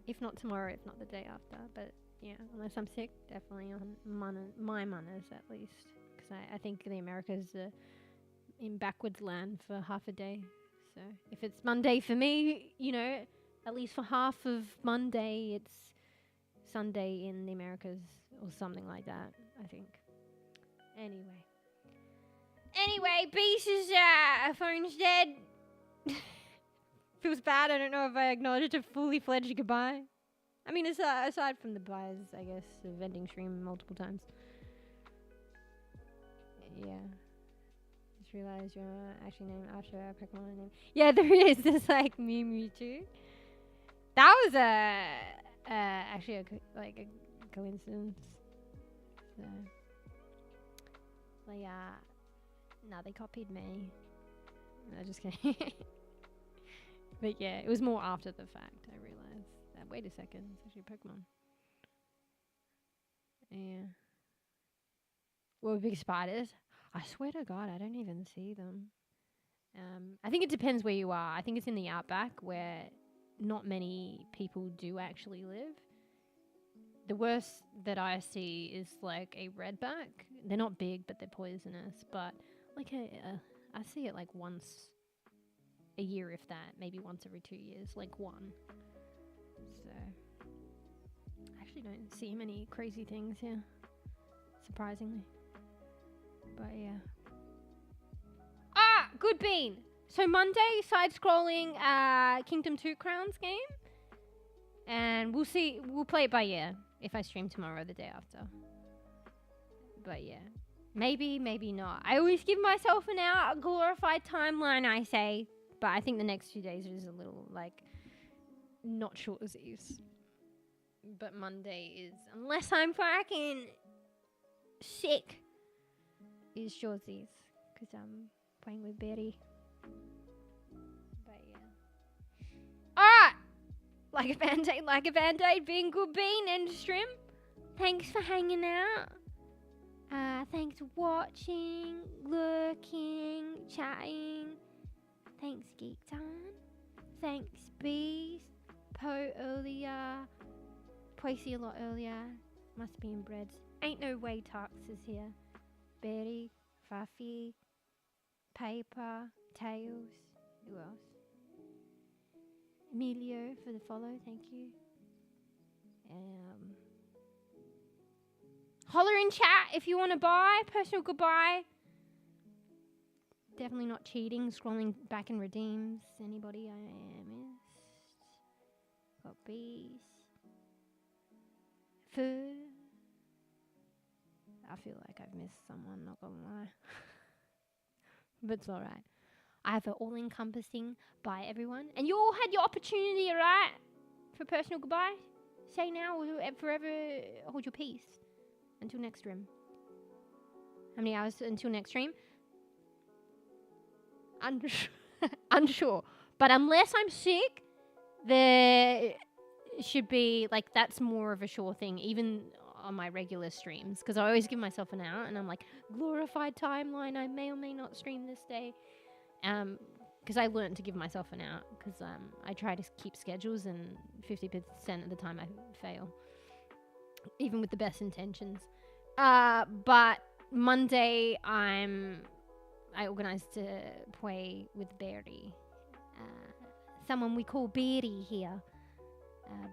If not tomorrow, if not the day after. But yeah, unless I'm sick, definitely on my manners at least. Because I think the Americas are in backwards land for half a day. So if it's Monday for me, you know, at least for half of Monday, it's Sunday in the Americas or something like that, I think. Anyway, Beast's phone's dead. Feels bad. I don't know if I acknowledged a fully fledged goodbye. I mean, aside from the buys, I guess, the vending stream multiple times. Yeah. Just realized you're actually named after a Pokemon name. Yeah, there is. There's like Mewtwo. That was actually a coincidence. So. Like, no, they copied me. No, just kidding. But yeah, it was more after the fact, I realized. Wait a second, it's actually Pokemon. Yeah. Well, big spiders. I swear to God, I don't even see them. I think it depends where you are. I think it's in the outback where not many people do actually live. The worst that I see is like a redback. They're not big, but they're poisonous. But like I see it like once a year, if that. Maybe once every 2 years, like one. So I actually don't see many crazy things here, surprisingly. But yeah. Good bean. So Monday, side-scrolling Kingdom 2 Crowns game. And we'll see. We'll play it by ear if I stream tomorrow or the day after. But yeah. Maybe, maybe not. I always give myself a glorified timeline, I say. But I think the next 2 days is a little, like, not sure as is. But Monday is, unless I'm fucking sick, is shorties. Because I'm playing with Betty. But yeah. Alright! Like a band-aid, being good bean, end stream. Thanks for hanging out. Thanks for watching, lurking, chatting. Thanks, Geek Time. Thanks, Bees. Poe earlier. Poisey a lot earlier. Must be inbred. Ain't no way Tux is here. Betty, Fuffy, Paper, Tails. Who else? MeewGeo for the follow, thank you. Holler in chat if you want to buy. Personal goodbye. Definitely not cheating. Scrolling back and redeems. Anybody I missed? Got bees. Fur. I feel like I've missed someone, not gonna lie. But it's alright. I have an all-encompassing bye, everyone. And you all had your opportunity, alright? For personal goodbye. Say now or forever hold your peace. Until next stream. How many hours until next stream? Unsure. But unless I'm sick, there should be, like, that's more of a sure thing, even on my regular streams. Because I always give myself an out, and I'm like, glorified timeline, I may or may not stream this day. Because I learned to give myself an out. Because I try to keep schedules, and 50% of the time I fail. Even with the best intentions. But Monday, I organised to play with Berry. Someone we call Berry here.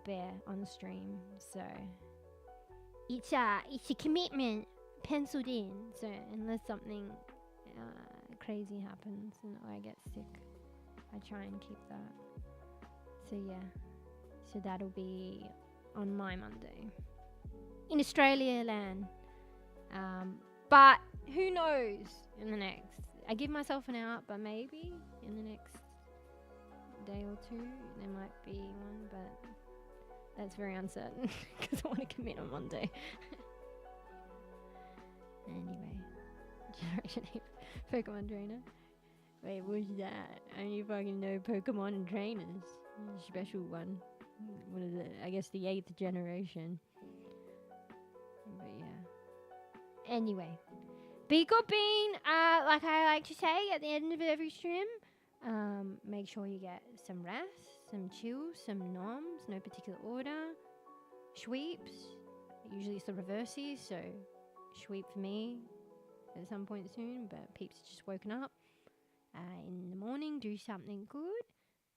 Bear on stream. So it's a commitment penciled in. So unless something crazy happens and I get sick, I try and keep that. So yeah. So that'll be on my Monday. In Australia land. But who knows in the next. I give myself an out, but maybe in the next day or two there might be one, but that's very uncertain because I want to commit on Monday. Anyway, Generation 8 Pokemon Trainer. Wait, what's that? I only fucking know Pokemon and trainers. Special one. What is it? I guess the 8th generation. But yeah. Anyway. Be good bean. Like I like to say at the end of every stream. Make sure you get some rest, some chills, some noms, no particular order. Sweeps. Usually it's the reverses, so sweep for me at some point soon, but Peeps just woken up. In the morning, do something good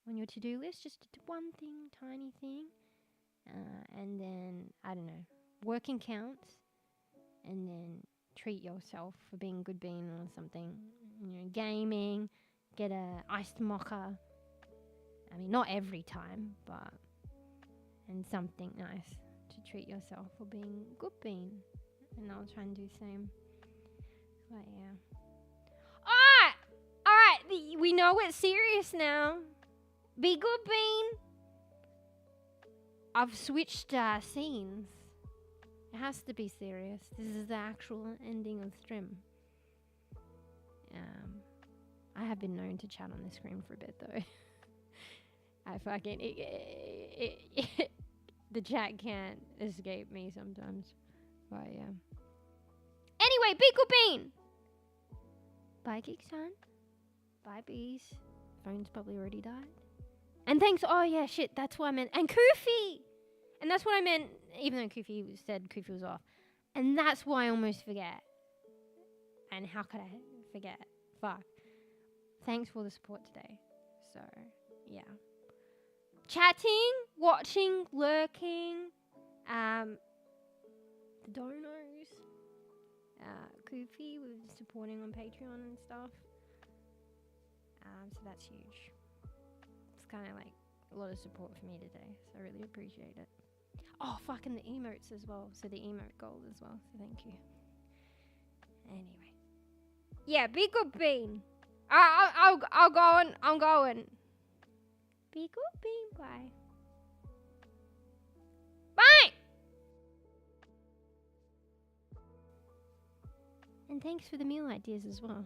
on your to-do list, just one thing, tiny thing. And then, I don't know, working counts. And then treat yourself for being a good bean or something. You know, gaming, get a iced mocha. I mean, not every time, but... And something nice to treat yourself for being a good bean. And I'll try and do the same. But yeah. Alright, we know it's serious now. Be good bean. I've switched scenes. It has to be serious. This is the actual ending of stream. I have been known to chat on the screen for a bit though. I fucking... the chat can't escape me sometimes. But yeah. Anyway, be good bean! Bye, Geekson. Bye, bees. Phone's probably already died. And thanks... Oh, yeah, shit. That's what I meant. And Koofy! And that's what I meant, even though Koofy said Koofy was off. And that's why I almost forget. And how could I forget? Fuck. Thanks for the support today. So, yeah. Chatting, watching, lurking. The donors. Koofy was supporting on Patreon and stuff. So that's huge. It's kind of like a lot of support for me today. So I really appreciate it. Oh, fucking the emotes as well. So the emote gold as well. So thank you. Anyway. Yeah, be good, Bean. I'll go on. I'm going. Be good, Bean. Bye. Bye! And thanks for the meal ideas as well.